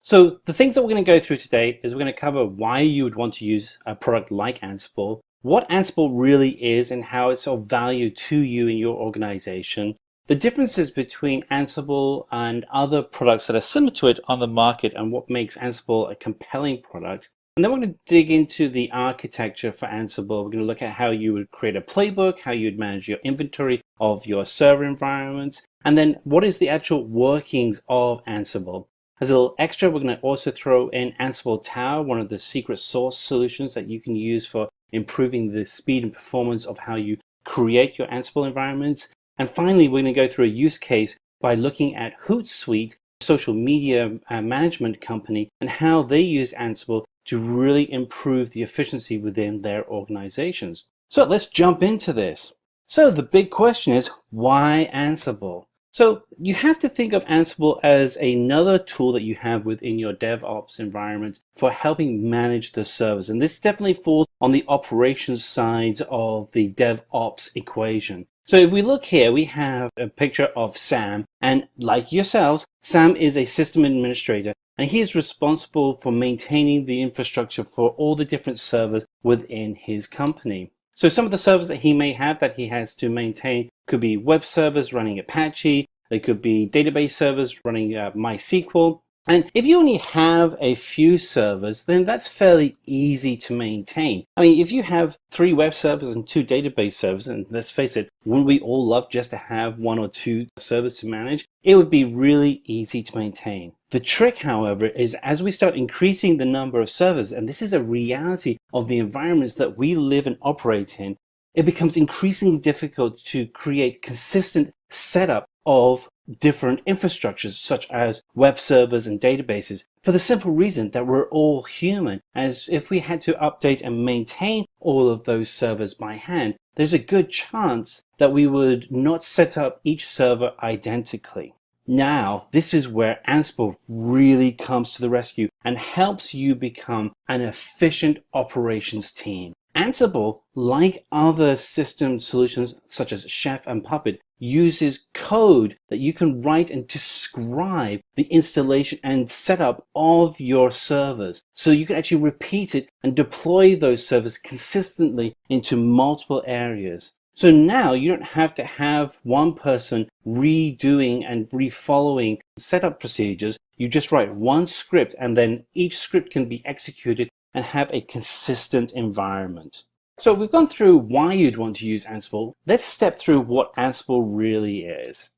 So the things that we're going to go through today is we're going to cover why you would want to use a product like Ansible, what Ansible really is and how it's of value to you in your organization, the differences between Ansible and other products that are similar to it on the market and what makes Ansible a compelling product. And then we're going to dig into the architecture for Ansible. We're going to look at how you would create a playbook, how you'd manage your inventory of your server environments, and then what is the actual workings of Ansible. As a little extra, we're going to also throw in Ansible Tower, one of the secret source solutions that you can use for improving the speed and performance of how you create your Ansible environments. And finally, we're going to go through a use case by looking at Hootsuite, a social media management company, and how they use Ansible to really improve the efficiency within their organizations. So let's jump into this. So the big question is, why Ansible? So you have to think of Ansible as another tool that you have within your DevOps environment for helping manage the servers. And this definitely falls on the operations side of the DevOps equation. So if we look here, we have a picture of Sam, and like yourselves, Sam is a system administrator, and he is responsible for maintaining the infrastructure for all the different servers within his company. So some of the servers that he may have that he has to maintain could be web servers running Apache, they could be database servers running MySQL. And if you only have a few servers, then that's fairly easy to maintain. I mean, if you have 3 web servers and 2 database servers, and let's face it, wouldn't we all love just to have 1 or 2 servers to manage? It would be really easy to maintain. The trick, however, is as we start increasing the number of servers, and this is a reality of the environments that we live and operate in, it becomes increasingly difficult to create consistent setup of different infrastructures such as web servers and databases, for the simple reason that we're all human, as if we had to update and maintain all of those servers by hand, there's a good chance that we would not set up each server identically. Now, this is where Ansible really comes to the rescue and helps you become an efficient operations team. Ansible, like other system solutions such as Chef and Puppet, uses code that you can write and describe the installation and setup of your servers. So you can actually repeat it and deploy those servers consistently into multiple areas. So now you don't have to have one person redoing and refollowing setup procedures. You just write one script and then each script can be executed and have a consistent environment. So we've gone through why you'd want to use Ansible. Let's step through what Ansible really is.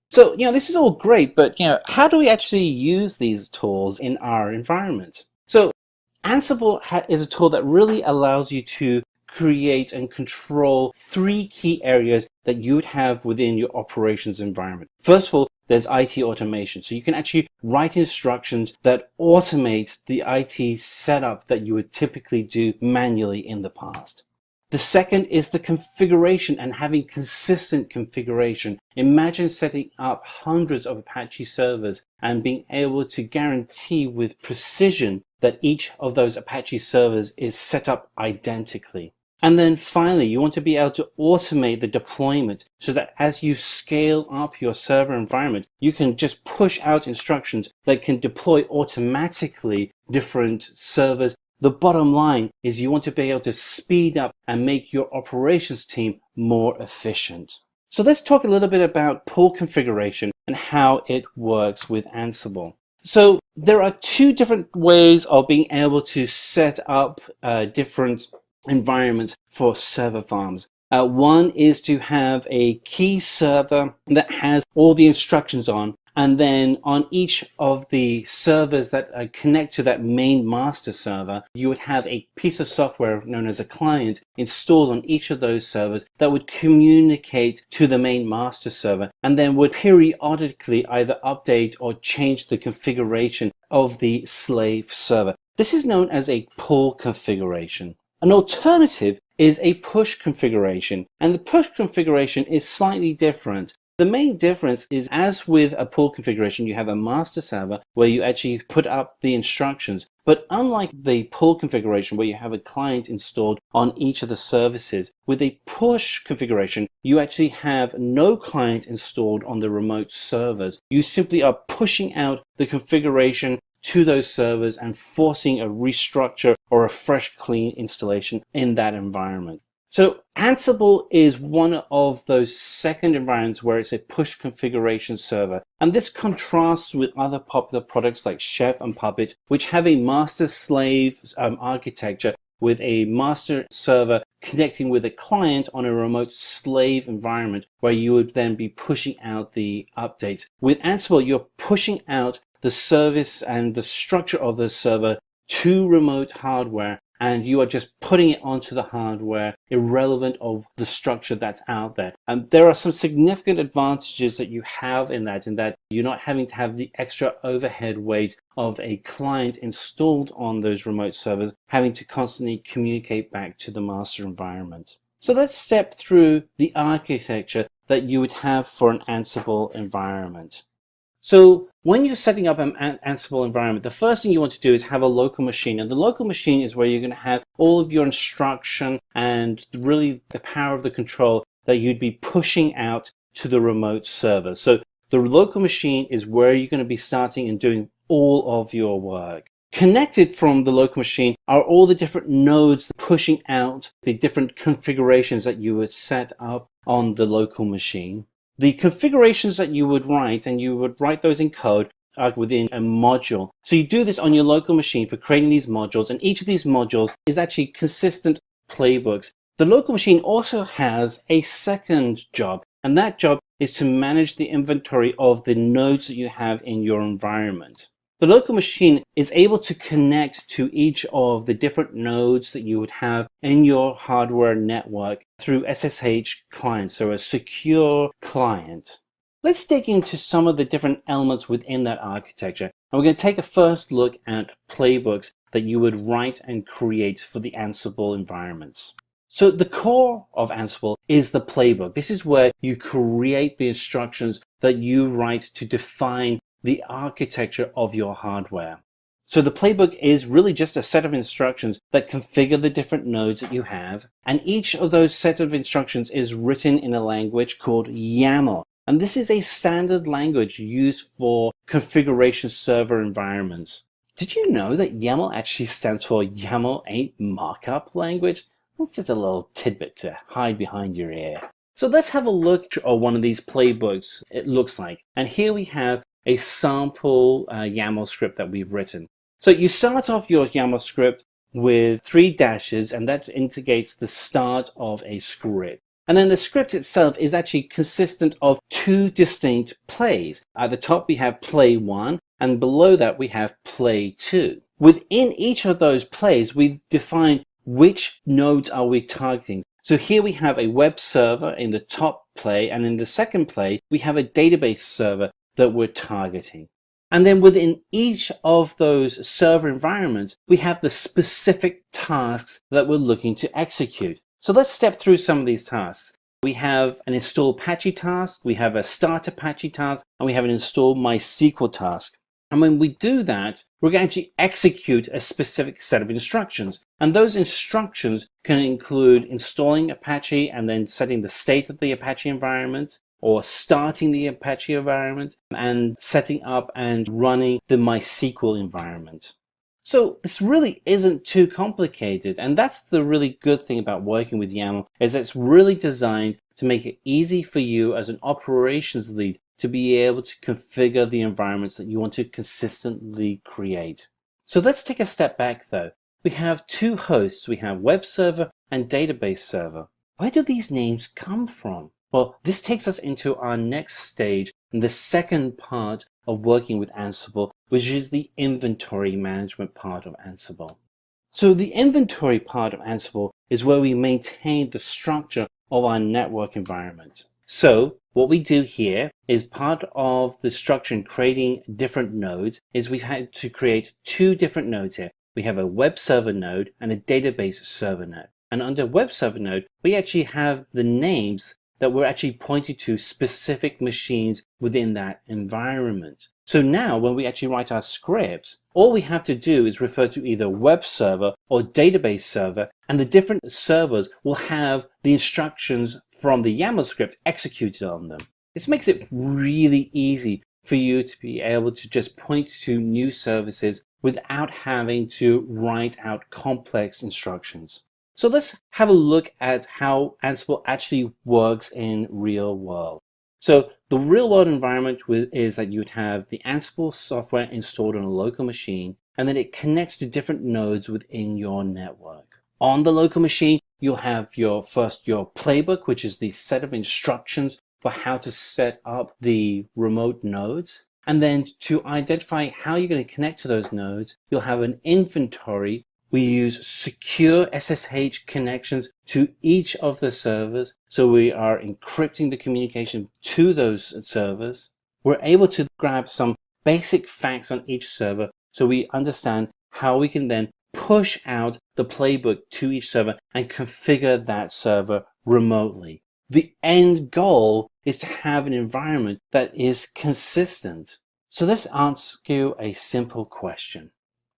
So, this is all great, but, how do we actually use these tools in our environment? So Ansible is a tool that really allows you to create and control 3 key areas that you would have within your operations environment. First of all, there's IT automation. So you can actually write instructions that automate the IT setup that you would typically do manually in the past. The second is the configuration and having consistent configuration. Imagine setting up hundreds of Apache servers and being able to guarantee with precision that each of those Apache servers is set up identically. And then finally, you want to be able to automate the deployment so that as you scale up your server environment, you can just push out instructions that can deploy automatically different servers. The bottom line is you want to be able to speed up and make your operations team more efficient. So let's talk a little bit about pull configuration and how it works with Ansible. So there are 2 different ways of being able to set up different environments for server farms. One is to have a key server that has all the instructions on, and then on each of the servers that connect to that main master server, you would have a piece of software known as a client installed on each of those servers that would communicate to the main master server and then would periodically either update or change the configuration of the slave server. This is known as a pull configuration. An alternative is a push configuration, and the push configuration is slightly different. The main difference is, as with a pull configuration, you have a master server where you actually put up the instructions. But unlike the pull configuration where you have a client installed on each of the services, with a push configuration, you actually have no client installed on the remote servers. You simply are pushing out the configuration to those servers and forcing a restructure or a fresh clean installation in that environment. So Ansible is one of those second environments where it's a push configuration server. And this contrasts with other popular products like Chef and Puppet, which have a master-slave architecture with a master server connecting with a client on a remote slave environment where you would then be pushing out the updates. With Ansible, you're pushing out the service and the structure of the server to remote hardware, and you are just putting it onto the hardware irrelevant of the structure that's out there. And there are some significant advantages that you have in that you're not having to have the extra overhead weight of a client installed on those remote servers having to constantly communicate back to the master environment. So let's step through the architecture that you would have for an Ansible environment. So when you're setting up an Ansible environment, the first thing you want to do is have a local machine. And the local machine is where you're going to have all of your instruction and really the power of the control that you'd be pushing out to the remote server. So the local machine is where you're going to be starting and doing all of your work. Connected from the local machine are all the different nodes pushing out the different configurations that you would set up on the local machine. The configurations that you would write, and you would write those in code, are within a module. So you do this on your local machine for creating these modules, and each of these modules is actually consistent playbooks. The local machine also has a second job, and that job is to manage the inventory of the nodes that you have in your environment. The local machine is able to connect to each of the different nodes that you would have in your hardware network through SSH clients, so a secure client. Let's dig into some of the different elements within that architecture. And we're going to take a first look at playbooks that you would write and create for the Ansible environments. So the core of Ansible is the playbook. This is where you create the instructions that you write to define the architecture of your hardware. So the playbook is really just a set of instructions that configure the different nodes that you have, and each of those set of instructions is written in a language called YAML. And this is a standard language used for configuration server environments. Did you know that YAML actually stands for YAML Ain't Markup Language? That's just a little tidbit to hide behind your ear. So let's have a look at one of these playbooks it looks like. And here we have a sample YAML script that we've written. So you start off your YAML script with 3 dashes, and that indicates the start of a script. And then the script itself is actually consistent of 2 distinct plays. At the top we have play 1, and below that we have play 2. Within each of those plays we define which nodes are we targeting. So here we have a web server in the top play, and in the second play we have a database server that we're targeting. And then within each of those server environments, we have the specific tasks that we're looking to execute. So let's step through some of these tasks. We have an install Apache task, we have a start Apache task, and we have an install MySQL task. And when we do that, we're going to actually execute a specific set of instructions. And those instructions can include installing Apache and then setting the state of the Apache environment, or starting the Apache environment and setting up and running the MySQL environment. So this really isn't too complicated, and that's the really good thing about working with YAML, is it's really designed to make it easy for you as an operations lead to be able to configure the environments that you want to consistently create. So let's take a step back though. We have 2 hosts. We have web server and database server. Where do these names come from? Well, this takes us into our next stage and the second part of working with Ansible, which is the inventory management part of Ansible. So the inventory part of Ansible is where we maintain the structure of our network environment. So what we do here is part of the structure in creating different nodes is we've had to create 2 different nodes here. We have a web server node and a database server node. And under web server node, we actually have the names that we're actually pointing to specific machines within that environment. So now when we actually write our scripts, all we have to do is refer to either web server or database server, and the different servers will have the instructions from the YAML script executed on them. This makes it really easy for you to be able to just point to new services without having to write out complex instructions. So let's have a look at how Ansible actually works in real world. So the real world environment is that you would have the Ansible software installed on a local machine, and then it connects to different nodes within your network. On the local machine, you'll have your playbook, which is the set of instructions for how to set up the remote nodes. And then to identify how you're going to connect to those nodes, you'll have an inventory. We use secure SSH connections to each of the servers, so we are encrypting the communication to those servers. We're able to grab some basic facts on each server, so we understand how we can then push out the playbook to each server and configure that server remotely. The end goal is to have an environment that is consistent. So let's ask you a simple question.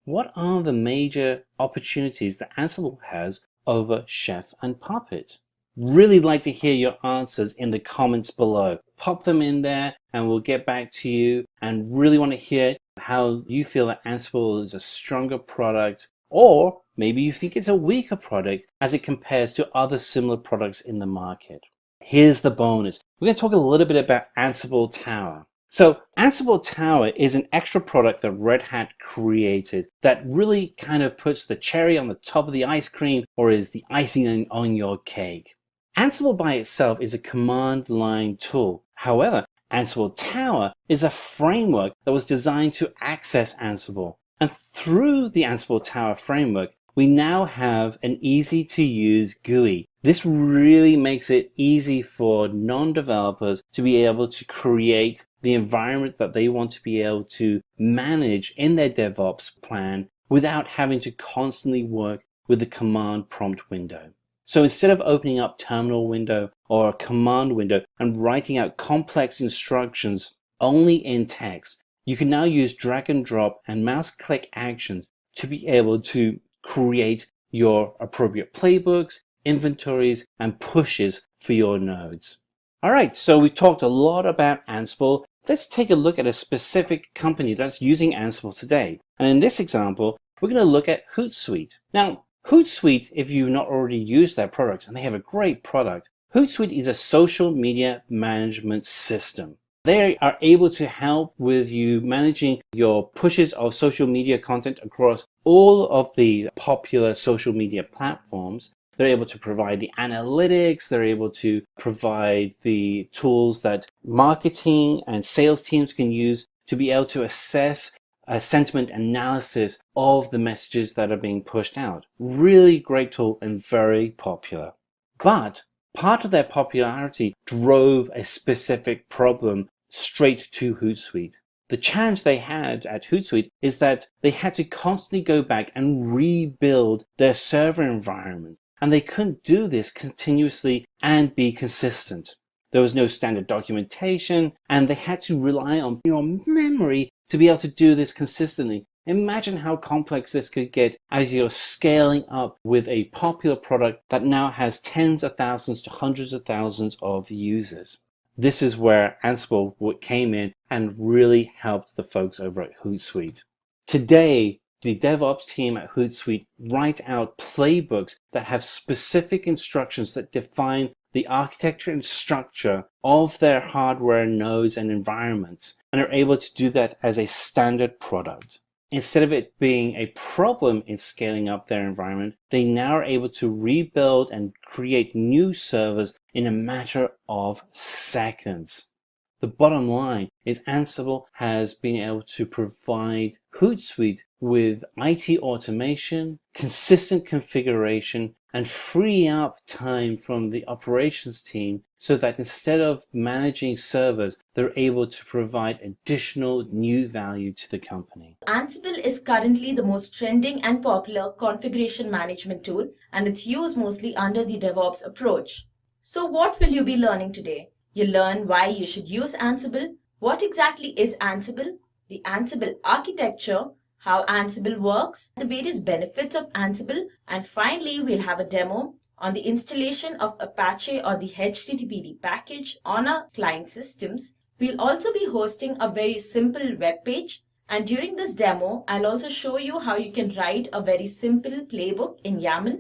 What are the major opportunities that Ansible has over Chef and Puppet? Really like to hear your answers in the comments below. Pop them in there and we'll get back to you, and really want to hear how you feel that Ansible is a stronger product, or maybe you think it's a weaker product as it compares to other similar products in the market. Here's the bonus. We're going to talk a little bit about Ansible Tower. So Ansible Tower is an extra product that Red Hat created that really kind of puts the cherry on the top of the ice cream, or is the icing on your cake. Ansible by itself is a command line tool. However, Ansible Tower is a framework that was designed to access Ansible. And through the Ansible Tower framework, we now have an easy to use GUI. This really makes it easy for non-developers to be able to create the environment that they want to be able to manage in their DevOps plan without having to constantly work with the command prompt window. So instead of opening up terminal window or a command window and writing out complex instructions only in text, you can now use drag and drop and mouse click actions to be able to create your appropriate playbooks, inventories, and pushes for your nodes. All right, so we've talked a lot about Ansible. Let's take a look at a specific company that's using Ansible today. And in this example, we're going to look at Hootsuite. Now, Hootsuite, if you've not already used their products, and they have a great product, Hootsuite is a social media management system. They are able to help with you managing your pushes of social media content across all of the popular social media platforms. They're able to provide the analytics, they're able to provide the tools that marketing and sales teams can use to be able to assess a sentiment analysis of the messages that are being pushed out. Really great tool and very popular. But part of their popularity drove a specific problem straight to Hootsuite. The challenge they had at Hootsuite is that they had to constantly go back and rebuild their server environment, and they couldn't do this continuously and be consistent. There was no standard documentation, and they had to rely on your memory to be able to do this consistently. Imagine how complex this could get as you're scaling up with a popular product that now has tens of thousands to hundreds of thousands of users. This is where Ansible came in and really helped the folks over at Hootsuite. Today, the DevOps team at Hootsuite write out playbooks that have specific instructions that define the architecture and structure of their hardware nodes and environments, and are able to do that as a standard product. Instead of it being a problem in scaling up their environment, they now are able to rebuild and create new servers in a matter of seconds. The bottom line is Ansible has been able to provide Hootsuite with IT automation, consistent configuration, and free up time from the operations team so that instead of managing servers, they're able to provide additional new value to the company. Ansible is currently the most trending and popular configuration management tool, and it's used mostly under the DevOps approach. So what will you be learning today? You'll learn why you should use Ansible, what exactly is Ansible, the Ansible architecture, how Ansible works, the various benefits of Ansible, and finally we'll have a demo on the installation of Apache or the HTTPD package on our client systems. We'll also be hosting a very simple web page, and during this demo I'll also show you how you can write a very simple playbook in YAML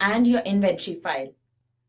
and your inventory file.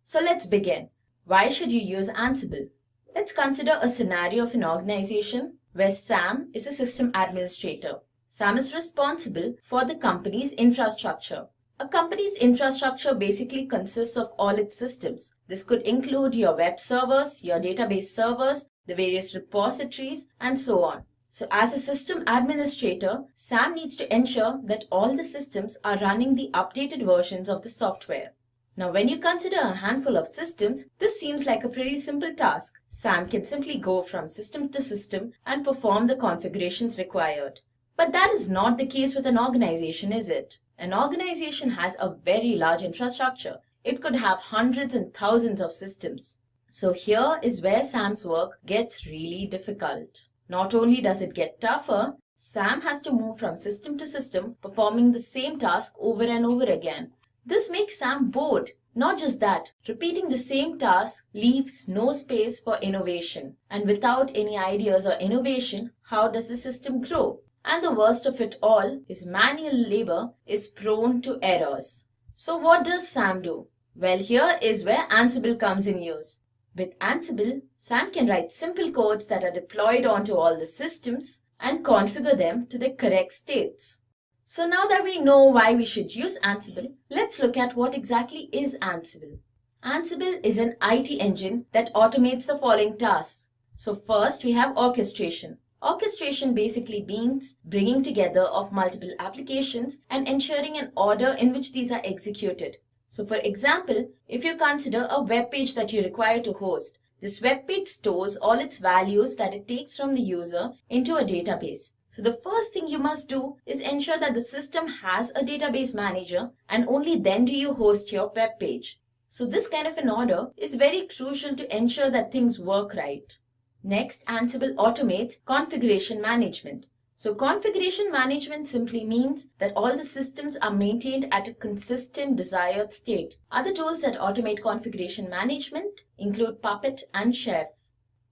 So let's begin. Why should you use Ansible? Let's consider a scenario of an organization where Sam is a system administrator. Sam is responsible for the company's infrastructure. A company's infrastructure basically consists of all its systems. This could include your web servers, your database servers, the various repositories, and so on. So as a system administrator, Sam needs to ensure that all the systems are running the updated versions of the software. Now, when you consider a handful of systems, this seems like a pretty simple task. Sam can simply go from system to system and perform the configurations required. But that is not the case with an organization, is it? An organization has a very large infrastructure. It could have hundreds and thousands of systems. So here is where Sam's work gets really difficult. Not only does it get tougher, Sam has to move from system to system, performing the same task over and over again. This makes Sam bored. Not just that, repeating the same task leaves no space for innovation. And without any ideas or innovation, how does the system grow? And the worst of it all is manual labor is prone to errors. So what does Sam do? Well, here is where Ansible comes in use. With Ansible, Sam can write simple codes that are deployed onto all the systems and configure them to the correct states. So now that we know why we should use Ansible, let's look at what exactly is Ansible. Ansible is an IT engine that automates the following tasks. So first we have orchestration. Orchestration basically means bringing together of multiple applications and ensuring an order in which these are executed. So for example, if you consider a web page that you require to host, this web page stores all its values that it takes from the user into a database. So the first thing you must do is ensure that the system has a database manager, and only then do you host your web page. So this kind of an order is very crucial to ensure that things work right. Next, Ansible automates configuration management. So configuration management simply means that all the systems are maintained at a consistent desired state. Other tools that automate configuration management include Puppet and Chef.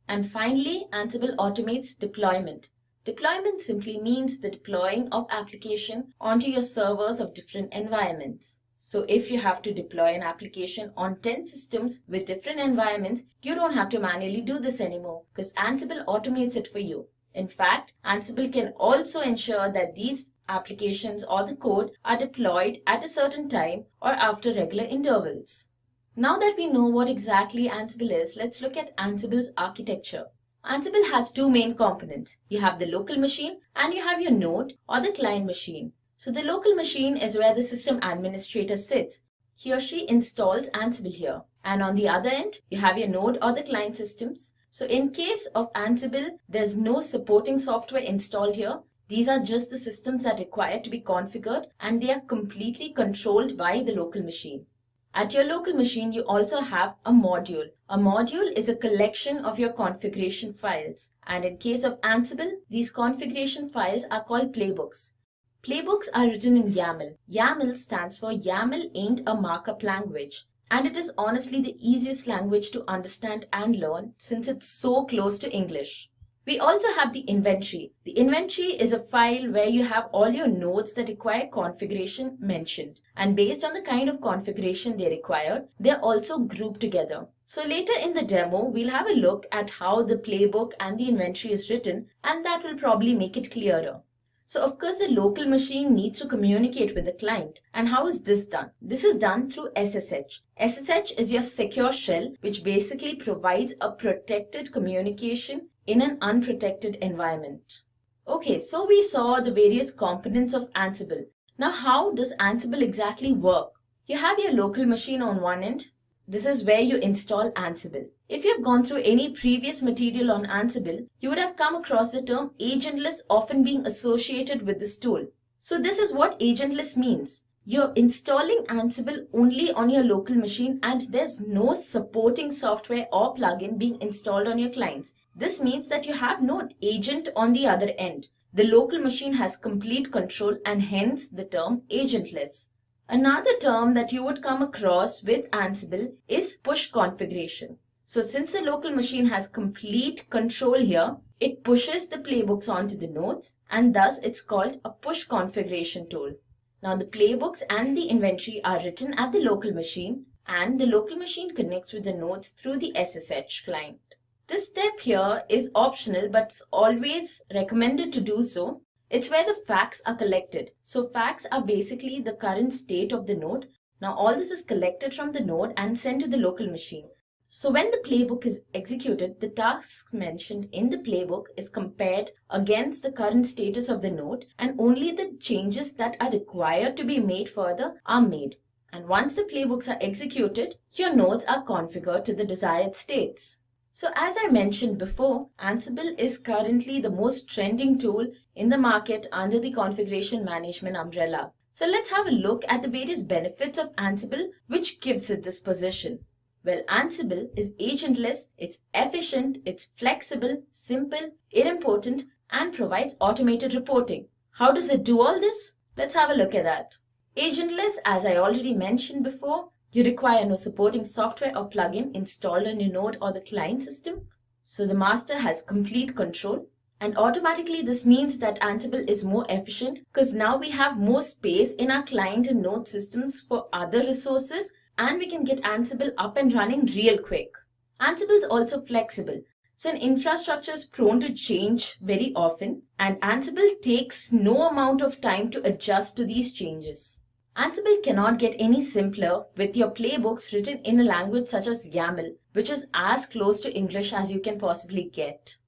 And finally, Ansible automates deployment. Deployment simply means the deploying of application onto your servers of different environments. So if you have to deploy an application on 10 systems with different environments, you don't have to manually do this anymore because Ansible automates it for you. In fact, Ansible can also ensure that these applications or the code are deployed at a certain time or after regular intervals. Now that we know what exactly Ansible is, let's look at Ansible's architecture. Ansible has two main components. You have the local machine and you have your node or the client machine. So the local machine is where the system administrator sits. He or she installs Ansible here. And on the other end, you have your node or the client systems. So in case of Ansible, there's no supporting software installed here. These are just the systems that require to be configured and they are completely controlled by the local machine. At your local machine, you also have a module. A module is a collection of your configuration files. And in case of Ansible, these configuration files are called playbooks. Playbooks are written in YAML. YAML stands for YAML ain't a markup language. And it is honestly the easiest language to understand and learn since it's so close to English. We also have the inventory. The inventory is a file where you have all your nodes that require configuration mentioned. And based on the kind of configuration they require, they're also grouped together. So later in the demo, we'll have a look at how the playbook and the inventory is written, and that will probably make it clearer. So of course, the local machine needs to communicate with the client. And how is this done? This is done through SSH. SSH is your secure shell, which basically provides a protected communication in an unprotected environment. Okay, so we saw the various components of Ansible. Now, how does Ansible exactly work? You have your local machine on one end. This is where you install Ansible. If you have gone through any previous material on Ansible, you would have come across the term agentless often being associated with this tool. So this is what agentless means. You're installing Ansible only on your local machine and there's no supporting software or plugin being installed on your clients. This means that you have no agent on the other end. The local machine has complete control and hence the term agentless. Another term that you would come across with Ansible is push configuration. So since the local machine has complete control here, it pushes the playbooks onto the nodes and thus it's called a push configuration tool. Now the playbooks and the inventory are written at the local machine and the local machine connects with the nodes through the SSH client. This step here is optional but it's always recommended to do so. It's where the facts are collected. So facts are basically the current state of the node. Now all this is collected from the node and sent to the local machine. So when the playbook is executed, the task mentioned in the playbook is compared against the current status of the node and only the changes that are required to be made further are made. And once the playbooks are executed, your nodes are configured to the desired states. So as I mentioned before, Ansible is currently the most trending tool in the market under the configuration management umbrella. So let's have a look at the various benefits of Ansible which gives it this position. Well, Ansible is agentless, it's efficient, it's flexible, simple, idempotent, and provides automated reporting. How does it do all this? Let's have a look at that. Agentless, as I already mentioned before, you require no supporting software or plugin installed on your node or the client system. So the master has complete control. And automatically this means that Ansible is more efficient because now we have more space in our client and node systems for other resources, and we can get Ansible up and running real quick. Ansible is also flexible. So an infrastructure is prone to change very often, and Ansible takes no amount of time to adjust to these changes. Ansible cannot get any simpler with your playbooks written in a language such as YAML, which is as close to English as you can possibly get.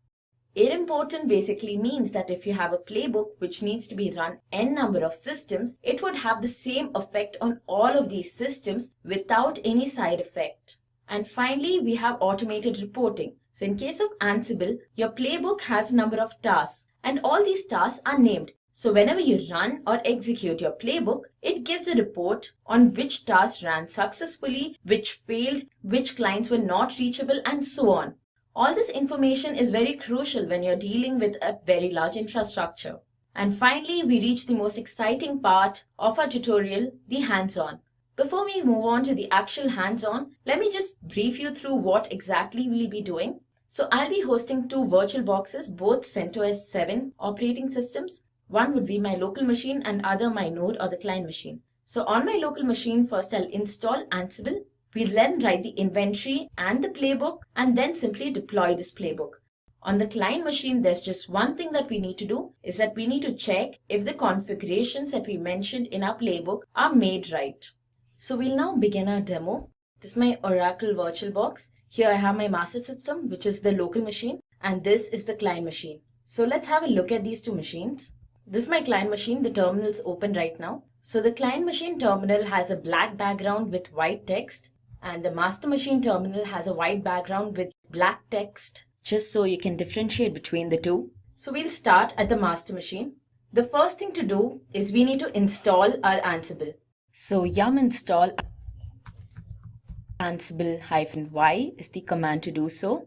Idempotent basically means that if you have a playbook which needs to be run n number of systems, it would have the same effect on all of these systems without any side effect. And finally, we have automated reporting. So in case of Ansible, your playbook has a number of tasks, and all these tasks are named. So whenever you run or execute your playbook, it gives a report on which tasks ran successfully, which failed, which clients were not reachable, and so on. All this information is very crucial when you're dealing with a very large infrastructure. And finally, we reach the most exciting part of our tutorial, the hands-on. Before we move on to the actual hands-on, let me just brief you through what exactly we'll be doing. So I'll be hosting 2 virtual boxes, both CentOS 7 operating systems. One would be my local machine and other my node or the client machine. So on my local machine, first I'll install Ansible. We'll then write the inventory and the playbook and then simply deploy this playbook. On the client machine, there's just one thing that we need to do is that we need to check if the configurations that we mentioned in our playbook are made right. So we'll now begin our demo. This is my Oracle VirtualBox. Here I have my master system, which is the local machine, and this is the client machine. So let's have a look at these 2 machines. This is my client machine. The terminal is open right now. So the client machine terminal has a black background with white text, and the master machine terminal has a white background with black text, just so you can differentiate between the 2. So we'll start at the master machine. The first thing to do is we need to install our Ansible. So yum install Ansible-y is the command to do so.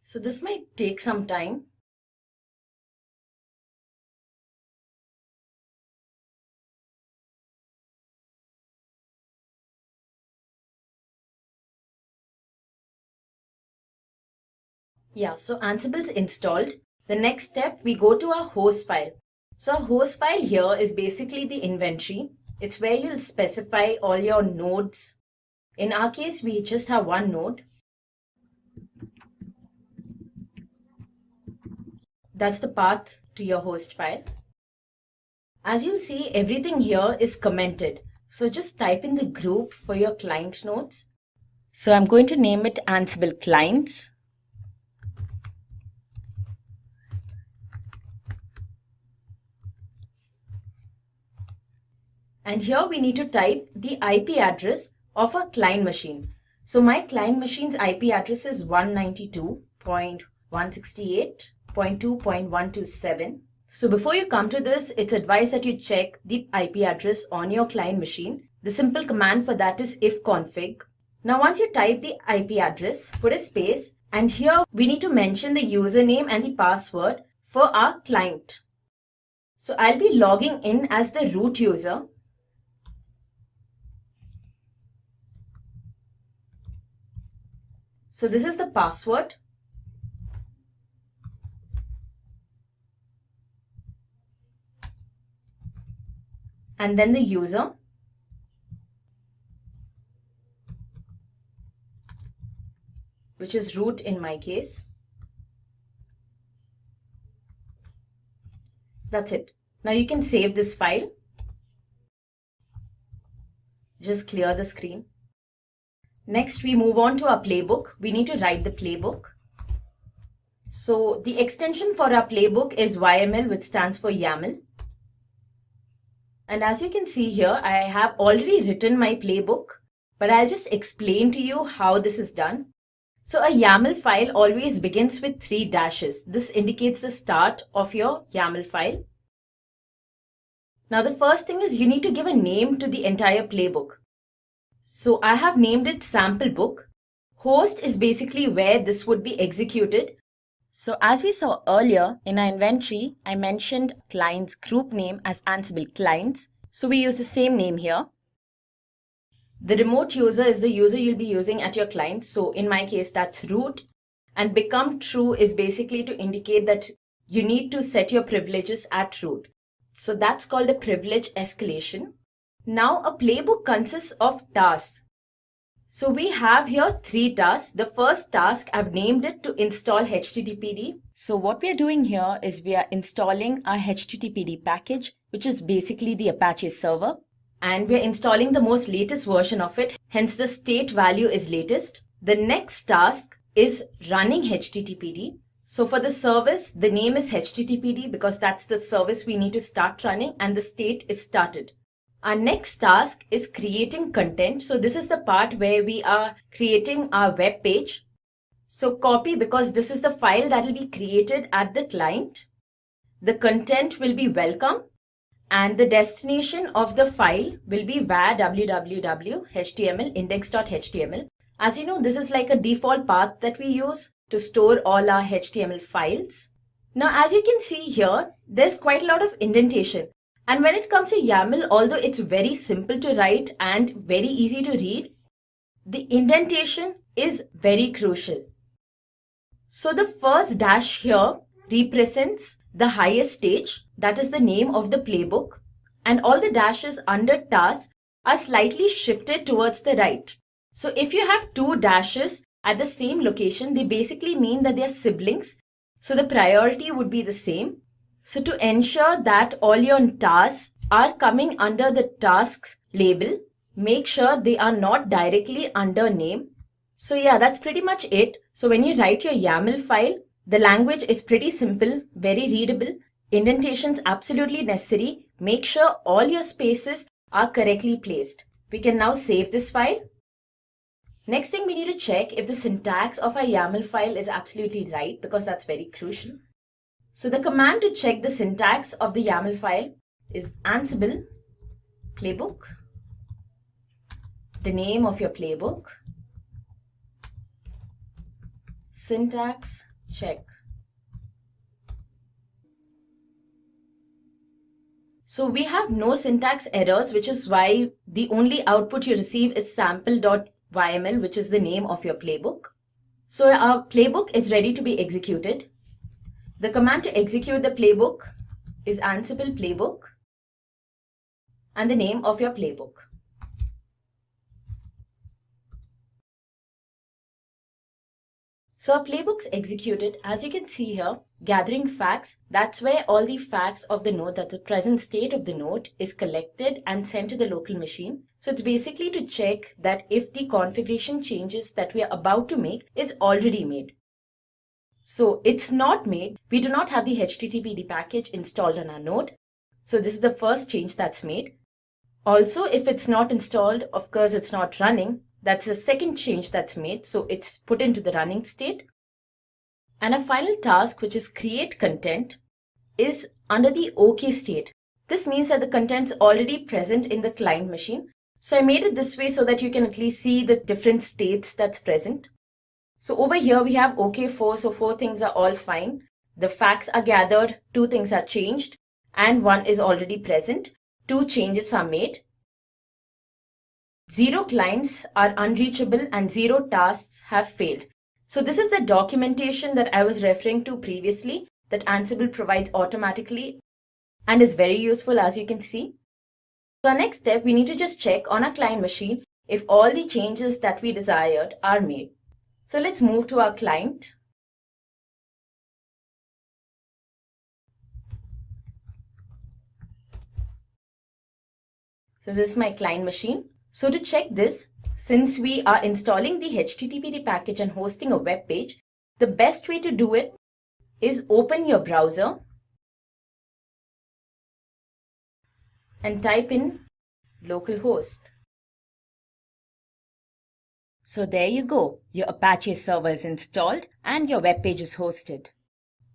So this might take some time. Yeah, so Ansible's installed. The next step, we go to our host file. So our host file here is basically the inventory. It's where you'll specify all your nodes. In our case, we just have one node. That's the path to your host file. As you'll see, everything here is commented. So just type in the group for your client nodes. So I'm going to name it Ansible Clients. And here we need to type the IP address of our client machine. So my client machine's IP address is 192.168.2.127. So before you come to this, it's advised that you check the IP address on your client machine. The simple command for that is ifconfig. Now once you type the IP address, put a space, and here we need to mention the username and the password for our client. So I'll be logging in as the root user. So this is the password. And then the user. Which is root in my case. That's it. Now you can save this file. Just clear the screen. Next, we move on to our playbook. We need to write the playbook. So the extension for our playbook is YML, which stands for YAML. And as you can see here, I have already written my playbook, but I'll just explain to you how this is done. So a YAML file always begins with 3 dashes. This indicates the start of your YAML file. Now the first thing is you need to give a name to the entire playbook. So I have named it sample book. Host is basically where this would be executed. So as we saw earlier in our inventory, I mentioned client's group name as Ansible Clients. So we use the same name here. The remote user is the user you'll be using at your client. So in my case, that's root. And become true is basically to indicate that you need to set your privileges at root. So that's called a privilege escalation. Now a playbook consists of tasks. So we have here 3 tasks. The first task, I've named it to install HTTPD. So what we are doing here is we are installing our HTTPD package, which is basically the Apache server. And we are installing the most latest version of it. Hence the state value is latest. The next task is running HTTPD. So for the service, the name is HTTPD because that's the service we need to start running and the state is started. Our next task is creating content. So this is the part where we are creating our web page. So copy, because this is the file that will be created at the client. The content will be welcome and the destination of the file will be var www.html index.html. As you know, this is like a default path that we use to store all our HTML files. Now, as you can see here, there's quite a lot of indentation. And when it comes to YAML, although it's very simple to write and very easy to read, the indentation is very crucial. So the first dash here represents the highest stage, that is the name of the playbook, and all the dashes under tasks are slightly shifted towards the right. So if you have 2 dashes at the same location, they basically mean that they are siblings. So the priority would be the same. So to ensure that all your tasks are coming under the tasks label, make sure they are not directly under name. So yeah, that's pretty much it. So when you write your YAML file, the language is pretty simple, very readable. Indentations absolutely necessary. Make sure all your spaces are correctly placed. We can now save this file. Next thing, we need to check if the syntax of our YAML file is absolutely right, because that's very crucial. So the command to check the syntax of the YAML file is Ansible playbook, the name of your playbook, syntax check. So we have no syntax errors, which is why the only output you receive is sample.yml, which is the name of your playbook. So our playbook is ready to be executed. The command to execute the playbook is Ansible playbook and the name of your playbook. So our playbook's executed. As you can see here, gathering facts, that's where all the facts of the node, that's the present state of the node, is collected and sent to the local machine. So it's basically to check that if the configuration changes that we are about to make is already made. So it's not made. We do not have the HTTPD package installed on our node. So this is the first change that's made. Also, if it's not installed, of course, it's not running. That's the second change that's made. So it's put into the running state. And a final task, which is create content, is under the OK state. This means that the content's already present in the client machine. So I made it this way so that you can at least see the different states that's present. So over here we have OK4, so 4 things are all fine. The facts are gathered, 2 things are changed, and 1 is already present. 2 changes are made. 0 clients are unreachable and 0 tasks have failed. So this is the documentation that I was referring to previously that Ansible provides automatically and is very useful, as you can see. So our next step, we need to just check on our client machine if all the changes that we desired are made. So let's move to our client. So this is my client machine. So to check this, since we are installing the HTTPD package and hosting a web page, the best way to do it is open your browser and type in localhost. So there you go. Your Apache server is installed and your web page is hosted.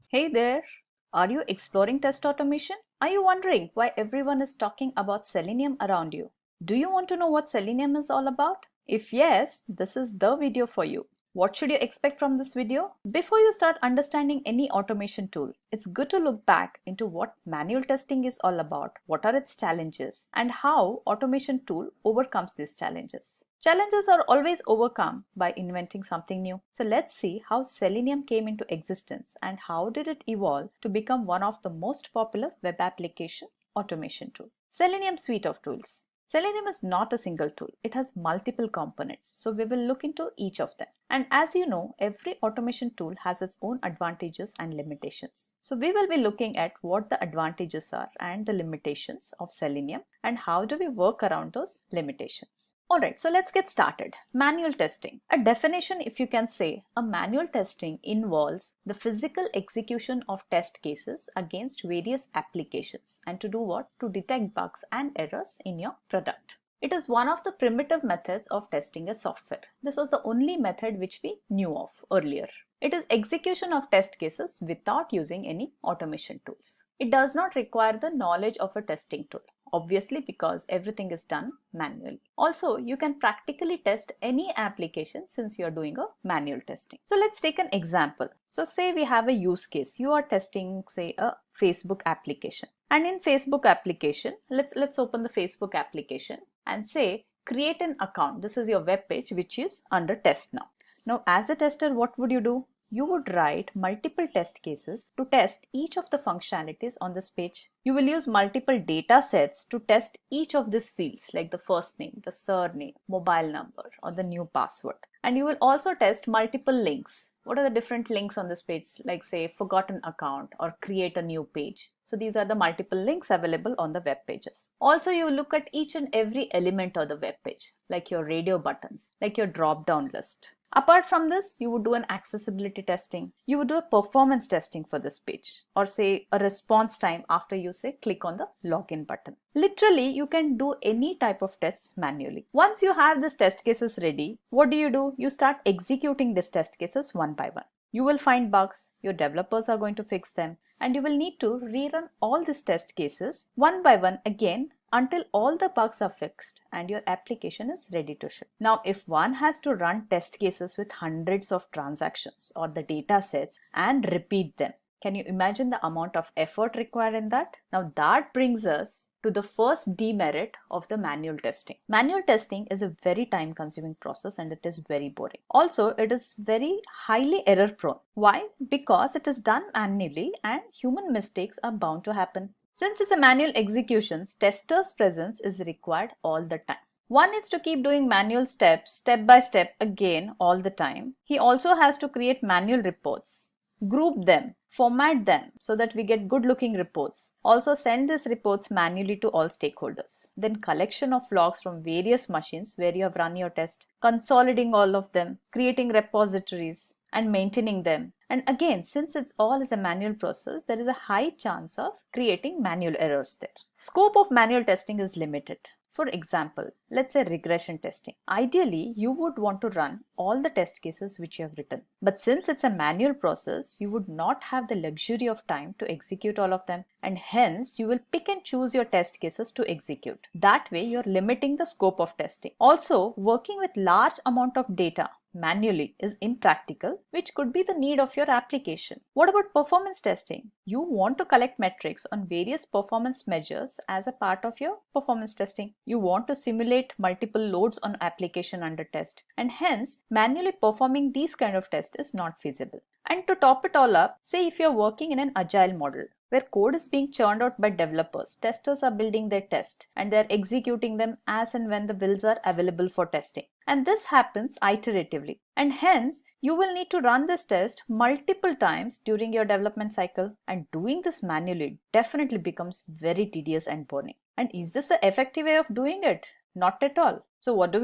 Hey there! Are you exploring test automation? Are you wondering why everyone is talking about Selenium around you? Do you want to know what Selenium is all about? If yes, this is the video for you. What should you expect from this video? Before you start understanding any automation tool, it's good to look back into what manual testing is all about, what are its challenges, and how automation tool overcomes these challenges. Challenges are always overcome by inventing something new. So let's see how Selenium came into existence and how did it evolve to become one of the most popular web application automation tool. Selenium suite of tools. Selenium is not a single tool. It has multiple components. So we will look into each of them. And as you know, every automation tool has its own advantages and limitations. So we will be looking at what the advantages are and the limitations of Selenium and how do we work around those limitations. Alright, so let's get started. Manual testing. A definition, if you can say, a manual testing involves the physical execution of test cases against various applications. And to do what? To detect bugs and errors in your product. It is one of the primitive methods of testing a software. This was the only method which we knew of earlier. It is execution of test cases without using any automation tools. It does not require the knowledge of a testing tool. Obviously, because everything is done manually. Also, you can practically test any application since you're doing a manual testing. So let's take an example. So say we have a use case. You are testing, say, a Facebook application. And in Facebook application, let's open the Facebook application and say, create an account. This is your web page, which is under test now. Now, as a tester, what would you do? You would write multiple test cases to test each of the functionalities on this page. You will use multiple data sets to test each of these fields like the first name, the surname, mobile number, or the new password. And you will also test multiple links. What are the different links on this page? Like say forgotten account or create a new page. So these are the multiple links available on the web pages. Also, you look at each and every element of the web page, like your radio buttons, like your drop down list. Apart from this, you would do an accessibility testing. You would do a performance testing for this page, or say a response time after you say click on the login button. Literally, you can do any type of tests manually. Once you have these test cases ready, what do? You start executing these test cases one by one. You will find bugs, your developers are going to fix them, and you will need to rerun all these test cases one by one again until all the bugs are fixed and your application is ready to ship. Now, if one has to run test cases with hundreds of transactions or the data sets and repeat them, can you imagine the amount of effort required in that? Now that brings us to the first demerit of the manual testing. Manual testing is a very time consuming process and it is very boring. Also, it is very highly error prone. Why? Because it is done manually and human mistakes are bound to happen. Since it's a manual execution, tester's presence is required all the time. One needs to keep doing manual steps, step by step again all the time. He also has to create manual reports, group them, format them so that we get good looking reports. Also send these reports manually to all stakeholders. Then collection of logs from various machines where you have run your test, consolidating all of them, creating repositories and maintaining them. And again, since it's all is a manual process, there is a high chance of creating manual errors there. Scope of manual testing is limited. For example, let's say regression testing. Ideally, you would want to run all the test cases which you have written. But since it's a manual process, you would not have the luxury of time to execute all of them. And hence, you will pick and choose your test cases to execute. That way, you're limiting the scope of testing. Also, working with large amount of data manually is impractical, which could be the need of your application. What about performance testing? You want to collect metrics on various performance measures as a part of your performance testing. You want to simulate multiple loads on application under test, and hence manually performing these kind of tests is not feasible. And to top it all up, say if you're working in an agile model where code is being churned out by developers, testers are building their test and they're executing them as and when the builds are available for testing. And this happens iteratively. And hence, you will need to run this test multiple times during your development cycle, and doing this manually definitely becomes very tedious and boring. And is this the effective way of doing it? Not at all. So what do?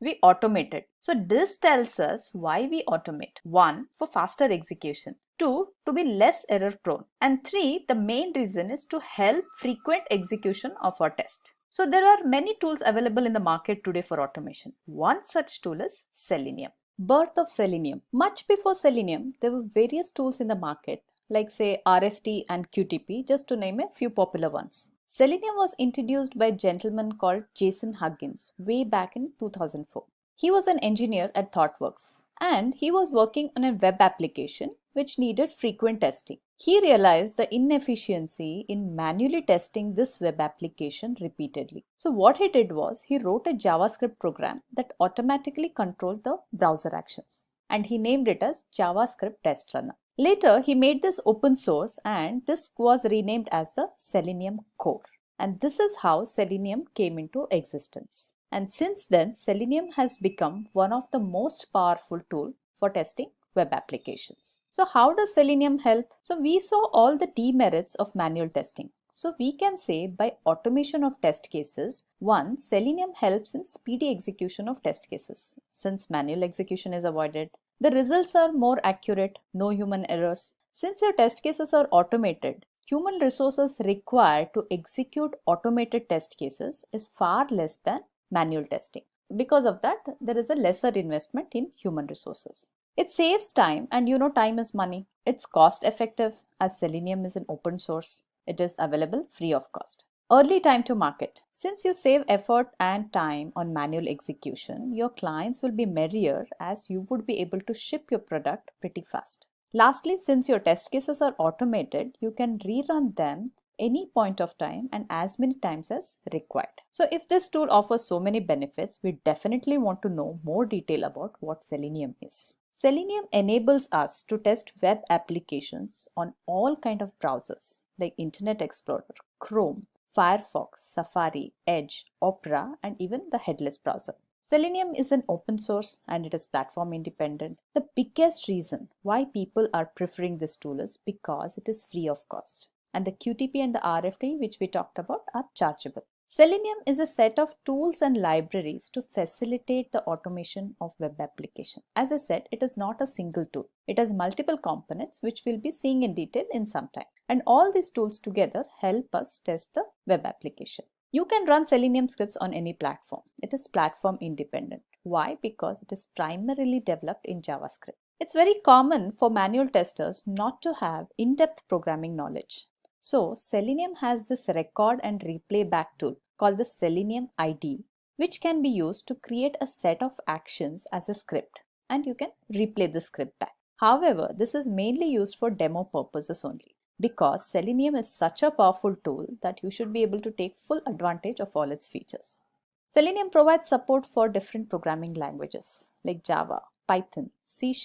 We automate it. So this tells us why we automate. 1, for faster execution. 2, to be less error prone. And 3, the main reason is to help frequent execution of our test. So there are many tools available in the market today for automation. One such tool is Selenium. Birth of Selenium. Much before Selenium, there were various tools in the market, like say RFT and QTP, just to name a few popular ones. Selenium was introduced by a gentleman called Jason Huggins way back in 2004. He was an engineer at ThoughtWorks, and he was working on a web application which needed frequent testing. He realized the inefficiency in manually testing this web application repeatedly. So what he did was he wrote a JavaScript program that automatically controlled the browser actions, and he named it as JavaScript Test Runner. Later, he made this open source, and this was renamed as the Selenium core. And this is how Selenium came into existence. And since then, Selenium has become one of the most powerful tools for testing web applications. So how does Selenium help? So we saw all the demerits of manual testing. So we can say by automation of test cases, one, Selenium helps in speedy execution of test cases. Since manual execution is avoided, the results are more accurate, no human errors. Since your test cases are automated, human resources required to execute automated test cases is far less than manual testing. Because of that, there is a lesser investment in human resources. It saves time, and time is money. It's cost effective as Selenium is an open source. It is available free of cost. Early time to market. Since you save effort and time on manual execution, your clients will be merrier as you would be able to ship your product pretty fast. Lastly, since your test cases are automated, you can rerun them any point of time and as many times as required. So if this tool offers so many benefits, we definitely want to know more detail about what Selenium is. Selenium enables us to test web applications on all kinds of browsers like Internet Explorer, Chrome, Firefox, Safari, Edge, Opera, and even the headless browser. Selenium is an open source and it is platform independent. The biggest reason why people are preferring this tool is because it is free of cost, and the QTP and the RFT which we talked about are chargeable. Selenium is a set of tools and libraries to facilitate the automation of web application. As I said, it is not a single tool. It has multiple components which we'll be seeing in detail in some time. And all these tools together help us test the web application. You can run Selenium scripts on any platform. It is platform independent. Why? Because it is primarily developed in JavaScript. It's very common for manual testers not to have in-depth programming knowledge. So Selenium has this record and replay back tool called the Selenium ID, which can be used to create a set of actions as a script, and you can replay the script back. However, this is mainly used for demo purposes only, because Selenium is such a powerful tool that you should be able to take full advantage of all its features. Selenium provides support for different programming languages like Java, Python, C#,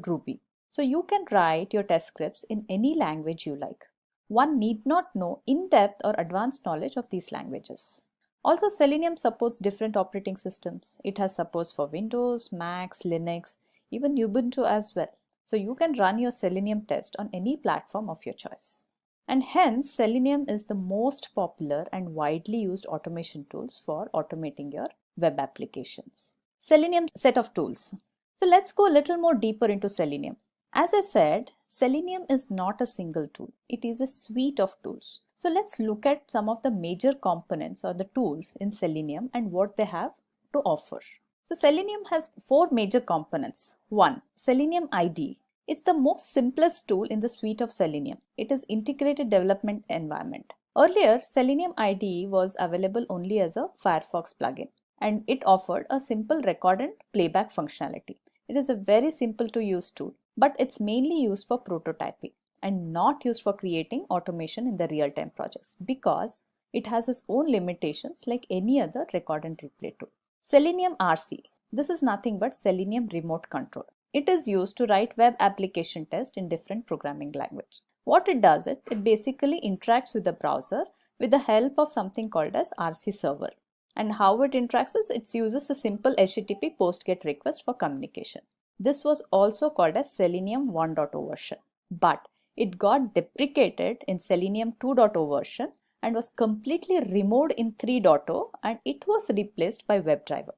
Ruby. So you can write your test scripts in any language you like. One need not know in-depth or advanced knowledge of these languages. Also, Selenium supports different operating systems. It has supports for Windows, Macs, Linux, even Ubuntu as well. So you can run your Selenium test on any platform of your choice. And hence, Selenium is the most popular and widely used automation tools for automating your web applications. Selenium set of tools. So let's go a little more deeper into Selenium. As I said, Selenium is not a single tool. It is a suite of tools. So let's look at some of the major components or the tools in Selenium and what they have to offer. So Selenium has 4 major components. 1. Selenium ID. It's the most simplest tool in the suite of Selenium. It is integrated development environment. Earlier, Selenium ID was available only as a Firefox plugin, and it offered a simple record and playback functionality. It is a very simple to use tool, but it's mainly used for prototyping and not used for creating automation in the real-time projects because it has its own limitations like any other record and replay tool. Selenium RC. This is nothing but Selenium Remote Control. It is used to write web application tests in different programming language. What it does, it basically interacts with the browser with the help of something called as RC server. And how it interacts is it uses a simple HTTP POST-GET request for communication. This was also called as Selenium 1.0 version, but it got deprecated in Selenium 2.0 version and was completely removed in 3.0, and it was replaced by WebDriver.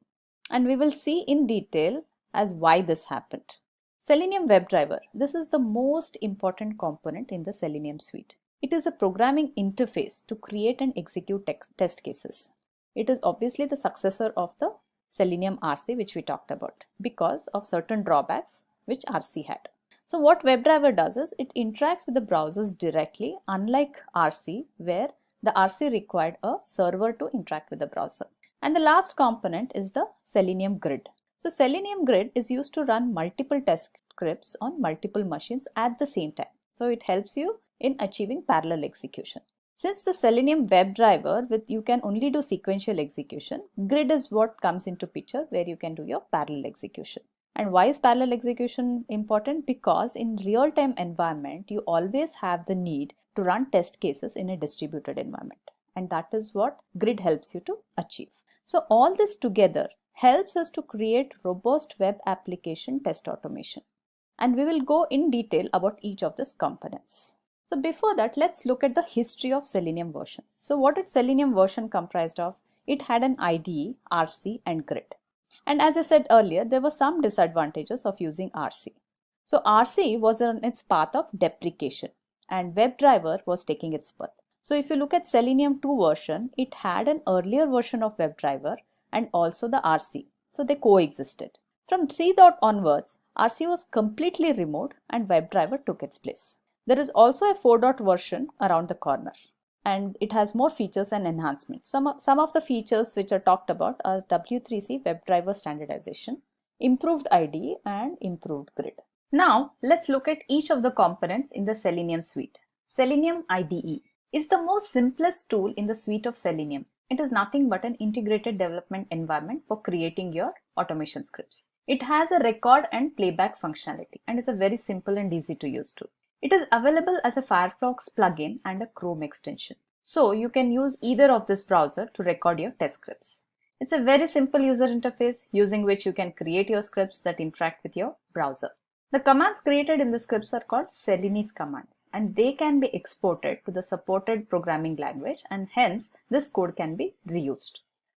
And we will see in detail as why this happened. Selenium WebDriver. This is the most important component in the Selenium suite. It is a programming interface to create and execute test cases. It is obviously the successor of the Selenium RC which we talked about because of certain drawbacks which RC had. So what WebDriver does is it interacts with the browsers directly, unlike RC where the RC required a server to interact with the browser. And the last component is the Selenium Grid. So Selenium Grid is used to run multiple test scripts on multiple machines at the same time. So it helps you in achieving parallel execution. Since the Selenium WebDriver you can only do sequential execution, Grid is what comes into picture where you can do your parallel execution. And why is parallel execution important? Because in real-time environment, you always have the need to run test cases in a distributed environment. And that is what Grid helps you to achieve. So all this together helps us to create robust web application test automation. And we will go in detail about each of these components. So before that, let's look at the history of Selenium version. So what did Selenium version comprised of? It had an IDE, RC and Grid. And as I said earlier, there were some disadvantages of using RC. So RC was on its path of deprecation and WebDriver was taking its birth. So if you look at Selenium 2 version, it had an earlier version of WebDriver and also the RC. So they coexisted. From 3. onwards, RC was completely removed and WebDriver took its place. There is also a 4. version around the corner, and it has more features and enhancements. Some of the features which are talked about are W3C WebDriver standardization, improved IDE and improved Grid. Now let's look at each of the components in the Selenium suite. Selenium IDE is the most simplest tool in the suite of Selenium. It is nothing but an integrated development environment for creating your automation scripts. It has a record and playback functionality and is a very simple and easy to use tool. It is available as a Firefox plugin and a Chrome extension. So you can use either of this browser to record your test scripts. It's a very simple user interface using which you can create your scripts that interact with your browser. The commands created in the scripts are called Selenium commands and they can be exported to the supported programming language and hence this code can be reused.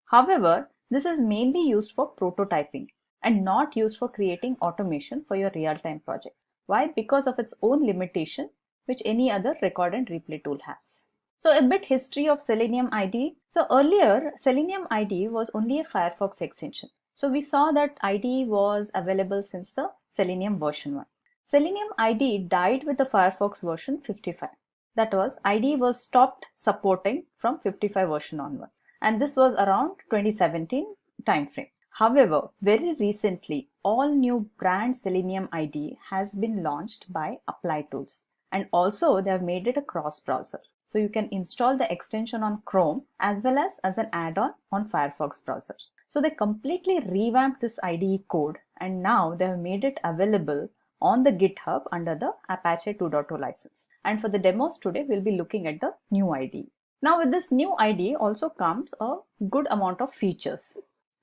However, this is mainly used for prototyping and not used for creating automation for your real-time projects. Why? Because of its own limitation which any other record and replay tool has. So a bit history of Selenium IDE. So earlier Selenium IDE was only a Firefox extension. So we saw that IDE was available since the Selenium version 1. Selenium IDE died with the Firefox version 55. That was, IDE was stopped supporting from 55 version onwards. And this was around 2017 timeframe. However, very recently, all new brand Selenium IDE has been launched by Apply Tools. And also they have made it a cross-browser. So you can install the extension on Chrome as well as an add-on on Firefox browser. So they completely revamped this IDE code and now they have made it available on the GitHub under the Apache 2.0 license. And for the demos today, we'll be looking at the new IDE. Now with this new IDE also comes a good amount of features.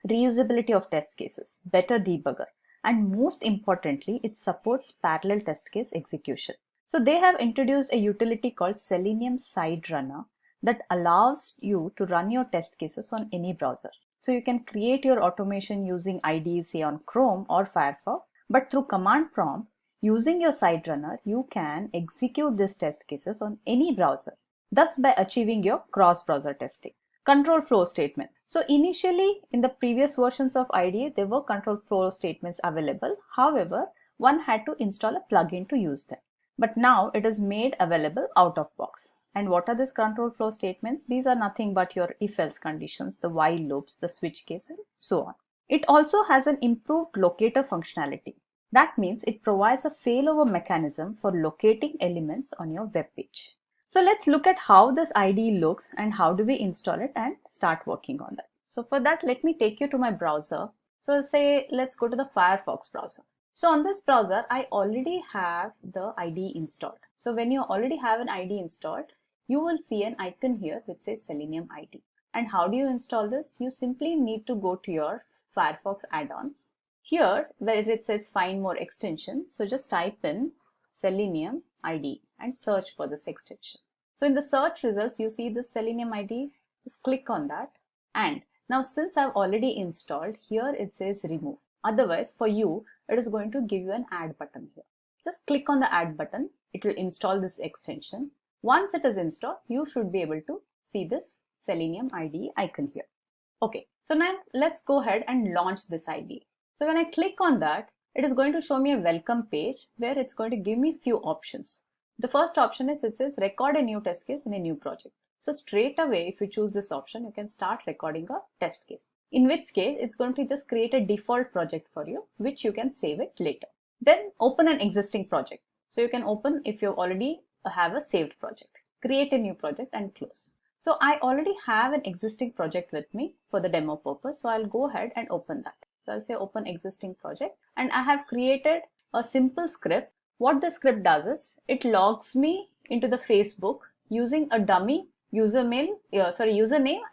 Reusability of test cases, better debugger, and most importantly, it supports parallel test case execution. So they have introduced a utility called Selenium Side Runner that allows you to run your test cases on any browser. So you can create your automation using IDE say on Chrome or Firefox, but through command prompt, using your Side Runner, you can execute these test cases on any browser, thus by achieving your cross-browser testing. Control flow statement. So initially in the previous versions of IDE, there were control flow statements available. However, one had to install a plugin to use them. But now it is made available out of box. And what are these control flow statements? These are nothing but your if-else conditions, the while loops, the switch case, and so on. It also has an improved locator functionality. That means it provides a failover mechanism for locating elements on your web page. So let's look at how this IDE looks and how do we install it and start working on that. So for that, let me take you to my browser. So say, let's go to the Firefox browser. So on this browser, I already have the IDE installed. So when you already have an IDE installed, you will see an icon here which says Selenium IDE. And how do you install this? You simply need to go to your Firefox add-ons. Here, where it says find more extension, so just type in Selenium IDE and search for this extension. So in the search results, you see this Selenium IDE, just click on that. And now since I've already installed, here it says remove. Otherwise, for you, it is going to give you an add button here. Just click on the add button. It will install this extension. Once it is installed, you should be able to see this Selenium IDE icon here. Okay, so now let's go ahead and launch this IDE. So when I click on that, it is going to show me a welcome page where it's going to give me a few options. The first option is it says record a new test case in a new project. So straight away, if you choose this option, you can start recording a test case. in which case it's going to just create a default project for you, which you can save it later. Then open an existing project. So you can open if you already have a saved project, create a new project and close. So I already have an existing project with me for the demo purpose. So I'll go ahead and open that. So I'll say open existing project, and I have created a simple script. What the script does is it logs me into the Facebook using a dummy username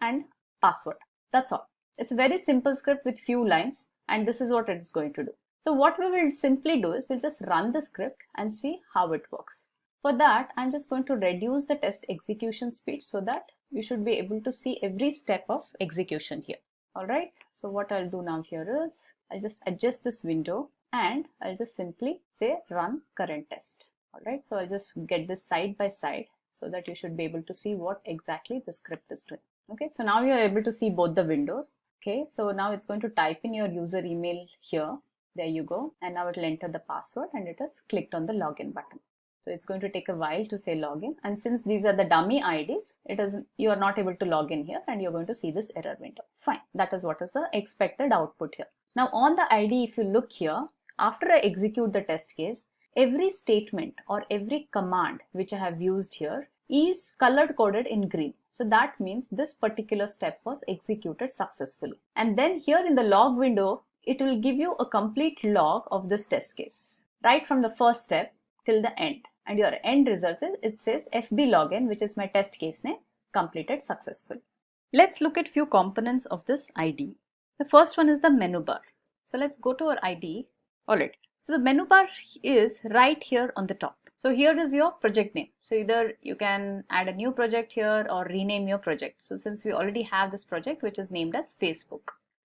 and password. That's all. It's a very simple script with few lines, and this is what it's going to do. So what we will simply do is we'll just run the script and see how it works. For that, I'm just going to reduce the test execution speed so that you should be able to see every step of execution here. Alright, so what I'll do now here is I'll just adjust this window and I'll just simply say run current test. Alright, so I'll just get this side by side so that you should be able to see what exactly the script is doing. Okay, so now you're able to see both the windows. Okay, so now it's going to type in your user email here. There you go. And now it will enter the password and it has clicked on the login button. So it's going to take a while to say login, and since these are the dummy IDs, you are not able to log in here and you're going to see this error window. Fine, that is what is the expected output here. Now on the ID, if you look here, after I execute the test case, every statement or every command which I have used here is color coded in green. So that means this particular step was executed successfully. And then here in the log window, it will give you a complete log of this test case, right from the first step till the end. And your end result is, it says FB login, which is my test case name, completed successfully. Let's look at few components of this ID. The first one is the menu bar. So let's go to our ID. Alright, so the menu bar is right here on the top. So here is your project name. So either you can add a new project here or rename your project. So since we already have this project, which is named as Facebook.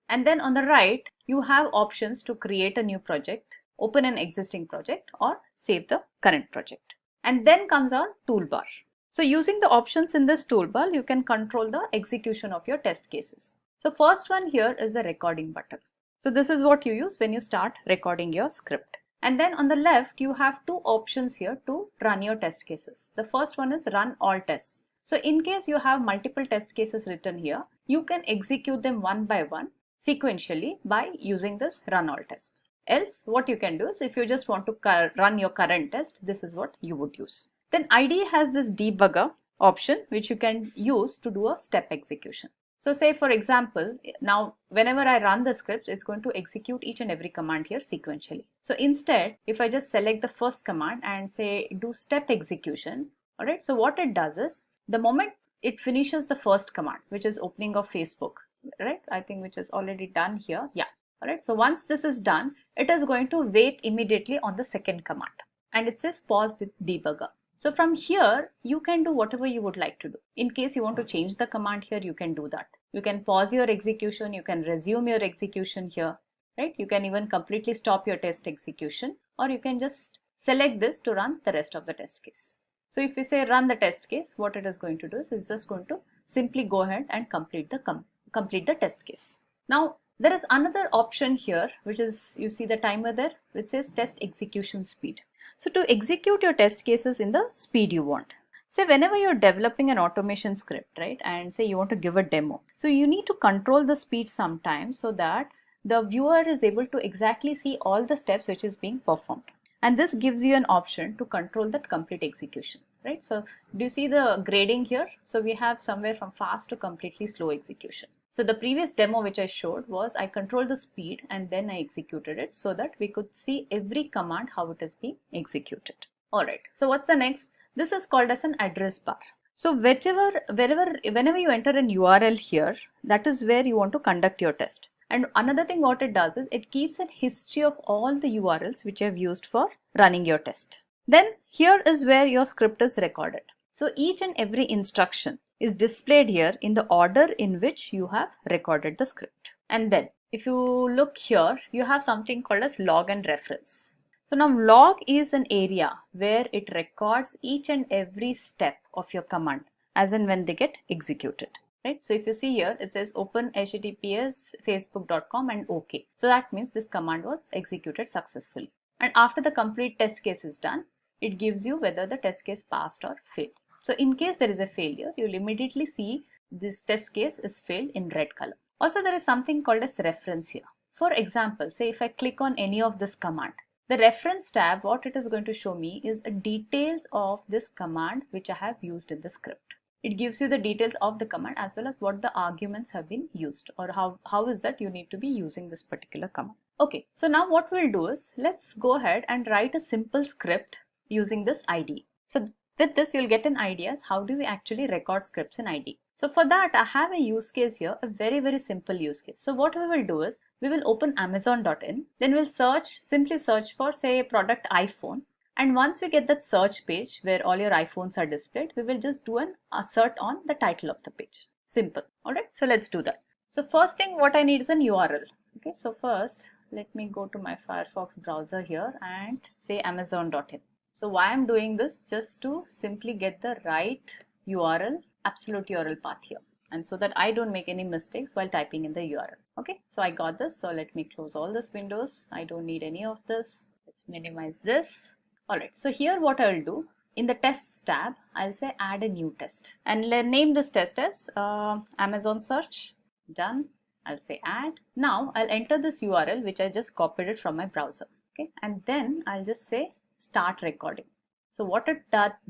And then on the right, you have options to create a new project, open an existing project, or save the current project. And then comes our toolbar. So using the options in this toolbar, you can control the execution of your test cases. So first one here is the recording button. So this is what you use when you start recording your script. And then on the left, you have two options here to run your test cases. The first one is run all tests. So in case you have multiple test cases written here, you can execute them one by one sequentially by using this run all test. Else what you can do is if you just want to run your current test, this is what you would use. Then IDE has this debugger option which you can use to do a step execution. So say for example, now whenever I run the scripts, it's going to execute each and every command here sequentially. So instead, if I just select the first command and say do step execution, alright, so what it does is the moment it finishes the first command, which is opening of Facebook, right? I think which is already done here. Yeah. Alright, so once this is done, it is going to wait immediately on the second command and it says pause debugger. So from here, you can do whatever you would like to do. In case you want to change the command here, you can do that. You can pause your execution, you can resume your execution here, right? You can even completely stop your test execution, or you can just select this to run the rest of the test case. So if we say run the test case, what it is going to do is it's just going to simply go ahead and complete the test case. Now, there is another option here, which is, you see the timer there, which says test execution speed. So to execute your test cases in the speed you want. Say whenever you're developing an automation script, right, and say you want to give a demo. So you need to control the speed sometimes so that the viewer is able to exactly see all the steps which is being performed. And this gives you an option to control that complete execution, right? So do you see the grading here? So we have somewhere from fast to completely slow execution. So the previous demo which I showed was I controlled the speed and then I executed it so that we could see every command how it is being executed. Alright, so what's the next? This is called as an address bar. So whenever you enter an URL here, that is where you want to conduct your test. And another thing what it does is it keeps a history of all the URLs which you have used for running your test. Then here is where your script is recorded. So each and every instruction is displayed here in the order in which you have recorded the script. And then if you look here, you have something called as log and reference. So now log is an area where it records each and every step of your command as in when they get executed. Right? So if you see here, it says open https facebook.com and OK. So that means this command was executed successfully. And after the complete test case is done, it gives you whether the test case passed or failed. So in case there is a failure, you'll immediately see this test case is failed in red color. Also, there is something called as reference here. For example, say if I click on any of this command, the reference tab, what it is going to show me is details of this command which I have used in the script. It gives you the details of the command as well as what the arguments have been used, or how is that you need to be using this particular command. Okay, so now what we'll do is let's go ahead and write a simple script using this IDE. So with this you'll get an idea as how do we actually record scripts in IDE. So for that I have a use case here, a very simple use case. So what we will do is we will open amazon.in, then we'll simply search for say product iPhone, and once we get that search page where all your iPhones are displayed, we will just do an assert on the title of the page. Simple. Alright, so let's do that. So first thing what I need is an URL. Okay, so first let me go to my Firefox browser here and say amazon.in. So why I'm doing this, just to simply get the right URL, absolute URL path here, and so that I don't make any mistakes while typing in the URL. Okay, so I got this. So let me close all these windows. I don't need any of this. Let's minimize this. Alright, so here what I'll do, in the tests tab, I'll say add a new test and name this test as Amazon search. Done. I'll say add. Now I'll enter this URL which I just copied it from my browser. Okay, and then I'll just say start recording. So what it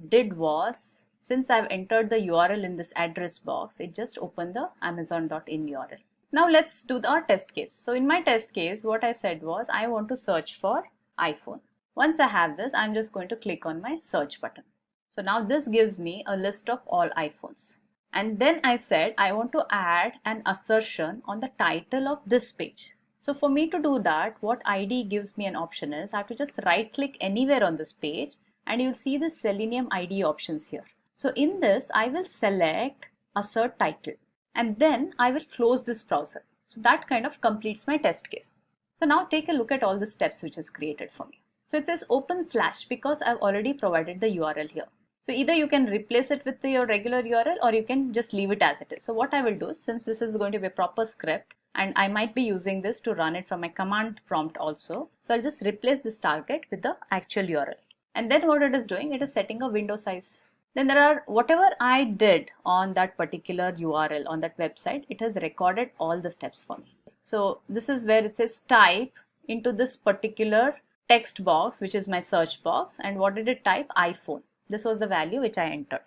did was, since I've entered the URL in this address box, it just opened the amazon.in URL. Now let's do our test case. So in my test case, what I said was I want to search for iPhone. Once I have this, I'm just going to click on my search button. So now this gives me a list of all iPhones. And then I said I want to add an assertion on the title of this page. So for me to do that, what IDE gives me an option is I have to just right click anywhere on this page and you'll see the Selenium IDE options here. So in this, I will select assert title and then I will close this browser. So that kind of completes my test case. So now take a look at all the steps which is created for me. So it says open / because I've already provided the URL here. So either you can replace it with your regular URL or you can just leave it as it is. So what I will do, since this is going to be a proper script and I might be using this to run it from my command prompt also. So I'll just replace this target with the actual URL. And then what it is doing, it is setting a window size. Then there are whatever I did on that particular URL on that website, it has recorded all the steps for me. So this is where it says type into this particular text box, which is my search box. And what did it type? iPhone. This was the value which I entered.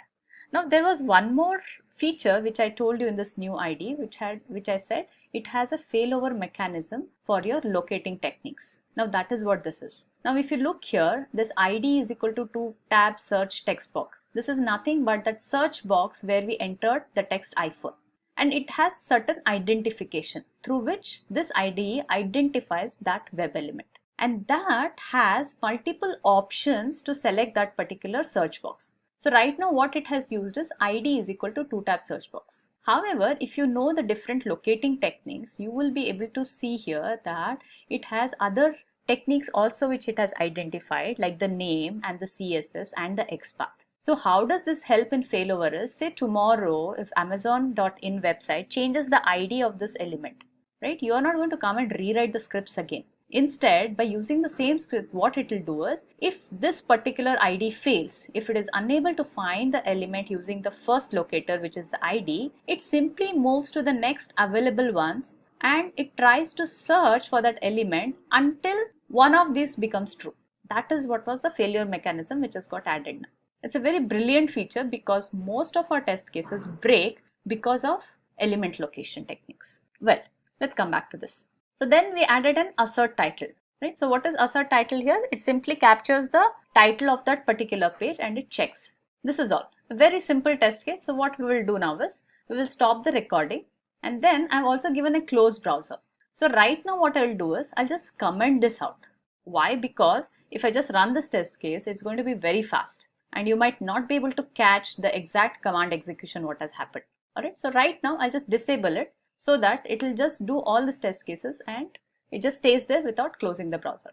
Now there was one more feature which I told you in this new ID, which I said it has a failover mechanism for your locating techniques. Now that is what this is. Now if you look here, this ID is equal to tab search text box. This is nothing but that search box where we entered the text iPhone. And it has certain identification through which this IDE identifies that web element. And that has multiple options to select that particular search box. So right now what it has used is ID is equal to 2-tab search box. However, if you know the different locating techniques, you will be able to see here that it has other techniques also which it has identified, like the name and the CSS and the XPath. So how does this help in failover is, say tomorrow if amazon.in website changes the ID of this element, right? You are not going to come and rewrite the scripts again. Instead, by using the same script, what it will do is, if this particular ID fails, if it is unable to find the element using the first locator, which is the ID, it simply moves to the next available ones and it tries to search for that element until one of these becomes true. That is what was the failure mechanism which has got added now. It's a very brilliant feature because most of our test cases break because of element location techniques. Well, let's come back to this. So then we added an assert title, right? So what is assert title here? It simply captures the title of that particular page and it checks. This is all. A very simple test case. So what we will do now is we will stop the recording and then I've also given a close browser. So right now what I'll do is I'll just comment this out. Why? Because if I just run this test case, it's going to be very fast and you might not be able to catch the exact command execution what has happened. Alright, so right now I'll just disable it, so that it will just do all these test cases and it just stays there without closing the browser.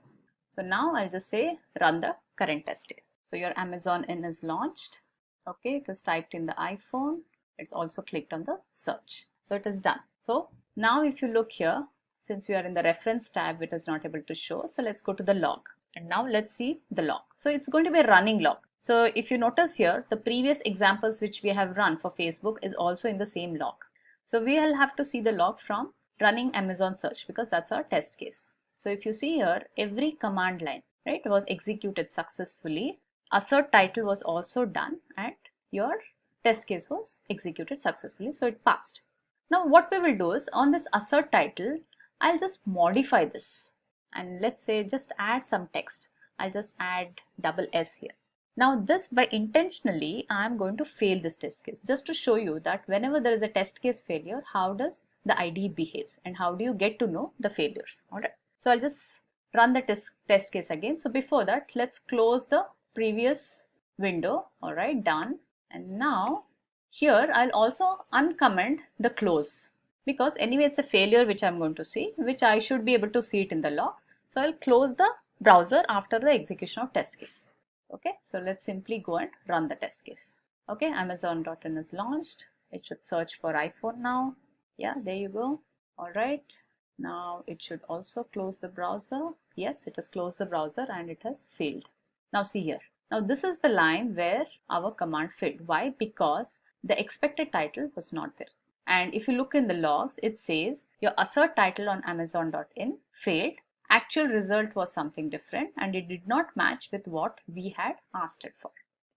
So now I'll just say run the current test case. So your Amazon in is launched. Okay, it is typed in the iPhone. It's also clicked on the search. So it is done. So now if you look here, since we are in the reference tab, it is not able to show. So let's go to the log. And now let's see the log. So it's going to be a running log. So if you notice here, the previous examples which we have run for Facebook is also in the same log. So we will have to see the log from running Amazon search because that's our test case. So if you see here, every command line, right, was executed successfully. Assert title was also done and your test case was executed successfully. So it passed. Now what we will do is on this assert title, I'll just modify this and let's say just add some text. I'll just add double S here. Now this by intentionally I'm going to fail this test case just to show you that whenever there is a test case failure, how does the IDE behaves and how do you get to know the failures. Alright. So I'll just run the test case again. So before that, let's close the previous window. Alright, done. And now here I'll also uncomment the close because anyway it's a failure which I'm going to see, which I should be able to see it in the logs. So I'll close the browser after the execution of test case. Okay, so let's simply go and run the test case. Okay, Amazon.in is launched. It should search for iPhone now. Yeah, there you go. All right. Now it should also close the browser. Yes, it has closed the browser and it has failed. Now see here. Now this is the line where our command failed. Why? Because the expected title was not there. And if you look in the logs, it says your assert title on Amazon.in failed. Actual result was something different and it did not match with what we had asked it for.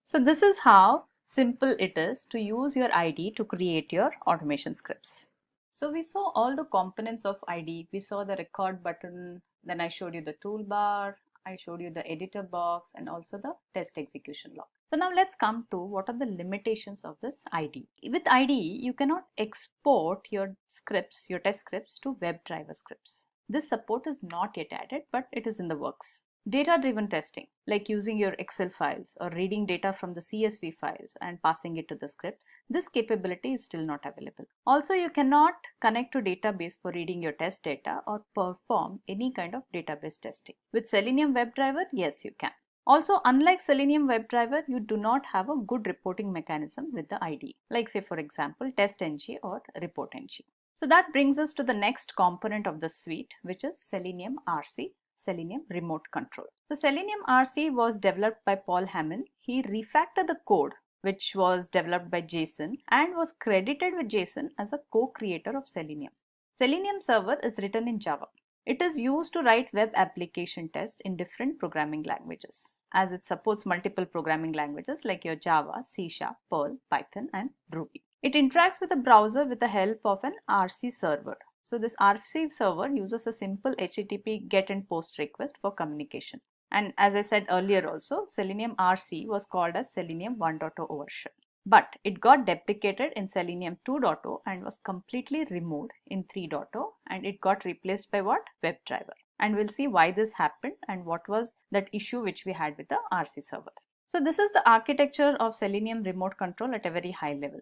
So this is how simple it is to use your IDE to create your automation scripts. So we saw all the components of IDE. We saw the record button, then I showed you the toolbar, I showed you the editor box and also the test execution log. So now let's come to what are the limitations of this IDE. With IDE, you cannot export your scripts, your test scripts to WebDriver scripts. This support is not yet added, but it is in the works. Data-driven testing, like using your Excel files or reading data from the CSV files and passing it to the script, this capability is still not available. Also, you cannot connect to database for reading your test data or perform any kind of database testing. With Selenium WebDriver, yes, you can. Also, unlike Selenium WebDriver, you do not have a good reporting mechanism with the IDE, like say for example, TestNG or ReportNG. So that brings us to the next component of the suite, which is Selenium RC, Selenium Remote Control. So Selenium RC was developed by Paul Hammond. He refactored the code, which was developed by Jason and was credited with Jason as a co-creator of Selenium. Selenium Server is written in Java. It is used to write web application tests in different programming languages, as it supports multiple programming languages like your Java, C#, Perl, Python, and Ruby. It interacts with the browser with the help of an RC server. So this RC server uses a simple HTTP GET and POST request for communication. And as I said earlier also, Selenium RC was called as Selenium 1.0 version. But it got deprecated in Selenium 2.0 and was completely removed in 3.0 and it got replaced by what? WebDriver. And we'll see why this happened and what was that issue which we had with the RC server. So this is the architecture of Selenium remote control at a very high level.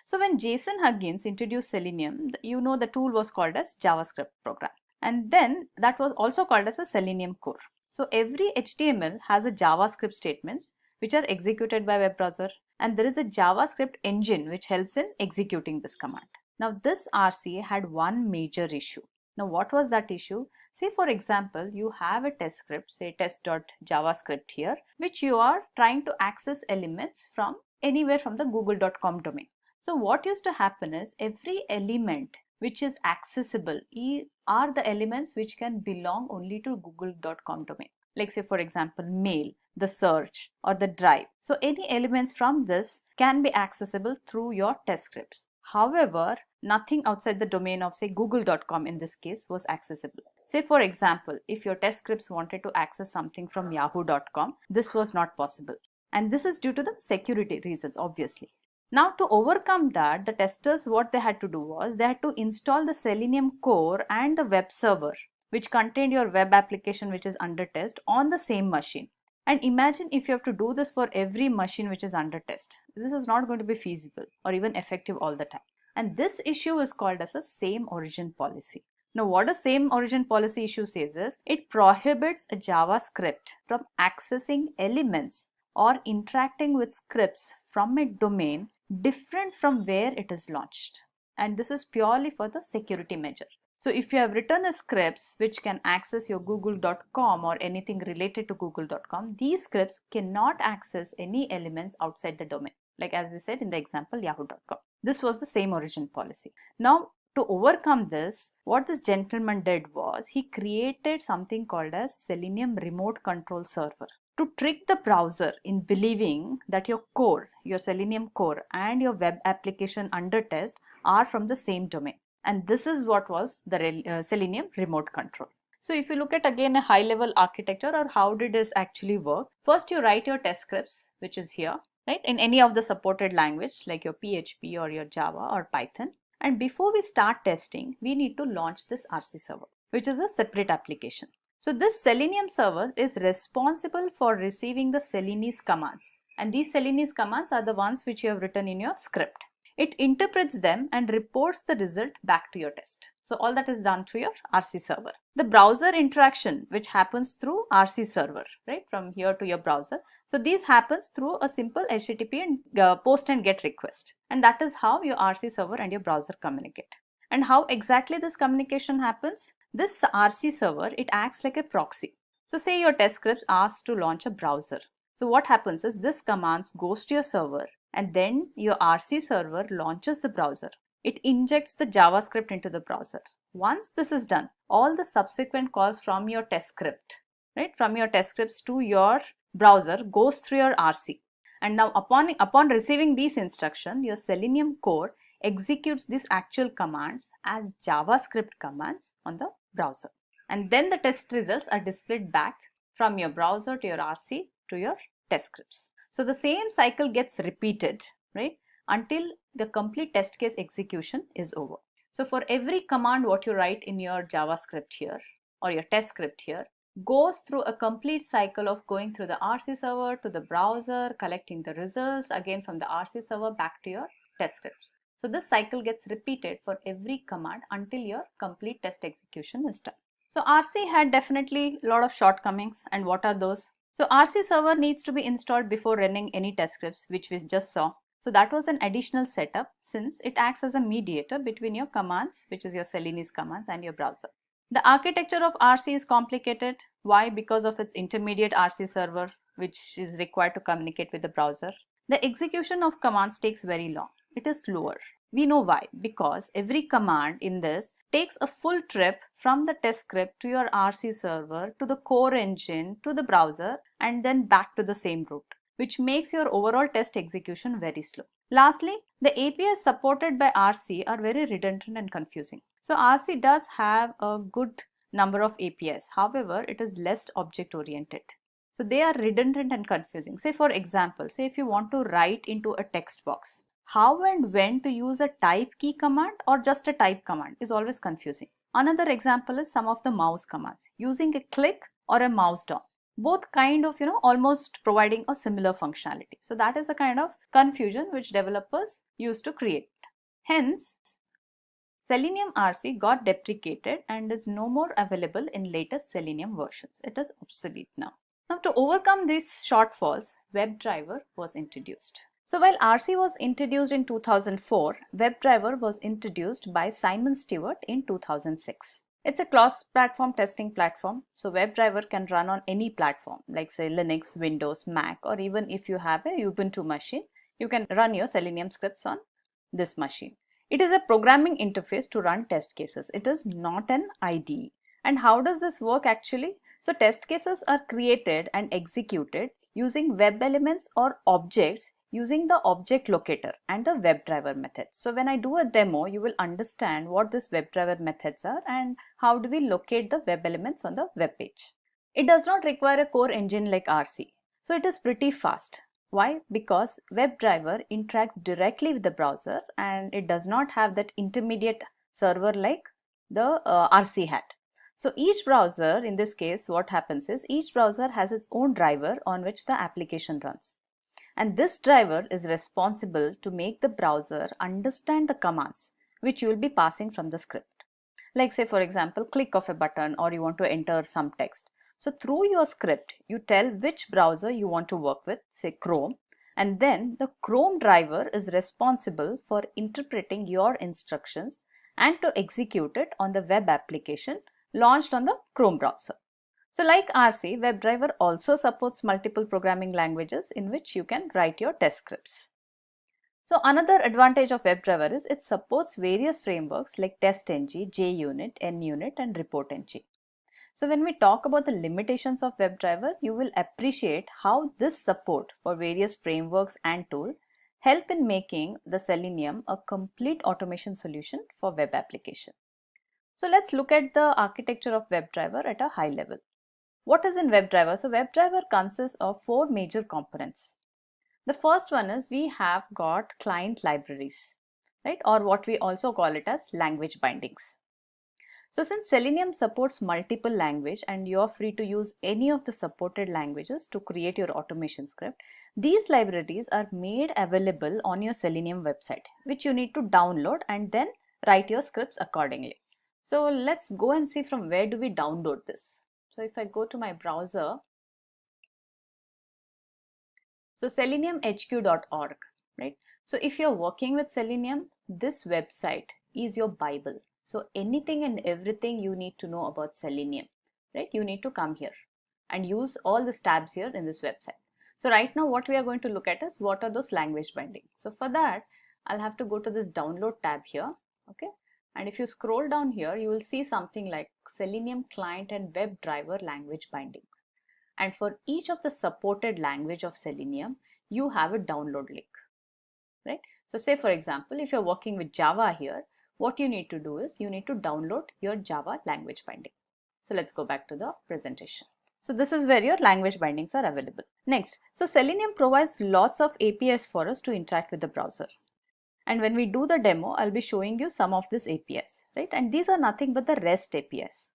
So when Jason Huggins introduced Selenium, you know the tool was called as JavaScript program. And then that was also called as a Selenium core. So every HTML has a JavaScript statements which are executed by web browser, and there is a JavaScript engine which helps in executing this command. Now this RC had one major issue. Now what was that issue? Say for example, you have a test script, say test.javascript here, which you are trying to access elements from anywhere from the google.com domain. So what used to happen is every element which is accessible are the elements which can belong only to google.com domain. Like say for example, mail, the search or the drive. So any elements from this can be accessible through your test scripts. However, nothing outside the domain of say google.com in this case was accessible. Say for example, if your test scripts wanted to access something from yahoo.com, this was not possible. And this is due to the security reasons, obviously. Now to overcome that, the testers, what they had to do was they had to install the Selenium core and the web server, which contained your web application which is under test on the same machine. And imagine if you have to do this for every machine which is under test. This is not going to be feasible or even effective all the time. And this issue is called as a same origin policy. Now what a same origin policy issue says is it prohibits a JavaScript from accessing elements or interacting with scripts from a domain different from where it is launched. And this is purely for the security measure. So if you have written a scripts which can access your google.com or anything related to google.com, these scripts cannot access any elements outside the domain. Like as we said in the example yahoo.com. This was the same origin policy. Now, to overcome this, what this gentleman did was he created something called as Selenium Remote Control Server to trick the browser in believing that your core, your Selenium core and your web application under test are from the same domain. And this is what was the Selenium Remote Control. So if you look at again a high level architecture, or how did this actually work? First you write your test scripts, which is here, right, in any of the supported language like your PHP or your Java or Python. And before we start testing, we need to launch this RC server, which is a separate application. So this Selenium server is responsible for receiving the Selenium commands. And these Selenium commands are the ones which you have written in your script. It interprets them and reports the result back to your test. So all that is done through your RC server. The browser interaction, which happens through RC server, right, from here to your browser. So this happens through a simple HTTP and post and get request. And that is how your RC server and your browser communicate. And how exactly this communication happens? This RC server, it acts like a proxy. So say your test scripts asks to launch a browser. So what happens is this commands goes to your server, and then your RC server launches the browser. It injects the JavaScript into the browser. Once this is done, all the subsequent calls from your test script, right, from your test scripts to your browser goes through your RC. And now upon receiving these instructions, your Selenium core executes these actual commands as JavaScript commands on the browser. And then the test results are displayed back from your browser to your RC to your test scripts. So the same cycle gets repeated, right, until the complete test case execution is over. So for every command what you write in your JavaScript here or your test script here goes through a complete cycle of going through the RC server to the browser, collecting the results again from the RC server back to your test scripts. So this cycle gets repeated for every command until your complete test execution is done. So RC had definitely a lot of shortcomings, and what are those? So RC server needs to be installed before running any test scripts, which we just saw. So that was an additional setup since it acts as a mediator between your commands, which is your Selenium commands, and your browser. The architecture of RC is complicated. Why? Because of its intermediate RC server, which is required to communicate with the browser. The execution of commands takes very long. It is slower. We know why. Because every command in this takes a full trip from the test script to your RC server, to the core engine, to the browser, and then back to the same route, which makes your overall test execution very slow. Lastly, the APIs supported by RC are very redundant and confusing. So RC does have a good number of APIs. However, it is less object oriented. So they are redundant and confusing. Say for example, say if you want to write into a text box, how and when to use a type key command or just a type command is always confusing. Another example is some of the mouse commands, using a click or a mouse down. Both kind of, almost providing a similar functionality. So that is the kind of confusion which developers used to create. Hence, Selenium RC got deprecated and is no more available in latest Selenium versions. It is obsolete now. Now to overcome these shortfalls, WebDriver was introduced. So while RC was introduced in 2004, WebDriver was introduced by Simon Stewart in 2006. It's a cross-platform testing platform. So WebDriver can run on any platform like say Linux, Windows, Mac, or even if you have a Ubuntu machine, you can run your Selenium scripts on this machine. It is a programming interface to run test cases. It is not an IDE. And how does this work actually? So test cases are created and executed using web elements or objects using the object locator and the WebDriver methods. So when I do a demo, you will understand what these WebDriver methods are and how do we locate the web elements on the web page. It does not require a core engine like RC. So it is pretty fast. Why? Because WebDriver interacts directly with the browser and it does not have that intermediate server like the RC had. So each browser, in this case, what happens is each browser has its own driver on which the application runs. And this driver is responsible to make the browser understand the commands which you will be passing from the script. Like say for example, click of a button or you want to enter some text. So through your script, you tell which browser you want to work with, say Chrome, and then the Chrome driver is responsible for interpreting your instructions and to execute it on the web application launched on the Chrome browser. So like RC, WebDriver also supports multiple programming languages in which you can write your test scripts. So another advantage of WebDriver is it supports various frameworks like TestNG, JUnit, NUnit and ReportNG. So when we talk about the limitations of WebDriver, you will appreciate how this support for various frameworks and tools help in making the Selenium a complete automation solution for web application. So let's look at the architecture of WebDriver at a high level. What is in WebDriver? So WebDriver consists of 4 major components. The first one is we have got client libraries, right? Or what we also call it as language bindings. So since Selenium supports multiple languages and you're free to use any of the supported languages to create your automation script, these libraries are made available on your Selenium website, which you need to download and then write your scripts accordingly. So let's go and see from where do we download this. So if I go to my browser, so seleniumhq.org, right? So if you're working with Selenium, this website is your Bible. So anything and everything you need to know about Selenium, right? You need to come here and use all the tabs here in this website. So right now what we are going to look at is what are those language bindings. So for that, I'll have to go to this download tab here, okay? And if you scroll down here, you will see something like Selenium client and WebDriver language bindings. And for each of the supported language of Selenium, you have a download link, right? So say for example, if you're working with Java here, what you need to do is you need to download your Java language binding. So let's go back to the presentation. So this is where your language bindings are available. Next, so Selenium provides lots of APIs for us to interact with the browser. And when we do the demo, I'll be showing you some of these APIs, right? And these are nothing but the REST APIs.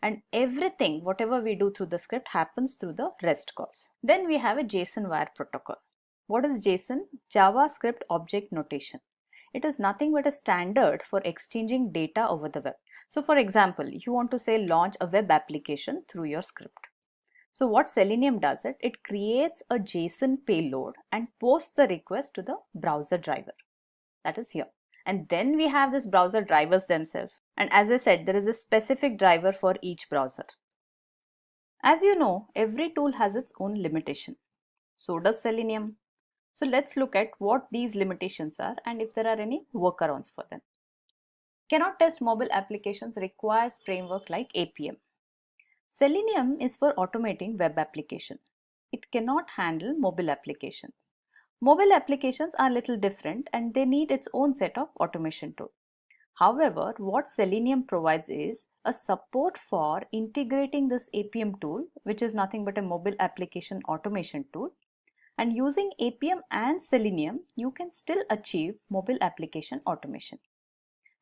And everything, whatever we do through the script happens through the REST calls. Then we have a JSON wire protocol. What is JSON? JavaScript Object Notation. It is nothing but a standard for exchanging data over the web. So for example, you want to say launch a web application through your script. So what Selenium does it creates a JSON payload and posts the request to the browser driver. That is here. And then we have this browser drivers themselves. And as I said, there is a specific driver for each browser. As you know, every tool has its own limitation. So does Selenium. So let's look at what these limitations are and if there are any workarounds for them. Cannot test mobile applications requires framework like APM. Selenium is for automating web application. It cannot handle mobile applications. Mobile applications are a little different and they need its own set of automation tools. However, what Selenium provides is a support for integrating this APM tool, which is nothing but a mobile application automation tool. And using APM and Selenium, you can still achieve mobile application automation.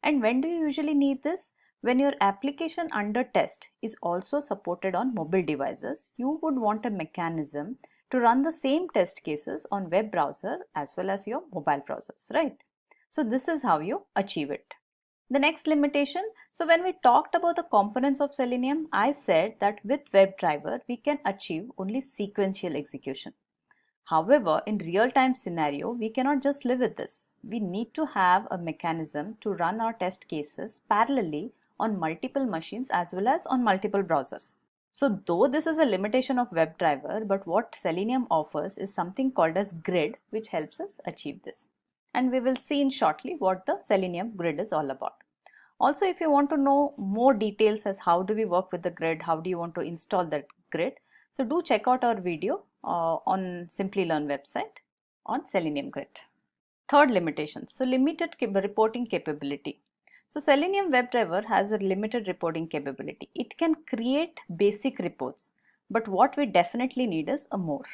And when do you usually need this? When your application under test is also supported on mobile devices, you would want a mechanism to run the same test cases on web browser as well as your mobile browsers, right? So this is how you achieve it. The next limitation, so when we talked about the components of Selenium, I said that with WebDriver, we can achieve only sequential execution. However, in real-time scenario, we cannot just live with this. We need to have a mechanism to run our test cases parallelly on multiple machines as well as on multiple browsers. So though this is a limitation of WebDriver, but what Selenium offers is something called as grid, which helps us achieve this. And we will see in shortly what the Selenium grid is all about. Also, if you want to know more details as how do we work with the grid, how do you want to install that grid, so do check out our video on Simplilearn website on Selenium grid. Third limitation, so limited reporting capability. So Selenium WebDriver has a limited reporting capability. It can create basic reports, but what we definitely need is a more.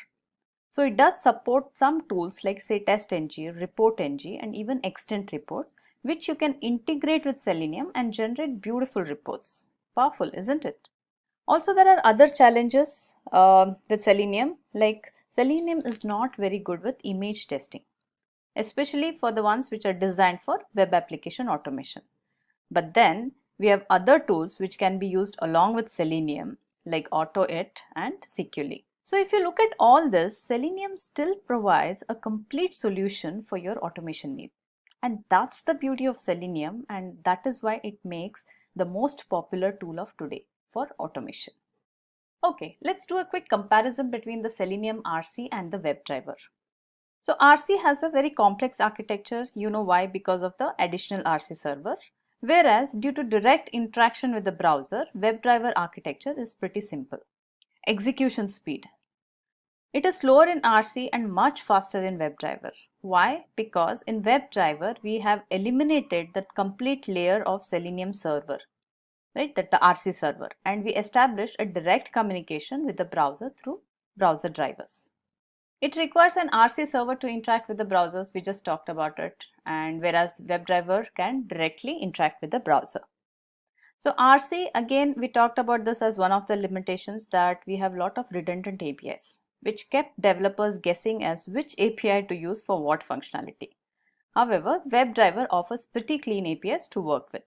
So it does support some tools like say TestNG, ReportNG and even extent reports, which you can integrate with Selenium and generate beautiful reports. Powerful, isn't it? Also, there are other challenges with Selenium, like Selenium is not very good with image testing, especially for the ones which are designed for web application automation. But then we have other tools which can be used along with Selenium like AutoIt and Securely. So if you look at all this, Selenium still provides a complete solution for your automation needs. And that's the beauty of Selenium, and that is why it makes the most popular tool of today for automation. Okay, let's do a quick comparison between the Selenium RC and the WebDriver. So RC has a very complex architecture. You know why? Because of the additional RC server. Whereas due to direct interaction with the browser, WebDriver architecture is pretty simple. Execution speed. It is slower in RC and much faster in WebDriver. Why? Because in WebDriver we have eliminated that complete layer of Selenium server, right? That the RC server, and we established a direct communication with the browser through browser drivers. It requires an RC server to interact with the browsers. We just talked about it, and whereas WebDriver can directly interact with the browser. So RC, again, we talked about this as one of the limitations, that we have a lot of redundant APIs, which kept developers guessing as which API to use for what functionality. However, WebDriver offers pretty clean APIs to work with.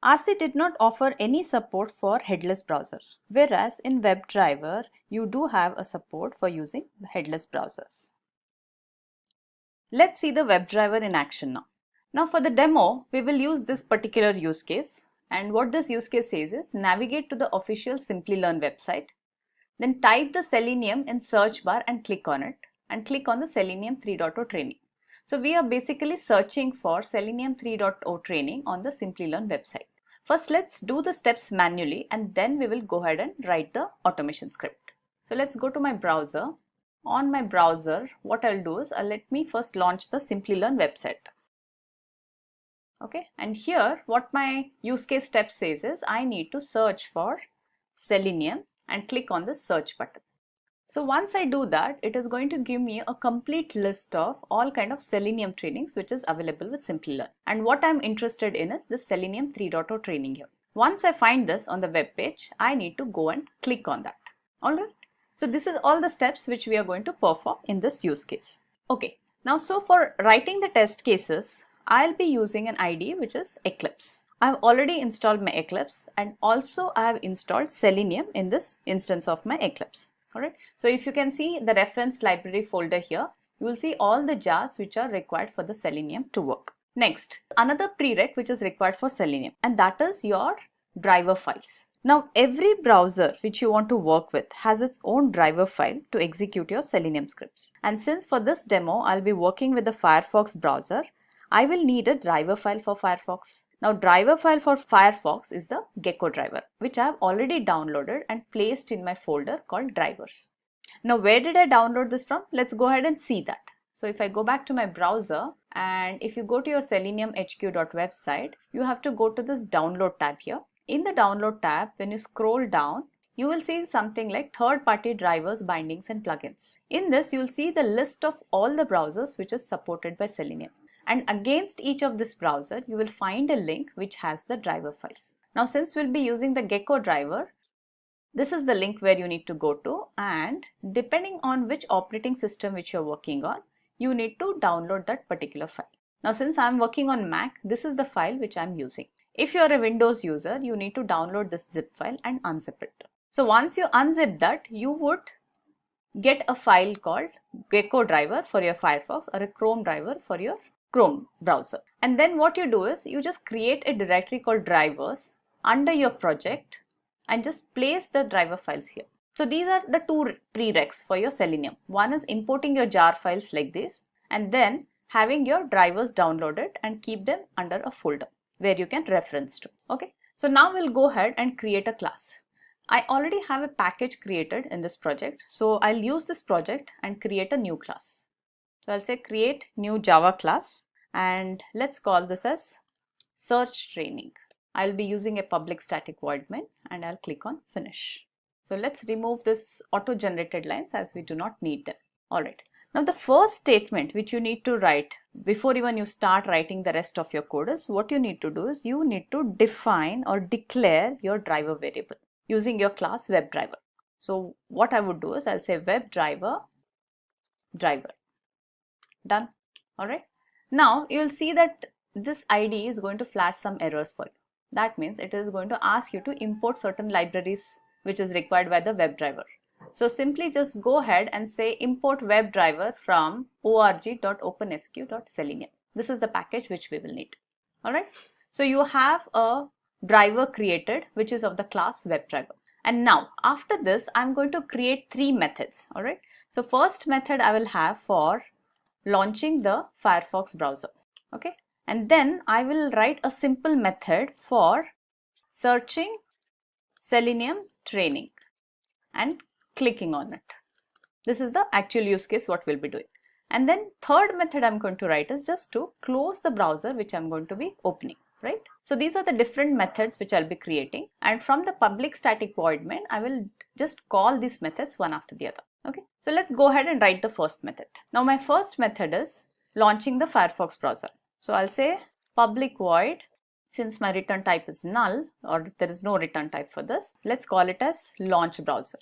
RC did not offer any support for headless browser, whereas in WebDriver you do have a support for using headless browsers. Let's see the WebDriver in action now. Now for the demo, we will use this particular use case, and what this use case says is navigate to the official Simplilearn website, then type the Selenium in search bar and click on it, and click on the Selenium 3.0 training. So we are basically searching for Selenium 3.0 training on the Simplilearn website. First, let's do the steps manually, and then we will go ahead and write the automation script. So let's go to my browser. On my browser, what I'll do is let me first launch the Simplilearn website. Okay, and here what my use case step says is I need to search for Selenium and click on the search button. So once I do that, it is going to give me a complete list of all kind of Selenium trainings which is available with Simplilearn. And what I'm interested in is the Selenium 3.0 training here. Once I find this on the web page, I need to go and click on that. Alright. So this is all the steps which we are going to perform in this use case. Okay. Now, so for writing the test cases, I'll be using an IDE which is Eclipse. I've already installed my Eclipse, and also I have installed Selenium in this instance of my Eclipse. Alright, so if you can see the reference library folder here, you will see all the jars which are required for the Selenium to work. Next, another prereq which is required for Selenium, and that is your driver files. Now, every browser which you want to work with has its own driver file to execute your Selenium scripts. And since for this demo, I'll be working with the Firefox browser, I will need a driver file for Firefox. Now, driver file for Firefox is the Gecko driver, which I have already downloaded and placed in my folder called drivers. Now, where did I download this from? Let's go ahead and see that. So if I go back to my browser, and if you go to your seleniumhq.website, you have to go to this download tab here. In the download tab, when you scroll down, you will see something like third-party drivers, bindings and plugins. In this, you will see the list of all the browsers which is supported by Selenium. And against each of this browser, you will find a link which has the driver files. Now, since we'll be using the Gecko driver, this is the link where you need to go to, and depending on which operating system which you're working on, you need to download that particular file. Now, since I'm working on Mac, this is the file which I'm using. If you're a Windows user, you need to download this zip file and unzip it. So once you unzip that, you would get a file called Gecko driver for your Firefox or a Chrome driver for your Chrome browser. And then what you do is you just create a directory called drivers under your project and just place the driver files here. So these are the two prereqs for your Selenium. One is importing your jar files like this, and then having your drivers downloaded and keep them under a folder where you can reference to. Okay. So now we'll go ahead and create a class. I already have a package created in this project. So I'll use this project and create a new class. So I'll say create new Java class, and let's call this as search training. I'll be using a public static void main, and I'll click on finish. So let's remove this auto generated lines as we do not need them. Alright. Now the first statement which you need to write before even you start writing the rest of your code is what you need to do is you need to define or declare your driver variable using your class WebDriver. So what I would do is I'll say WebDriver driver. Done. Alright. Now you will see that this IDE is going to flash some errors for you. That means it is going to ask you to import certain libraries which is required by the WebDriver. So simply just go ahead and say import WebDriver from org.opensq.selenium. This is the package which we will need. Alright. So you have a driver created which is of the class WebDriver. And now after this I'm going to create three methods. Alright. So first method I will have for launching the Firefox browser. Okay, and then I will write a simple method for searching Selenium training and clicking on it. This is the actual use case what we'll be doing. And then third method I'm going to write is just to close the browser which I'm going to be opening, right? So these are the different methods which I'll be creating, and from the public static void main I will just call these methods one after the other. Okay, so let's go ahead and write the first method. Now my first method is launching the Firefox browser. So I'll say public void, since my return type is null or there is no return type for this, let's call it as launch browser.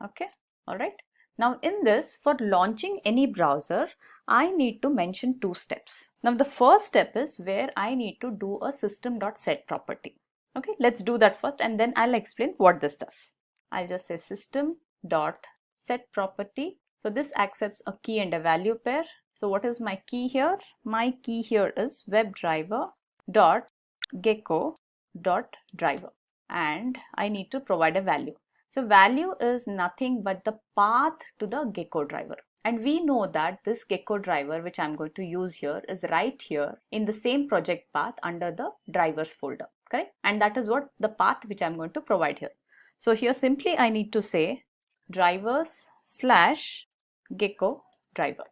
Okay, all right. Now in this, for launching any browser, I need to mention two steps. Now the first step is where I need to do a system.set property. Okay, let's do that first and then I'll explain what this does. I'll just say system.set property. So this accepts a key and a value pair. So what is my key here? My key here is webdriver.gecko.driver, and I need to provide a value. So value is nothing but the path to the Gecko driver. And we know that this Gecko driver which I'm going to use here is right here in the same project path under the drivers folder, correct? And that is what the path which I'm going to provide here. So here simply I need to say drivers/Gecko driver.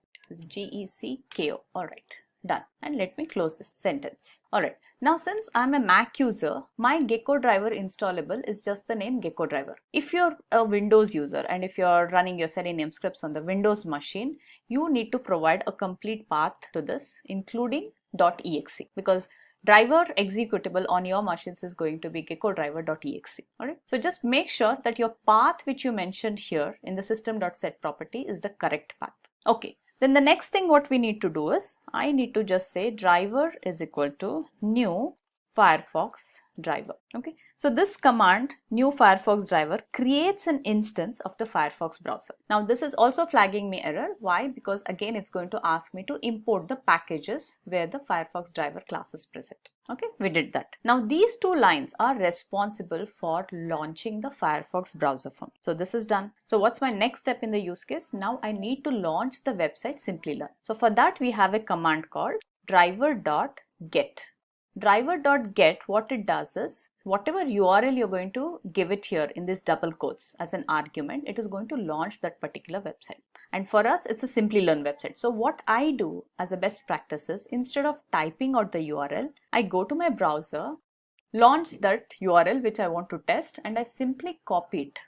Gecko. All right, done. And let me close this sentence. All right. Now, since I'm a Mac user, my Gecko driver installable is just the name Gecko driver. If you're a Windows user and if you're running your Selenium scripts on the Windows machine, you need to provide a complete path to this, including .exe, because driver executable on your machines is going to be gecko driver.exe. All right. So just make sure that your path which you mentioned here in the system.set property is the correct path. Okay. Then the next thing what we need to do is I need to just say driver is equal to new Firefox driver. Okay, so this command new Firefox driver creates an instance of the Firefox browser. Now this is also flagging me error. Why? Because again it's going to ask me to import the packages where the Firefox driver class is present. Okay, we did that. Now these two lines are responsible for launching the Firefox browser form. So this is done. So what's my next step in the use case? Now I need to launch the website Simplilearn. So for that we have a command called driver.get. Driver.get, what it does is whatever URL you're going to give it here in this double quotes as an argument, it is going to launch that particular website. And for us, it's a Simplilearn website. So what I do as a best practice is instead of typing out the URL, I go to my browser, launch that URL which I want to test, and I simply copy it.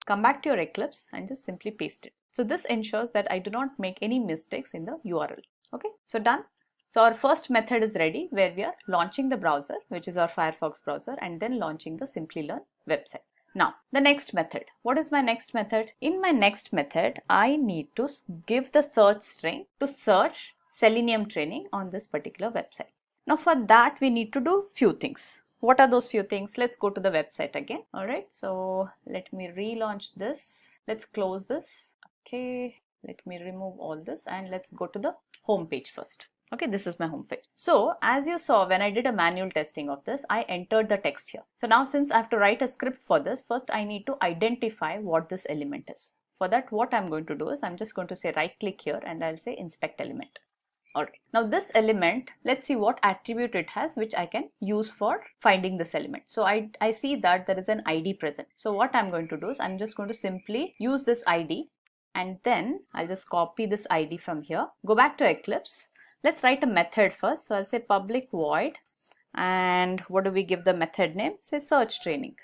Come back to your Eclipse and just simply paste it. So this ensures that I do not make any mistakes in the URL. Okay, so done. So our first method is ready where we are launching the browser, which is our Firefox browser, and then launching the Simplilearn website. Now, the next method. What is my next method? In my next method, I need to give the search string to search Selenium training on this particular website. Now, for that, we need to do few things. What are those few things? Let's go to the website again. All right. So let me relaunch this. Let's close this. Okay. Let me remove all this and let's go to the home page first. Okay, this is my home page. So as you saw when I did a manual testing of this, I entered the text here. So now since I have to write a script for this, first I need to identify what this element is. For that, what I'm going to do is I'm just going to say right click here and I'll say inspect element. Alright, now this element, let's see what attribute it has which I can use for finding this element. So I see that there is an ID present. So what I'm going to do is I'm just going to simply use this ID and then I'll just copy this ID from here. Go back to Eclipse. Let's write a method first. So I'll say public void, and what do we give the method name? Say search training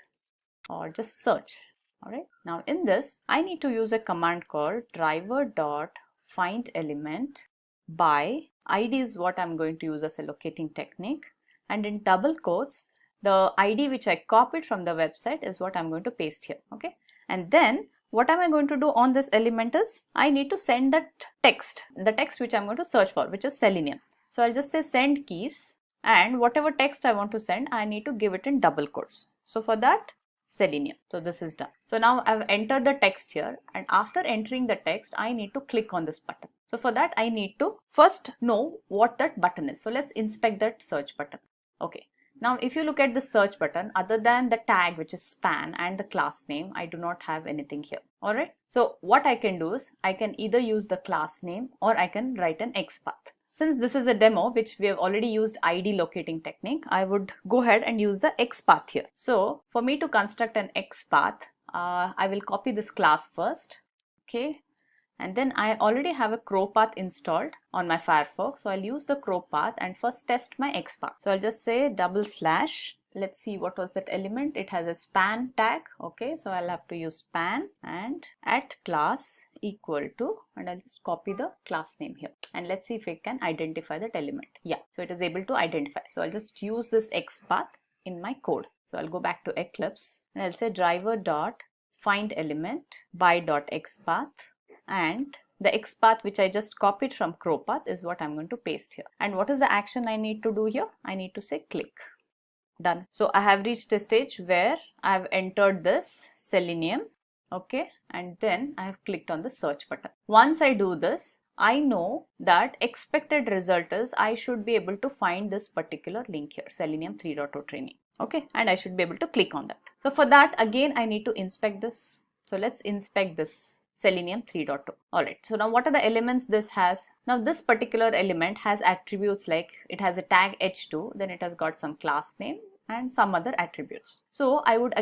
or just search. All right. Now in this, I need to use a command called driver.findElement by ID is what I'm going to use as a locating technique. And in double quotes, the ID which I copied from the website is what I'm going to paste here. Okay. And then what am I going to do on this element is I need to send that text, the text which I'm going to search for, which is Selenium. So I'll just say send keys, and whatever text I want to send, I need to give it in double quotes. So for that, Selenium. So this is done. So now I've entered the text here, and after entering the text, I need to click on this button. So for that, I need to first know what that button is. So let's inspect that search button. Okay. Now if you look at the search button, other than the tag which is span and the class name, I do not have anything here. Alright, so what I can do is I can either use the class name or I can write an XPath. Since this is a demo which we have already used ID locating technique, I would go ahead and use the XPath here. So for me to construct an XPath, I will copy this class first. Okay. And then I already have a crow path installed on my Firefox. So I'll use the crow path and first test my XPath. So I'll just say /. Let's see what was that element. It has a span tag. Okay, so I'll have to use span and at class equal to, and I'll just copy the class name here. And let's see if it can identify that element. Yeah, so it is able to identify. So I'll just use this XPath in my code. So I'll go back to Eclipse and I'll say driver.findElement by.xpath. And the XPath which I just copied from crowpath is what I'm going to paste here. And what is the action I need to do here? I need to say click. Done. So I have reached a stage where I've entered this Selenium. Okay. And then I have clicked on the search button. Once I do this, I know that expected result is I should be able to find this particular link here, Selenium 3.0 training. Okay. And I should be able to click on that. So for that, again, I need to inspect this. So let's inspect this Selenium 3.0. Alright, so now what are the elements this has? Now this particular element has attributes like it has a tag h2, then it has got some class name and some other attributes. So I would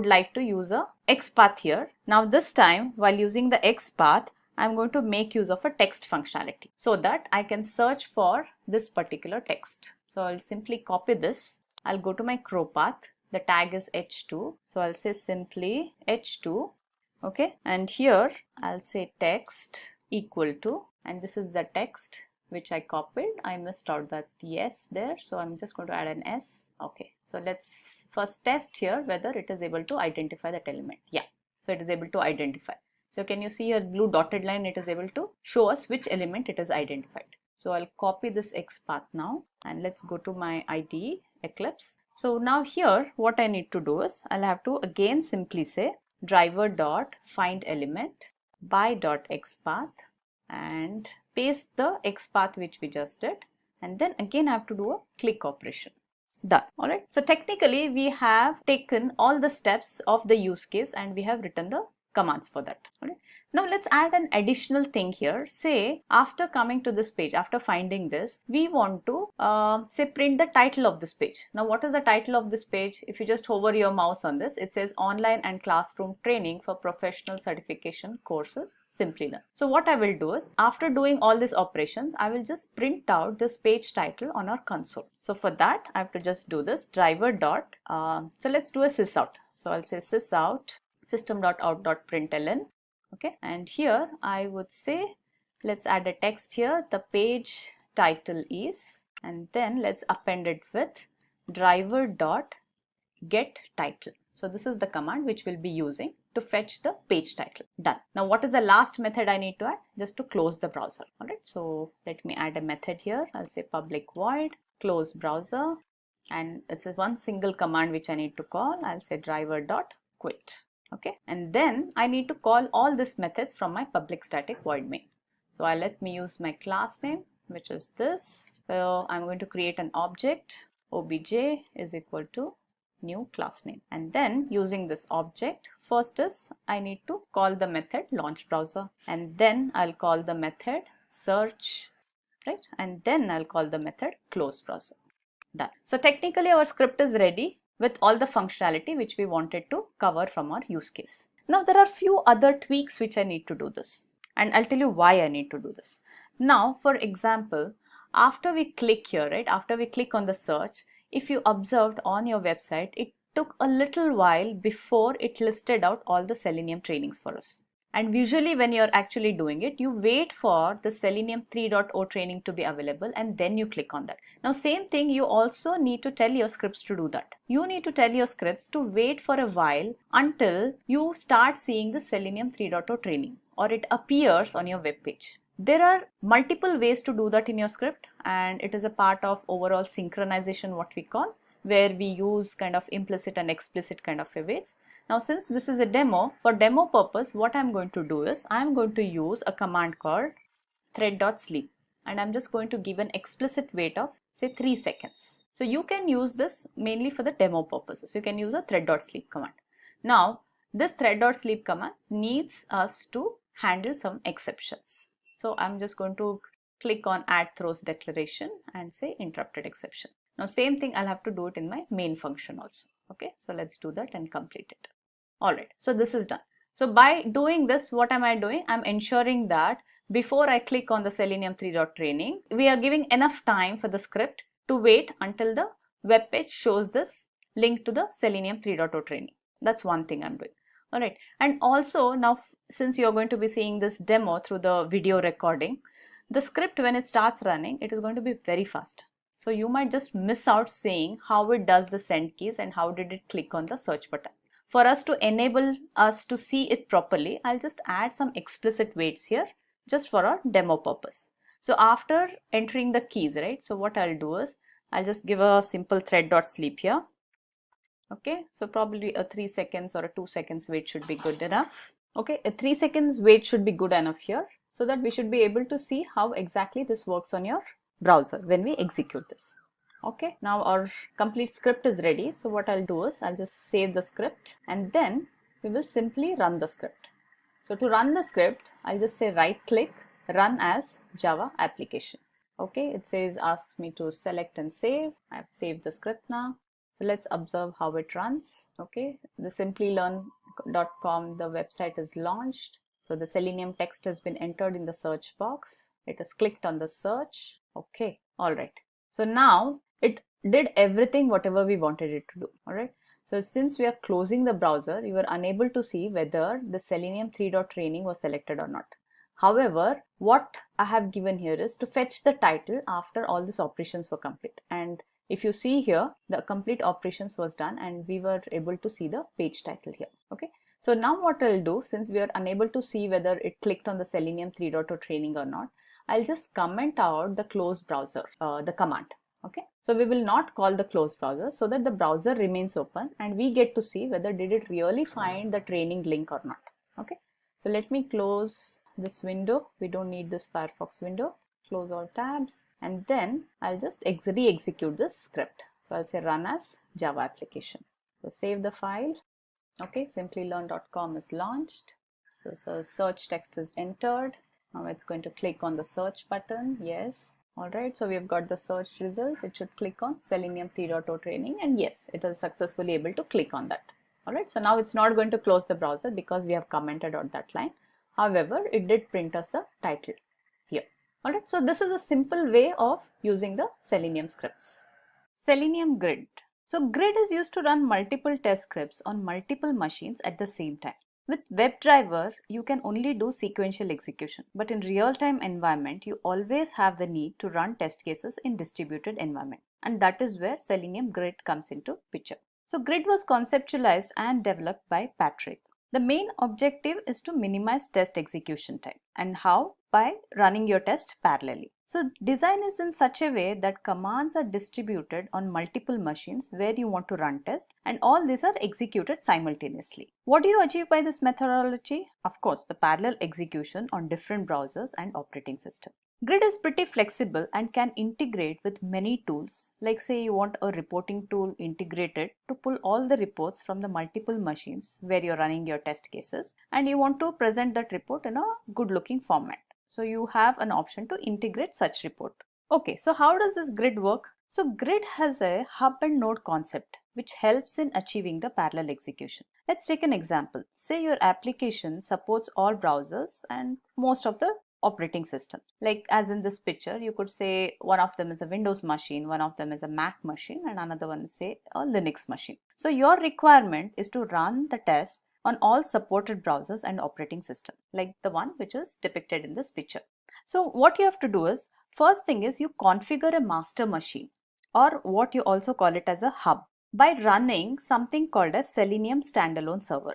like to use a XPath here. Now this time while using the XPath, I'm going to make use of a text functionality so that I can search for this particular text. So I'll simply copy this. I'll go to my crow path. The tag is h2. So I'll say simply h2. Okay, and here I'll say text equal to, and this is the text which I copied. I missed out that yes there, so I'm just going to add an S. Okay, so let's first test here whether it is able to identify that element. Yeah, so it is able to identify. So can you see here blue dotted line? It is able to show us which element it is identified. So I'll copy this XPath now and let's go to my IDE Eclipse. So now here what I need to do is I'll have to again simply say driver.findElement by.xpath and paste the XPath which we just did, and then again I have to do a click operation. Done. Alright, so technically we have taken all the steps of the use case and we have written the commands for that. Alright, now let's add an additional thing here. Say after coming to this page, after finding this, we want to say print the title of this page. Now what is the title of this page? If you just hover your mouse on this, it says online and classroom training for professional certification courses Simplilearn. So what I will do is after doing all these operations, I will just print out this page title on our console. So for that I have to just do this driver dot so let's do a sysout. So I'll say sysout system.out.println. Okay, and here I would say let's add a text here. The page title is, and then let's append it with driver.getTitle. So this is the command which we'll be using to fetch the page title. Done. Now what is the last method I need to add? Just to close the browser. Alright, so let me add a method here. I'll say public void close browser, and it's a one single command which I need to call. I'll say driver.quit. Okay, and then I need to call all these methods from my public static void main. So let me use my class name, which is this. So I'm going to create an object obj is equal to new class name, and then using this object, first is I need to call the method launch browser, and then I'll call the method search, right, and then I'll call the method close browser. Done. So technically our script is ready with all the functionality which we wanted to cover from our use case. Now there are few other tweaks which I need to do this, and I'll tell you why I need to do this. Now for example, after we click here, right, after we click on the search, if you observed on your website, it took a little while before it listed out all the Selenium trainings for us. And usually when you're actually doing it, you wait for the Selenium 3.0 training to be available and then you click on that. Now same thing, you also need to tell your scripts to do that. You need to tell your scripts to wait for a while until you start seeing the Selenium 3.0 training or it appears on your web page. There are multiple ways to do that in your script, and it is a part of overall synchronization, what we call, where we use kind of implicit and explicit kind of ways. Now since this is a demo, for demo purpose, what I'm going to do is I'm going to use a command called thread.sleep, and I'm just going to give an explicit wait of say 3 seconds. So you can use this mainly for the demo purposes. You can use a thread.sleep command. Now, this thread.sleep command needs us to handle some exceptions. So I'm just going to click on add throws declaration and say interrupted exception. Now same thing, I'll have to do it in my main function also. Okay, so let's do that and complete it. Alright, so this is done. So by doing this, what am I doing? I'm ensuring that before I click on the Selenium 3.training, we are giving enough time for the script to wait until the web page shows this link to the Selenium 3.0 training. That's one thing I'm doing. Alright, and also now since you're going to be seeing this demo through the video recording, the script when it starts running, it is going to be very fast. So you might just miss out seeing how it does the send keys and how did it click on the search button. For us to enable us to see it properly, I'll just add some explicit waits here just for our demo purpose. So after entering the keys, right? So what I'll do is I'll just give a simple thread.sleep here. Okay, so probably a 3 seconds or a 2 seconds wait should be good enough. Okay, a 3 seconds wait should be good enough here so that we should be able to see how exactly this works on your browser when we execute this. Okay, now our complete script is ready. So what I'll do is I'll just save the script and then we will simply run the script. So to run the script, I'll just say right click, run as Java application. Okay, it says asks me to select and save. I've saved the script now. So let's observe how it runs. Okay, the Simplilearn.com, the website is launched. So the Selenium text has been entered in the search box. It has clicked on the search. Okay, all right. So now it did everything whatever we wanted it to do. All right. So since we are closing the browser, you were unable to see whether the Selenium 3.training was selected or not. However, what I have given here is to fetch the title after all these operations were complete. And if you see here, the complete operations was done and we were able to see the page title here. Okay. So now what I'll do, since we are unable to see whether it clicked on the Selenium 3.0 training or not, I'll just comment out the close browser, the command. Okay. So we will not call the close browser so that the browser remains open and we get to see whether did it really find the training link or not. Okay. So let me close this window. We don't need this Firefox window. Close all tabs and then I'll just re-execute this script. So I'll say run as Java application. So save the file. Okay, Simplilearn.com is launched. So search text is entered. Now it's going to click on the search button. Yes. All right. So we've got the search results. It should click on Selenium 3.0 training and yes, it is successfully able to click on that. All right. So now it's not going to close the browser because we have commented on that line. However, it did print us the title here. Alright, so this is a simple way of using the Selenium scripts. Selenium Grid. So Grid is used to run multiple test scripts on multiple machines at the same time. With WebDriver, you can only do sequential execution, but in real-time environment, you always have the need to run test cases in distributed environment. And that is where Selenium Grid comes into picture. So Grid was conceptualized and developed by Patrick. The main objective is to minimize test execution time. And how? By running your test parallelly. So design is in such a way that commands are distributed on multiple machines where you want to run test and all these are executed simultaneously. What do you achieve by this methodology? Of course, the parallel execution on different browsers and operating systems. Grid is pretty flexible and can integrate with many tools. Like say you want a reporting tool integrated to pull all the reports from the multiple machines where you're running your test cases and you want to present that report in a good looking format. So you have an option to integrate such report. Okay, so how does this grid work? So grid has a hub and node concept which helps in achieving the parallel execution. Let's take an example. Say your application supports all browsers and most of the operating systems. Like as in this picture, you could say one of them is a Windows machine, one of them is a Mac machine, and another one is say a Linux machine. So your requirement is to run the test on all supported browsers and operating systems, like the one which is depicted in this picture. So what you have to do is, first thing is you configure a master machine, or what you also call it as a hub, by running something called a Selenium standalone server.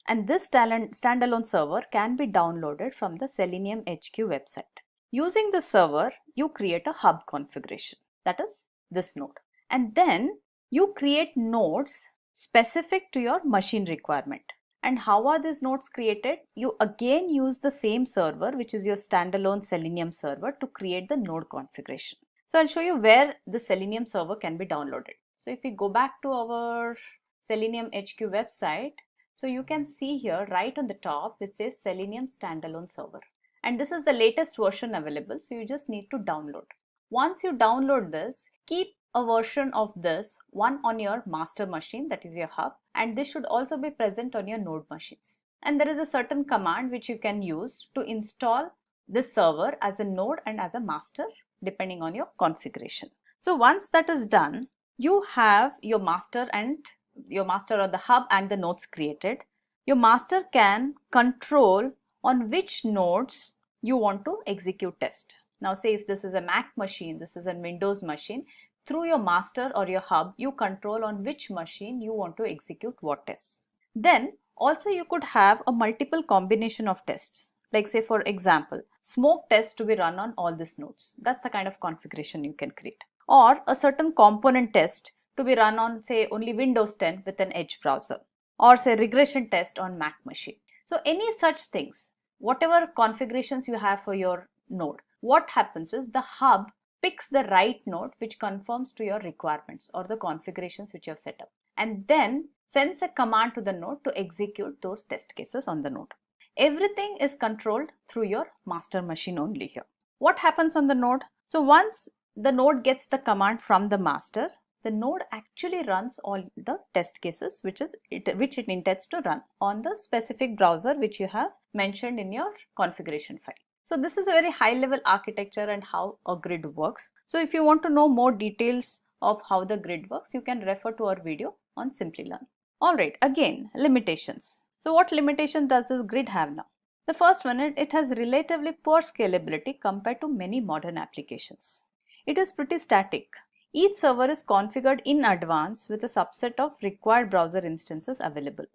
And this standalone server can be downloaded from the Selenium HQ website. Using the server, you create a hub configuration, that is this node. And then you create nodes specific to your machine requirement. And how are these nodes created? You again use the same server, which is your standalone Selenium server, to create the node configuration. So I'll show you where the Selenium server can be downloaded. So if we go back to our Selenium HQ website, so you can see here right on the top it says Selenium standalone server. And this is the latest version available, so you just need to download. Once you download this, keep a version of this one on your master machine, that is your hub, and this should also be present on your node machines. And there is a certain command which you can use to install this server as a node and as a master depending on your configuration. So once that is done, you have your master or the hub and the nodes created. Your master can control on which nodes you want to execute test. Now say if this is a Mac machine, this is a Windows machine, through your master or your hub, you control on which machine you want to execute what tests. Then also you could have a multiple combination of tests. Like say for example, smoke test to be run on all these nodes. That's the kind of configuration you can create. Or a certain component test to be run on say only Windows 10 with an Edge browser. Or say regression test on Mac machine. So any such things, whatever configurations you have for your node, what happens is the hub picks the right node which conforms to your requirements or the configurations which you have set up, and then sends a command to the node to execute those test cases on the node. Everything is controlled through your master machine only here. What happens on the node? So once the node gets the command from the master, the node actually runs all the test cases which it intends to run on the specific browser which you have mentioned in your configuration file. So this is a very high level architecture and how a grid works. So if you want to know more details of how the grid works, you can refer to our video on Simplilearn. Alright, again, limitations. So what limitation does this grid have now? The first one, it has relatively poor scalability compared to many modern applications. It is pretty static. Each server is configured in advance with a subset of required browser instances available.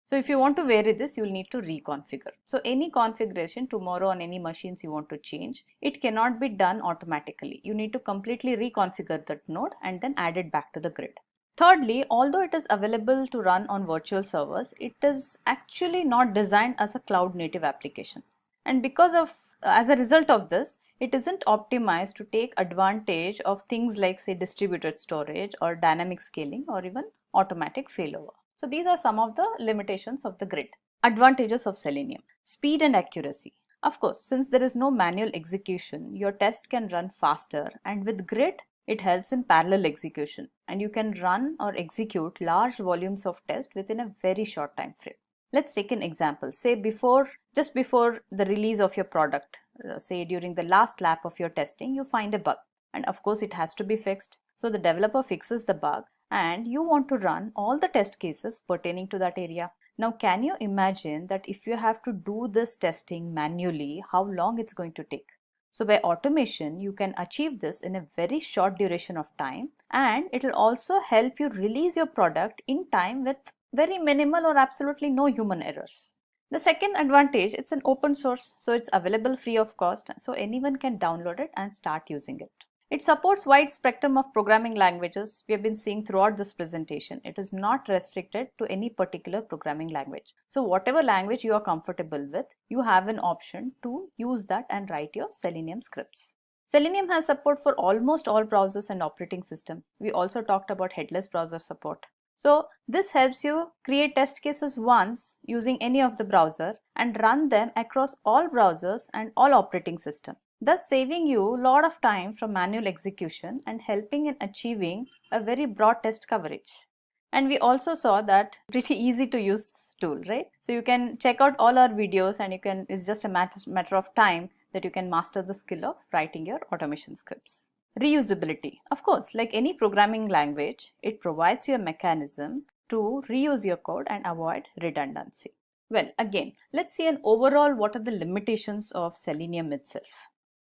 So if you want to vary this, you'll need to reconfigure. So any configuration tomorrow on any machines you want to change, it cannot be done automatically. You need to completely reconfigure that node and then add it back to the grid. Thirdly, although it is available to run on virtual servers, it is actually not designed as a cloud native application. And as a result of this, it isn't optimized to take advantage of things like say distributed storage or dynamic scaling or even automatic failover. So these are some of the limitations of the grid. Advantages of Selenium: speed and accuracy. Of course, since there is no manual execution, your test can run faster, and with grid, it helps in parallel execution, and you can run or execute large volumes of tests within a very short time frame. Let's take an example. Say just before the release of your product, say during the last lap of your testing, you find a bug, and of course it has to be fixed. So the developer fixes the bug, and you want to run all the test cases pertaining to that area. Now, can you imagine that if you have to do this testing manually, how long it's going to take? So by automation, you can achieve this in a very short duration of time, and it will also help you release your product in time with very minimal or absolutely no human errors. The second advantage, it's an open source, so it's available free of cost, so anyone can download it and start using it. It supports wide spectrum of programming languages we have been seeing throughout this presentation. It is not restricted to any particular programming language. So whatever language you are comfortable with, you have an option to use that and write your Selenium scripts. Selenium has support for almost all browsers and operating systems. We also talked about headless browser support. So this helps you create test cases once using any of the browser and run them across all browsers and all operating systems, thus saving you a lot of time from manual execution and helping in achieving a very broad test coverage. And we also saw that pretty easy to use tool, right? So you can check out all our videos, and it's just a matter of time that you can master the skill of writing your automation scripts. Reusability. Of course, like any programming language, it provides you a mechanism to reuse your code and avoid redundancy. Well, again, let's see an overall what are the limitations of Selenium itself.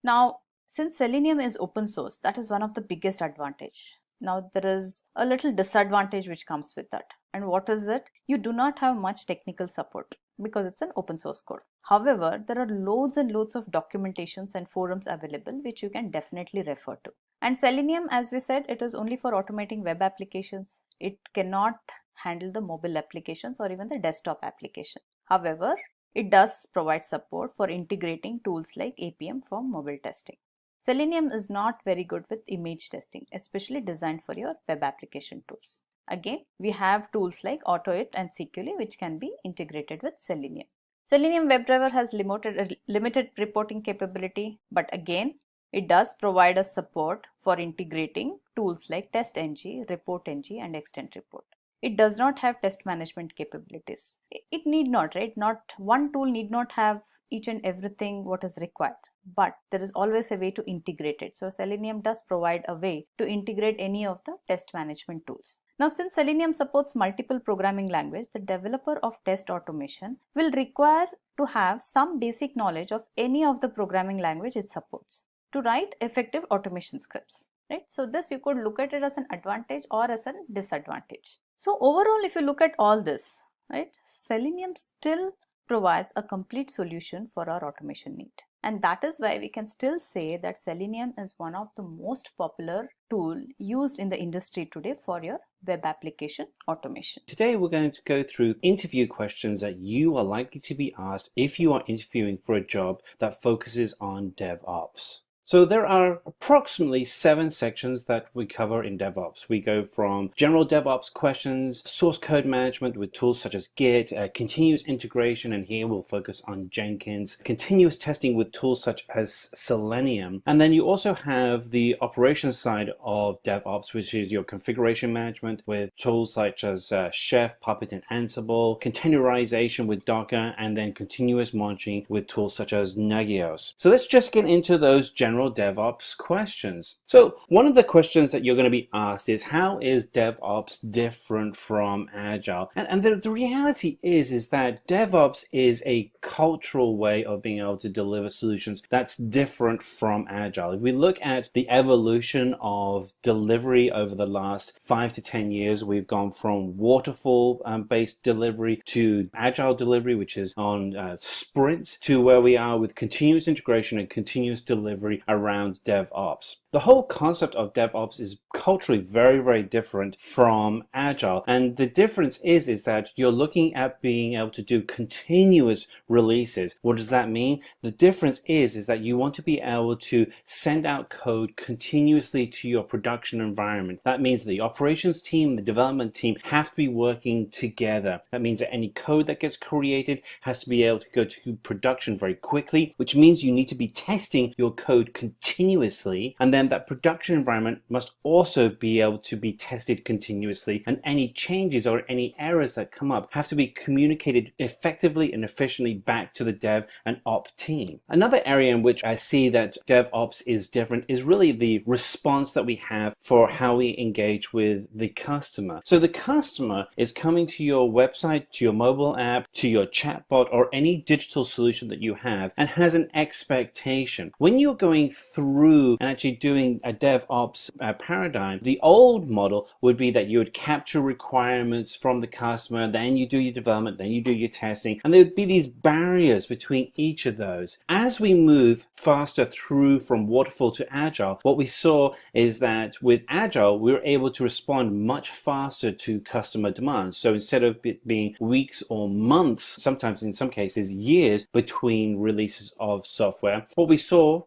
Now, since Selenium is open source, that is one of the biggest advantage. Now, there is a little disadvantage which comes with that. And what is it? You do not have much technical support because it's an open source code. However, there are loads and loads of documentations and forums available which you can definitely refer to. And Selenium, as we said, it is only for automating web applications. It cannot handle the mobile applications or even the desktop application. However, it does provide support for integrating tools like APM for mobile testing. Selenium is not very good with image testing, especially designed for your web application tools. Again, we have tools like AutoIt and Securely which can be integrated with Selenium. Selenium WebDriver has limited reporting capability, but again, it does provide us support for integrating tools like TestNG, ReportNG, and Extend Report. It does not have test management capabilities. It need not, right? Not one tool need not have each and everything what is required, but there is always a way to integrate it. So Selenium does provide a way to integrate any of the test management tools. Now, since Selenium supports multiple programming languages, the developer of test automation will require to have some basic knowledge of any of the programming language it supports to write effective automation scripts, right? So this you could look at it as an advantage or as a disadvantage. So overall, if you look at all this, right, Selenium still provides a complete solution for our automation need. And that is why we can still say that Selenium is one of the most popular tool used in the industry today for your web application automation. Today we're going to go through interview questions that you are likely to be asked if you are interviewing for a job that focuses on DevOps. So there are approximately 7 sections that we cover in DevOps. We go from general DevOps questions, source code management with tools such as Git, continuous integration, and here we'll focus on Jenkins, continuous testing with tools such as Selenium, and then you also have the operations side of DevOps, which is your configuration management with tools such as Chef, Puppet, and Ansible, containerization with Docker, and then continuous monitoring with tools such as Nagios. So let's just get into those general DevOps questions. So one of the questions that you're going to be asked is, how is DevOps different from Agile? And the reality is that DevOps is a cultural way of being able to deliver solutions that's different from Agile. If we look at the evolution of delivery over the last 5 to 10 years, we've gone from waterfall based delivery to Agile delivery, which is on sprints, to where we are with continuous integration and continuous delivery around DevOps. The whole concept of DevOps is culturally very, very different from Agile. And the difference is that you're looking at being able to do continuous releases. What does that mean? The difference is that you want to be able to send out code continuously to your production environment. That means the operations team, the development team have to be working together. That means that any code that gets created has to be able to go to production very quickly, which means you need to be testing your code continuously, and then that production environment must also be able to be tested continuously, and any changes or any errors that come up have to be communicated effectively and efficiently back to the dev and op team. Another area in which I see that DevOps is different is really the response that we have for how we engage with the customer. So the customer is coming to your website, to your mobile app, to your chatbot, or any digital solution that you have, and has an expectation. When you're going through and actually doing a DevOps paradigm, the old model would be that you would capture requirements from the customer, then you do your development, then you do your testing, and there would be these barriers between each of those. As we move faster through from waterfall to Agile, what we saw is that with Agile, we were able to respond much faster to customer demands. So instead of it being weeks or months, sometimes in some cases years between releases of software, what we saw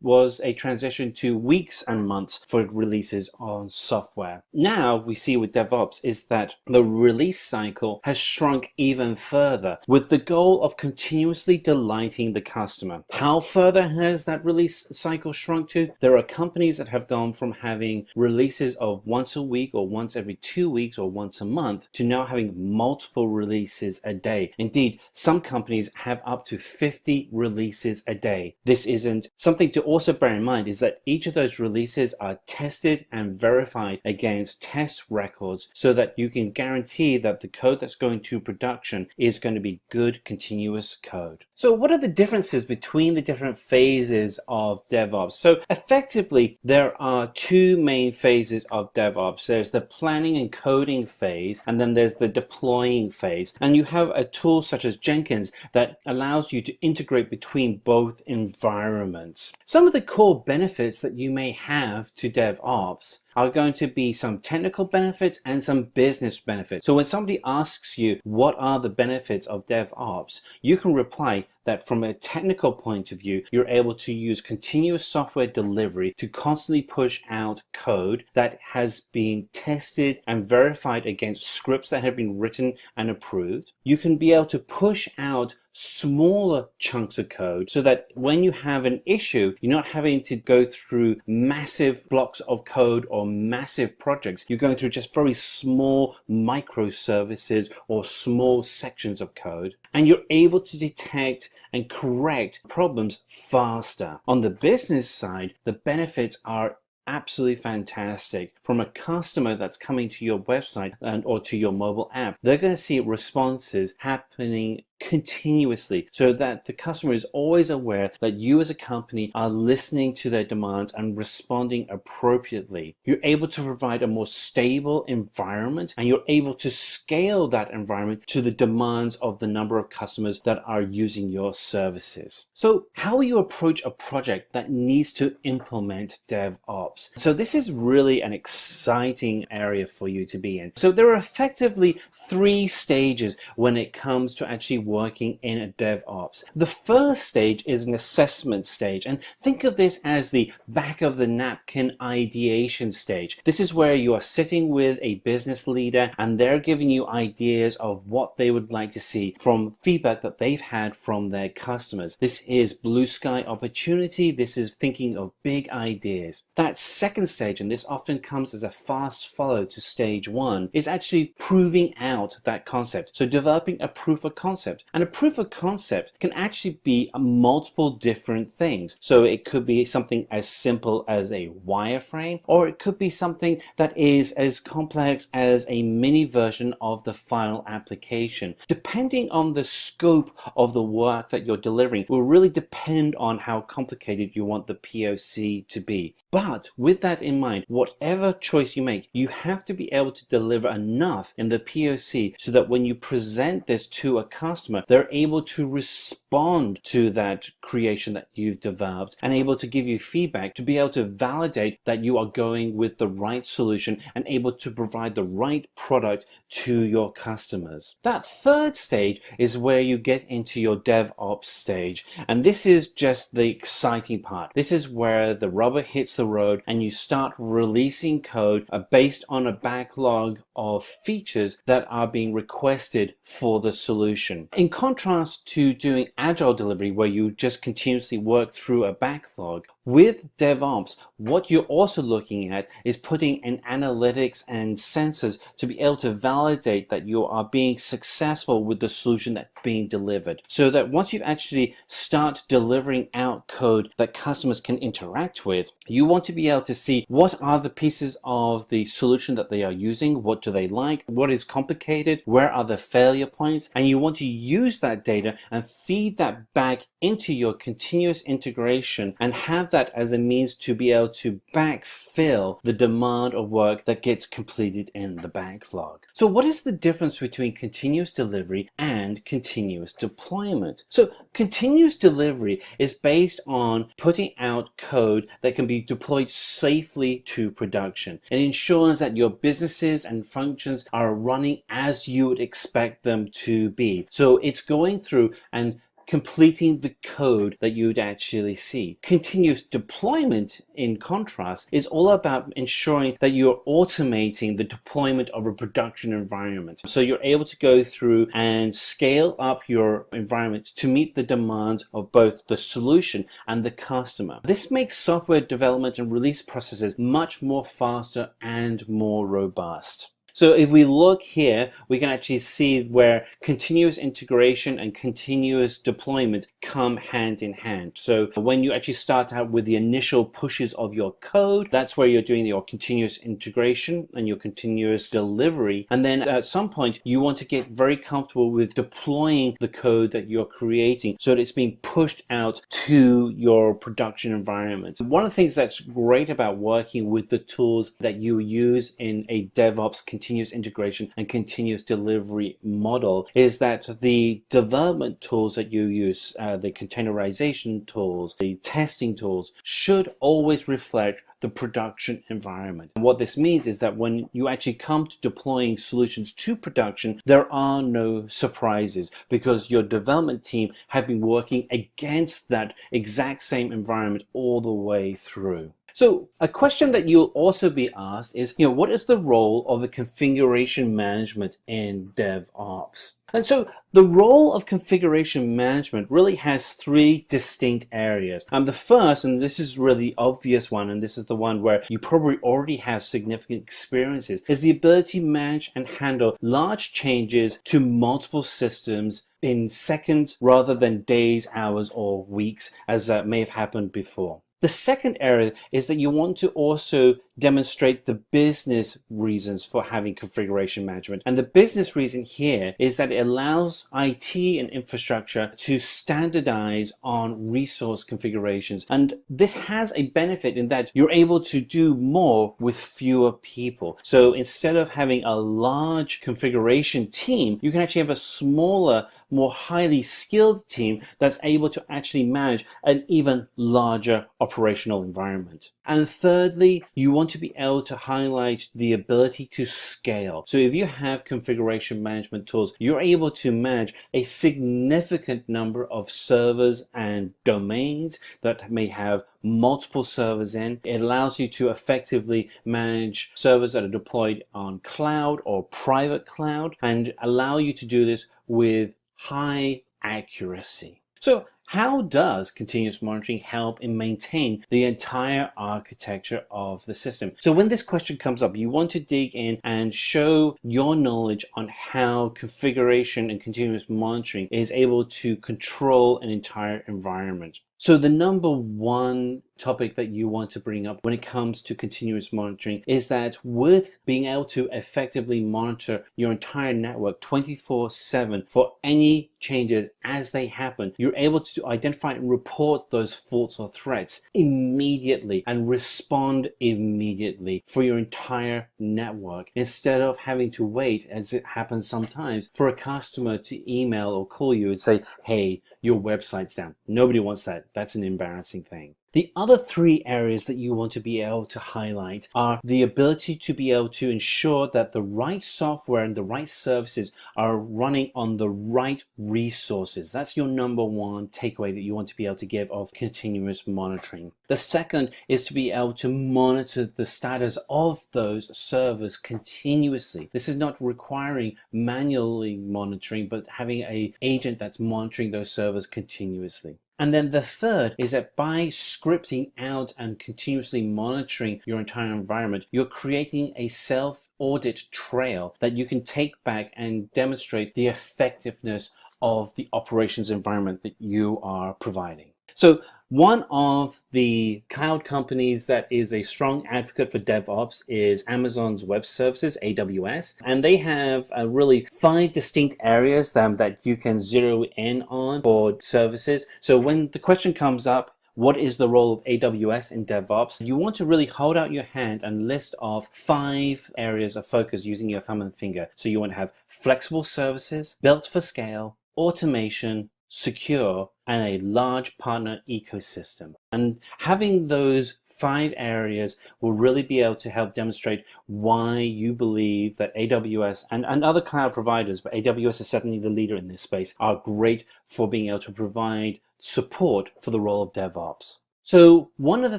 was a transition to weeks and months for releases on software. Now we see with DevOps is that the release cycle has shrunk even further with the goal of continuously delighting the customer. How further has that release cycle shrunk to? There are companies that have gone from having releases of once a week or once every 2 weeks or once a month to now having multiple releases a day. Indeed, some companies have up to 50 releases a day. This isn't something to also bear in mind is that each of those releases are tested and verified against test records so that you can guarantee that the code that's going to production is going to be good continuous code. So what are the differences between the different phases of DevOps? So effectively, there are 2 main phases of DevOps. There's the planning and coding phase, and then there's the deploying phase. And you have a tool such as Jenkins that allows you to integrate between both environments. So Some of the core benefits that you may have to DevOps are going to be some technical benefits and some business benefits. So when somebody asks you what are the benefits of DevOps, you can reply that from a technical point of view, you're able to use continuous software delivery to constantly push out code that has been tested and verified against scripts that have been written and approved. You can be able to push out smaller chunks of code so that when you have an issue, you're not having to go through massive blocks of code or massive projects. You're going through just very small microservices or small sections of code, and you're able to detect and correct problems faster. On the business side, the benefits are absolutely fantastic. From a customer that's coming to your website or to your mobile app, they're going to see responses happening continuously so that the customer is always aware that you as a company are listening to their demands and responding appropriately. You're able to provide a more stable environment, and you're able to scale that environment to the demands of the number of customers that are using your services. So how will you approach a project that needs to implement DevOps? So this is really an exciting area for you to be in. So there are effectively 3 stages when it comes to actually working in a DevOps. The first stage is an assessment stage, and think of this as the back of the napkin ideation stage. This is where you are sitting with a business leader and they're giving you ideas of what they would like to see from feedback that they've had from their customers. This is blue sky opportunity. This is thinking of big ideas. That second stage, and this often comes as a fast follow to stage 1, is actually proving out that concept. So developing a proof of concept. And a proof of concept can actually be multiple different things. So it could be something as simple as a wireframe, or it could be something that is as complex as a mini version of the final application. Depending on the scope of the work that you're delivering will really depend on how complicated you want the POC to be. But with that in mind, whatever choice you make, you have to be able to deliver enough in the POC so that when you present this to a customer, they're able to respond to that creation that you've developed and able to give you feedback to be able to validate that you are going with the right solution and able to provide the right product to your customers. That third stage is where you get into your DevOps stage, and this is just the exciting part. This is where the rubber hits the road and you start releasing code based on a backlog of features that are being requested for the solution. In contrast to doing agile delivery where you just continuously work through a backlog, with DevOps, what you're also looking at is putting in analytics and sensors to be able to validate that you are being successful with the solution that's being delivered. So that once you actually start delivering out code that customers can interact with, you want to be able to see what are the pieces of the solution that they are using, what do they like, what is complicated, where are the failure points, and you want to use that data and feed that back into your continuous integration and have that as a means to be able to backfill the demand of work that gets completed in the backlog. So what is the difference between continuous delivery and continuous deployment? So continuous delivery is based on putting out code that can be deployed safely to production. It ensures that your businesses and functions are running as you would expect them to be. So it's going through and completing the code that you'd actually see. Continuous deployment, in contrast, is all about ensuring that you're automating the deployment of a production environment. So you're able to go through and scale up your environment to meet the demands of both the solution and the customer. This makes software development and release processes much more faster and more robust. So if we look here, we can actually see where continuous integration and continuous deployment come hand in hand. So when you actually start out with the initial pushes of your code, that's where you're doing your continuous integration and your continuous delivery. And then at some point, you want to get very comfortable with deploying the code that you're creating so that it's being pushed out to your production environment. One of the things that's great about working with the tools that you use in a DevOps continuous continuous integration and continuous delivery model is that the development tools that you use, the containerization tools, the testing tools, should always reflect the production environment. And what this means is that when you actually come to deploying solutions to production, there are no surprises because your development team have been working against that exact same environment all the way through. So a question that you'll also be asked is, what is the role of the configuration management in DevOps? And so the role of configuration management really has three distinct areas. The first, and this is really the obvious one, and this is the one where you probably already have significant experiences, is the ability to manage and handle large changes to multiple systems in seconds rather than days, hours, or weeks, as may have happened before. The second area is that you want to also demonstrate the business reasons for having configuration management. And the business reason here is that it allows IT and infrastructure to standardize on resource configurations. And this has a benefit in that you're able to do more with fewer people. So instead of having a large configuration team, you can actually have a smaller, more highly skilled team that's able to actually manage an even larger operational environment. And thirdly, you want to be able to highlight the ability to scale. So if you have configuration management tools, you're able to manage a significant number of servers and domains that may have multiple servers in. It allows you to effectively manage servers that are deployed on cloud or private cloud and allow you to do this with high accuracy. So how does continuous monitoring help in maintain the entire architecture of the system? So when this question comes up, you want to dig in and show your knowledge on how configuration and continuous monitoring is able to control an entire environment. So the number one topic that you want to bring up when it comes to continuous monitoring is that with being able to effectively monitor your entire network 24/7 for any changes as they happen, you're able to identify and report those faults or threats immediately and respond immediately for your entire network instead of having to wait, as it happens sometimes, for a customer to email or call you and say, hey, your website's down. Nobody wants that. That's an embarrassing thing. The other three areas that you want to be able to highlight are the ability to be able to ensure that the right software and the right services are running on the right resources. That's your number one takeaway that you want to be able to give of continuous monitoring. The second is to be able to monitor the status of those servers continuously. This is not requiring manually monitoring, but having an agent that's monitoring those servers continuously. And then the third is that by scripting out and continuously monitoring your entire environment, you're creating a self-audit trail that you can take back and demonstrate the effectiveness of the operations environment that you are providing. So one of the cloud companies that is a strong advocate for DevOps is Amazon's Web Services, AWS, and they have really 5 distinct areas that you can zero in on for services. So when the question comes up, what is the role of AWS in DevOps? You want to really hold out your hand and list off 5 areas of focus using your thumb and finger. So you want to have flexible services, built for scale, automation, secure, and a large partner ecosystem. And having those 5 areas will really be able to help demonstrate why you believe that AWS and other cloud providers, but AWS is certainly the leader in this space, are great for being able to provide support for the role of DevOps. So one of the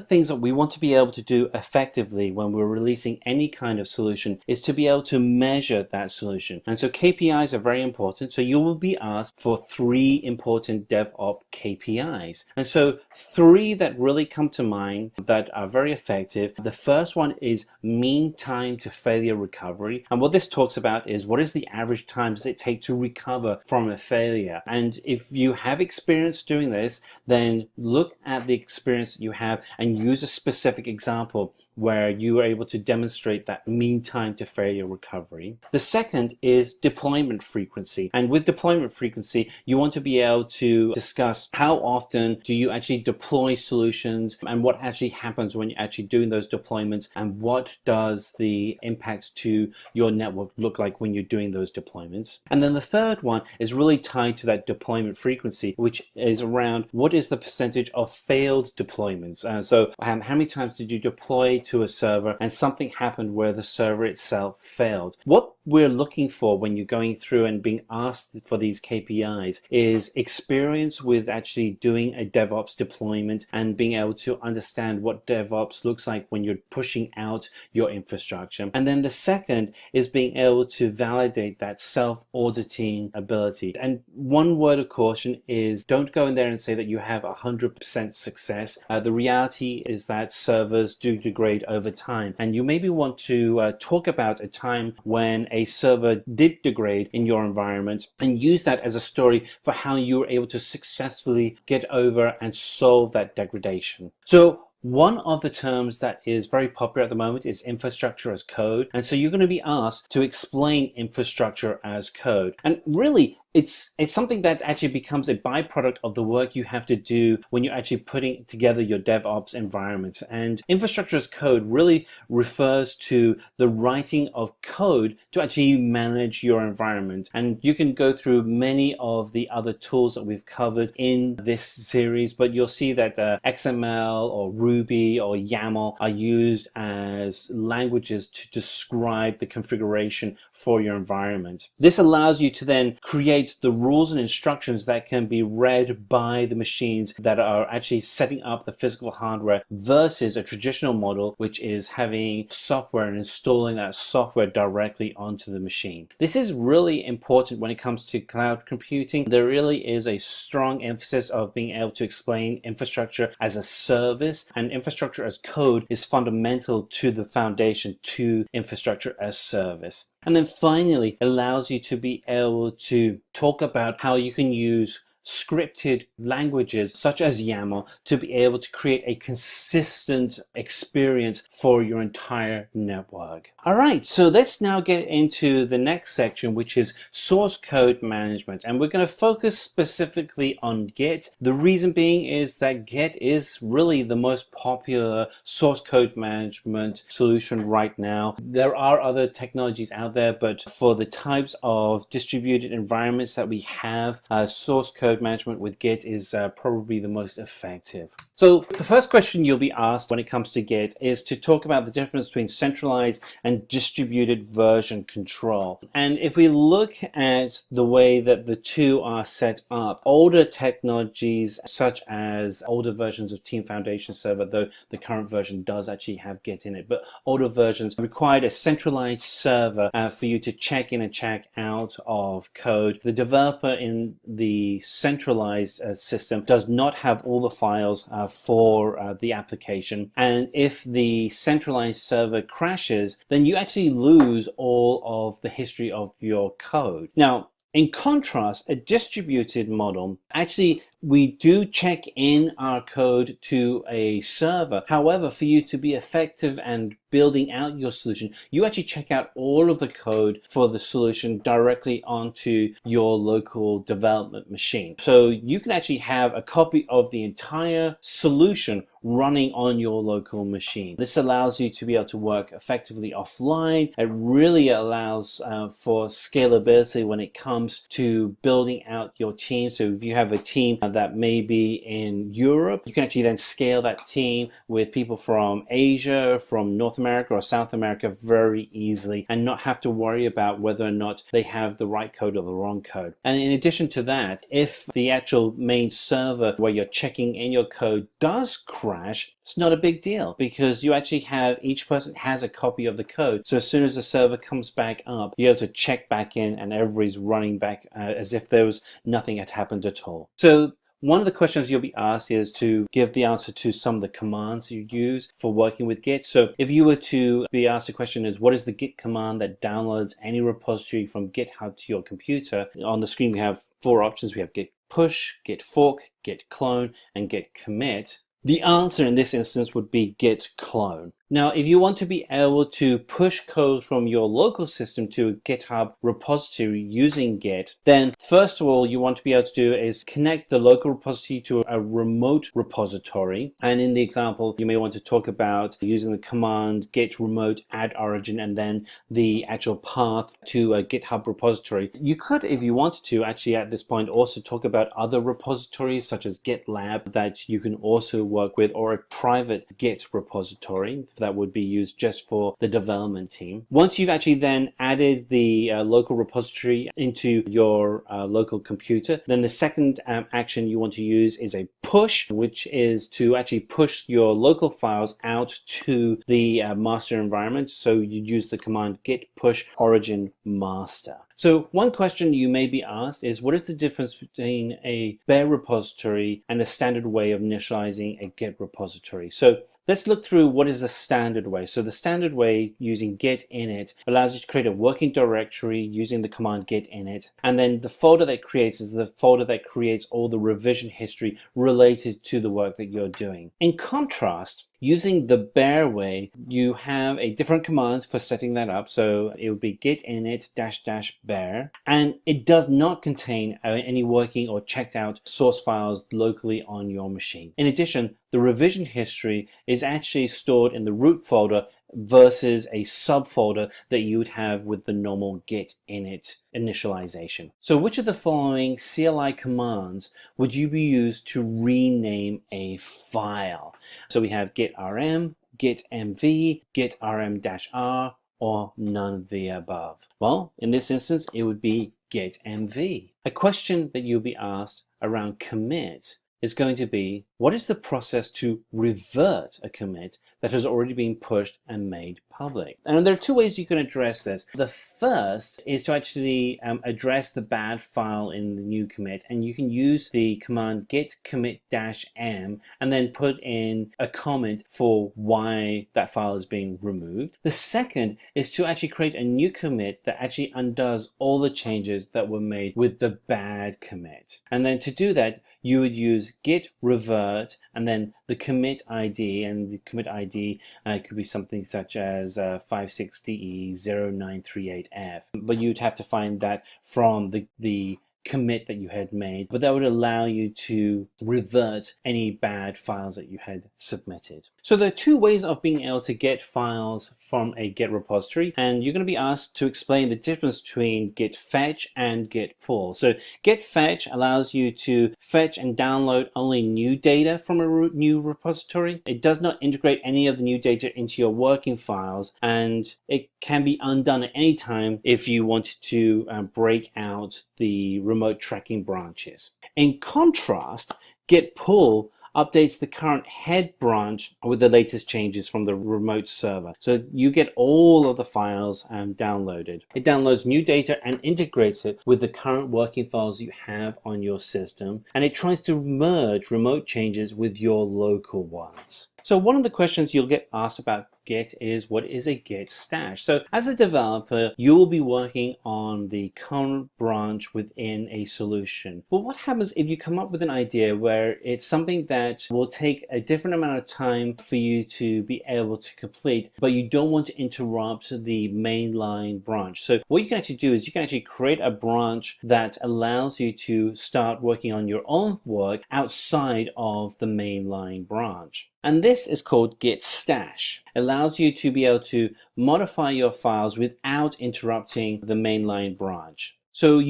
things that we want to be able to do effectively when we're releasing any kind of solution is to be able to measure that solution. And so KPIs are very important. So you will be asked for 3 important DevOps KPIs. And so 3 that really come to mind that are very effective. The first one is mean time to failure recovery. And what this talks about is what is the average time does it take to recover from a failure? And if you have experience doing this, then look at the experience that you have and use a specific example. where you are able to demonstrate that mean time to failure recovery. The second is deployment frequency. And with deployment frequency, you want to be able to discuss how often do you actually deploy solutions and what actually happens when you're actually doing those deployments, and what does the impact to your network look like when you're doing those deployments. And then the third one is really tied to that deployment frequency, which is around what is the percentage of failed deployments. So how many times did you deploy to a server and something happened where the server itself failed? What we're looking for when you're going through and being asked for these KPIs is experience with actually doing a DevOps deployment and being able to understand what DevOps looks like when you're pushing out your infrastructure. And then the second is being able to validate that self-auditing ability. And one word of caution is don't go in there and say that you have 100% success. The reality is that servers do degrade over time, and you maybe want to talk about a time when a server did degrade in your environment and use that as a story for how you were able to successfully get over and solve that degradation. So one of the terms that is very popular at the moment is infrastructure as code. And so you're going to be asked to explain infrastructure as code. And really, it's something that actually becomes a byproduct of the work you have to do when you're actually putting together your DevOps environment. And infrastructure as code really refers to the writing of code to actually manage your environment. And you can go through many of the other tools that we've covered in this series, but you'll see that XML or Ruby or YAML are used as languages to describe the configuration for your environment. This allows you to then create the rules and instructions that can be read by the machines that are actually setting up the physical hardware, versus a traditional model, which is having software and installing that software directly onto the machine. This is really important when it comes to cloud computing. There really is a strong emphasis of being able to explain infrastructure as a service, and infrastructure as code is fundamental to the foundation to infrastructure as service. And then finally, it allows you to be able to talk about how you can use scripted languages such as YAML to be able to create a consistent experience for your entire network. All right, so let's now get into the next section, which is source code management. And we're going to focus specifically on Git. The reason being is that Git is really the most popular source code management solution right now. There are other technologies out there, but for the types of distributed environments that we have, source code management with Git is probably the most effective. So the first question you'll be asked when it comes to Git is to talk about the difference between centralized and distributed version control. And if we look at the way that the two are set up, older technologies such as older versions of Team Foundation Server, though the current version does actually have Git in it, but older versions required a centralized server for you to check in and check out of code. The developer in the centralized system does not have all the files for the application, and if the centralized server crashes, then you actually lose all of the history of your code. Now, in contrast, a distributed model, actually we do check in our code to a server. However, for you to be effective and building out your solution, you actually check out all of the code for the solution directly onto your local development machine. So you can actually have a copy of the entire solution running on your local machine. This allows you to be able to work effectively offline. It really allows for scalability when it comes to building out your team. So if you have a team that may be in Europe, you can actually then scale that team with people from Asia, from North America or South America very easily, and not have to worry about whether or not they have the right code or the wrong code. And in addition to that, if the actual main server where you're checking in your code does crash, it's not a big deal, because you actually have, each person has a copy of the code. So as soon as the server comes back up, you're able to check back in and everybody's running back as if there was nothing had happened at all. So one of the questions you'll be asked is to give the answer to some of the commands you use for working with Git. So if you were to be asked a question is, what is the Git command that downloads any repository from GitHub to your computer? On the screen we have 4 options. We have Git push, Git fork, Git clone, and Git commit. The answer in this instance would be Git clone. Now, if you want to be able to push code from your local system to a GitHub repository using Git, then first of all, you want to be able to do is connect the local repository to a remote repository. And in the example, you may want to talk about using the command git remote add origin and then the actual path to a GitHub repository. You could, if you wanted to, actually at this point also talk about other repositories such as GitLab that you can also work with, or a private Git repository that would be used just for the development team. Once you've actually then added the local repository into your local computer, then the second action you want to use is a push, which is to actually push your local files out to the master environment. So you use the command git push origin master. So one question you may be asked is, what is the difference between a bare repository and a standard way of initializing a Git repository? So let's look through what is the standard way. So the standard way using git init allows you to create a working directory using the command git init. And then the folder that creates is the folder that creates all the revision history related to the work that you're doing. In contrast, using the bare way, you have a different commands for setting that up. So it would be git init --bare, and it does not contain any working or checked out source files locally on your machine. In addition, the revision history is actually stored in the root folder versus a subfolder that you would have with the normal git init initialization. So which of the following CLI commands would you be used to rename a file? So we have git rm, git mv, git rm-r, or none of the above. Well, in this instance, it would be git mv. A question that you'll be asked around commit is going to be, what is the process to revert a commit that has already been pushed and made public? And there are two ways you can address this. The first is to actually address the bad file in the new commit, and you can use the command git commit -m and then put in a comment for why that file is being removed. The second is to actually create a new commit that actually undoes all the changes that were made with the bad commit. And then to do that, you would use git revert and then the commit ID, and the commit ID could be something such as 56DE0938F, but you'd have to find that from the commit that you had made, but that would allow you to revert any bad files that you had submitted. So there are two ways of being able to get files from a Git repository, and you're going to be asked to explain the difference between git fetch and git pull. So git fetch allows you to fetch and download only new data from a new repository. It does not integrate any of the new data into your working files, and it can be undone at any time if you want to break out the remote tracking branches. In contrast, git pull updates the current head branch with the latest changes from the remote server. So you get all of the files downloaded. It downloads new data and integrates it with the current working files you have on your system, and it tries to merge remote changes with your local ones. So one of the questions you'll get asked about Git is, what is a Git stash? So as a developer, you will be working on the current branch within a solution. But what happens if you come up with an idea where it's something that will take a different amount of time for you to be able to complete, but you don't want to interrupt the mainline branch? So what you can actually do is you can actually create a branch that allows you to start working on your own work outside of the mainline branch. And this is called Git stash. It allows you to be able to modify your files without interrupting the mainline branch. So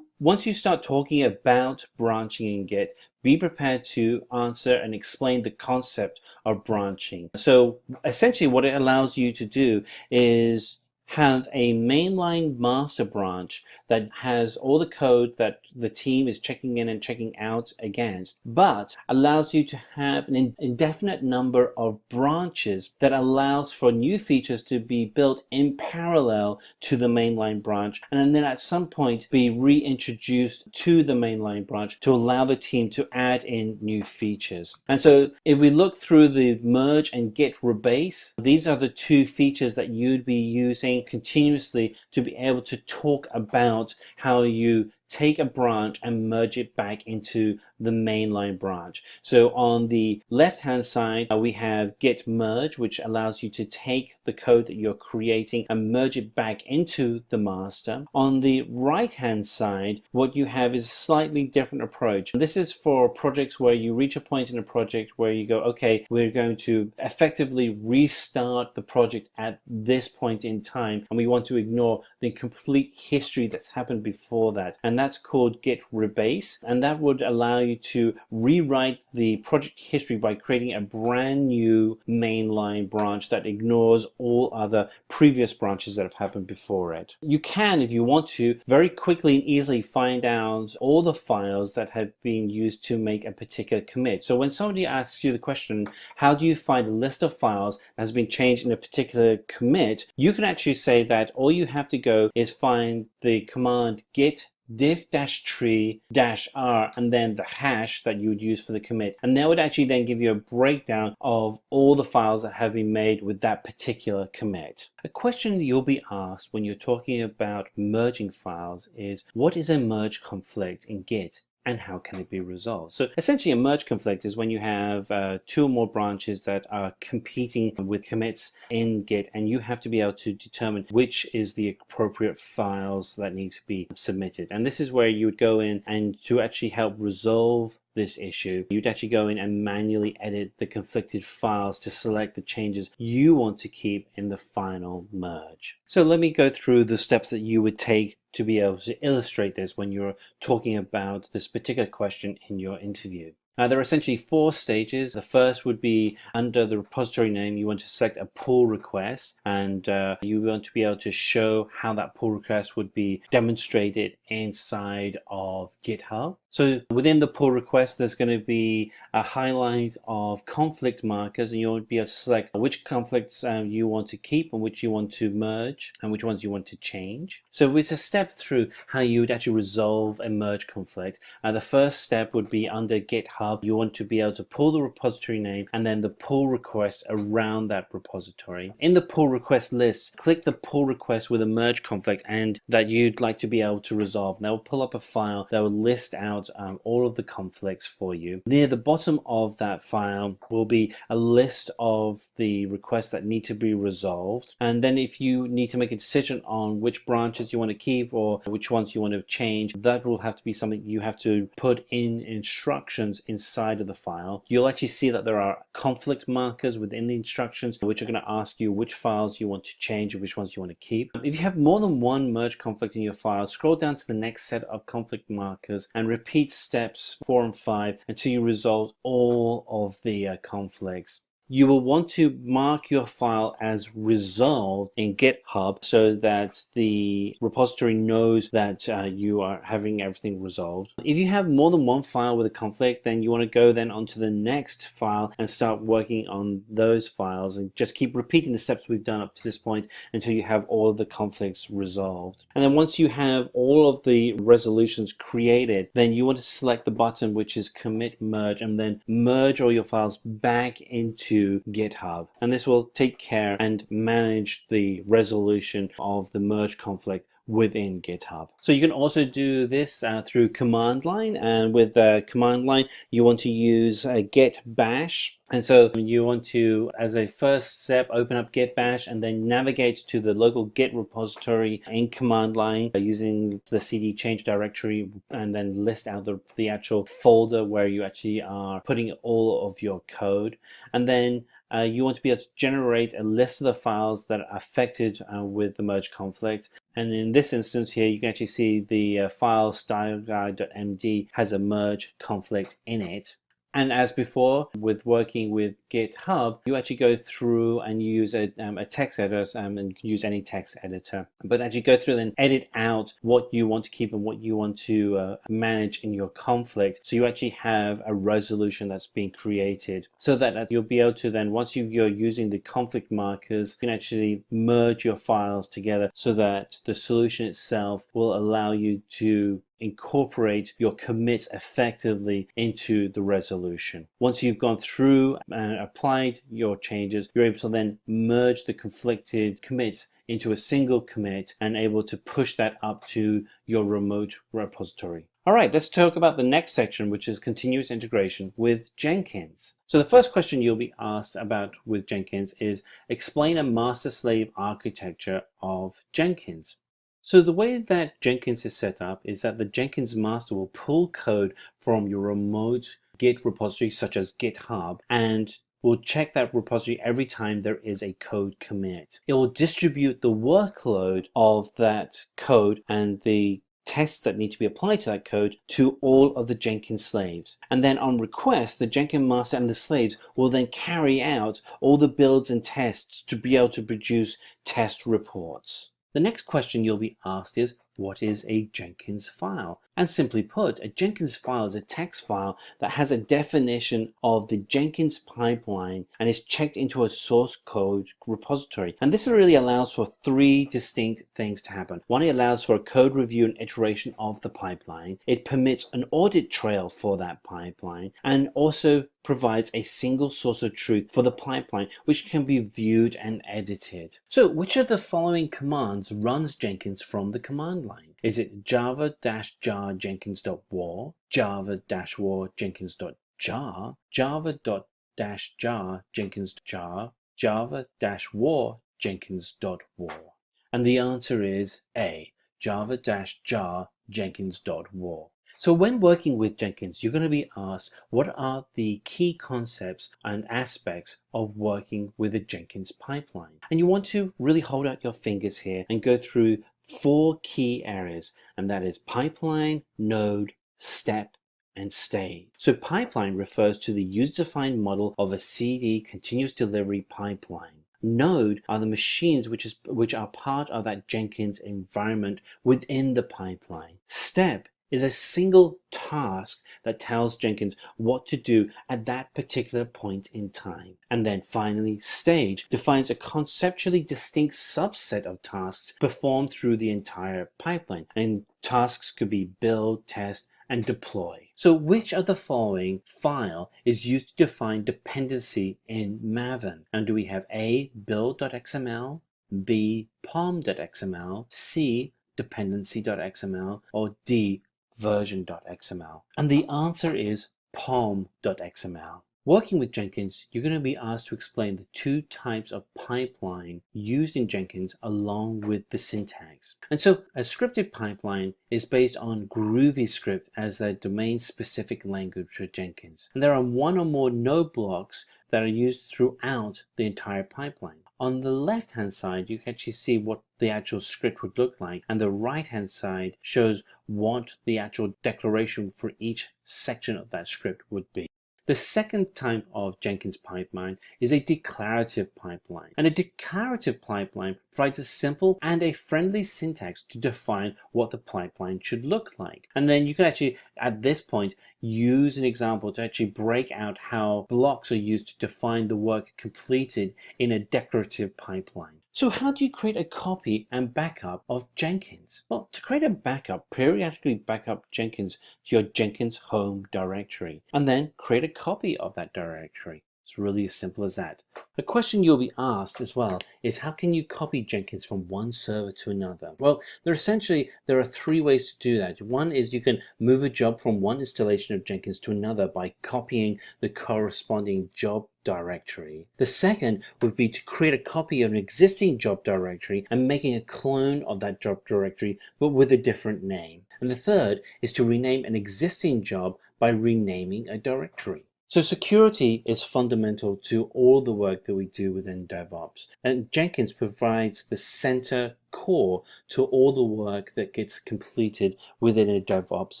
once you start talking about branching in Git, be prepared to answer and explain the concept of branching. So essentially what it allows you to do is have a mainline master branch that has all the code that the team is checking in and checking out against, but allows you to have an indefinite number of branches that allows for new features to be built in parallel to the mainline branch, and then at some point be reintroduced to the mainline branch to allow the team to add in new features. And so if we look through the merge and git rebase, these are the two features that you'd be using continuously to be able to talk about how you take a branch and merge it back into the mainline branch. So on the left hand side, we have git merge, which allows you to take the code that you're creating and merge it back into the master. On the right hand side, what you have is a slightly different approach. This is for projects where you reach a point in a project where you go, okay, we're going to effectively restart the project at this point in time, and we want to ignore the complete history that's happened before that. And that's called git rebase, and that would allow you to rewrite the project history by creating a brand new mainline branch that ignores all other previous branches that have happened before it. You can, if you want to, very quickly and easily find out all the files that have been used to make a particular commit. So when somebody asks you the question, how do you find a list of files that has been changed in a particular commit, you can actually say that all you have to go is find the command git diff-tree-r and then the hash that you would use for the commit, and that would actually then give you a breakdown of all the files that have been made with that particular commit. A question that you'll be asked when you're talking about merging files is, what is a merge conflict in Git? And how can it be resolved? So essentially a merge conflict is when you have two or more branches that are competing with commits in Git, and you have to be able to determine which is the appropriate files that need to be submitted. And this is where you would go in, and to actually help resolve this issue, you'd actually go in and manually edit the conflicted files to select the changes you want to keep in the final merge. So let me go through the steps that you would take to be able to illustrate this when you're talking about this particular question in your interview. There are essentially 4 stages. The first would be under the repository name, you want to select a pull request, and you want to be able to show how that pull request would be demonstrated inside of GitHub. So within the pull request, there's going to be a highlight of conflict markers, and you'll be able to select which conflicts you want to keep and which you want to merge and which ones you want to change. So it's a step through how you would actually resolve a merge conflict. The first step would be under GitHub. You want to be able to pull the repository name and then the pull request around that repository. In the pull request list, click the pull request with a merge conflict and that you'd like to be able to resolve. That will pull up a file that will list out all of the conflicts for you. Near the bottom of that file will be a list of the requests that need to be resolved. And then if you need to make a decision on which branches you want to keep or which ones you want to change, that will have to be something you have to put in instructions inside of the file. You'll actually see that there are conflict markers within the instructions which are going to ask you which files you want to change and which ones you want to keep. If you have more than one merge conflict in your file, scroll down to the next set of conflict markers and repeat steps 4 and 5 until you resolve all of the conflicts. You will want to mark your file as resolved in GitHub so that the repository knows that you are having everything resolved. If you have more than one file with a conflict, then you want to go then onto the next file and start working on those files and just keep repeating the steps we've done up to this point until you have all of the conflicts resolved. And then once you have all of the resolutions created, then you want to select the button which is commit merge and then merge all your files back into GitHub, and this will take care and manage the resolution of the merge conflict within GitHub. So you can also do this through command line, and with command line you want to use git bash, and so you want to, as a first step, open up git bash and then navigate to the local git repository in command line using the cd change directory, and then list out the actual folder where you actually are putting all of your code. And then you want to be able to generate a list of the files that are affected with the merge conflict. And in this instance here, you can actually see the file styleguide.md has a merge conflict in it. And as before, with working with GitHub, you actually go through and use a text editor, and you can use any text editor. But as you go through and edit out what you want to keep and what you want to manage in your conflict, so you actually have a resolution that's being created, so that you'll be able to then, once you're using the conflict markers, you can actually merge your files together so that the solution itself will allow you to incorporate your commits effectively into the resolution. Once you've gone through and applied your changes, you're able to then merge the conflicted commits into a single commit and able to push that up to your remote repository. All right, let's talk about the next section, which is continuous integration with Jenkins. So the first question you'll be asked about with Jenkins is explain a master-slave architecture of Jenkins. So the way that Jenkins is set up is that the Jenkins master will pull code from your remote Git repository such as GitHub and will check that repository every time there is a code commit. It will distribute the workload of that code and the tests that need to be applied to that code to all of the Jenkins slaves. And then on request, the Jenkins master and the slaves will then carry out all the builds and tests to be able to produce test reports. The next question you'll be asked is, what is a Jenkins file? And simply put, a Jenkins file is a text file that has a definition of the Jenkins pipeline and is checked into a source code repository. And this really allows for three distinct things to happen. One, it allows for a code review and iteration of the pipeline. It permits an audit trail for that pipeline and also provides a single source of truth for the pipeline, which can be viewed and edited. So which of the following commands runs Jenkins from the command line? Is it java-jar jenkins.war, java-war jenkins.jar, java-jar jenkins.jar, java-war jenkins.war? And the answer is A, java-jar jenkins.war. So when working with Jenkins, you're going to be asked what are the key concepts and aspects of working with a Jenkins pipeline. And you want to really hold out your fingers here and go through 4 key areas, and that is pipeline, node, step, and stage. So pipeline refers to the user-defined model of a CD continuous delivery pipeline. Node are the machines which are part of that Jenkins environment within the pipeline. Step is a single task that tells Jenkins what to do at that particular point in time. And then finally, stage defines a conceptually distinct subset of tasks performed through the entire pipeline. And tasks could be build, test, and deploy. So which of the following file is used to define dependency in Maven? And do we have A, build.xml, B, pom.xml, C, dependency.xml, or D, version.xml? And the answer is pom.xml. Working with Jenkins, you're going to be asked to explain the 2 types of pipeline used in Jenkins along with the syntax. And so a scripted pipeline is based on GroovyScript as their domain-specific language for Jenkins. And there are 1 or more node blocks that are used throughout the entire pipeline. On the left-hand side, you can actually see what the actual script would look like, and the right-hand side shows what the actual declaration for each section of that script would be. The second type of Jenkins pipeline is a declarative pipeline. And a declarative pipeline provides a simple and a friendly syntax to define what the pipeline should look like. And then you can actually, at this point, use an example to actually break out how blocks are used to define the work completed in a declarative pipeline. So how do you create a copy and backup of Jenkins? Well, to create a backup, periodically back up Jenkins to your Jenkins home directory, and then create a copy of that directory. It's really as simple as that. The question you'll be asked as well is, how can you copy Jenkins from one server to another? Well, there are 3 ways to do that. One is you can move a job from one installation of Jenkins to another by copying the corresponding job directory. The second would be to create a copy of an existing job directory and making a clone of that job directory but with a different name. And the third is to rename an existing job by renaming a directory. So security is fundamental to all the work that we do within DevOps, and Jenkins provides the center core to all the work that gets completed within a DevOps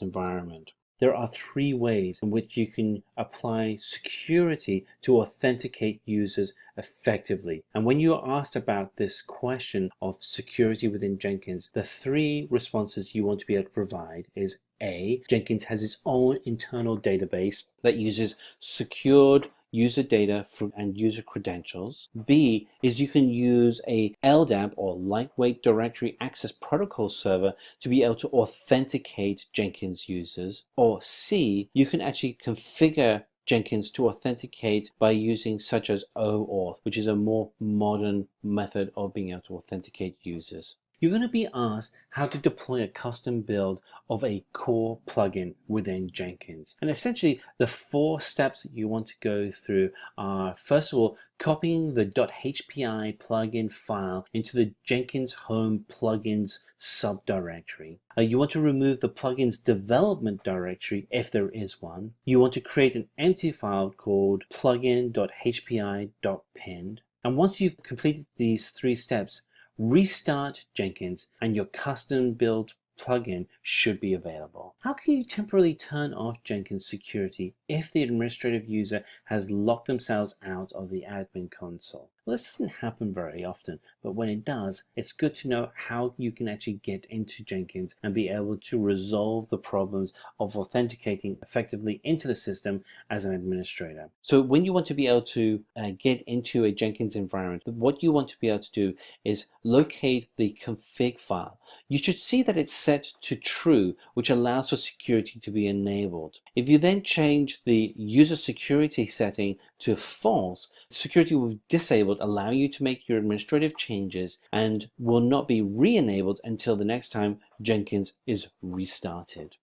environment. There are 3 ways in which you can apply security to authenticate users effectively. And when you are asked about this question of security within Jenkins, the 3 responses you want to be able to provide is A, Jenkins has its own internal database that uses secured user data and user credentials. B is you can use a LDAP or lightweight directory access protocol server to be able to authenticate Jenkins users. Or C, you can actually configure Jenkins to authenticate by using such as OAuth, which is a more modern method of being able to authenticate users. you're going to be asked how to deploy a custom build of a core plugin within Jenkins. And essentially, the 4 steps that you want to go through are, first of all, copying the .hpi plugin file into the Jenkins home plugins subdirectory. You want to remove the plugin's development directory if there is one. You want to create an empty file called plugin.hpi.pinned. And once you've completed these 3 steps, restart Jenkins and your custom build plugin should be available. How can you temporarily turn off Jenkins security if the administrative user has locked themselves out of the admin console? Well, this doesn't happen very often, but when it does, it's good to know how you can actually get into Jenkins and be able to resolve the problems of authenticating effectively into the system as an administrator. So when you want to be able to get into a Jenkins environment, what you want to be able to do is locate the config file. You should see that it's set to true, which allows for security to be enabled. If you then change the user security setting to false, security will be disabled, allowing you to make your administrative changes and will not be re-enabled until the next time Jenkins is restarted.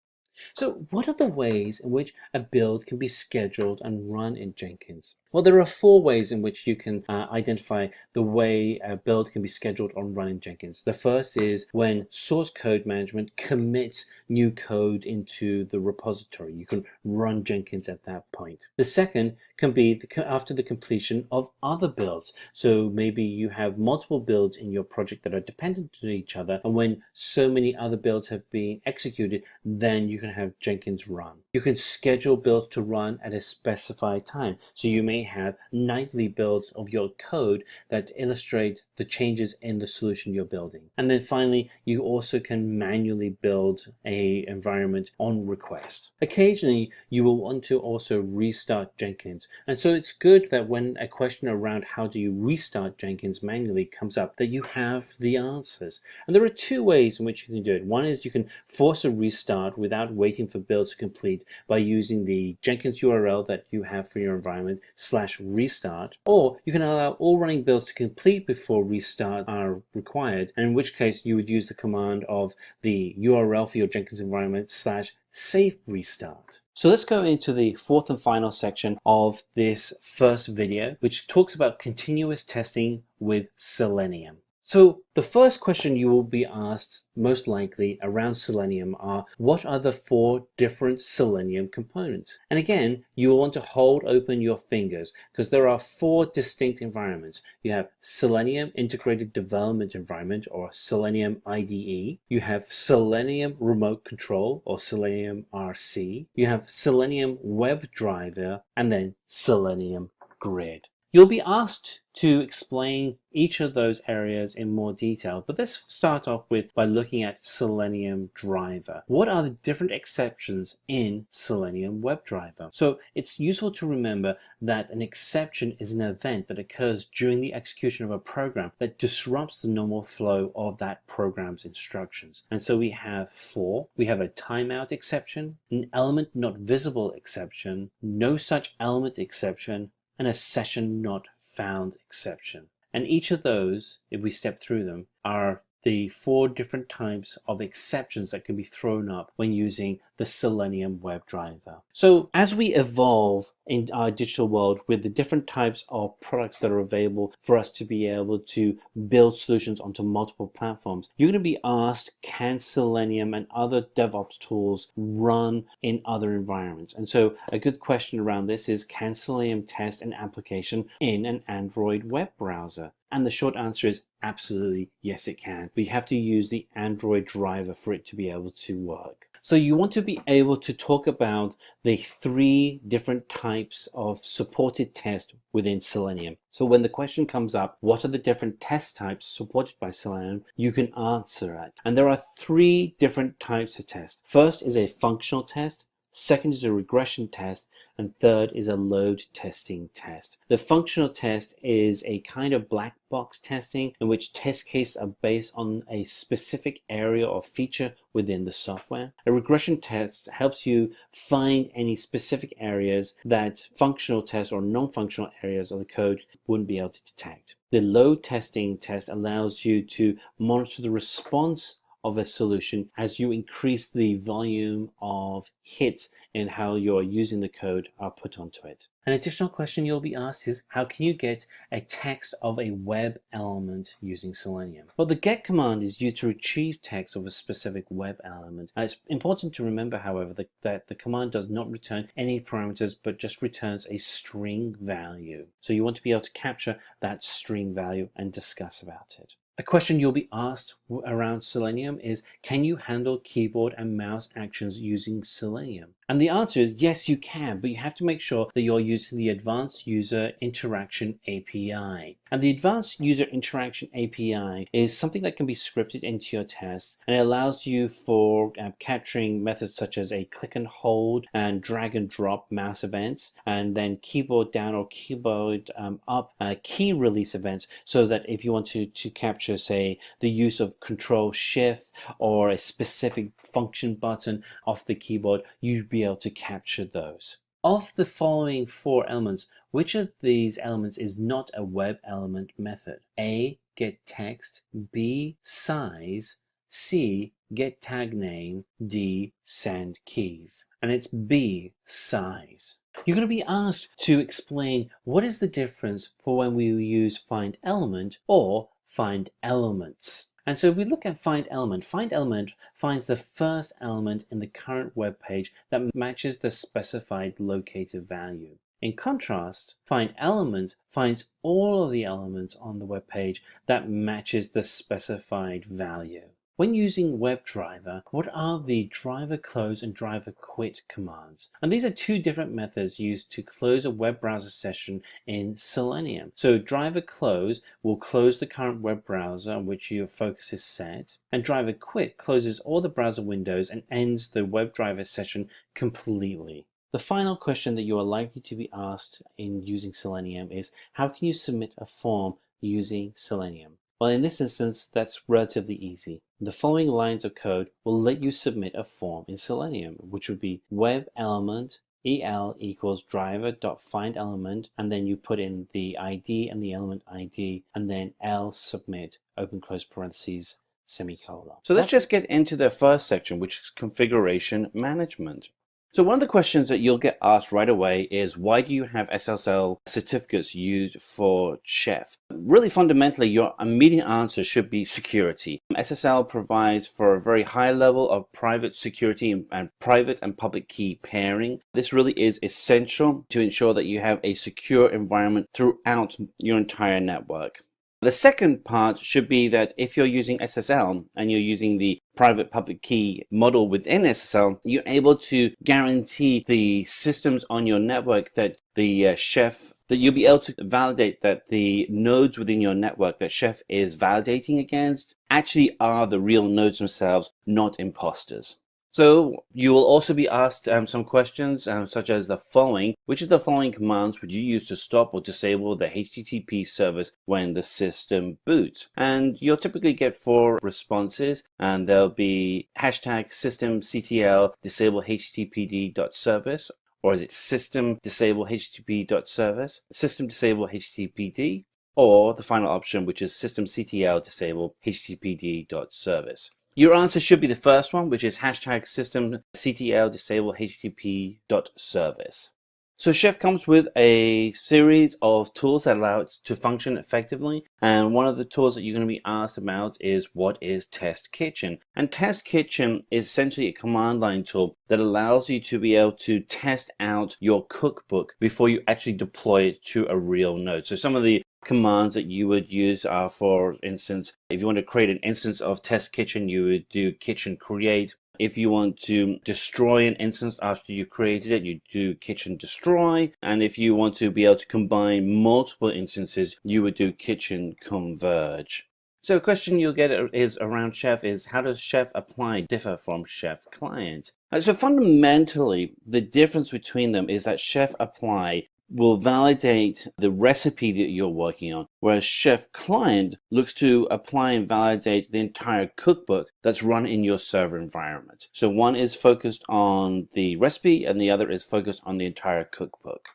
So what are the ways in which a build can be scheduled and run in Jenkins? Well, there are 4 ways in which you can identify the way a build can be scheduled or run in Jenkins. The first is when source code management commits new code into the repository. You can run Jenkins at that point. The second can be after the completion of other builds. So maybe you have multiple builds in your project that are dependent on each other, and when so many other builds have been executed, then you can have Jenkins run. You can schedule builds to run at a specified time. So you may have nightly builds of your code that illustrate the changes in the solution you're building. And then finally, you also can manually build an environment on request. Occasionally, you will want to also restart Jenkins. And so it's good that when a question around how do you restart Jenkins manually comes up, that you have the answers. And there are 2 ways in which you can do it. One is you can force a restart without waiting for builds to complete by using the Jenkins URL that you have for your environment /restart, or you can allow all running builds to complete before restart are required, and in which case you would use the command of the URL for your Jenkins environment /safe restart. So let's go into the 4th and final section of this first video, which talks about continuous testing with Selenium. So the first question you will be asked most likely around Selenium are, what are the 4 different Selenium components? And again, you will want to hold open your fingers because there are 4 distinct environments. You have Selenium Integrated Development Environment, or Selenium IDE. You have Selenium Remote Control, or Selenium RC. You have Selenium WebDriver, and then Selenium Grid. You'll be asked to explain each of those areas in more detail, but let's start off by looking at Selenium Driver. What are the different exceptions in Selenium WebDriver? So it's useful to remember that an exception is an event that occurs during the execution of a program that disrupts the normal flow of that program's instructions. And so we have 4. We have a timeout exception, an element not visible exception, no such element exception, and a session not found exception. And each of those, if we step through them, are the 4 different types of exceptions that can be thrown up when using the Selenium WebDriver. So as we evolve in our digital world with the different types of products that are available for us to be able to build solutions onto multiple platforms, you're going to be asked, can Selenium and other DevOps tools run in other environments? And so a good question around this is, can Selenium test an application in an Android web browser? And the short answer is absolutely yes, it can. But you have to use the Android driver for it to be able to work. So you want to be able to talk about the 3 different types of supported test within Selenium. So when the question comes up, what are the different test types supported by Selenium, you can answer it. And there are 3 different types of tests. First is a functional test. Second is a regression test, and third is a load testing test. The functional test is a kind of black box testing in which test cases are based on a specific area or feature within the software. A regression test helps you find any specific areas that functional tests or non-functional areas of the code wouldn't be able to detect. The load testing test allows you to monitor the response of a solution as you increase the volume of hits and how you're using the code are put onto it. An additional question you'll be asked is, how can you get a text of a web element using Selenium? Well, the get command is used to retrieve text of a specific web element. It's important to remember, however, that the command does not return any parameters, but just returns a string value. So you want to be able to capture that string value and discuss about it. A question you'll be asked around Selenium is, can you handle keyboard and mouse actions using Selenium? And the answer is yes, you can, but you have to make sure that you're using the Advanced User Interaction API. And the Advanced User Interaction API is something that can be scripted into your tests, and it allows you for capturing methods such as a click and hold and drag and drop mouse events, and then keyboard down or keyboard up key release events, so that if you want to capture, say, the use of Control Shift or a specific function button off the keyboard, you'd be able to capture those. Of the following four elements, which of these elements is not a web element method? A, get text, B, size, C, get tag name, D, send keys. And it's B, size. You're going to be asked to explain what is the difference for when we use find element or find elements. And so if we look at find element finds the first element in the current web page that matches the specified locator value. In contrast, find element finds all of the elements on the web page that matches the specified value. When using WebDriver, what are the driver close and driver quit commands? And these are two different methods used to close a web browser session in Selenium. So driver close will close the current web browser on which your focus is set, and driver quit closes all the browser windows and ends the WebDriver session completely. The final question that you are likely to be asked in using Selenium is, how can you submit a form using Selenium? Well, in this instance, that's relatively easy. The following lines of code will let you submit a form in Selenium, which would be web element el equals driver.findElement, and then you put in the ID and the element ID, and then l submit, open close parentheses, semicolon. So let's just get into the first section, which is configuration management. So one of the questions that you'll get asked right away is, why do you have SSL certificates used for Chef? Really fundamentally, your immediate answer should be security. SSL provides for a very high level of private security and private and public key pairing. This really is essential to ensure that you have a secure environment throughout your entire network. The second part should be that if you're using SSL and you're using the private public key model within SSL, you're able to guarantee the systems on your network that the Chef, that you'll be able to validate that the nodes within your network that Chef is validating against actually are the real nodes themselves, not imposters. So you will also be asked some questions such as the following. Which of the following commands would you use to stop or disable the HTTP service when the system boots? And you'll typically get 4 responses, and there'll be hashtag systemctl disable httpd.service, or is it system disable http.service, system disable httpd, or the final option, which is systemctl disable httpd.service. Your answer should be the first one, which is hashtag systemctl disable http.service. So Chef comes with a series of tools that allow it to function effectively, and one of the tools that you're going to be asked about is, what is Test Kitchen? And Test Kitchen is essentially a command line tool that allows you to be able to test out your cookbook before you actually deploy it to a real node. So some of the commands that you would use are, for instance, if you want to create an instance of Test Kitchen, you would do kitchen create. If you want to destroy an instance after you created it, you do kitchen destroy. And if you want to be able to combine multiple instances, you would do kitchen converge. So a question you'll get is around Chef is, how does Chef Apply differ from Chef Client? So fundamentally, the difference between them is that Chef Apply will validate the recipe that you're working on, whereas Chef Client looks to apply and validate the entire cookbook that's run in your server environment. So one is focused on the recipe and the other is focused on the entire cookbook.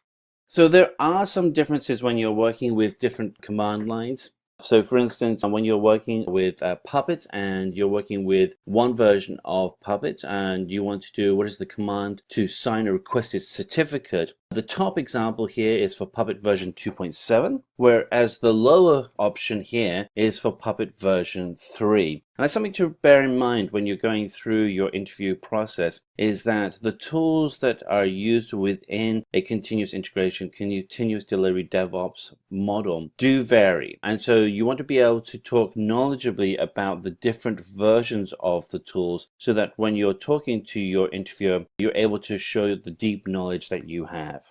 So there are some differences when you're working with different command lines. So for instance, when you're working with Puppet and you're working with one version of Puppet and you want to do what is the command to sign a requested certificate, the top example here is for Puppet version 2.7, whereas the lower option here is for Puppet version 3. And that's something to bear in mind when you're going through your interview process, is that the tools that are used within a continuous integration, continuous delivery DevOps model do vary. And so you want to be able to talk knowledgeably about the different versions of the tools so that when you're talking to your interviewer, you're able to show the deep knowledge that you have.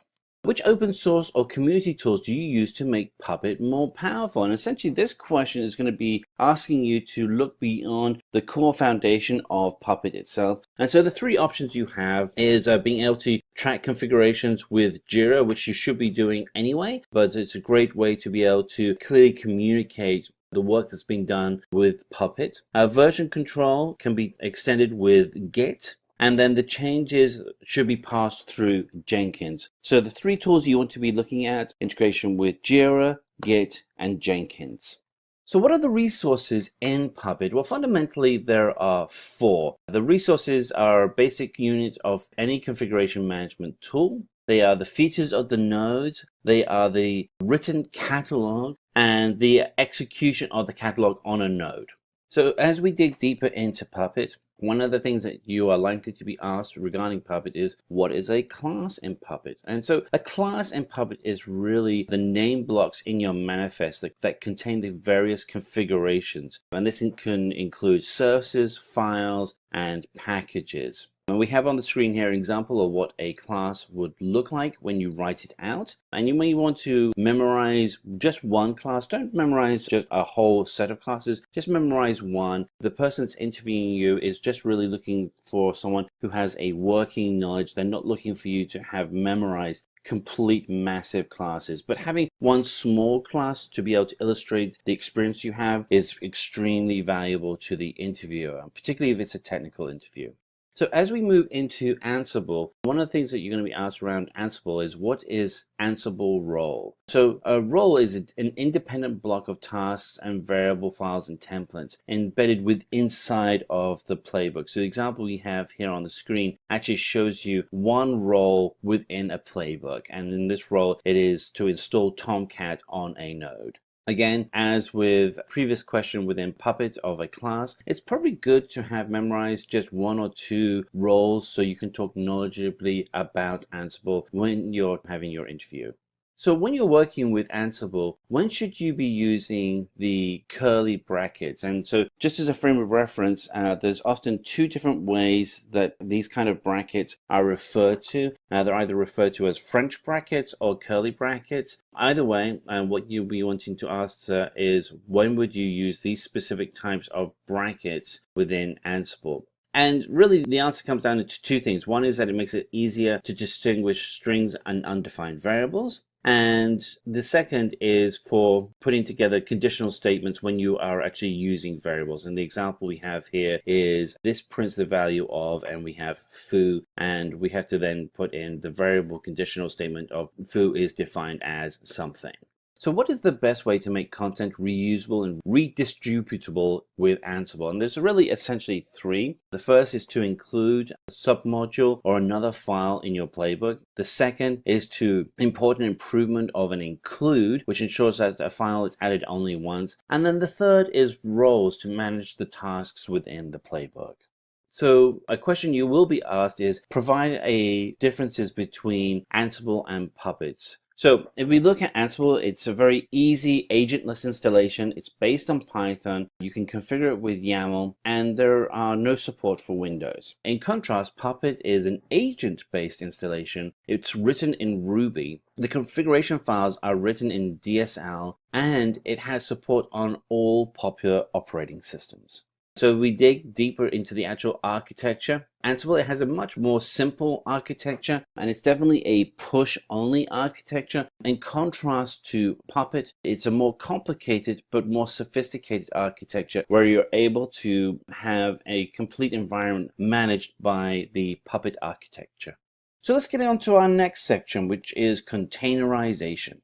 Which open source or community tools do you use to make Puppet more powerful? And essentially this question is going to be asking you to look beyond the core foundation of Puppet itself. And so the three options you have is being able to track configurations with Jira, which you should be doing anyway, but it's a great way to be able to clearly communicate the work that's been done with Puppet. Version control can be extended with Git. And then the changes should be passed through Jenkins. So the three tools you want to be looking at: integration with Jira, Git, and Jenkins. So what are the resources in Puppet? Well, fundamentally, there are four. The resources are basic units of any configuration management tool. They are the features of the nodes. They are the written catalog and the execution of the catalog on a node. So as we dig deeper into Puppet, one of the things that you are likely to be asked regarding Puppet is, what is a class in Puppet? And so a class in Puppet is really the name blocks in your manifest that contain the various configurations. And this can include services, files, and packages. And we have on the screen here an example of what a class would look like when you write it out. And you may want to memorize just one class. Don't memorize just a whole set of classes. Just memorize one. The person that's interviewing you is just really looking for someone who has a working knowledge. They're not looking for you to have memorized complete massive classes, but having one small class to be able to illustrate the experience you have is extremely valuable to the interviewer, particularly if it's a technical interview. So as we move into Ansible, one of the things that you're going to be asked around Ansible is, what is Ansible role? So a role is an independent block of tasks and variable files and templates embedded inside of the playbook. So the example we have here on the screen actually shows you one role within a playbook. And in this role, it is to install Tomcat on a node. Again, as with previous question within Puppet of a class, it's probably good to have memorized just one or two roles so you can talk knowledgeably about Ansible when you're having your interview. So when you're working with Ansible, when should you be using the curly brackets? And so just as a frame of reference, there's often two different ways that these kind of brackets are referred to. They're either referred to as French brackets or curly brackets. Either way, what you'll be wanting to ask is, when would you use these specific types of brackets within Ansible? And really, the answer comes down to two things. One is that it makes it easier to distinguish strings and undefined variables. And the second is for putting together conditional statements when you are actually using variables. And the example we have here is this prints the value of, and we have foo, and we have to then put in the variable conditional statement of foo is defined as something. So what is the best way to make content reusable and redistributable with Ansible? And there's really essentially three. The first is to include a submodule or another file in your playbook. The second is to import an improvement of an include, which ensures that a file is added only once. And then the third is roles to manage the tasks within the playbook. So a question you will be asked is, provide a differences between Ansible and Puppets. So if we look at Ansible, it's a very easy agentless installation. It's based on Python. You can configure it with YAML, and there are no support for Windows. In contrast, Puppet is an agent-based installation. It's written in Ruby. The configuration files are written in DSL, and it has support on all popular operating systems. So we dig deeper into the actual architecture. Ansible, it has a much more simple architecture, and it's definitely a push-only architecture. In contrast to Puppet, it's a more complicated but more sophisticated architecture where you're able to have a complete environment managed by the Puppet architecture. So let's get on to our next section, which is containerization.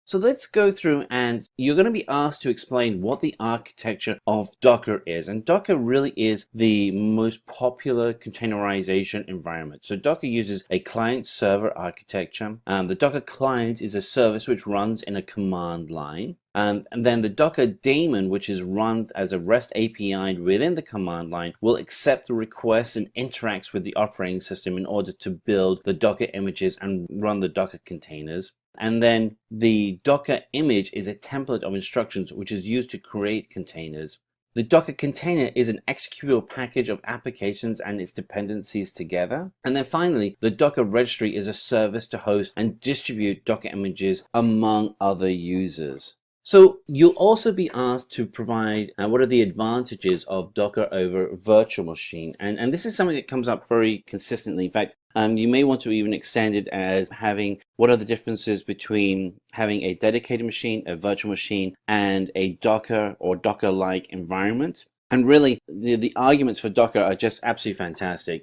So let's go through, and you're going to be asked to explain what the architecture of Docker is. And Docker really is the most popular containerization environment. So Docker uses a client-server architecture. The Docker client is a service which runs in a command line. And then the Docker daemon, which is run as a REST API within the command line, will accept the requests and interacts with the operating system in order to build the Docker images and run the Docker containers. And then the Docker image is a template of instructions which is used to create containers. The Docker container is an executable package of applications and its dependencies together. And then finally, the Docker registry is a service to host and distribute Docker images among other users. So you'll also be asked to provide what are the advantages of Docker over virtual machine. And this is something that comes up very consistently. In fact, you may want to even extend it as having what are the differences between having a dedicated machine, a virtual machine, and a Docker or Docker-like environment. And really, the arguments for Docker are just absolutely fantastic.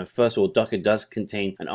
First of all, Docker does contain and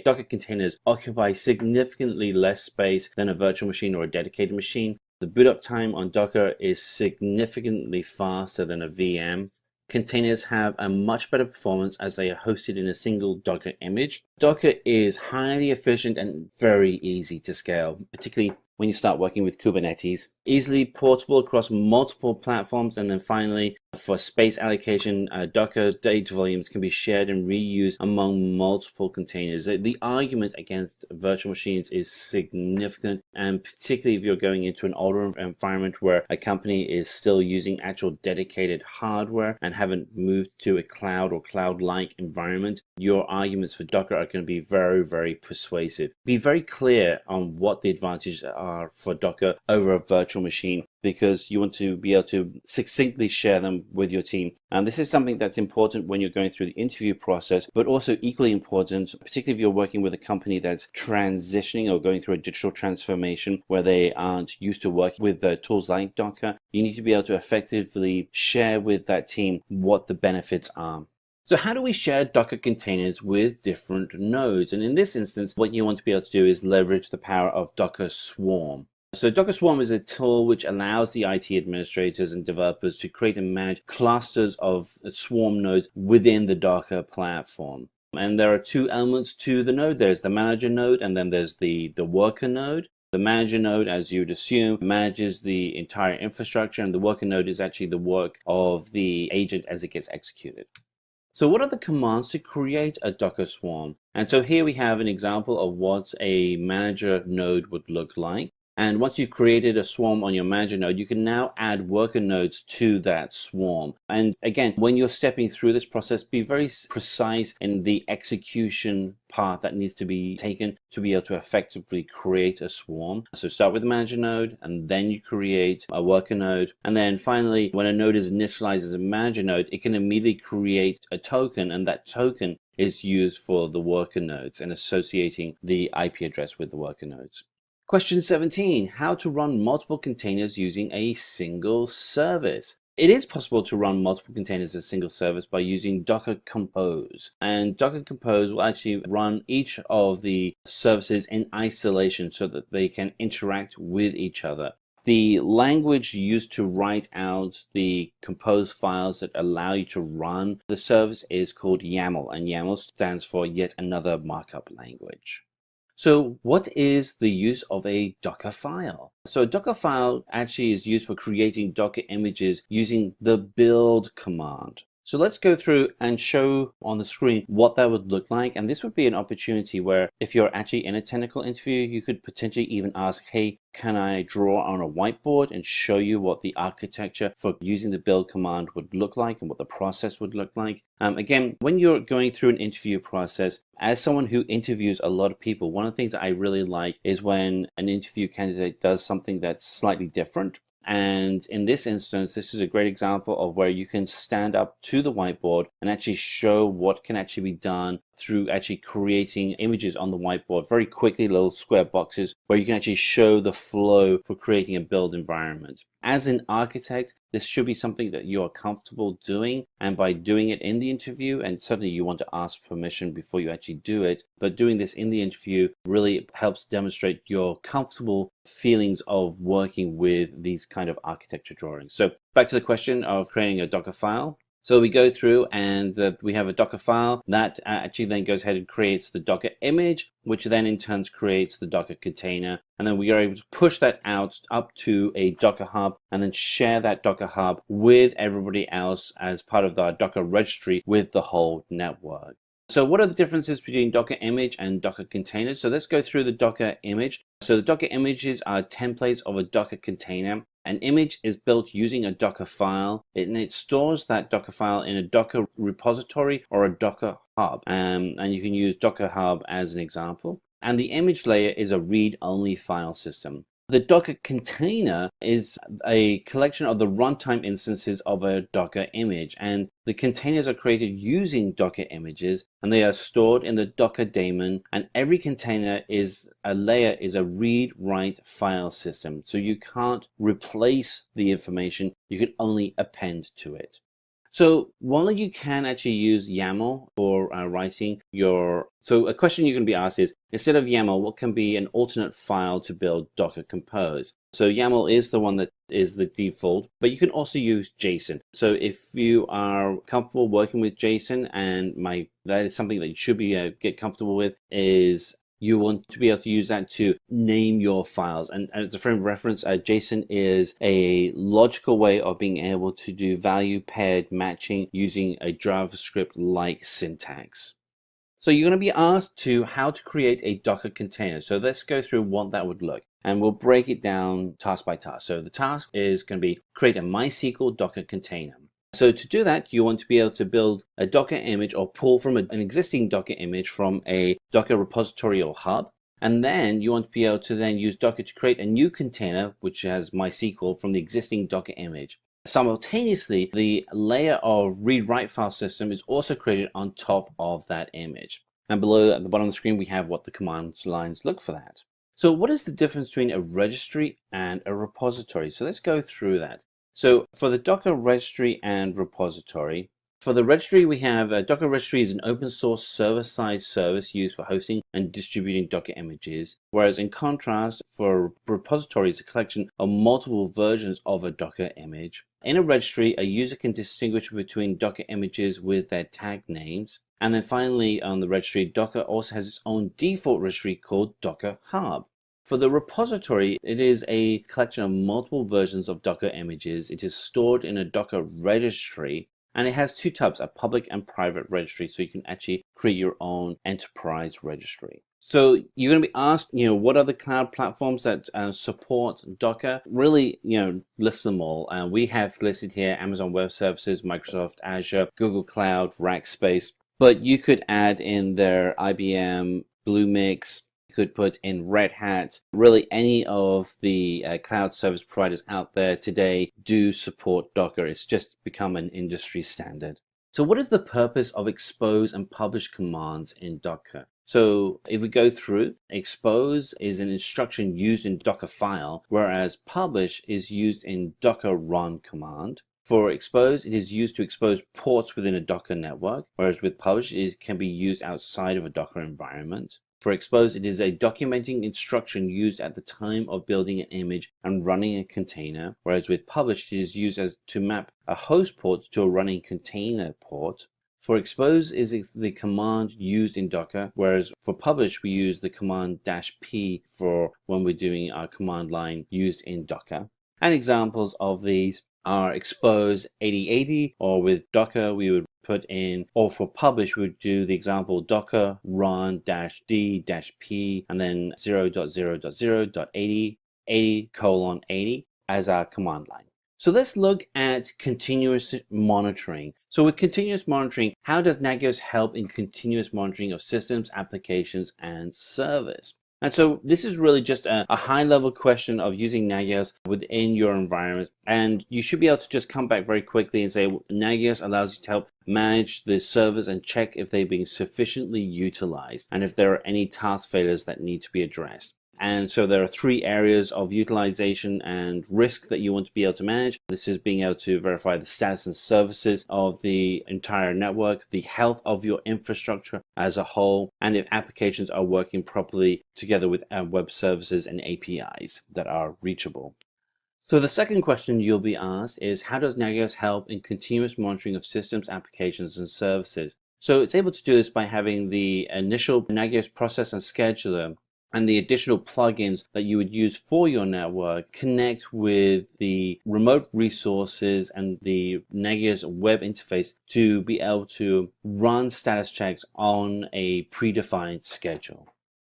Docker containers occupy significantly less space than a virtual machine or a dedicated machine. The boot up time on Docker is significantly faster than a VM. Containers have a much better performance as they are hosted in a single Docker image. Docker is highly efficient and very easy to scale, particularly when you start working with Kubernetes. Easily portable across multiple platforms, and then finally, for space allocation, Docker data volumes can be shared and reused among multiple containers. The argument against virtual machines is significant, and particularly if you're going into an older environment where a company is still using actual dedicated hardware and haven't moved to a cloud or cloud-like environment, your arguments for Docker are going to be very, very persuasive. Be very clear on what the advantages are for Docker over a virtual machine, because you want to be able to succinctly share them with your team. And this is something that's important when you're going through the interview process, but also equally important, particularly if you're working with a company that's transitioning or going through a digital transformation where they aren't used to working with tools like Docker. You need to be able to effectively share with that team what the benefits are. So how do we share Docker containers with different nodes? And in this instance, what you want to be able to do is leverage the power of Docker Swarm. So Docker Swarm is a tool which allows the IT administrators and developers to create and manage clusters of Swarm nodes within the Docker platform. And there are two elements to the node. There's the manager node, and then there's the worker node. The manager node, as you'd assume, manages the entire infrastructure, and the worker node is actually the work of the agent as it gets executed. So what are the commands to create a Docker Swarm? And so here we have an example of what a manager node would look like. And once you've created a swarm on your manager node, you can now add worker nodes to that swarm. And again, when you're stepping through this process, be very precise in the execution path that needs to be taken to be able to effectively create a swarm. So start with the manager node, and then you create a worker node. And then finally, when a node is initialized as a manager node, it can immediately create a token, and that token is used for the worker nodes and associating the IP address with the worker nodes. Question 17, how to run multiple containers using a single service. It is possible to run multiple containers as a single service by using Docker Compose. And Docker Compose will actually run each of the services in isolation so that they can interact with each other. The language used to write out the compose files that allow you to run the service is called YAML, and YAML stands for yet another markup language. So what is the use of a Docker file? So a Docker file actually is used for creating Docker images using the build command. So let's go through and show on the screen what that would look like. And this would be an opportunity where if you're actually in a technical interview, you could potentially even ask, hey, can I draw on a whiteboard and show you what the architecture for using the build command would look like and what the process would look like? Again, when you're going through an interview process, as someone who interviews a lot of people, one of the things that I really like is when an interview candidate does something that's slightly different. And in this instance, this is a great example of where you can stand up to the whiteboard and actually show what can actually be done through actually creating images on the whiteboard very quickly, little square boxes where you can actually show the flow for creating a build environment. as an architect, this should be something that you are comfortable doing. And by doing it in the interview, and certainly you want to ask permission before you actually do it, but doing this in the interview really helps demonstrate your comfortable feelings of working with these kind of architecture drawings. So back to the question of creating a Docker file. So we go through and we have a Docker file that actually then goes ahead and creates the Docker image, which then in turn creates the Docker container. And then we are able to push that out up to a Docker Hub and then share that Docker Hub with everybody else as part of the Docker registry with the whole network. So what are the differences between Docker image and Docker containers? So let's go through the Docker image. So the Docker images are templates of a Docker container. An image is built using a Docker file, and it stores that Docker file in a Docker repository or a Docker Hub. And you can use Docker Hub as an example. And the image layer is a read-only file system. The Docker container is a collection of the runtime instances of a Docker image, and the containers are created using Docker images, and they are stored in the Docker daemon, and every container is a read-write file system. So you can't replace the information, you can only append to it. So while you can actually use YAML for writing so a question you're going to be asked is, instead of YAML, what can be an alternate file to build Docker Compose? So YAML is the one that is the default, but you can also use JSON. So if you are comfortable working with JSON, and that is something that you should be get comfortable with, is you want to be able to use that to name your files. And as a frame of reference, JSON is a logical way of being able to do value paired matching using a JavaScript-like syntax. So you're going to be asked how to create a Docker container. So let's go through what that would look. And we'll break it down task by task. So the task is going to be create a MySQL Docker container. So to do that, you want to be able to build a Docker image or pull from an existing Docker image from a Docker repository or hub. And then you want to be able to then use Docker to create a new container, which has MySQL from the existing Docker image. Simultaneously, the layer of read-write file system is also created on top of that image. And below at the bottom of the screen, we have what the command lines look for that. So what is the difference between a registry and a repository? So let's go through that. So for the Docker registry and repository, for the registry, we have Docker registry is an open source server-side service used for hosting and distributing Docker images, whereas in contrast, for repository, it's a collection of multiple versions of a Docker image. In a registry, a user can distinguish between Docker images with their tag names. And then finally, on the registry, Docker also has its own default registry called Docker Hub. For the repository, it is a collection of multiple versions of Docker images. It is stored in a Docker registry, and it has two types, a public and private registry, so you can actually create your own enterprise registry. So you're going to be asked, what are the cloud platforms that support Docker? Really, list them all. We have listed here Amazon Web Services, Microsoft Azure, Google Cloud, Rackspace, but you could add in there IBM, Bluemix, could put in Red Hat. Really, any of the cloud service providers out there today do support Docker. It's just become an industry standard. So what is the purpose of expose and publish commands in Docker? So if we go through, expose is an instruction used in Docker file, whereas publish is used in Docker run command. For expose, it is used to expose ports within a Docker network, whereas with publish, it can be used outside of a Docker environment. For expose, it is a documenting instruction used at the time of building an image and running a container, whereas with publish, it is used to map a host port to a running container port. For expose is the command used in Docker, whereas for publish, we use the command -p for when we're doing our command line used in Docker. And examples of these are expose 8080, or with Docker, we would put in, or for publish, we would do the example Docker run -d-p and then 0.0.0.80, 80:80 as our command line. So let's look at continuous monitoring. So with continuous monitoring, how does Nagios help in continuous monitoring of systems, applications, and servers? And so this is really just a high-level question of using Nagios within your environment. And you should be able to just come back very quickly and say, Nagios allows you to help manage the servers and check if they're being sufficiently utilized and if there are any task failures that need to be addressed. And so there are three areas of utilization and risk that you want to be able to manage. This is being able to verify the status and services of the entire network, the health of your infrastructure as a whole, and if applications are working properly together with web services and APIs that are reachable. So the second question you'll be asked is, how does Nagios help in continuous monitoring of systems, applications, and services? So it's able to do this by having the initial Nagios process and scheduler and the additional plugins that you would use for your network connect with the remote resources and the Nagios web interface to be able to run status checks on a predefined schedule.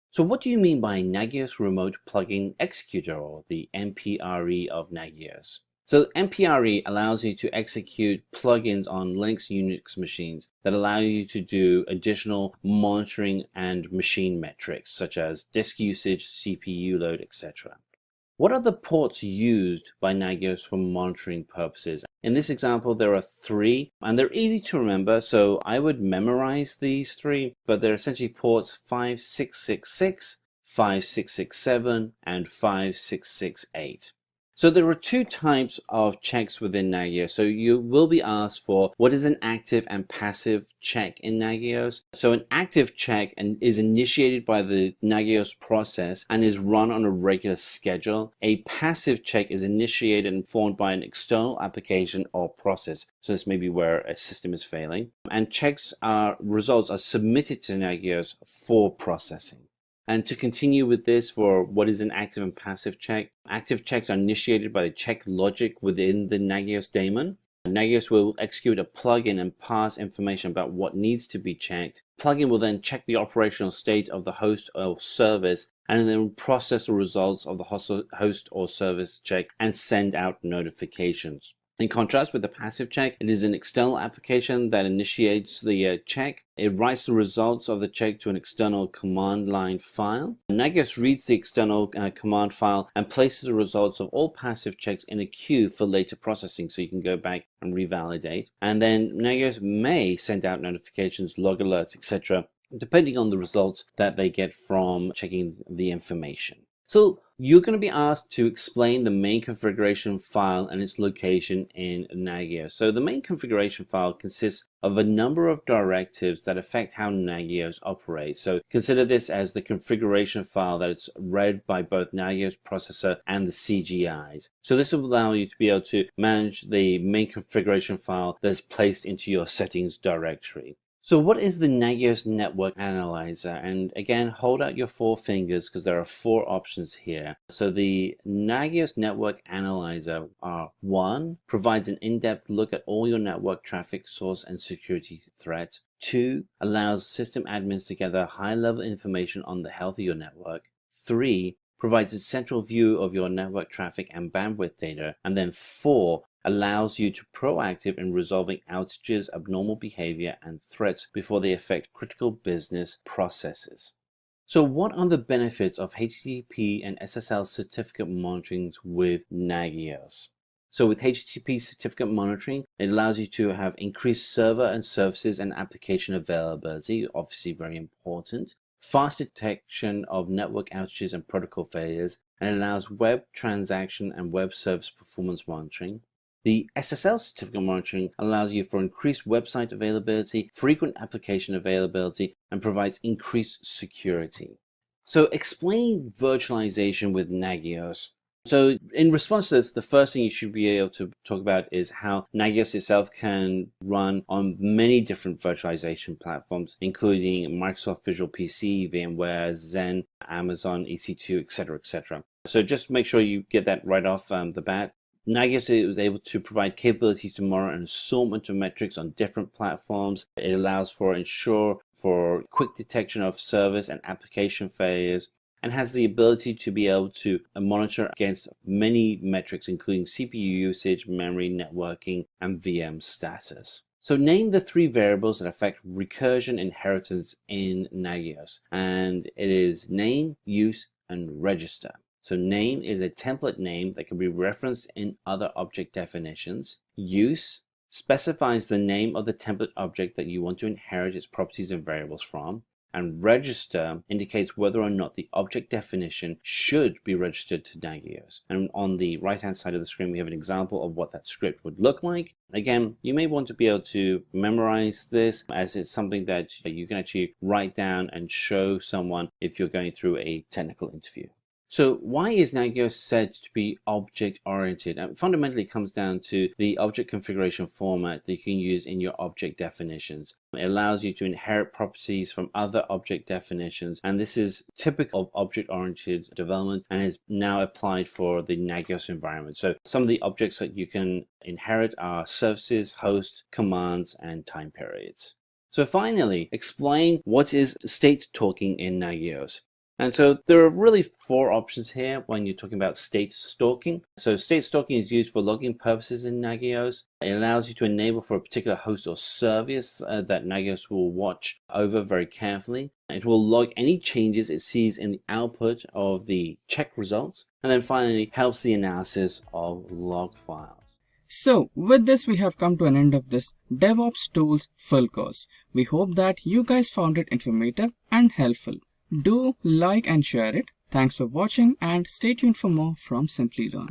So what do you mean by Nagios Remote Plugin Executor, or the NPRE of Nagios? So NPRE allows you to execute plugins on Linux Unix machines that allow you to do additional monitoring and machine metrics such as disk usage, CPU load, etc. What are the ports used by Nagios for monitoring purposes? In this example, there are 3, and they're easy to remember, so I would memorize these 3, but they're essentially ports 5666, 5667, and 5668. So there are 2 types of checks within Nagios. So you will be asked for what is an active and passive check in Nagios. So an active check is initiated by the Nagios process and is run on a regular schedule. A passive check is initiated and formed by an external application or process. So this may be where a system is failing. And results are submitted to Nagios for processing. And to continue with this, for what is an active and passive check, active checks are initiated by the check logic within the Nagios daemon. Nagios will execute a plugin and pass information about what needs to be checked. Plugin will then check the operational state of the host or service and then process the results of the host or service check and send out notifications. In contrast with the passive check, it is an external application that initiates the check. It writes the results of the check to an external command line file. Nagios reads the external command file and places the results of all passive checks in a queue for later processing, so you can go back and revalidate. And then Nagios may send out notifications, log alerts, etc., depending on the results that they get from checking the information. So you're going to be asked to explain the main configuration file and its location in Nagios. So the main configuration file consists of a number of directives that affect how Nagios operates. So consider this as the configuration file that is read by both Nagios processor and the CGIs. So this will allow you to be able to manage the main configuration file that is placed into your settings directory. So what is the Nagios Network Analyzer? And again, hold out your 4 fingers because there are 4 options here. So the Nagios Network Analyzer 1, provides an in-depth look at all your network traffic, source, and security threats. 2, allows system admins to gather high-level information on the health of your network. 3, provides a central view of your network traffic and bandwidth data. And then 4, allows you to proactive in resolving outages, abnormal behavior, and threats before they affect critical business processes. So what are the benefits of HTTP and SSL certificate monitoring with Nagios? So with HTTP certificate monitoring, it allows you to have increased server and services and application availability, obviously very important, fast detection of network outages and protocol failures, and allows web transaction and web service performance monitoring. The SSL certificate monitoring allows you for increased website availability, frequent application availability, and provides increased security. So explain virtualization with Nagios. So in response to this, the first thing you should be able to talk about is how Nagios itself can run on many different virtualization platforms, including Microsoft Visual PC, VMware, Xen, Amazon EC2, etc., etc. So just make sure you get that right off the bat. Nagios was able to provide capabilities to monitor an assortment of metrics on different platforms. It allows for quick detection of service and application failures, and has the ability to be able to monitor against many metrics, including CPU usage, memory, networking, and VM status. So name the 3 variables that affect recursion inheritance in Nagios, and it is name, use, and register. So name is a template name that can be referenced in other object definitions. Use specifies the name of the template object that you want to inherit its properties and variables from. and register indicates whether or not the object definition should be registered to Nagios. And on the right hand side of the screen we have an example of what that script would look like. Again, you may want to be able to memorize this, as it's something that you can actually write down and show someone if you're going through a technical interview. So why is Nagios said to be object-oriented? And fundamentally it comes down to the object configuration format that you can use in your object definitions. It allows you to inherit properties from other object definitions, and this is typical of object-oriented development and is now applied for the Nagios environment. So some of the objects that you can inherit are services, hosts, commands, and time periods. So finally, explain what is state stalking in Nagios. And so there are really 4 options here when you're talking about state stalking. So state stalking is used for logging purposes in Nagios. It allows you to enable for a particular host or service that Nagios will watch over very carefully. It will log any changes it sees in the output of the check results, and then finally helps the analysis of log files. So with this we have come to an end of this DevOps Tools full course. We hope that you guys found it informative and helpful. Do like and share it. Thanks for watching and stay tuned for more from Simplilearn.